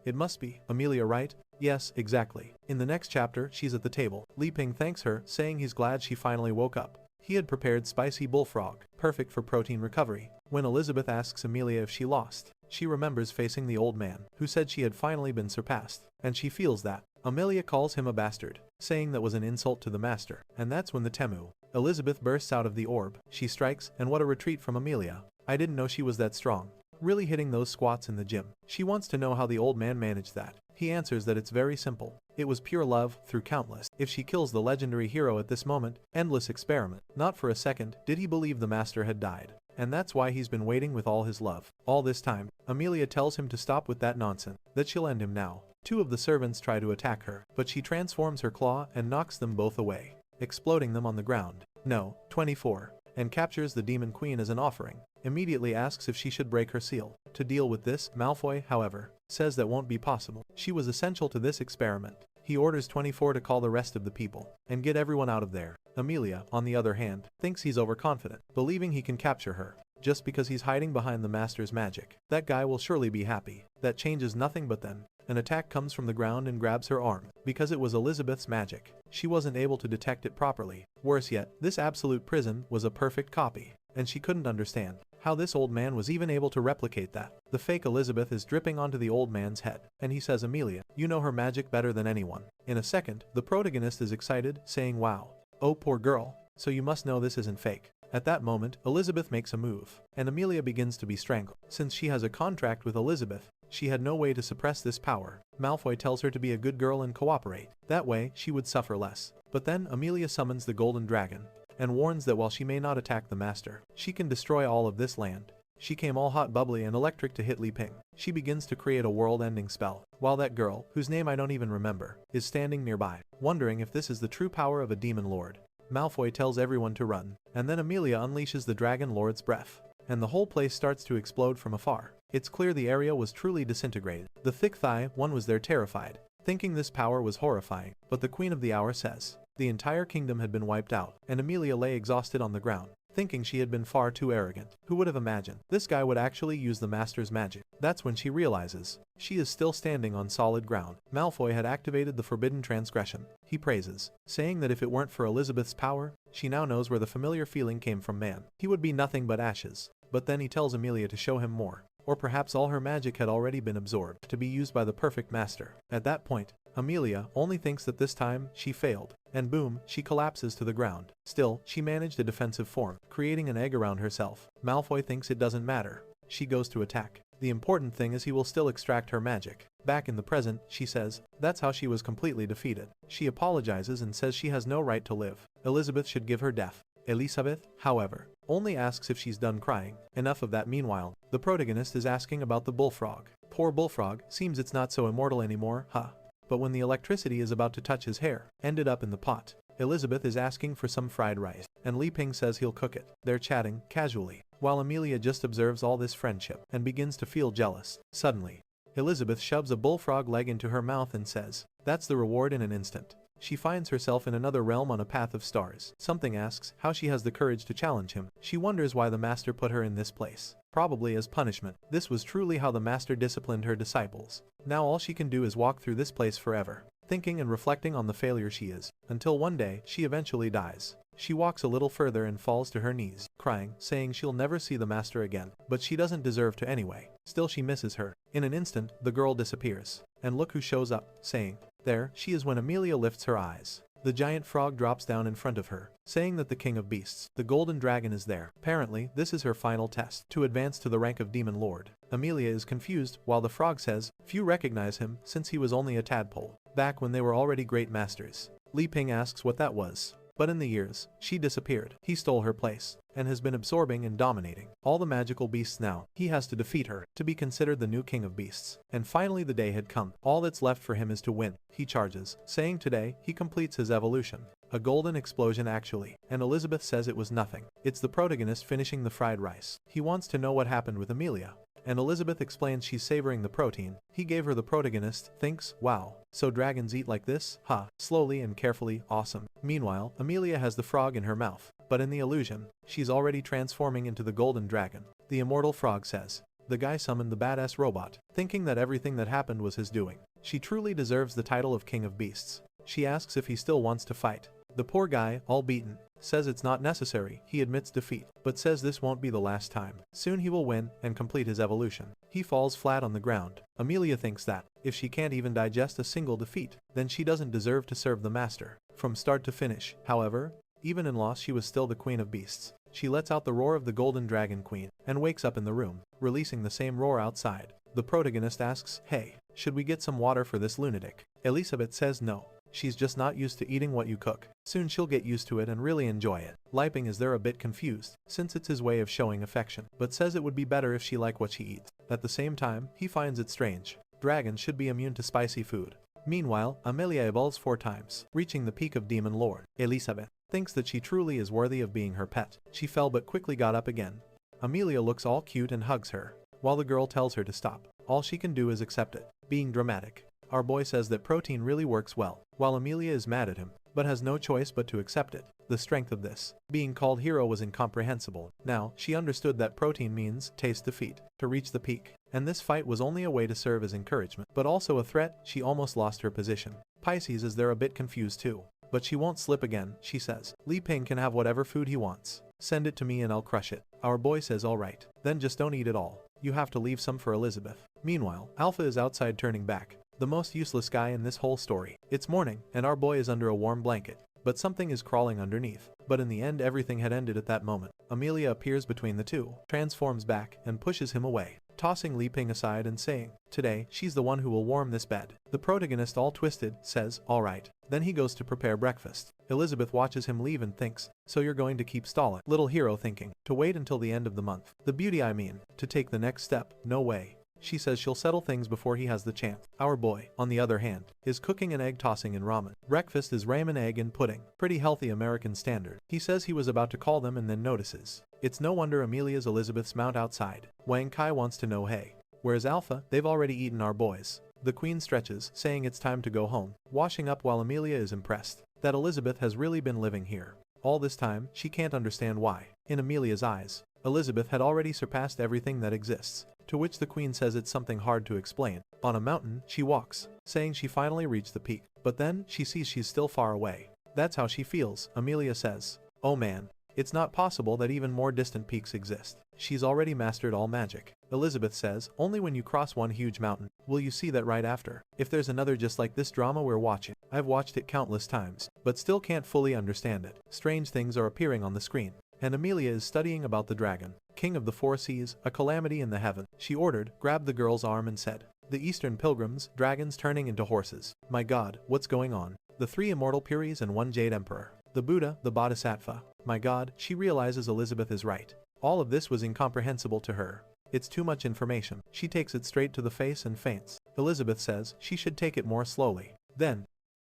It must be. Amelia, right? Yes, exactly. In the next chapter, she's at the table. Li Ping thanks her, saying he's glad she finally woke up. He had prepared spicy bullfrog, perfect for protein recovery. When Elizabeth asks Amelia if she lost, she remembers facing the old man, who said she had finally been surpassed, and she feels that. Amelia calls him a bastard, saying that was an insult to the master, and that's when the Temu. Elizabeth bursts out of the orb. She strikes, and what a retreat from Amelia. I didn't know she was that strong. really hitting those squats in the gym. She wants to know how the old man managed that. He answers that it's very simple. It was pure love through countless. If she kills the legendary hero at this moment, endless experiment. Not for a second did he believe the master had died. And that's why he's been waiting with all his love. All this time, Amelia tells him to stop with that nonsense, that she'll end him now. Two of the servants try to attack her, but she transforms her claw and knocks them both away, exploding them on the ground. No, 24. And captures the Demon Queen as an offering. Immediately asks if she should break her seal. To deal with this, Malfoy, however, says that won't be possible. She was essential to this experiment. He orders 24 to call the rest of the people and get everyone out of there. Amelia, on the other hand, thinks he's overconfident, believing he can capture her just because he's hiding behind the master's magic. That guy will surely be happy. That changes nothing, but then an attack comes from the ground and grabs her arm. Because it was Elizabeth's magic, she wasn't able to detect it properly. Worse yet, this absolute prison was a perfect copy, and she couldn't understand how this old man was even able to replicate that. The fake Elizabeth is dripping onto the old man's head, and he says, "Amelia, you know her magic better than anyone." In a second, the protagonist is excited, saying, "Wow. Oh, poor girl. So you must know this isn't fake." At that moment, Elizabeth makes a move, and Amelia begins to be strangled. Since she has a contract with Elizabeth, she had no way to suppress this power. Malfoy tells her to be a good girl and cooperate. That way, she would suffer less. But then Amelia summons the Golden Dragon, and warns that while she may not attack the master, she can destroy all of this land. She came all hot, bubbly, and electric to hit Li Ping. She begins to create a world-ending spell, while that girl, whose name I don't even remember, is standing nearby, wondering if this is the true power of a demon lord. Malfoy tells everyone to run, and then Amelia unleashes the Dragon Lord's breath, and the whole place starts to explode from afar. It's clear the area was truly disintegrated. The thick thigh one was there terrified, thinking this power was horrifying, but the Queen of the Hour says the entire kingdom had been wiped out, and Amelia lay exhausted on the ground, thinking she had been far too arrogant. Who would have imagined this guy would actually use the master's magic? That's when she realizes she is still standing on solid ground. Malfoy had activated the forbidden transgression. He praises, saying that if it weren't for Elizabeth's power, she now knows where the familiar feeling came from. Man, he would be nothing but ashes. But then he tells Amelia to show him more. Or perhaps all her magic had already been absorbed to be used by the perfect master. At that point, Amelia only thinks that this time she failed, and boom, she collapses to the ground. Still, she managed a defensive form, creating an egg around herself. Malfoy thinks it doesn't matter. She goes to attack. The important thing is he will still extract her magic. Back in the present, she says, that's how she was completely defeated. She apologizes and says she has no right to live. Elizabeth should give her death. Elizabeth, however, only asks if she's done crying. Enough of that. Meanwhile, the protagonist is asking about the bullfrog. Poor bullfrog, seems it's not so immortal anymore, huh? But when the electricity is about to touch his hair, ended up in the pot. Elizabeth is asking for some fried rice, and Li Ping says he'll cook it. They're chatting, casually, while Amelia just observes all this friendship, and begins to feel jealous. Suddenly, Elizabeth shoves a bullfrog leg into her mouth and says, that's the reward. In an instant, she finds herself in another realm on a path of stars. Something asks how she has the courage to challenge him. She wonders why the master put her in this place. Probably as punishment. This was truly how the master disciplined her disciples. Now all she can do is walk through this place forever, thinking and reflecting on the failure she is, until one day, she eventually dies. She walks a little further and falls to her knees, crying, saying she'll never see the master again, but she doesn't deserve to anyway. Still, she misses her. In an instant, the girl disappears, and look who shows up, saying, there she is. When Amelia lifts her eyes, the giant frog drops down in front of her, saying that the king of beasts, the golden dragon, is there. Apparently, this is her final test, to advance to the rank of demon lord. Amelia is confused, while the frog says, few recognize him, since he was only a tadpole, back when they were already great masters. Li Ping asks what that was. But in the years, she disappeared. He stole her place, and has been absorbing and dominating all the magical beasts now. He has to defeat her, to be considered the new king of beasts. And finally the day had come. All that's left for him is to win. He charges, saying today, he completes his evolution. A golden explosion actually, and Elizabeth says it was nothing. It's the protagonist finishing the fried rice. He wants to know what happened with Amelia, and Elizabeth explains she's savoring the protein he gave her. The protagonist thinks, wow, so dragons eat like this? Ha, slowly and carefully, awesome. Meanwhile, Amelia has the frog in her mouth, but in the illusion, she's already transforming into the golden dragon. The immortal frog says, the guy summoned the badass robot, thinking that everything that happened was his doing. She truly deserves the title of king of beasts. She asks if he still wants to fight. The poor guy, all beaten, says it's not necessary. He admits defeat, but says this won't be the last time. Soon he will win and complete his evolution. He falls flat on the ground. Amelia thinks that, if she can't even digest a single defeat, then she doesn't deserve to serve the master. From start to finish, however, even in loss she was still the queen of beasts. she lets out the roar of the Golden Dragon Queen and wakes up in the room, releasing the same roar outside. The protagonist asks, "Hey, should we get some water for this lunatic?" Elizabeth says no. She's just not used to eating what you cook. Soon she'll get used to it and really enjoy it. Liping is there a bit confused, since it's his way of showing affection, but says it would be better if she liked what she eats. At the same time, he finds it strange. Dragons should be immune to spicy food. Meanwhile, Amelia evolves 4 times, reaching the peak of Demon Lord. Elizabeth thinks that she truly is worthy of being her pet. She fell but quickly got up again. Amelia looks all cute and hugs her, while the girl tells her to stop. All she can do is accept it, being dramatic. Our boy says that protein really works well, while Amelia is mad at him, but has no choice but to accept it. The strength of this being called hero was incomprehensible. Now, she understood that protein means taste defeat, to reach the peak, and this fight was only a way to serve as encouragement, but also a threat. She almost lost her position. Pisces is there a bit confused too, but she won't slip again. She says, Li Ping can have whatever food he wants. Send it to me and I'll crush it. Our boy says alright, then just don't eat it all. You have to leave some for Elizabeth. Meanwhile, Alpha is outside turning back, the most useless guy in this whole story. It's morning, and our boy is under a warm blanket, but something is crawling underneath. But in the end everything had ended at that moment. Amelia appears between the two, transforms back, and pushes him away, tossing Li Ping aside and saying, "Today, she's the one who will warm this bed." The protagonist, all twisted, says, "Alright." Then he goes to prepare breakfast. Elizabeth watches him leave and thinks, "So you're going to keep stalling." Little hero thinking, to wait until the end of the month. The beauty I mean, to take the next step, no way. She says she'll settle things before he has the chance. Our boy, on the other hand, is cooking an egg tossing in ramen. Breakfast is ramen, egg and pudding. Pretty healthy American standard. He says he was about to call them and then notices. It's no wonder Amelia's Elizabeth's mount outside. Wang Kai wants to know, hey, where's Alpha? They've already eaten our boys. The queen stretches, saying it's time to go home, washing up while Amelia is impressed that Elizabeth has really been living here. All this time, she can't understand why. In Amelia's eyes, Elizabeth had already surpassed everything that exists. To which the queen says it's something hard to explain. On a mountain, she walks, saying she finally reached the peak. But then, she sees she's still far away. That's how she feels. Amelia says, "Oh man, it's not possible that even more distant peaks exist. She's already mastered all magic." Elizabeth says, "Only when you cross one huge mountain will you see that right after. If there's another just like this drama we're watching, I've watched it countless times, but still can't fully understand it. Strange things are appearing on the screen. And Amelia is studying about the dragon, king of the 4 seas, a calamity in the heaven." She ordered, grabbed the girl's arm and said, "The Eastern pilgrims, dragons turning into horses. My god, what's going on? The 3 immortal Puris and 1 Jade Emperor. The Buddha, the Bodhisattva. My god." She realizes Elizabeth is right. All of this was incomprehensible to her. It's too much information. She takes it straight to the face and faints. Elizabeth says she should take it more slowly. Then,